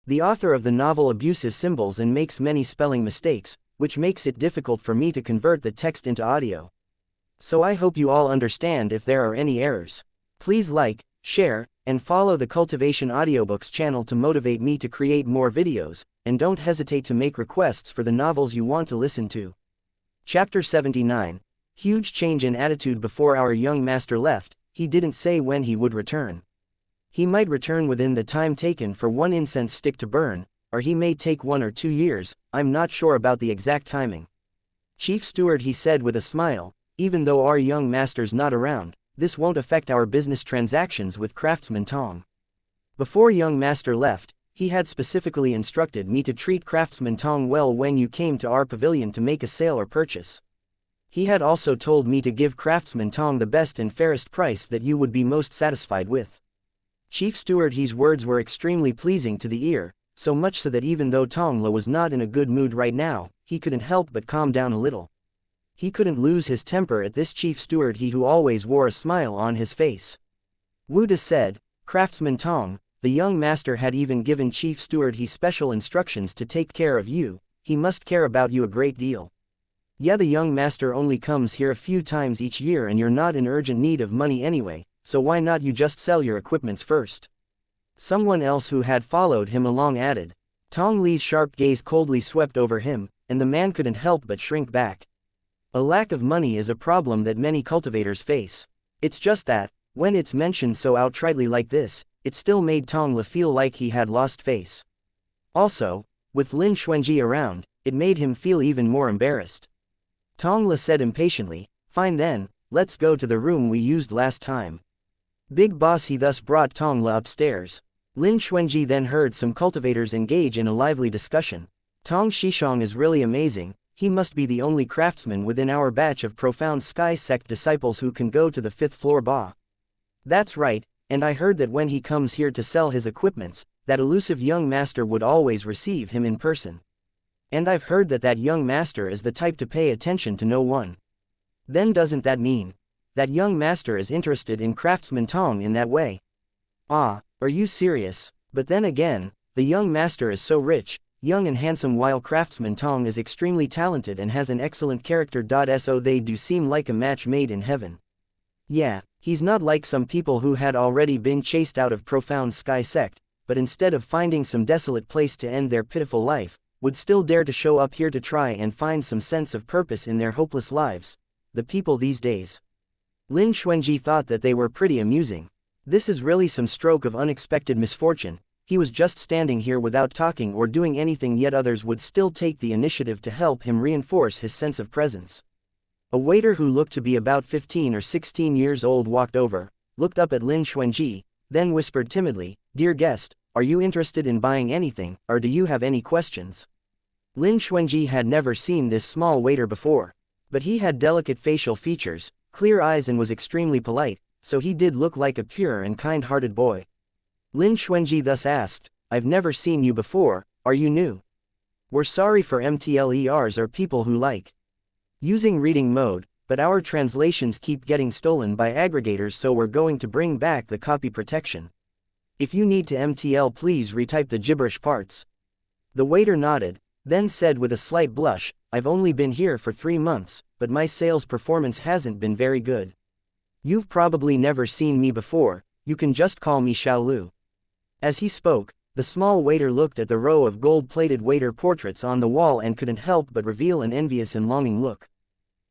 The author of the novel abuses symbols and makes many spelling mistakes, which makes it difficult for me to convert the text into audio. So I hope you all understand if there are any errors. Please like, share, and follow the Cultivation Audiobooks channel to motivate me to create more videos, and don't hesitate to make requests for the novels you want to listen to. Chapter 79. Huge change in attitude before our young master left. He didn't say when he would return. He might return within the time taken for one incense stick to burn, or he may take 1 or 2 years, I'm not sure about the exact timing. Chief Steward, he said with a smile, even though our young master's not around, this won't affect our business transactions with Craftsman Tong. Before young master left, he had specifically instructed me to treat Craftsman Tong well when you came to our pavilion to make a sale or purchase. He had also told me to give Craftsman Tong the best and fairest price that you would be most satisfied with. Chief Steward, his words were extremely pleasing to the ear, so much so that even though Tongla was not in a good mood right now, he couldn't help but calm down a little. He couldn't lose his temper at this Chief Steward, he who always wore a smile on his face. Wuda said, Craftsman Tong, the young master had even given Chief Steward he special instructions to take care of you, he must care about you a great deal. Yeah, the young master only comes here a few times each year and you're not in urgent need of money anyway, so why not you just sell your equipments first? Someone else who had followed him along added. Tong Li's sharp gaze coldly swept over him, and the man couldn't help but shrink back. A lack of money is a problem that many cultivators face. It's just that, when it's mentioned so outrightly like this, it still made Tongla feel like he had lost face. Also, with Lin Xuanji around, it made him feel even more embarrassed. Tongla said impatiently, fine then, let's go to the room we used last time. Big boss, he thus brought Tongla upstairs. Lin Xuanji then heard some cultivators engage in a lively discussion. Tong Shishong is really amazing, he must be the only craftsman within our batch of Profound Sky Sect disciples who can go to the 5th floor Ba. That's right, and I heard that when he comes here to sell his equipments, that elusive young master would always receive him in person. And I've heard that that young master is the type to pay attention to no one. Then doesn't that mean that young master is interested in Craftsman Tong in that way? Ah, are you serious? But then again, the young master is so rich, young and handsome, while Craftsman Tong is extremely talented and has an excellent character. So they do seem like a match made in heaven. Yeah, he's not like some people who had already been chased out of Profound Sky Sect, but instead of finding some desolate place to end their pitiful life, would still dare to show up here to try and find some sense of purpose in their hopeless lives. The people these days. Lin Xuanji thought that they were pretty amusing. This is really some stroke of unexpected misfortune. He was just standing here without talking or doing anything, yet others would still take the initiative to help him reinforce his sense of presence. A waiter who looked to be about 15 or 16 years old walked over, looked up at Lin Xuanji, then whispered timidly, Dear guest, are you interested in buying anything, or do you have any questions? Lin Xuanji had never seen this small waiter before. But he had delicate facial features, clear eyes, and was extremely polite, so he did look like a pure and kind-hearted boy. Lin Xuanji thus asked, I've never seen you before, are you new? We're sorry for MTLERs or people who like using reading mode, but our translations keep getting stolen by aggregators, so we're going to bring back the copy protection. If you need to MTL, please retype the gibberish parts. The waiter nodded, then said with a slight blush, I've only been here for 3 months, but my sales performance hasn't been very good. You've probably never seen me before, you can just call me Xiaolu. As he spoke, the small waiter looked at the row of gold-plated waiter portraits on the wall and couldn't help but reveal an envious and longing look.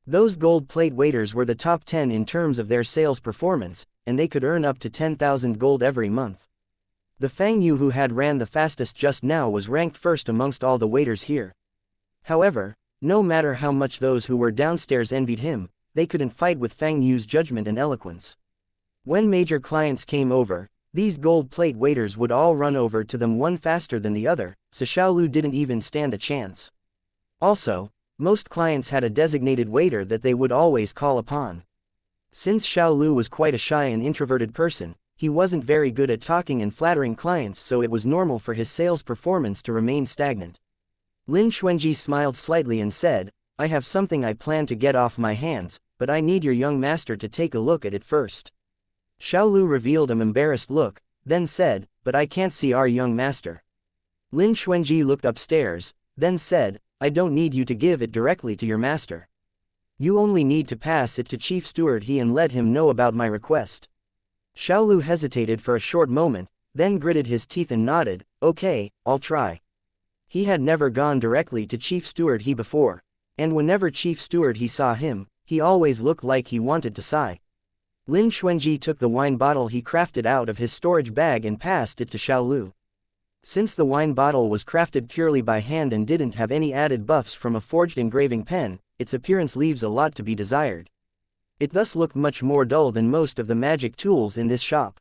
Those gold-plate waiters were the top 10 in terms of their sales performance, and they could earn up to 10,000 gold every month. The Fang Yu who had ran the fastest just now was ranked first amongst all the waiters here. However, no matter how much those who were downstairs envied him, they couldn't fight with Fang Yu's judgment and eloquence. When major clients came over, these gold plate waiters would all run over to them one faster than the other, so Xiaolu didn't even stand a chance. Also, most clients had a designated waiter that they would always call upon. Since Xiaolu was quite a shy and introverted person, he wasn't very good at talking and flattering clients, so it was normal for his sales performance to remain stagnant. Lin Xuanji smiled slightly and said, I have something I plan to get off my hands, but I need your young master to take a look at it first. Xiaolu revealed an embarrassed look, then said, but I can't see our young master. Lin Xuanji looked upstairs, then said, I don't need you to give it directly to your master. You only need to pass it to Chief Steward He and let him know about my request. Xiaolu hesitated for a short moment, then gritted his teeth and nodded, okay, I'll try. He had never gone directly to Chief Steward He before, and whenever Chief Steward He saw him, he always looked like he wanted to sigh. Lin Xuanji took the wine bottle he crafted out of his storage bag and passed it to Xiaolu. Since the wine bottle was crafted purely by hand and didn't have any added buffs from a forged engraving pen, its appearance leaves a lot to be desired. It thus looked much more dull than most of the magic tools in this shop.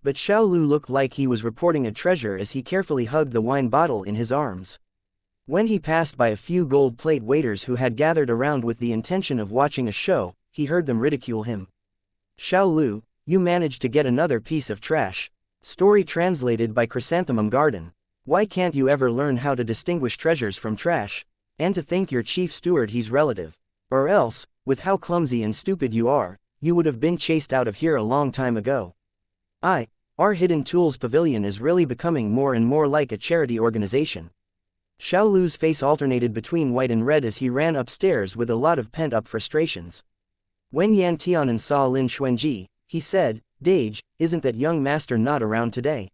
But Xiaolu looked like he was reporting a treasure as he carefully hugged the wine bottle in his arms. When he passed by a few gold plate waiters who had gathered around with the intention of watching a show, he heard them ridicule him. Xiaolu, you managed to get another piece of trash. Story translated by Chrysanthemum Garden. Why can't you ever learn how to distinguish treasures from trash? And to think your Chief Steward He's relative. Or else, with how clumsy and stupid you are, you would have been chased out of here a long time ago. Our Hidden Tools Pavilion is really becoming more and more like a charity organization. Xiaolu's face alternated between white and red as he ran upstairs with a lot of pent-up frustrations. When Yan Tianan saw Lin Xuanji, he said, Dage, isn't that young master not around today?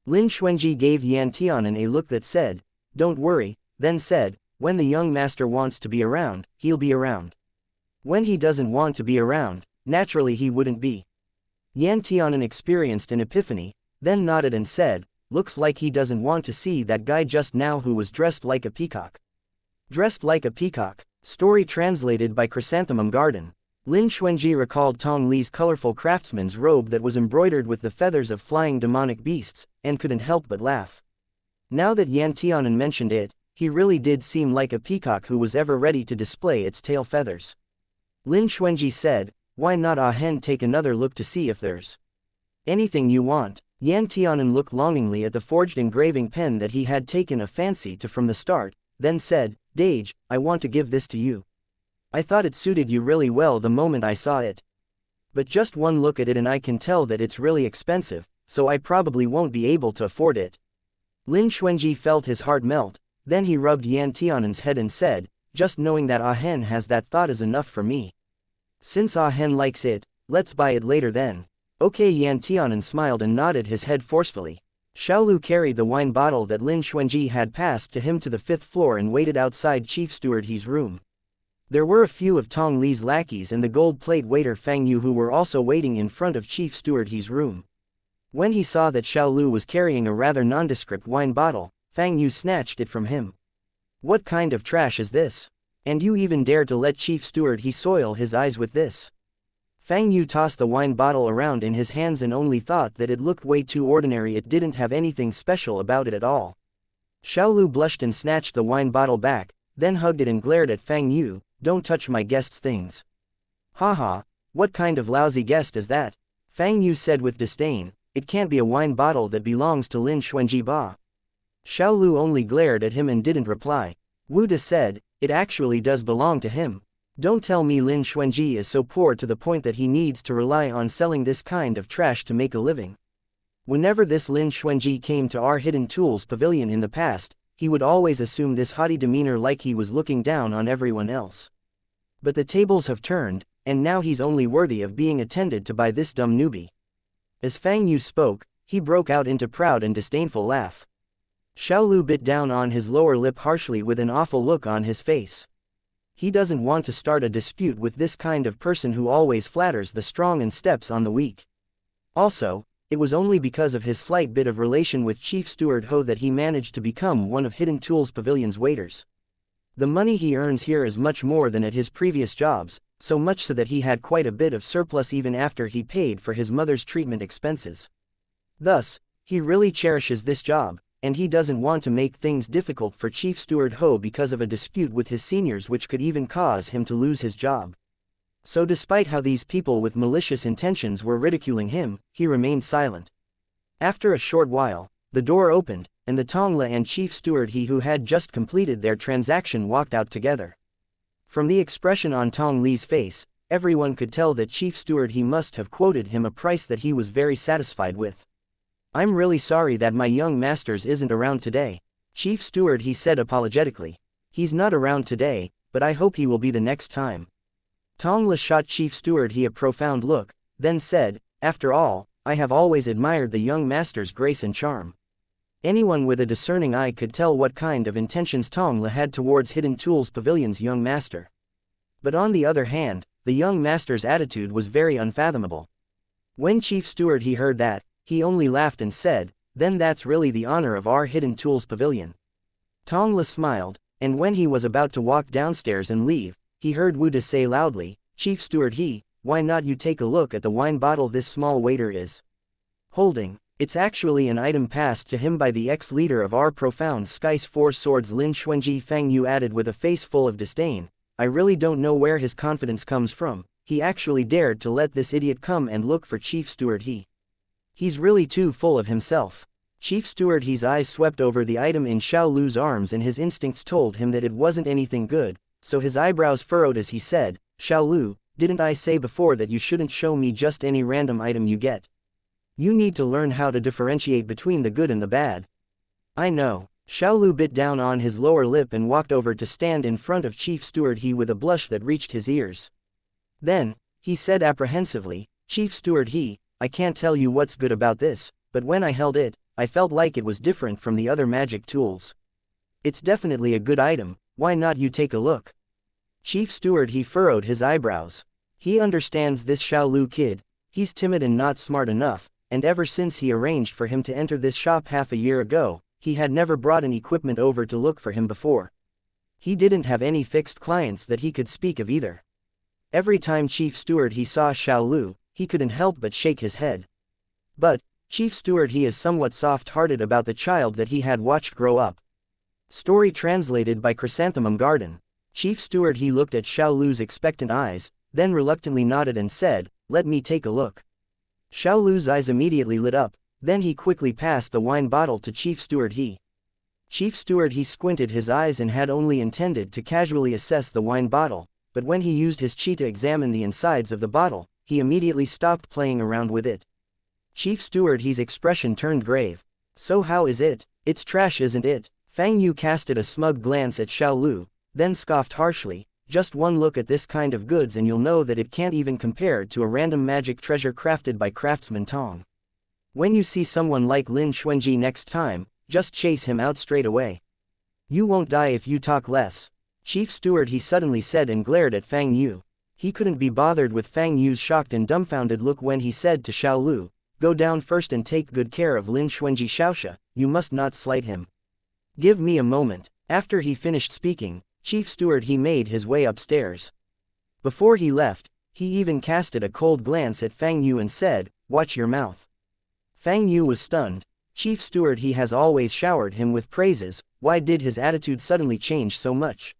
Lin Xuanji gave Yan Tianan a look that said, don't worry, then said, when the young master wants to be around, he'll be around. When he doesn't want to be around, naturally he wouldn't be. Yan Tianan experienced an epiphany, then nodded and said, looks like he doesn't want to see that guy just now who was dressed like a peacock. Dressed like a peacock. Story translated by Chrysanthemum Garden. Lin Xuanji recalled Tong Li's colorful craftsman's robe that was embroidered with the feathers of flying demonic beasts, and couldn't help but laugh. Now that Yan Tianan mentioned it, he really did seem like a peacock who was ever ready to display its tail feathers. Lin Xuanji said, why not Ahen take another look to see if there's anything you want? Yan Tianan looked longingly at the forged engraving pen that he had taken a fancy to from the start, then said, Dage, I want to give this to you. I thought it suited you really well the moment I saw it. But just one look at it and I can tell that it's really expensive, so I probably won't be able to afford it. Lin Xuanji felt his heart melt, then he rubbed Yan Tianan's head and said, just knowing that Ahen has that thought is enough for me. Since Ahen likes it, let's buy it later then. Okay, Yan Tianan smiled and nodded his head forcefully. Xiaolu carried the wine bottle that Lin Xuanji had passed to him to the 5th floor and waited outside Chief Steward He's room. There were a few of Tong Li's lackeys and the gold plate waiter Fang Yu who were also waiting in front of Chief Steward He's room. When he saw that Xiaolu was carrying a rather nondescript wine bottle, Fang Yu snatched it from him. What kind of trash is this? And you even dare to let Chief Steward He soil his eyes with this? Fang Yu tossed the wine bottle around in his hands and only thought that it looked way too ordinary. It didn't have anything special about it at all. Xiaolu blushed and snatched the wine bottle back, then hugged it and glared at Fang Yu. Don't touch my guest's things. Haha, what kind of lousy guest is that? Fang Yu said with disdain, it can't be a wine bottle that belongs to Lin Xuanji Ba. Xiaolu only glared at him and didn't reply. Wu De said, it actually does belong to him. Don't tell me Lin Xuanji is so poor to the point that he needs to rely on selling this kind of trash to make a living. Whenever this Lin Xuanji came to our Hidden Tools Pavilion in the past, he would always assume this haughty demeanor like he was looking down on everyone else. But the tables have turned, and now he's only worthy of being attended to by this dumb newbie. As Fang Yu spoke, he broke out into proud and disdainful laugh. Xiaolu bit down on his lower lip harshly with an awful look on his face. He doesn't want to start a dispute with this kind of person who always flatters the strong and steps on the weak. Also, it was only because of his slight bit of relation with Chief Steward Ho that he managed to become one of Hidden Tools Pavilion's waiters. The money he earns here is much more than at his previous jobs, so much so that he had quite a bit of surplus even after he paid for his mother's treatment expenses. Thus, he really cherishes this job, and he doesn't want to make things difficult for Chief Steward Ho because of a dispute with his seniors which could even cause him to lose his job. So despite how these people with malicious intentions were ridiculing him, he remained silent. After a short while, the door opened, and the Tongla and Chief Steward He who had just completed their transaction walked out together. From the expression on Tong Li's face, everyone could tell that Chief Steward He must have quoted him a price that he was very satisfied with. I'm really sorry that my young masters isn't around today. Chief Steward, he said apologetically. He's not around today, but I hope he will be the next time. Tongla shot Chief Steward he a profound look, then said, after all, I have always admired the young master's grace and charm. Anyone with a discerning eye could tell what kind of intentions Tongla had towards Hidden Tools Pavilion's young master. But on the other hand, the young master's attitude was very unfathomable. When Chief Steward he heard that, he only laughed and said, then that's really the honor of our Hidden Tools Pavilion. Tongla smiled, and when he was about to walk downstairs and leave, he heard Wuda say loudly, Chief Steward why not you take a look at the wine bottle this small waiter is holding. It's actually an item passed to him by the ex-leader of our profound Sky's Four Swords Lin Xuanji. Fang Yu added with a face full of disdain, I really don't know where his confidence comes from. He actually dared to let this idiot come and look for Chief Steward He's really too full of himself. Chief Steward He's eyes swept over the item in Xiao Lu's arms and his instincts told him that it wasn't anything good, so his eyebrows furrowed as he said, Xiao Lu, didn't I say before that you shouldn't show me just any random item you get? You need to learn how to differentiate between the good and the bad. I know. Xiao Lu bit down on his lower lip and walked over to stand in front of Chief Steward with a blush that reached his ears. Then, he said apprehensively, Chief Steward I can't tell you what's good about this, but when I held it, I felt like it was different from the other magic tools. It's definitely a good item, why not you take a look? Chief Steward furrowed his eyebrows. He understands this Xiao Lu kid, he's timid and not smart enough, and ever since he arranged for him to enter this shop half a year ago, he had never brought an equipment over to look for him before. He didn't have any fixed clients that he could speak of either. Every time Chief Steward saw Xiao Lu, he couldn't help but shake his head. But, Chief Steward is somewhat soft-hearted about the child that he had watched grow up. Story translated by Chrysanthemum Garden. Chief Steward looked at Xiao Lu's expectant eyes, then reluctantly nodded and said, let me take a look. Xiao Lu's eyes immediately lit up, then he quickly passed the wine bottle to Chief Steward Chief Steward squinted his eyes and had only intended to casually assess the wine bottle, but when he used his chi to examine the insides of the bottle, he immediately stopped playing around with it. Chief Steward expression turned grave. So how is it? It's trash, isn't it? Fang Yu casted a smug glance at Xiao Lu, then scoffed harshly, just one look at this kind of goods and you'll know that it can't even compare to a random magic treasure crafted by craftsman Tong. When you see someone like Lin Xuanji next time, just chase him out straight away. You won't die if you talk less. Chief Steward suddenly said and glared at Fang Yu. He couldn't be bothered with Fang Yu's shocked and dumbfounded look when he said to Xiao Lu, go down first and take good care of Lin Xuanji xiaoxia, you must not slight him. Give me a moment. After he finished speaking, Chief Steward made his way upstairs. Before he left, he even casted a cold glance at Fang Yu and said, watch your mouth. Fang Yu was stunned. Chief Steward has always showered him with praises, why did his attitude suddenly change so much?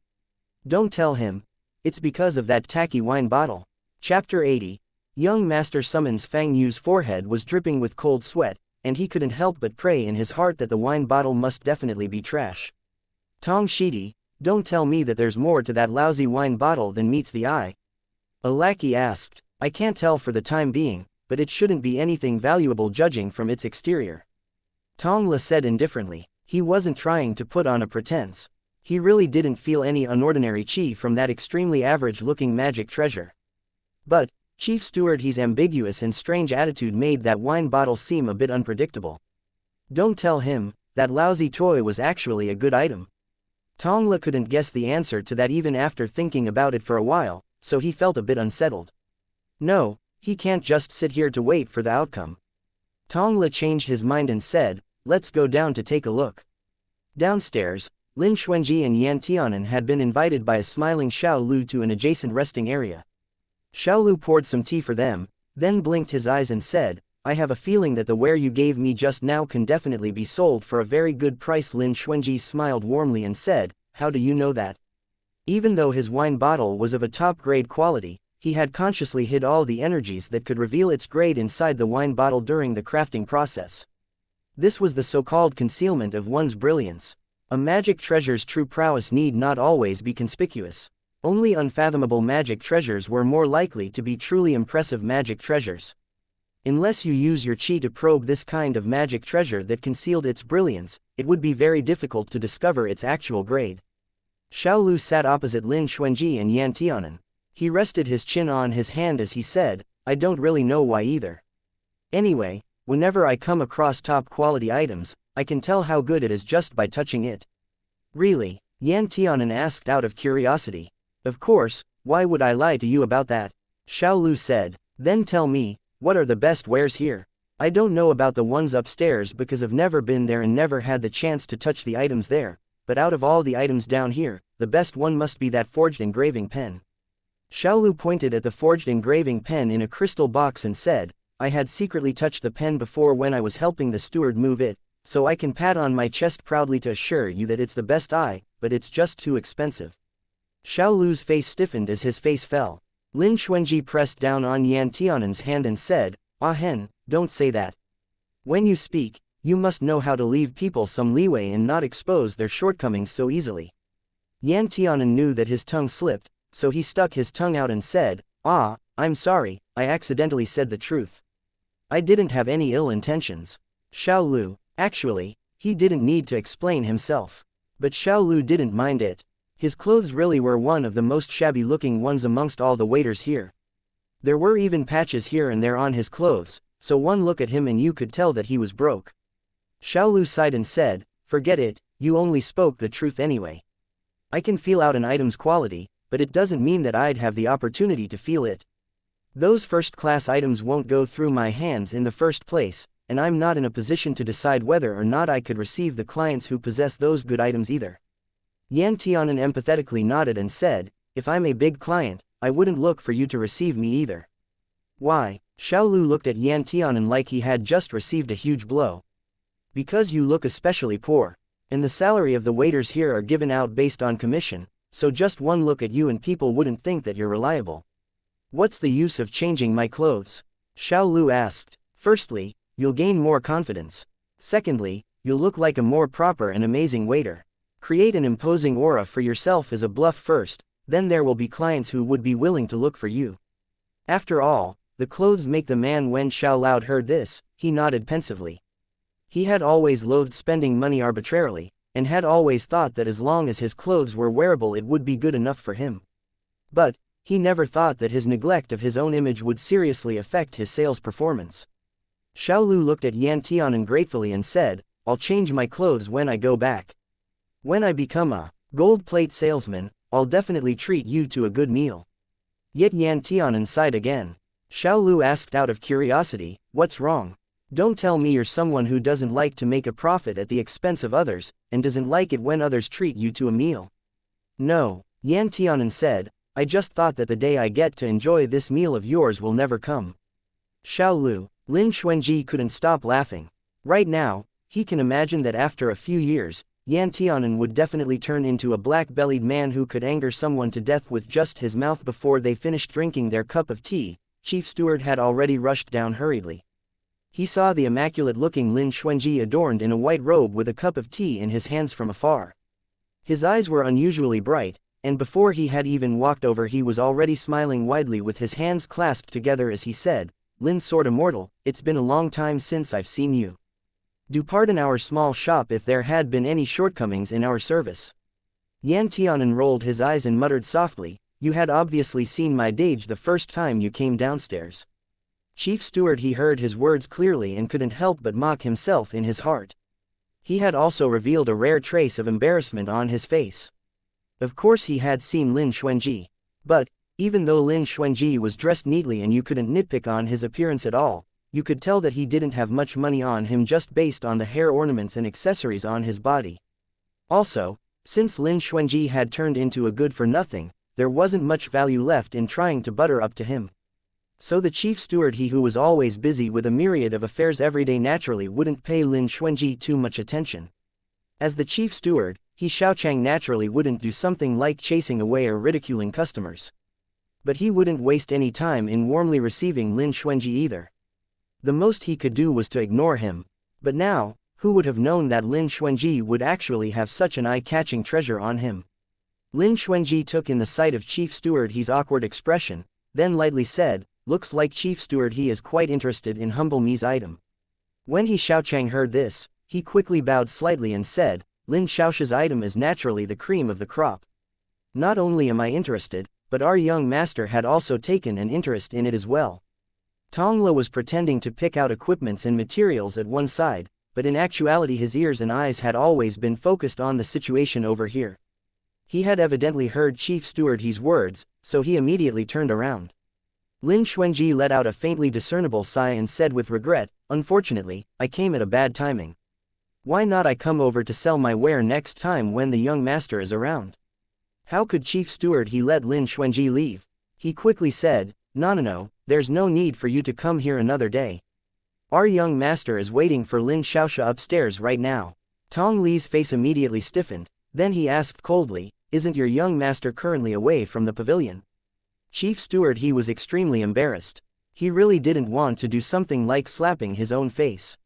Don't tell him. It's because of that tacky wine bottle. Chapter 80. Young Master summons. Fang Yu's forehead was dripping with cold sweat, and he couldn't help but pray in his heart that the wine bottle must definitely be trash. Tong Shidi, don't tell me that there's more to that lousy wine bottle than meets the eye. A lackey asked. I can't tell for the time being, but it shouldn't be anything valuable judging from its exterior. Tongla said indifferently. He wasn't trying to put on a pretense. He really didn't feel any unordinary chi from that extremely average-looking magic treasure. But, Chief Steward ambiguous and strange attitude made that wine bottle seem a bit unpredictable. Don't tell him, that lousy toy was actually a good item. Tongla couldn't guess the answer to that even after thinking about it for a while, so he felt a bit unsettled. No, he can't just sit here to wait for the outcome. Tongla changed his mind and said, let's go down to take a look. Downstairs, Lin Xuanji and Yan Tianan had been invited by a smiling Xiao Lu to an adjacent resting area. Xiao Lu poured some tea for them, then blinked his eyes and said, I have a feeling that the ware you gave me just now can definitely be sold for a very good price. Lin Xuanji smiled warmly and said, how do you know that? Even though his wine bottle was of a top-grade quality, he had consciously hid all the energies that could reveal its grade inside the wine bottle during the crafting process. This was the so-called concealment of one's brilliance. A magic treasure's true prowess need not always be conspicuous. Only unfathomable magic treasures were more likely to be truly impressive magic treasures. Unless you use your chi to probe this kind of magic treasure that concealed its brilliance, it would be very difficult to discover its actual grade. Xiao Lu sat opposite Lin Xuanji and Yan Tianan. He rested his chin on his hand as he said, I don't really know why either. Anyway, whenever I come across top-quality items, I can tell how good it is just by touching it. Really? Yan Tianan asked out of curiosity. Of course, why would I lie to you about that? Xiao Lu said. Then tell me, what are the best wares here? I don't know about the ones upstairs because I've never been there and never had the chance to touch the items there, but out of all the items down here, the best one must be that forged engraving pen. Xiao Lu pointed at the forged engraving pen in a crystal box and said, I had secretly touched the pen before when I was helping the steward move it, so I can pat on my chest proudly to assure you that it's the best but it's just too expensive. Xiao Lu's face stiffened as his face fell. Lin Xuanji pressed down on Yan Tianan's hand and said, Ah Hen, don't say that. When you speak, you must know how to leave people some leeway and not expose their shortcomings so easily. Yan Tianan knew that his tongue slipped, so he stuck his tongue out and said, Ah, I'm sorry, I accidentally said the truth. I didn't have any ill intentions. Xiao Lu, actually, he didn't need to explain himself. But Xiao Lu didn't mind it. His clothes really were one of the most shabby-looking ones amongst all the waiters here. There were even patches here and there on his clothes, so one look at him and you could tell that he was broke. Xiao Lu sighed and said, Forget it, you only spoke the truth anyway. I can feel out an item's quality, but it doesn't mean that I'd have the opportunity to feel it. Those first-class items won't go through my hands in the first place, and I'm not in a position to decide whether or not I could receive the clients who possess those good items either. Yan Tianan empathetically nodded and said, If I'm a big client, I wouldn't look for you to receive me either. Why? Xiao Lu looked at Yan Tianan like he had just received a huge blow. Because you look especially poor, and the salary of the waiters here are given out based on commission, so just one look at you and people wouldn't think that you're reliable. What's the use of changing my clothes? Xiao Lu asked. Firstly, you'll gain more confidence. Secondly, you'll look like a more proper and amazing waiter. Create an imposing aura for yourself as a bluff first, then there will be clients who would be willing to look for you. After all, the clothes make the man. When Xiao Lao heard this, he nodded pensively. He had always loathed spending money arbitrarily, and had always thought that as long as his clothes were wearable it would be good enough for him. But, he never thought that his neglect of his own image would seriously affect his sales performance. Xiao Lu looked at Yan Tianan gratefully and said, I'll change my clothes when I go back. When I become a gold plate salesman, I'll definitely treat you to a good meal. Yet Yan Tianan sighed again. Xiao Lu asked out of curiosity, What's wrong? Don't tell me you're someone who doesn't like to make a profit at the expense of others, and doesn't like it when others treat you to a meal. No, Yan Tianan said, I just thought that the day I get to enjoy this meal of yours will never come. Xiao Lu, Lin Xuanji couldn't stop laughing. Right now, he can imagine that after a few years, Yan Tianan would definitely turn into a black-bellied man who could anger someone to death with just his mouth. Before they finished drinking their cup of tea, Chief Steward had already rushed down hurriedly. He saw the immaculate-looking Lin Xuanji adorned in a white robe with a cup of tea in his hands from afar. His eyes were unusually bright, and before he had even walked over he was already smiling widely with his hands clasped together as he said, Lin Sword Immortal, it's been a long time since I've seen you. Do pardon our small shop if there had been any shortcomings in our service. Yan Tianan rolled his eyes and muttered softly, You had obviously seen my dage the first time you came downstairs. Chief Steward he heard his words clearly and couldn't help but mock himself in his heart. He had also revealed a rare trace of embarrassment on his face. Of course he had seen Lin Xuanji. But, even though Lin Xuanji was dressed neatly and you couldn't nitpick on his appearance at all, you could tell that he didn't have much money on him just based on the hair ornaments and accessories on his body. Also, since Lin Xuanji had turned into a good-for-nothing, there wasn't much value left in trying to butter up to him. So the chief steward he who was always busy with a myriad of affairs every day naturally wouldn't pay Lin Xuanji too much attention. As the chief steward, he Xiaochang naturally wouldn't do something like chasing away or ridiculing customers. But he wouldn't waste any time in warmly receiving Lin Xuanji either. The most he could do was to ignore him. But now, who would have known that Lin Xuanji would actually have such an eye-catching treasure on him? Lin Xuanji took in the sight of Chief Steward he's awkward expression, then lightly said, looks like Chief Steward he is quite interested in Humble Me's item. When He Xiaochang heard this, he quickly bowed slightly and said, Lin Xiaoxia's item is naturally the cream of the crop. Not only am I interested, but our young master had also taken an interest in it as well. Tongla was pretending to pick out equipments and materials at one side, but in actuality his ears and eyes had always been focused on the situation over here. He had evidently heard Chief Steward He's words, so he immediately turned around. Lin Xuanji let out a faintly discernible sigh and said with regret, Unfortunately, I came at a bad timing. Why not I come over to sell my ware next time when the young master is around? How could Chief Steward He let Lin Xuanji leave? He quickly said, No, there's no need for you to come here another day. Our young master is waiting for Lin Xiaoxia upstairs right now. Tong Li's face immediately stiffened, then he asked coldly, Isn't your young master currently away from the pavilion? Chief Steward He was extremely embarrassed. He really didn't want to do something like slapping his own face.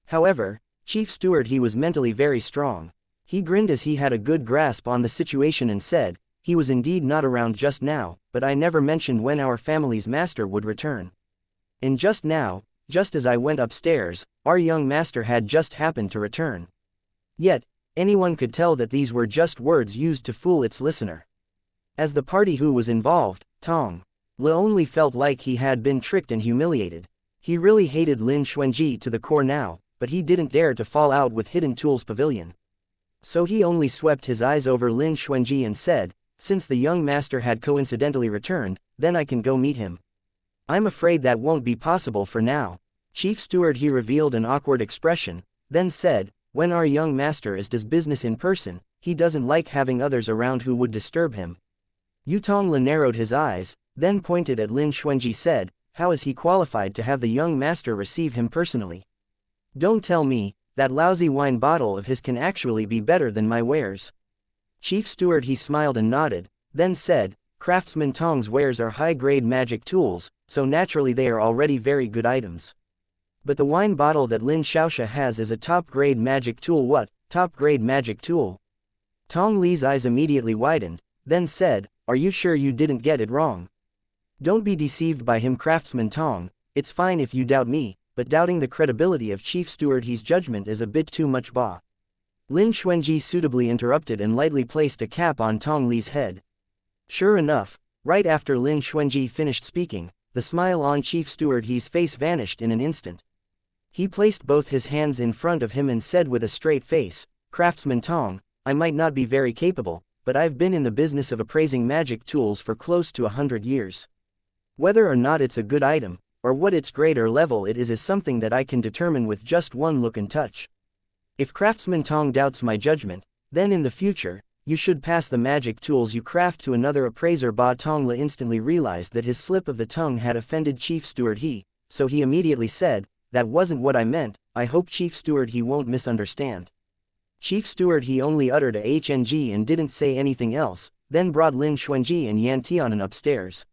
However, Chief Steward He was mentally very strong. He grinned as he had a good grasp on the situation and said, He was indeed not around just now, but I never mentioned when our family's master would return. And just now, just as I went upstairs, our young master had just happened to return. Yet, anyone could tell that these were just words used to fool its listener. As the party who was involved, Tong Le only felt like he had been tricked and humiliated. He really hated Lin Xuanji to the core now, but he didn't dare to fall out with Hidden Tools Pavilion. So he only swept his eyes over Lin Xuanji and said, Since the young master had coincidentally returned, then I can go meet him. I'm afraid that won't be possible for now. Chief Steward He revealed an awkward expression, then said, When our young master does business in person, he doesn't like having others around who would disturb him. Yu Tongla narrowed his eyes, then pointed at Lin Xuanji said, How is he qualified to have the young master receive him personally? Don't tell me, that lousy wine bottle of his can actually be better than my wares. Chief Steward He smiled and nodded, then said, Craftsman Tong's wares are high-grade magic tools, so naturally they are already very good items. But the wine bottle that Lin Xiaoxia has is a top-grade magic tool. What, top-grade magic tool? Tong Li's eyes immediately widened, then said, Are you sure you didn't get it wrong? Don't be deceived by him, Craftsman Tong. It's fine if you doubt me, but doubting the credibility of Chief Steward He's judgment is a bit too much. Bah. Lin Xuanji suitably interrupted and lightly placed a cap on Tong Li's head. Sure enough, right after Lin Xuanji finished speaking, the smile on Chief Steward He's face vanished in an instant. He placed both his hands in front of him and said with a straight face, Craftsman Tong, I might not be very capable, but I've been in the business of appraising magic tools for close to 100 years. Whether or not it's a good item, or what its grade or level it is something that I can determine with just one look and touch. If Craftsman Tong doubts my judgment, then in the future, you should pass the magic tools you craft to another appraiser. Ba Tongla instantly realized that his slip of the tongue had offended Chief Steward He, so he immediately said, That wasn't what I meant. I hope Chief Steward He won't misunderstand. Chief Steward He only uttered a HNG and didn't say anything else, then brought Lin Xuanji and Yan Tianan upstairs.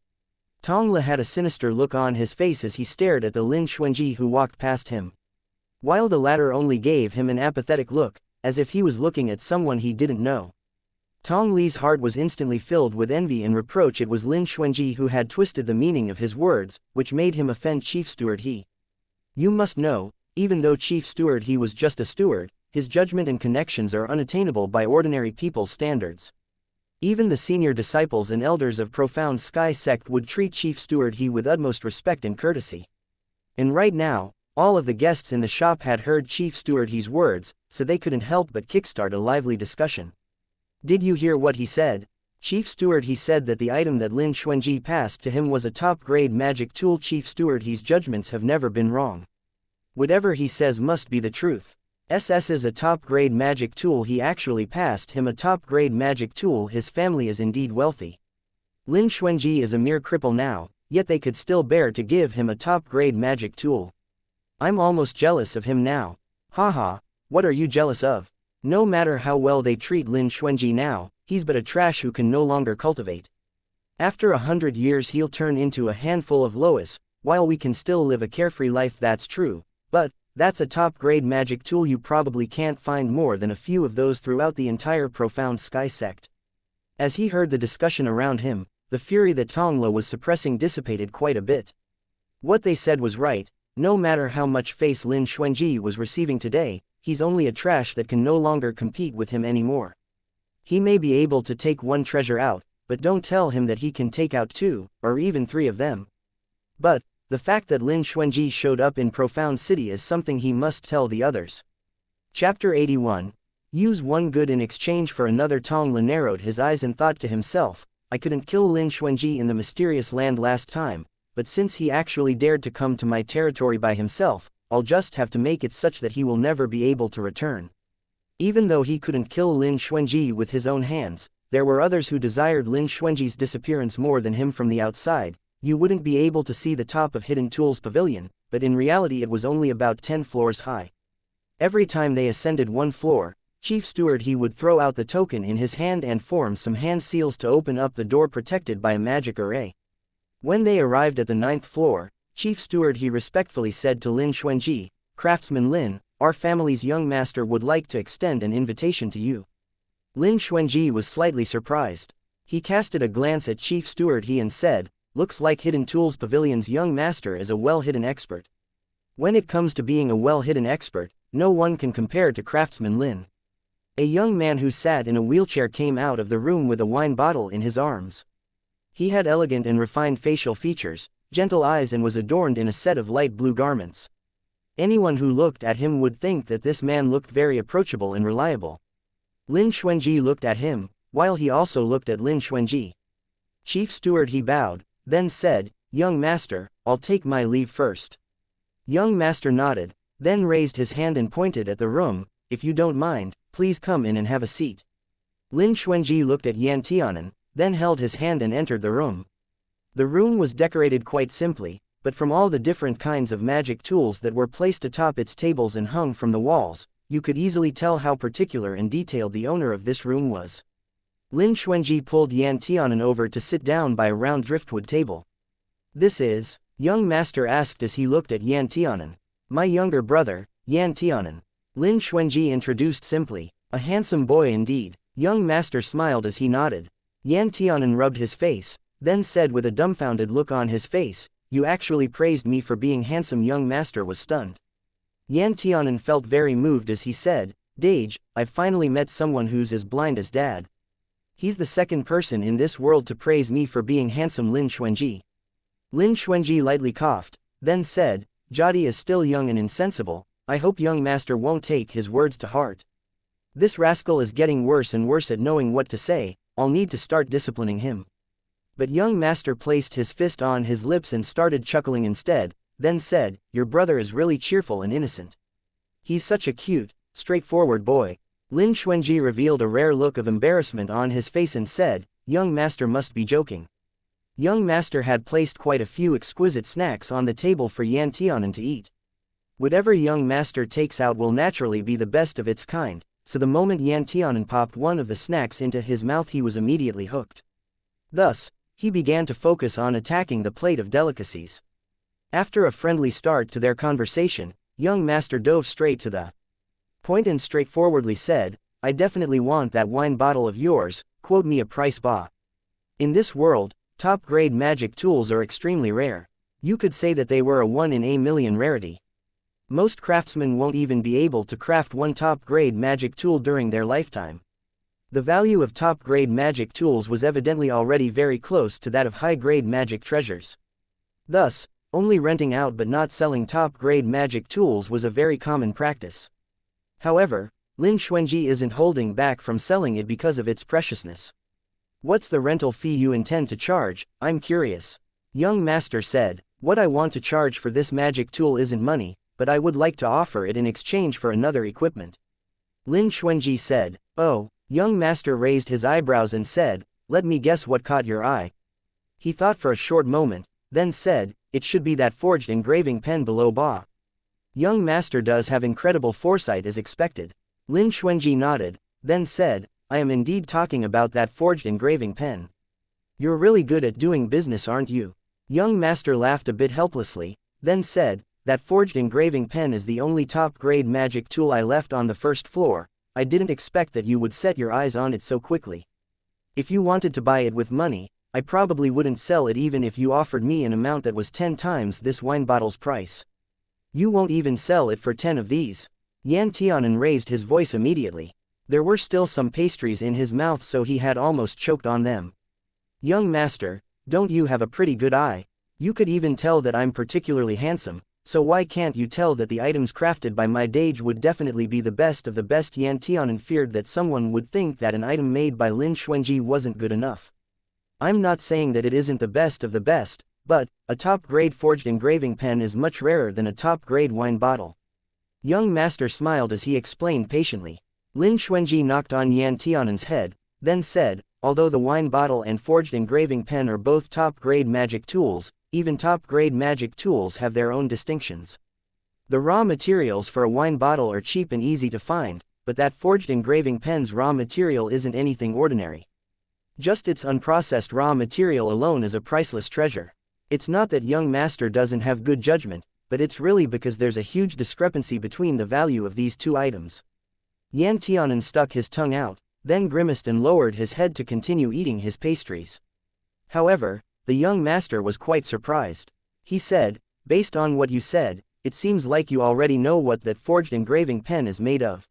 Tongla had a sinister look on his face as he stared at the Lin Xuanji who walked past him. While the latter only gave him an apathetic look, as if he was looking at someone he didn't know. Tong Li's heart was instantly filled with envy and reproach. It was Lin Xuanji who had twisted the meaning of his words, which made him offend Chief Steward He. You must know, even though Chief Steward He was just a steward, his judgment and connections are unattainable by ordinary people's standards. Even the senior disciples and elders of Profound Sky Sect would treat Chief Steward He with utmost respect and courtesy. And right now, all of the guests in the shop had heard Chief Steward He's words, so they couldn't help but kickstart a lively discussion. Did you hear what he said? Chief Steward He said that the item that Lin Xuanji passed to him was a top-grade magic tool. Chief Steward He's judgments have never been wrong. Whatever he says must be the truth. SS is a top-grade magic tool. He actually passed him a top-grade magic tool. His family is indeed wealthy. Lin Xuanji is a mere cripple now, yet they could still bear to give him a top-grade magic tool. I'm almost jealous of him now. Haha, what are you jealous of? No matter how well they treat Lin Xuanji now, he's but a trash who can no longer cultivate. After 100 years he'll turn into a handful of Lois, while we can still live a carefree life. That's true, but that's a top-grade magic tool. You probably can't find more than a few of those throughout the entire Profound Sky Sect. As he heard the discussion around him, the fury that Tongla was suppressing dissipated quite a bit. What they said was right. No matter how much face Lin Xuanji was receiving today, he's only a trash that can no longer compete with him anymore. He may be able to take one treasure out, but don't tell him that he can take out 2, or even 3 of them. But, the fact that Lin Xuanji showed up in Profound City is something he must tell the others. Chapter 81. Use one good in exchange for another. Tong Lin narrowed his eyes and thought to himself, I couldn't kill Lin Xuanji in the mysterious land last time, but since he actually dared to come to my territory by himself, I'll just have to make it such that he will never be able to return. Even though he couldn't kill Lin Xuanji with his own hands, there were others who desired Lin Xuanji's disappearance more than him. From the outside, you wouldn't be able to see the top of Hidden Tools Pavilion, but in reality it was only about 10 floors high. Every time they ascended one floor, Chief Steward he would throw out the token in his hand and form some hand seals to open up the door protected by a magic array. When they arrived at the 9th floor, Chief Steward he respectfully said to Lin Xuanji, Craftsman Lin, our family's young master would like to extend an invitation to you. Lin Xuanji was slightly surprised. He casted a glance at Chief Steward he and said, looks like Hidden Tools Pavilion's young master is a well-hidden expert. When it comes to being a well-hidden expert, no one can compare to Craftsman Lin. A young man who sat in a wheelchair came out of the room with a wine bottle in his arms. He had elegant and refined facial features, gentle eyes and was adorned in a set of light blue garments. Anyone who looked at him would think that this man looked very approachable and reliable. Lin Xuanji looked at him, while he also looked at Lin Xuanji. Chief Steward he bowed, then said, Young Master, I'll take my leave first. Young Master nodded, then raised his hand and pointed at the room, if you don't mind, please come in and have a seat. Lin Xuanji looked at Yan Tianan, then held his hand and entered the room. The room was decorated quite simply, but from all the different kinds of magic tools that were placed atop its tables and hung from the walls, you could easily tell how particular and detailed the owner of this room was. Lin Xuanji pulled Yan Tianan over to sit down by a round driftwood table. This is, young master asked as he looked at Yan Tianan. My younger brother, Yan Tianan. Lin Xuanji introduced simply, a handsome boy indeed. Young master smiled as he nodded. Yan Tianan rubbed his face, then said with a dumbfounded look on his face, You actually praised me for being handsome. Young master was stunned. Yan Tianan felt very moved as he said, Dage, I've finally met someone who's as blind as Dad. He's the second person in this world to praise me for being handsome. Lin Xuanji. Lin Xuanji lightly coughed, then said, Jodi is still young and insensible, I hope young master won't take his words to heart. This rascal is getting worse and worse at knowing what to say, I'll need to start disciplining him. But young master placed his fist on his lips and started chuckling instead, then said, Your brother is really cheerful and innocent. He's such a cute, straightforward boy. Lin Xuanji revealed a rare look of embarrassment on his face and said, Young master must be joking. Young master had placed quite a few exquisite snacks on the table for Yan Tianan to eat. Whatever young master takes out will naturally be the best of its kind, so the moment Yan Tianan popped one of the snacks into his mouth he was immediately hooked. Thus, he began to focus on attacking the plate of delicacies. After a friendly start to their conversation, young master dove straight to the point and straightforwardly said, I definitely want that wine bottle of yours, quote me a price ba. In this world, top-grade magic tools are extremely rare. You could say that they were a 1 in a million rarity. Most craftsmen won't even be able to craft one top-grade magic tool during their lifetime. The value of top-grade magic tools was evidently already very close to that of high-grade magic treasures. Thus, only renting out but not selling top-grade magic tools was a very common practice. However, Lin Xuanji isn't holding back from selling it because of its preciousness. What's the rental fee you intend to charge? I'm curious. Young master said, What I want to charge for this magic tool isn't money, but I would like to offer it in exchange for another equipment. Lin Xuanji said, Oh. Young master raised his eyebrows and said, Let me guess what caught your eye. He thought for a short moment, then said, It should be that forged engraving pen below ba. Young master does have incredible foresight as expected. Lin Xuanji nodded, then said, I am indeed talking about that forged engraving pen. You're really good at doing business, aren't you? Young master laughed a bit helplessly, then said, That forged engraving pen is the only top-grade magic tool I left on the first floor. I didn't expect that you would set your eyes on it so quickly. If you wanted to buy it with money, I probably wouldn't sell it even if you offered me an amount that was 10 times this wine bottle's price. You won't even sell it for 10 of these. Yan Tianan raised his voice immediately. There were still some pastries in his mouth, so he had almost choked on them. Young master, don't you have a pretty good eye? You could even tell that I'm particularly handsome, so why can't you tell that the items crafted by my dage would definitely be the best of the best? Yan Tianan feared that someone would think that an item made by Lin Xuanji wasn't good enough. I'm not saying that it isn't the best of the best, but a top-grade forged engraving pen is much rarer than a top-grade wine bottle. Young master smiled as he explained patiently. Lin Xuanji knocked on Yan Tianan's head, then said, although the wine bottle and forged engraving pen are both top-grade magic tools, even top-grade magic tools have their own distinctions. The raw materials for a wine bottle are cheap and easy to find, but that forged engraving pen's raw material isn't anything ordinary. Just its unprocessed raw material alone is a priceless treasure. It's not that young master doesn't have good judgment, but it's really because there's a huge discrepancy between the value of these two items. Yan Tianan stuck his tongue out, then grimaced and lowered his head to continue eating his pastries. However, the young master was quite surprised. He said, based on what you said, it seems like you already know what that forged engraving pen is made of.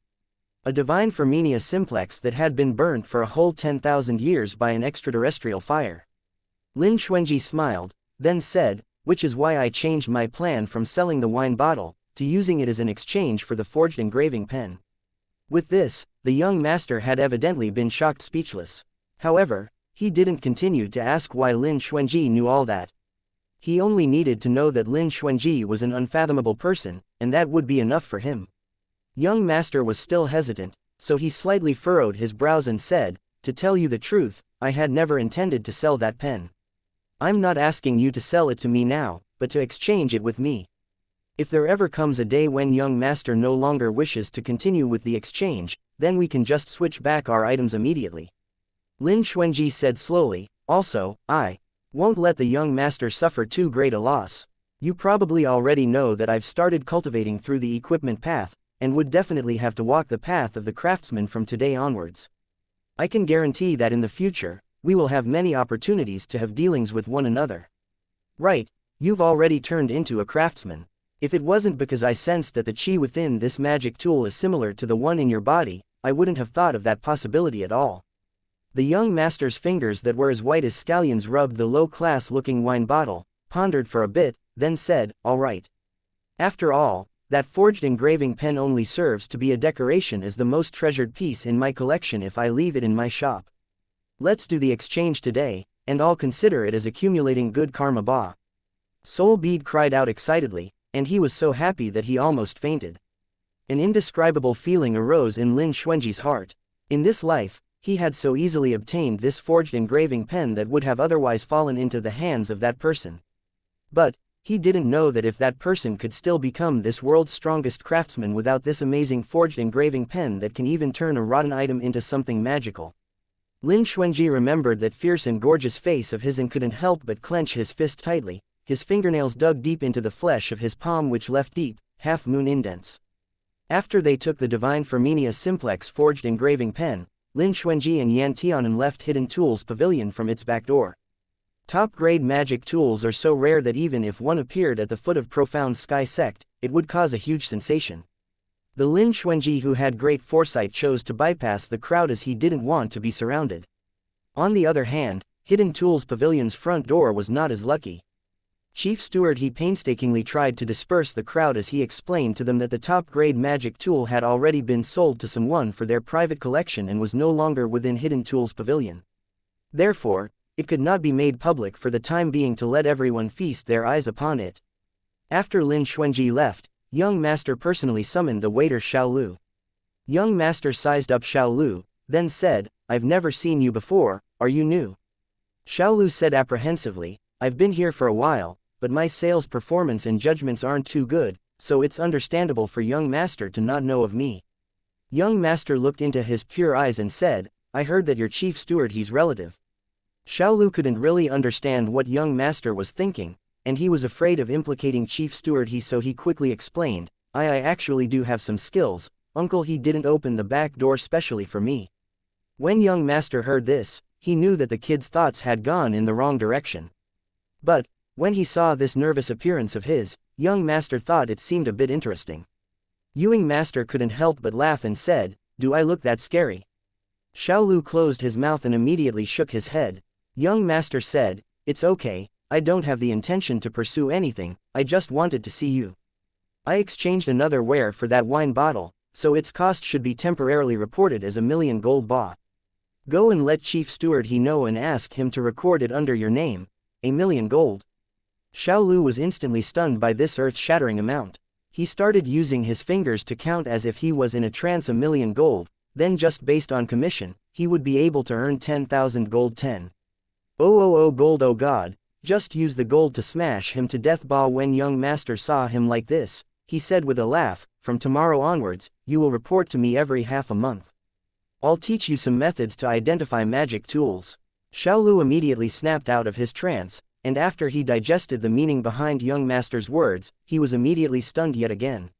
A divine Firminia simplex that had been burnt for a whole 10,000 years by an extraterrestrial fire. Lin Xuanji smiled, then said, which is why I changed my plan from selling the wine bottle, to using it as an exchange for the forged engraving pen. With this, the young master had evidently been shocked speechless. However, he didn't continue to ask why Lin Xuanji knew all that. He only needed to know that Lin Xuanji was an unfathomable person, and that would be enough for him. Young master was still hesitant, so he slightly furrowed his brows and said, to tell you the truth, I had never intended to sell that pen. I'm not asking you to sell it to me now, but to exchange it with me. If there ever comes a day when young master no longer wishes to continue with the exchange, then we can just switch back our items immediately. Lin Xuanji said slowly, also, I won't let the young master suffer too great a loss. You probably already know that I've started cultivating through the equipment path, and would definitely have to walk the path of the craftsman from today onwards. I can guarantee that in the future, we will have many opportunities to have dealings with one another. Right, you've already turned into a craftsman. If it wasn't because I sensed that the chi within this magic tool is similar to the one in your body, I wouldn't have thought of that possibility at all. The young master's fingers that were as white as scallions rubbed the low-class looking wine bottle, pondered for a bit, then said, all right. After all, that forged engraving pen only serves to be a decoration as the most treasured piece in my collection if I leave it in my shop. Let's do the exchange today, and I'll consider it as accumulating good karma. Ba. Soul Bead cried out excitedly, and he was so happy that he almost fainted. An indescribable feeling arose in Lin Xuanji's heart. In this life, he had so easily obtained this forged engraving pen that would have otherwise fallen into the hands of that person. But he didn't know that if that person could still become this world's strongest craftsman without this amazing forged engraving pen that can even turn a rotten item into something magical. Lin Xuanji remembered that fierce and gorgeous face of his and couldn't help but clench his fist tightly. His fingernails dug deep into the flesh of his palm, which left deep, half-moon indents. After they took the divine Firminia simplex forged engraving pen, Lin Xuanji and Yan Tianan left Hidden Tools Pavilion from its back door. Top-grade magic tools are so rare that even if one appeared at the foot of Profound Sky Sect, it would cause a huge sensation. The Lin Xuanji who had great foresight chose to bypass the crowd as he didn't want to be surrounded. On the other hand, Hidden Tools Pavilion's front door was not as lucky. Chief Steward he painstakingly tried to disperse the crowd as he explained to them that the top-grade magic tool had already been sold to someone for their private collection and was no longer within Hidden Tools Pavilion. Therefore, it could not be made public for the time being to let everyone feast their eyes upon it. After Lin Xuanji left, young master personally summoned the waiter Xiao Lu. Young master sized up Xiao Lu, then said, I've never seen you before, are you new? Xiao Lu said apprehensively, I've been here for a while, but my sales performance and judgments aren't too good, so it's understandable for young master to not know of me. Young master looked into his pure eyes and said, I heard that your chief steward he's relative. Xiao Lu couldn't really understand what young master was thinking, and he was afraid of implicating chief steward he, so he quickly explained, I actually do have some skills, uncle. He didn't open the back door specially for me. When young master heard this, he knew that the kid's thoughts had gone in the wrong direction. But, when he saw this nervous appearance of his, young master thought it seemed a bit interesting. Young master couldn't help but laugh and said, "Do I look that scary?" Xiaolu closed his mouth and immediately shook his head. Young master said, "It's okay, I don't have the intention to pursue anything, I just wanted to see you. I exchanged another ware for that wine bottle, so its cost should be temporarily reported as 1,000,000 gold ba. Go and let Chief Steward he know and ask him to record it under your name, 1,000,000 gold." Xiaolu was instantly stunned by this earth-shattering amount. He started using his fingers to count as if he was in a trance. 1,000,000 gold, then just based on commission, he would be able to earn 10,000 gold 10. Oh gold, oh god, just use the gold to smash him to death ba. When young master saw him like this, he said with a laugh, "From tomorrow onwards, you will report to me every half a month. I'll teach you some methods to identify magic tools." Xiaolu immediately snapped out of his trance, and after he digested the meaning behind young master's words, he was immediately stunned yet again.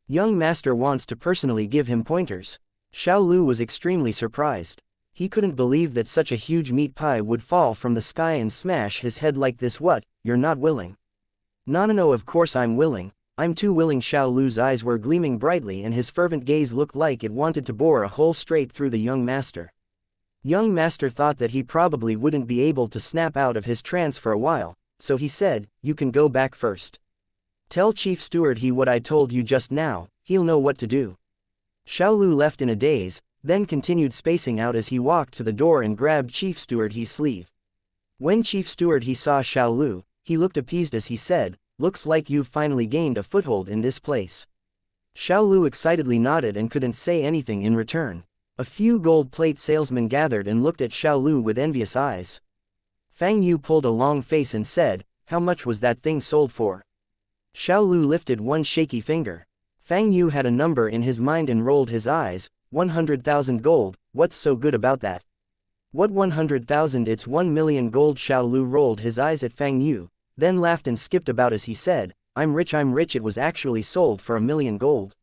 Young master wants to personally give him pointers. Xiaolu was extremely surprised. He couldn't believe that such a huge meat pie would fall from the sky and smash his head like this. "What, you're not willing?" No, of course I'm willing, I'm too willing." Xiaolu's eyes were gleaming brightly and his fervent gaze looked like it wanted to bore a hole straight through the young master. Young master thought that he probably wouldn't be able to snap out of his trance for a while, so he said, "You can go back first. Tell Chief Steward he what I told you just now, he'll know what to do." Xiaolu left in a daze, then continued spacing out as he walked to the door and grabbed Chief Steward He's sleeve. When Chief Steward He saw Xiaolu, he looked appeased as he said, "Looks like you've finally gained a foothold in this place." Xiaolu excitedly nodded and couldn't say anything in return. A few gold plate salesmen gathered and looked at Xiaolu with envious eyes. Fang Yu pulled a long face and said, "How much was that thing sold for?" Xiaolu lifted one shaky finger. Fang Yu had a number in his mind and rolled his eyes. 100,000 gold, what's so good about that? What 100,000? It's 1,000,000 gold. Xiaolu rolled his eyes at Fang Yu, then laughed and skipped about as he said, I'm rich. It was actually sold for 1,000,000 gold.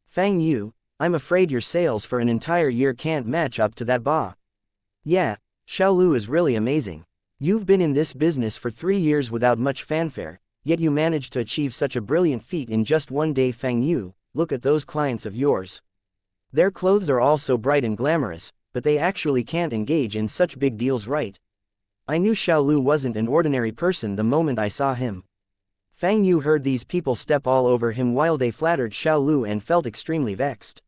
Fang Yu, I'm afraid your sales for an entire year can't match up to that ba. Yeah, Xiaolu is really amazing. You've been in this business for 3 years without much fanfare, yet you managed to achieve such a brilliant feat in just one day. Fang Yu, look at those clients of yours. Their clothes are all so bright and glamorous, but they actually can't engage in such big deals, right? I knew Xiaolu wasn't an ordinary person the moment I saw him. Fang Yu heard these people step all over him while they flattered Xiaolu and felt extremely vexed.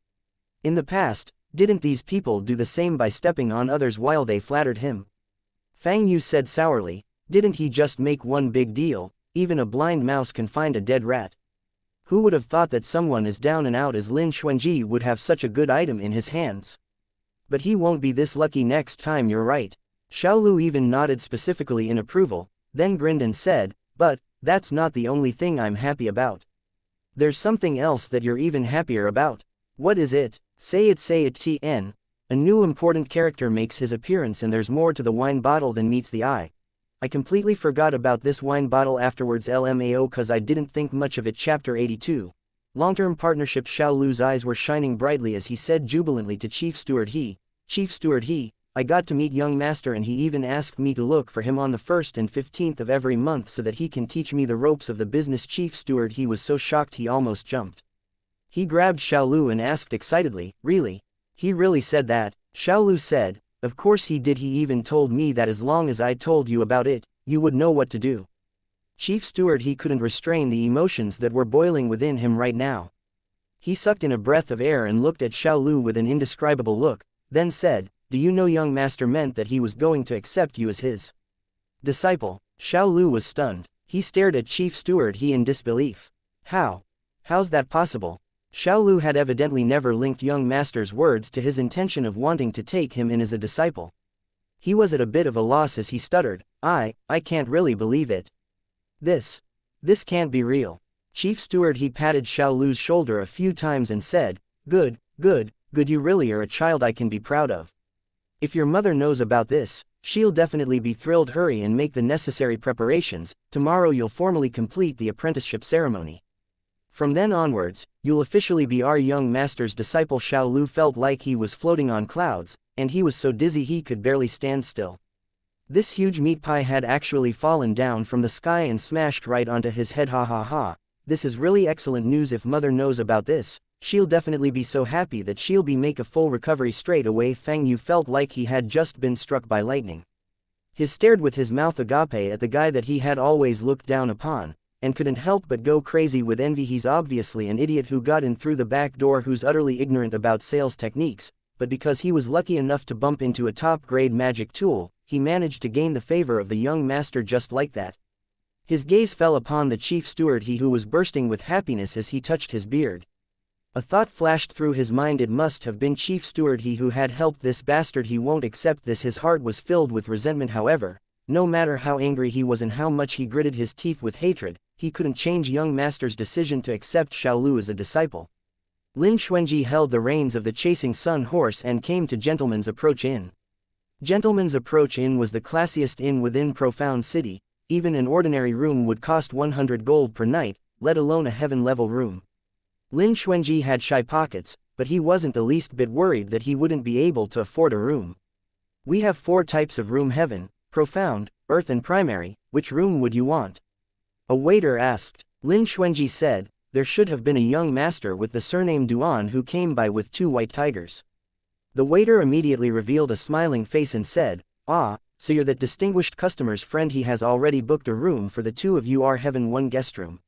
In the past, didn't these people do the same by stepping on others while they flattered him? Fang Yu said sourly, didn't he just make one big deal? Even a blind mouse can find a dead rat. Who would have thought that someone as down and out as Lin Xuanji would have such a good item in his hands? But he won't be this lucky next time. You're right. Xiaolu even nodded specifically in approval, then grinned and said, but, that's not the only thing I'm happy about. There's something else that you're even happier about. What is it? Say it TN. A new important character makes his appearance and there's more to the wine bottle than meets the eye. I completely forgot about this wine bottle afterwards LMAO cause I didn't think much of it. Chapter 82. Long-term partnership. Xiaolu's eyes were shining brightly as he said jubilantly to Chief Steward Chief Steward I got to meet young master and he even asked me to look for him on the 1st and 15th of every month so that he can teach me the ropes of the business. Chief Steward he was so shocked he almost jumped. He grabbed Xiaolu and asked excitedly, really? He really said that? Xiaolu said, of course he did. He even told me that as long as I told you about it, you would know what to do. Chief Steward he couldn't restrain the emotions that were boiling within him right now. He sucked in a breath of air and looked at Xiaolu with an indescribable look, then said, do you know young master meant that he was going to accept you as his disciple? Xiaolu was stunned. He stared at Chief Steward in disbelief. How's that possible? Xiaolu had evidently never linked young master's words to his intention of wanting to take him in as a disciple. He was at a bit of a loss as he stuttered, I can't really believe it. This can't be real. Chief Steward he patted Xiaolu's shoulder a few times and said, good, you really are a child I can be proud of. If your mother knows about this, she'll definitely be thrilled. Hurry and make the necessary preparations, tomorrow you'll formally complete the apprenticeship ceremony. From then onwards, you'll officially be our young master's disciple. Xiaolu felt like he was floating on clouds, and he was so dizzy he could barely stand still. This huge meat pie had actually fallen down from the sky and smashed right onto his head. Ha ha ha. This is really excellent news. If mother knows about this, she'll definitely be so happy that she'll be make a full recovery straight away. Fang Yu felt like he had just been struck by lightning. He stared with his mouth agape at the guy that he had always looked down upon, and couldn't help but go crazy with envy. He's obviously an idiot who got in through the back door, who's utterly ignorant about sales techniques, but because he was lucky enough to bump into a top-grade magic tool, he managed to gain the favor of the young master just like that. His gaze fell upon the chief steward, he who was bursting with happiness as he touched his beard. A thought flashed through his mind. It must have been Chief Steward, he who had helped this bastard. He won't accept this. His heart was filled with resentment. However, no matter how angry he was and how much he gritted his teeth with hatred, he couldn't change young master's decision to accept Xiaolu as a disciple. Lin Xuanji held the reins of the Chasing Sun horse and came to Gentleman's Approach Inn. Gentleman's Approach Inn was the classiest inn within Profound City. Even an ordinary room would cost 100 gold per night, let alone a heaven-level room. Lin Xuanji had shy pockets, but he wasn't the least bit worried that he wouldn't be able to afford a room. We have 4 types of room: heaven, profound, earth and primary. Which room would you want? A waiter asked. Lin Xuanji said, there should have been a young master with the surname Duan who came by with 2 white tigers. The waiter immediately revealed a smiling face and said, ah, so you're that distinguished customer's friend. He has already booked a room for the 2 of you. Our heaven 1 guest room.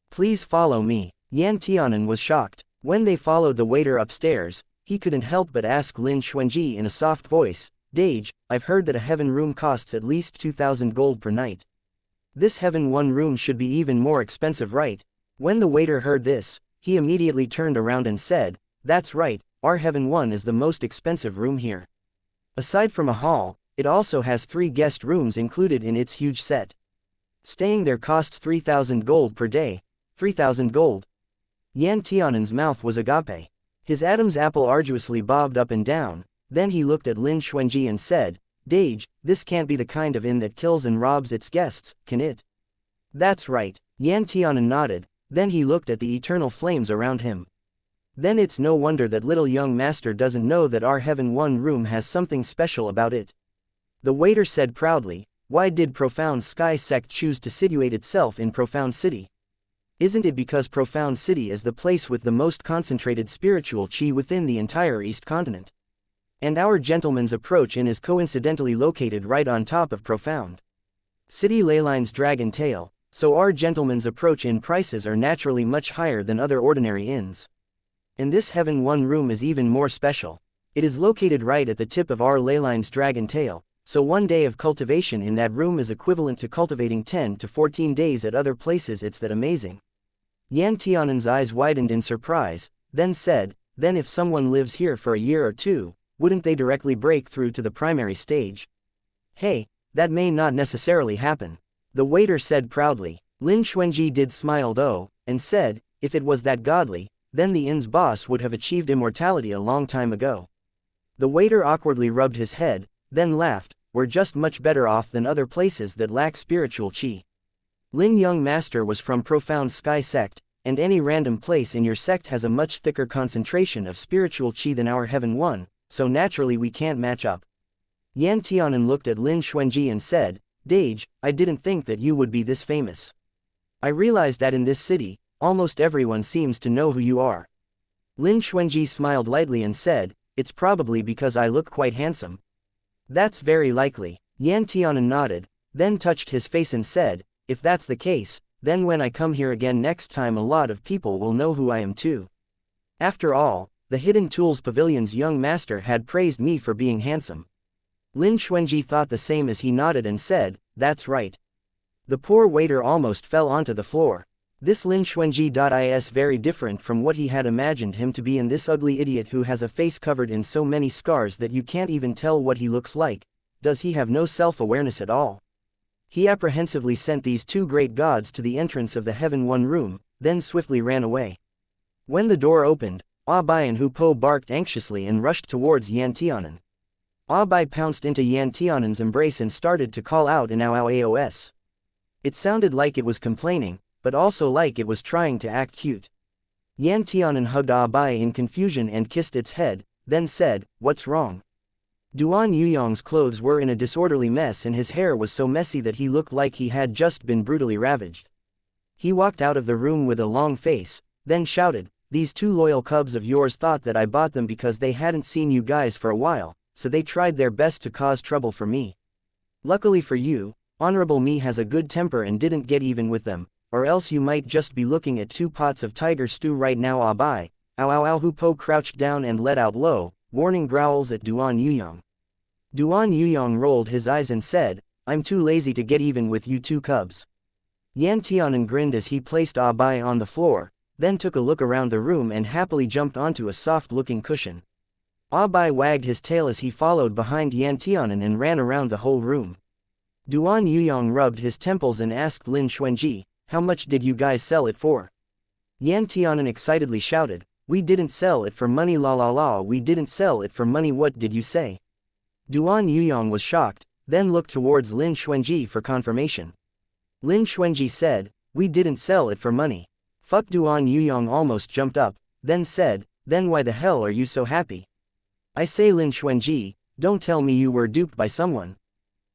Please follow me. Yan Tianan was shocked. When they followed the waiter upstairs, he couldn't help but ask Lin Xuanji in a soft voice, Dage, I've heard that a heaven room costs at least 2,000 gold per night. This heaven 1 room should be even more expensive, right? When the waiter heard this, he immediately turned around and said, that's right, our heaven 1 is the most expensive room here. Aside from a hall, it also has 3 guest rooms included in its huge set. Staying there costs 3,000 gold per day. 3,000 gold. Yan Tianan's mouth was agape. His Adam's apple arduously bobbed up and down. Then he looked at Lin Xuanji and said, Dage, this can't be the kind of inn that kills and robs its guests, can it? That's right. Yan Tianan nodded. Then he looked at the eternal flames around him. Then it's no wonder that little young master doesn't know that our heaven 1 room has something special about it. The waiter said proudly, why did Profound Sky Sect choose to situate itself in Profound City? Isn't it because Profound City is the place with the most concentrated spiritual chi within the entire East Continent? And our Gentleman's Approach Inn is coincidentally located right on top of Profound City Leyline's Dragon Tail, so our Gentleman's Approach Inn prices are naturally much higher than other ordinary inns. And this Heaven 1 room is even more special. It is located right at the tip of our Leyline's Dragon Tail, so 1 day of cultivation in that room is equivalent to cultivating 10 to 14 days at other places. It's that amazing. Yan Tianan's eyes widened in surprise, then said, then if someone lives here for a year or 2, wouldn't they directly break through to the primary stage? Hey, that may not necessarily happen. The waiter said proudly. Lin Xuanji did smile though, and said, if it was that godly, then the inn's boss would have achieved immortality a long time ago. The waiter awkwardly rubbed his head, then laughed, we're just much better off than other places that lack spiritual chi. Lin Young Master was from Profound Sky Sect, and any random place in your sect has a much thicker concentration of spiritual chi than our Heaven 1, so naturally we can't match up. Yan Tianan looked at Lin Xuanji and said, Dage, I didn't think that you would be this famous. I realized that in this city, almost everyone seems to know who you are. Lin Xuanji smiled lightly and said, it's probably because I look quite handsome. That's very likely. Yan Tianan nodded, then touched his face and said, if that's the case, then when I come here again next time a lot of people will know who I am too. After all, the Hidden Tools Pavilion's young master had praised me for being handsome. Lin Xuanji thought the same as he nodded and said, that's right. The poor waiter almost fell onto the floor. This Lin Xuanji is very different from what he had imagined him to be, and this ugly idiot who has a face covered in so many scars that you can't even tell what he looks like. Does he have no self-awareness at all? He apprehensively sent these 2 great gods to the entrance of the Heaven 1 room, then swiftly ran away. When the door opened, Bai and Hu Po barked anxiously and rushed towards Yan Tianan. Bai pounced into Yan Tianan's embrace and started to call out in Aos. It sounded like it was complaining, but also like it was trying to act cute. Yan Tianan hugged Bai in confusion and kissed its head, then said, what's wrong? Duan Yuyong's clothes were in a disorderly mess and his hair was so messy that he looked like he had just been brutally ravaged. He walked out of the room with a long face, then shouted, "These two loyal cubs of yours thought that I bought them because they hadn't seen you guys for a while, so they tried their best to cause trouble for me. Luckily for you, Honorable Me has a good temper and didn't get even with them, or else you might just be looking at 2 pots of tiger stew right now. Ah bye." Ow ow ow. Hupo crouched down and let out low, warning growls at Duan Yuyong. Duan Yuyong rolled his eyes and said, "I'm too lazy to get even with you 2 cubs." Yan Tianan grinned as he placed Ah Bai on the floor, then took a look around the room and happily jumped onto a soft-looking cushion. Ah Bai wagged his tail as he followed behind Yan Tianan and ran around the whole room. Duan Yuyong rubbed his temples and asked Lin Xuanji, "How much did you guys sell it for?" Yan Tianan excitedly shouted, "We didn't sell it for money, la la la, we didn't sell it for money. What did you say?" Duan Yuyong was shocked, then looked towards Lin Xuanji for confirmation. Lin Xuanji said, "We didn't sell it for money." Fuck. Duan Yuyong almost jumped up, then said, "Then why the hell are you so happy?" "I say Lin Xuanji, don't tell me you were duped by someone."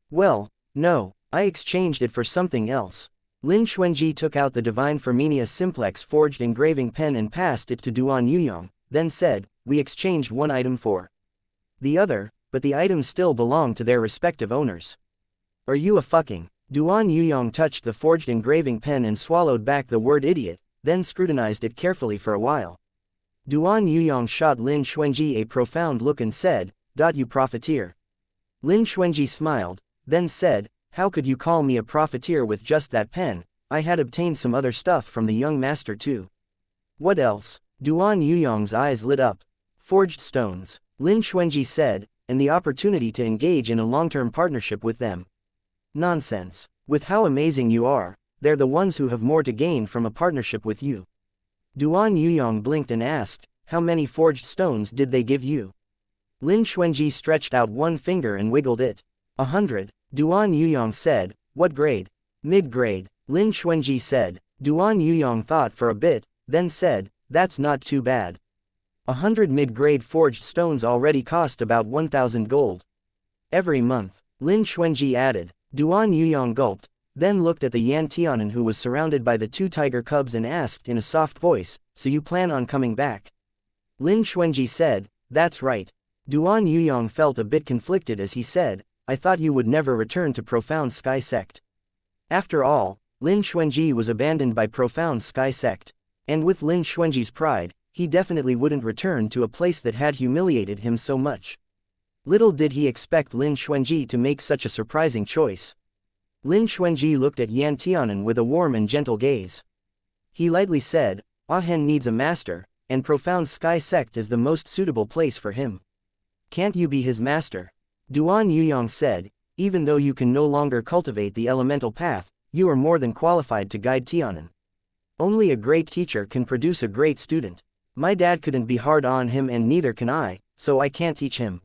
"Well, no, I exchanged it for something else." Lin Xuanji took out the Divine Firmenia Simplex forged engraving pen and passed it to Duan Yuyong, then said, "We exchanged one item for the other, but the items still belong to their respective owners." "Are you a fucking..." Duan Yuyong touched the forged engraving pen and swallowed back the word idiot, then scrutinized it carefully for a while. Duan Yuyong shot Lin Xuanji a profound look and said, "You profiteer." Lin Xuanji smiled, then said, "How could you call me a profiteer with just that pen? I had obtained some other stuff from the young master too." "What else?" Duan Yuyong's eyes lit up. "Forged stones," Lin Xuanji said, "and the opportunity to engage in a long-term partnership with them." "Nonsense. With how amazing you are, they're the ones who have more to gain from a partnership with you." Duan Yuyong blinked and asked, "How many forged stones did they give you?" Lin Xuanji stretched out one finger and wiggled it. 100. Duan Yuyong said, "What grade?" "Mid-grade," Lin Xuanji said. Duan Yuyong thought for a bit, then said, "That's not too bad. 100 mid-grade forged stones already cost about 1,000 gold every month," Lin Xuanji added. Duan Yuyong gulped, then looked at the Yan Tianan who was surrounded by the 2 tiger cubs and asked in a soft voice, "So you plan on coming back?" Lin Xuanji said, "That's right." Duan Yuyong felt a bit conflicted as he said, "I thought you would never return to Profound Sky Sect." After all, Lin Xuanji was abandoned by Profound Sky Sect. And with Lin Xuanji's pride, he definitely wouldn't return to a place that had humiliated him so much. Little did he expect Lin Xuanji to make such a surprising choice. Lin Xuanji looked at Yan Tianan with a warm and gentle gaze. He lightly said, "Ah Hen needs a master, and Profound Sky Sect is the most suitable place for him. Can't you be his master?" Duan Yuyong said, "Even though you can no longer cultivate the elemental path, you are more than qualified to guide Tianan. Only a great teacher can produce a great student. My dad couldn't be hard on him and neither can I, so I can't teach him."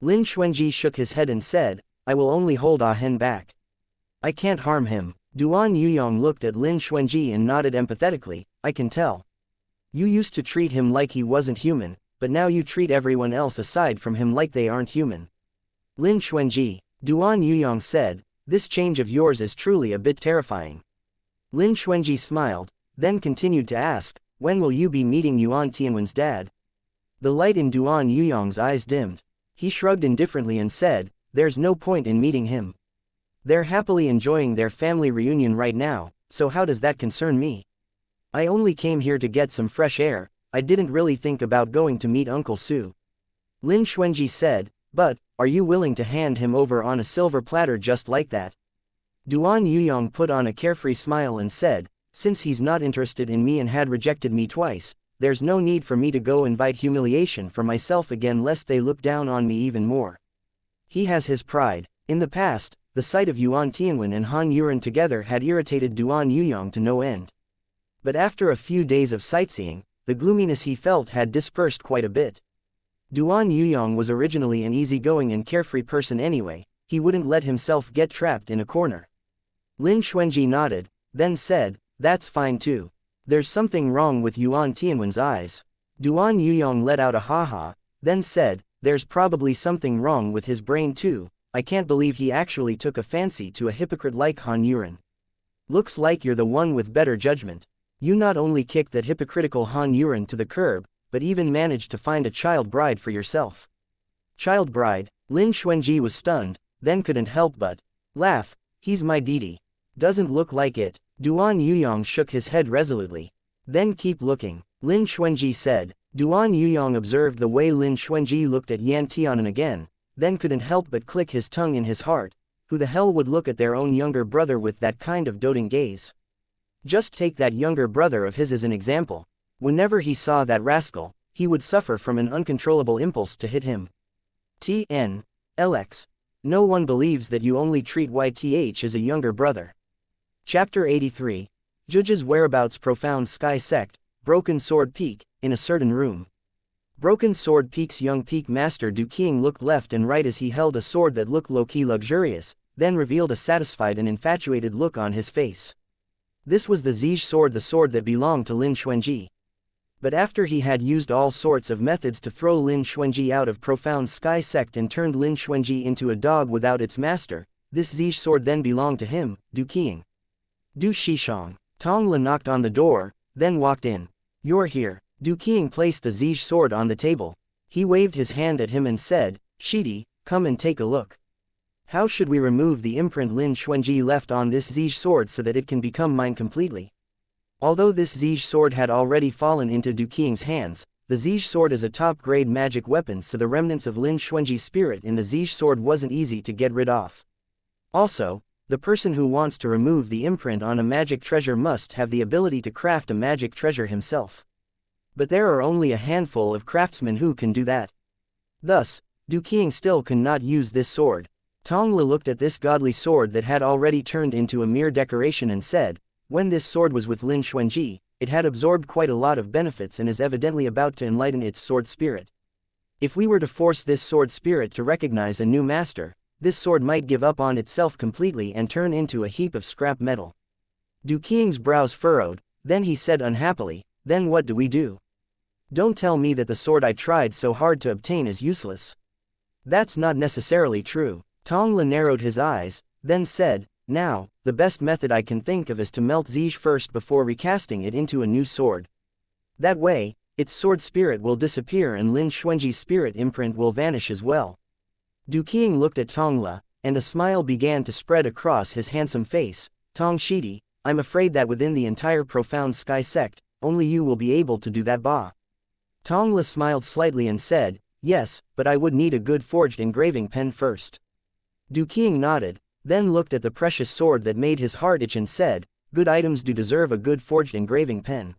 Lin Xuanji shook his head and said, "I will only hold Ah Hen back. I can't harm him." Duan Yuyong looked at Lin Xuanji and nodded empathetically, "I can tell. You used to treat him like he wasn't human, but now you treat everyone else aside from him like they aren't human." "Lin Xuanji," Duan Yuyong said, "this change of yours is truly a bit terrifying." Lin Xuanji smiled, then continued to ask, "When will you be meeting Yuan Tianwen's dad?" The light in Duan Yuyong's eyes dimmed. He shrugged indifferently and said, "There's no point in meeting him. They're happily enjoying their family reunion right now, so how does that concern me? I only came here to get some fresh air, I didn't really think about going to meet Uncle Su." Lin Xuanji said, "But, are you willing to hand him over on a silver platter just like that?" Duan Yuyong put on a carefree smile and said, "Since he's not interested in me and had rejected me twice, there's no need for me to go invite humiliation for myself again lest they look down on me even more. He has his pride." In the past, the sight of Yuan Tianwen and Han Yuran together had irritated Duan Yuyong to no end. But after a few days of sightseeing, the gloominess he felt had dispersed quite a bit. Duan Yuyong was originally an easygoing and carefree person anyway, he wouldn't let himself get trapped in a corner. Lin Xuanji nodded, then said, "That's fine too. There's something wrong with Yuan Tianwen's eyes." Duan Yuyong let out a ha-ha, then said, there's probably something wrong with his brain too. I can't believe he actually took a fancy to a hypocrite like Han Yuren. Looks like you're the one with better judgment. You not only kicked that hypocritical Han Yuren to the curb, but even managed to find a child bride for yourself. Child bride? Lin Xuanji was stunned, then couldn't help but laugh. He's my deity. Doesn't look like it. Duan Yuyong shook his head resolutely. Then keep looking, Lin Xuanji said. Duan Yuyong observed the way Lin Xuanji looked at Yan Tianan again, then couldn't help but click his tongue in his heart. Who the hell would look at their own younger brother with that kind of doting gaze? Just take that younger brother of his as an example. Whenever he saw that rascal, he would suffer from an uncontrollable impulse to hit him. LX. No one believes that you only treat YTH as a younger brother. Chapter 83. Judge's whereabouts. Profound Sky Sect, Broken Sword Peak, in a certain room. Broken Sword Peak's young peak master Du Qiang looked left and right as he held a sword that looked low-key luxurious, then revealed a satisfied and infatuated look on his face. This was the Zij sword, the sword that belonged to Lin Xuanji. But after he had used all sorts of methods to throw Lin Xuanji out of Profound Sky Sect and turned Lin Xuanji into a dog without its master, this Zij sword then belonged to him, Du Qiang. Du Shishang. Tongla knocked on the door, then walked in. You're here. Du Qiang placed the Zij sword on the table. He waved his hand at him and said, Shidi, come and take a look. How should we remove the imprint Lin Xuanji left on this Zij sword so that it can become mine completely? Although this Zij sword had already fallen into Du Qiang's hands, the Zij sword is a top-grade magic weapon, so the remnants of Lin Xuanji's spirit in the Zij sword wasn't easy to get rid of. Also, the person who wants to remove the imprint on a magic treasure must have the ability to craft a magic treasure himself. But there are only a handful of craftsmen who can do that. Thus, Du Qiang still cannot use this sword. Tongla looked at this godly sword that had already turned into a mere decoration and said, when this sword was with Lin Xuanji, it had absorbed quite a lot of benefits and is evidently about to enlighten its sword spirit. If we were to force this sword spirit to recognize a new master, this sword might give up on itself completely and turn into a heap of scrap metal. Du Qiang's brows furrowed, then he said unhappily, then what do we do? Don't tell me that the sword I tried so hard to obtain is useless. That's not necessarily true. Tongla narrowed his eyes, then said, now, the best method I can think of is to melt Zij first before recasting it into a new sword. That way, its sword spirit will disappear and Lin Xuanji's spirit imprint will vanish as well. Du Qiang looked at Tongla, and a smile began to spread across his handsome face. Tong Shidi, I'm afraid that within the entire Profound Sky Sect, only you will be able to do that. Ba. Tongla smiled slightly and said, yes, but I would need a good forged engraving pen first. Du Qiang nodded, then looked at the precious sword that made his heart itch and said, good items do deserve a good forged engraving pen.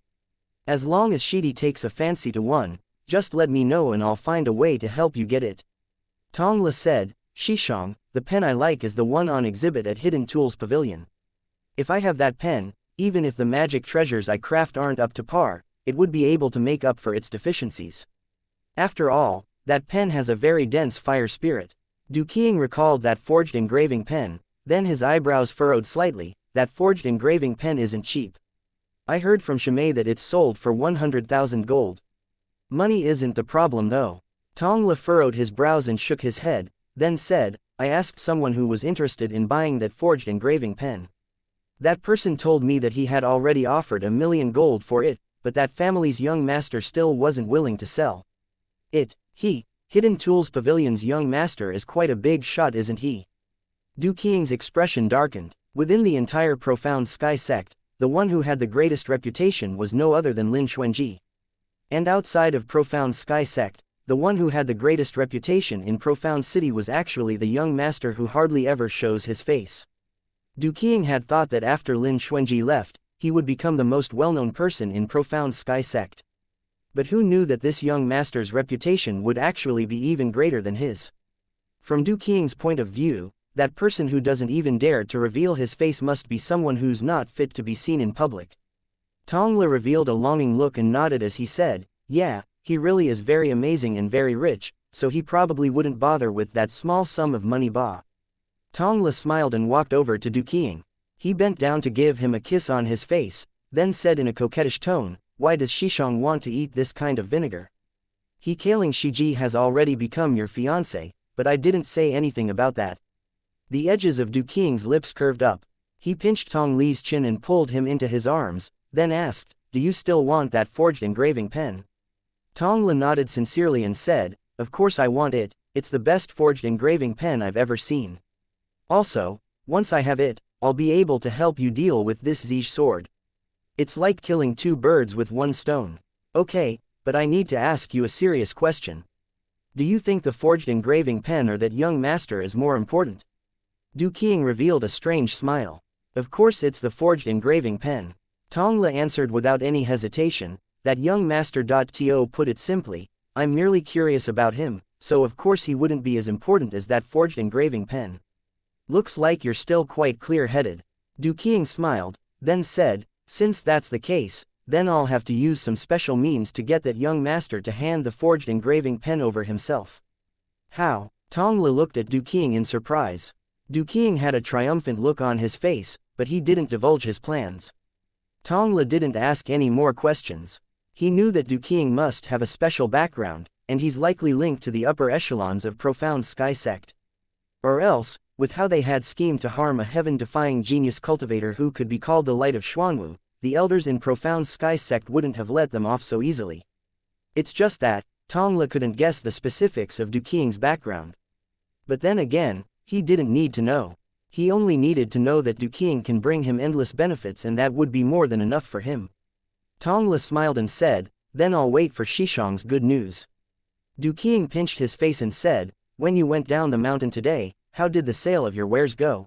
As long as Shidi takes a fancy to one, just let me know and I'll find a way to help you get it. Tongla said, Shishang, the pen I like is the one on exhibit at Hidden Tools Pavilion. If I have that pen, even if the magic treasures I craft aren't up to par, it would be able to make up for its deficiencies. After all, that pen has a very dense fire spirit. Du Qiang recalled that forged engraving pen, then his eyebrows furrowed slightly. That forged engraving pen isn't cheap. I heard from Shimei that it's sold for 100,000 gold. Money isn't the problem though. Tongla furrowed his brows and shook his head, then said, I asked someone who was interested in buying that forged engraving pen. That person told me that he had already offered 1 million gold for it, but that family's young master still wasn't willing to sell it. Hidden Tools Pavilion's young master is quite a big shot, isn't he? Du Qiang's expression darkened. Within the entire Profound Sky Sect, the one who had the greatest reputation was no other than Lin Xuanji. And outside of Profound Sky Sect, the one who had the greatest reputation in Profound City was actually the young master who hardly ever shows his face. Du Qiang had thought that after Lin Xuanji left, he would become the most well-known person in Profound Sky Sect. But who knew that this young master's reputation would actually be even greater than his? From Du Qiang's point of view, that person who doesn't even dare to reveal his face must be someone who's not fit to be seen in public. Tongla revealed a longing look and nodded as he said, yeah, he really is very amazing and very rich, so he probably wouldn't bother with that small sum of money. Ba. Tongla smiled and walked over to Du Qiang. He bent down to give him a kiss on his face, then said in a coquettish tone, why does Shishang want to eat this kind of vinegar? He Kaling Shiji has already become your fiancé, but I didn't say anything about that. The edges of Du Qing's lips curved up. He pinched Tong Li's chin and pulled him into his arms, then asked, do you still want that forged engraving pen? Tong Li nodded sincerely and said, of course I want it, it's the best forged engraving pen I've ever seen. Also, once I have it, I'll be able to help you deal with this Zij sword. It's like killing two birds with one stone. Okay, but I need to ask you a serious question. Do you think the forged engraving pen or that young master is more important? Du Qing revealed a strange smile. Of course it's the forged engraving pen. Tong Li answered without any hesitation, that young master. To put it simply, I'm merely curious about him, so of course he wouldn't be as important as that forged engraving pen. Looks like you're still quite clear-headed. Du Qing smiled, then said, since that's the case, then I'll have to use some special means to get that young master to hand the forged engraving pen over himself. How? Tong Li looked at Du Qing in surprise. Du Qing had a triumphant look on his face, but he didn't divulge his plans. Tong Li didn't ask any more questions. He knew that Du Qing must have a special background, and he's likely linked to the upper echelons of Profound Sky Sect. Or else, with how they had schemed to harm a heaven-defying genius cultivator who could be called the Light of Xuanwu, the elders in Profound Sky Sect wouldn't have let them off so easily. It's just that, Tong Li couldn't guess the specifics of Du Qing's background. But then again, he didn't need to know. He only needed to know that Du Qing can bring him endless benefits, and that would be more than enough for him. Tong Li smiled and said, then I'll wait for Xishang's good news. Du Qing pinched his face and said, when you went down the mountain today, how did the sale of your wares go?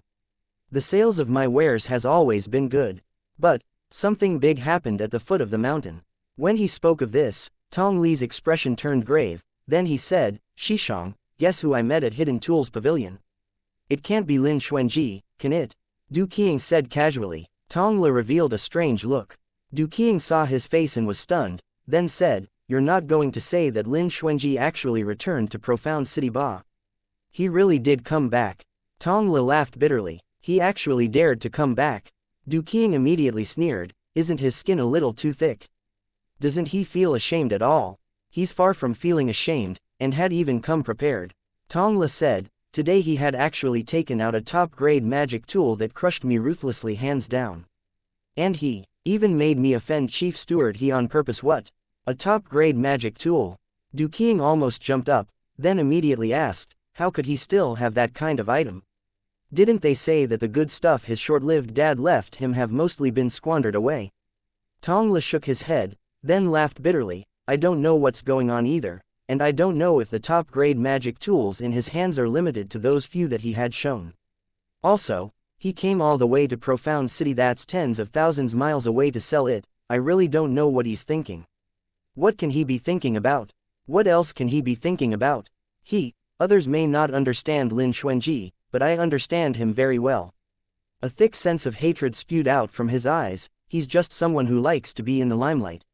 The sales of my wares has always been good. But, something big happened at the foot of the mountain. When he spoke of this, Tong Li's expression turned grave, then he said, Xishang, guess who I met at Hidden Tools Pavilion? It can't be Lin Xuanji, can it? Du Qing said casually. Tong Li revealed a strange look. Du Qing saw his face and was stunned, then said, you're not going to say that Lin Xuanji actually returned to Profound City Ba? He really did come back. Tong Li laughed bitterly. He actually dared to come back. Du Qing immediately sneered, isn't his skin a little too thick? Doesn't he feel ashamed at all? He's far from feeling ashamed, and had even come prepared. Tong Li said, today he had actually taken out a top-grade magic tool that crushed me ruthlessly hands down. And he even made me offend Chief Steward he on purpose. What? A top-grade magic tool? Du Qing almost jumped up, then immediately asked, how could he still have that kind of item? Didn't they say that the good stuff his short-lived dad left him have mostly been squandered away? Tong Li shook his head, then laughed bitterly, I don't know what's going on either, and I don't know if the top-grade magic tools in his hands are limited to those few that he had shown. Also, he came all the way to Profound City, that's tens of thousands miles away, to sell it. I really don't know what he's thinking. What can he be thinking about? What else can he be thinking about? Others may not understand Lin Xuanji, but I understand him very well. A thick sense of hatred spewed out from his eyes. He's just someone who likes to be in the limelight.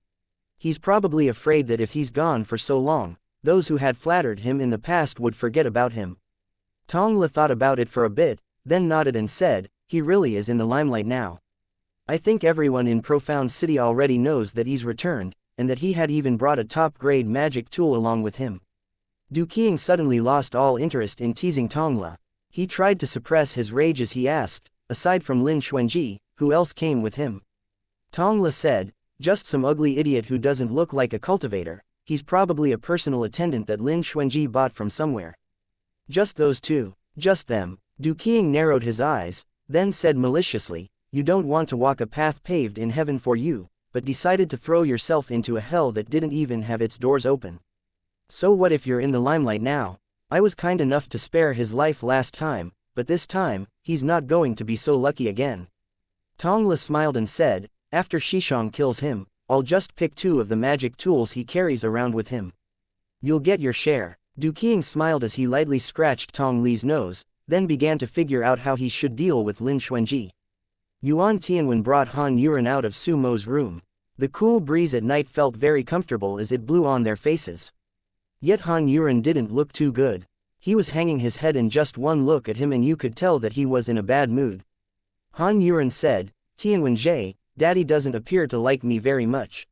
He's probably afraid that if he's gone for so long, those who had flattered him in the past would forget about him. Tong Li thought about it for a bit, then nodded and said, he really is in the limelight now. I think everyone in Profound City already knows that he's returned, and that he had even brought a top-grade magic tool along with him. Du Qing suddenly lost all interest in teasing Tong Li. He tried to suppress his rage as he asked, aside from Lin Xuanji, who else came with him? Tong Li said, just some ugly idiot who doesn't look like a cultivator. He's probably a personal attendant that Lin Xuanji bought from somewhere. Just those two. Just them. Du Qing narrowed his eyes, then said maliciously, you don't want to walk a path paved in heaven for you, but decided to throw yourself into a hell that didn't even have its doors open. So what if you're in the limelight now? I was kind enough to spare his life last time, but this time, he's not going to be so lucky again. Tong Li smiled and said, after Xishang kills him, I'll just pick 2 of the magic tools he carries around with him. You'll get your share. Du Qing smiled as he lightly scratched Tong Li's nose, then began to figure out how he should deal with Lin Xuanji. Yuan Tianwen brought Han Yuran out of Su Mo's room. The cool breeze at night felt very comfortable as it blew on their faces. Yet Han Yuran didn't look too good. He was hanging his head, and just one look at him and you could tell that he was in a bad mood. Han Yuran said, Tianwen Jie, Daddy doesn't appear to like me very much.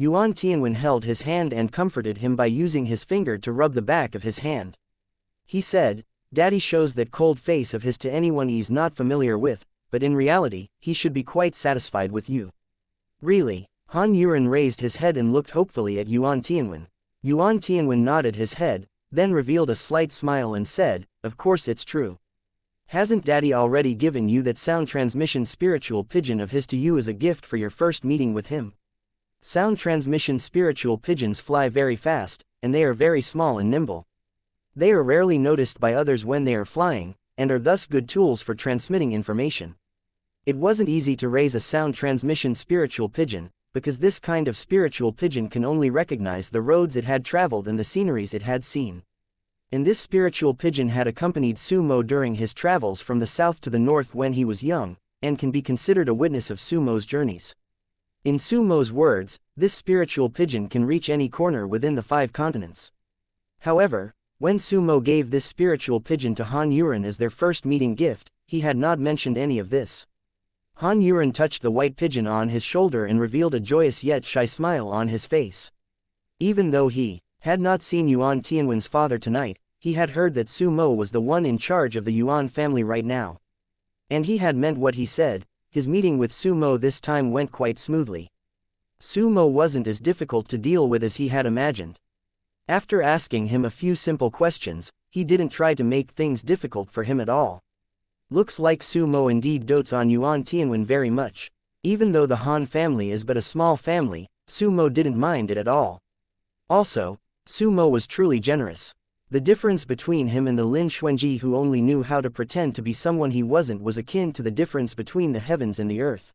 Yuan Tianwen held his hand and comforted him by using his finger to rub the back of his hand. He said, "Daddy shows that cold face of his to anyone he's not familiar with, but in reality, he should be quite satisfied with you." "Really?" Han Yuren raised his head and looked hopefully at Yuan Tianwen. Yuan Tianwen nodded his head, then revealed a slight smile and said, "Of course it's true. Hasn't Daddy already given you that sound transmission spiritual pigeon of his to you as a gift for your first meeting with him? Sound transmission spiritual pigeons fly very fast, and they are very small and nimble. They are rarely noticed by others when they are flying, and are thus good tools for transmitting information. It wasn't easy to raise a sound transmission spiritual pigeon, because this kind of spiritual pigeon can only recognize the roads it had traveled and the sceneries it had seen. And this spiritual pigeon had accompanied Sumo during his travels from the south to the north when he was young, and can be considered a witness of Sumo's journeys. In Sumo's words, this spiritual pigeon can reach any corner within the 5 continents. However, when Sumo gave this spiritual pigeon to Han Yuren as their first meeting gift, he had not mentioned any of this. Han Yuren touched the white pigeon on his shoulder and revealed a joyous yet shy smile on his face. Even though he had not seen Yuan Tianwen's father tonight, he had heard that Sumo was the one in charge of the Yuan family right now. And he had meant what he said. His meeting with Sumo this time went quite smoothly. Sumo wasn't as difficult to deal with as he had imagined. After asking him a few simple questions, he didn't try to make things difficult for him at all. Looks like Sumo indeed dotes on Yuan Tianwen very much. Even though the Han family is but a small family, Sumo didn't mind it at all. Also, Sumo was truly generous. The difference between him and the Lin Xuanji who only knew how to pretend to be someone he wasn't was akin to the difference between the heavens and the earth.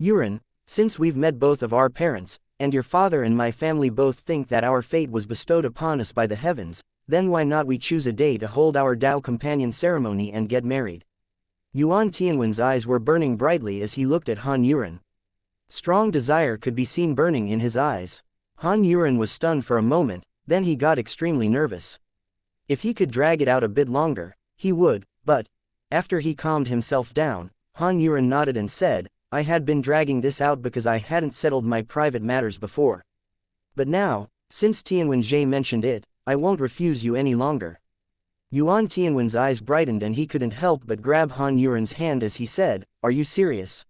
"Yuren, since we've met both of our parents, and your father and my family both think that our fate was bestowed upon us by the heavens, then why not we choose a day to hold our Dao companion ceremony and get married?" Yuan Tianwen's eyes were burning brightly as he looked at Han Yuren. Strong desire could be seen burning in his eyes. Han Yuren was stunned for a moment, then he got extremely nervous. If he could drag it out a bit longer, he would, but, after he calmed himself down, Han Yuren nodded and said, "I had been dragging this out because I hadn't settled my private matters before. But now, since Tianwen Jie mentioned it, I won't refuse you any longer." Yuan Tianwen's eyes brightened and he couldn't help but grab Han Yuren's hand as he said, "Are you serious?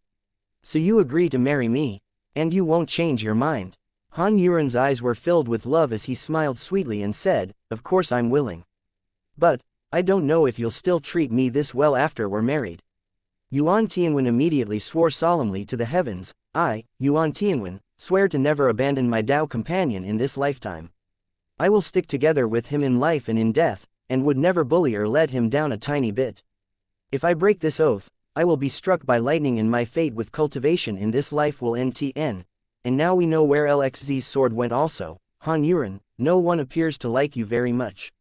So you agree to marry me? And you won't change your mind?" Han Yuren's eyes were filled with love as he smiled sweetly and said, "Of course I'm willing. But, I don't know if you'll still treat me this well after we're married." Yuan Tianwen immediately swore solemnly to the heavens, "I, Yuan Tianwen, swear to never abandon my Dao companion in this lifetime. I will stick together with him in life and in death, and would never bully or let him down a tiny bit. If I break this oath, I will be struck by lightning and my fate with cultivation in this life will end. And now we know where LXZ's sword went also. Han Yuren, no one appears to like you very much.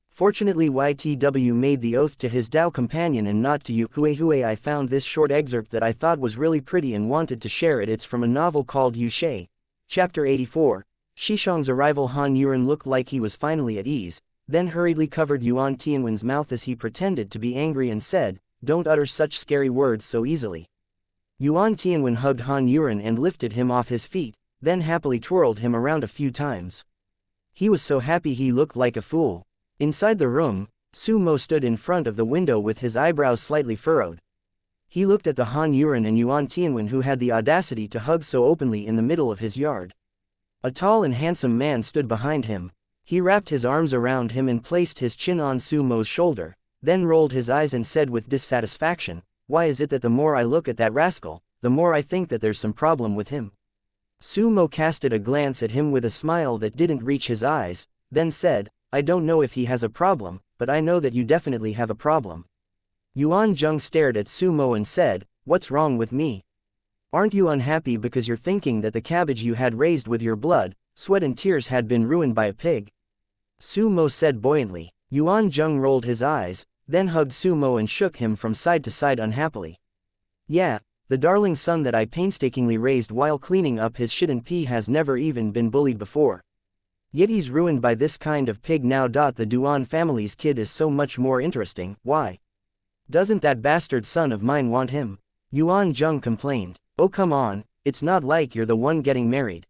Fortunately YTW made the oath to his Dao companion and not to you. Hui, I found this short excerpt that I thought was really pretty and wanted to share it. It's from a novel called Yu Shay. Chapter 84. Shishang's arrival. Han Yuren looked like he was finally at ease, then hurriedly covered Yuan Tianwen's mouth as he pretended to be angry and said, "Don't utter such scary words so easily." Yuan Tianwen hugged Han Yuren and lifted him off his feet, then happily twirled him around a few times. He was so happy he looked like a fool. Inside the room, Sumo stood in front of the window with his eyebrows slightly furrowed. He looked at the Han Yuren and Yuan Tianwen who had the audacity to hug so openly in the middle of his yard. A tall and handsome man stood behind him. He wrapped his arms around him and placed his chin on Sumo's shoulder, then rolled his eyes and said with dissatisfaction, "Why is it that the more I look at that rascal, the more I think that there's some problem with him?" Sumo casted a glance at him with a smile that didn't reach his eyes, then said, "I don't know if he has a problem, but I know that you definitely have a problem." Yuan Zheng stared at Sumo and said, "What's wrong with me? Aren't you unhappy because you're thinking that the cabbage you had raised with your blood, sweat and tears had been ruined by a pig?" Sumo said buoyantly. Yuan Zheng rolled his eyes, then hugged Sumo and shook him from side to side unhappily. "Yeah, the darling son that I painstakingly raised while cleaning up his shit and pee has never even been bullied before. Yet he's ruined by this kind of pig now. The Duan family's kid is so much more interesting. Why doesn't that bastard son of mine want him?" Yuan Zheng complained. "Oh come on, it's not like you're the one getting married.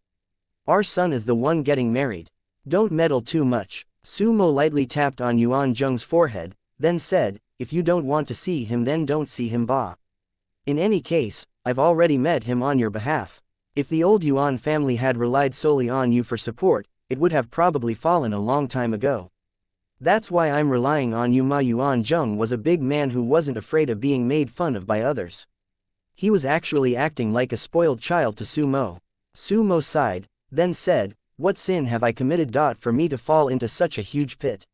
Our son is the one getting married. Don't meddle too much. Su Mo lightly tapped on Yuan Zheng's forehead, then said, if you don't want to see him then don't see him ba. In any case, I've already met him on your behalf. If the old Yuan family had relied solely on you for support, it would have probably fallen a long time ago. That's why I'm relying on you. Ma Yuan Zheng was a big man who wasn't afraid of being made fun of by others. He was actually acting like a spoiled child to Su Mo. Su Mo sighed, then said, what sin have I committed? For me to fall into such a huge pit.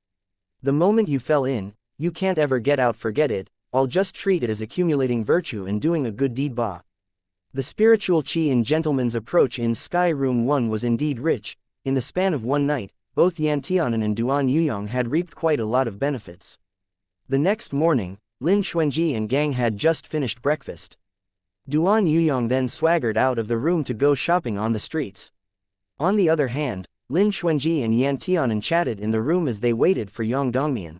The moment you fell in, you can't ever get out. Forget it, I'll just treat it as accumulating virtue and doing a good deed. Ba. The spiritual chi in Gentleman's approach in Sky Room 1 was indeed rich. In the span of one night, both Yan Tianan and Duan Yuyong had reaped quite a lot of benefits. The next morning, Lin Xuanji and gang had just finished breakfast. Duan Yuyong then swaggered out of the room to go shopping on the streets. On the other hand, Lin Xuanji and Yan Tianan chatted in the room as they waited for Yang Dongmian.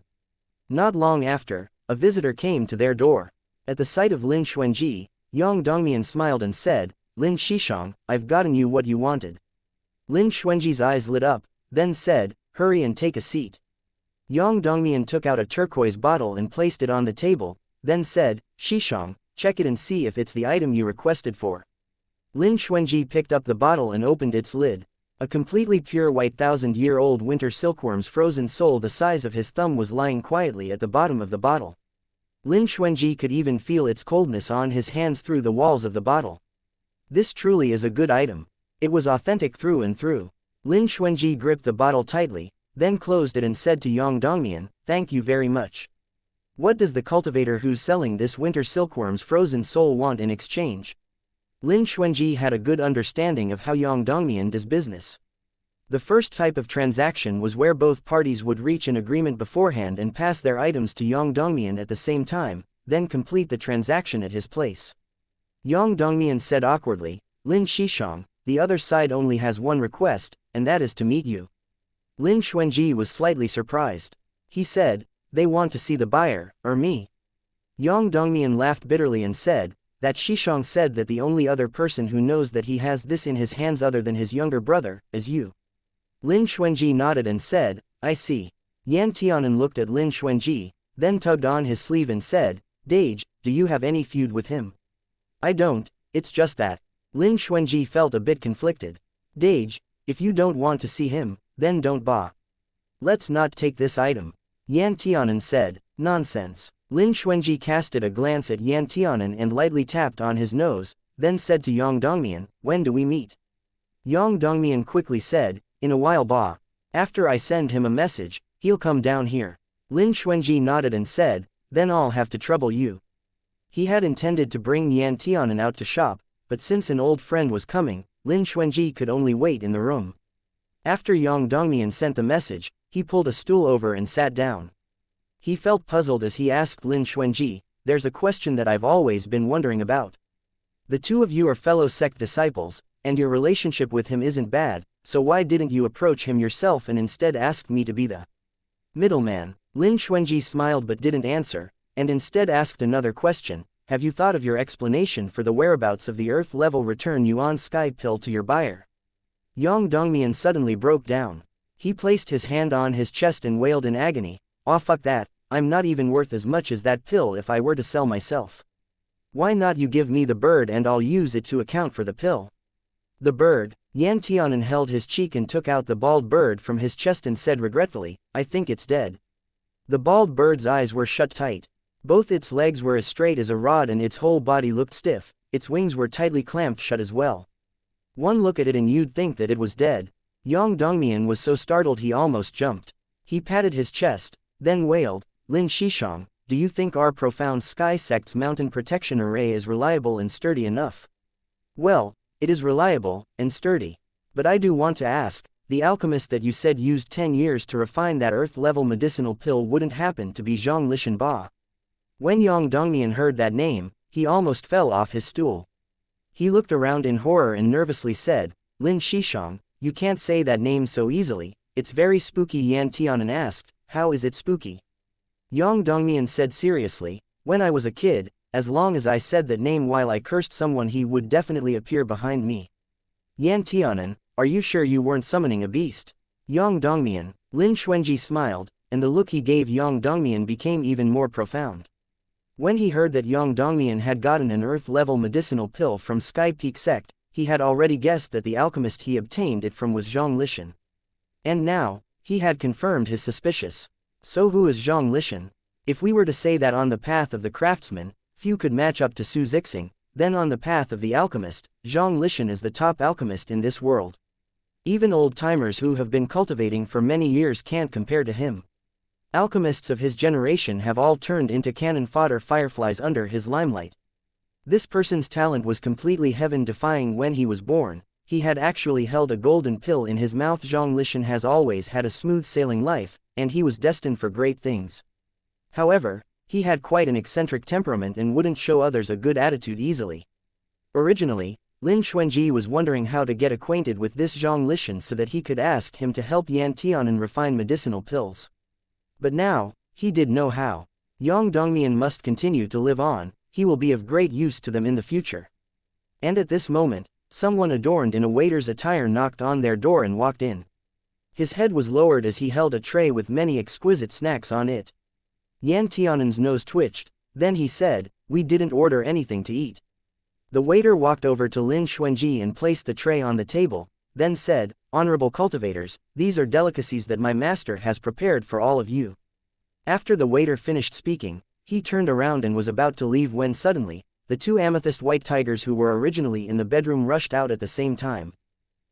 Not long after, a visitor came to their door. At the sight of Lin Xuanji, Yang Dongmian smiled and said, Lin Shishang, I've gotten you what you wanted. Lin Xuanji's eyes lit up, then said, hurry and take a seat. Yang Dongmian took out a turquoise bottle and placed it on the table, then said, Shishang, check it and see if it's the item you requested for. Lin Xuanji picked up the bottle and opened its lid. A completely pure white 1,000-year-old winter silkworm's frozen soul the size of his thumb was lying quietly at the bottom of the bottle. Lin Xuanji could even feel its coldness on his hands through the walls of the bottle. This truly is a good item. It was authentic through and through. Lin Xuanji gripped the bottle tightly, then closed it and said to Yang Dongmian, thank you very much. What does the cultivator who's selling this winter silkworm's frozen soul want in exchange? Lin Xuanji had a good understanding of how Yang Dongmian does business. The first type of transaction was where both parties would reach an agreement beforehand and pass their items to Yang Dongmian at the same time, then complete the transaction at his place. Yang Dongmian said awkwardly, Lin Shishang, the other side only has one request, and that is to meet you. Lin Xuanji was slightly surprised. He said, they want to see the buyer, or me. Yang Dongmian laughed bitterly and said, that Shishang said that the only other person who knows that he has this in his hands other than his younger brother, is you. Lin Xuanji nodded and said, I see. Yan Tianan looked at Lin Xuanji, then tugged on his sleeve and said, Dage, do you have any feud with him? I don't, it's just that. Lin Xuanji felt a bit conflicted. Dage, if you don't want to see him, then don't ba. Let's not take this item. Yan Tianan said, nonsense. Lin Xuanji casted a glance at Yan Tianan and lightly tapped on his nose, then said to Yang Dongmian, when do we meet? Yang Dongmian quickly said, in a while ba. After I send him a message, he'll come down here. Lin Xuanji nodded and said, then I'll have to trouble you. He had intended to bring Yan Tianan out to shop, but since an old friend was coming, Lin Xuanji could only wait in the room. After Yang Dongmian sent the message, he pulled a stool over and sat down. He felt puzzled as he asked Lin Xuanji, there's a question that I've always been wondering about. The two of you are fellow sect disciples, and your relationship with him isn't bad, so why didn't you approach him yourself and instead ask me to be the middleman? Lin Xuanji smiled but didn't answer, and instead asked another question, have you thought of your explanation for the whereabouts of the Earth-level return Yuan Sky pill to your buyer? Yang Dongmian suddenly broke down. He placed his hand on his chest and wailed in agony, "Aw fuck that, I'm not even worth as much as that pill if I were to sell myself. Why not you give me the bird and I'll use it to account for the pill?" The bird. Yan Tianan held his cheek and took out the bald bird from his chest and said regretfully, "I think it's dead." The bald bird's eyes were shut tight. Both its legs were as straight as a rod and its whole body looked stiff, its wings were tightly clamped shut as well. One look at it and you'd think that it was dead. Yang Dongmian was so startled he almost jumped. He patted his chest, then wailed, "Lin Shishang, do you think our profound Sky Sect's mountain protection array is reliable and sturdy enough?" "Well, it is reliable and sturdy. But I do want to ask, the alchemist that you said used 10 years to refine that Earth-level medicinal pill wouldn't happen to be Zhang Lishanba?" When Yang Dongmian heard that name, he almost fell off his stool. He looked around in horror and nervously said, "Lin Shishang, you can't say that name so easily, it's very spooky." Yan Tianan asked, "How is it spooky?" Yang Dongmian said seriously, "When I was a kid, as long as I said that name while I cursed someone he would definitely appear behind me." Yan Tianan, are you sure you weren't summoning a beast? Yang Dongmian. Lin Xuanji smiled, and the look he gave Yang Dongmian became even more profound. When he heard that Yang Dongmian had gotten an earth-level medicinal pill from Sky Peak sect, he had already guessed that the alchemist he obtained it from was Zhang Lishan. And now, he had confirmed his suspicions. So who is Zhang Lishan? If we were to say that on the path of the craftsman, few could match up to Su Zixing, then on the path of the alchemist, Zhang Lishan is the top alchemist in this world. Even old-timers who have been cultivating for many years can't compare to him. Alchemists of his generation have all turned into cannon fodder fireflies under his limelight. This person's talent was completely heaven-defying when he was born. He had actually held a golden pill in his mouth. Zhang Lishan has always had a smooth-sailing life, and he was destined for great things. However, he had quite an eccentric temperament and wouldn't show others a good attitude easily. Originally, Lin Xuanji was wondering how to get acquainted with this Zhang Lishan so that he could ask him to help Yan Tianan refine medicinal pills. But now, he did know how. Yang Dongmian must continue to live on, he will be of great use to them in the future. And at this moment, someone adorned in a waiter's attire knocked on their door and walked in. His head was lowered as he held a tray with many exquisite snacks on it. Yan Tianan's nose twitched, then he said, "We didn't order anything to eat." The waiter walked over to Lin Xuanji and placed the tray on the table, then said, "Honorable cultivators, these are delicacies that my master has prepared for all of you." After the waiter finished speaking, he turned around and was about to leave when suddenly, the two amethyst white tigers who were originally in the bedroom rushed out at the same time.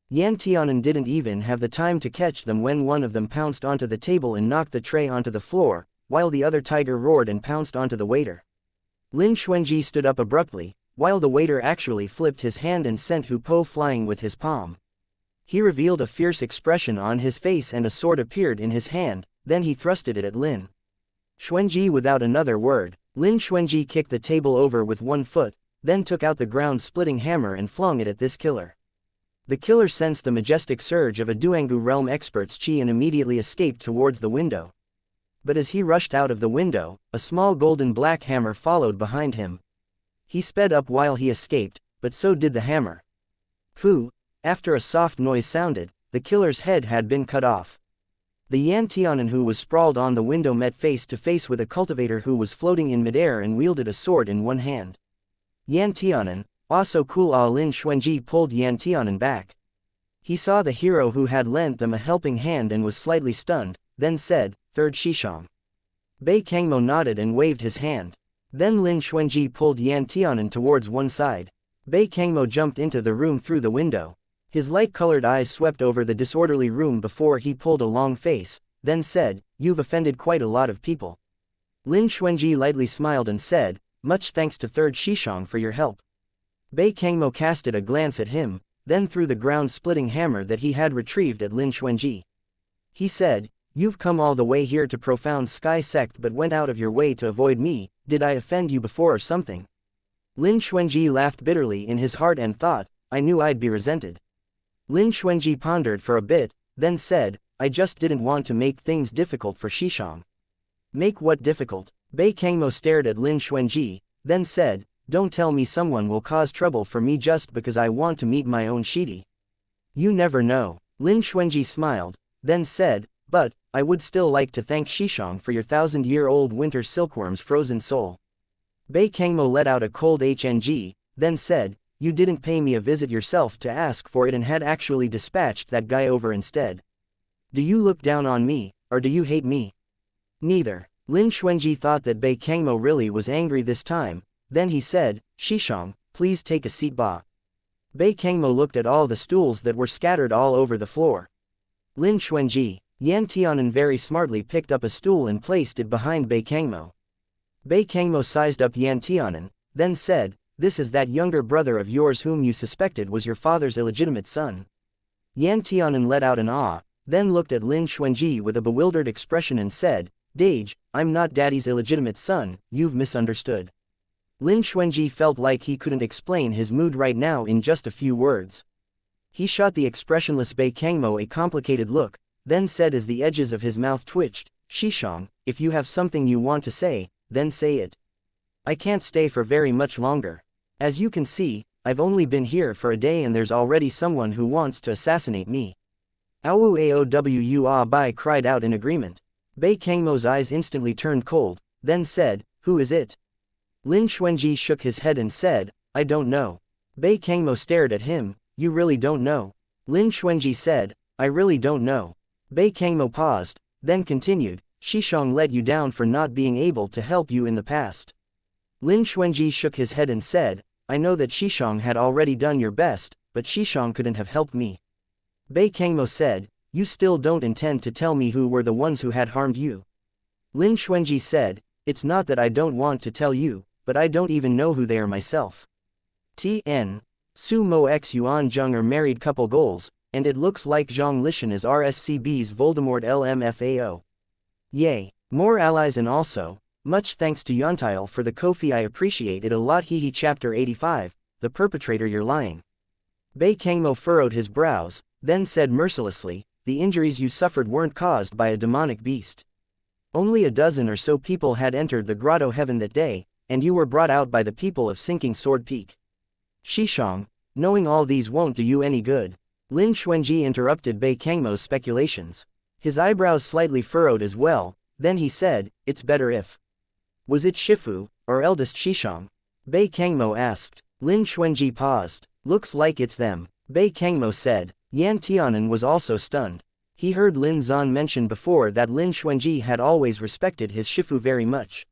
Yan Tianan didn't even have the time to catch them when one of them pounced onto the table and knocked the tray onto the floor, while the other tiger roared and pounced onto the waiter. Lin Xuanji stood up abruptly, while the waiter actually flipped his hand and sent Hu Po flying with his palm. He revealed a fierce expression on his face and a sword appeared in his hand, then he thrusted it at Lin Xuanji without another word. Lin Xuanji kicked the table over with one foot, then took out the ground-splitting hammer and flung it at this killer. The killer sensed the majestic surge of a Duangu realm expert's chi and immediately escaped towards the window. But as he rushed out of the window, a small golden black hammer followed behind him. He sped up while he escaped, but so did the hammer. Phew! After a soft noise sounded, the killer's head had been cut off. The Yan Tianan who was sprawled on the window met face to face with a cultivator who was floating in midair and wielded a sword in one hand. Yan Tianan, also cool. Lin Xuanji pulled Yan Tianan back. He saw the hero who had lent them a helping hand and was slightly stunned, then said, "Third Shishang." Bei Kangmo nodded and waved his hand. Then Lin Xuanji pulled Yan Tianan towards one side. Bei Kangmo jumped into the room through the window. His light-colored eyes swept over the disorderly room before he pulled a long face, then said, "You've offended quite a lot of people." Lin Xuanji lightly smiled and said, "Much thanks to Third Shishang for your help." Bei Kangmo casted a glance at him, then threw the ground-splitting hammer that he had retrieved at Lin Xuanji. He said, "You've come all the way here to Profound Sky Sect but went out of your way to avoid me. Did I offend you before or something?" Lin Xuanji laughed bitterly in his heart and thought, "I knew I'd be resented." Lin Xuanji pondered for a bit, then said, "I just didn't want to make things difficult for Shishang." "Make what difficult?" Bei Kangmo stared at Lin Xuanji, then said, "Don't tell me someone will cause trouble for me just because I want to meet my own Shidi." "You never know." Lin Xuanji smiled, then said, "But, I would still like to thank Shishang for your 1,000-year-old winter silkworm's frozen soul." Bei Kangmo let out a cold hng, then said, "You didn't pay me a visit yourself to ask for it and had actually dispatched that guy over instead. Do you look down on me, or do you hate me?" "Neither." Lin Xuanji thought that Bei Kangmo really was angry this time, then he said, "Shishang, please take a seat." Bei Kangmo looked at all the stools that were scattered all over the floor. Lin Xuanji, Yan Tianan very smartly picked up a stool and placed it behind Bei Kangmo. Bei Kangmo sized up Yan Tianan, then said, "This is that younger brother of yours whom you suspected was your father's illegitimate son." Yan Tianan let out an ah, then looked at Lin Xuanji with a bewildered expression and said, "Dage, I'm not daddy's illegitimate son, you've misunderstood." Lin Xuanji felt like he couldn't explain his mood right now in just a few words. He shot the expressionless Bei Kangmo a complicated look, then said as the edges of his mouth twitched, "Shishang, if you have something you want to say, then say it. I can't stay for very much longer. As you can see, I've only been here for a day and there's already someone who wants to assassinate me. Awu Aowu Bai cried out in agreement. Bei Kangmo's eyes instantly turned cold, then said, who is it? Lin Xuanji shook his head and said, I don't know. Bei Kangmo stared at him, you really don't know? Lin Xuanji said, I really don't know. Bei Kangmo paused, then continued, Xishang let you down for not being able to help you in the past. Lin Xuanji shook his head and said, I know that Xishang had already done your best, but Xishang couldn't have helped me. Bei Kangmo said, you still don't intend to tell me who were the ones who had harmed you. Lin Xuanji said, it's not that I don't want to tell you, but I don't even know who they are myself. T.N. Su Mo X Yuan Zheng are married couple goals, and it looks like Zhang Lishan is RSCB's Voldemort LMFAO. Yay, more allies and also, much thanks to Yuntile for the Ko-fi, I appreciate it a lot. Hehe. Chapter 85, The Perpetrator, You're Lying. Bei Kangmo furrowed his brows, then said mercilessly, the injuries you suffered weren't caused by a demonic beast. Only a dozen or so people had entered the Grotto Heaven that day, and you were brought out by the people of Sinking Sword Peak. Xishang, knowing all these won't do you any good. Lin Xuanji interrupted Bei Kangmo's speculations. His eyebrows slightly furrowed as well, then he said, it's better if. Was it Shifu, or eldest Xishang? Bei Kangmo asked. Lin Xuanji paused. Looks like it's them. Bei Kangmo said. Yan Tianan was also stunned. He heard Lin Zan mention before that Lin Xuanji had always respected his Shifu very much.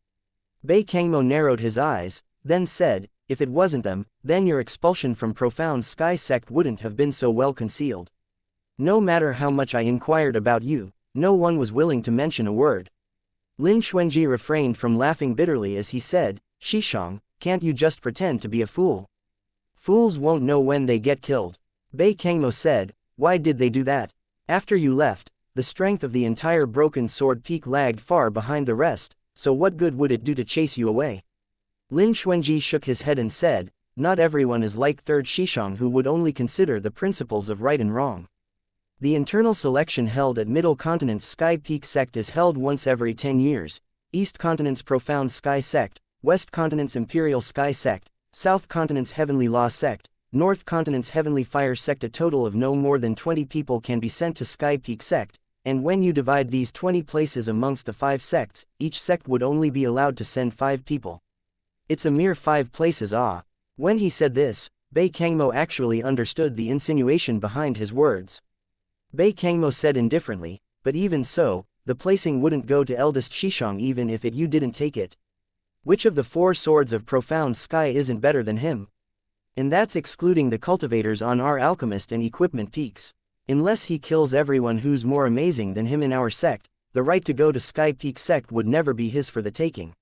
Bei Kangmo narrowed his eyes, then said, if it wasn't them, then your expulsion from Profound Sky Sect wouldn't have been so well concealed. No matter how much I inquired about you, no one was willing to mention a word. Lin Xuanji refrained from laughing bitterly as he said, Xishang, can't you just pretend to be a fool? Fools won't know when they get killed. Bei Kangmo said, why did they do that? After you left, the strength of the entire Broken Sword Peak lagged far behind the rest, so what good would it do to chase you away? Lin Xuanji shook his head and said, not everyone is like Third Xishang who would only consider the principles of right and wrong. The internal selection held at Middle Continent's Sky Peak Sect is held once every 10 years, East Continent's Profound Sky Sect, West Continent's Imperial Sky Sect, South Continent's Heavenly Law Sect, North Continent's Heavenly Fire Sect. A total of no more than 20 people can be sent to Sky Peak Sect, and when you divide these 20 places amongst the 5 sects, each sect would only be allowed to send 5 people. It's a mere 5 places. When he said this, Bei Kangmo actually understood the insinuation behind his words. Bei Kangmo said indifferently, but even so, the placing wouldn't go to eldest Xishang even if you didn't take it. Which of the 4 swords of Profound Sky isn't better than him? And that's excluding the cultivators on our alchemist and equipment peaks. Unless he kills everyone who's more amazing than him in our sect, the right to go to Sky Peak Sect would never be his for the taking.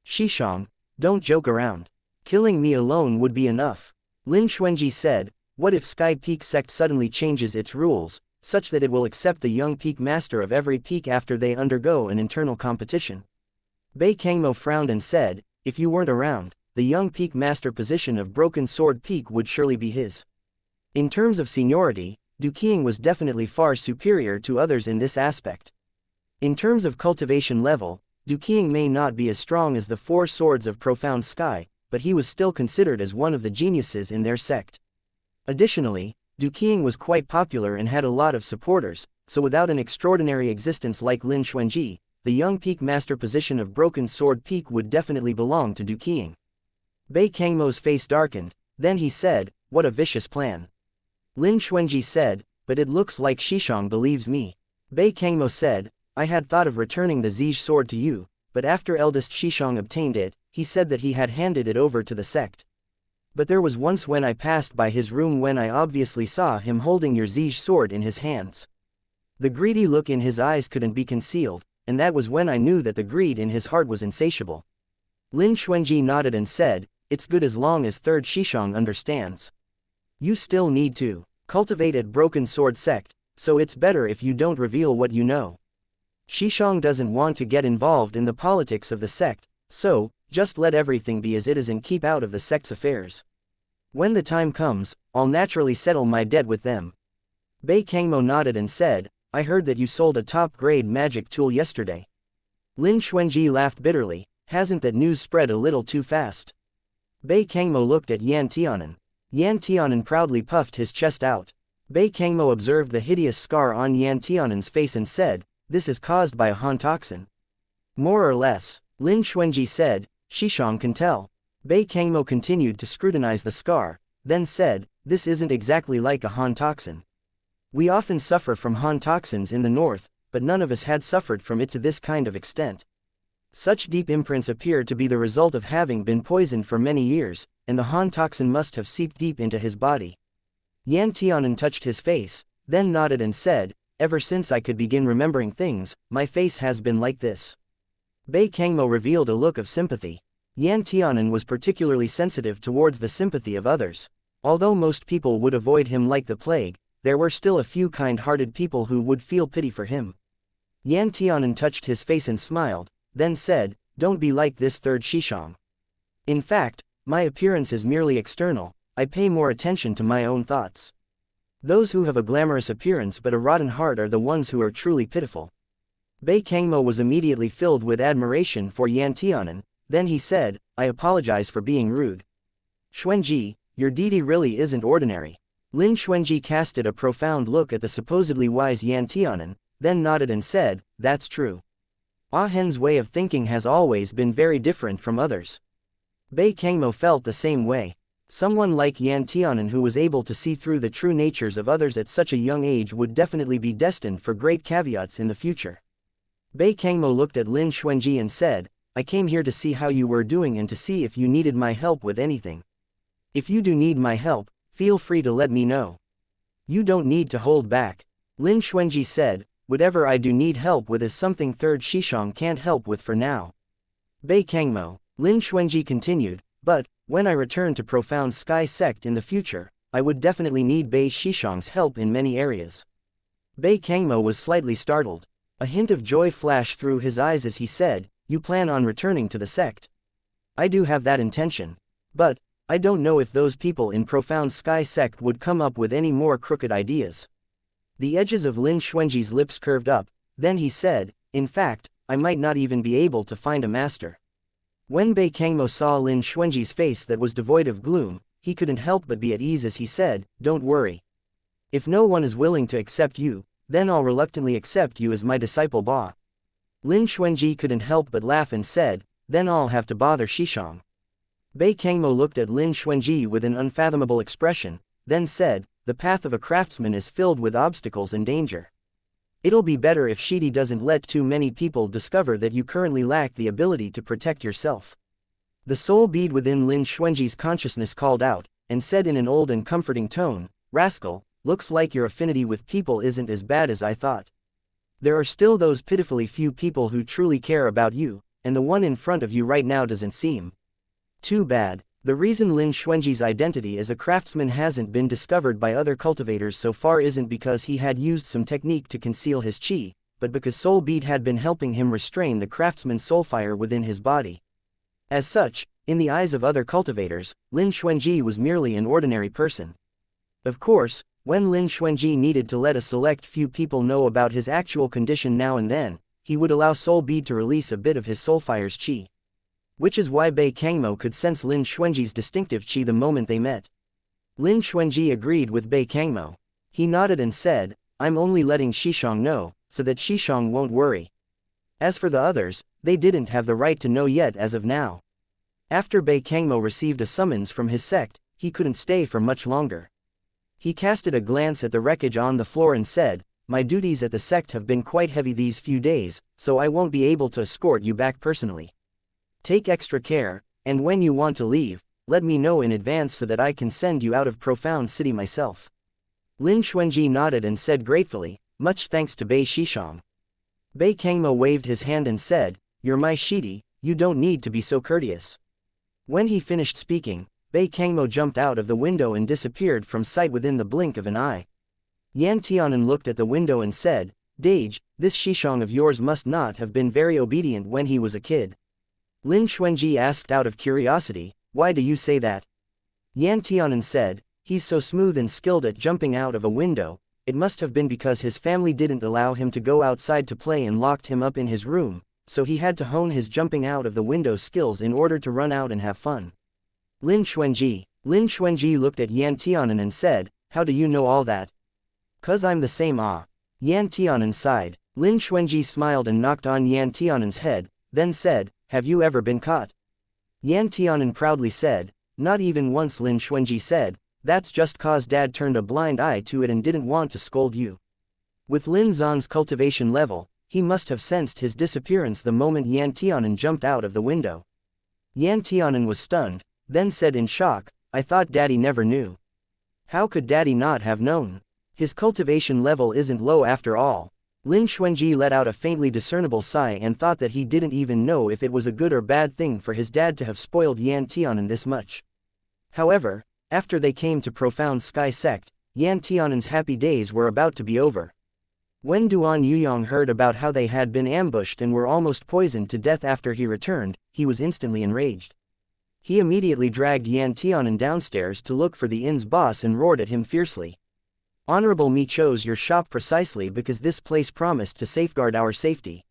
Xishang, don't joke around. Killing me alone would be enough. Lin Xuanji said, what if Sky Peak Sect suddenly changes its rules, such that it will accept the young peak master of every peak after they undergo an internal competition? Bei Kangmo frowned and said, if you weren't around, the young peak master position of Broken Sword Peak would surely be his. In terms of seniority, Duqiang was definitely far superior to others in this aspect. In terms of cultivation level, Duqiang may not be as strong as the 4 swords of Profound Sky, but he was still considered as one of the geniuses in their sect. Additionally, Duqiang was quite popular and had a lot of supporters, so without an extraordinary existence like Lin Xuanji, the young peak master position of Broken Sword Peak would definitely belong to Duqiang. Bei Kangmo's face darkened, then he said, what a vicious plan. Lin Xuanji said, but it looks like Xishang believes me. Bei Kangmo said, I had thought of returning the Zij sword to you, but after eldest Xishang obtained it, he said that he had handed it over to the sect. But there was once when I passed by his room when I obviously saw him holding your Zij sword in his hands. The greedy look in his eyes couldn't be concealed, and that was when I knew that the greed in his heart was insatiable. Lin Xuanji nodded and said, it's good as long as Third Xishang understands. You still need to cultivate at Broken Sword Sect, so it's better if you don't reveal what you know. Xishang doesn't want to get involved in the politics of the sect, so, just let everything be as it is and keep out of the sect's affairs. When the time comes, I'll naturally settle my debt with them. Bei Kangmo nodded and said, I heard that you sold a top-grade magic tool yesterday. Lin Xuanji laughed bitterly, hasn't that news spread a little too fast? Bei Kangmo looked at Yan Tianan. Yan Tianan proudly puffed his chest out. Bei Kangmo observed the hideous scar on Yan Tianan's face and said, "This is caused by a Han toxin." "More or less," Lin Xuanji said, "Xishang can tell." Bei Kangmo continued to scrutinize the scar, then said, "This isn't exactly like a Han toxin. We often suffer from Han toxins in the north, but none of us had suffered from it to this kind of extent. Such deep imprints appear to be the result of having been poisoned for many years, and the Han toxin must have seeped deep into his body." Yan Tianan touched his face, then nodded and said, "Ever since I could begin remembering things, my face has been like this." Bei Kangmo revealed a look of sympathy. Yan Tianan was particularly sensitive towards the sympathy of others. Although most people would avoid him like the plague, there were still a few kind-hearted people who would feel pity for him. Yan Tianan touched his face and smiled, then said, "Don't be like this third Xishang. In fact, my appearance is merely external, I pay more attention to my own thoughts. Those who have a glamorous appearance but a rotten heart are the ones who are truly pitiful." Bei Kangmo was immediately filled with admiration for Yan Tianan, then he said, "I apologize for being rude. Xuanji, your deity really isn't ordinary." Lin Xuanji casted a profound look at the supposedly wise Yan Tianan, then nodded and said, "That's true. Ah Hen's way of thinking has always been very different from others." Bei Kangmo felt the same way. Someone like Yan Tianan who was able to see through the true natures of others at such a young age would definitely be destined for great caveats in the future. Bei Kangmo looked at Lin Xuanji and said, "I came here to see how you were doing and to see if you needed my help with anything. If you do need my help, feel free to let me know. You don't need to hold back." Lin Xuanji said, "Whatever I do need help with is something third Xishang can't help with for now." Bei Kangmo, Lin Xuanji continued, "But, when I return to Profound Sky Sect in the future, I would definitely need Bei Xishang's help in many areas." Bei Kangmo was slightly startled. A hint of joy flashed through his eyes as he said, "You plan on returning to the sect?" "I do have that intention. But, I don't know if those people in Profound Sky Sect would come up with any more crooked ideas." The edges of Lin Xuanji's lips curved up, then he said, "In fact, I might not even be able to find a master." When Bei Kangmo saw Lin Xuanji's face that was devoid of gloom, he couldn't help but be at ease as he said, "Don't worry. If no one is willing to accept you, then I'll reluctantly accept you as my disciple Ba." Lin Xuanji couldn't help but laugh and said, "Then I'll have to bother Xishang." Bei Kangmo looked at Lin Xuanji with an unfathomable expression, then said, "The path of a craftsman is filled with obstacles and danger. It'll be better if Shidi doesn't let too many people discover that you currently lack the ability to protect yourself." The soul bead within Lin Xuanji's consciousness called out, and said in an old and comforting tone, "Rascal, looks like your affinity with people isn't as bad as I thought. There are still those pitifully few people who truly care about you, and the one in front of you right now doesn't seem too bad." The reason Lin Xuanji's identity as a craftsman hasn't been discovered by other cultivators so far isn't because he had used some technique to conceal his qi, but because Soul Bead had been helping him restrain the craftsman's soul fire within his body. As such, in the eyes of other cultivators, Lin Xuanji was merely an ordinary person. Of course, when Lin Xuanji needed to let a select few people know about his actual condition now and then, he would allow Soul Bead to release a bit of his soul fire's qi. Which is why Bei Kangmo could sense Lin Xuanji's distinctive qi the moment they met. Lin Xuanji agreed with Bei Kangmo. He nodded and said, "I'm only letting Xishang know, so that Xishang won't worry. As for the others, they didn't have the right to know yet as of now." After Bei Kangmo received a summons from his sect, he couldn't stay for much longer. He casted a glance at the wreckage on the floor and said, "My duties at the sect have been quite heavy these few days, so I won't be able to escort you back personally. Take extra care, and when you want to leave, let me know in advance so that I can send you out of Profound City myself." Lin Xuanji nodded and said gratefully, "Much thanks to Bei Xishang." Bei Kangmo waved his hand and said, "You're my Shidi, you don't need to be so courteous." When he finished speaking, Bei Kangmo jumped out of the window and disappeared from sight within the blink of an eye. Yan Tianan looked at the window and said, "Dage, this Xishang of yours must not have been very obedient when he was a kid." Lin Xuanji asked out of curiosity, "Why do you say that?" Yan Tianan said, "He's so smooth and skilled at jumping out of a window, it must have been because his family didn't allow him to go outside to play and locked him up in his room, so he had to hone his jumping out of the window skills in order to run out and have fun." Lin Xuanji, Lin Xuanji looked at Yan Tianan and said, "How do you know all that?" "'Cause I'm the same ah." Yan Tianan sighed. Lin Xuanji smiled and knocked on Yan Tianan's head, then said, "Have you ever been caught?" Yan Tianan proudly said, "Not even once." Lin Xuanji said, "That's just cause Dad turned a blind eye to it and didn't want to scold you." With Lin Zan's cultivation level, he must have sensed his disappearance the moment Yan Tianan jumped out of the window. Yan Tianan was stunned, then said in shock, "I thought Daddy never knew." How could Daddy not have known? His cultivation level isn't low after all. Lin Xuanji let out a faintly discernible sigh and thought that he didn't even know if it was a good or bad thing for his dad to have spoiled Yan Tianan this much. However, after they came to Profound Sky Sect, Yan Tianan's happy days were about to be over. When Duan Yuyong heard about how they had been ambushed and were almost poisoned to death after he returned, he was instantly enraged. He immediately dragged Yan Tianan downstairs to look for the inn's boss and roared at him fiercely. "Honorable me chose your shop precisely because this place promised to safeguard our safety.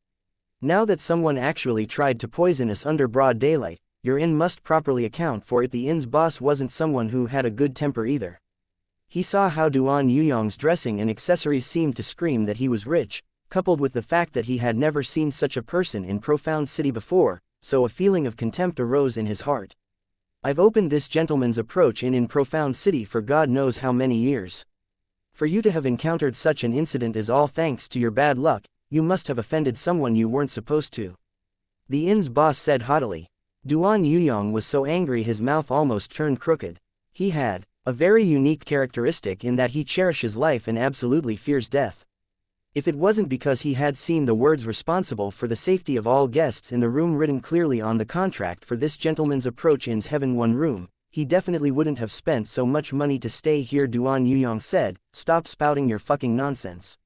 Now that someone actually tried to poison us under broad daylight, your inn must properly account for it." The inn's boss wasn't someone who had a good temper either. He saw how Duan Yuyong's dressing and accessories seemed to scream that he was rich, coupled with the fact that he had never seen such a person in Profound City before, so a feeling of contempt arose in his heart. "I've opened this gentleman's approach in Profound City for God knows how many years. For you to have encountered such an incident is all thanks to your bad luck. You must have offended someone you weren't supposed to," the inn's boss said haughtily. Duan Yuyong was so angry his mouth almost turned crooked. He had a very unique characteristic in that he cherishes life and absolutely fears death. If it wasn't because he had seen the words "responsible for the safety of all guests" in the room written clearly on the contract for this gentleman's approach in's Heaven 1 room, he definitely wouldn't have spent so much money to stay here. Duan Yuyong said, "Stop spouting your fucking nonsense.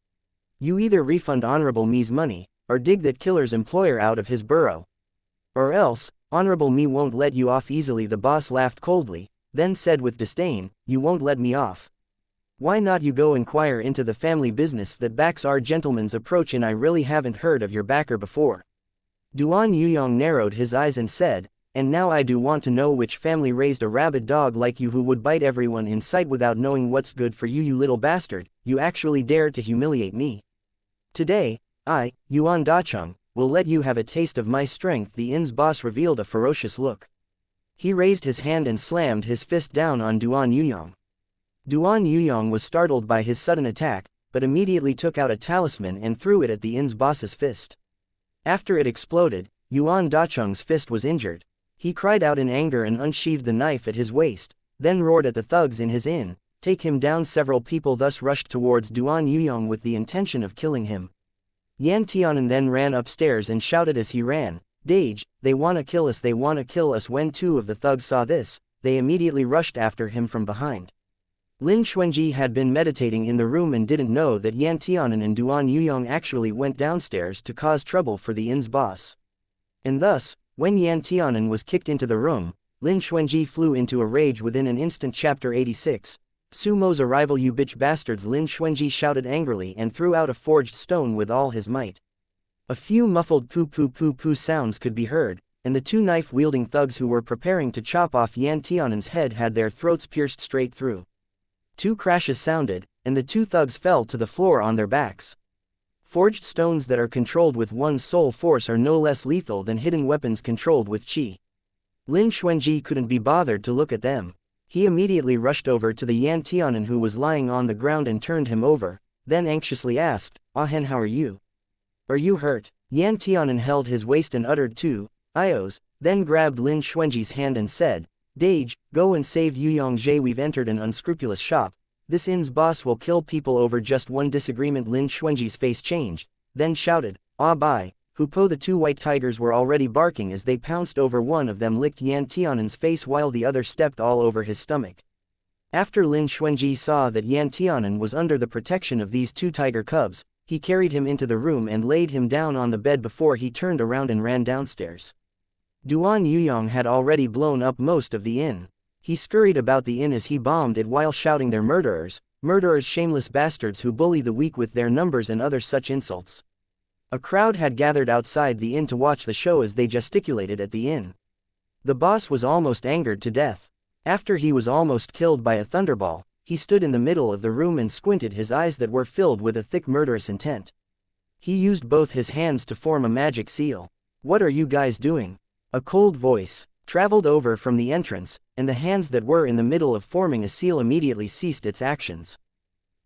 You either refund Honorable me's money, or dig that killer's employer out of his burrow. Or else, Honorable me won't let you off easily." The boss laughed coldly, then said with disdain, "You won't let me off? Why not you go inquire into the family business that backs our gentleman's approach in? I really haven't heard of your backer before." Duan Yuyong narrowed his eyes and said, "And now I do want to know which family raised a rabid dog like you who would bite everyone in sight without knowing what's good for you. You little bastard, you actually dared to humiliate me. Today, I, Yuan Dacheng, will let you have a taste of my strength." The inn's boss revealed a ferocious look. He raised his hand and slammed his fist down on Duan Yuyong. Duan Yuyong was startled by his sudden attack, but immediately took out a talisman and threw it at the inn's boss's fist. After it exploded, Yuan Dacheng's fist was injured. He cried out in anger and unsheathed the knife at his waist, then roared at the thugs in his inn, "Take him down!" Several people thus rushed towards Duan Yuyong with the intention of killing him. Yan Tianan then ran upstairs and shouted as he ran, "Dage, they wanna kill us, they wanna kill us!" When two of the thugs saw this, they immediately rushed after him from behind. Lin Xuanji had been meditating in the room and didn't know that Yan Tianan and Duan Yuyong actually went downstairs to cause trouble for the inn's boss. And thus, when Yan Tianan was kicked into the room, Lin Xuanji flew into a rage within an instant. Chapter 86. Sumo's arrival. "You bitch bastards!" Lin Xuanji shouted angrily and threw out a forged stone with all his might. A few muffled poo sounds could be heard, and the two knife-wielding thugs who were preparing to chop off Yan Tianan's head had their throats pierced straight through. Two crashes sounded, and the two thugs fell to the floor on their backs. Forged stones that are controlled with one's soul force are no less lethal than hidden weapons controlled with qi. Lin Xuanji couldn't be bothered to look at them. He immediately rushed over to the Yan Tianan who was lying on the ground and turned him over, then anxiously asked, "Ah Hen, how are you? Are you hurt?" Yan Tianan held his waist and uttered two "ios," then grabbed Lin Xuanji's hand and said, "Dage, go and save Yuyong Jie. We've entered an unscrupulous shop. This inn's boss will kill people over just one disagreement." Lin Xuanji's face changed, then shouted, "Ah bai, Hupo!" The two white tigers were already barking as they pounced over. One of them licked Yan Tianan's face while the other stepped all over his stomach. After Lin Xuanji saw that Yan Tianan was under the protection of these two tiger cubs, he carried him into the room and laid him down on the bed before he turned around and ran downstairs. Duan Yuyong had already blown up most of the inn. He scurried about the inn as he bombed it while shouting, "They're murderers, murderers, shameless bastards who bully the weak with their numbers," and other such insults. A crowd had gathered outside the inn to watch the show as they gesticulated at the inn. The boss was almost angered to death. After he was almost killed by a thunderball, he stood in the middle of the room and squinted his eyes that were filled with a thick murderous intent. He used both his hands to form a magic seal. "What are you guys doing?" A cold voice traveled over from the entrance, and the hands that were in the middle of forming a seal immediately ceased its actions.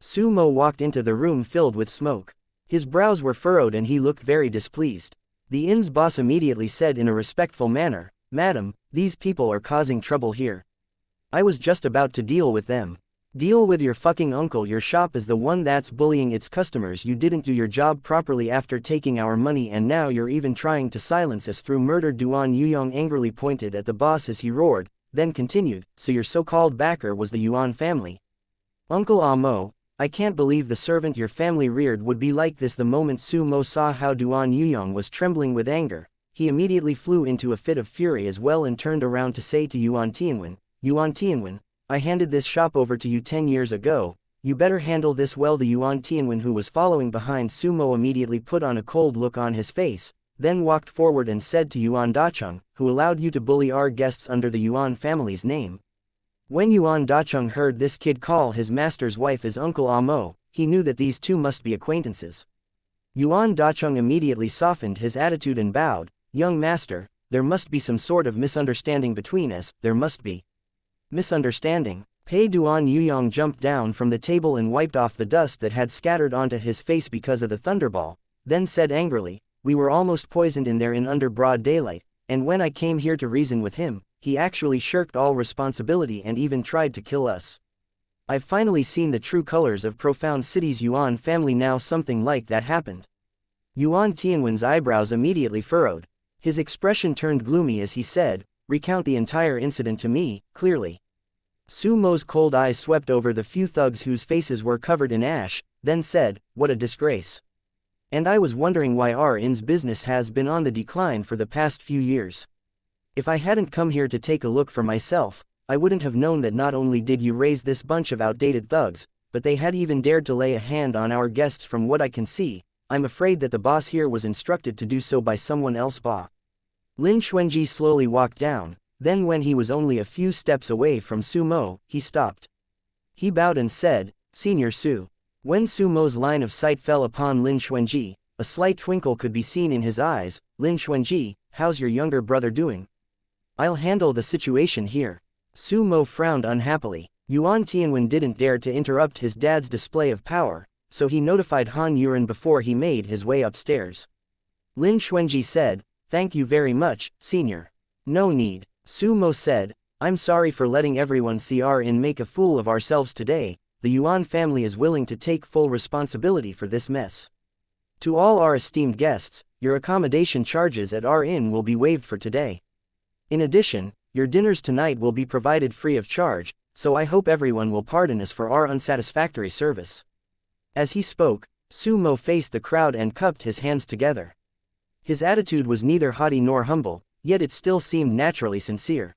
Sumo walked into the room filled with smoke. His brows were furrowed and he looked very displeased. The inn's boss immediately said in a respectful manner, "Madam, these people are causing trouble here. I was just about to deal with them." "Deal with your fucking uncle. Your shop is the one that's bullying its customers. You didn't do your job properly after taking our money and now you're even trying to silence us through murder." Duan Yuyong angrily pointed at the boss as he roared, then continued, "So your so-called backer was the Yuan family? Uncle Amo, I can't believe the servant your family reared would be like this." The moment Sumo saw how Duan Yuyong was trembling with anger, he immediately flew into a fit of fury as well and turned around to say to Yuan Tianwen, "Yuan Tianwen, I handed this shop over to you 10 years ago, you better handle this well." The Yuan Tianwen who was following behind Sumo immediately put on a cold look on his face, then walked forward and said to Yuan Dacheng, "Who allowed you to bully our guests under the Yuan family's name?" When Yuan Dacheng heard this kid call his master's wife as Uncle Amo, he knew that these two must be acquaintances. Yuan Dacheng immediately softened his attitude and bowed, "Young master, there must be some sort of misunderstanding between us." "There must be misunderstanding?" Pei Duan Yuyong jumped down from the table and wiped off the dust that had scattered onto his face because of the thunderball, then said angrily, "We were almost poisoned in there in under broad daylight, and when I came here to reason with him, he actually shirked all responsibility and even tried to kill us. I've finally seen the true colors of Profound City's Yuan family now." Something like that happened. Yuan Tianwen's eyebrows immediately furrowed. His expression turned gloomy as he said, "Recount the entire incident to me, clearly." Sumo's cold eyes swept over the few thugs whose faces were covered in ash, then said, "What a disgrace. And I was wondering why our inn's business has been on the decline for the past few years. If I hadn't come here to take a look for myself, I wouldn't have known that not only did you raise this bunch of outdated thugs, but they had even dared to lay a hand on our guests. From what I can see, I'm afraid that the boss here was instructed to do so by someone else." Lin Xuanji slowly walked down, then when he was only a few steps away from Sumo, he stopped. He bowed and said, "Senior Su." When Sumo's line of sight fell upon Lin Xuanji, a slight twinkle could be seen in his eyes. "Lin Xuanji, how's your younger brother doing? I'll handle the situation here." Sumo frowned unhappily. Yuan Tianwen didn't dare to interrupt his dad's display of power, so he notified Han Yuren before he made his way upstairs. Lin Xuanji said, "Thank you very much, senior." "No need." Sumo said, "I'm sorry for letting everyone see our inn make a fool of ourselves today. The Yuan family is willing to take full responsibility for this mess. To all our esteemed guests, your accommodation charges at our inn will be waived for today. In addition, your dinners tonight will be provided free of charge, so I hope everyone will pardon us for our unsatisfactory service." As he spoke, Sumo faced the crowd and cupped his hands together. His attitude was neither haughty nor humble, yet it still seemed naturally sincere.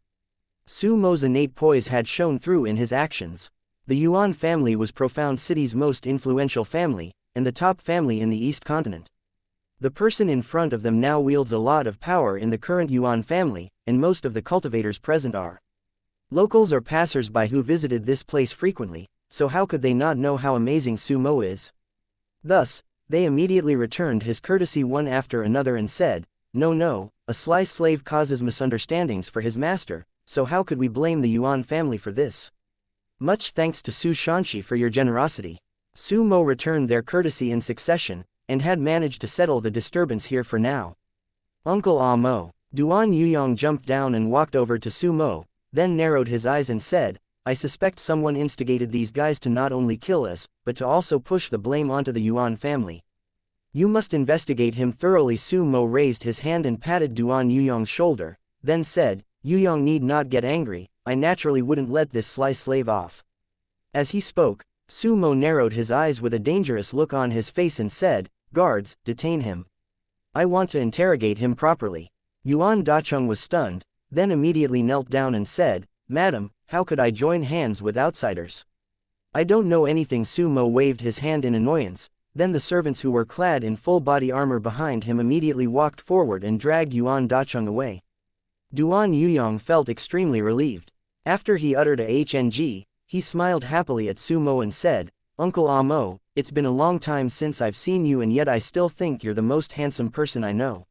Sumo's innate poise had shown through in his actions. The Yuan family was Profound City's most influential family, and the top family in the East Continent. The person in front of them now wields a lot of power in the current Yuan family, and most of the cultivators present are locals or passers-by who visited this place frequently, so how could they not know how amazing Sumo is? Thus, they immediately returned his courtesy one after another and said, No, a sly slave causes misunderstandings for his master, so how could we blame the Yuan family for this? Much thanks to Su Shanxi for your generosity." Sumo returned their courtesy in succession, and had managed to settle the disturbance here for now. "Uncle Amo." Duan Yuyong jumped down and walked over to Sumo, then narrowed his eyes and said, "I suspect someone instigated these guys to not only kill us, but to also push the blame onto the Yuan family. You must investigate him thoroughly." Sumo raised his hand and patted Duan Yuyong's shoulder, then said, "Yuyong need not get angry, I naturally wouldn't let this sly slave off." As he spoke, Sumo narrowed his eyes with a dangerous look on his face and said, "Guards, detain him. I want to interrogate him properly." Yuan Dacheng was stunned, then immediately knelt down and said, "Madam, how could I join hands with outsiders? I don't know anything." Sumo waved his hand in annoyance, then the servants who were clad in full body armor behind him immediately walked forward and dragged Yuan Dacheng away. Duan Yuyong felt extremely relieved. After he uttered a HNG, he smiled happily at Sumo and said, "Uncle Amo, it's been a long time since I've seen you and yet I still think you're the most handsome person I know.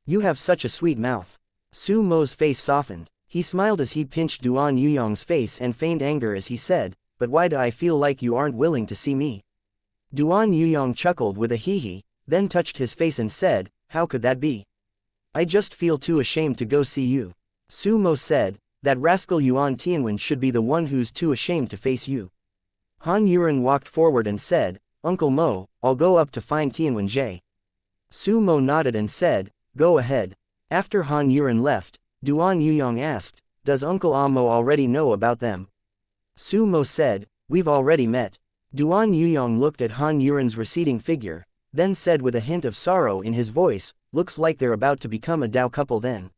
You have such a sweet mouth." Sumo's face softened. He smiled as he pinched Duan Yuyong's face and feigned anger as he said, "But why do I feel like you aren't willing to see me?" Duan Yuyong chuckled with a hee-hee, then touched his face and said, "How could that be? I just feel too ashamed to go see you." Sumo said, "That rascal Yuan Tianwen should be the one who's too ashamed to face you." Han Yuren walked forward and said, "Uncle Mo, I'll go up to find Tianwen Jie." Sumo nodded and said, "Go ahead." After Han Yuren left, Duan Yuyong asked, "Does Uncle Amo already know about them?" Sumo said, "We've already met." Duan Yuyong looked at Han Yuren's receding figure, then said with a hint of sorrow in his voice, "Looks like they're about to become a Dao couple then."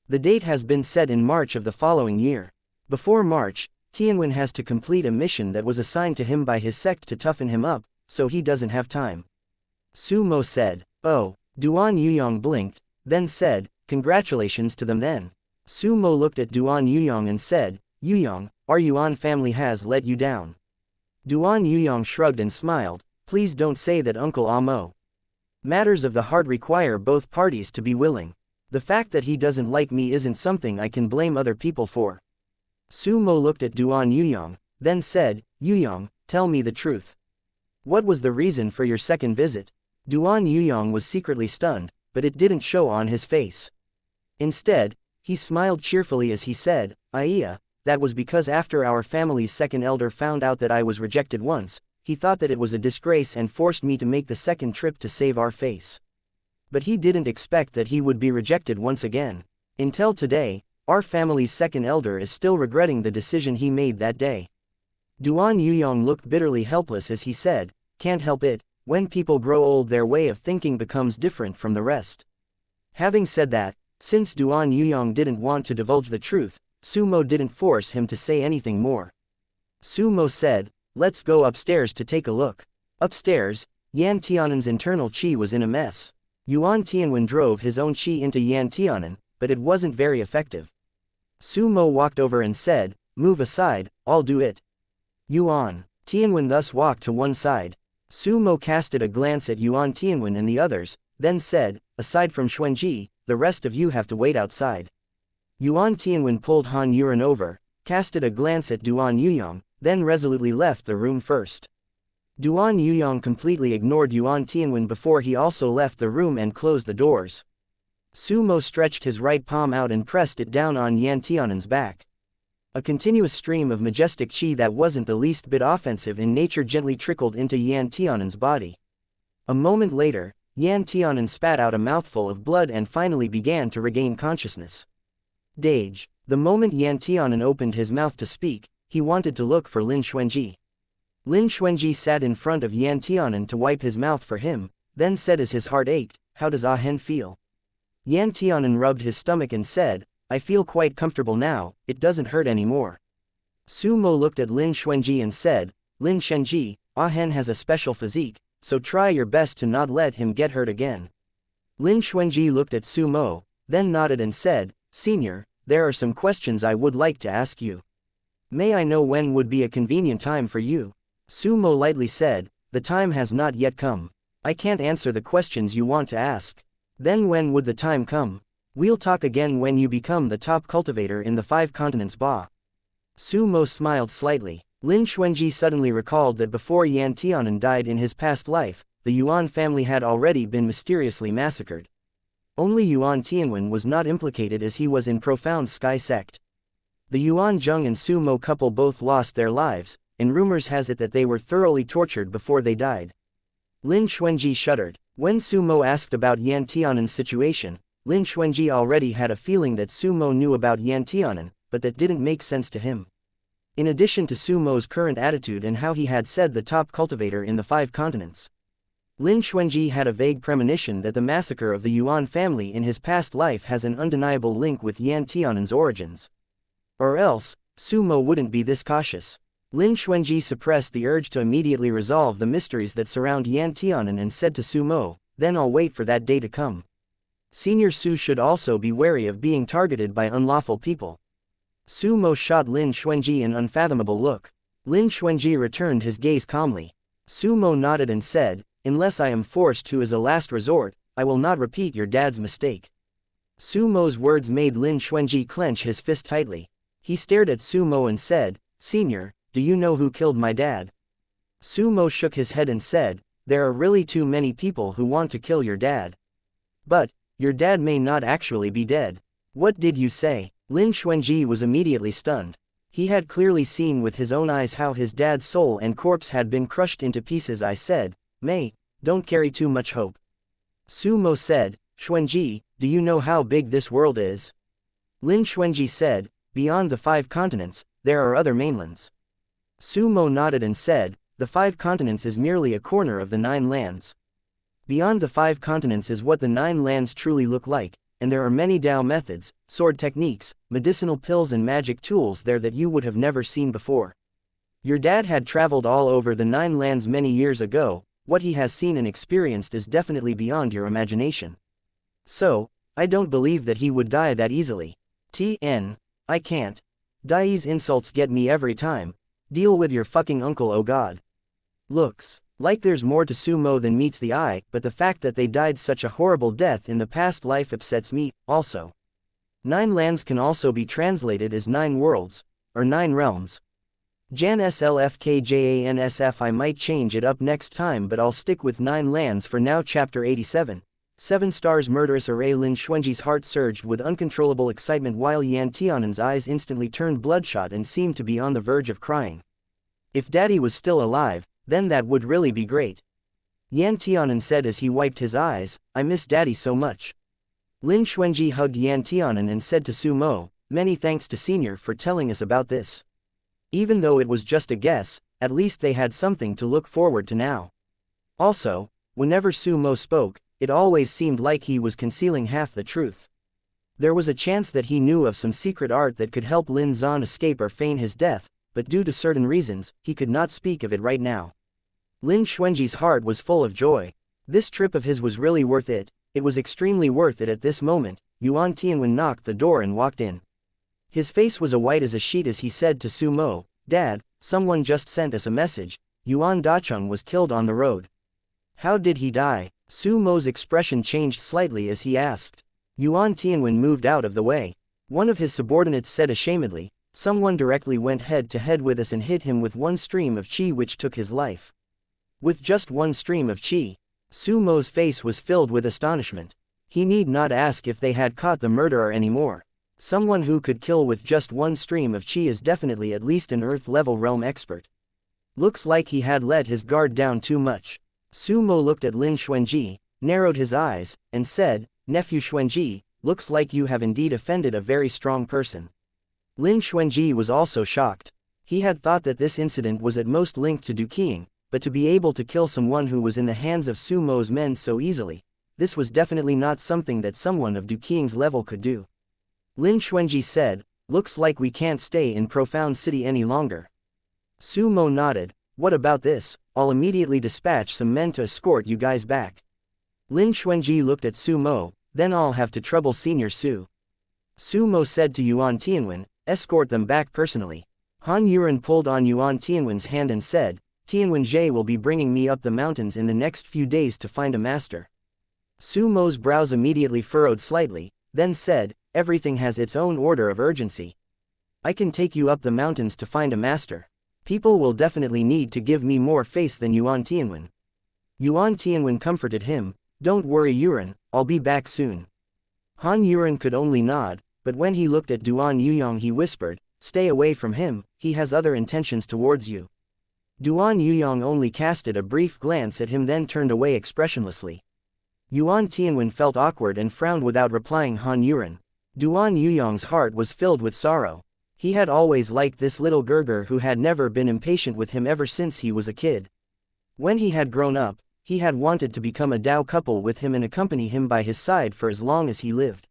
The date has been set in March of the following year. Before March, Tianwen has to complete a mission that was assigned to him by his sect to toughen him up, so he doesn't have time. Sumo said, "Oh." Duan Yuyong blinked, then said, "Congratulations to them then." Sumo looked at Duan Yuyong and said, "Yuyong, our Yuan family has let you down." Duan Yuyong shrugged and smiled, "Please don't say that, Uncle Amo. Matters of the heart require both parties to be willing. The fact that he doesn't like me isn't something I can blame other people for." Sumo looked at Duan Yuyong, then said, "Yuyong, tell me the truth. What was the reason for your second visit?" Duan Yuyong was secretly stunned, but it didn't show on his face. Instead, he smiled cheerfully as he said, "Iya, that was because after our family's second elder found out that I was rejected once, he thought that it was a disgrace and forced me to make the second trip to save our face. But he didn't expect that he would be rejected once again. Until today, our family's second elder is still regretting the decision he made that day." Duan Yuyong looked bitterly helpless as he said, "Can't help it, when people grow old their way of thinking becomes different from the rest." Having said that, since Duan Yuyong didn't want to divulge the truth, Sumo didn't force him to say anything more. Sumo said, "Let's go upstairs to take a look." Upstairs, Yan Tianan's internal qi was in a mess. Yuan Tianwen drove his own qi into Yan Tianan, but it wasn't very effective. Sumo walked over and said, "Move aside, I'll do it." Yuan Tianwen thus walked to one side. Sumo casted a glance at Yuan Tianwen and the others, then said, "Aside from Xuanji, the rest of you have to wait outside." Yuan Tianwen pulled Han Yuren over, casted a glance at Duan Yuyong, then resolutely left the room first. Duan Yuyong completely ignored Yuan Tianwen before he also left the room and closed the doors. Sumo stretched his right palm out and pressed it down on Yan Tianan's back. A continuous stream of majestic qi that wasn't the least bit offensive in nature gently trickled into Yan Tianan's body. A moment later, Yan Tianan spat out a mouthful of blood and finally began to regain consciousness. Dage. The moment Yan Tianan opened his mouth to speak, he wanted to look for Lin Xuanji. Lin Xuanji sat in front of Yan Tianan to wipe his mouth for him, then said as his heart ached, "How does Ah Hen feel?" Yan Tianan rubbed his stomach and said, "I feel quite comfortable now, it doesn't hurt anymore." Sumo looked at Lin Xuanji and said, "Lin Xuanji, Ah Hen has a special physique, so try your best to not let him get hurt again." Lin Xuanji looked at Sumo, then nodded and said, "Senior, there are some questions I would like to ask you. May I know when would be a convenient time for you?" Sumo lightly said, "The time has not yet come. I can't answer the questions you want to ask." "Then when would the time come? We'll talk again when you become the top cultivator in the 5 continents Ba." Sumo smiled slightly. Lin Xuanji suddenly recalled that before Yan Tianan died in his past life, the Yuan family had already been mysteriously massacred. Only Yuan Tianwen was not implicated as he was in profound sky sect. The Yuan Zheng and Sumo couple both lost their lives, and rumors has it that they were thoroughly tortured before they died. Lin Xuanji shuddered. When Sumo asked about Yan Tianan's situation, Lin Xuanji already had a feeling that Sumo knew about Yan Tianan, but that didn't make sense to him. In addition to Sumo's current attitude and how he had said the top cultivator in the 5 continents, Lin Xuanji had a vague premonition that the massacre of the Yuan family in his past life has an undeniable link with Yan Tianan's origins. Or else, Sumo wouldn't be this cautious. Lin Xuanji suppressed the urge to immediately resolve the mysteries that surround Yan Tianan and said to Sumo, "Then I'll wait for that day to come." Senior Su should also be wary of being targeted by unlawful people. Sumo shot Lin Xuanji an unfathomable look. Lin Xuanji returned his gaze calmly. Sumo nodded and said, "Unless I am forced to as a last resort, I will not repeat your dad's mistake." Sumo's words made Lin Xuanji clench his fist tightly. He stared at Sumo and said, "Senior, do you know who killed my dad?" Sumo shook his head and said, "There are really too many people who want to kill your dad. But, your dad may not actually be dead." "What did you say?" Lin Xuanji was immediately stunned. He had clearly seen with his own eyes how his dad's soul and corpse had been crushed into pieces. "I said, May, don't carry too much hope." Sumo said, "Xuanji, do you know how big this world is?" Lin Xuanji said, "Beyond the 5 continents, there are other mainlands." Sumo nodded and said, "The 5 continents is merely a corner of the 9 lands. Beyond the 5 continents is what the 9 lands truly look like, and there are many Dao methods, sword techniques, medicinal pills and magic tools there that you would have never seen before. Your dad had traveled all over the 9 lands many years ago. What he has seen and experienced is definitely beyond your imagination. So, I don't believe that he would die that easily. I can't. Dai's insults get me every time. Deal with your fucking uncle, oh god." Looks like there's more to Sumo than meets the eye, but the fact that they died such a horrible death in the past life upsets me, also. 9 lands can also be translated as 9 worlds, or 9 realms. JANSLFKJANSF. I might change it up next time, but I'll stick with 9 lands for now. Chapter 87. 7 stars. Murderous array. Lin Xuanji's heart surged with uncontrollable excitement while Yan Tianan's eyes instantly turned bloodshot and seemed to be on the verge of crying. If Daddy was still alive, then that would really be great. Yan Tianan said as he wiped his eyes, "I miss Daddy so much." Lin Xuanji hugged Yan Tianan and said to Sumo, "Many thanks to Senior for telling us about this. Even though it was just a guess, at least they had something to look forward to now." Also, whenever Sumo spoke, it always seemed like he was concealing half the truth. There was a chance that he knew of some secret art that could help Lin Zan escape or feign his death, but due to certain reasons, he could not speak of it right now. Lin Xuanji's heart was full of joy. This trip of his was really worth it. It was extremely worth it. At this moment, Yuan Tianwen knocked the door and walked in. His face was as white as a sheet as he said to Sumo, "Dad, someone just sent us a message. Yuan Dacheng was killed on the road." "How did he die?" Sumo's expression changed slightly as he asked. Yuan Tianwen moved out of the way. One of his subordinates said ashamedly, "Someone directly went head to head with us and hit him with one stream of qi which took his life." With just one stream of qi? Sumo's face was filled with astonishment. He need not ask if they had caught the murderer anymore. Someone who could kill with just one stream of qi is definitely at least an Earth-level realm expert. Looks like he had let his guard down too much. Sumo looked at Lin Xuanji, narrowed his eyes, and said, "Nephew Xuanji, looks like you have indeed offended a very strong person." Lin Xuanji was also shocked. He had thought that this incident was at most linked to Duqing, but to be able to kill someone who was in the hands of Sumo's men so easily, this was definitely not something that someone of Duqing's level could do. Lin Xuanji said, "Looks like we can't stay in Profound City any longer." Sumo nodded. "What about this? I'll immediately dispatch some men to escort you guys back." Lin Xuanji looked at Sumo, "Then I'll have to trouble Senior Su." Sumo said to Yuan Tianwen, "Escort them back personally." Han Yuren pulled on Yuan Tianwen's hand and said, "Tianwen Jie will be bringing me up the mountains in the next few days to find a master." Sumo's brows immediately furrowed slightly, then said, "Everything has its own order of urgency. I can take you up the mountains to find a master. People will definitely need to give me more face than Yuan Tianwen." Yuan Tianwen comforted him, "Don't worry Yuren, I'll be back soon." Han Yuren could only nod, but when he looked at Duan Yuyong he whispered, "Stay away from him, he has other intentions towards you." Duan Yuyong only casted a brief glance at him then turned away expressionlessly. Yuan Tianwen felt awkward and frowned without replying. Han Yuren. Duan Yuyong's heart was filled with sorrow. He had always liked this little Gerger who had never been impatient with him ever since he was a kid. When he had grown up, he had wanted to become a Dao couple with him and accompany him by his side for as long as he lived.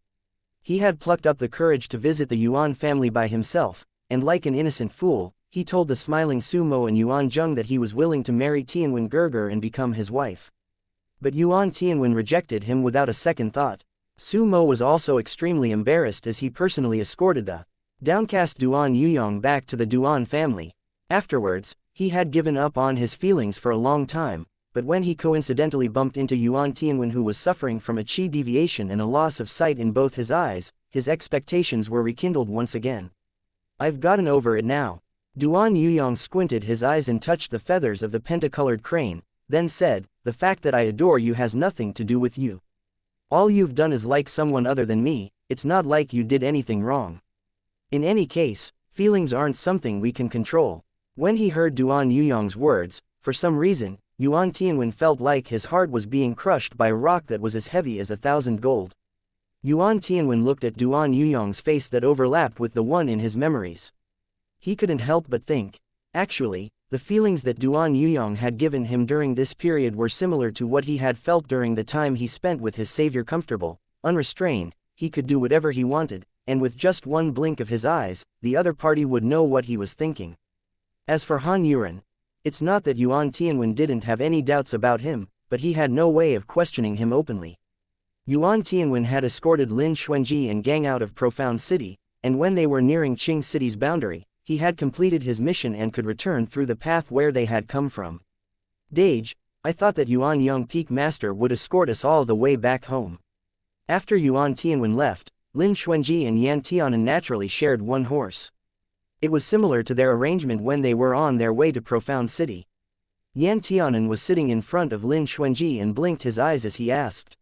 He had plucked up the courage to visit the Yuan family by himself, and like an innocent fool, he told the smiling Sumo and Yuan Zheng that he was willing to marry Tianwen Gerger and become his wife. But Yuan Tianwen rejected him without a second thought. Sumo was also extremely embarrassed as he personally escorted the Downcast Duan Yuyong back to the Duan family. Afterwards, he had given up on his feelings for a long time, but when he coincidentally bumped into Yuan Tianwen, who was suffering from a qi deviation and a loss of sight in both his eyes, his expectations were rekindled once again. I've gotten over it now. Duan Yuyong squinted his eyes and touched the feathers of the pentacolored crane, then said, the fact that I adore you has nothing to do with you. All you've done is like someone other than me, it's not like you did anything wrong. In any case, feelings aren't something we can control. When he heard Duan Yuyong's words, for some reason, Yuan Tianwen felt like his heart was being crushed by a rock that was as heavy as 1,000 gold. Yuan Tianwen looked at Duan Yuyong's face that overlapped with the one in his memories. He couldn't help but think. Actually, the feelings that Duan Yuyong had given him during this period were similar to what he had felt during the time he spent with his savior. Comfortable, unrestrained, he could do whatever he wanted, and with just one blink of his eyes, the other party would know what he was thinking. As for Han Yuren, it's not that Yuan Tianwen didn't have any doubts about him, but he had no way of questioning him openly. Yuan Tianwen had escorted Lin Xuanji and gang out of Profound City, and when they were nearing Qing City's boundary, he had completed his mission and could return through the path where they had come from. Dage, I thought that Yuan Young Peak Master would escort us all the way back home. After Yuan Tianwen left, Lin Xuanji and Yan Tianan naturally shared one horse. It was similar to their arrangement when they were on their way to Profound City. Yan Tianan was sitting in front of Lin Xuanji and blinked his eyes as he asked.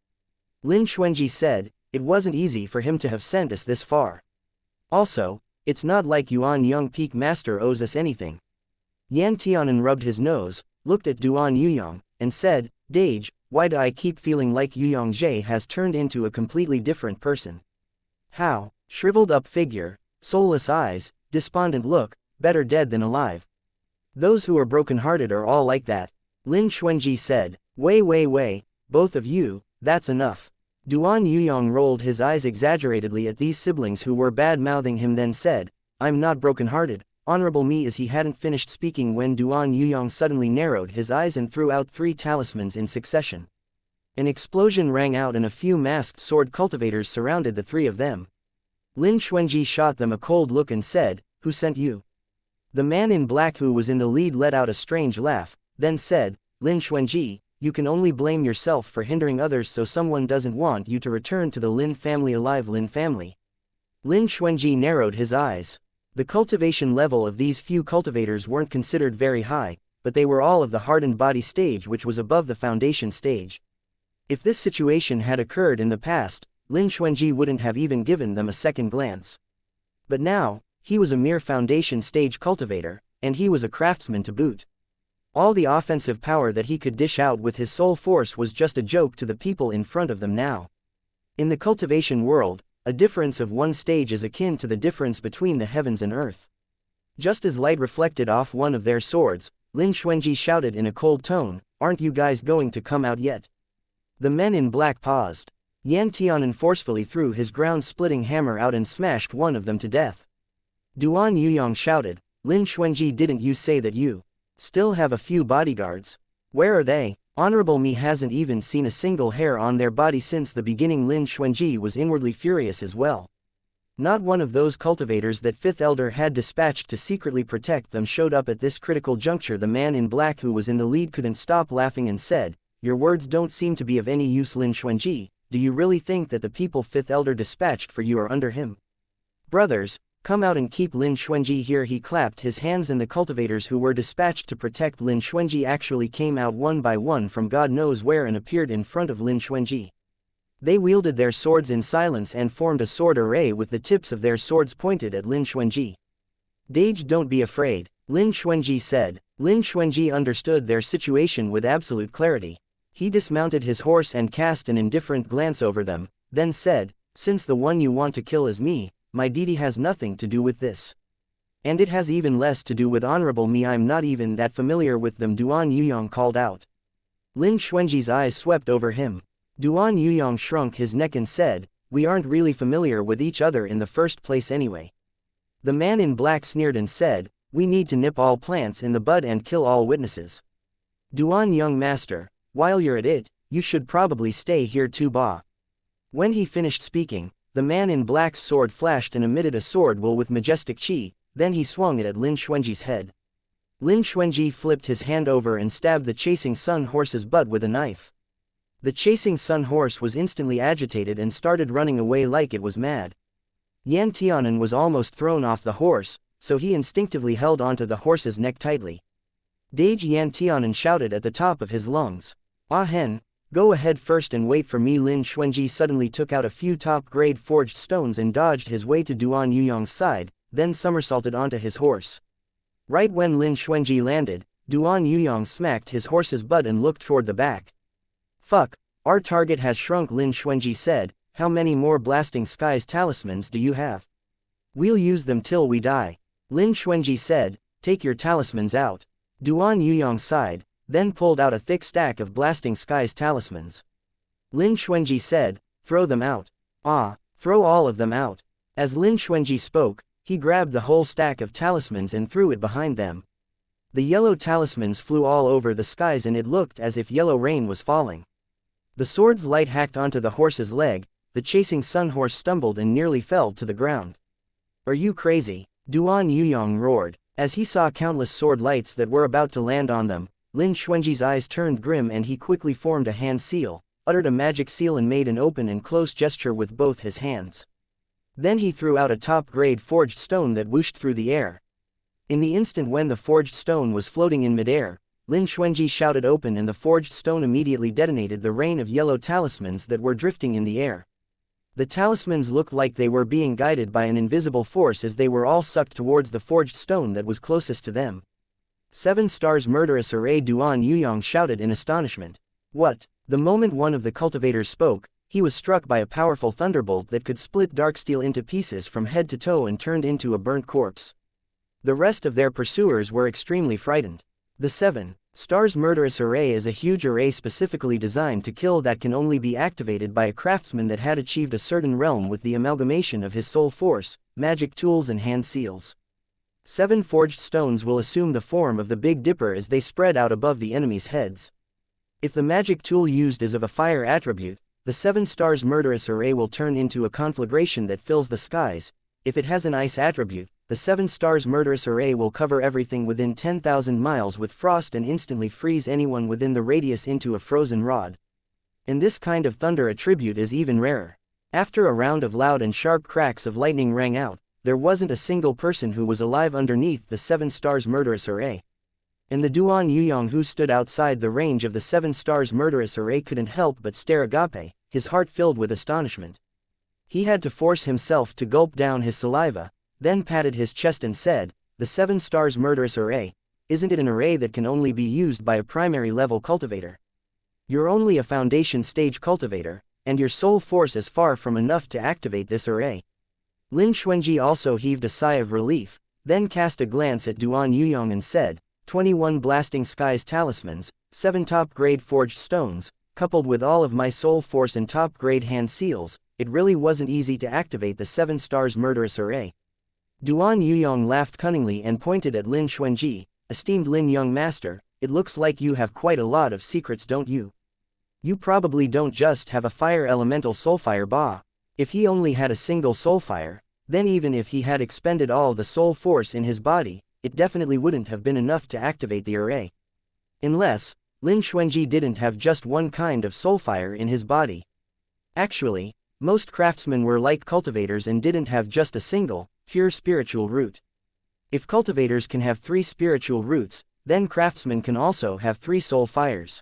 Lin Xuanji said, it wasn't easy for him to have sent us this far. Also, it's not like Yuan Young Peak Master owes us anything. Yan Tianan rubbed his nose, looked at Duan Yuyong, and said, Dage, why do I keep feeling like Yuyong Jie has turned into a completely different person? How? Shriveled up figure, soulless eyes, despondent look, better dead than alive. Those who are broken-hearted are all like that. Lin Xuanji said, Wei, both of you, that's enough. Duan Yuyong rolled his eyes exaggeratedly at these siblings who were bad-mouthing him, then said, I'm not broken-hearted, honorable me. As he hadn't finished speaking when Duan Yuyong suddenly narrowed his eyes and threw out 3 talismans in succession. An explosion rang out and a few masked sword cultivators surrounded the 3 of them. Lin Xuanji shot them a cold look and said, Who sent you? The man in black who was in the lead let out a strange laugh, then said, Lin Xuanji, you can only blame yourself for hindering others, so someone doesn't want you to return to the Lin family alive. Lin family. Lin Xuanji narrowed his eyes. The cultivation level of these few cultivators weren't considered very high, but they were all of the hardened body stage, which was above the foundation stage. If this situation had occurred in the past, Lin Xuanji wouldn't have even given them a second glance. But now, he was a mere foundation stage cultivator, and he was a craftsman to boot. All the offensive power that he could dish out with his soul force was just a joke to the people in front of them now. In the cultivation world, a difference of 1 stage is akin to the difference between the heavens and earth. Just as light reflected off one of their swords, Lin Xuanji shouted in a cold tone, Aren't you guys going to come out yet? The men in black paused. Yan Tianan forcefully threw his ground-splitting hammer out and smashed one of them to death. Duan Yuyong shouted, Lin Xuanji, didn't you say that you still have a few bodyguards? Where are they? Honorable me hasn't even seen a single hair on their body since the beginning. Lin Xuanji was inwardly furious as well. Not one of those cultivators that Fifth Elder had dispatched to secretly protect them showed up at this critical juncture. The man in black who was in the lead couldn't stop laughing and said, Your words don't seem to be of any use. Lin Xuanji, do you really think that the people Fifth Elder dispatched for you are under him? Brothers, come out and keep Lin Xuanji here. He clapped his hands and the cultivators who were dispatched to protect Lin Xuanji actually came out one by one from God knows where and appeared in front of Lin Xuanji. They wielded their swords in silence and formed a sword array with the tips of their swords pointed at Lin Xuanji. Dage, don't be afraid, Lin Xuanji said. Lin Xuanji understood their situation with absolute clarity. He dismounted his horse and cast an indifferent glance over them, then said, Since the one you want to kill is me, my deity has nothing to do with this. And it has even less to do with honorable me. I'm not even that familiar with them. Duan Yuyong called out. Lin Xuanji's eyes swept over him. Duan Yuyong shrunk his neck and said, We aren't really familiar with each other in the first place anyway. The man in black sneered and said, We need to nip all plants in the bud and kill all witnesses. Duan young master, while you're at it, you should probably stay here too. Ba. When he finished speaking, The man in black's sword flashed and emitted a sword will with majestic chi, then he swung it at Lin Xuanji's head. Lin Xuanji flipped his hand over and stabbed the chasing sun horse's butt with a knife. The chasing sun horse was instantly agitated and started running away like it was mad. Yan Tianan was almost thrown off the horse, so he instinctively held onto the horse's neck tightly. Dage Yan Tianan shouted at the top of his lungs. "Ah Hen, go ahead first and wait for me." Lin Xuanji suddenly took out a few top-grade forged stones and dodged his way to Duan Yuyong's side, then somersaulted onto his horse. Right when Lin Xuanji landed, Duan Yuyong smacked his horse's butt and looked toward the back. "Fuck, our target has shrunk," Lin Xuanji said. "How many more Blasting Skies talismans do you have?" "We'll use them till we die," Lin Xuanji said. "Take your talismans out." Duan Yuyong sighed, then pulled out a thick stack of Blasting Skies talismans. Lin Xuanji said, "Throw them out." "Ah, throw all of them out." As Lin Xuanji spoke, he grabbed the whole stack of talismans and threw it behind them. The yellow talismans flew all over the skies and it looked as if yellow rain was falling. The sword's light hacked onto the horse's leg, the chasing sun horse stumbled and nearly fell to the ground. "Are you crazy?" Duan Yuyong roared. As he saw countless sword lights that were about to land on them, Lin Xuanji's eyes turned grim and he quickly formed a hand seal, uttered a magic seal and made an open and close gesture with both his hands. Then he threw out a top-grade forged stone that whooshed through the air. In the instant when the forged stone was floating in midair, Lin Xuanji shouted open and the forged stone immediately detonated the rain of yellow talismans that were drifting in the air. The talismans looked like they were being guided by an invisible force as they were all sucked towards the forged stone that was closest to them. 7 stars murderous array, Duan Yuyong shouted in astonishment. "What?" The moment one of the cultivators spoke, he was struck by a powerful thunderbolt that could split Darksteel into pieces from head to toe and turned into a burnt corpse. The rest of their pursuers were extremely frightened. The 7 stars murderous array is a huge array specifically designed to kill that can only be activated by a craftsman that had achieved a certain realm with the amalgamation of his soul force, magic tools and hand seals. 7 forged stones will assume the form of the Big Dipper as they spread out above the enemy's heads. If the magic tool used is of a fire attribute, the 7 stars murderous array will turn into a conflagration that fills the skies. If it has an ice attribute, the 7 stars murderous array will cover everything within 10,000 miles with frost and instantly freeze anyone within the radius into a frozen rod. And this kind of thunder attribute is even rarer. After a round of loud and sharp cracks of lightning rang out, there wasn't a single person who was alive underneath the 7 stars murderous array. And the Duan Yuyong who stood outside the range of the 7 stars murderous array couldn't help but stare agape, his heart filled with astonishment. He had to force himself to gulp down his saliva, then patted his chest and said, "The 7 stars murderous array, isn't it an array that can only be used by a primary level cultivator? You're only a foundation stage cultivator, and your soul force is far from enough to activate this array." Lin Xuanji also heaved a sigh of relief, then cast a glance at Duan Yuyong and said, 21 Blasting Skies talismans, 7 top-grade forged stones, coupled with all of my soul force and top-grade hand seals, it really wasn't easy to activate the 7 stars murderous array. Duan Yuyong laughed cunningly and pointed at Lin Xuanji. "Esteemed Lin young master, it looks like you have quite a lot of secrets, don't you? You probably don't just have a fire elemental soulfire ba. If he only had a single soulfire, then even if he had expended all the soul force in his body, it definitely wouldn't have been enough to activate the array. Unless, Lin Xuanji didn't have just one kind of soulfire in his body. Actually, most craftsmen were like cultivators and didn't have just a single, pure spiritual root. If cultivators can have 3 spiritual roots, then craftsmen can also have 3 soul fires.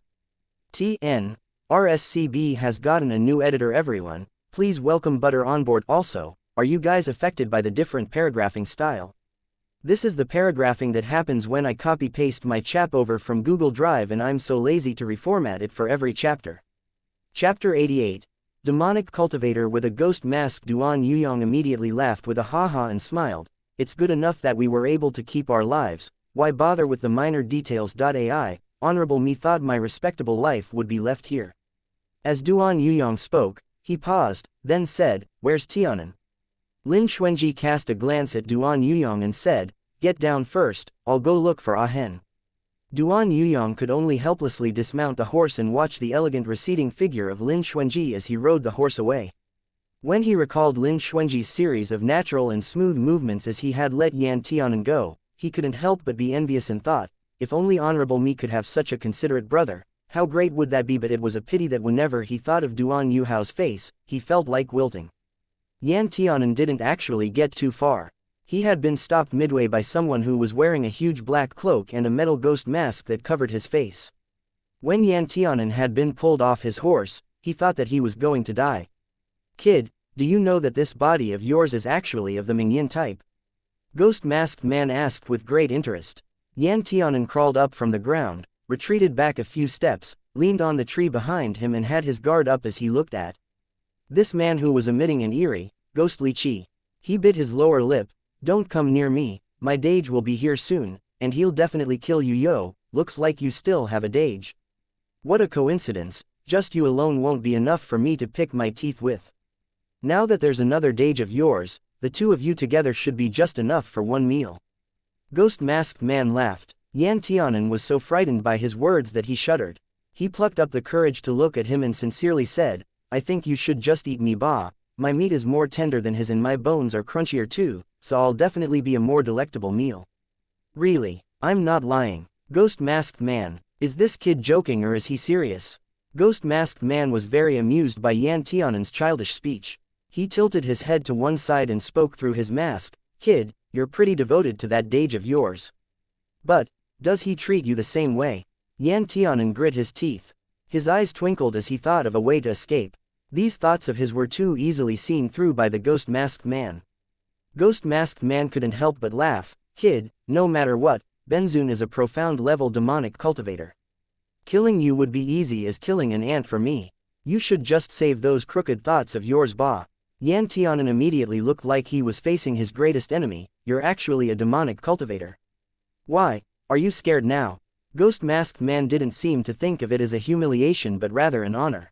TN. RSCB has gotten a new editor everyone, please welcome Butter on board. Also, are you guys affected by the different paragraphing style? This is the paragraphing that happens when I copy-paste my chap over from Google Drive and I'm so lazy to reformat it for every chapter. Chapter 88. Demonic Cultivator with a Ghost Mask. Duan Yuyong immediately laughed with a ha-ha and smiled. It's good enough that we were able to keep our lives, why bother with the minor details? AI, honorable me thought my respectable life would be left here. As Duan Yuyong spoke, he paused, then said, "Where's Tianan?" Lin Xuanji cast a glance at Duan Yuyong and said, "Get down first, I'll go look for Ah Hen." Duan Yuyong could only helplessly dismount the horse and watch the elegant receding figure of Lin Xuanji as he rode the horse away. When he recalled Lin Xuanji's series of natural and smooth movements as he had let Yan Tianan go, he couldn't help but be envious and thought, if only Honorable Me could have such a considerate brother, how great would that be? But it was a pity that whenever he thought of Duan Yuhao's face, he felt like wilting. Yan Tianan didn't actually get too far. He had been stopped midway by someone who was wearing a huge black cloak and a metal ghost mask that covered his face. When Yan Tianan had been pulled off his horse, he thought that he was going to die. Kid, do you know that this body of yours is actually of the Mingyan type? Ghost masked man asked with great interest. Yan Tianan crawled up from the ground, retreated back a few steps, leaned on the tree behind him and had his guard up as he looked at this man who was emitting an eerie, ghostly chi. He bit his lower lip. Don't come near me, my dage will be here soon, and he'll definitely kill you. Yo, looks like you still have a dage. What a coincidence, just you alone won't be enough for me to pick my teeth with. Now that there's another dage of yours, the two of you together should be just enough for one meal. Ghost masked man laughed. Yan Tianan was so frightened by his words that he shuddered. He plucked up the courage to look at him and sincerely said, I think you should just eat me ba, my meat is more tender than his and my bones are crunchier too, so I'll definitely be a more delectable meal. Really, I'm not lying. Ghost masked man, is this kid joking or is he serious? Ghost masked man was very amused by Yan Tianan's childish speech. He tilted his head to one side and spoke through his mask, Kid, you're pretty devoted to that dage of yours. But, does he treat you the same way? Yan Tianan grit his teeth. His eyes twinkled as he thought of a way to escape. These thoughts of his were too easily seen through by the ghost masked man. Ghost masked man couldn't help but laugh. Kid, no matter what, Benzun is a profound level demonic cultivator. Killing you would be easy as killing an ant for me. You should just save those crooked thoughts of yours ba. Yan Tianan immediately looked like he was facing his greatest enemy. You're actually a demonic cultivator. Why, are you scared now? Ghost masked man didn't seem to think of it as a humiliation but rather an honor.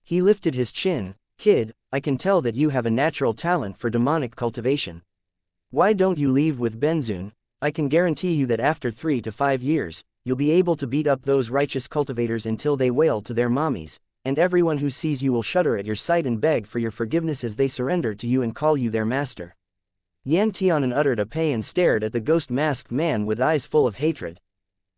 He lifted his chin. Kid, I can tell that you have a natural talent for demonic cultivation. Why don't you leave with Benzun? I can guarantee you that after 3 to 5 years, you'll be able to beat up those righteous cultivators until they wail to their mommies, and everyone who sees you will shudder at your sight and beg for your forgiveness as they surrender to you and call you their master. Yan Tianan uttered a paean and stared at the ghost masked man with eyes full of hatred.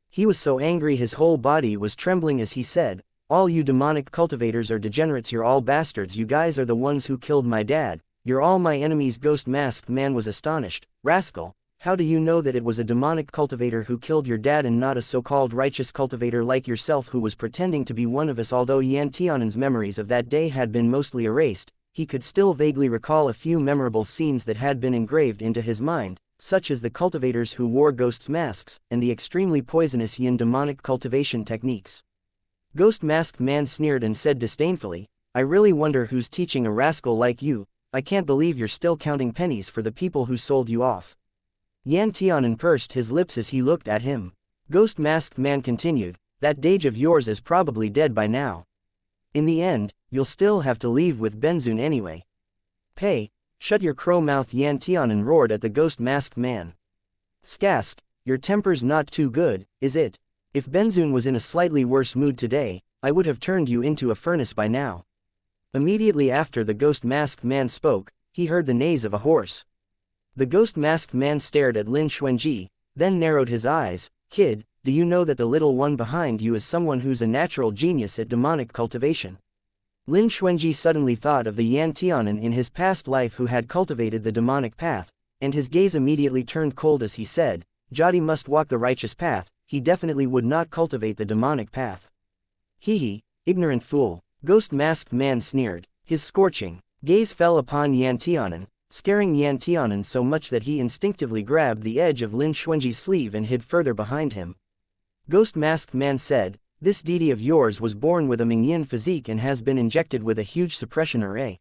He was so angry his whole body was trembling as he said, all you demonic cultivators are degenerates, you're all bastards, you guys are the ones who killed my dad, you're all my enemies. Ghost masked man was astonished. Rascal, how do you know that it was a demonic cultivator who killed your dad and not a so-called righteous cultivator like yourself who was pretending to be one of us? Although Yan Tianan's memories of that day had been mostly erased, he could still vaguely recall a few memorable scenes that had been engraved into his mind, such as the cultivators who wore ghosts' masks, and the extremely poisonous yin demonic cultivation techniques. Ghost masked man sneered and said disdainfully, I really wonder who's teaching a rascal like you. I can't believe you're still counting pennies for the people who sold you off. Yan Tianan pursed his lips as he looked at him. Ghost masked man continued, that dage of yours is probably dead by now. In the end, you'll still have to leave with Benzun anyway. Pay, shut your crow mouth. Yan Tianan roared at the ghost masked man. Skask, your temper's not too good, is it? If Benzun was in a slightly worse mood today, I would have turned you into a furnace by now. Immediately after the ghost masked man spoke, he heard the neighs of a horse. The ghost masked man stared at Lin Xuanji, then narrowed his eyes. Kid, do you know that the little one behind you is someone who's a natural genius at demonic cultivation? Lin Xuanji suddenly thought of the Yan Tianan in his past life who had cultivated the demonic path, and his gaze immediately turned cold as he said, Jodi must walk the righteous path, he definitely would not cultivate the demonic path. Hee, ignorant fool. Ghost masked man sneered. His scorching gaze fell upon Yan Tianan, scaring Yan Tianan so much that he instinctively grabbed the edge of Lin Xuanji's sleeve and hid further behind him. Ghost masked man said, this deity of yours was born with a Mingyan physique and has been injected with a huge suppression array.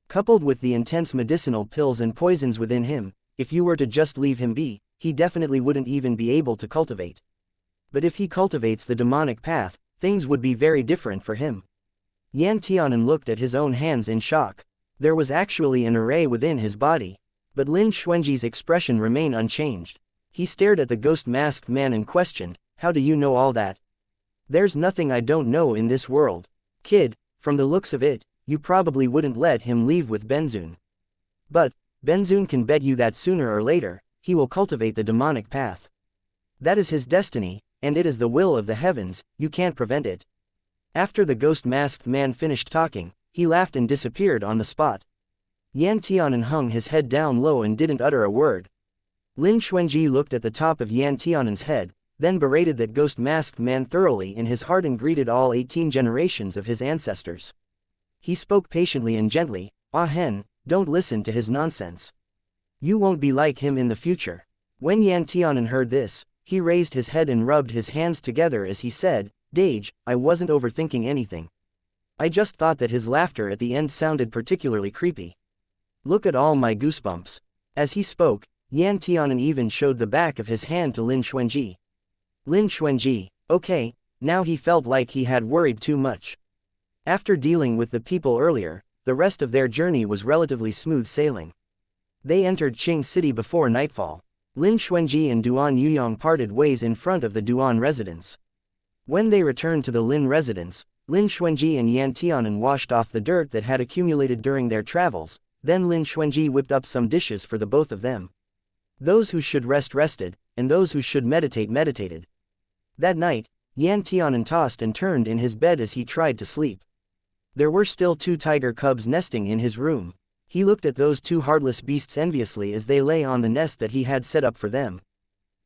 Coupled with the intense medicinal pills and poisons within him, if you were to just leave him be, he definitely wouldn't even be able to cultivate. But if he cultivates the demonic path, things would be very different for him. Yan Tianan looked at his own hands in shock. There was actually an array within his body. But Lin Xuanji's expression remained unchanged. He stared at the ghost masked man and questioned, how do you know all that? There's nothing I don't know in this world. Kid, from the looks of it, you probably wouldn't let him leave with Benzun. But, Benzun can bet you that sooner or later, he will cultivate the demonic path. That is his destiny, and it is the will of the heavens, you can't prevent it. After the ghost-masked man finished talking, he laughed and disappeared on the spot. Yan Tianan hung his head down low and didn't utter a word. Lin Xuanji looked at the top of Yan Tianan's head, then berated that ghost-masked man thoroughly in his heart and greeted all 18 generations of his ancestors. He spoke patiently and gently, "Ah Hen, don't listen to his nonsense. You won't be like him in the future." When Yan Tianan heard this, he raised his head and rubbed his hands together as he said, "Dage, I wasn't overthinking anything. I just thought that his laughter at the end sounded particularly creepy. Look at all my goosebumps." As he spoke, Yan Tianan even showed the back of his hand to Lin Xuanji. Lin Xuanji, okay, now he felt like he had worried too much. After dealing with the people earlier, the rest of their journey was relatively smooth sailing. They entered Qing City before nightfall. Lin Xuanji and Duan Yuyong parted ways in front of the Duan residence. When they returned to the Lin residence, Lin Xuanji and Yan Tianan washed off the dirt that had accumulated during their travels, then Lin Xuanji whipped up some dishes for the both of them. Those who should rest rested, and those who should meditate meditated. That night, Yan Tianan tossed and turned in his bed as he tried to sleep. There were still 2 tiger cubs nesting in his room. He looked at those 2 heartless beasts enviously as they lay on the nest that he had set up for them.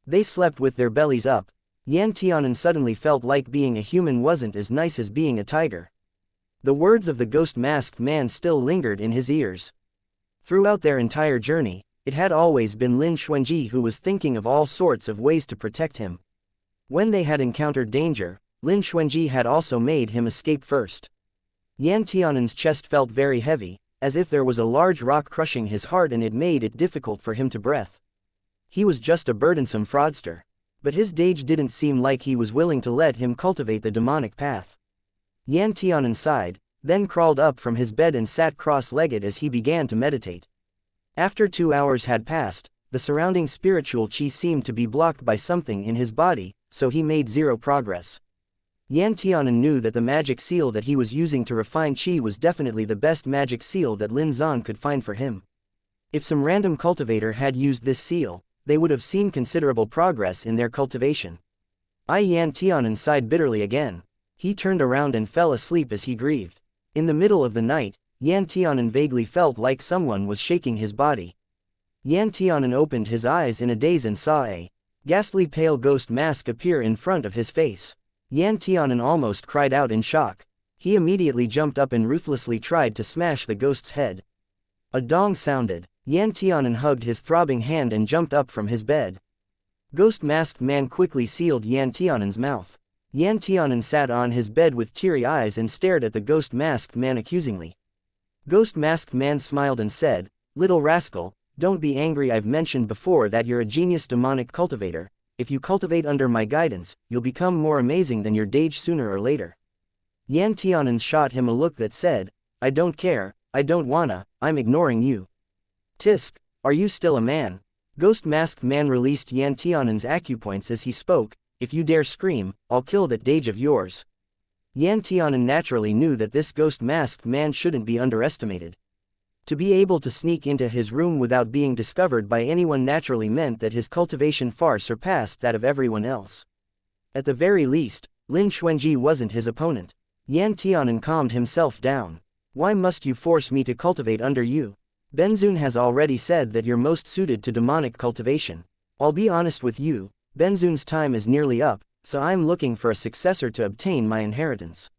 They slept with their bellies up. Yan Tianan suddenly felt like being a human wasn't as nice as being a tiger. The words of the ghost-masked man still lingered in his ears. Throughout their entire journey, it had always been Lin Xuanji who was thinking of all sorts of ways to protect him. When they had encountered danger, Lin Xuanji had also made him escape first. Yan Tianan's chest felt very heavy, as if there was a large rock crushing his heart and it made it difficult for him to breathe. He was just a burdensome fraudster. But his Dage didn't seem like he was willing to let him cultivate the demonic path. Yan Tianan sighed, then crawled up from his bed and sat cross-legged as he began to meditate. After 2 hours had passed, the surrounding spiritual chi seemed to be blocked by something in his body, so he made 0 progress. Yan Tianan knew that the magic seal that he was using to refine chi was definitely the best magic seal that Lin Zan could find for him. If some random cultivator had used this seal, they would have seen considerable progress in their cultivation. Yan Tianan sighed bitterly again. He turned around and fell asleep as he grieved. In the middle of the night, Yan Tianan vaguely felt like someone was shaking his body. Yan Tianan opened his eyes in a daze and saw a ghastly pale ghost mask appear in front of his face. Yan Tianan almost cried out in shock. He immediately jumped up and ruthlessly tried to smash the ghost's head. A dong sounded. Yan Tianan hugged his throbbing hand and jumped up from his bed. Ghost-masked man quickly sealed Yan Tianan's mouth. Yan Tianan sat on his bed with teary eyes and stared at the ghost-masked man accusingly. Ghost-masked man smiled and said, "Little rascal, don't be angry. I've mentioned before that you're a genius demonic cultivator. If you cultivate under my guidance, you'll become more amazing than your Dage sooner or later." Yan Tianan shot him a look that said, "I don't care, I don't wanna, I'm ignoring you." "Tisk, are you still a man?" Ghost-masked man released Yan Tianan's acupoints as he spoke, "If you dare scream, I'll kill that Dage of yours." Yan Tianan naturally knew that this ghost-masked man shouldn't be underestimated. To be able to sneak into his room without being discovered by anyone naturally meant that his cultivation far surpassed that of everyone else. At the very least, Lin Xuanji wasn't his opponent. Yan Tianan calmed himself down. "Why must you force me to cultivate under you? Benzun has already said that you're most suited to demonic cultivation. I'll be honest with you, Benzun's time is nearly up, so I'm looking for a successor to obtain my inheritance.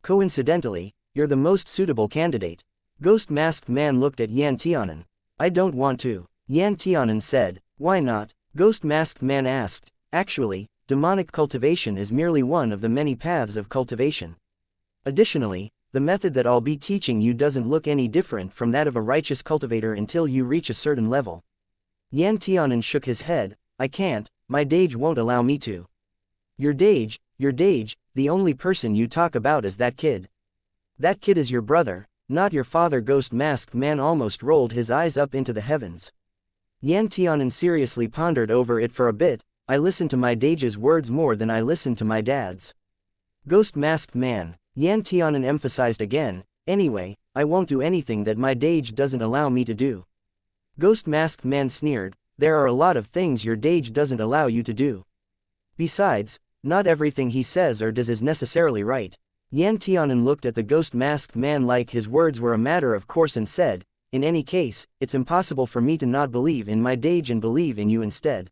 Coincidentally, you're the most suitable candidate." Ghost-masked man looked at Yan Tianan. "I don't want to." Yan Tianan said. "Why not?" Ghost-masked man asked. "Actually, demonic cultivation is merely one of the many paths of cultivation. Additionally, the method that I'll be teaching you doesn't look any different from that of a righteous cultivator until you reach a certain level." Yan Tianan shook his head. "I can't, my Dage won't allow me to." Your Dage, the only person you talk about is that kid. That kid is your brother, not your father." Ghost-masked man almost rolled his eyes up into the heavens. Yan Tianan seriously pondered over it for a bit. "I listen to my Dage's words more than I listen to my dad's." Ghost-masked man, Yan Tianan emphasized again, Anyway, I won't do anything that my Dage doesn't allow me to do. Ghost Masked Man sneered, there are a lot of things your Dage doesn't allow you to do. Besides, not everything he says or does is necessarily right. Yan Tianan looked at the Ghost Masked Man like his words were a matter of course and said, in any case, it's impossible for me to not believe in my Dage and believe in you instead.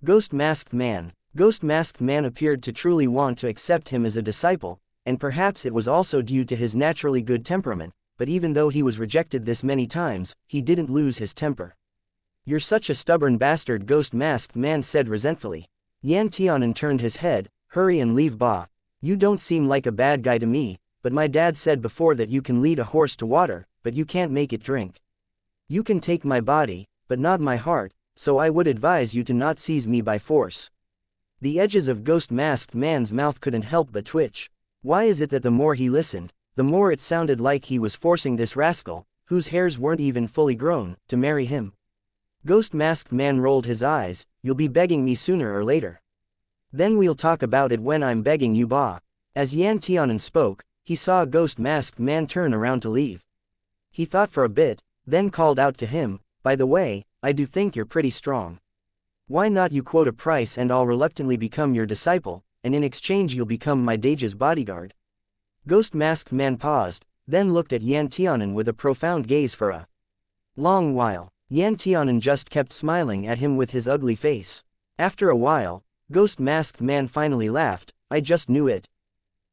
Ghost Masked Man. Ghost Masked Man appeared to truly want to accept him as a disciple, and perhaps it was also due to his naturally good temperament, but even though he was rejected this many times, he didn't lose his temper. You're such a stubborn bastard, Ghost Masked Man said resentfully. Yan Tianan turned his head, hurry and leave Ba. You don't seem like a bad guy to me, but my dad said before that you can lead a horse to water, but you can't make it drink. You can take my body, but not my heart, so I would advise you to not seize me by force. The edges of Ghost Masked Man's mouth couldn't help but twitch. Why is it that the more he listened, the more it sounded like he was forcing this rascal, whose hairs weren't even fully grown, to marry him? Ghost Masked Man rolled his eyes, you'll be begging me sooner or later. Then we'll talk about it when I'm begging you, Ba. As Yan Tianan spoke, he saw Ghost Masked Man turn around to leave. He thought for a bit, then called out to him, by the way, I do think you're pretty strong. Why not you quote a price and I'll reluctantly become your disciple, and in exchange you'll become my Dage's bodyguard. Ghost Masked Man paused, then looked at Yan Tianan with a profound gaze for a long while. Yan Tianan just kept smiling at him with his ugly face. After a while, Ghost Masked Man finally laughed, I just knew it.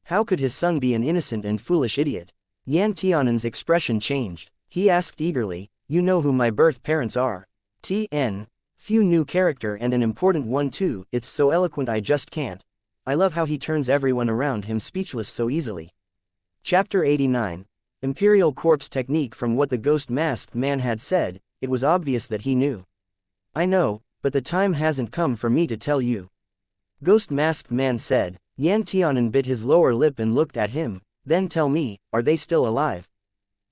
How could his son be an innocent and foolish idiot? Yan Tianan's expression changed. He asked eagerly, you know who my birth parents are? T.N. Few new character and an important one too, it's so eloquent I just can't. I love how he turns everyone around him speechless so easily. Chapter 89. Imperial Corpse Technique. From what the Ghost Masked Man had said, it was obvious that he knew. I know, but the time hasn't come for me to tell you. Ghost Masked Man said. Yan Tianan bit his lower lip and looked at him, then tell me, are they still alive?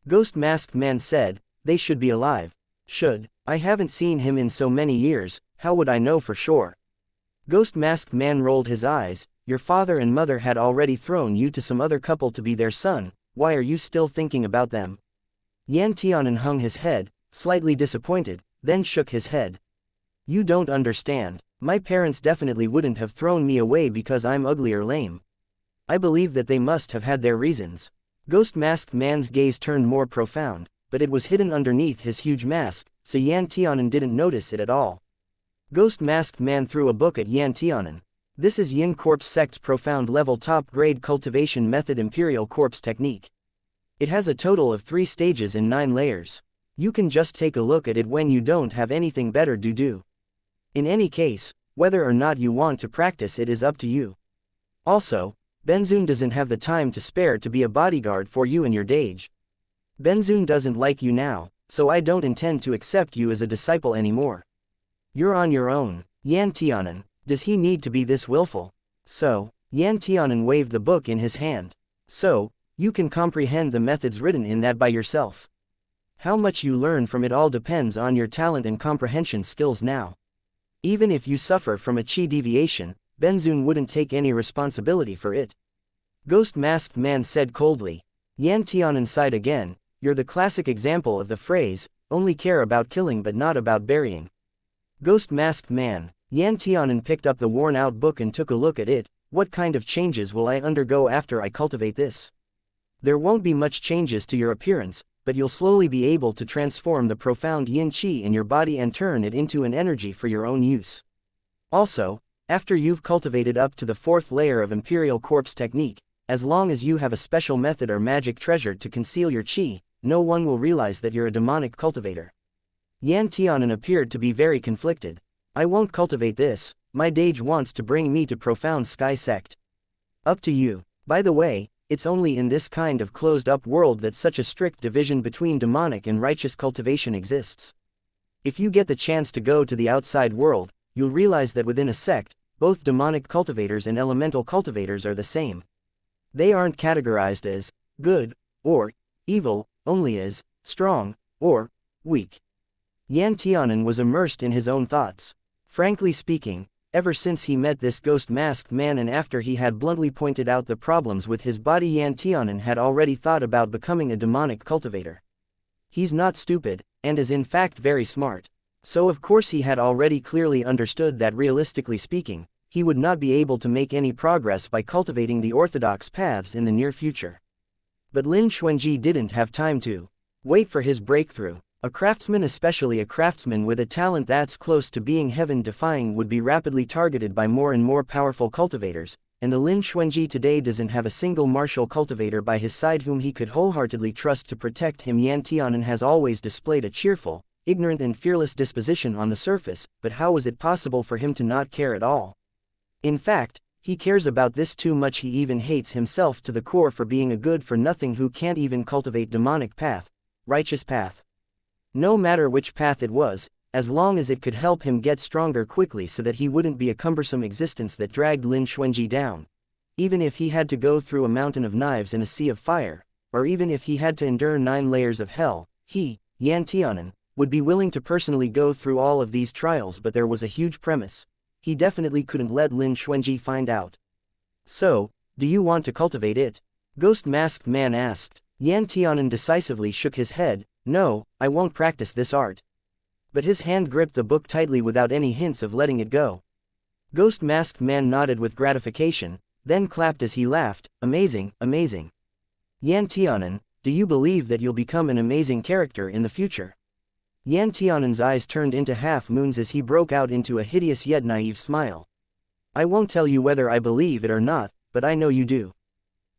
Ghost Masked Man said, they should be alive. Should, I haven't seen him in so many years, how would I know for sure? Ghost Masked Man rolled his eyes, your father and mother had already thrown you to some other couple to be their son, why are you still thinking about them? Yan Tianan hung his head, slightly disappointed, then shook his head. You don't understand. My parents definitely wouldn't have thrown me away because I'm ugly or lame. I believe that they must have had their reasons. Ghost Masked Man's gaze turned more profound, but it was hidden underneath his huge mask, so Yan Tianan didn't notice it at all. Ghost Masked Man threw a book at Yan Tianan. This is Yin Corpse Sect's profound level top grade cultivation method Imperial Corpse Technique. It has a total of 3 stages and 9 layers. You can just take a look at it when you don't have anything better to do. In any case, whether or not you want to practice it is up to you. Also, Benzun doesn't have the time to spare to be a bodyguard for you and your Dage. Benzun doesn't like you now, so I don't intend to accept you as a disciple anymore. You're on your own. Yan Tianan, does he need to be this willful? So, Yan Tianan waved the book in his hand. So, you can comprehend the methods written in that by yourself. How much you learn from it all depends on your talent and comprehension skills now. Even if you suffer from a chi deviation, Benzun wouldn't take any responsibility for it. Ghost Masked Man said coldly. Yan Tianan sighed again, you're the classic example of the phrase, only care about killing but not about burying. Ghost Masked Man. Yan Tianan picked up the worn-out book and took a look at it. What kind of changes will I undergo after I cultivate this? There won't be much changes to your appearance, but you'll slowly be able to transform the profound yin qi in your body and turn it into an energy for your own use. Also, after you've cultivated up to the 4th layer of Imperial Corpse Technique, as long as you have a special method or magic treasure to conceal your qi, no one will realize that you're a demonic cultivator. Yan Tianan appeared to be very conflicted. I won't cultivate this, my Dage wants to bring me to Profound Sky Sect. Up to you. By the way, it's only in this kind of closed-up world that such a strict division between demonic and righteous cultivation exists. If you get the chance to go to the outside world, you'll realize that within a sect, both demonic cultivators and elemental cultivators are the same. They aren't categorized as good or evil, only as strong or weak. Yan Tianan was immersed in his own thoughts. Frankly speaking, ever since he met this ghost-masked man and after he had bluntly pointed out the problems with his body, Yan Tianan had already thought about becoming a demonic cultivator. He's not stupid, and is in fact very smart. So of course he had already clearly understood that realistically speaking, he would not be able to make any progress by cultivating the orthodox paths in the near future. But Lin Xuanji didn't have time to wait for his breakthrough. A craftsman, especially a craftsman with a talent that's close to being heaven-defying, would be rapidly targeted by more and more powerful cultivators, and the Lin Xuanji today doesn't have a single martial cultivator by his side whom he could wholeheartedly trust to protect him. Yan Tianan has always displayed a cheerful, ignorant and fearless disposition on the surface, but how was it possible for him to not care at all? In fact, he cares about this too much. He even hates himself to the core for being a good-for-nothing who can't even cultivate demonic path, righteous path. No matter which path it was, as long as it could help him get stronger quickly so that he wouldn't be a cumbersome existence that dragged Lin Xuanji down. Even if he had to go through a mountain of knives and a sea of fire, or even if he had to endure 9 layers of hell, he, Yan Tianan, would be willing to personally go through all of these trials. But there was a huge premise. He definitely couldn't let Lin Xuanji find out. So, do you want to cultivate it? Ghost Masked Man asked. Yan Tianan decisively shook his head. No, I won't practice this art. But his hand gripped the book tightly without any hints of letting it go. Ghost Masked Man nodded with gratification, then clapped as he laughed. Amazing, amazing. Yan Tianan, do you believe that you'll become an amazing character in the future? Yan Tianan's eyes turned into half-moons as he broke out into a hideous yet naive smile. I won't tell you whether I believe it or not, but I know you do.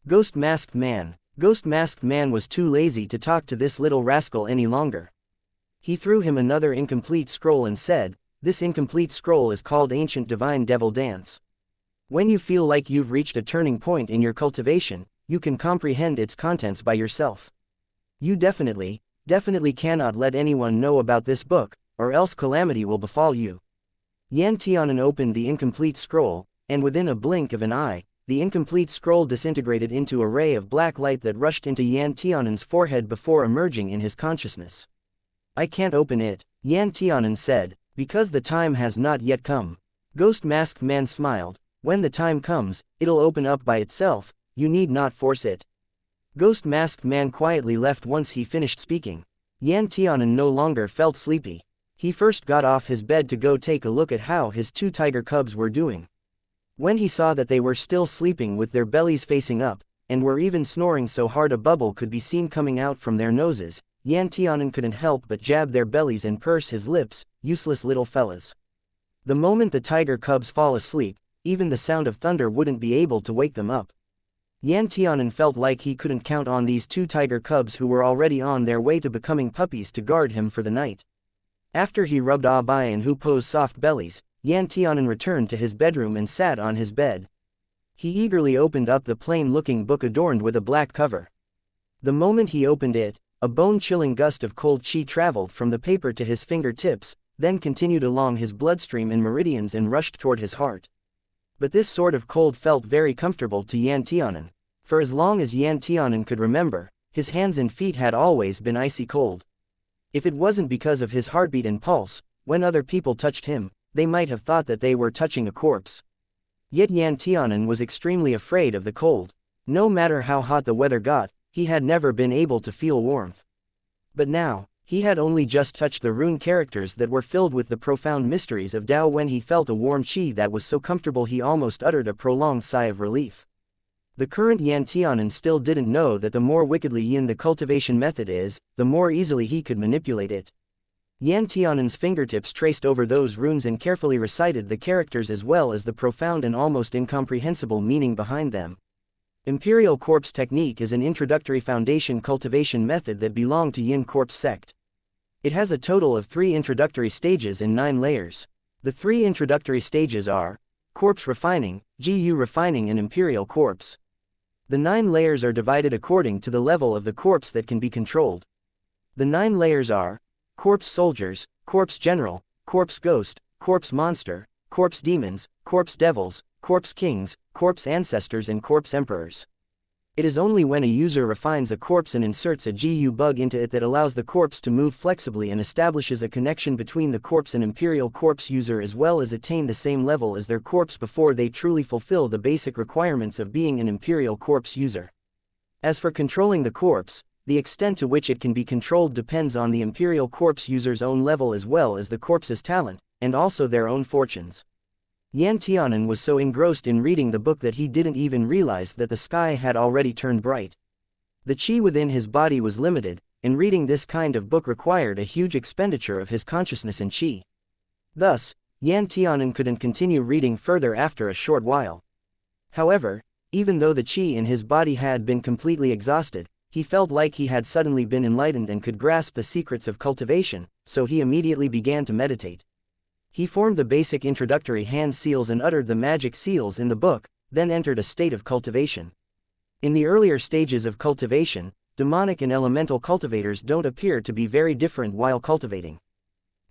Ghost Masked Man. Ghost Masked Man was too lazy to talk to this little rascal any longer. He threw him another incomplete scroll and said, this incomplete scroll is called Ancient Divine Devil Dance. When you feel like you've reached a turning point in your cultivation, you can comprehend its contents by yourself. You definitely cannot let anyone know about this book, or else calamity will befall you. Yan Tianan opened the incomplete scroll, and within a blink of an eye, the incomplete scroll disintegrated into a ray of black light that rushed into Yan Tianan's forehead before emerging in his consciousness. I can't open it, Yan Tianan said, because the time has not yet come. Ghost Masked Man smiled. When the time comes, it'll open up by itself, you need not force it. Ghost Masked Man quietly left once he finished speaking. Yan Tianan no longer felt sleepy. He first got off his bed to go take a look at how his 2 tiger cubs were doing. When he saw that they were still sleeping with their bellies facing up, and were even snoring so hard a bubble could be seen coming out from their noses, Yan Tianan couldn't help but jab their bellies and purse his lips. Useless little fellas. The moment the tiger cubs fall asleep, even the sound of thunder wouldn't be able to wake them up. Yan Tianan felt like he couldn't count on these 2 tiger cubs who were already on their way to becoming puppies to guard him for the night. After he rubbed Abai and Hupo's soft bellies, Yan Tianan returned to his bedroom and sat on his bed. He eagerly opened up the plain-looking book adorned with a black cover. The moment he opened it, a bone-chilling gust of cold chi traveled from the paper to his fingertips, then continued along his bloodstream and meridians and rushed toward his heart. But this sort of cold felt very comfortable to Yan Tianan. For as long as Yan Tianan could remember, his hands and feet had always been icy cold. If it wasn't because of his heartbeat and pulse, when other people touched him, they might have thought that they were touching a corpse. Yet Yan Tianan was extremely afraid of the cold. No matter how hot the weather got, he had never been able to feel warmth. But now, he had only just touched the rune characters that were filled with the profound mysteries of Tao when he felt a warm chi that was so comfortable he almost uttered a prolonged sigh of relief. The current Yan Tianan still didn't know that the more wickedly yin the cultivation method is, the more easily he could manipulate it. Yan Tianan's fingertips traced over those runes and carefully recited the characters as well as the profound and almost incomprehensible meaning behind them. Imperial Corpse Technique is an introductory foundation cultivation method that belonged to Yin Corpse sect. It has a total of 3 introductory stages and 9 layers. The 3 introductory stages are Corpse Refining, GU Refining and Imperial Corpse. The 9 layers are divided according to the level of the corpse that can be controlled. The 9 layers are Corpse Soldiers, Corpse General, Corpse Ghost, Corpse Monster, Corpse Demons, Corpse Devils, Corpse Kings, Corpse Ancestors and Corpse Emperors. It is only when a user refines a corpse and inserts a GU bug into it that allows the corpse to move flexibly and establishes a connection between the corpse and Imperial Corpse user as well as attain the same level as their corpse before they truly fulfill the basic requirements of being an Imperial Corpse user. As for controlling the corpse, the extent to which it can be controlled depends on the Imperial Corpse user's own level as well as the corpse's talent, and also their own fortunes. Yan Tianan was so engrossed in reading the book that he didn't even realize that the sky had already turned bright. The qi within his body was limited, and reading this kind of book required a huge expenditure of his consciousness and qi. Thus, Yan Tianan couldn't continue reading further after a short while. However, even though the qi in his body had been completely exhausted, he felt like he had suddenly been enlightened and could grasp the secrets of cultivation, so he immediately began to meditate. He formed the basic introductory hand seals and uttered the magic seals in the book, then entered a state of cultivation. In the earlier stages of cultivation, demonic and elemental cultivators don't appear to be very different while cultivating.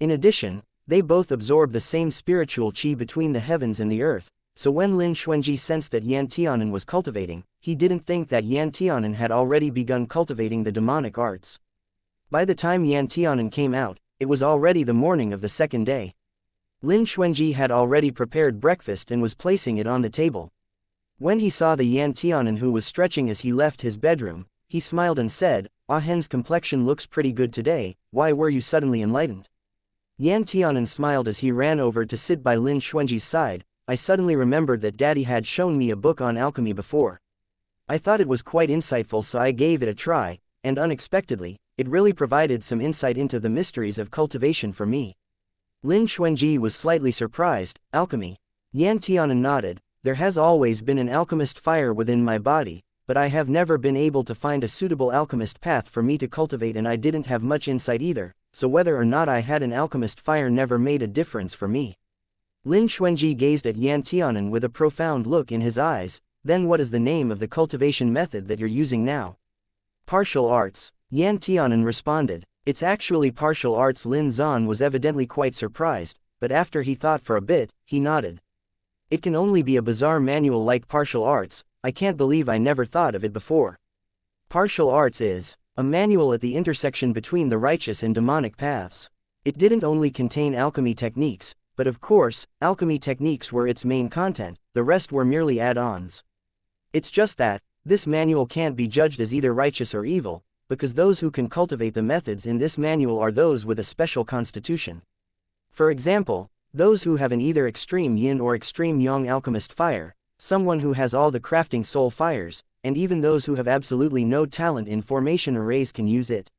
In addition, they both absorb the same spiritual qi between the heavens and the earth, so when Lin Xuanji sensed that Yan Tianan was cultivating, he didn't think that Yan Tianan had already begun cultivating the demonic arts. By the time Yan Tianan came out, it was already the morning of the second day. Lin Xuanji had already prepared breakfast and was placing it on the table. When he saw the Yan Tianan who was stretching as he left his bedroom, he smiled and said, "Ah Hen's complexion looks pretty good today, why were you suddenly enlightened?" Yan Tianan smiled as he ran over to sit by Lin Xuanji's side. "I suddenly remembered that Daddy had shown me a book on alchemy before. I thought it was quite insightful so I gave it a try, and unexpectedly, it really provided some insight into the mysteries of cultivation for me." Lin Xuanji was slightly surprised. "Alchemy?" Yan Tianan nodded. "There has always been an alchemist fire within my body, but I have never been able to find a suitable alchemist path for me to cultivate and I didn't have much insight either, so whether or not I had an alchemist fire never made a difference for me." Lin Xuanji gazed at Yan Tianan with a profound look in his eyes. "Then what is the name of the cultivation method that you're using now?" "Partial arts," Yan Tianan responded. "It's actually partial arts." Lin Zan was evidently quite surprised, but after he thought for a bit, he nodded. "It can only be a bizarre manual like partial arts, I can't believe I never thought of it before. Partial arts is a manual at the intersection between the righteous and demonic paths. It didn't only contain alchemy techniques, but of course, alchemy techniques were its main content, the rest were merely add-ons. It's just that, this manual can't be judged as either righteous or evil, because those who can cultivate the methods in this manual are those with a special constitution. For example, those who have an either extreme yin or extreme yang alchemist fire, someone who has all the crafting soul fires, and even those who have absolutely no talent in formation arrays can use it.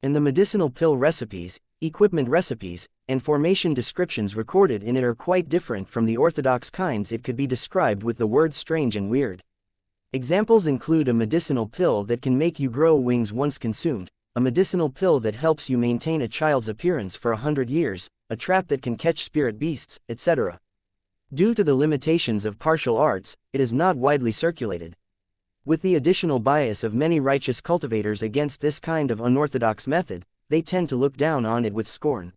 And the medicinal pill recipes, equipment recipes, and formation descriptions recorded in it are quite different from the orthodox kinds. It could be described with the words strange and weird. Examples include a medicinal pill that can make you grow wings once consumed, a medicinal pill that helps you maintain a child's appearance for 100 years, a trap that can catch spirit beasts, etc. Due to the limitations of partial arts, it is not widely circulated. With the additional bias of many righteous cultivators against this kind of unorthodox method, they tend to look down on it with scorn.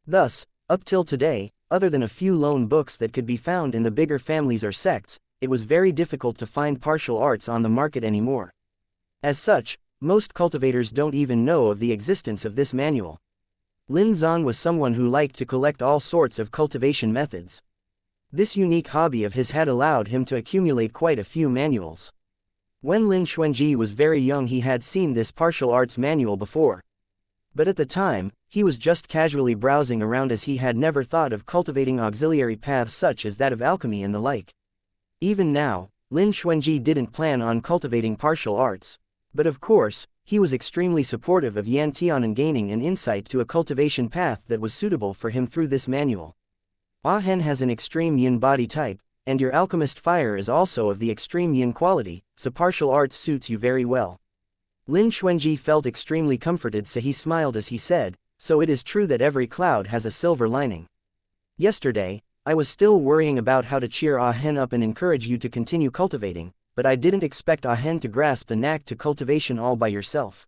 Thus, up till today, other than a few lone books that could be found in the bigger families or sects, it was very difficult to find partial arts on the market anymore. As such, most cultivators don't even know of the existence of this manual. Lin Zan was someone who liked to collect all sorts of cultivation methods. This unique hobby of his had allowed him to accumulate quite a few manuals. When Lin Xuanji was very young he had seen this partial arts manual before. But at the time, he was just casually browsing around as he had never thought of cultivating auxiliary paths such as that of alchemy and the like. Even now, Lin Xuanji didn't plan on cultivating partial arts. But of course, he was extremely supportive of Yan Tianan gaining an insight to a cultivation path that was suitable for him through this manual. Ah Hen has an extreme yin body type, and your alchemist fire is also of the extreme yin quality, so partial arts suits you very well. Lin Xuanji felt extremely comforted so he smiled as he said, "So it is true that every cloud has a silver lining. Yesterday, I was still worrying about how to cheer Ah Hen up and encourage you to continue cultivating, but I didn't expect Ah Hen to grasp the knack to cultivation all by yourself."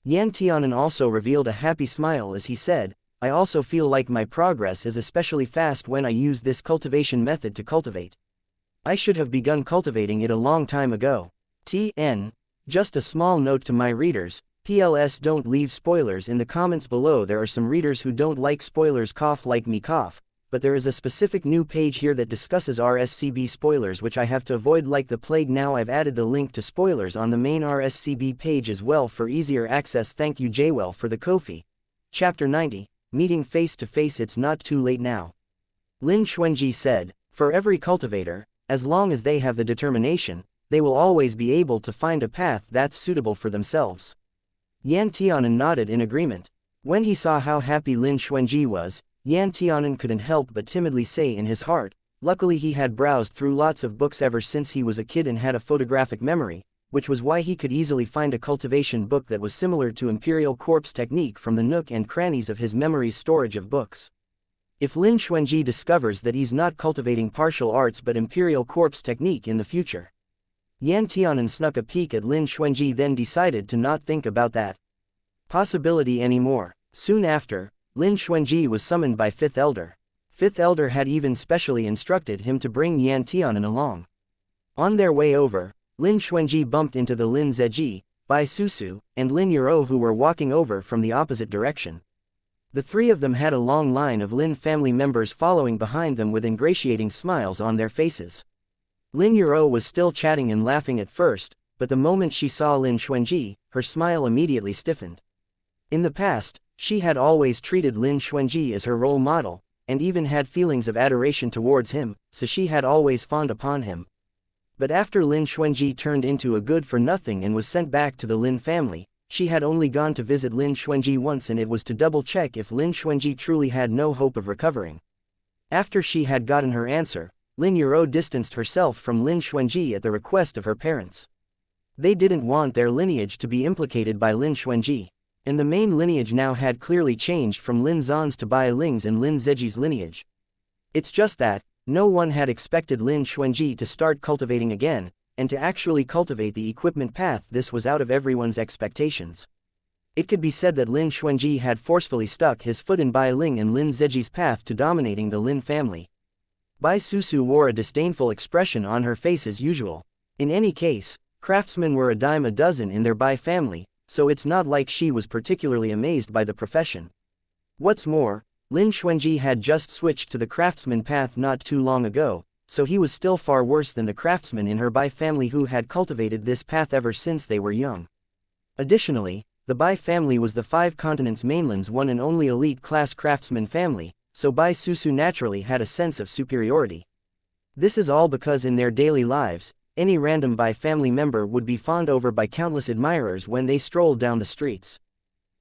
Yan Tianan also revealed a happy smile as he said, "I also feel like my progress is especially fast when I use this cultivation method to cultivate. I should have begun cultivating it a long time ago. TN. Just a small note to my readers, PLS don't leave spoilers in the comments below. There are some readers who don't like spoilers, cough like me cough, but there is a specific new page here that discusses RSCB spoilers which I have to avoid like the plague. Now I've added the link to spoilers on the main RSCB page as well for easier access. Thank you Jaywell for the Ko-fi. Chapter 90, Meeting Face to Face. It's not too late now. Lin Xuanji said, for every cultivator, as long as they have the determination, they will always be able to find a path that's suitable for themselves. Yan Tianan nodded in agreement. When he saw how happy Lin Xuanji was, Yan Tianan couldn't help but timidly say in his heart, luckily he had browsed through lots of books ever since he was a kid and had a photographic memory, which was why he could easily find a cultivation book that was similar to Imperial Corp's technique from the nook and crannies of his memory's storage of books. If Lin Xuanji discovers that he's not cultivating martial arts but Imperial Corp's technique in the future. Yan Tianan snuck a peek at Lin Xuanji, then decided to not think about that possibility anymore. Soon after, Lin Xuanji was summoned by Fifth Elder. Fifth Elder had even specially instructed him to bring Yan Tianan along. On their way over, Lin Xuanji bumped into the Lin Zeji, Bai Susu, and Lin Yuro who were walking over from the opposite direction. The three of them had a long line of Lin family members following behind them with ingratiating smiles on their faces. Lin Yuro was still chatting and laughing at first, but the moment she saw Lin Xuanji, her smile immediately stiffened. In the past, she had always treated Lin Xuanji as her role model, and even had feelings of adoration towards him, so she had always fawned upon him. But after Lin Xuanji turned into a good-for-nothing and was sent back to the Lin family, she had only gone to visit Lin Xuanji once, and it was to double-check if Lin Xuanji truly had no hope of recovering. After she had gotten her answer, Lin Yuro distanced herself from Lin Xuanji at the request of her parents. They didn't want their lineage to be implicated by Lin Xuanji. And the main lineage now had clearly changed from Lin Zan's to Bai Ling's and Lin Zeji's lineage. It's just that, no one had expected Lin Xuanji to start cultivating again, and to actually cultivate the equipment path. This was out of everyone's expectations. It could be said that Lin Xuanji had forcefully stuck his foot in Bai Ling and Lin Zeji's path to dominating the Lin family. Bai Susu wore a disdainful expression on her face as usual. In any case, craftsmen were a dime a dozen in their Bai family, so it's not like she was particularly amazed by the profession. What's more, Lin Xuanji had just switched to the craftsman path not too long ago, so he was still far worse than the craftsmen in her Bai family who had cultivated this path ever since they were young. Additionally, the Bai family was the 5 continents mainland's one and only elite-class craftsman family, so Bai Susu naturally had a sense of superiority. This is all because in their daily lives, any random Bai family member would be fawned over by countless admirers when they strolled down the streets.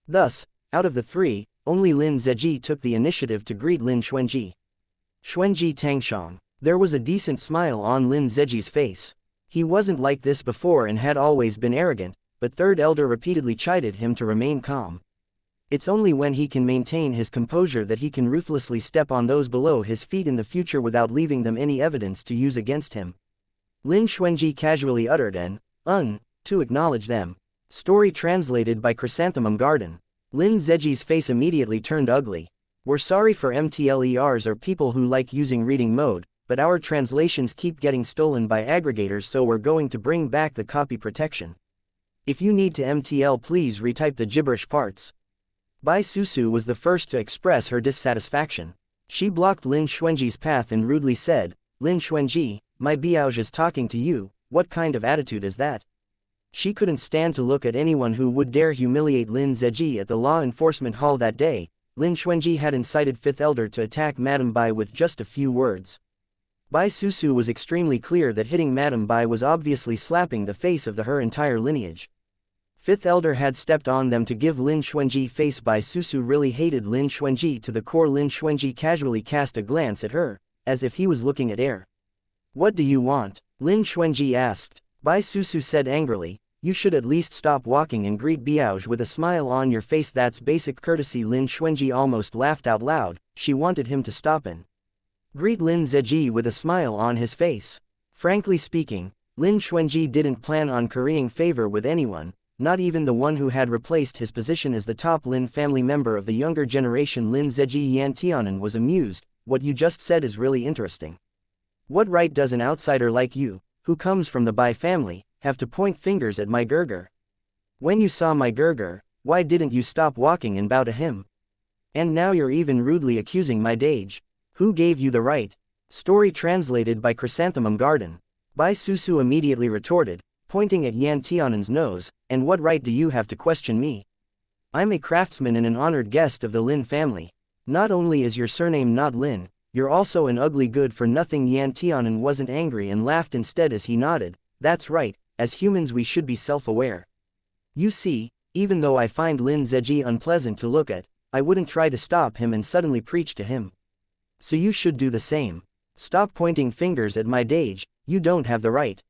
Thus, out of the 3, only Lin Zeji took the initiative to greet Lin Xuanji. Xuanji Tangshang. There was a decent smile on Lin Zeji's face. He wasn't like this before and had always been arrogant, but Third Elder repeatedly chided him to remain calm. It's only when he can maintain his composure that he can ruthlessly step on those below his feet in the future without leaving them any evidence to use against him. Lin Xuanji casually uttered an to acknowledge them. Story translated by Chrysanthemum Garden. Lin Zeji's face immediately turned ugly. We're sorry for MTLERs or people who like using reading mode, but our translations keep getting stolen by aggregators, so we're going to bring back the copy protection. If you need to MTL, please retype the gibberish parts. Bai Susu was the first to express her dissatisfaction. She blocked Lin Xuanji's path and rudely said, Lin Xuanji, my Biaoj is talking to you, what kind of attitude is that? She couldn't stand to look at anyone who would dare humiliate Lin Zeji at the law enforcement hall that day. Lin Xuanji had incited Fifth Elder to attack Madame Bai with just a few words. Bai Susu was extremely clear that hitting Madame Bai was obviously slapping the face of her entire lineage. Fifth Elder had stepped on them to give Lin Xuanji face. Bai Susu really hated Lin Xuanji to the core. Lin Xuanji casually cast a glance at her, as if he was looking at air. What do you want? Lin Xuanji asked. Bai Susu said angrily, you should at least stop walking and greet Biaoj with a smile on your face. That's basic courtesy. Lin Xuanji almost laughed out loud. She wanted him to stop and greet Lin Zeji with a smile on his face. Frankly speaking, Lin Xuanji didn't plan on currying favor with anyone, not even the one who had replaced his position as the top Lin family member of the younger generation. Lin Zeji Yan Tianan was amused. What you just said is really interesting. What right does an outsider like you, who comes from the Bai family, have to point fingers at my Gurgur? When you saw my Gurgur, why didn't you stop walking and bow to him? And now you're even rudely accusing my Dage. Who gave you the right? Story translated by Chrysanthemum Garden. Bai Susu immediately retorted, pointing at Yan Tianan's nose, and what right do you have to question me? I'm a craftsman and an honored guest of the Lin family. Not only is your surname not Lin, you're also an ugly good-for-nothing. Yan Tianan wasn't angry and laughed instead as he nodded. That's right, as humans we should be self-aware. You see, even though I find Lin Zeji unpleasant to look at, I wouldn't try to stop him and suddenly preach to him. So you should do the same. Stop pointing fingers at my Dage, you don't have the right.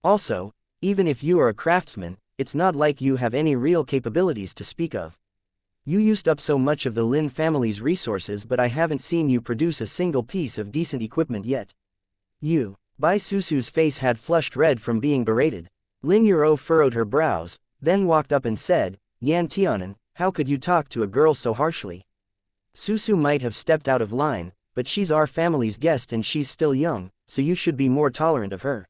Also, even if you are a craftsman, it's not like you have any real capabilities to speak of. You used up so much of the Lin family's resources, but I haven't seen you produce a single piece of decent equipment yet. You. Bai Susu's face had flushed red from being berated. Lin Yuro furrowed her brows, then walked up and said, Yan Tianan, how could you talk to a girl so harshly? Susu might have stepped out of line, but she's our family's guest and she's still young, so you should be more tolerant of her.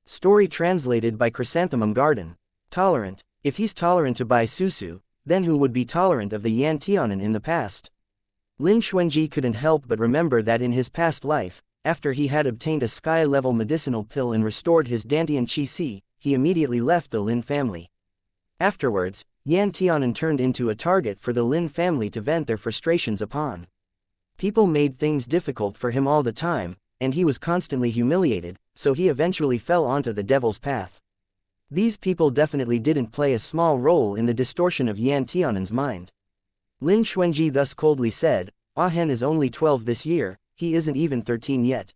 Story translated by Chrysanthemum Garden. Tolerant? If he's tolerant to Bai Susu, then who would be tolerant of the Yan Tianan in the past? Lin Xuanji couldn't help but remember that in his past life, after he had obtained a sky-level medicinal pill and restored his Dantian Qi Si, he immediately left the Lin family. Afterwards, Yan Tianan turned into a target for the Lin family to vent their frustrations upon. People made things difficult for him all the time, and he was constantly humiliated, so he eventually fell onto the devil's path. These people definitely didn't play a small role in the distortion of Yan Tianan's mind. Lin Xuanji thus coldly said, Ah Hen is only 12 this year, he isn't even 13 yet.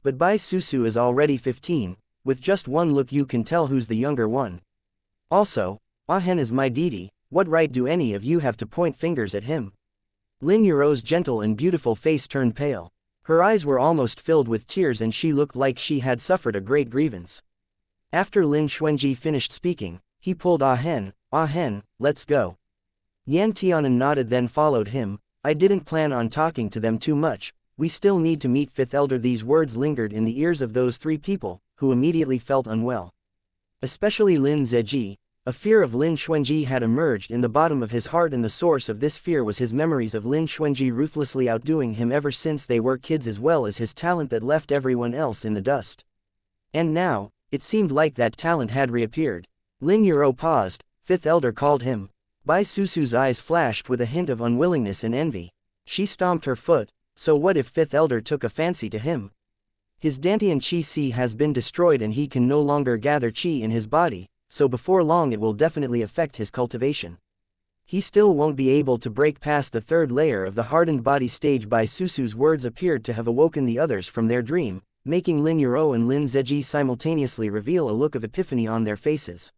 But Bai Susu is already 15, with just one look you can tell who's the younger one. Also, Ah Hen is my deity, what right do any of you have to point fingers at him? Lin Yuro's gentle and beautiful face turned pale. Her eyes were almost filled with tears and she looked like she had suffered a great grievance. After Lin Xuanji finished speaking, he pulled Ah Hen, let's go. Yan Tianan nodded then followed him. I didn't plan on talking to them too much, we still need to meet Fifth Elder. These words lingered in the ears of those three people, who immediately felt unwell. Especially Lin Zeji. A fear of Lin Xuanji had emerged in the bottom of his heart, and the source of this fear was his memories of Lin Xuanji ruthlessly outdoing him ever since they were kids, as well as his talent that left everyone else in the dust. And now, it seemed like that talent had reappeared. Lin Yuro paused. Fifth Elder called him. Bai Susu's eyes flashed with a hint of unwillingness and envy. She stomped her foot. So what if Fifth Elder took a fancy to him? His Dantian Qi Si has been destroyed and he can no longer gather Qi in his body, so before long it will definitely affect his cultivation. He still won't be able to break past the third layer of the hardened body stage. Bai Susu's words appeared to have awoken the others from their dream, making Lin Yuro and Lin Zeji simultaneously reveal a look of epiphany on their faces.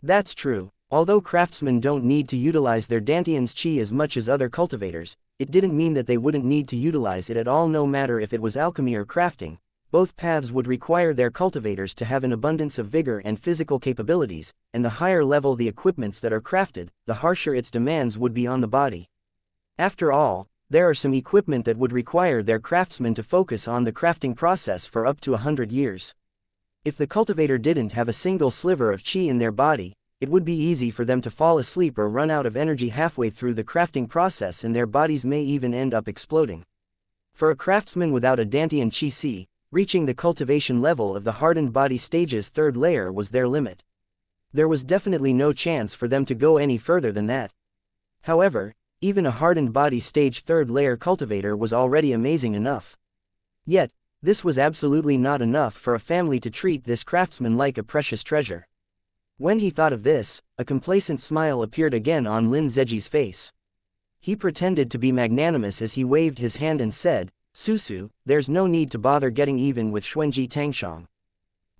That's true. Although craftsmen don't need to utilize their Dantian's Qi as much as other cultivators, it didn't mean that they wouldn't need to utilize it at all. No matter if it was alchemy or crafting, both paths would require their cultivators to have an abundance of vigor and physical capabilities, and the higher level the equipments that are crafted, the harsher its demands would be on the body. After all, there are some equipment that would require their craftsmen to focus on the crafting process for up to 100 years. If the cultivator didn't have a single sliver of Qi in their body, it would be easy for them to fall asleep or run out of energy halfway through the crafting process, and their bodies may even end up exploding. For a craftsman without a Dantian Qi Si, reaching the cultivation level of the hardened body stage's third layer was their limit. There was definitely no chance for them to go any further than that. However, even a hardened body stage third layer cultivator was already amazing enough. Yet, this was absolutely not enough for a family to treat this craftsman like a precious treasure. When he thought of this, a complacent smile appeared again on Lin Zeji's face. He pretended to be magnanimous as he waved his hand and said, Susu, there's no need to bother getting even with Xuanji Tangshang.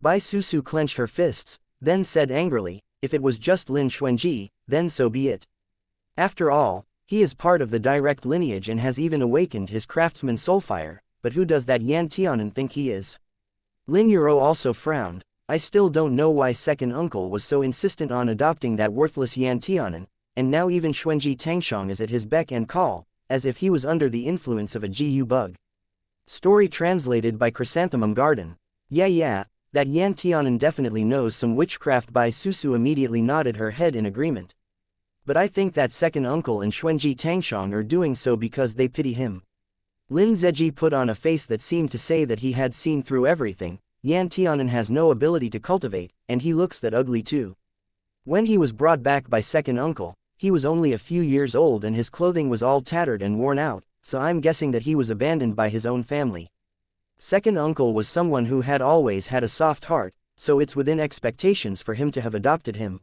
Bai Susu clenched her fists, then said angrily, if it was just Lin Xuanji, then so be it. After all, he is part of the direct lineage and has even awakened his craftsman soulfire, but who does that Yan Tianan think he is? Lin Yuro also frowned. I still don't know why second uncle was so insistent on adopting that worthless Yan Tianan, and now even Xuanji Tangshang is at his beck and call, as if he was under the influence of a GU bug. Story translated by Chrysanthemum Garden. Yeah, That Yan Tianan definitely knows some witchcraft. Bai Susu immediately nodded her head in agreement. But I think that second uncle and Xuanji Tangshong are doing so because they pity him. Lin Zeji put on a face that seemed to say that he had seen through everything. Yan Tianan has no ability to cultivate, and he looks that ugly too. When he was brought back by second uncle, he was only a few years old and his clothing was all tattered and worn out, so I'm guessing that he was abandoned by his own family. Second uncle was someone who had always had a soft heart, so it's within expectations for him to have adopted him.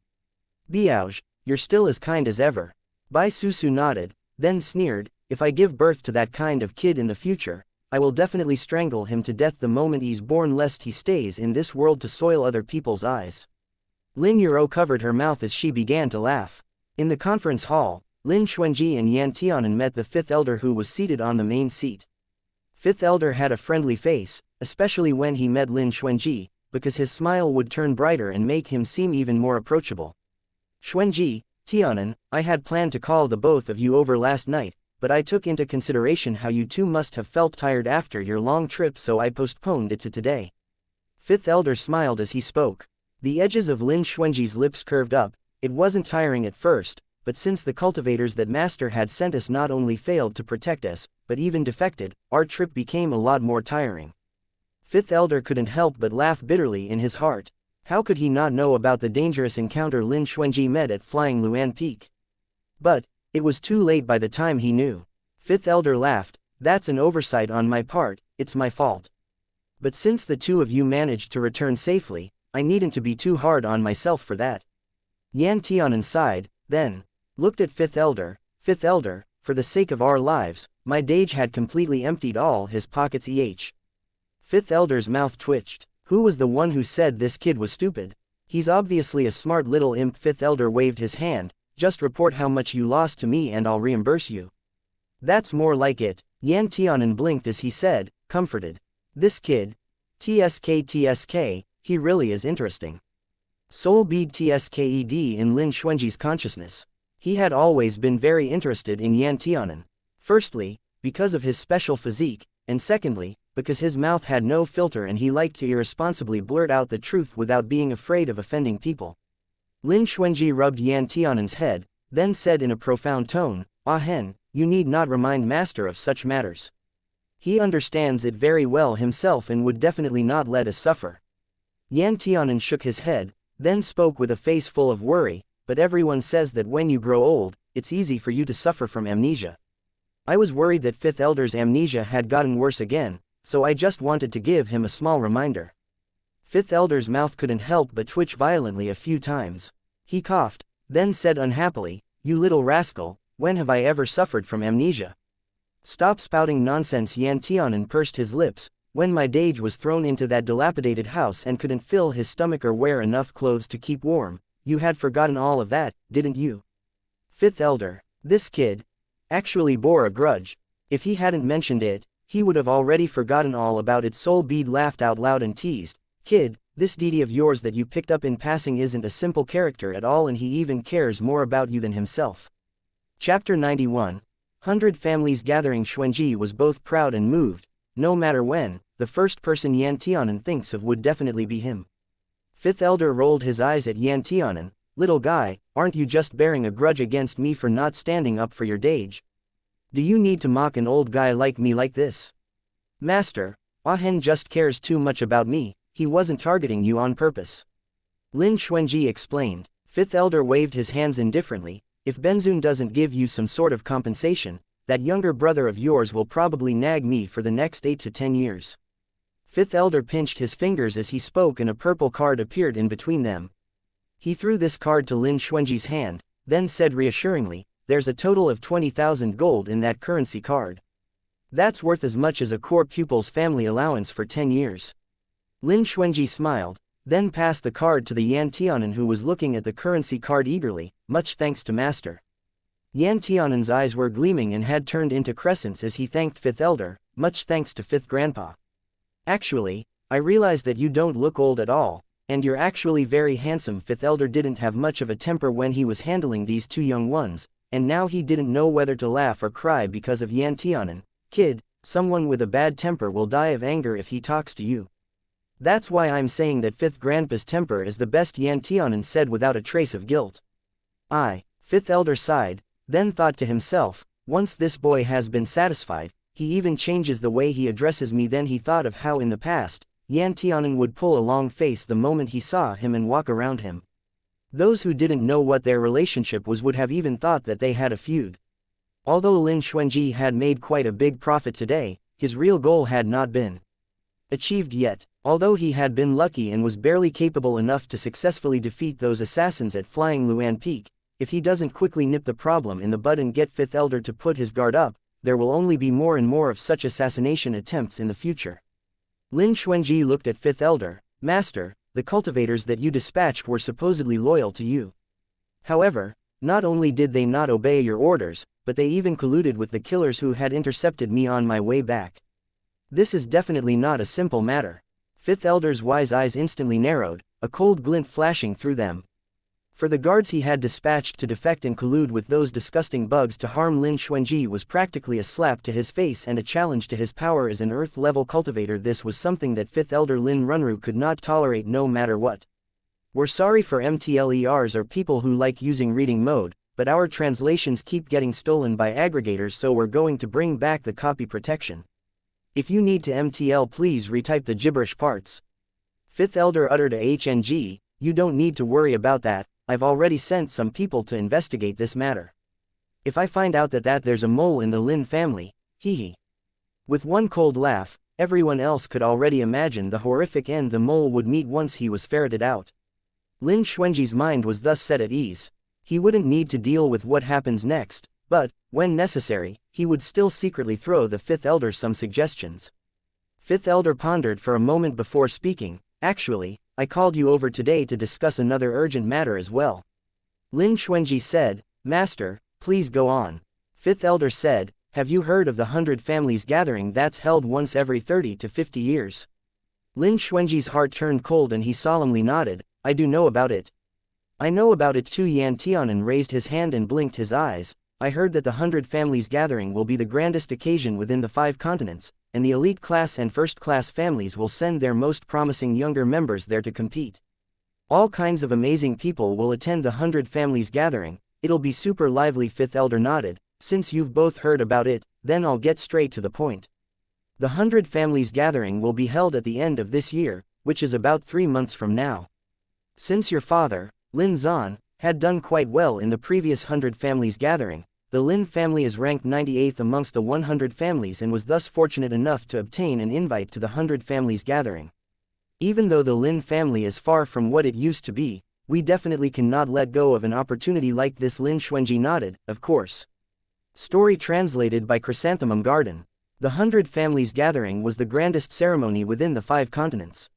Biaoj, you're still as kind as ever. Bai Susu nodded, then sneered, if I give birth to that kind of kid in the future, I will definitely strangle him to death the moment he's born lest he stays in this world to soil other people's eyes. Lin Yuro covered her mouth as she began to laugh. In the conference hall, Lin Xuanji and Yan Tianan met the fifth elder who was seated on the main seat. Fifth elder had a friendly face, especially when he met Lin Xuanji, because his smile would turn brighter and make him seem even more approachable. Xuanji, Tianan, I had planned to call the both of you over last night, but I took into consideration how you two must have felt tired after your long trip, so I postponed it to today. Fifth elder smiled as he spoke. The edges of Lin Xuanji's lips curved up. It wasn't tiring at first, but since the cultivators that Master had sent us not only failed to protect us, but even defected, our trip became a lot more tiring. Fifth elder couldn't help but laugh bitterly in his heart. How could he not know about the dangerous encounter Lin Xuanji met at Flying Luan Peak? But it was too late by the time he knew. Fifth elder laughed, that's an oversight on my part, it's my fault. But since the two of you managed to return safely, I needn't to be too hard on myself for that. Yan Tianan sighed, then looked at Fifth elder, for the sake of our lives, my Dage had completely emptied all his pockets. Fifth elder's mouth twitched. Who was the one who said this kid was stupid? He's obviously a smart little imp. Fifth elder waved his hand, just report how much you lost to me and I'll reimburse you. That's more like it. Yan Tianan blinked as he said, comforted. This kid, TSK, he really is interesting. Soul bead TSKED in Lin Xuanji's consciousness. He had always been very interested in Yan Tianan. Firstly, because of his special physique, and secondly, because his mouth had no filter and he liked to irresponsibly blurt out the truth without being afraid of offending people. Lin Xuanji rubbed Yan Tianan's head, then said in a profound tone, Ah Hen, you need not remind Master of such matters. He understands it very well himself and would definitely not let us suffer. Yan Tianan shook his head, then spoke with a face full of worry, but everyone says that when you grow old, it's easy for you to suffer from amnesia. I was worried that Fifth Elder's amnesia had gotten worse again, so I just wanted to give him a small reminder. Fifth Elder's mouth couldn't help but twitch violently a few times. He coughed, then said unhappily, You little rascal, when have I ever suffered from amnesia? Stop spouting nonsense. Yan Tianan pursed his lips. When my Dage was thrown into that dilapidated house and couldn't fill his stomach or wear enough clothes to keep warm, you had forgotten all of that, didn't you? Fifth Elder, this kid actually bore a grudge. If he hadn't mentioned it, he would have already forgotten all about it. Soul bead laughed out loud and teased, Kid, this deity of yours that you picked up in passing isn't a simple character at all, and he even cares more about you than himself. Chapter 91. 100 Families Gathering. Xuanji was both proud and moved. No matter when, the first person Yan Tianan thinks of would definitely be him. Fifth Elder rolled his eyes at Yan Tianan. Little guy, aren't you just bearing a grudge against me for not standing up for your Dage? Do you need to mock an old guy like me like this? Master, Ah Hen just cares too much about me, he wasn't targeting you on purpose. Lin Xuanji explained. Fifth Elder waved his hands indifferently. If Benzun doesn't give you some sort of compensation, that younger brother of yours will probably nag me for the next 8 to 10 years. Fifth Elder pinched his fingers as he spoke and a purple card appeared in between them. He threw this card to Lin Xuanji's hand, then said reassuringly, There's a total of 20,000 gold in that currency card. That's worth as much as a core pupil's family allowance for 10 years. Lin Xuanji smiled, then passed the card to the Yan Tianan, who was looking at the currency card eagerly. Much thanks to Master. Yan Tianan's eyes were gleaming and had turned into crescents as he thanked Fifth Elder. Much thanks to Fifth Grandpa. Actually, I realize that you don't look old at all, and you're actually very handsome. Fifth Elder didn't have much of a temper when he was handling these two young ones, and now he didn't know whether to laugh or cry because of Yan Tianan. Kid, someone with a bad temper will die of anger if he talks to you. That's why I'm saying that 5th Grandpa's temper is the best, Yan Tianan said without a trace of guilt. I, 5th Elder sighed, then thought to himself, once this boy has been satisfied, he even changes the way he addresses me. Then he thought of how in the past, Yan Tianan would pull a long face the moment he saw him and walk around him. Those who didn't know what their relationship was would have even thought that they had a feud. Although Lin Xuanji had made quite a big profit today, his real goal had not been achieved yet. Although he had been lucky and was barely capable enough to successfully defeat those assassins at Flying Luan Peak, if he doesn't quickly nip the problem in the bud and get 5th Elder to put his guard up, there will only be more and more of such assassination attempts in the future. Lin Xuanji looked at 5th Elder. Master, the cultivators that you dispatched were supposedly loyal to you. However, not only did they not obey your orders, but they even colluded with the killers who had intercepted me on my way back. This is definitely not a simple matter. 5th Elder's wise eyes instantly narrowed, a cold glint flashing through them. For the guards he had dispatched to defect and collude with those disgusting bugs to harm Lin Xuanji was practically a slap to his face and a challenge to his power as an Earth-level cultivator. This was something that 5th Elder Lin Runru could not tolerate no matter what. We're sorry for MTLERs or people who like using reading mode, but our translations keep getting stolen by aggregators, so we're going to bring back the copy protection. If you need to MTL, please retype the gibberish parts. 5th Elder uttered a HNG, you don't need to worry about that, I've already sent some people to investigate this matter. If I find out that there's a mole in the Lin family, hee. With one cold laugh, everyone else could already imagine the horrific end the mole would meet once he was ferreted out. Lin Xuanji's mind was thus set at ease. He wouldn't need to deal with what happens next, but, when necessary, he would still secretly throw the 5th Elder some suggestions. 5th Elder pondered for a moment before speaking. Actually, I called you over today to discuss another urgent matter as well. Lin Xuanji said. Master, please go on. 5th Elder said, have you heard of the 100 Families Gathering that's held once every 30 to 50 years? Lin Xuanji's heart turned cold and he solemnly nodded. I do know about it. I know about it too. Yan Tianan raised his hand and blinked his eyes. I heard that the 100 Families Gathering will be the grandest occasion within the 5 continents, and the elite class and first-class families will send their most promising younger members there to compete. All kinds of amazing people will attend the 100 Families Gathering. It'll be super lively. 5th Elder nodded. Since you've both heard about it, then I'll get straight to the point. The 100 Families Gathering will be held at the end of this year, which is about 3 months from now. Since your father, Lin Zan, had done quite well in the previous 100 Families Gathering, the Lin family is ranked 98th amongst the 100 families and was thus fortunate enough to obtain an invite to the 100 Families Gathering. Even though the Lin family is far from what it used to be, we definitely cannot let go of an opportunity like this. Lin Xuanji nodded, of course. Story translated by Chrysanthemum Garden. The 100 Families Gathering was the grandest ceremony within the 5 continents.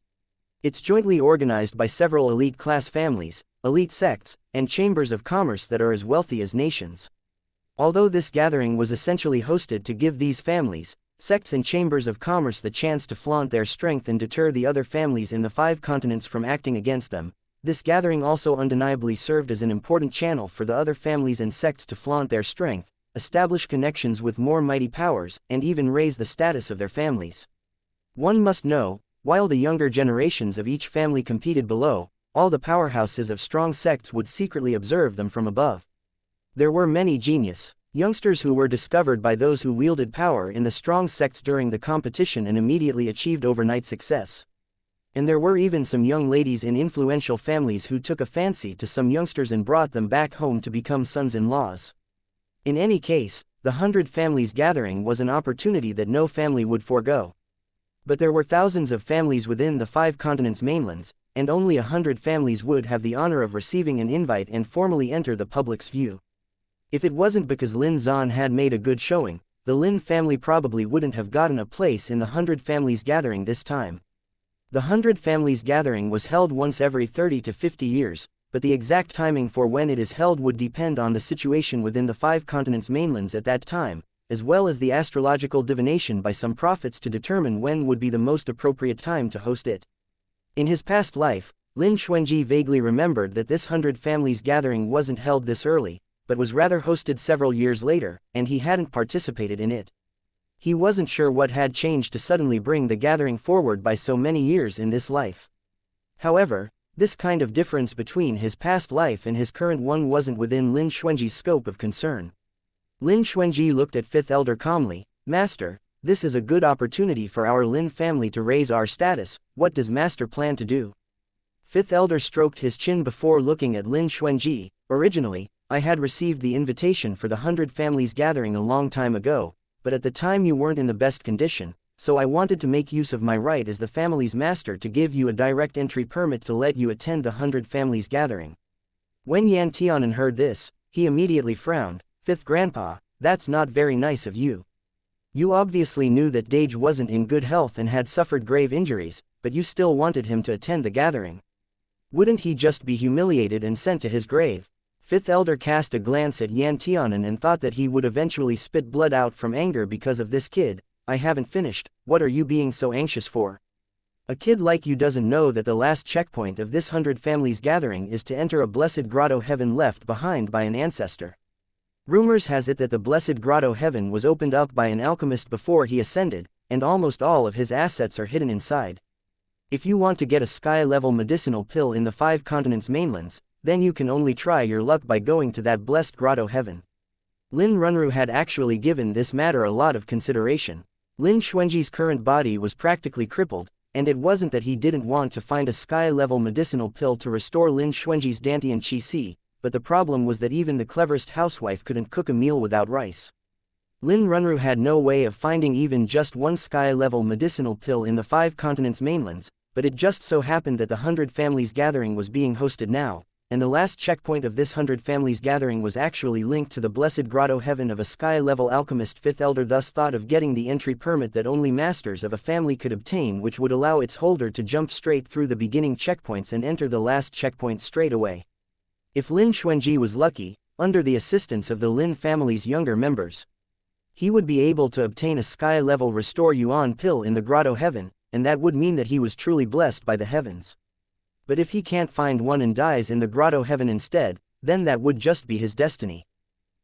It's jointly organized by several elite class families, elite sects, and chambers of commerce that are as wealthy as nations. Although this gathering was essentially hosted to give these families, sects and chambers of commerce the chance to flaunt their strength and deter the other families in the 5 continents from acting against them, this gathering also undeniably served as an important channel for the other families and sects to flaunt their strength, establish connections with more mighty powers, and even raise the status of their families. One must know, while the younger generations of each family competed below, all the powerhouses of strong sects would secretly observe them from above. There were many genius youngsters who were discovered by those who wielded power in the strong sects during the competition and immediately achieved overnight success. And there were even some young ladies in influential families who took a fancy to some youngsters and brought them back home to become sons-in-laws. In any case, the 100 Families Gathering was an opportunity that no family would forego. But there were thousands of families within the 5 continents mainlands, and only 100 families would have the honor of receiving an invite and formally enter the public's view. If it wasn't because Lin Zan had made a good showing, the Lin family probably wouldn't have gotten a place in the 100 Families Gathering this time. The 100 Families Gathering was held once every 30 to 50 years, but the exact timing for when it is held would depend on the situation within the 5 continents mainlands at that time, as well as the astrological divination by some prophets to determine when would be the most appropriate time to host it. In his past life, Lin Xuanji vaguely remembered that this 100 Families Gathering wasn't held this early, but was rather hosted several years later, and he hadn't participated in it. He wasn't sure what had changed to suddenly bring the gathering forward by so many years in this life. However, this kind of difference between his past life and his current one wasn't within Lin Xuanji's scope of concern. Lin Xuanji looked at Fifth Elder calmly. Master, this is a good opportunity for our Lin family to raise our status. What does Master plan to do? Fifth Elder stroked his chin before looking at Lin Xuanji. Originally, I had received the invitation for the 100 Families gathering a long time ago, but at the time you weren't in the best condition, so I wanted to make use of my right as the family's master to give you a direct entry permit to let you attend the 100 Families gathering. When Yan Tianan heard this, he immediately frowned. Fifth Grandpa, that's not very nice of you. You obviously knew that Dage wasn't in good health and had suffered grave injuries, but you still wanted him to attend the gathering. Wouldn't he just be humiliated and sent to his grave? Fifth Elder cast a glance at Yan Tianan and thought that he would eventually spit blood out from anger because of this kid. I haven't finished, what are you being so anxious for? A kid like you doesn't know that the last checkpoint of this 100 Families gathering is to enter a blessed grotto heaven left behind by an ancestor. Rumors has it that the blessed grotto heaven was opened up by an alchemist before he ascended, and almost all of his assets are hidden inside. If you want to get a sky-level medicinal pill in the 5 continents mainlands, then you can only try your luck by going to that blessed grotto heaven. Lin Runru had actually given this matter a lot of consideration. Lin Xuanji's current body was practically crippled, and it wasn't that he didn't want to find a sky-level medicinal pill to restore Lin Xuanji's Dantian Qi, but the problem was that even the cleverest housewife couldn't cook a meal without rice. Lin Runru had no way of finding even just one sky-level medicinal pill in the 5 continents mainlands, but it just so happened that the 100 Families gathering was being hosted now, and the last checkpoint of this 100 Families gathering was actually linked to the blessed grotto heaven of a sky-level alchemist. Fifth Elder thus thought of getting the entry permit that only masters of a family could obtain, which would allow its holder to jump straight through the beginning checkpoints and enter the last checkpoint straight away. If Lin Xuanji was lucky, under the assistance of the Lin family's younger members, he would be able to obtain a sky-level Restore Yuan pill in the Grotto Heaven, and that would mean that he was truly blessed by the heavens. But if he can't find one and dies in the Grotto Heaven instead, then that would just be his destiny.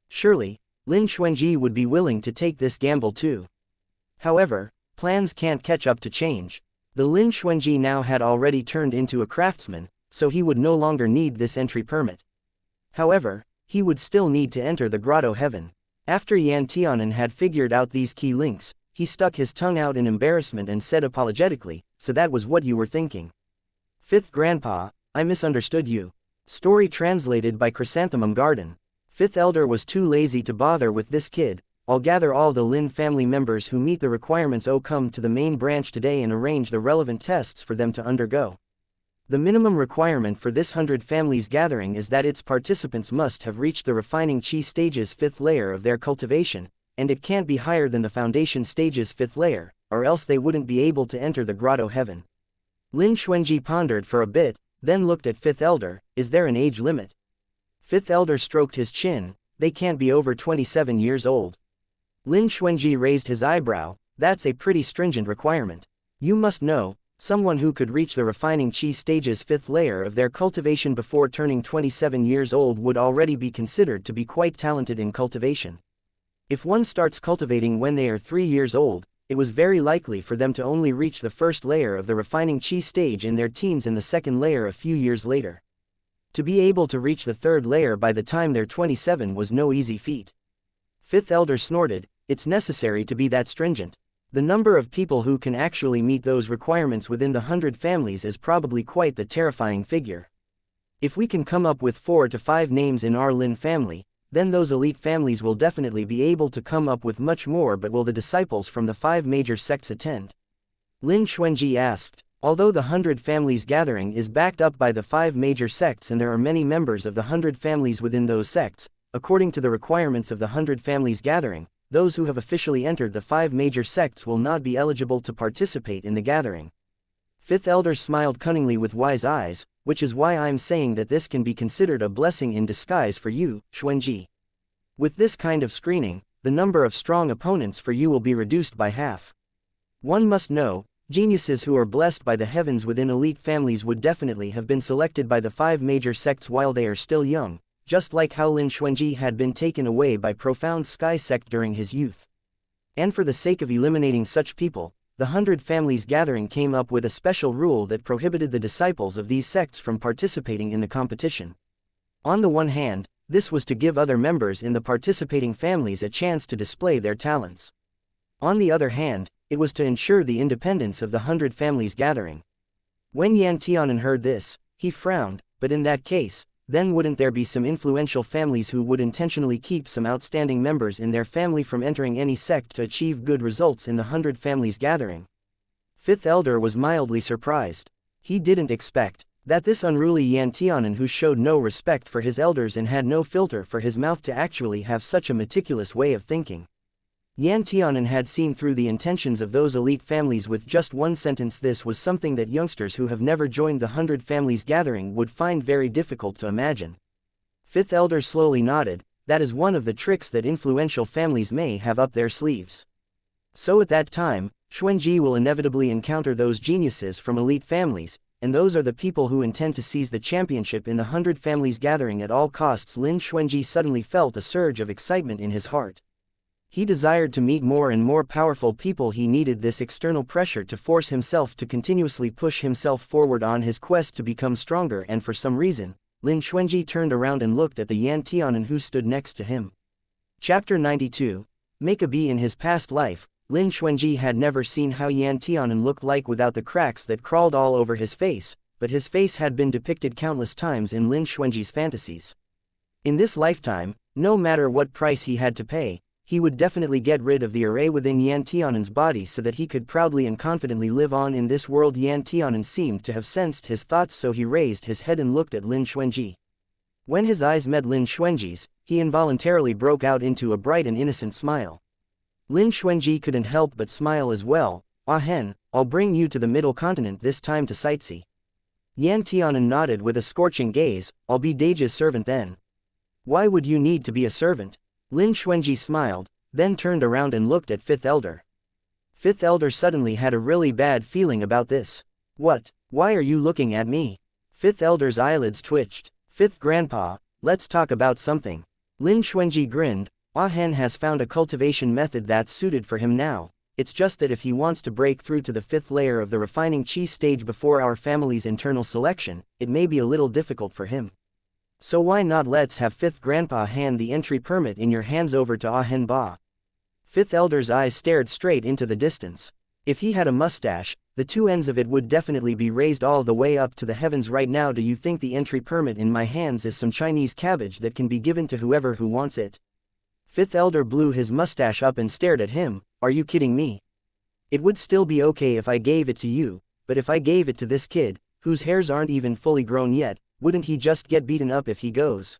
Surely, Lin Xuanji would be willing to take this gamble too. However, plans can't catch up to change. The Lin Xuanji now had already turned into a craftsman, so he would no longer need this entry permit. However, he would still need to enter the Grotto Heaven. After Yan Tianan had figured out these key links, he stuck his tongue out in embarrassment and said apologetically, so that was what you were thinking. Fifth Grandpa, I misunderstood you. Story translated by Chrysanthemum Garden. Fifth Elder was too lazy to bother with this kid. I'll gather all the Lin family members who meet the requirements. Come to the main branch today and arrange the relevant tests for them to undergo. The minimum requirement for this 100 Families gathering is that its participants must have reached the refining Qi stage's 5th layer of their cultivation, and it can't be higher than the foundation stage's 5th layer, or else they wouldn't be able to enter the Grotto Heaven. Lin Xuanji pondered for a bit, then looked at Fifth Elder. Is there an age limit? Fifth Elder stroked his chin. They can't be over 27 years old. Lin Xuanji raised his eyebrow. That's a pretty stringent requirement. You must know, someone who could reach the refining Qi stage's 5th layer of their cultivation before turning 27 years old would already be considered to be quite talented in cultivation. If one starts cultivating when they are 3 years old, it was very likely for them to only reach the 1st layer of the refining Qi stage in their teens and the 2nd layer a few years later. To be able to reach the 3rd layer by the time they're 27 was no easy feat. Fifth Elder snorted. It's necessary to be that stringent. The number of people who can actually meet those requirements within the 100 Families is probably quite the terrifying figure. If we can come up with 4 to 5 names in our Lin family, then those elite families will definitely be able to come up with much more. But will the disciples from the 5 major sects attend? Lin Xuanji asked. Although the 100 Families gathering is backed up by the 5 major sects and there are many members of the 100 Families within those sects, according to the requirements of the 100 Families gathering, those who have officially entered the 5 major sects will not be eligible to participate in the gathering. Fifth Elder smiled cunningly with wise eyes, which is why I'm saying that this can be considered a blessing in disguise for you, Xuanji. With this kind of screening, the number of strong opponents for you will be reduced by half. One must know, geniuses who are blessed by the heavens within elite families would definitely have been selected by the 5 major sects while they are still young, just like how Lin Xuanji had been taken away by Profound Sky sect during his youth. And for the sake of eliminating such people, the 100 Families Gathering came up with a special rule that prohibited the disciples of these sects from participating in the competition. On the one hand, this was to give other members in the participating families a chance to display their talents. On the other hand, it was to ensure the independence of the 100 Families Gathering. When Yan Tianan heard this, he frowned, but in that case, then wouldn't there be some influential families who would intentionally keep some outstanding members in their family from entering any sect to achieve good results in the 100 Families Gathering? Fifth Elder was mildly surprised. He didn't expect that this unruly Yan Tianan, who showed no respect for his elders and had no filter for his mouth, to actually have such a meticulous way of thinking. Yan Tianan had seen through the intentions of those elite families with just one sentence. This was something that youngsters who have never joined the 100 Families Gathering would find very difficult to imagine. Fifth Elder slowly nodded. That is one of the tricks that influential families may have up their sleeves. So at that time, Xuanji will inevitably encounter those geniuses from elite families, and those are the people who intend to seize the championship in the 100 Families Gathering at all costs. Lin Xuanji suddenly felt a surge of excitement in his heart. He desired to meet more and more powerful people. He needed this external pressure to force himself to continuously push himself forward on his quest to become stronger, and for some reason, Lin Xuanji turned around and looked at the Yan Tianan who stood next to him. Chapter 92. Make a B. In his past life, Lin Xuanji had never seen how Yan Tianan looked like without the cracks that crawled all over his face, but his face had been depicted countless times in Lin Xuanji's fantasies. In this lifetime, no matter what price he had to pay, he would definitely get rid of the array within Yan Tianan's body so that he could proudly and confidently live on in this world. Yan Tianan seemed to have sensed his thoughts, so he raised his head and looked at Lin Xuanji. When his eyes met Lin Xuanji's, he involuntarily broke out into a bright and innocent smile. Lin Xuanji couldn't help but smile as well. "Ah hen, I'll bring you to the middle continent this time to sightsee." Yan Tianan nodded with a scorching gaze. "I'll be Deja's servant then." "Why would you need to be a servant?" Lin Xuanji smiled, then turned around and looked at Fifth Elder. Fifth Elder suddenly had a really bad feeling about this. "What? Why are you looking at me?" Fifth Elder's eyelids twitched. "Fifth Grandpa, let's talk about something." Lin Xuanji grinned. "Ah hen has found a cultivation method that's suited for him now. It's just that if he wants to break through to the 5th layer of the refining chi stage before our family's internal selection, it may be a little difficult for him. So why not let's have 5th Grandpa hand the entry permit in your hands over to Ah Hen Ba." 5th Elder's eyes stared straight into the distance. If he had a mustache, the two ends of it would definitely be raised all the way up to the heavens right now. "Do you think the entry permit in my hands is some Chinese cabbage that can be given to whoever who wants it?" 5th Elder blew his mustache up and stared at him. "Are you kidding me? It would still be okay if I gave it to you, but if I gave it to this kid, whose hairs aren't even fully grown yet, wouldn't he just get beaten up if he goes?"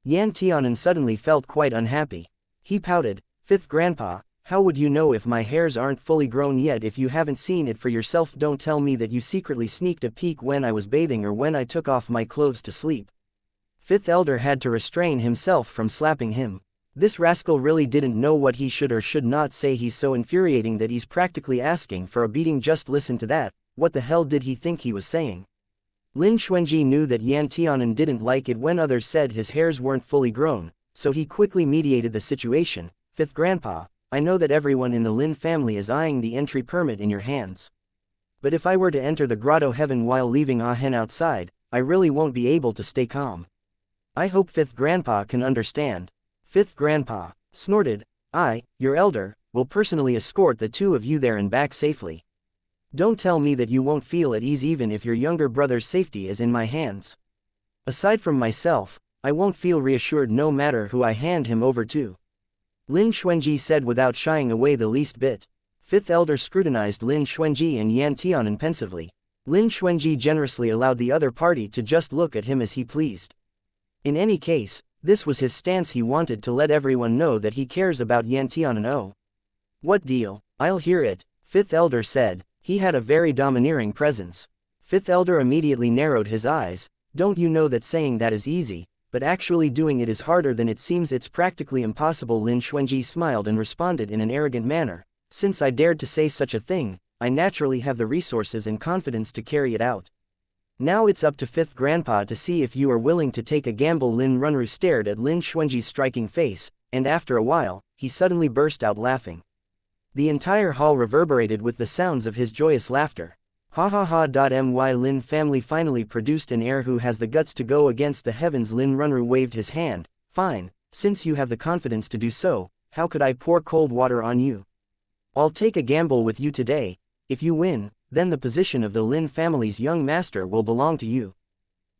Yan Tianan suddenly felt quite unhappy. He pouted. "5th Grandpa, how would you know if my hairs aren't fully grown yet if you haven't seen it for yourself? Don't tell me that you secretly sneaked a peek when I was bathing or when I took off my clothes to sleep." 5th Elder had to restrain himself from slapping him. This rascal really didn't know what he should or should not say. He's so infuriating that he's practically asking for a beating. Just listen to that. What the hell did he think he was saying? Lin Xuanji knew that Yan Tianan didn't like it when others said his hairs weren't fully grown, so he quickly mediated the situation. "5th Grandpa, I know that everyone in the Lin family is eyeing the entry permit in your hands. But if I were to enter the grotto heaven while leaving Ah Hen outside, I really won't be able to stay calm. I hope 5th Grandpa can understand." 5th Grandpa snorted. "I, your elder, will personally escort the two of you there and back safely. Don't tell me that you won't feel at ease even if your younger brother's safety is in my hands. Aside from myself, I won't feel reassured no matter who I hand him over to." Lin Xuanji said without shying away the least bit. 5th Elder scrutinized Lin Xuanji and Yan Tianan pensively. Lin Xuanji generously allowed the other party to just look at him as he pleased. In any case, this was his stance. He wanted to let everyone know that he cares about Yan Tianan. "Oh. What deal? I'll hear it," 5th Elder said. He had a very domineering presence. 5th Elder immediately narrowed his eyes. "Don't you know that saying that is easy, but actually doing it is harder than it seems? It's practically impossible." Lin Xuanji smiled and responded in an arrogant manner. "Since I dared to say such a thing, I naturally have the resources and confidence to carry it out. Now it's up to 5th Grandpa to see if you are willing to take a gamble." Lin Runru stared at Lin Xuanji's striking face, and after a while, he suddenly burst out laughing. The entire hall reverberated with the sounds of his joyous laughter. Ha ha ha. My Lin family finally produced an heir who has the guts to go against the heavens. Lin Runru waved his hand. Fine, since you have the confidence to do so, how could I pour cold water on you? I'll take a gamble with you today. If you win, then the position of the Lin family's young master will belong to you.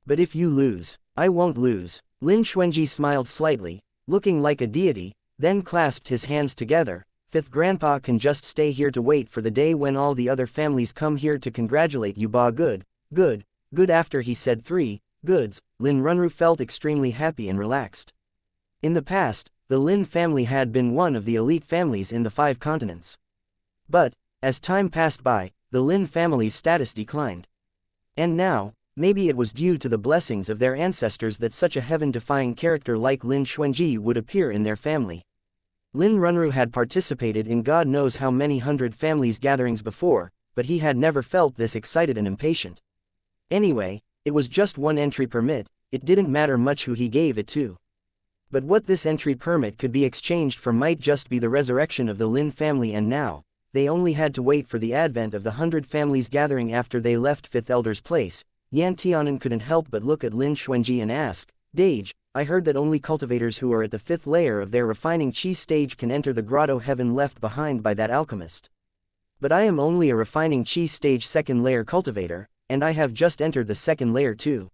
But if you lose, I won't lose. Lin Xuanji smiled slightly, looking like a deity, then clasped his hands together. Fifth grandpa can just stay here to wait for the day when all the other families come here to congratulate you. Ba good, good, good. After he said 3 goods, Lin Runru felt extremely happy and relaxed. In the past, the Lin family had been one of the elite families in the 5 continents. But, as time passed by, the Lin family's status declined. And now, maybe it was due to the blessings of their ancestors that such a heaven-defying character like Lin Xuanji would appear in their family. Lin Runru had participated in God knows how many hundred families' gatherings before, but he had never felt this excited and impatient. Anyway, it was just 1 entry permit, it didn't matter much who he gave it to. But what this entry permit could be exchanged for might just be the resurrection of the Lin family, and now, they only had to wait for the advent of the 100 families gathering after they left Fifth Elder's place. Yan Tianan couldn't help but look at Lin Xuanji and ask, Dage, I heard that only cultivators who are at the 5th layer of their refining chi stage can enter the grotto heaven left behind by that alchemist. But I am only a refining chi stage 2nd layer cultivator, and I have just entered the 2nd layer too.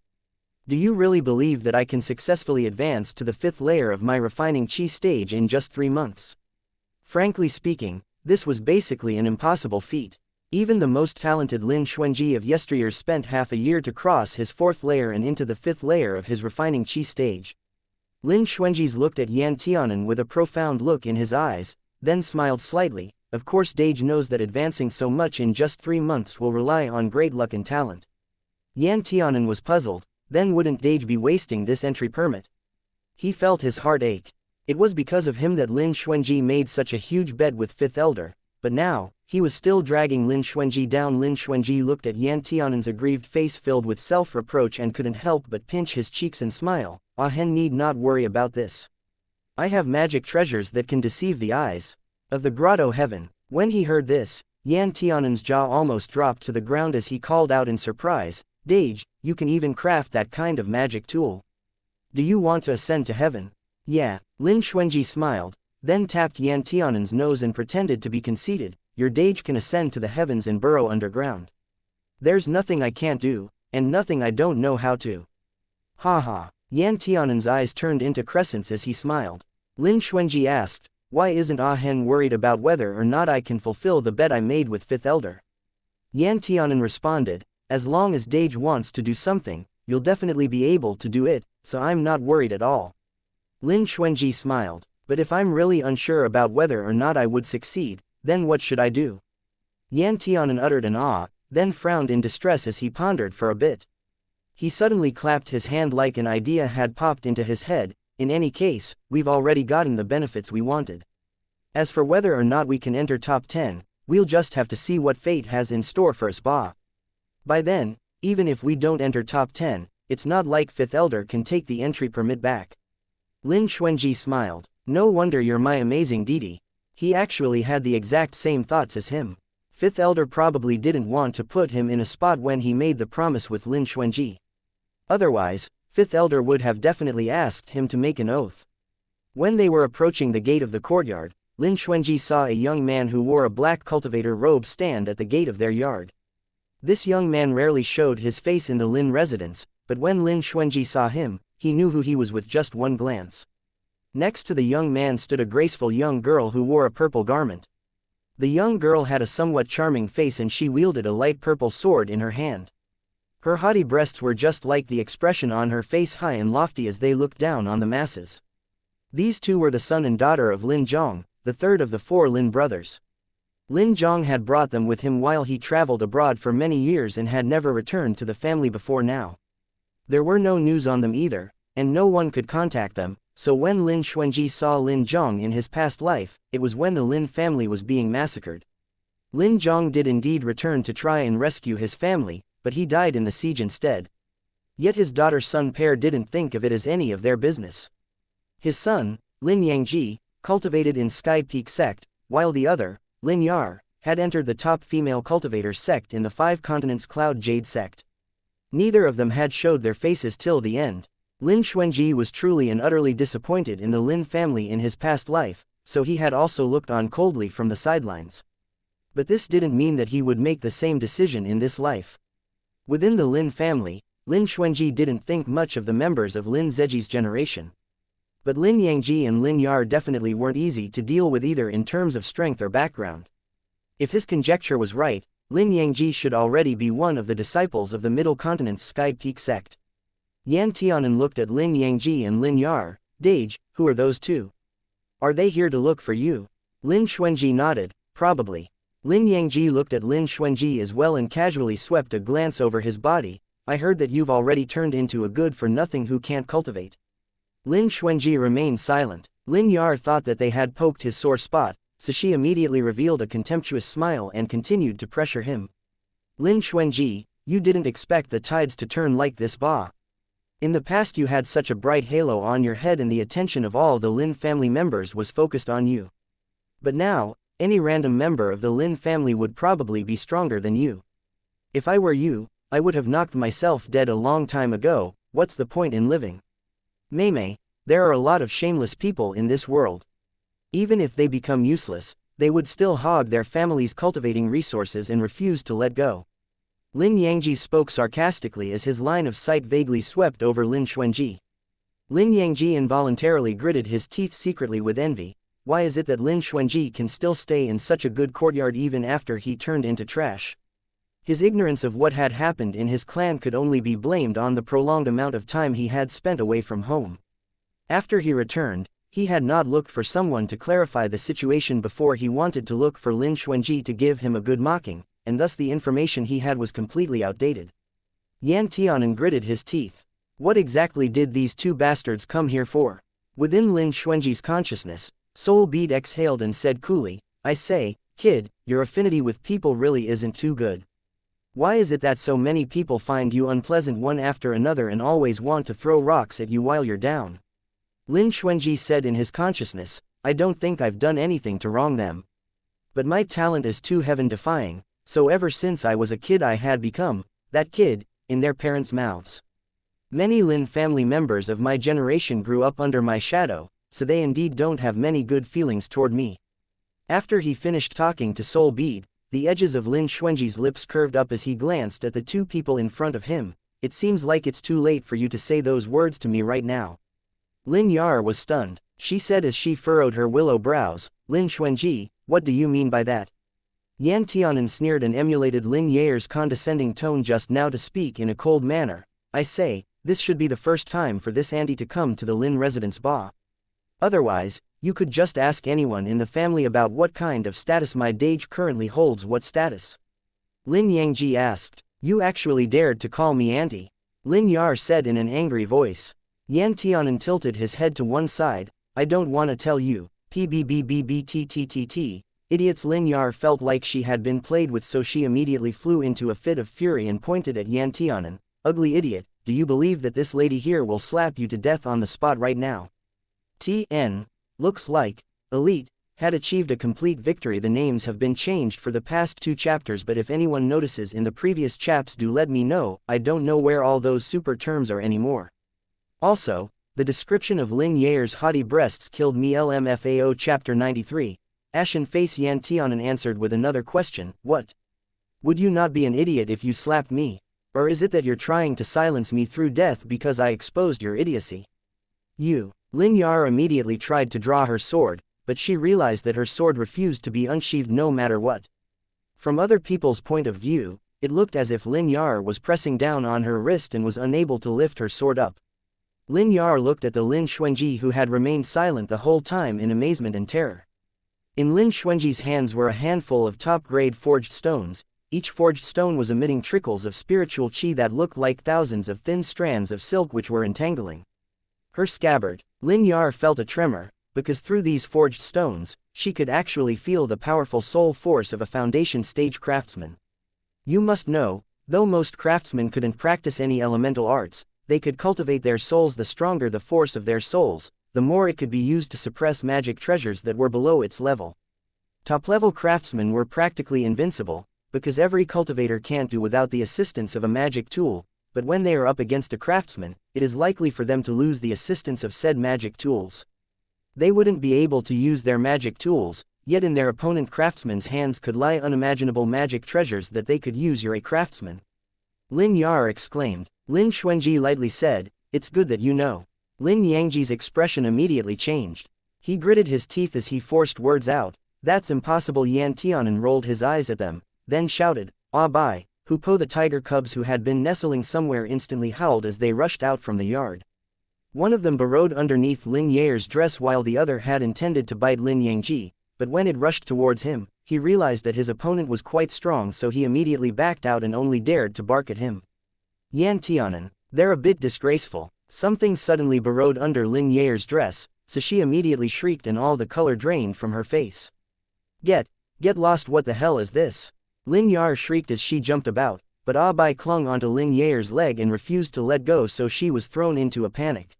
Do you really believe that I can successfully advance to the 5th layer of my refining chi stage in just 3 months? Frankly speaking, this was basically an impossible feat. Even the most talented Lin Xuanji of yesteryear spent half a year to cross his 4th layer and into the 5th layer of his refining chi stage. Lin Xuanji looked at Yan Tianan with a profound look in his eyes, then smiled slightly. Of course, Dage knows that advancing so much in just 3 months will rely on great luck and talent. Yan Tianan was puzzled. Then wouldn't Dage be wasting this entry permit? He felt his heart ache. It was because of him that Lin Xuanji made such a huge bet with 5th Elder, but now, he was still dragging Lin Xuanji down. Lin Xuanji looked at Yan Tianan's aggrieved face filled with self-reproach and couldn't help but pinch his cheeks and smile. Ah Hen need not worry about this. I have magic treasures that can deceive the eyes of the grotto heaven. When he heard this, Yan Tianan's jaw almost dropped to the ground as he called out in surprise, Dage, you can even craft that kind of magic tool. Do you want to ascend to heaven? Yeah. Lin Xuanji smiled, then tapped Yan Tianan's nose and pretended to be conceited. Your Dage can ascend to the heavens and burrow underground. There's nothing I can't do, and nothing I don't know how to. Ha ha. Yan Tianan's eyes turned into crescents as he smiled. Lin Xuanji asked, why isn't Ah Hen worried about whether or not I can fulfill the bet I made with 5th Elder? Yan Tianan responded, as long as Dage wants to do something, you'll definitely be able to do it, so I'm not worried at all. Lin Xuanji smiled, but if I'm really unsure about whether or not I would succeed, then what should I do? Yan Tianan uttered an ah, then frowned in distress as he pondered for a bit. He suddenly clapped his hand like an idea had popped into his head. In any case, we've already gotten the benefits we wanted. As for whether or not we can enter top 10, we'll just have to see what fate has in store for us. By then, even if we don't enter top 10, it's not like 5th Elder can take the entry permit back. Lin Xuanji smiled. No wonder you're my amazing deity. He actually had the exact same thoughts as him. 5th Elder probably didn't want to put him in a spot when he made the promise with Lin Xuanji. Otherwise, 5th Elder would have definitely asked him to make an oath. When they were approaching the gate of the courtyard, Lin Xuanji saw a young man who wore a black cultivator robe stand at the gate of their yard. This young man rarely showed his face in the Lin residence, but when Lin Xuanji saw him, he knew who he was with just one glance. Next to the young man stood a graceful young girl who wore a purple garment. The young girl had a somewhat charming face and she wielded a light purple sword in her hand. Her haughty breasts were just like the expression on her face, high and lofty as they looked down on the masses. These two were the son and daughter of Lin Zhong, the third of the 4 Lin brothers. Lin Zhong had brought them with him while he traveled abroad for many years and had never returned to the family before now. There were no news on them either, and no one could contact them, so when Lin Xuanji saw Lin Zhong in his past life, it was when the Lin family was being massacred. Lin Zhong did indeed return to try and rescue his family, but he died in the siege instead. Yet his daughter-son pair didn't think of it as any of their business. His son, Lin Yangji, cultivated in Sky Peak sect, while the other, Lin Yar, had entered the top female cultivator sect in the 5 continents Cloud Jade sect. Neither of them had showed their faces till the end. Lin Xuanji was truly and utterly disappointed in the Lin family in his past life, so he had also looked on coldly from the sidelines. But this didn't mean that he would make the same decision in this life. Within the Lin family, Lin Xuanji didn't think much of the members of Lin Zeji's generation. But Lin Yangji and Lin Yar definitely weren't easy to deal with either in terms of strength or background. If his conjecture was right, Lin Yangji should already be one of the disciples of the Middle Continent's Sky Peak sect. Yan Tianan looked at Lin Yangji and Lin Yar. Dage, who are those two? Are they here to look for you? Lin Xuanji nodded, probably. Lin Yangji looked at Lin Xuanji as well and casually swept a glance over his body. I heard that you've already turned into a good-for-nothing who can't cultivate. Lin Xuanji remained silent. Lin Yar thought that they had poked his sore spot, so she immediately revealed a contemptuous smile and continued to pressure him. Lin Xuanji, you didn't expect the tides to turn like this, bah. In the past you had such a bright halo on your head and the attention of all the Lin family members was focused on you. But now, any random member of the Lin family would probably be stronger than you. If I were you, I would have knocked myself dead a long time ago. What's the point in living? Mei, there are a lot of shameless people in this world. Even if they become useless, they would still hog their family's cultivating resources and refuse to let go. Lin Yangji spoke sarcastically as his line of sight vaguely swept over Lin Xuanji. Lin Yangji involuntarily gritted his teeth secretly with envy. Why is it that Lin Xuanji can still stay in such a good courtyard even after he turned into trash? His ignorance of what had happened in his clan could only be blamed on the prolonged amount of time he had spent away from home. After he returned, he had not looked for someone to clarify the situation before he wanted to look for Lin Xuanji to give him a good mocking, and thus the information he had was completely outdated. Yan Tianan gritted his teeth. What exactly did these two bastards come here for? Within Lin Xuanji's consciousness, Soul Bead exhaled and said coolly, I say, kid, your affinity with people really isn't too good. Why is it that so many people find you unpleasant one after another and always want to throw rocks at you while you're down? Lin Xuanji said in his consciousness, I don't think I've done anything to wrong them. But my talent is too heaven-defying, so ever since I was a kid I had become, that kid, in their parents' mouths. Many Lin family members of my generation grew up under my shadow, so they indeed don't have many good feelings toward me. After he finished talking to Soul Bead, the edges of Lin Xuanji's lips curved up as he glanced at the two people in front of him. It seems like it's too late for you to say those words to me right now. Lin Yar was stunned. She said as she furrowed her willow brows, Lin Xuanji, what do you mean by that? Yan Tianan sneered and emulated Lin Yar's condescending tone just now to speak in a cold manner. I say, this should be the first time for this auntie to come to the Lin residence bah. Otherwise, you could just ask anyone in the family about what kind of status my Dage currently holds. What status? Lin Yangji asked. You actually dared to call me auntie? Lin Yar said in an angry voice. Yan Tianan tilted his head to one side. I don't want to tell you, pbbbbtttt. Idiots. Lin Yar felt like she had been played with, so she immediately flew into a fit of fury and pointed at Yan Tianan. Ugly idiot, do you believe that this lady here will slap you to death on the spot right now? TN. Looks like Elite had achieved a complete victory. The names have been changed for the past 2 chapters, but if anyone notices in the previous chaps, do let me know. I don't know where all those super terms are anymore. Also, the description of Lin Yar's haughty breasts killed me. LMFAO Chapter 93. Ashen face. Yan Tianan answered with another question. What? Would you not be an idiot if you slapped me? Or is it that you're trying to silence me through death because I exposed your idiocy? You. Lin Yar immediately tried to draw her sword, but she realized that her sword refused to be unsheathed no matter what. From other people's point of view, it looked as if Lin Yar was pressing down on her wrist and was unable to lift her sword up. Lin Yar looked at the Lin Xuanji, who had remained silent the whole time, in amazement and terror. In Lin Xuanji's hands were a handful of top-grade forged stones. Each forged stone was emitting trickles of spiritual chi that looked like thousands of thin strands of silk which were entangling her scabbard. Lin Yar felt a tremor, because through these forged stones, she could actually feel the powerful soul force of a foundation stage craftsman. You must know, though most craftsmen couldn't practice any elemental arts, they could cultivate their souls. The stronger the force of their souls, the more it could be used to suppress magic treasures that were below its level. Top-level craftsmen were practically invincible, because every cultivator can't do without the assistance of a magic tool, but when they are up against a craftsman, it is likely for them to lose the assistance of said magic tools. They wouldn't be able to use their magic tools, yet in their opponent craftsmen's hands could lie unimaginable magic treasures that they could use. You're a craftsman. Lin Yar exclaimed. Lin Xuanji lightly said, "It's good that you know." Lin Yangji's expression immediately changed. He gritted his teeth as he forced words out. "That's impossible." Yan Tianan rolled his eyes at them, then shouted, "Ah bai!" Hupo the tiger cubs who had been nestling somewhere instantly howled as they rushed out from the yard. One of them burrowed underneath Lin Yair's dress while the other had intended to bite Lin Yangji, but when it rushed towards him, he realized that his opponent was quite strong, so he immediately backed out and only dared to bark at him. "Yan Tianan, they're a bit disgraceful." Something suddenly burrowed under Lin Yair's dress, so she immediately shrieked and all the color drained from her face. Get lost, what the hell is this?" Lin Yar shrieked as she jumped about, but Ah Bai clung onto Lin Yair's leg and refused to let go, so she was thrown into a panic.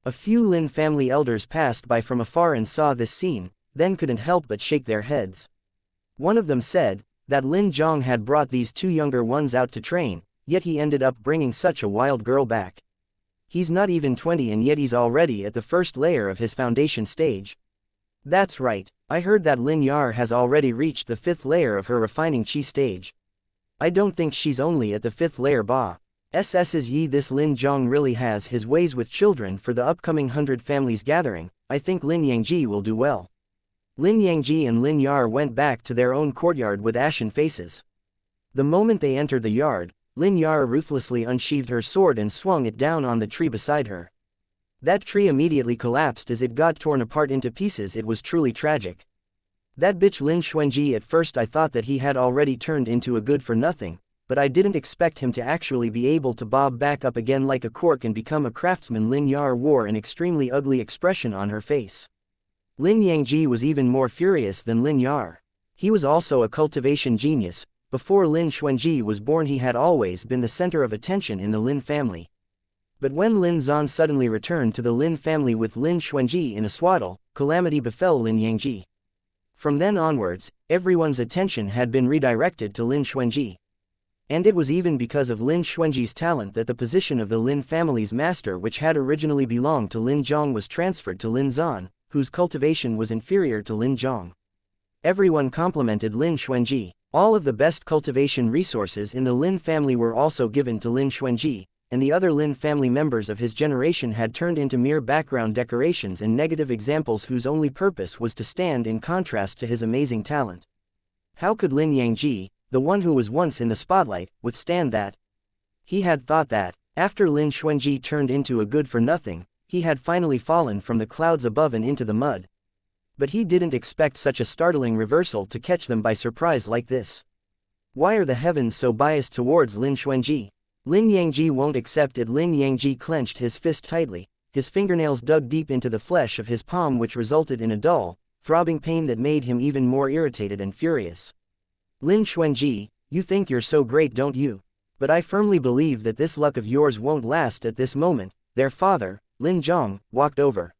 A few Lin family elders passed by from afar and saw this scene, then couldn't help but shake their heads. One of them said that Lin Zhong had brought these two younger ones out to train, yet he ended up bringing such a wild girl back. He's not even 20 and yet he's already at the first layer of his foundation stage. That's right, I heard that Lin Yar has already reached the 5th layer of her refining chi stage. I don't think she's only at the 5th layer. SS's Yi, this Lin Zhong really has his ways with children. For the upcoming 100 families gathering, I think Lin Yangji will do well. Lin Yangji and Lin Yar went back to their own courtyard with ashen faces. The moment they entered the yard, Lin Yar ruthlessly unsheathed her sword and swung it down on the tree beside her. That tree immediately collapsed as it got torn apart into pieces. It was truly tragic. That bitch Lin Xuanji, at first I thought that he had already turned into a good-for-nothing, but I didn't expect him to actually be able to bob back up again like a cork and become a craftsman. Lin Yar wore an extremely ugly expression on her face. Lin Yangji was even more furious than Lin Yar. He was also a cultivation genius. Before Lin Xuanji was born, he had always been the center of attention in the Lin family. But when Lin Zan suddenly returned to the Lin family with Lin Xuanji in a swaddle, calamity befell Lin Yangji. From then onwards, everyone's attention had been redirected to Lin Xuanji. And it was even because of Lin Xuanji's talent that the position of the Lin family's master, which had originally belonged to Lin Zhong, was transferred to Lin Zan, whose cultivation was inferior to Lin Zhong. Everyone complimented Lin Xuanji. All of the best cultivation resources in the Lin family were also given to Lin Xuanji, and the other Lin family members of his generation had turned into mere background decorations and negative examples whose only purpose was to stand in contrast to his amazing talent. How could Lin Yangji, the one who was once in the spotlight, withstand that? He had thought that, after Lin Xuanji turned into a good-for-nothing, he had finally fallen from the clouds above and into the mud. But he didn't expect such a startling reversal to catch them by surprise like this. Why are the heavens so biased towards Lin Xuanji? Lin Yangji won't accept it. Lin Yangji clenched his fist tightly, his fingernails dug deep into the flesh of his palm, which resulted in a dull, throbbing pain that made him even more irritated and furious. Lin Xuanji, you think you're so great, don't you? But I firmly believe that this luck of yours won't last. At this moment, their father, Lin Zhong, walked over.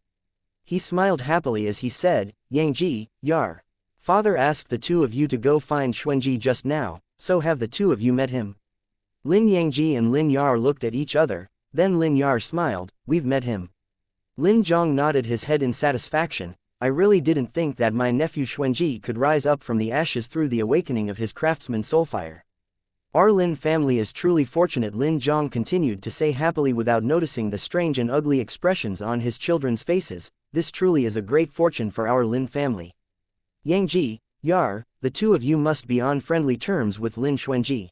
He smiled happily as he said, "Yangji, Yar. Father asked the two of you to go find Xuanji just now, so have the two of you met him?" Lin Yangji and Lin Yar looked at each other, then Lin Yar smiled, "We've met him." Lin Zhong nodded his head in satisfaction. "I really didn't think that my nephew Xuanji could rise up from the ashes through the awakening of his craftsman soulfire. Our Lin family is truly fortunate." Lin Zhong continued to say happily without noticing the strange and ugly expressions on his children's faces. "This truly is a great fortune for our Lin family. Yangji, Yar, the two of you must be on friendly terms with Lin Xuanji.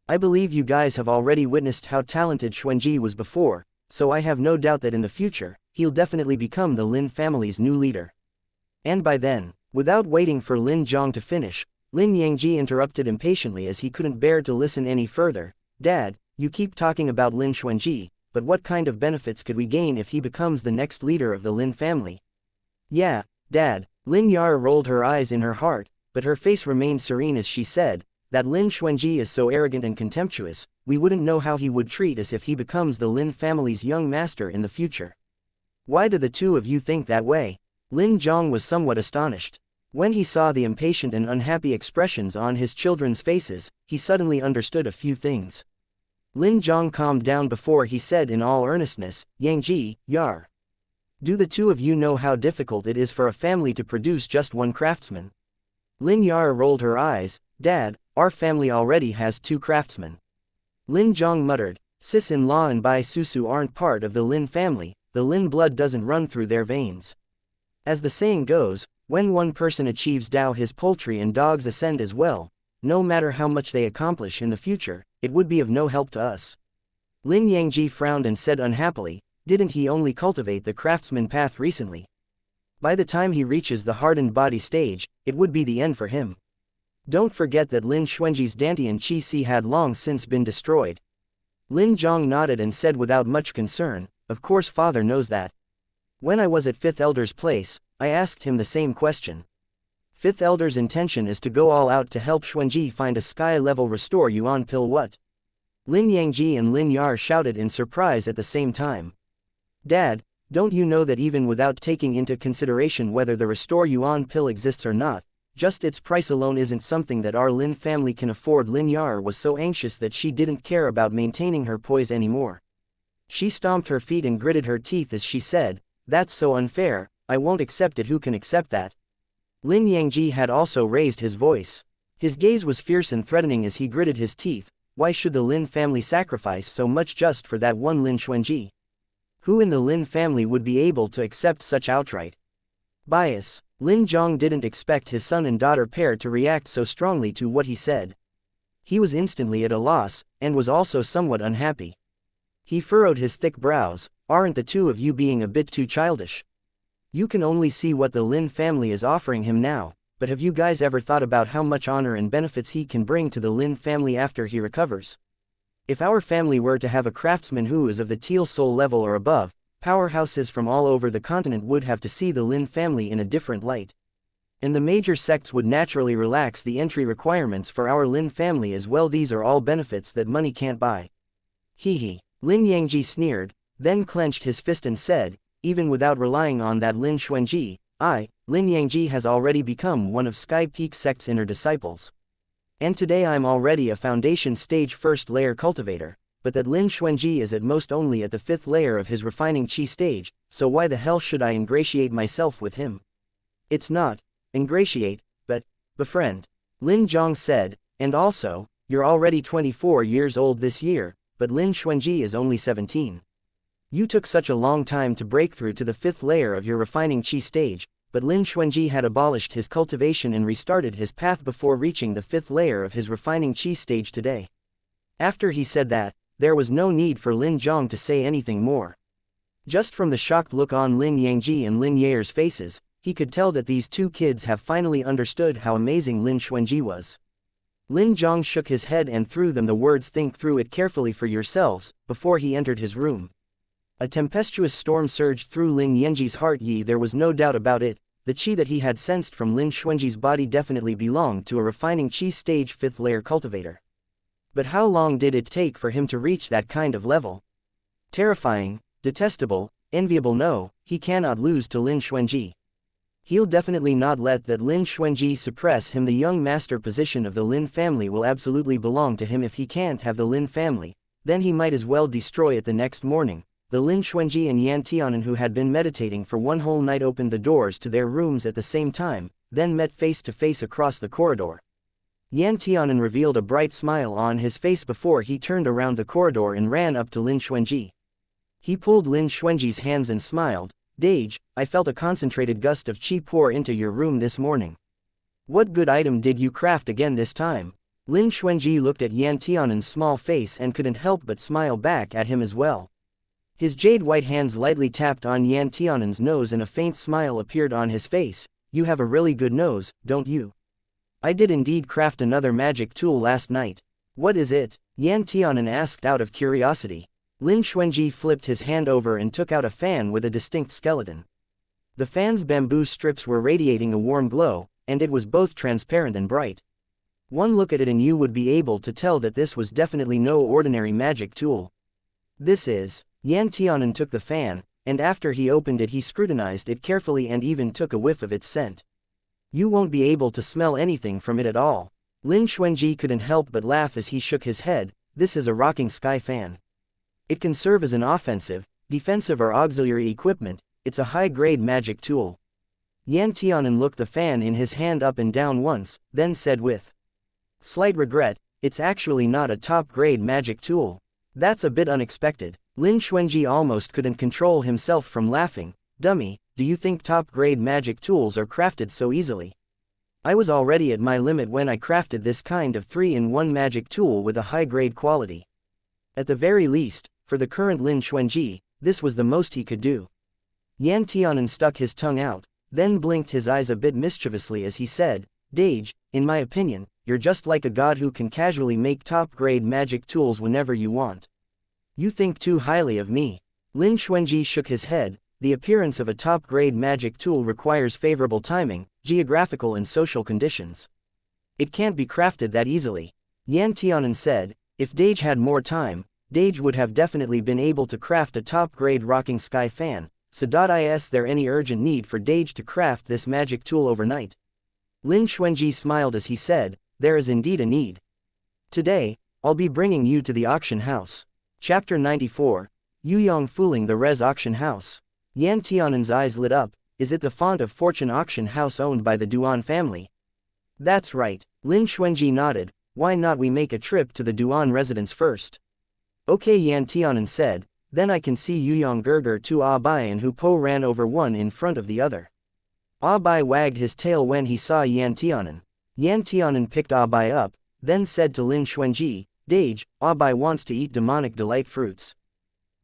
I believe you guys have already witnessed how talented Xuanji was before, so I have no doubt that in the future, he'll definitely become the Lin family's new leader." And by then, without waiting for Lin Zhong to finish, Lin Yangji interrupted impatiently as he couldn't bear to listen any further. "Dad, you keep talking about Lin Xuanji, but what kind of benefits could we gain if he becomes the next leader of the Lin family?" "Yeah, Dad." Lin Yar rolled her eyes in her heart, but her face remained serene as she said, "That Lin Xuanji is so arrogant and contemptuous, we wouldn't know how he would treat us if he becomes the Lin family's young master in the future." "Why do the two of you think that way?" Lin Zhong was somewhat astonished. When he saw the impatient and unhappy expressions on his children's faces, he suddenly understood a few things. Lin Zhang calmed down before he said in all earnestness, "Yangji, Yar. Do the two of you know how difficult it is for a family to produce just one craftsman?" Lin Yar rolled her eyes. "Dad, our family already has 2 craftsmen." Lin Zhang muttered, "Sis-in-law and Bai Susu aren't part of the Lin family, the Lin blood doesn't run through their veins. As the saying goes, when one person achieves Dao, his poultry and dogs ascend as well. No matter how much they accomplish in the future, it would be of no help to us." Lin Yangji frowned and said unhappily, "Didn't he only cultivate the craftsman path recently? By the time he reaches the hardened body stage, it would be the end for him. Don't forget that Lin Xuanji's Dantian Qi Si had long since been destroyed." Lin Zhang nodded and said without much concern, "Of course father knows that. When I was at Fifth Elder's place, I asked him the same question. Fifth Elder's intention is to go all out to help Xuanji find a sky-level restore yuan pill." What? Lin Yangji and Lin Yar shouted in surprise at the same time. "Dad, don't you know that even without taking into consideration whether the restore yuan pill exists or not, just its price alone isn't something that our Lin family can afford?" Lin Yar was so anxious that she didn't care about maintaining her poise anymore. She stomped her feet and gritted her teeth as she said, "That's so unfair, I won't accept it." "Who can accept that?" Lin Yangji had also raised his voice. His gaze was fierce and threatening as he gritted his teeth. Why should the Lin family sacrifice so much just for that one Lin Xuanji? Who in the Lin family would be able to accept such outright bias? Lin Zhang didn't expect his son and daughter pair to react so strongly to what he said. He was instantly at a loss, and was also somewhat unhappy. He furrowed his thick brows. "Aren't the two of you being a bit too childish? You can only see what the Lin family is offering him now, but have you guys ever thought about how much honor and benefits he can bring to the Lin family after he recovers? If our family were to have a craftsman who is of the Teal Soul level or above, powerhouses from all over the continent would have to see the Lin family in a different light. And the major sects would naturally relax the entry requirements for our Lin family as well. These are all benefits that money can't buy." Hee. Lin Yangji sneered, then clenched his fist and said, "Even without relying on that Lin Xuanji, Lin Yangji has already become one of Sky Peak sect's inner disciples. And today I'm already a foundation stage first layer cultivator, but that Lin Xuanji is at most only at the 5th layer of his refining chi stage, so why the hell should I ingratiate myself with him?" "It's not ingratiate, but befriend," Lin Zhang said, "and also, you're already 24 years old this year, but Lin Xuanji is only 17. You took such a long time to break through to the 5th layer of your refining chi stage, but Lin Xuanji had abolished his cultivation and restarted his path before reaching the 5th layer of his refining chi stage today." After he said that, there was no need for Lin Zhang to say anything more. Just from the shocked look on Lin Yangji and Lin Yair's faces, he could tell that these two kids have finally understood how amazing Lin Xuanji was. Lin Zhang shook his head and threw them the words, "Think through it carefully for yourselves," before he entered his room. A tempestuous storm surged through Lin Yangji's heart. There was no doubt about it, the chi that he had sensed from Lin Xuanji's body definitely belonged to a refining chi stage 5th layer cultivator. But how long did it take for him to reach that kind of level? Terrifying, detestable, enviable. No, he cannot lose to Lin Xuanji. He'll definitely not let that Lin Xuanji suppress him. The young master position of the Lin family will absolutely belong to him. If he can't have the Lin family, then he might as well destroy it. The next morning, the Lin Xuanji and Yan Tianan, who had been meditating for one whole night, opened the doors to their rooms at the same time, then met face to face across the corridor. Yan Tianan revealed a bright smile on his face before he turned around the corridor and ran up to Lin Xuanji. He pulled Lin Xuanji's hands and smiled, "Dage, I felt a concentrated gust of chi pour into your room this morning. What good item did you craft again this time?" Lin Xuanji looked at Yan Tianan's small face and couldn't help but smile back at him as well. His jade-white hands lightly tapped on Yan Tianan's nose and a faint smile appeared on his face. "You have a really good nose, don't you?" "I did indeed craft another magic tool last night." "What is it?" Yan Tianan asked out of curiosity. Lin Xuanji flipped his hand over and took out a fan with a distinct skeleton. The fan's bamboo strips were radiating a warm glow, and it was both transparent and bright. One look at it and you would be able to tell that this was definitely no ordinary magic tool. "This is..." Yan Tianan took the fan, and after he opened it he scrutinized it carefully and even took a whiff of its scent. You won't be able to smell anything from it at all. Lin Xuanji couldn't help but laugh as he shook his head. This is a rocking sky fan. It can serve as an offensive, defensive or auxiliary equipment. It's a high-grade magic tool. Yan Tianan looked the fan in his hand up and down once, then said with slight regret, it's actually not a top-grade magic tool. That's a bit unexpected. Lin Xuanji almost couldn't control himself from laughing. Dummy, do you think top-grade magic tools are crafted so easily? I was already at my limit when I crafted this kind of 3-in-1 magic tool with a high-grade quality. At the very least, for the current Lin Xuanji, this was the most he could do. Yan Tianan stuck his tongue out, then blinked his eyes a bit mischievously as he said, Dage, in my opinion, you're just like a god who can casually make top-grade magic tools whenever you want. You think too highly of me. Lin Xuanji shook his head. The appearance of a top-grade magic tool requires favorable timing, geographical and social conditions. It can't be crafted that easily. Yan Tianan said, if Dage had more time, Dage would have definitely been able to craft a top-grade rocking sky fan. So is there any urgent need for Dage to craft this magic tool overnight? Lin Xuanji smiled as he said, there is indeed a need. Today, I'll be bringing you to the auction house. Chapter 94, Yu Yong fooling the Res auction house. Yan Tianan's eyes lit up. Is it the Font of Fortune auction house owned by the Duan family? That's right. Lin Xuanji nodded. Why not we make a trip to the Duan residence first? Okay, Yan Tianan said. Then I can see Yu Yong Gerger to Bai and Hu Po ran over one in front of the other. Bai wagged his tail when he saw Yan Tianan. Yan Tianan picked Bai up, then said to Lin Xuanji, Dage, Bai wants to eat demonic delight fruits.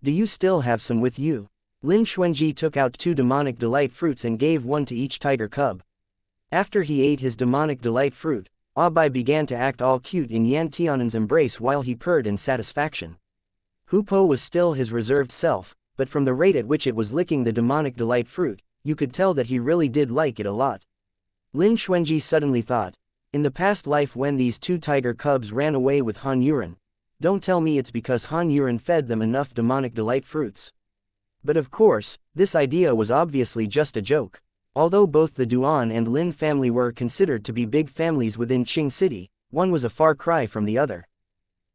Do you still have some with you? Lin Xuanji took out 2 demonic delight fruits and gave one to each tiger cub. After he ate his demonic delight fruit, Bai began to act all cute in Yan Tianan's embrace while he purred in satisfaction. Hu Po was still his reserved self, but from the rate at which it was licking the demonic delight fruit, you could tell that he really did like it a lot. Lin Xuanji suddenly thought, in the past life when these 2 tiger cubs ran away with Han Yuren, don't tell me it's because Han Yuren fed them enough demonic delight fruits. But of course, this idea was obviously just a joke. Although both the Duan and Lin family were considered to be big families within Qing City, one was a far cry from the other.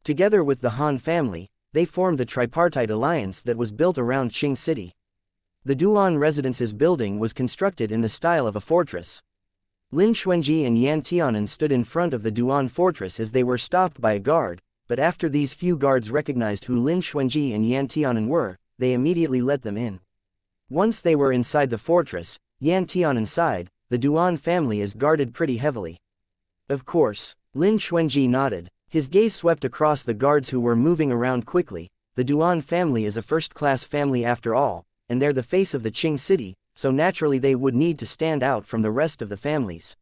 Together with the Han family, they formed the tripartite alliance that was built around Qing City. The Duan residence's building was constructed in the style of a fortress. Lin Xuanji and Yan Tianan stood in front of the Duan fortress as they were stopped by a guard, but after these few guards recognized who Lin Xuanji and Yan Tianan were, they immediately let them in. Once they were inside the fortress, Yan Tianan sighed, the Duan family is guarded pretty heavily. Of course. Lin Xuanji nodded. His gaze swept across the guards who were moving around quickly. The Duan family is a first-class family after all, and they're the face of the Qing City, so naturally they would need to stand out from the rest of the families.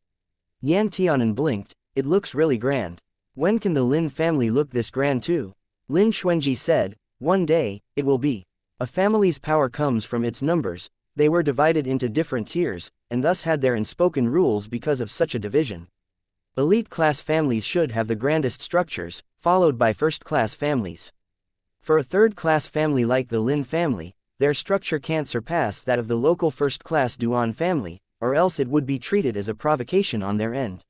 Yan Tianan blinked. It looks really grand. When can the Lin family look this grand too? Lin Xuanji said, one day, it will be. A family's power comes from its numbers. They were divided into different tiers, and thus had their unspoken rules because of such a division. Elite-class families should have the grandest structures, followed by first-class families. For a third-class family like the Lin family, their structure can't surpass that of the local first-class Duan family, or else it would be treated as a provocation on their end.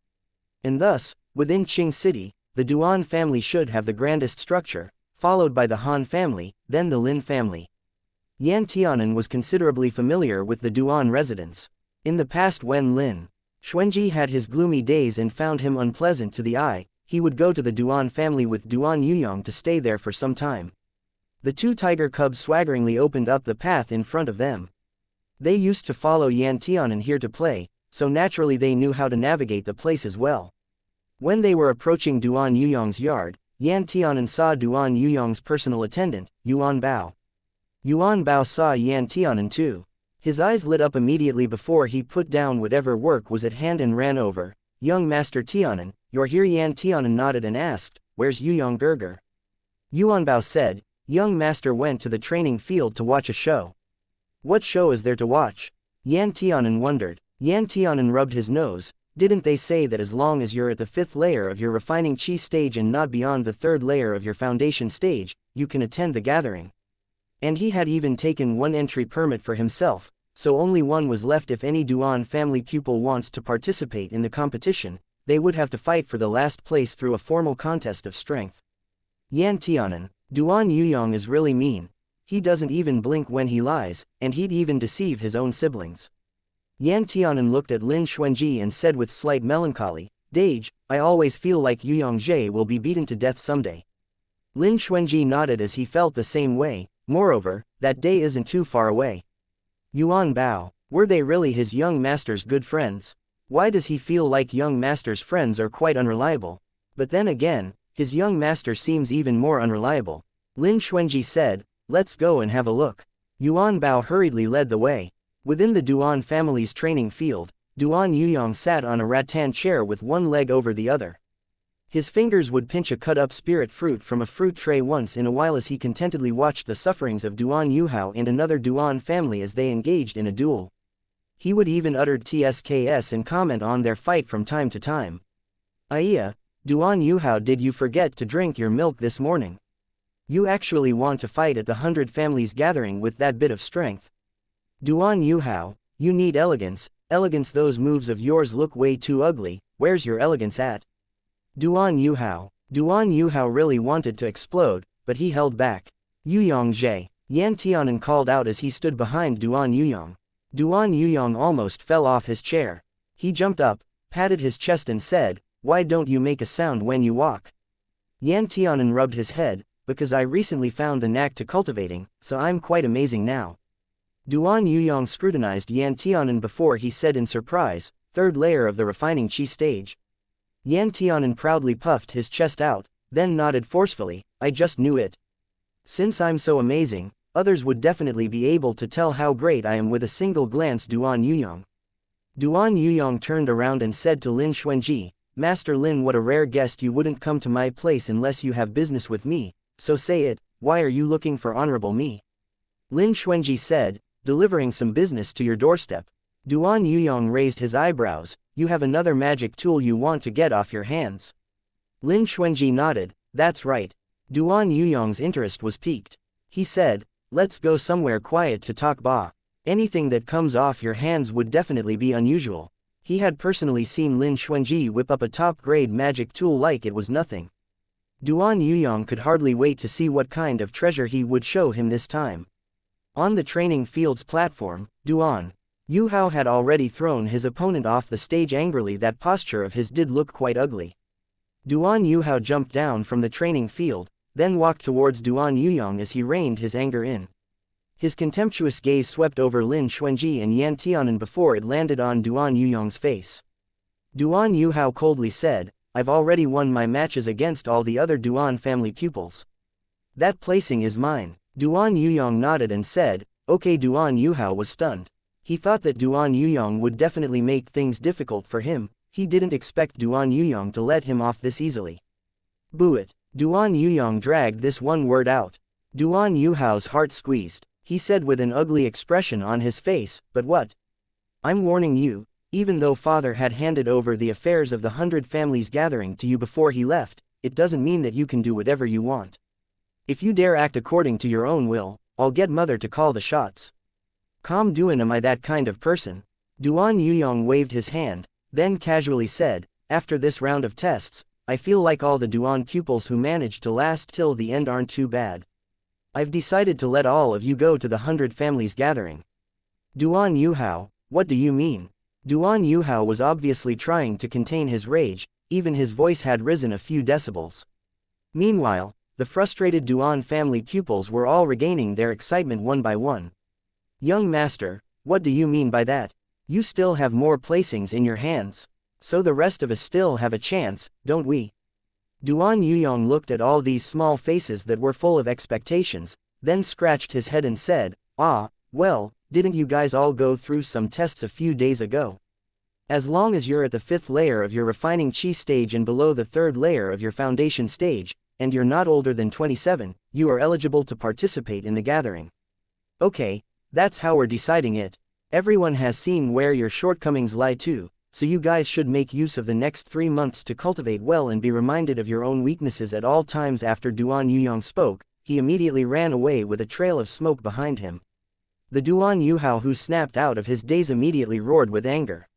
And thus, within Qing City, the Duan family should have the grandest structure, followed by the Han family, then the Lin family. Yan Tianan was considerably familiar with the Duan residence. In the past when Lin Xuanji had his gloomy days and found him unpleasant to the eye, he would go to the Duan family with Duan Yuyong to stay there for some time. The 2 tiger cubs swaggeringly opened up the path in front of them. They used to follow Yan Tianan here to play, so naturally they knew how to navigate the place as well. When they were approaching Duan Yuyong's yard, Yan Tianan saw Duan Yuyong's personal attendant, Yuan Bao. Yuan Bao saw Yan Tianan too. His eyes lit up immediately before he put down whatever work was at hand and ran over. Young Master Tianan, you're here. Yan Tianan nodded and asked, where's Yu Yong Gerger? Yuan Bao said, young master went to the training field to watch a show. What show is there to watch? Yan Tianan wondered. Yan Tianan rubbed his nose. Didn't they say that as long as you're at the 5th layer of your refining chi stage and not beyond the 3rd layer of your foundation stage, you can attend the gathering? And he had even taken one entry permit for himself, so only one was left. If any Duan family pupil wants to participate in the competition, they would have to fight for the last place through a formal contest of strength. Yan Tianan, Duan Yuyong is really mean. He doesn't even blink when he lies, and he'd even deceive his own siblings. Yan Tianan looked at Lin Xuanji and said with slight melancholy, Dage, I always feel like Yuyong Jie will be beaten to death someday. Lin Xuanji nodded as he felt the same way. Moreover, that day isn't too far away. Yuan Bao, were they really his young master's good friends? Why does he feel like young master's friends are quite unreliable? But then again, his young master seems even more unreliable. Lin Xuanji said, let's go and have a look. Yuan Bao hurriedly led the way. Within the Duan family's training field, Duan Yuyong sat on a rattan chair with one leg over the other. His fingers would pinch a cut-up spirit fruit from a fruit tray once in a while as he contentedly watched the sufferings of Duan Yuhao and another Duan family as they engaged in a duel. He would even utter tsks and comment on their fight from time to time. Aiya, Duan Yuhao, did you forget to drink your milk this morning? You actually want to fight at the 100 families gathering with that bit of strength? Duan Yuhao, you need elegance, those moves of yours look way too ugly, where's your elegance at? Duan Yuhao really wanted to explode, but he held back. Yuyong Jie, Yan Tianan called out as he stood behind Duan Yuyong. Duan Yuyong almost fell off his chair. He jumped up, patted his chest and said, why don't you make a sound when you walk? Yan Tianan rubbed his head, because I recently found the knack to cultivating, so I'm quite amazing now. Duan Yuyong scrutinized Yan Tianan before he said in surprise, third layer of the refining chi stage. Yan Tianan proudly puffed his chest out, then nodded forcefully, I just knew it. Since I'm so amazing, others would definitely be able to tell how great I am with a single glance. Duan Yuyong. Duan Yuyong turned around and said to Lin Xuanji, Master Lin, what a rare guest, you wouldn't come to my place unless you have business with me, so say it, why are you looking for honorable me? Lin Xuanji said, delivering some business to your doorstep. Duan Yuyong raised his eyebrows, you have another magic tool you want to get off your hands. Lin Xuanji nodded, that's right. Duan Yuyong's interest was piqued. He said, let's go somewhere quiet to talk ba. Anything that comes off your hands would definitely be unusual. He had personally seen Lin Xuanji whip up a top-grade magic tool like it was nothing. Duan Yuyong could hardly wait to see what kind of treasure he would show him this time. On the training field's platform, Duan Yuhao had already thrown his opponent off the stage angrily. That posture of his did look quite ugly. Duan Yuhao jumped down from the training field, then walked towards Duan Yuyong as he reined his anger in. His contemptuous gaze swept over Lin Xuanji and Yan Tianan before it landed on Duan Yuyong's face. Duan Yuhao coldly said, I've already won my matches against all the other Duan family pupils. That placing is mine. Duan Yuyong nodded and said, okay. Duan Yuhao was stunned. He thought that Duan Yuyong would definitely make things difficult for him. He didn't expect Duan Yuyong to let him off this easily. Boo it. Duan Yuyong dragged this one word out. Duan Yuhao's heart squeezed. He said with an ugly expression on his face, but what? I'm warning you, even though father had handed over the affairs of the 100 families gathering to you before he left, it doesn't mean that you can do whatever you want. If you dare act according to your own will, I'll get mother to call the shots. Calm down, am I that kind of person? Duan Yuyong waved his hand, then casually said, after this round of tests, I feel like all the Duan pupils who managed to last till the end aren't too bad. I've decided to let all of you go to the 100 families gathering. Duan Yuhao, what do you mean? Duan Yuhao was obviously trying to contain his rage, even his voice had risen a few decibels. Meanwhile, the frustrated Duan family pupils were all regaining their excitement one by one. Young master, what do you mean by that? You still have more placings in your hands. So the rest of us still have a chance, don't we? Duan Yuyong looked at all these small faces that were full of expectations, then scratched his head and said, well, didn't you guys all go through some tests a few days ago? As long as you're at the 5th layer of your refining chi stage and below the 3rd layer of your foundation stage, and you're not older than 27, you are eligible to participate in the gathering. Okay, that's how we're deciding it. Everyone has seen where your shortcomings lie too. So you guys should make use of the next 3 months to cultivate well and be reminded of your own weaknesses at all times. After Duan Yuyong spoke, he immediately ran away with a trail of smoke behind him. The Duan Yuhao, who snapped out of his daze, immediately roared with anger.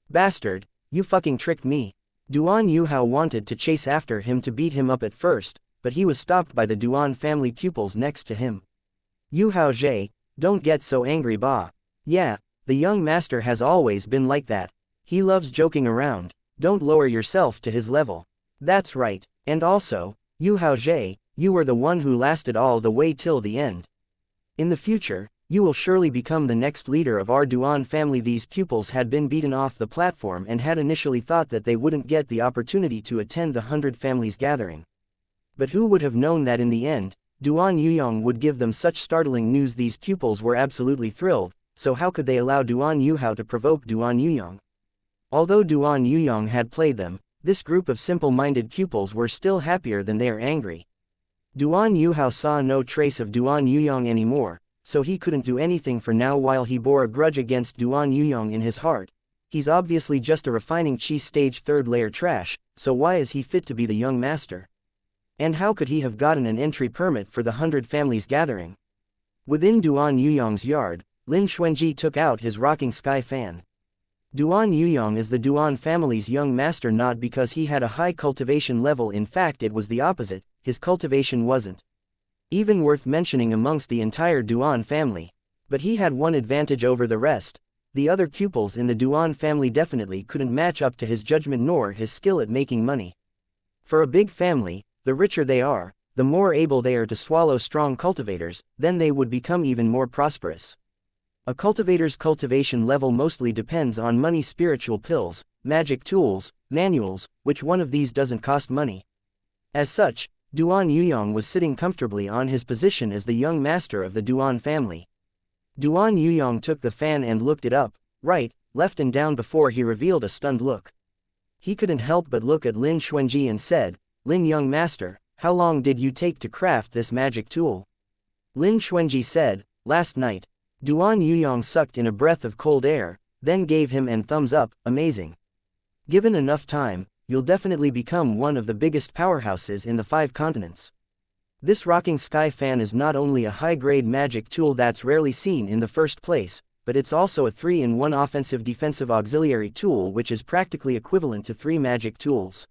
Bastard, you fucking tricked me. Duan Yuhao wanted to chase after him to beat him up at first, but he was stopped by the Duan family pupils next to him. Yuhao Zhe, don't get so angry, ba. Yeah, the young master has always been like that. He loves joking around. Don't lower yourself to his level. That's right, and also, Yuhao Zhe, you were the one who lasted all the way till the end. In the future, you will surely become the next leader of our Duan family. These pupils had been beaten off the platform and had initially thought that they wouldn't get the opportunity to attend the 100 Families gathering. But who would have known that in the end, Duan Yuyong would give them such startling news? These pupils were absolutely thrilled, so how could they allow Duan Yuhao to provoke Duan Yuyong? Although Duan Yuyong had played them, this group of simple-minded pupils were still happier than they are angry. Duan Yuhao saw no trace of Duan Yuyong anymore, so he couldn't do anything for now. While he bore a grudge against Duan Yuyong in his heart, he's obviously just a refining cheese stage 3rd layer trash, so why is he fit to be the young master? And how could he have gotten an entry permit for the 100 Families gathering? Within Duan Yuyong's yard, Lin Xuanji took out his rocking sky fan. Duan Yuyong is the Duan family's young master, not because he had a high cultivation level. In fact, it was the opposite. His cultivation wasn't even worth mentioning amongst the entire Duan family. But he had one advantage over the rest. The other pupils in the Duan family definitely couldn't match up to his judgment nor his skill at making money. For a big family, the richer they are, the more able they are to swallow strong cultivators, then they would become even more prosperous. A cultivator's cultivation level mostly depends on money, spiritual pills, magic tools, manuals. Which one of these doesn't cost money? As such, Duan Yuyong was sitting comfortably on his position as the young master of the Duan family. Duan Yuyong took the fan and looked it up, right, left and down before he revealed a stunned look. He couldn't help but look at Lin Xuanji and said, "Lin, young master, how long did you take to craft this magic tool?" Lin Xuanji said, "Last night." Duan Yuyong sucked in a breath of cold air, then gave him an thumbs up. "Amazing. Given enough time, you'll definitely become one of the biggest powerhouses in the 5 continents. This rocking sky fan is not only a high-grade magic tool that's rarely seen in the first place, but it's also a 3-in-1 offensive-defensive auxiliary tool, which is practically equivalent to 3 magic tools.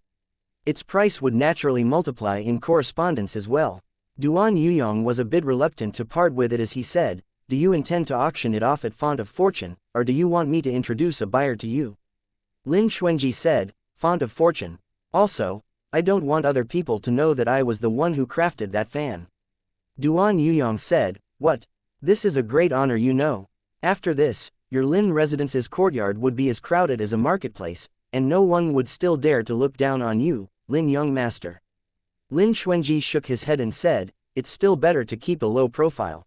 Its price would naturally multiply in correspondence as well." Duan Yuyong was a bit reluctant to part with it as he said, "Do you intend to auction it off at Font of Fortune, or do you want me to introduce a buyer to you?" Lin Xuanji said, "Font of Fortune. Also, I don't want other people to know that I was the one who crafted that fan." Duan Yuyong said, "What? This is a great honor, you know. After this, your Lin residence's courtyard would be as crowded as a marketplace, and no one would still dare to look down on you, Lin young master." Lin Xuanji shook his head and said, "It's still better to keep a low profile.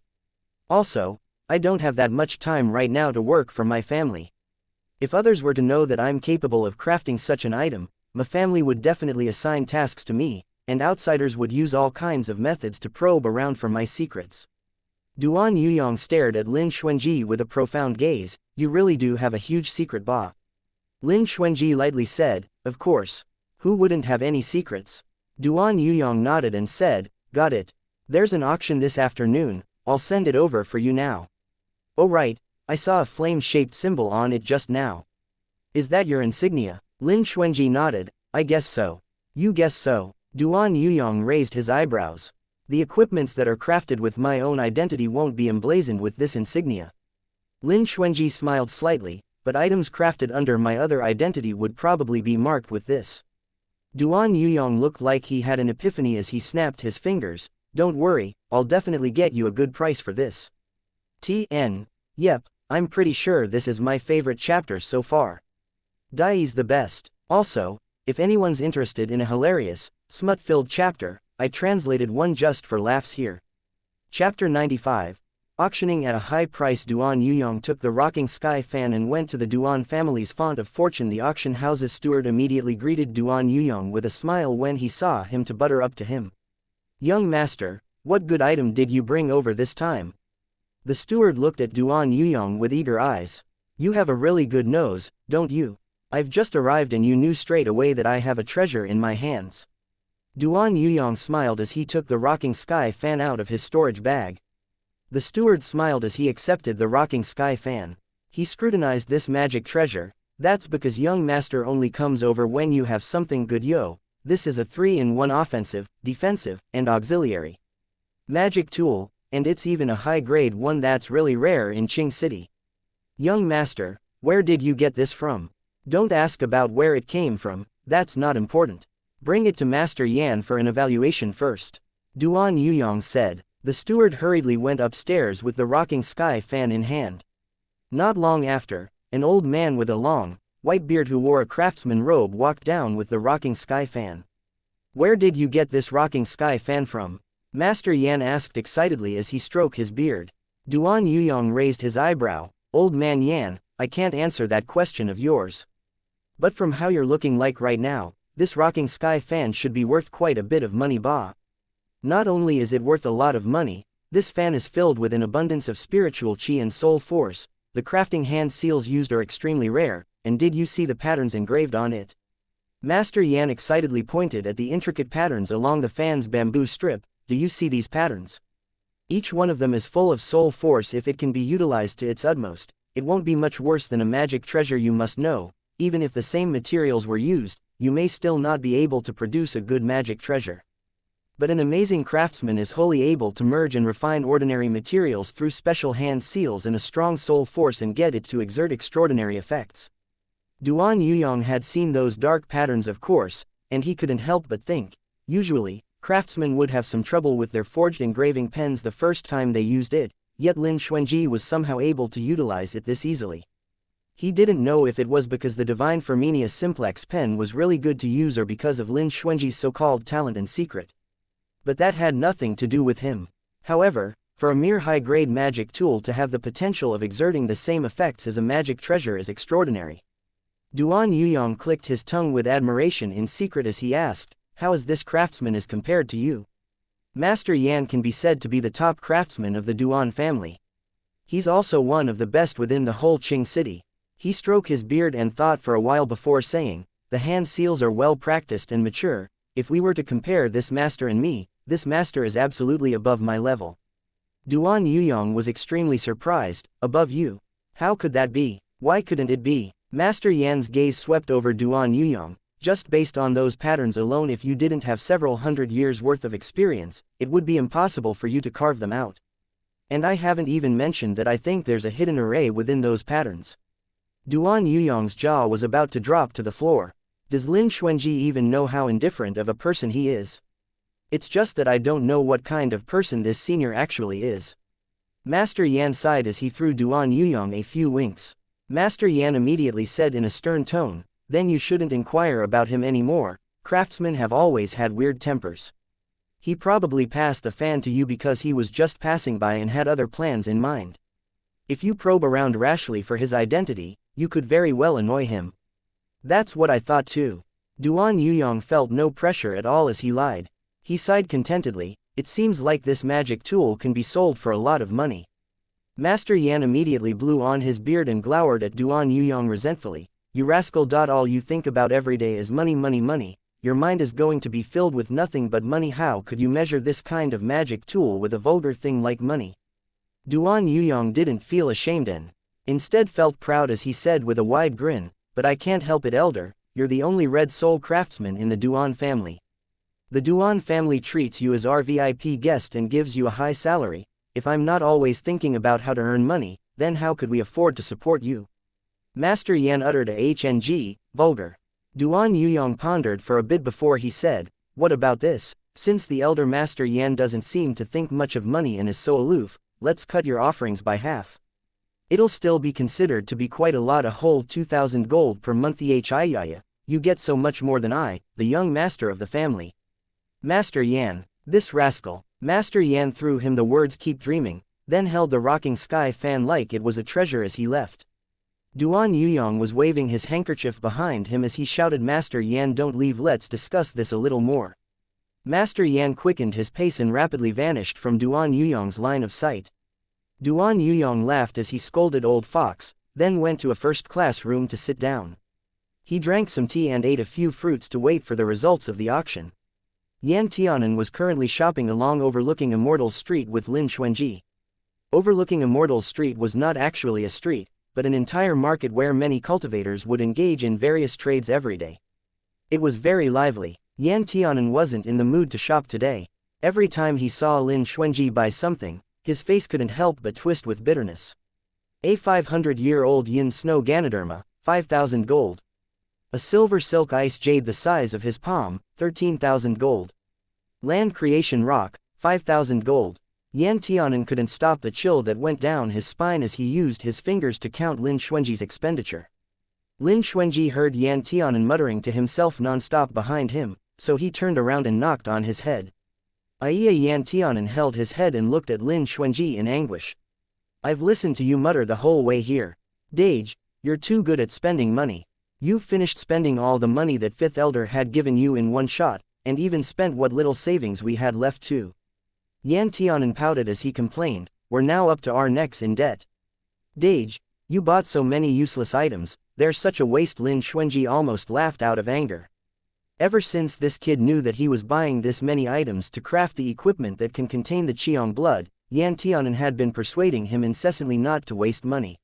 Also, I don't have that much time right now to work for my family. If others were to know that I'm capable of crafting such an item, my family would definitely assign tasks to me, and outsiders would use all kinds of methods to probe around for my secrets." Duan Yuyong stared at Lin Xuanji with a profound gaze. "You really do have a huge secret, ba?" Lin Xuanji lightly said, "Of course. Who wouldn't have any secrets?" Duan Yuyong nodded and said, "Got it. There's an auction this afternoon, I'll send it over for you now." "Oh right, I saw a flame-shaped symbol on it just now. Is that your insignia?" Lin Xuanji nodded, "I guess so." "You guess so?" Duan Yuyong raised his eyebrows. "The equipments that are crafted with my own identity won't be emblazoned with this insignia." Lin Xuanji smiled slightly, "But items crafted under my other identity would probably be marked with this." Duan Yuyong looked like he had an epiphany as he snapped his fingers. "Don't worry, I'll definitely get you a good price for this." TN. Yep, I'm pretty sure this is my favorite chapter so far. Dai's the best. Also, if anyone's interested in a hilarious, smut-filled chapter, I translated one just for laughs here. Chapter 95. Auctioning at a high price. Duan Yuyong took the rocking sky fan and went to the Duan family's Font of Fortune. The auction house's steward immediately greeted Duan Yuyong with a smile when he saw him to butter up to him. "Young master, what good item did you bring over this time?" The steward looked at Duan Yuyong with eager eyes. "You have a really good nose, don't you? I've just arrived and you knew straight away that I have a treasure in my hands." Duan Yuyong smiled as he took the rocking sky fan out of his storage bag. The steward smiled as he accepted the rocking sky fan. He scrutinized this magic treasure. That's because young master only comes over when you have something good, yo. This is a 3-in-1 offensive, defensive, and auxiliary magic tool, and it's even a high-grade one that's really rare in Qing City. Young master, where did you get this from? Don't ask about where it came from, that's not important. Bring it to Master Yan for an evaluation first. Duan Yuyong said. The steward hurriedly went upstairs with the rocking sky fan in hand. Not long after, an old man with a long, white beard who wore a craftsman robe walked down with the rocking sky fan. Where did you get this rocking sky fan from? Master Yan asked excitedly as he stroked his beard. Duan Yuyong raised his eyebrow. Old man Yan, I can't answer that question of yours. But from how you're looking like right now, this rocking sky fan should be worth quite a bit of money, ba. Not only is it worth a lot of money, this fan is filled with an abundance of spiritual chi and soul force. The crafting hand seals used are extremely rare, and did you see the patterns engraved on it? Master Yan excitedly pointed at the intricate patterns along the fan's bamboo strip. Do you see these patterns? Each one of them is full of soul force if it can be utilized to its utmost. It won't be much worse than a magic treasure, you must know. Even if the same materials were used, you may still not be able to produce a good magic treasure. But an amazing craftsman is wholly able to merge and refine ordinary materials through special hand seals and a strong soul force and get it to exert extraordinary effects. Duan Yuyong had seen those dark patterns, of course, and he couldn't help but think. Usually, craftsmen would have some trouble with their forged engraving pens the first time they used it, yet Lin Xuanji was somehow able to utilize it this easily. He didn't know if it was because the Divine Ferminia Simplex pen was really good to use or because of Lin Xuanji's so-called talent and secret. But that had nothing to do with him. However, for a mere high-grade magic tool to have the potential of exerting the same effects as a magic treasure is extraordinary. Duan Yuyong clicked his tongue with admiration in secret as he asked, how is this craftsman as compared to you? Master Yan can be said to be the top craftsman of the Duan family. He's also one of the best within the whole Qing City. He stroked his beard and thought for a while before saying, the hand seals are well practiced and mature. If we were to compare this master and me, this master is absolutely above my level. Duan Yuyong was extremely surprised. Above you? How could that be? Why couldn't it be? Master Yan's gaze swept over Duan Yuyong. Just based on those patterns alone, if you didn't have several hundred years worth of experience, it would be impossible for you to carve them out. And I haven't even mentioned that I think there's a hidden array within those patterns. Duan Yuyong's jaw was about to drop to the floor. Does Lin Xuanji even know how indifferent of a person he is? It's just that I don't know what kind of person this senior actually is. Master Yan sighed as he threw Duan Yuyong a few winks. Master Yan immediately said in a stern tone, then you shouldn't inquire about him anymore. Craftsmen have always had weird tempers. He probably passed the fan to you because he was just passing by and had other plans in mind. If you probe around rashly for his identity, you could very well annoy him. That's what I thought too. Duan Yuyong felt no pressure at all as he lied. He sighed contentedly. It seems like this magic tool can be sold for a lot of money. Master Yan immediately blew on his beard and glowered at Duan Yuyong resentfully. You rascal! All you think about every day is money, money, money. Your mind is going to be filled with nothing but money. How could you measure this kind of magic tool with a vulgar thing like money? Duan Yuyong didn't feel ashamed and instead felt proud as he said with a wide grin, but I can't help it, elder. You're the only red soul craftsman in the Duan family. The Duan family treats you as our VIP guest and gives you a high salary. If I'm not always thinking about how to earn money, then how could we afford to support you? Master Yan uttered a hng, vulgar. Duan Yuyong pondered for a bit before he said, what about this? Since the elder Master Yan doesn't seem to think much of money and is so aloof, let's cut your offerings by half. It'll still be considered to be quite a lot, a whole 2,000 gold per month. You get so much more than I, the young master of the family. Master Yan, this rascal. Master Yan threw him the words keep dreaming, then held the rocking sky fan like it was a treasure as he left. Duan Yuyong was waving his handkerchief behind him as he shouted, Master Yan, don't leave, let's discuss this a little more. Master Yan quickened his pace and rapidly vanished from Duan Yuyong's line of sight. Duan Yuyong laughed as he scolded Old Fox, then went to a first-class room to sit down. He drank some tea and ate a few fruits to wait for the results of the auction. Yan Tianan was currently shopping along overlooking Immortal Street with Lin Xuanji. Overlooking Immortal's street was not actually a street, but an entire market where many cultivators would engage in various trades every day. It was very lively. Yan Tianan wasn't in the mood to shop today. Every time he saw Lin Xuanji buy something, his face couldn't help but twist with bitterness. A 500-year-old yin snow Ganoderma, 5,000 gold. A silver silk ice jade the size of his palm, 13,000 gold. Land creation rock, 5,000 gold. Yan Tianan couldn't stop the chill that went down his spine as he used his fingers to count Lin Xuanji's expenditure. Lin Xuanji heard Yan Tianan muttering to himself non-stop behind him, so he turned around and knocked on his head. Yan Tianan held his head and looked at Lin Xuanji in anguish. I've listened to you mutter the whole way here. Dage, you're too good at spending money. You've finished spending all the money that Fifth Elder had given you in one shot, and even spent what little savings we had left too. Yan Tianan pouted as he complained, we're now up to our necks in debt. Dage, you bought so many useless items, there's such a waste. Lin Xuanji almost laughed out of anger. Ever since this kid knew that he was buying this many items to craft the equipment that can contain the Qiang blood, Yan Tianan had been persuading him incessantly not to waste money.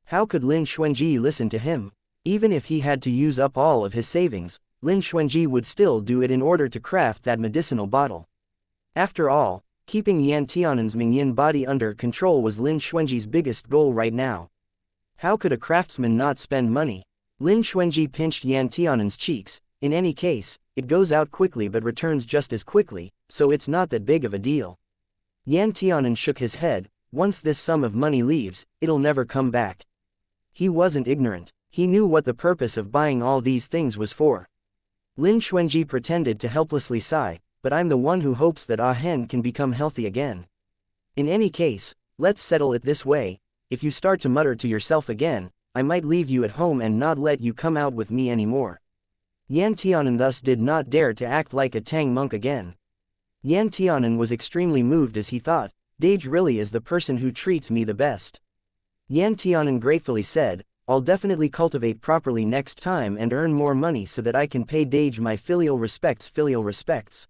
How could Lin Xuanji listen to him? Even if he had to use up all of his savings, Lin Xuanji would still do it in order to craft that medicinal bottle. After all, keeping Yan Tianan's Mingyin body under control was Lin Xuanji's biggest goal right now. How could a craftsman not spend money? Lin Xuanji pinched Yan Tianan's cheeks. In any case, it goes out quickly but returns just as quickly, so it's not that big of a deal. Yan Tianan shook his head. Once this sum of money leaves, it'll never come back. He wasn't ignorant. He knew what the purpose of buying all these things was for. Lin Xuanji pretended to helplessly sigh, but I'm the one who hopes that Ah Hen can become healthy again. In any case, let's settle it this way. If you start to mutter to yourself again, I might leave you at home and not let you come out with me anymore. Yan Tianan thus did not dare to act like a Tang monk again. Yan Tianan was extremely moved as he thought, Dage really is the person who treats me the best. Yan Tianan gratefully said, I'll definitely cultivate properly next time and earn more money so that I can pay Dage my filial respects. Filial respects.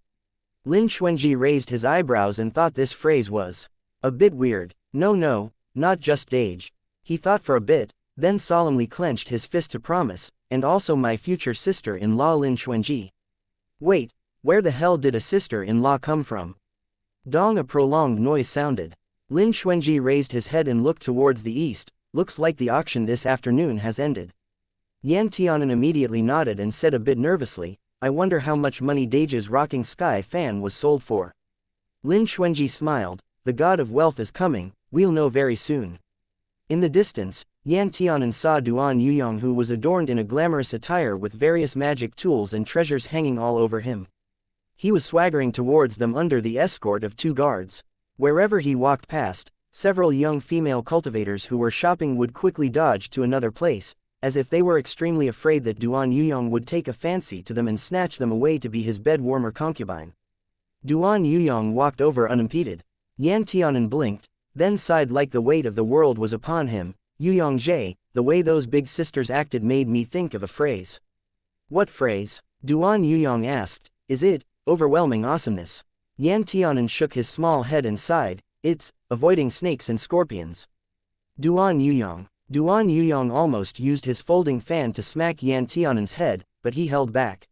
Lin Xuanji raised his eyebrows and thought this phrase was a bit weird. No, not just Dage. He thought for a bit, then solemnly clenched his fist to promise, and also my future sister-in-law Lin Xuanji. Wait, where the hell did a sister-in-law come from? Dong, a prolonged noise sounded. Lin Xuanji raised his head and looked towards the east. Looks like the auction this afternoon has ended. Yan Tianan immediately nodded and said a bit nervously, I wonder how much money Dage's Rocking Sky fan was sold for. Lin Xuanji smiled, the god of wealth is coming, we'll know very soon. In the distance, Yan Tianan saw Duan Yuyong, who was adorned in a glamorous attire with various magic tools and treasures hanging all over him. He was swaggering towards them under the escort of 2 guards. Wherever he walked past, several young female cultivators who were shopping would quickly dodge to another place, as if they were extremely afraid that Duan Yuyong would take a fancy to them and snatch them away to be his bed-warmer concubine. Duan Yuyong walked over unimpeded. Yan Tianan blinked, then sighed like the weight of the world was upon him. Yuyong Jie, the way those big sisters acted made me think of a phrase. What phrase? Duan Yuyong asked. Is it overwhelming awesomeness? Yan Tianan shook his small head and sighed. It's avoiding snakes and scorpions. Duan Yuyong almost used his folding fan to smack Yan Tianan's head, but he held back.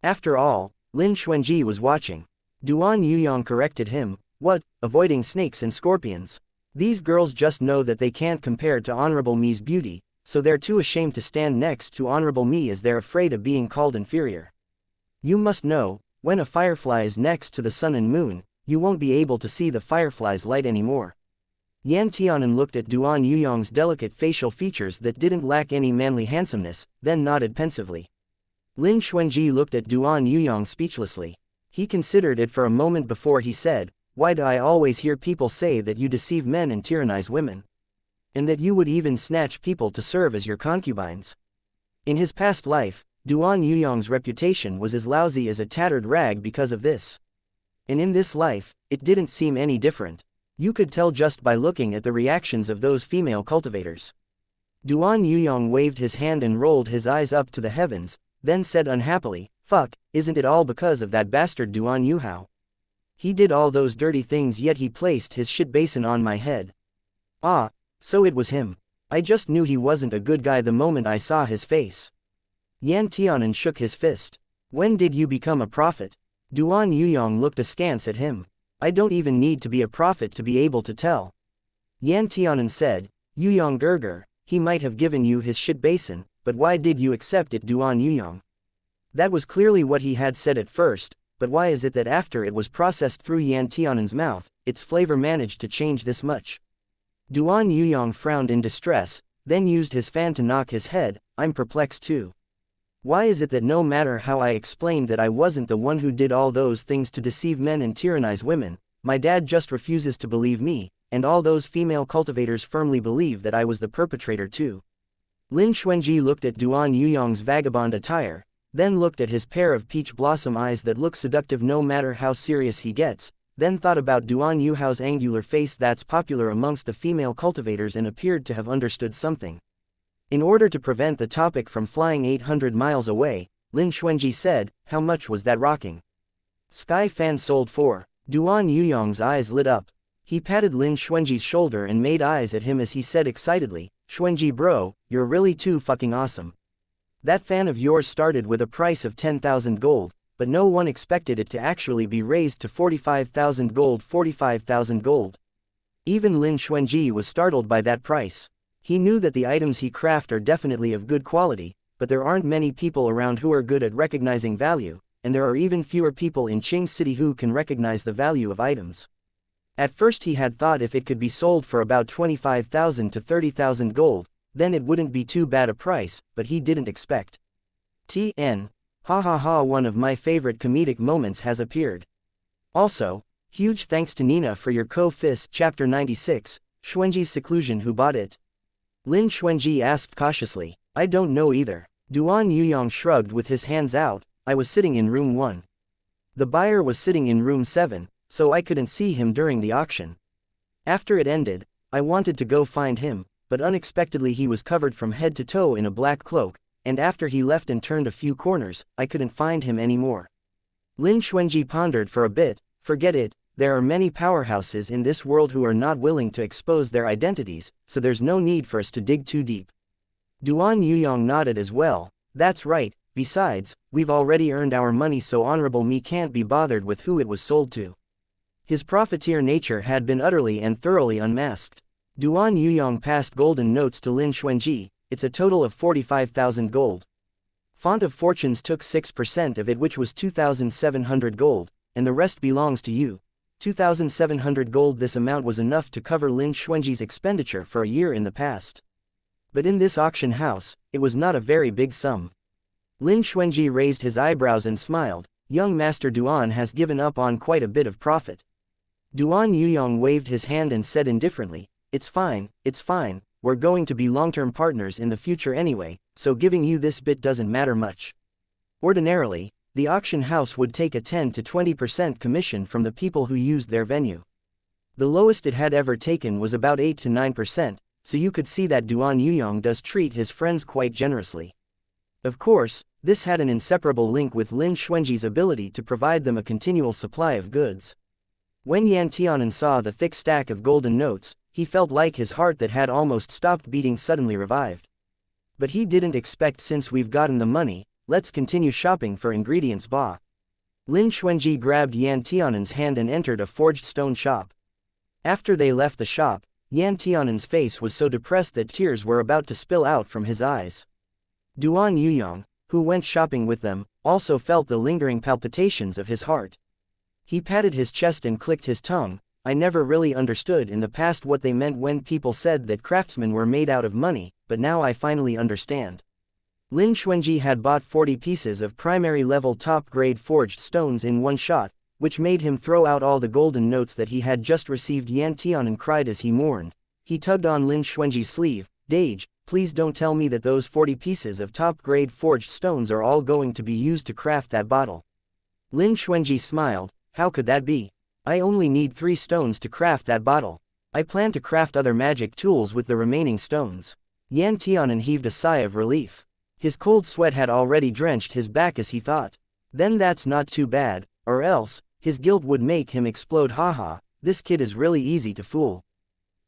After all, Lin Xuanji was watching. Duan Yuyong corrected him. What, avoiding snakes and scorpions? These girls just know that they can't compare to Honorable Mi's beauty, so they're too ashamed to stand next to Honorable Mi as they're afraid of being called inferior. You must know, when a firefly is next to the sun and moon, you won't be able to see the firefly's light anymore. Yan Tianan looked at Duan Yuyong's delicate facial features that didn't lack any manly handsomeness, then nodded pensively. Lin Xuanji looked at Duan Yuyong speechlessly. He considered it for a moment before he said, why do I always hear people say that you deceive men and tyrannize women? And that you would even snatch people to serve as your concubines? In his past life, Duan Yuyong's reputation was as lousy as a tattered rag because of this. And in this life, it didn't seem any different. You could tell just by looking at the reactions of those female cultivators. Duan Yuyong waved his hand and rolled his eyes up to the heavens, then said unhappily, fuck, isn't it all because of that bastard Duan Yuhao? He did all those dirty things yet he placed his shit basin on my head. Ah, so it was him. I just knew he wasn't a good guy the moment I saw his face. Yan Tianan shook his fist. When did you become a prophet? Duan Yuyong looked askance at him. I don't even need to be a prophet to be able to tell. Yan Tianan said, Yuyong Gerger, he might have given you his shit basin, but why did you accept it, Duan Yuyong? That was clearly what he had said at first, but why is it that after it was processed through Yan Tianan's mouth, its flavor managed to change this much? Duan Yuyong frowned in distress, then used his fan to knock his head. I'm perplexed too. Why is it that no matter how I explained that I wasn't the one who did all those things to deceive men and tyrannize women, my dad just refuses to believe me, and all those female cultivators firmly believe that I was the perpetrator too? Lin Xuanji looked at Duan Yuyong's vagabond attire, then looked at his pair of peach blossom eyes that look seductive no matter how serious he gets, then thought about Duan Yuhao's angular face that's popular amongst the female cultivators and appeared to have understood something. In order to prevent the topic from flying 800 miles away, Lin Xuanji said, how much was that rocking? Sky fan sold for. Duan Yuyong's eyes lit up. He patted Lin Xuanji's shoulder and made eyes at him as he said excitedly, Xuanji bro, you're really too fucking awesome. That fan of yours started with a price of 10,000 gold, but no one expected it to actually be raised to 45,000 gold. 45,000 gold. Even Lin Xuanji was startled by that price. He knew that the items he crafts are definitely of good quality, but there aren't many people around who are good at recognizing value, and there are even fewer people in Qing City who can recognize the value of items. At first he had thought if it could be sold for about 25,000 to 30,000 gold, then it wouldn't be too bad a price, but he didn't expect. TN. Ha ha ha, one of my favorite comedic moments has appeared. Also, huge thanks to Nina for your co-fist. Chapter 96, Xuanji's seclusion. Who bought it? Lin Xuanji asked cautiously. I don't know either. Duan Yuyong shrugged with his hands out. I was sitting in room 1. The buyer was sitting in room 7, so I couldn't see him during the auction. After it ended, I wanted to go find him, but unexpectedly he was covered from head to toe in a black cloak, and after he left and turned a few corners, I couldn't find him anymore. Lin Xuanji pondered for a bit. Forget it, there are many powerhouses in this world who are not willing to expose their identities, so there's no need for us to dig too deep. Duan Yuyong nodded as well. That's right, besides, we've already earned our money, so Honorable Me can't be bothered with who it was sold to. His profiteer nature had been utterly and thoroughly unmasked. Duan Yuyong passed golden notes to Lin Xuanji. It's a total of 45,000 gold. Font of Fortunes took 6% of it, which was 2,700 gold, and the rest belongs to you. 2,700 gold. This amount was enough to cover Lin Xuanji's expenditure for a year in the past. But in this auction house, it was not a very big sum. Lin Xuanji raised his eyebrows and smiled. Young Master Duan has given up on quite a bit of profit. Duan Yuyong waved his hand and said indifferently, it's fine, we're going to be long-term partners in the future anyway, so giving you this bit doesn't matter much. Ordinarily, the auction house would take a 10 to 20% commission from the people who used their venue. The lowest it had ever taken was about 8 to 9%, so you could see that Duan Yuyong does treat his friends quite generously. Of course, this had an inseparable link with Lin Xuanji's ability to provide them a continual supply of goods. When Yan Tianan saw the thick stack of golden notes, he felt like his heart that had almost stopped beating suddenly revived. But he didn't expect, since we've gotten the money, let's continue shopping for ingredients. Bah. Lin Xuanji grabbed Yan Tianan's hand and entered a forged stone shop. After they left the shop, Yan Tianan's face was so depressed that tears were about to spill out from his eyes. Duan Yuyong, who went shopping with them, also felt the lingering palpitations of his heart. He patted his chest and clicked his tongue. I never really understood in the past what they meant when people said that craftsmen were made out of money, but now I finally understand. Lin Xuanji had bought 40 pieces of primary-level top-grade forged stones in one shot, which made him throw out all the golden notes that he had just received. Yan Tianan cried as he mourned. He tugged on Lin Xuanji's sleeve. Dage, please don't tell me that those 40 pieces of top-grade forged stones are all going to be used to craft that bottle. Lin Xuanji smiled. How could that be? I only need 3 stones to craft that bottle. I plan to craft other magic tools with the remaining stones. Yan Tianan heaved a sigh of relief. His cold sweat had already drenched his back as he thought. Then that's not too bad, or else, his guilt would make him explode. Haha, this kid is really easy to fool.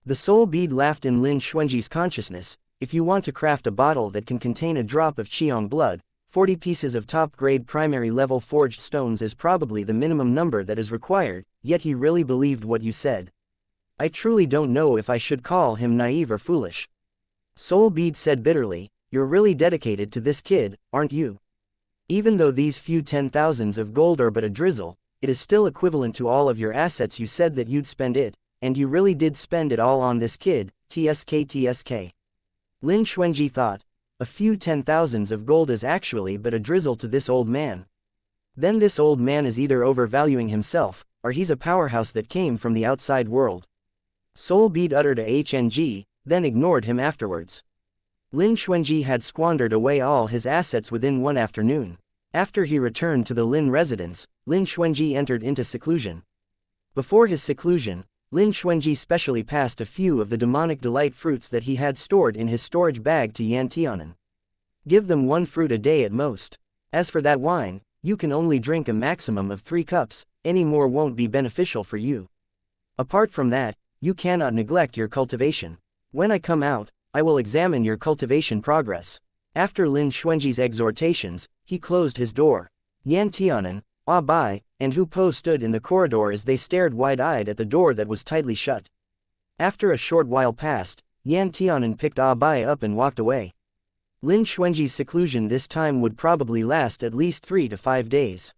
The soul bead laughed in Lin Xuanji's consciousness. If you want to craft a bottle that can contain a drop of Qiang blood, 40 pieces of top-grade primary level forged stones is probably the minimum number that is required, yet he really believed what you said. I truly don't know if I should call him naive or foolish. Soul Bead said bitterly, you're really dedicated to this kid, aren't you? Even though these few 10,000s of gold are but a drizzle, it is still equivalent to all of your assets. You said that you'd spend it, and you really did spend it all on this kid, tsk. Lin Xuanji thought, a few 10,000s of gold is actually but a drizzle to this old man. Then this old man is either overvaluing himself, or he's a powerhouse that came from the outside world. Soul Bead uttered a HNG, then ignored him afterwards. Lin Xuanji had squandered away all his assets within one afternoon. After he returned to the Lin residence, Lin Xuanji entered into seclusion. Before his seclusion, Lin Xuanji specially passed a few of the demonic delight fruits that he had stored in his storage bag to Yan Tianan. Give them 1 fruit a day at most. As for that wine, you can only drink a maximum of 3 cups, any more won't be beneficial for you. Apart from that, you cannot neglect your cultivation. When I come out, I will examine your cultivation progress. After Lin Xuanji's exhortations, he closed his door. Yan Tianan, Bai, and Hu Po stood in the corridor as they stared wide-eyed at the door that was tightly shut. After a short while passed, Yan Tianan picked Bai up and walked away. Lin Xuanji's seclusion this time would probably last at least 3 to 5 days.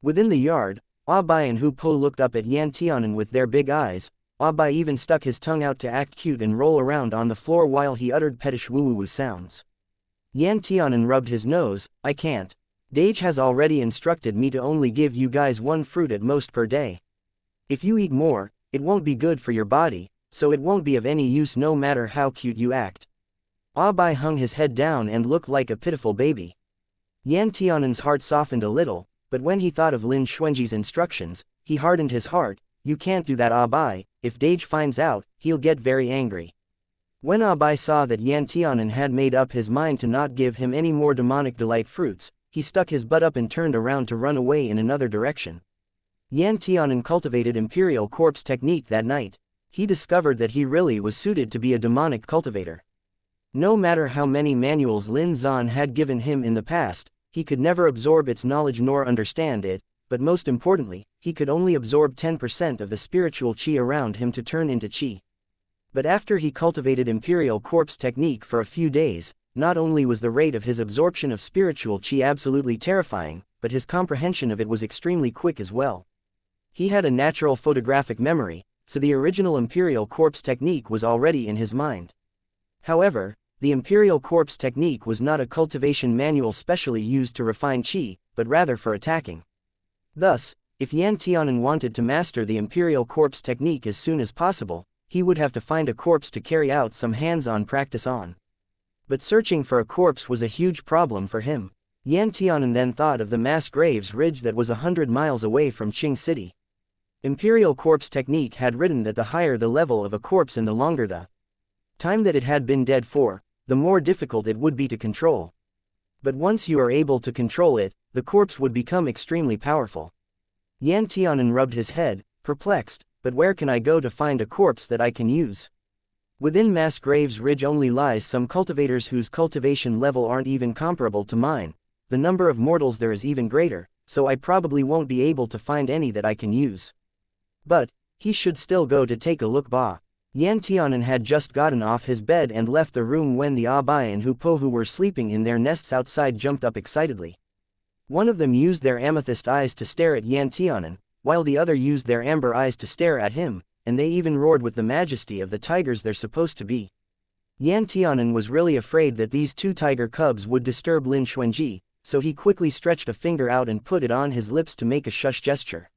Within the yard, Bai and Hu Po looked up at Yan Tianan with their big eyes. Bai even stuck his tongue out to act cute and roll around on the floor while he uttered pettish woo-woo sounds. Yan Tianan rubbed his nose. I can't. Dage has already instructed me to only give you guys 1 fruit at most per day. If you eat more, it won't be good for your body, so it won't be of any use no matter how cute you act. Bai hung his head down and looked like a pitiful baby. Yan Tianan's heart softened a little, but when he thought of Lin Xuanji's instructions, he hardened his heart. You can't do that, Bai. If Dage finds out, he'll get very angry. When Bai saw that Yan Tianan had made up his mind to not give him any more demonic delight fruits, he stuck his butt up and turned around to run away in another direction. Yan Tianan cultivated Imperial Corpse technique that night. He discovered that he really was suited to be a demonic cultivator. No matter how many manuals Lin Zan had given him in the past, he could never absorb its knowledge nor understand it, but most importantly, he could only absorb 10% of the spiritual qi around him to turn into qi. But after he cultivated Imperial Corpse technique for a few days, not only was the rate of his absorption of spiritual qi absolutely terrifying, but his comprehension of it was extremely quick as well. He had a natural photographic memory, so the original Imperial Corpse technique was already in his mind. However, the Imperial Corpse technique was not a cultivation manual specially used to refine qi, but rather for attacking. Thus, if Yan Tianan wanted to master the Imperial Corpse technique as soon as possible, he would have to find a corpse to carry out some hands-on practice on. But searching for a corpse was a huge problem for him. Yan Tianan then thought of the mass graves ridge that was 100 miles away from Qing City. Imperial Corpse technique had written that the higher the level of a corpse and the longer the time that it had been dead for, the more difficult it would be to control. But once you are able to control it, the corpse would become extremely powerful. Yan Tianan rubbed his head, perplexed, but where can I go to find a corpse that I can use? Within Mass Graves Ridge only lies some cultivators whose cultivation level aren't even comparable to mine. The number of mortals there is even greater, so I probably won't be able to find any that I can use. But he should still go to take a look. Yan Tianan had just gotten off his bed and left the room when the Bai and Hu Po who were sleeping in their nests outside jumped up excitedly. One of them used their amethyst eyes to stare at Yan Tianan, while the other used their amber eyes to stare at him, and they even roared with the majesty of the tigers they're supposed to be. Yan Tianan was really afraid that these 2 tiger cubs would disturb Lin Xuanji, so he quickly stretched a finger out and put it on his lips to make a shush gesture.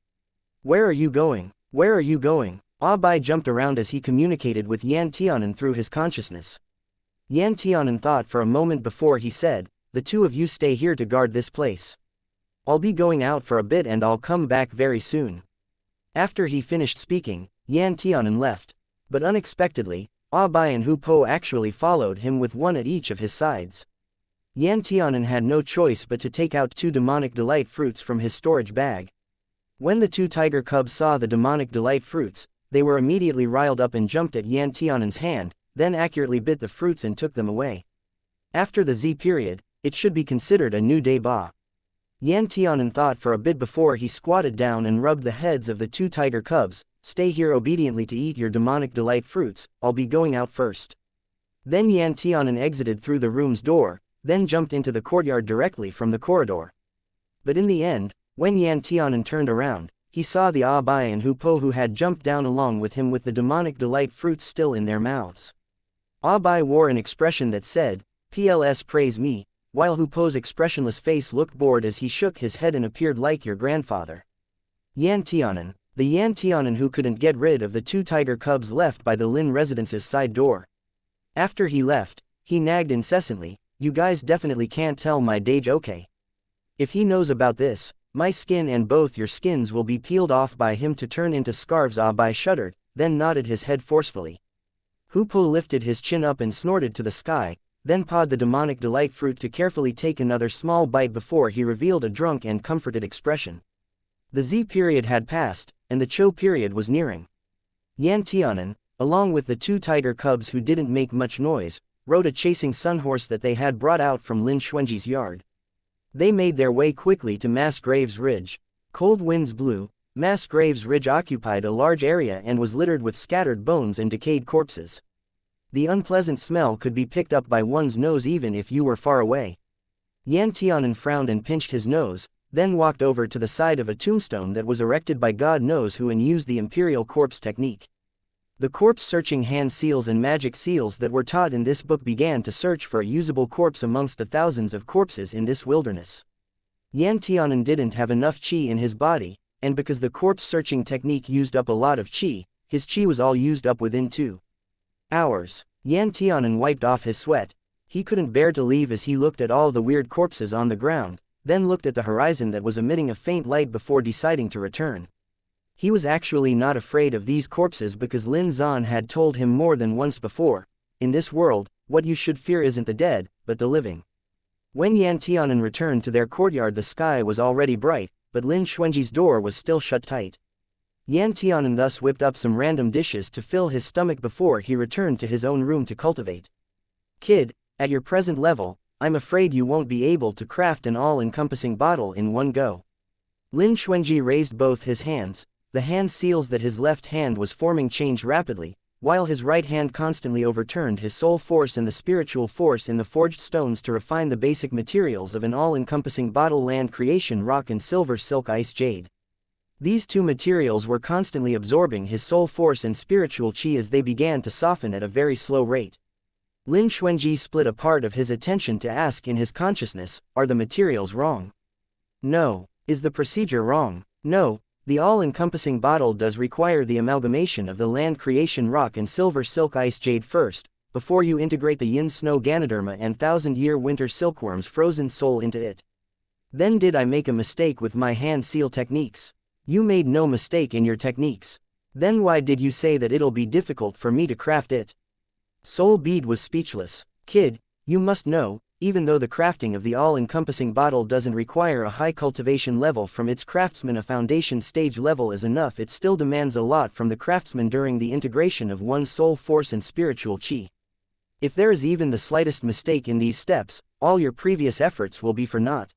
Where are you going? Where are you going? Bai jumped around as he communicated with Yan Tianan through his consciousness. Yan Tianan thought for a moment before he said, the 2 of you stay here to guard this place. I'll be going out for a bit and I'll come back very soon. After he finished speaking, Yan Tianan left. But unexpectedly, Bai and Hu Po actually followed him with one at each of his sides. Yan Tianan had no choice but to take out 2 demonic delight fruits from his storage bag. When the 2 tiger cubs saw the demonic delight fruits, they were immediately riled up and jumped at Yan Tianan's hand, then accurately bit the fruits and took them away. After the Z period, it should be considered a new day ba. Yan Tianan thought for a bit before he squatted down and rubbed the heads of the 2 tiger cubs. Stay here obediently to eat your demonic delight fruits, I'll be going out first. Then Yan Tianan exited through the room's door, then jumped into the courtyard directly from the corridor. But in the end, when Yan Tianan turned around, he saw the Bai and Hu Po who had jumped down along with him with the demonic delight fruits still in their mouths. Bai wore an expression that said, "PLS praise me," while Hu Po's expressionless face looked bored as he shook his head and appeared like your grandfather. Yan Tianan, the Yan Tianan who couldn't get rid of the 2 tiger cubs left by the Lin residence's side door. After he left, he nagged incessantly, "You guys definitely can't tell my Dage okay. If he knows about this, my skin and both your skins will be peeled off by him to turn into scarves." Bai shuddered, then nodded his head forcefully. Hu Po lifted his chin up and snorted to the sky, then pawed the demonic delight fruit to carefully take another small bite before he revealed a drunk and comforted expression. The Z period had passed, and the Cho period was nearing. Yan Tianan, along with the 2 tiger cubs who didn't make much noise, rode a chasing sun horse that they had brought out from Lin Xuanji's yard. They made their way quickly to Mass Graves Ridge. Cold winds blew. Mass Graves Ridge occupied a large area and was littered with scattered bones and decayed corpses. The unpleasant smell could be picked up by one's nose even if you were far away. Yan Tianan frowned and pinched his nose, then walked over to the side of a tombstone that was erected by God knows who and used the imperial corpse technique. The corpse-searching hand seals and magic seals that were taught in this book began to search for a usable corpse amongst the thousands of corpses in this wilderness. Yan Tianan didn't have enough qi in his body, and because the corpse-searching technique used up a lot of qi, his qi was all used up within 2 hours. Yan Tianan wiped off his sweat. He couldn't bear to leave as he looked at all the weird corpses on the ground, then looked at the horizon that was emitting a faint light before deciding to return. He was actually not afraid of these corpses because Lin Zan had told him more than once before, in this world, what you should fear isn't the dead, but the living. When Yan Tianan returned to their courtyard the sky was already bright, but Lin Xuanji's door was still shut tight. Yan Tianan thus whipped up some random dishes to fill his stomach before he returned to his own room to cultivate. "Kid, at your present level, I'm afraid you won't be able to craft an all-encompassing bottle in one go." Lin Xuanji raised both his hands. The hand seals that his left hand was forming changed rapidly, while his right hand constantly overturned his soul force and the spiritual force in the forged stones to refine the basic materials of an all-encompassing bottle: land creation rock and silver silk ice jade. These 2 materials were constantly absorbing his soul force and spiritual qi as they began to soften at a very slow rate. Lin Xuanji split a part of his attention to ask in his consciousness, "Are the materials wrong? No. Is the procedure wrong? No. The all-encompassing bottle does require the amalgamation of the land creation rock and silver silk ice jade first, before you integrate the yin snow ganoderma and 1,000-year winter silkworm's frozen soul into it." Then did I make a mistake with my hand seal techniques? You made no mistake in your techniques. Then why did you say that it'll be difficult for me to craft it? Soul Bead was speechless. "Kid, you must know, even though the crafting of the all-encompassing bottle doesn't require a high cultivation level from its craftsman, a foundation stage level is enough. It still demands a lot from the craftsman during the integration of one's soul force and spiritual qi. If there is even the slightest mistake in these steps, all your previous efforts will be for naught."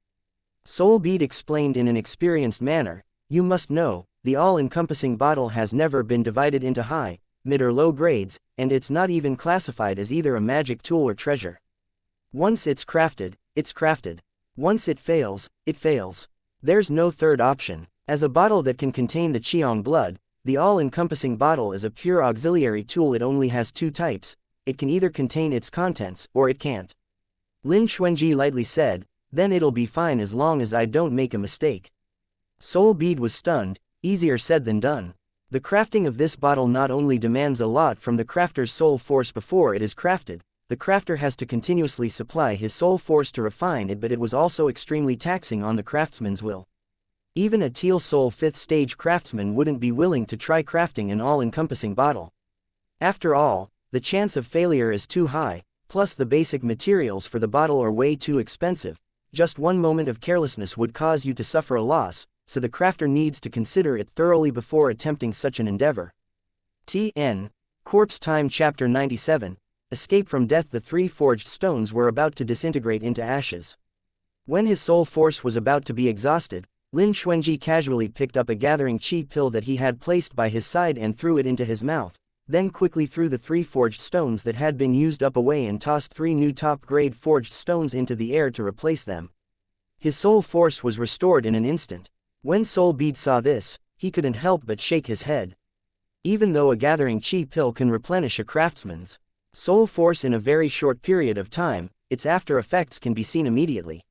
Soul Bead explained in an experienced manner, "You must know, the all-encompassing bottle has never been divided into high, mid or low grades, and it's not even classified as either a magic tool or treasure. Once it's crafted, it's crafted. Once it fails, it fails. There's no third option. As a bottle that can contain the Qiang blood, the all-encompassing bottle is a pure auxiliary tool. It only has 2 types. It can either contain its contents, or it can't." Lin Xuanji lightly said, "Then it'll be fine as long as I don't make a mistake." Soul Bead was stunned. Easier said than done. The crafting of this bottle not only demands a lot from the crafter's soul force before it is crafted, the crafter has to continuously supply his soul force to refine it, but it was also extremely taxing on the craftsman's will. Even a Teal Soul 5th stage craftsman wouldn't be willing to try crafting an all-encompassing bottle. After all, the chance of failure is too high, plus the basic materials for the bottle are way too expensive. Just one moment of carelessness would cause you to suffer a loss, so the crafter needs to consider it thoroughly before attempting such an endeavor. TN. Corpse Time Chapter 97. Escape from Death. The three forged stones were about to disintegrate into ashes. When his soul force was about to be exhausted, Lin Xuanji casually picked up a gathering chi pill that he had placed by his side and threw it into his mouth, then quickly threw the three forged stones that had been used up away and tossed three new top-grade forged stones into the air to replace them. His soul force was restored in an instant. When Soul Bead saw this, he couldn't help but shake his head. Even though a gathering chi pill can replenish a craftsman's soul force in a very short period of time, its after effects can be seen immediately.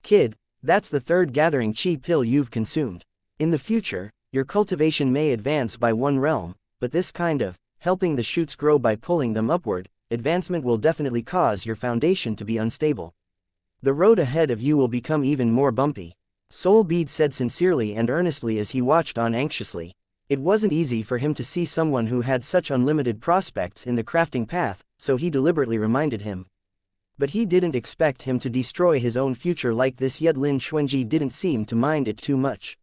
Kid, that's the third gathering chi pill you've consumed. In the future, your cultivation may advance by one realm, but this kind of helping the shoots grow by pulling them upward advancement will definitely cause your foundation to be unstable. The road ahead of you will become even more bumpy. Soul Bead said sincerely and earnestly as he watched on anxiously. It wasn't easy for him to see someone who had such unlimited prospects in the crafting path, so he deliberately reminded him. But he didn't expect him to destroy his own future like this, yet Lin Xuanji didn't seem to mind it too much.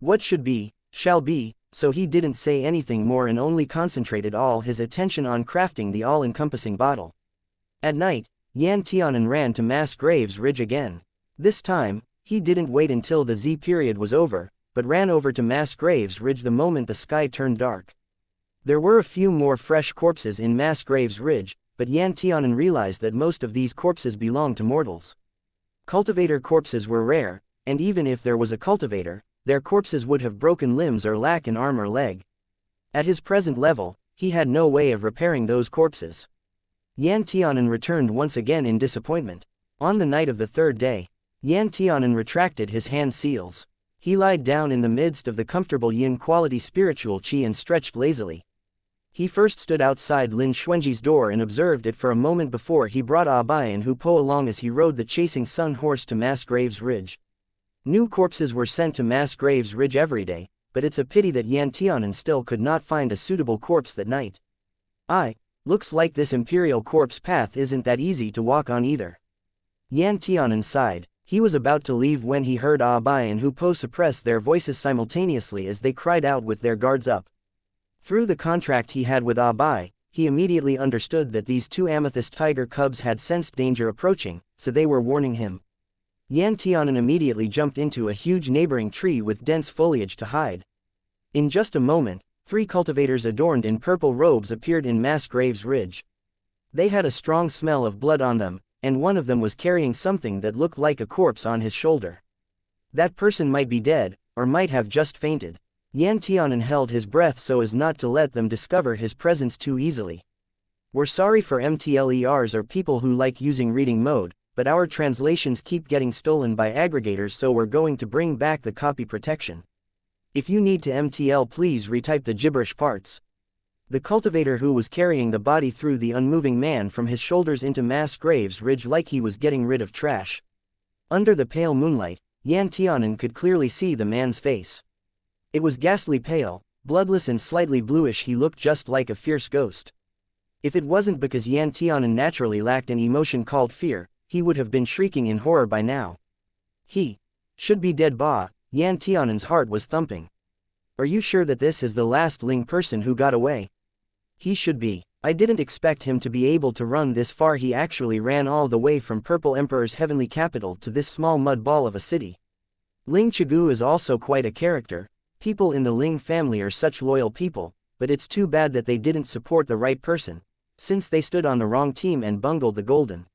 What should be, shall be, so he didn't say anything more and only concentrated all his attention on crafting the all-encompassing bottle. At night, Yan Tianan ran to Mass Graves Ridge again. This time, he didn't wait until the Z period was over, but ran over to Mass Graves Ridge the moment the sky turned dark. There were a few more fresh corpses in Mass Graves Ridge, but Yan Tianan realized that most of these corpses belonged to mortals. Cultivator corpses were rare, and even if there was a cultivator, their corpses would have broken limbs or lack an arm or leg. At his present level, he had no way of repairing those corpses. Yan Tianan returned once again in disappointment. On the night of the third day, Yan Tianan retracted his hand seals. He lied down in the midst of the comfortable yin quality spiritual chi and stretched lazily. He first stood outside Lin Xuanji's door and observed it for a moment before he brought Abai and Hupo along as he rode the chasing sun horse to Mass Graves Ridge. New corpses were sent to Mass Graves Ridge every day, but it's a pity that Yan Tianan still could not find a suitable corpse that night. Looks like this imperial corpse path isn't that easy to walk on either. Yan Tianan sighed. He was about to leave when he heard Abai and Hupo suppress their voices simultaneously as they cried out with their guards up. Through the contract he had with Abai, he immediately understood that these two amethyst tiger cubs had sensed danger approaching, so they were warning him. Yan Tianan immediately jumped into a huge neighboring tree with dense foliage to hide. In just a moment, three cultivators adorned in purple robes appeared in Mass Graves Ridge. They had a strong smell of blood on them, and one of them was carrying something that looked like a corpse on his shoulder. That person might be dead, or might have just fainted. Yan Tianan held his breath so as not to let them discover his presence too easily. We're sorry for MTLERs or people who like using reading mode, but our translations keep getting stolen by aggregators, so we're going to bring back the copy protection. If you need to MTL, please retype the gibberish parts. The cultivator who was carrying the body threw the unmoving man from his shoulders into Mass Graves Ridge like he was getting rid of trash. Under the pale moonlight, Yan Tianan could clearly see the man's face. It was ghastly pale, bloodless and slightly bluish. He looked just like a fierce ghost. If it wasn't because Yan Tianan naturally lacked an emotion called fear, he would have been shrieking in horror by now. He should be dead. Yan Tianan's heart was thumping. Are you sure that this is the last Ling person who got away? He should be. I didn't expect him to be able to run this far. He actually ran all the way from Purple Emperor's heavenly capital to this small mud ball of a city. Ling Chigu is also quite a character. People in the Ling family are such loyal people, but it's too bad that they didn't support the right person, since they stood on the wrong team and bungled the golden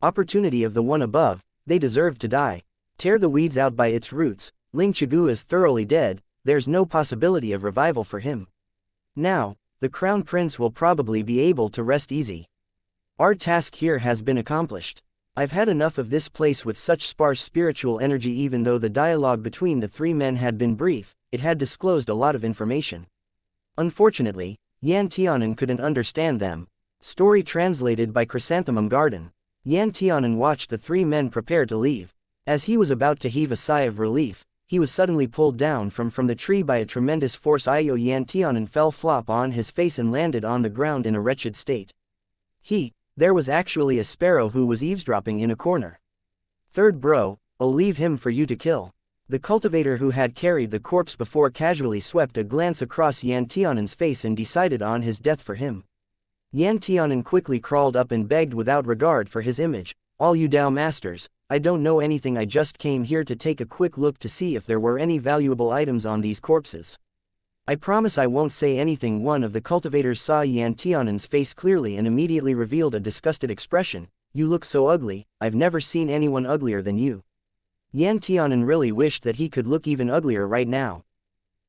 opportunity of the one above. They deserved to die. Tear the weeds out by its roots. Ling Chigu is thoroughly dead. There's no possibility of revival for him. Now, the Crown Prince will probably be able to rest easy. Our task here has been accomplished. I've had enough of this place with such sparse spiritual energy. Even though the dialogue between the three men had been brief, it had disclosed a lot of information. Unfortunately, Yan Tianan couldn't understand them. Story translated by Chrysanthemum Garden. Yan Tianan watched the three men prepare to leave. As he was about to heave a sigh of relief, he was suddenly pulled down from the tree by a tremendous force. Yan Tianan fell flop on his face and landed on the ground in a wretched state. There was actually a sparrow who was eavesdropping in a corner. Third bro, I'll leave him for you to kill. The cultivator who had carried the corpse before casually swept a glance across Yan Tianan's face and decided on his death for him. Yan Tianan quickly crawled up and begged without regard for his image, "All you Dao masters, I don't know anything, I just came here to take a quick look to see if there were any valuable items on these corpses. I promise I won't say anything." One of the cultivators saw Yan Tianan's face clearly and immediately revealed a disgusted expression. "You look so ugly, I've never seen anyone uglier than you." Yan Tianan really wished that he could look even uglier right now.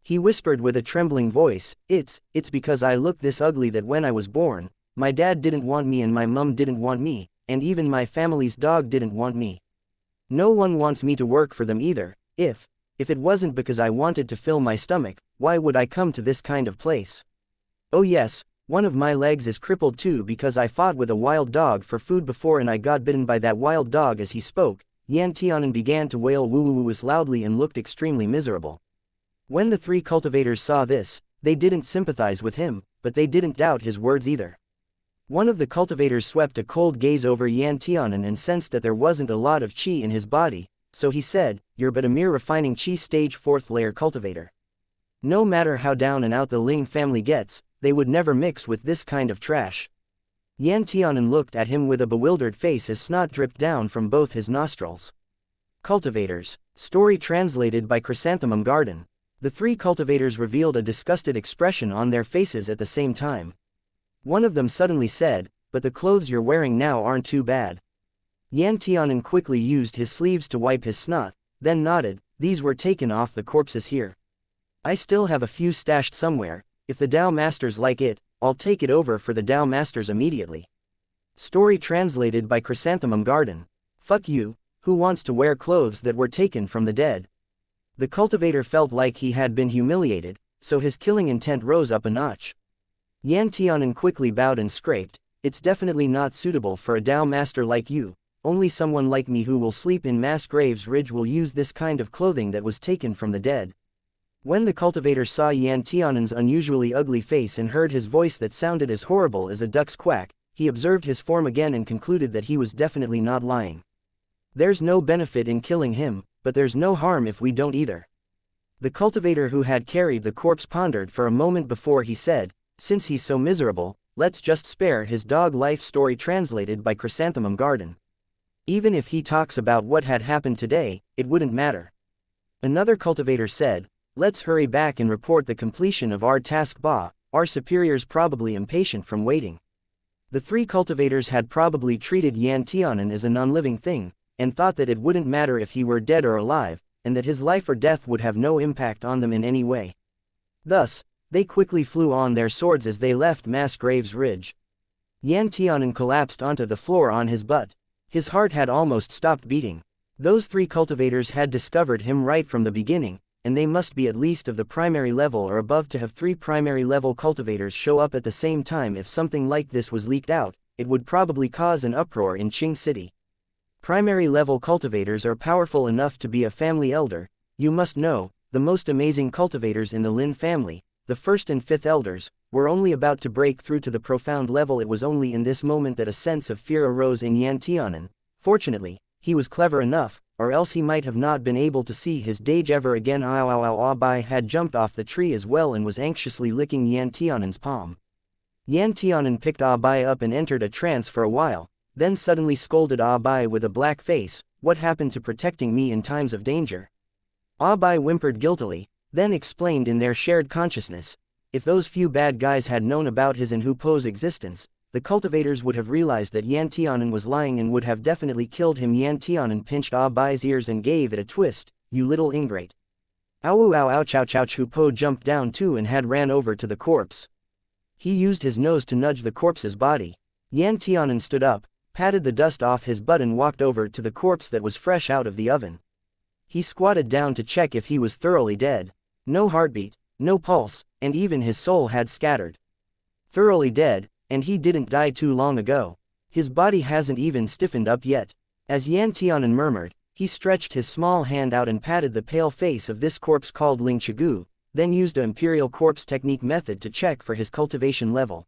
He whispered with a trembling voice, It's because I look this ugly that when I was born, my dad didn't want me and my mum didn't want me, and even my family's dog didn't want me. No one wants me to work for them either. If it wasn't because I wanted to fill my stomach, why would I come to this kind of place? Oh yes, one of my legs is crippled too because I fought with a wild dog for food before and I got bitten by that wild dog." As he spoke, Yan Tianan began to wail woo-woo-woos loudly and looked extremely miserable. When the three cultivators saw this, they didn't sympathize with him, but they didn't doubt his words either. One of the cultivators swept a cold gaze over Yan Tianan and sensed that there wasn't a lot of qi in his body, so he said, "You're but a mere refining qi stage 4th layer cultivator. No matter how down and out the Ling family gets, they would never mix with this kind of trash." Yan Tianan looked at him with a bewildered face as snot dripped down from both his nostrils. Cultivators. Story translated by Chrysanthemum Garden. The three cultivators revealed a disgusted expression on their faces at the same time. One of them suddenly said, "But the clothes you're wearing now aren't too bad." Yan Tianan quickly used his sleeves to wipe his snot, then nodded, "These were taken off the corpses here. I still have a few stashed somewhere. If the Dao Masters like it, I'll take it over for the Dao Masters immediately." Story translated by Chrysanthemum Garden. Fuck you, who wants to wear clothes that were taken from the dead? The cultivator felt like he had been humiliated, so his killing intent rose up a notch. Yan Tianan quickly bowed and scraped, "It's definitely not suitable for a Dao Master like you. Only someone like me who will sleep in mass graves ridge will use this kind of clothing that was taken from the dead." When the cultivator saw Yan Tianan's unusually ugly face and heard his voice that sounded as horrible as a duck's quack, he observed his form again and concluded that he was definitely not lying. "There's no benefit in killing him, but there's no harm if we don't either." The cultivator who had carried the corpse pondered for a moment before he said, "Since he's so miserable, let's just spare his dog life." Story translated by Chrysanthemum Garden. "Even if he talks about what had happened today, it wouldn't matter." Another cultivator said, "Let's hurry back and report the completion of our task. Our superior's probably impatient from waiting." The three cultivators had probably treated Yan Tianan as a non-living thing, and thought that it wouldn't matter if he were dead or alive, and that his life or death would have no impact on them in any way. Thus, they quickly flew on their swords as they left Mass Graves Ridge. Yan Tianan collapsed onto the floor on his butt. His heart had almost stopped beating. Those three cultivators had discovered him right from the beginning, and they must be at least of the primary level or above to have three primary level cultivators show up at the same time. If something like this was leaked out, it would probably cause an uproar in Qing City. Primary level cultivators are powerful enough to be a family elder. You must know, the most amazing cultivators in the Lin family, the first and fifth elders, were only about to break through to the profound level. It was only in this moment that a sense of fear arose in Yan Tianan. Fortunately, he was clever enough, or else he might have not been able to see his dage ever again. Bai had jumped off the tree as well and was anxiously licking Yan Tianan's palm. Yan Tianan picked Bai up and entered a trance for a while, then suddenly scolded Bai with a black face, "What happened to protecting me in times of danger?" Bai whimpered guiltily, then explained in their shared consciousness, if those few bad guys had known about his and Hu Po's existence, the cultivators would have realized that Yan Tianan was lying and would have definitely killed him. Yan Tianan pinched Bai's ears and gave it a twist, "You little ingrate." Ow ow ouch ouch ouch. Hu Po jumped down too and had ran over to the corpse. He used his nose to nudge the corpse's body. Yan Tianan stood up, patted the dust off his butt and walked over to the corpse that was fresh out of the oven. He squatted down to check if he was thoroughly dead. No heartbeat, no pulse, and even his soul had scattered. Thoroughly dead, and he didn't die too long ago. His body hasn't even stiffened up yet. As Yan Tianan murmured, he stretched his small hand out and patted the pale face of this corpse called Ling Chigu, then used an imperial corpse technique method to check for his cultivation level.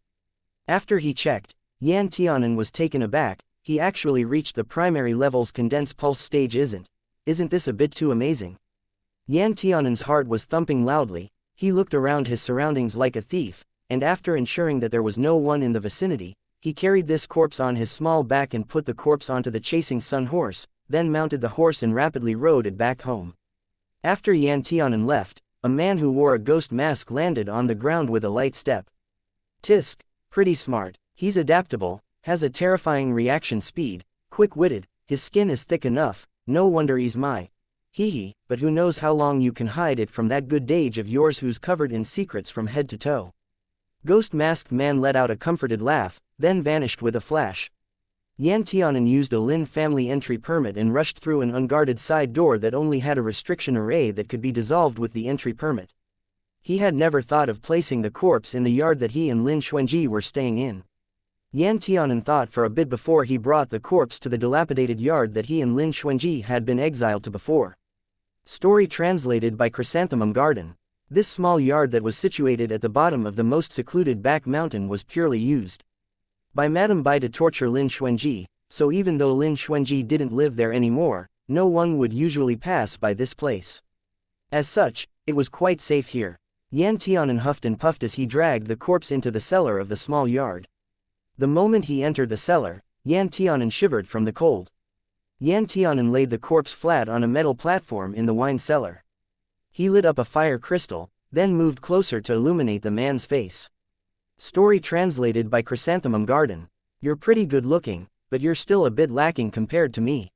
After he checked, Yan Tianan was taken aback. He actually reached the primary level's condensed pulse stage. Isn't this a bit too amazing? Yan Tianan's heart was thumping loudly. He looked around his surroundings like a thief, and after ensuring that there was no one in the vicinity, he carried this corpse on his small back and put the corpse onto the chasing sun horse, then mounted the horse and rapidly rode it back home. After Yan Tianan left, a man who wore a ghost mask landed on the ground with a light step. Tisk, pretty smart, he's adaptable, has a terrifying reaction speed, quick-witted, his skin is thick enough, no wonder he's my. Hee, but who knows how long you can hide it from that good dage of yours who's covered in secrets from head to toe. Ghost masked man let out a comforted laugh, then vanished with a flash. Yan Tianan used a Lin family entry permit and rushed through an unguarded side door that only had a restriction array that could be dissolved with the entry permit. He had never thought of placing the corpse in the yard that he and Lin Xuanji were staying in. Yan Tianan thought for a bit before he brought the corpse to the dilapidated yard that he and Lin Xuanji had been exiled to before. Story translated by Chrysanthemum Garden. This small yard that was situated at the bottom of the most secluded back mountain was purely used by Madame Bai to torture Lin Xuanji, so even though Lin Xuanji didn't live there anymore, no one would usually pass by this place. As such, it was quite safe here. Yan Tianan huffed and puffed as he dragged the corpse into the cellar of the small yard. The moment he entered the cellar, Yan Tianan shivered from the cold. Yan Tianan laid the corpse flat on a metal platform in the wine cellar. He lit up a fire crystal, then moved closer to illuminate the man's face. Story translated by Chrysanthemum Garden. You're pretty good looking, but you're still a bit lacking compared to me.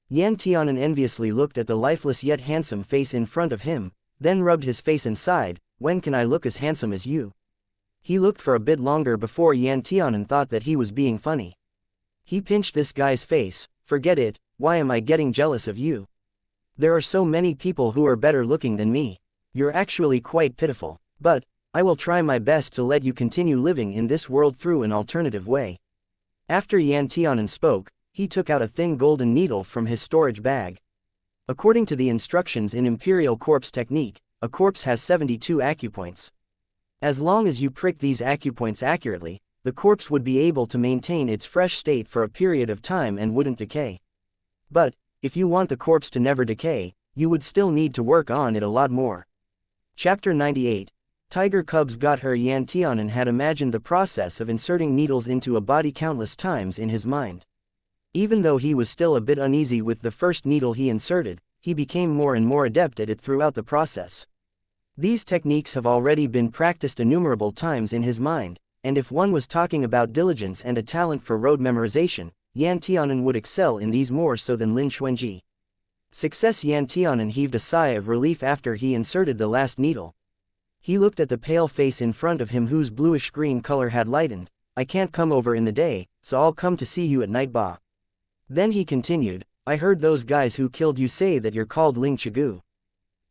Yan Tianan enviously looked at the lifeless yet handsome face in front of him, then rubbed his face and sighed, when can I look as handsome as you? He looked for a bit longer before Yan Tianan thought that he was being funny. He pinched this guy's face, forget it, why am I getting jealous of you? There are so many people who are better looking than me. You're actually quite pitiful, but I will try my best to let you continue living in this world through an alternative way. After Yan Tianan spoke, he took out a thin golden needle from his storage bag. According to the instructions in Imperial Corpse technique, a corpse has 72 acupoints. As long as you prick these acupoints accurately, the corpse would be able to maintain its fresh state for a period of time and wouldn't decay. But, if you want the corpse to never decay, you would still need to work on it a lot more. Chapter 98. Tiger cubs got her. Yan Tianan had imagined the process of inserting needles into a body countless times in his mind. Even though he was still a bit uneasy with the first needle he inserted, he became more and more adept at it throughout the process. These techniques have already been practiced innumerable times in his mind, and if one was talking about diligence and a talent for rote memorization, Yan Tianan would excel in these more so than Lin Xuanji. Success. Yan Tianan heaved a sigh of relief after he inserted the last needle. He looked at the pale face in front of him whose bluish-green color had lightened. I can't come over in the day, so I'll come to see you at night. Bah. Then he continued, I heard those guys who killed you say that you're called Ling Chigu.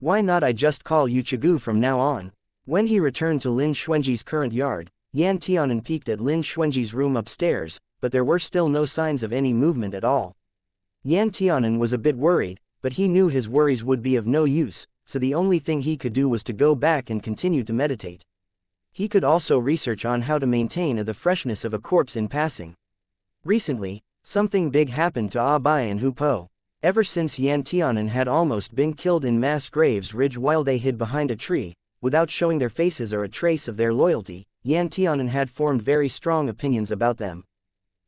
Why not I just call you Chigu from now on? When he returned to Lin Xuanji's current yard, Yan Tianan peeked at Lin Xuanji's room upstairs, but there were still no signs of any movement at all. Yan Tianan was a bit worried, but he knew his worries would be of no use, so the only thing he could do was to go back and continue to meditate. He could also research on how to maintain the freshness of a corpse in passing. Recently, something big happened to Bai and Hu Po. Ever since Yan Tianan had almost been killed in mass graves ridge while they hid behind a tree, without showing their faces or a trace of their loyalty, Yan Tianan had formed very strong opinions about them.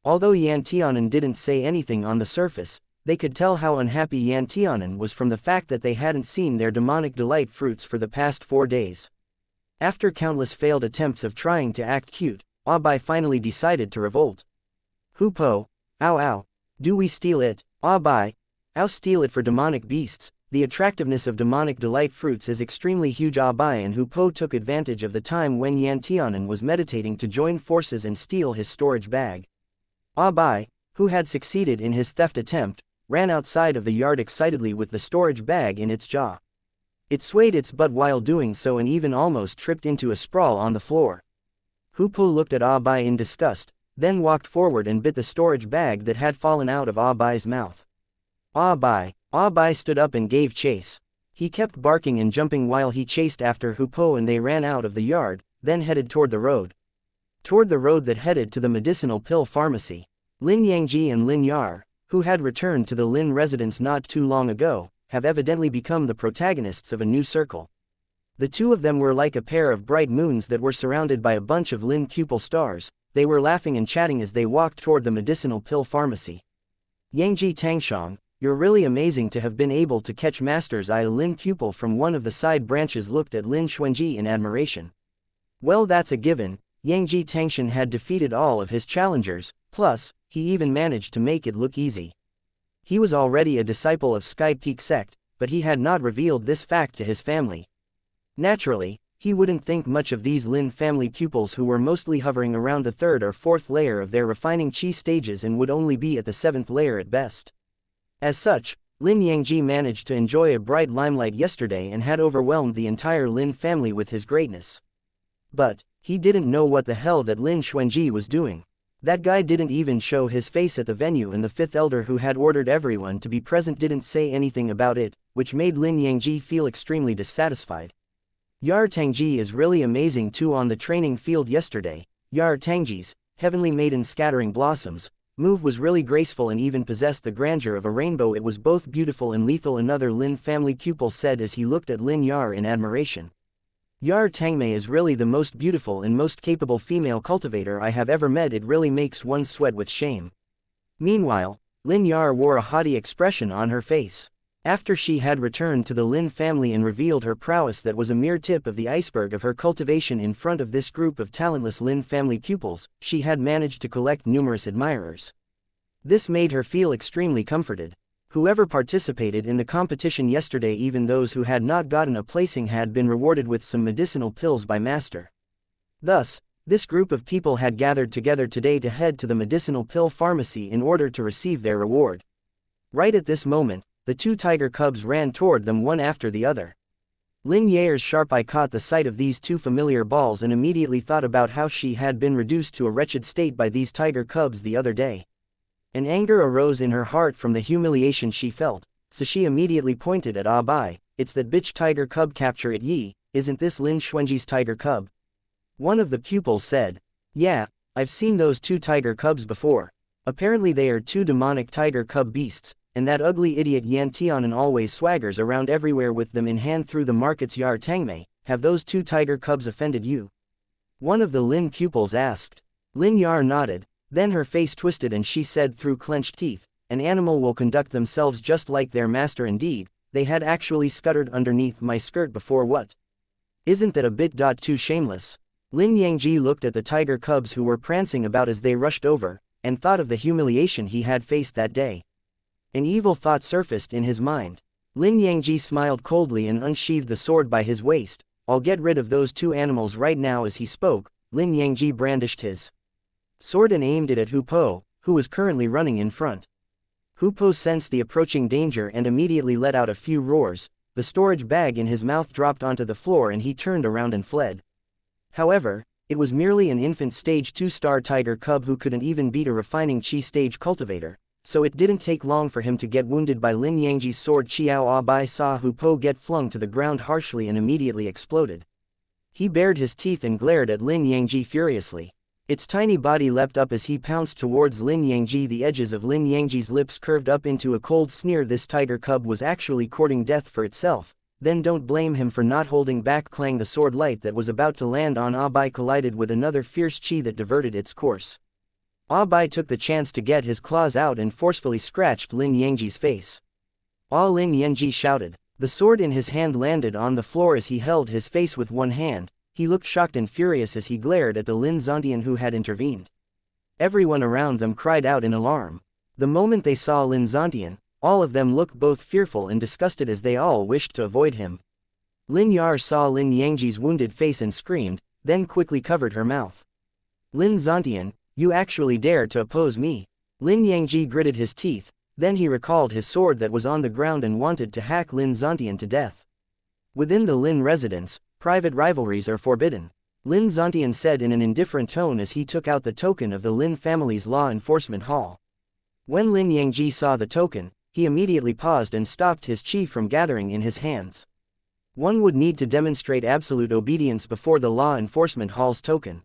Although Yan Tianan didn't say anything on the surface, they could tell how unhappy Yan Tianan was from the fact that they hadn't seen their demonic delight fruits for the past 4 days. After countless failed attempts of trying to act cute, Bai finally decided to revolt. Hu Po, ow, do we steal it? Bai, ow, steal it for demonic beasts. The attractiveness of demonic delight fruits is extremely huge. Bai and Hu Po took advantage of the time when Yan Tianan was meditating to join forces and steal his storage bag. Bai, who had succeeded in his theft attempt, ran outside of the yard excitedly with the storage bag in its jaw. It swayed its butt while doing so and even almost tripped into a sprawl on the floor. Hu Po looked at Bai in disgust, then walked forward and bit the storage bag that had fallen out of Bai's mouth. Bai stood up and gave chase. He kept barking and jumping while he chased after Hu Po and they ran out of the yard, then headed toward the road. Toward the road that headed to the medicinal pill pharmacy. Lin Yangji and Lin Yar, who had returned to the Lin residence not too long ago, have evidently become the protagonists of a new circle. The two of them were like a pair of bright moons that were surrounded by a bunch of Lin pupil stars. They were laughing and chatting as they walked toward the medicinal pill pharmacy. Yangji Tangshong, you're really amazing to have been able to catch Master's Eye. Lin pupil from one of the side branches looked at Lin Xuanji in admiration. Well, that's a given. Yangji Tangshan had defeated all of his challengers, plus, he even managed to make it look easy. He was already a disciple of Sky Peak sect, but he had not revealed this fact to his family. Naturally, he wouldn't think much of these Lin family pupils who were mostly hovering around the 3rd or 4th layer of their refining chi stages and would only be at the 7th layer at best. As such, Lin Yangji managed to enjoy a bright limelight yesterday and had overwhelmed the entire Lin family with his greatness. But, he didn't know what the hell that Lin Xuanji was doing. That guy didn't even show his face at the venue, and the 5th elder who had ordered everyone to be present didn't say anything about it, which made Lin Yangji feel extremely dissatisfied. Yar Tangji is really amazing too. On the training field yesterday, Yar Tangji's heavenly maiden scattering blossoms move was really graceful and even possessed the grandeur of a rainbow. It was both beautiful and lethal, another Lin family pupil said as he looked at Lin Yar in admiration. Yar Tangmei is really the most beautiful and most capable female cultivator I have ever met. It really makes one sweat with shame. Meanwhile, Lin Yar wore a haughty expression on her face. After she had returned to the Lin family and revealed her prowess that was a mere tip of the iceberg of her cultivation in front of this group of talentless Lin family pupils, she had managed to collect numerous admirers. This made her feel extremely comforted. Whoever participated in the competition yesterday, even those who had not gotten a placing, had been rewarded with some medicinal pills by Master. Thus, this group of people had gathered together today to head to the medicinal pill pharmacy in order to receive their reward. Right at this moment, the two tiger cubs ran toward them one after the other. Lin Yair's sharp eye caught the sight of these two familiar balls and immediately thought about how she had been reduced to a wretched state by these tiger cubs the other day. An anger arose in her heart from the humiliation she felt, so she immediately pointed at Ah Bai. It's that bitch tiger cub, capture it ye, isn't this Lin Xuanji's tiger cub? One of the pupils said. Yeah, I've seen those two tiger cubs before. Apparently they are two demonic tiger cub beasts, and that ugly idiot Yan Tianan always swaggers around everywhere with them in hand through the markets. Yar Tangmei, have those two tiger cubs offended you? One of the Lin pupils asked. Lin Yar nodded, then her face twisted and she said through clenched teeth, an animal will conduct themselves just like their master. Indeed, they had actually scuttered underneath my skirt before. What? Isn't that a bit too shameless? Lin Yangji looked at the tiger cubs who were prancing about as they rushed over, and thought of the humiliation he had faced that day. An evil thought surfaced in his mind. Lin Yangji smiled coldly and unsheathed the sword by his waist. I'll get rid of those two animals right now. As he spoke, Lin Yangji brandished his sword and aimed it at Hu Po, who was currently running in front. Hu Po sensed the approaching danger and immediately let out a few roars. The storage bag in his mouth dropped onto the floor and he turned around and fled. However, it was merely an infant stage 2-star tiger cub who couldn't even beat a refining chi stage cultivator, so it didn't take long for him to get wounded by Lin Yangji's sword. Xiao Ah Bai saw Hu Po get flung to the ground harshly and immediately exploded. He bared his teeth and glared at Lin Yangji furiously. Its tiny body leapt up as he pounced towards Lin Yangji. The edges of Lin Yangji's lips curved up into a cold sneer. This tiger cub was actually courting death for itself. Then don't blame him for not holding back. Clang! The sword light that was about to land on Ah Bai collided with another fierce chi that diverted its course. Ah Bai took the chance to get his claws out and forcefully scratched Lin Yangji's face. Ah! Lin Yangji shouted. The sword in his hand landed on the floor as he held his face with one hand. He looked shocked and furious as he glared at the Lin Zontian who had intervened. Everyone around them cried out in alarm. The moment they saw Lin Zontian, all of them looked both fearful and disgusted as they all wished to avoid him. Lin Yar saw Lin Yangji's wounded face and screamed, then quickly covered her mouth. Lin Zontian, you actually dare to oppose me? Lin Yangji gritted his teeth, then he recalled his sword that was on the ground and wanted to hack Lin Zontian to death. Within the Lin residence, private rivalries are forbidden, Lin Zontian said in an indifferent tone as he took out the token of the Lin family's law enforcement hall. When Lin Yangji saw the token, he immediately paused and stopped his chi from gathering in his hands. One would need to demonstrate absolute obedience before the law enforcement hall's token.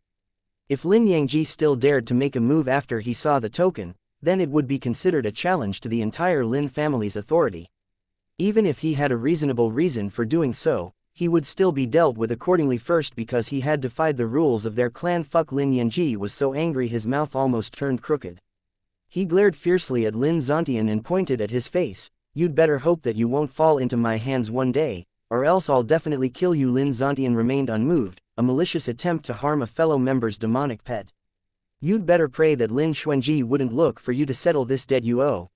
If Lin Yangji still dared to make a move after he saw the token, then it would be considered a challenge to the entire Lin family's authority. Even if he had a reasonable reason for doing so, he would still be dealt with accordingly. First, because he had defied the rules of their clan. Lin Yangji was so angry his mouth almost turned crooked. He glared fiercely at Lin Zontian and pointed at his face. "You'd better hope that you won't fall into my hands one day, or else I'll definitely kill you." Lin Zontian remained unmoved, a malicious attempt to harm a fellow member's demonic pet. "You'd better pray that Lin Xuanji wouldn't look for you to settle this debt you owe."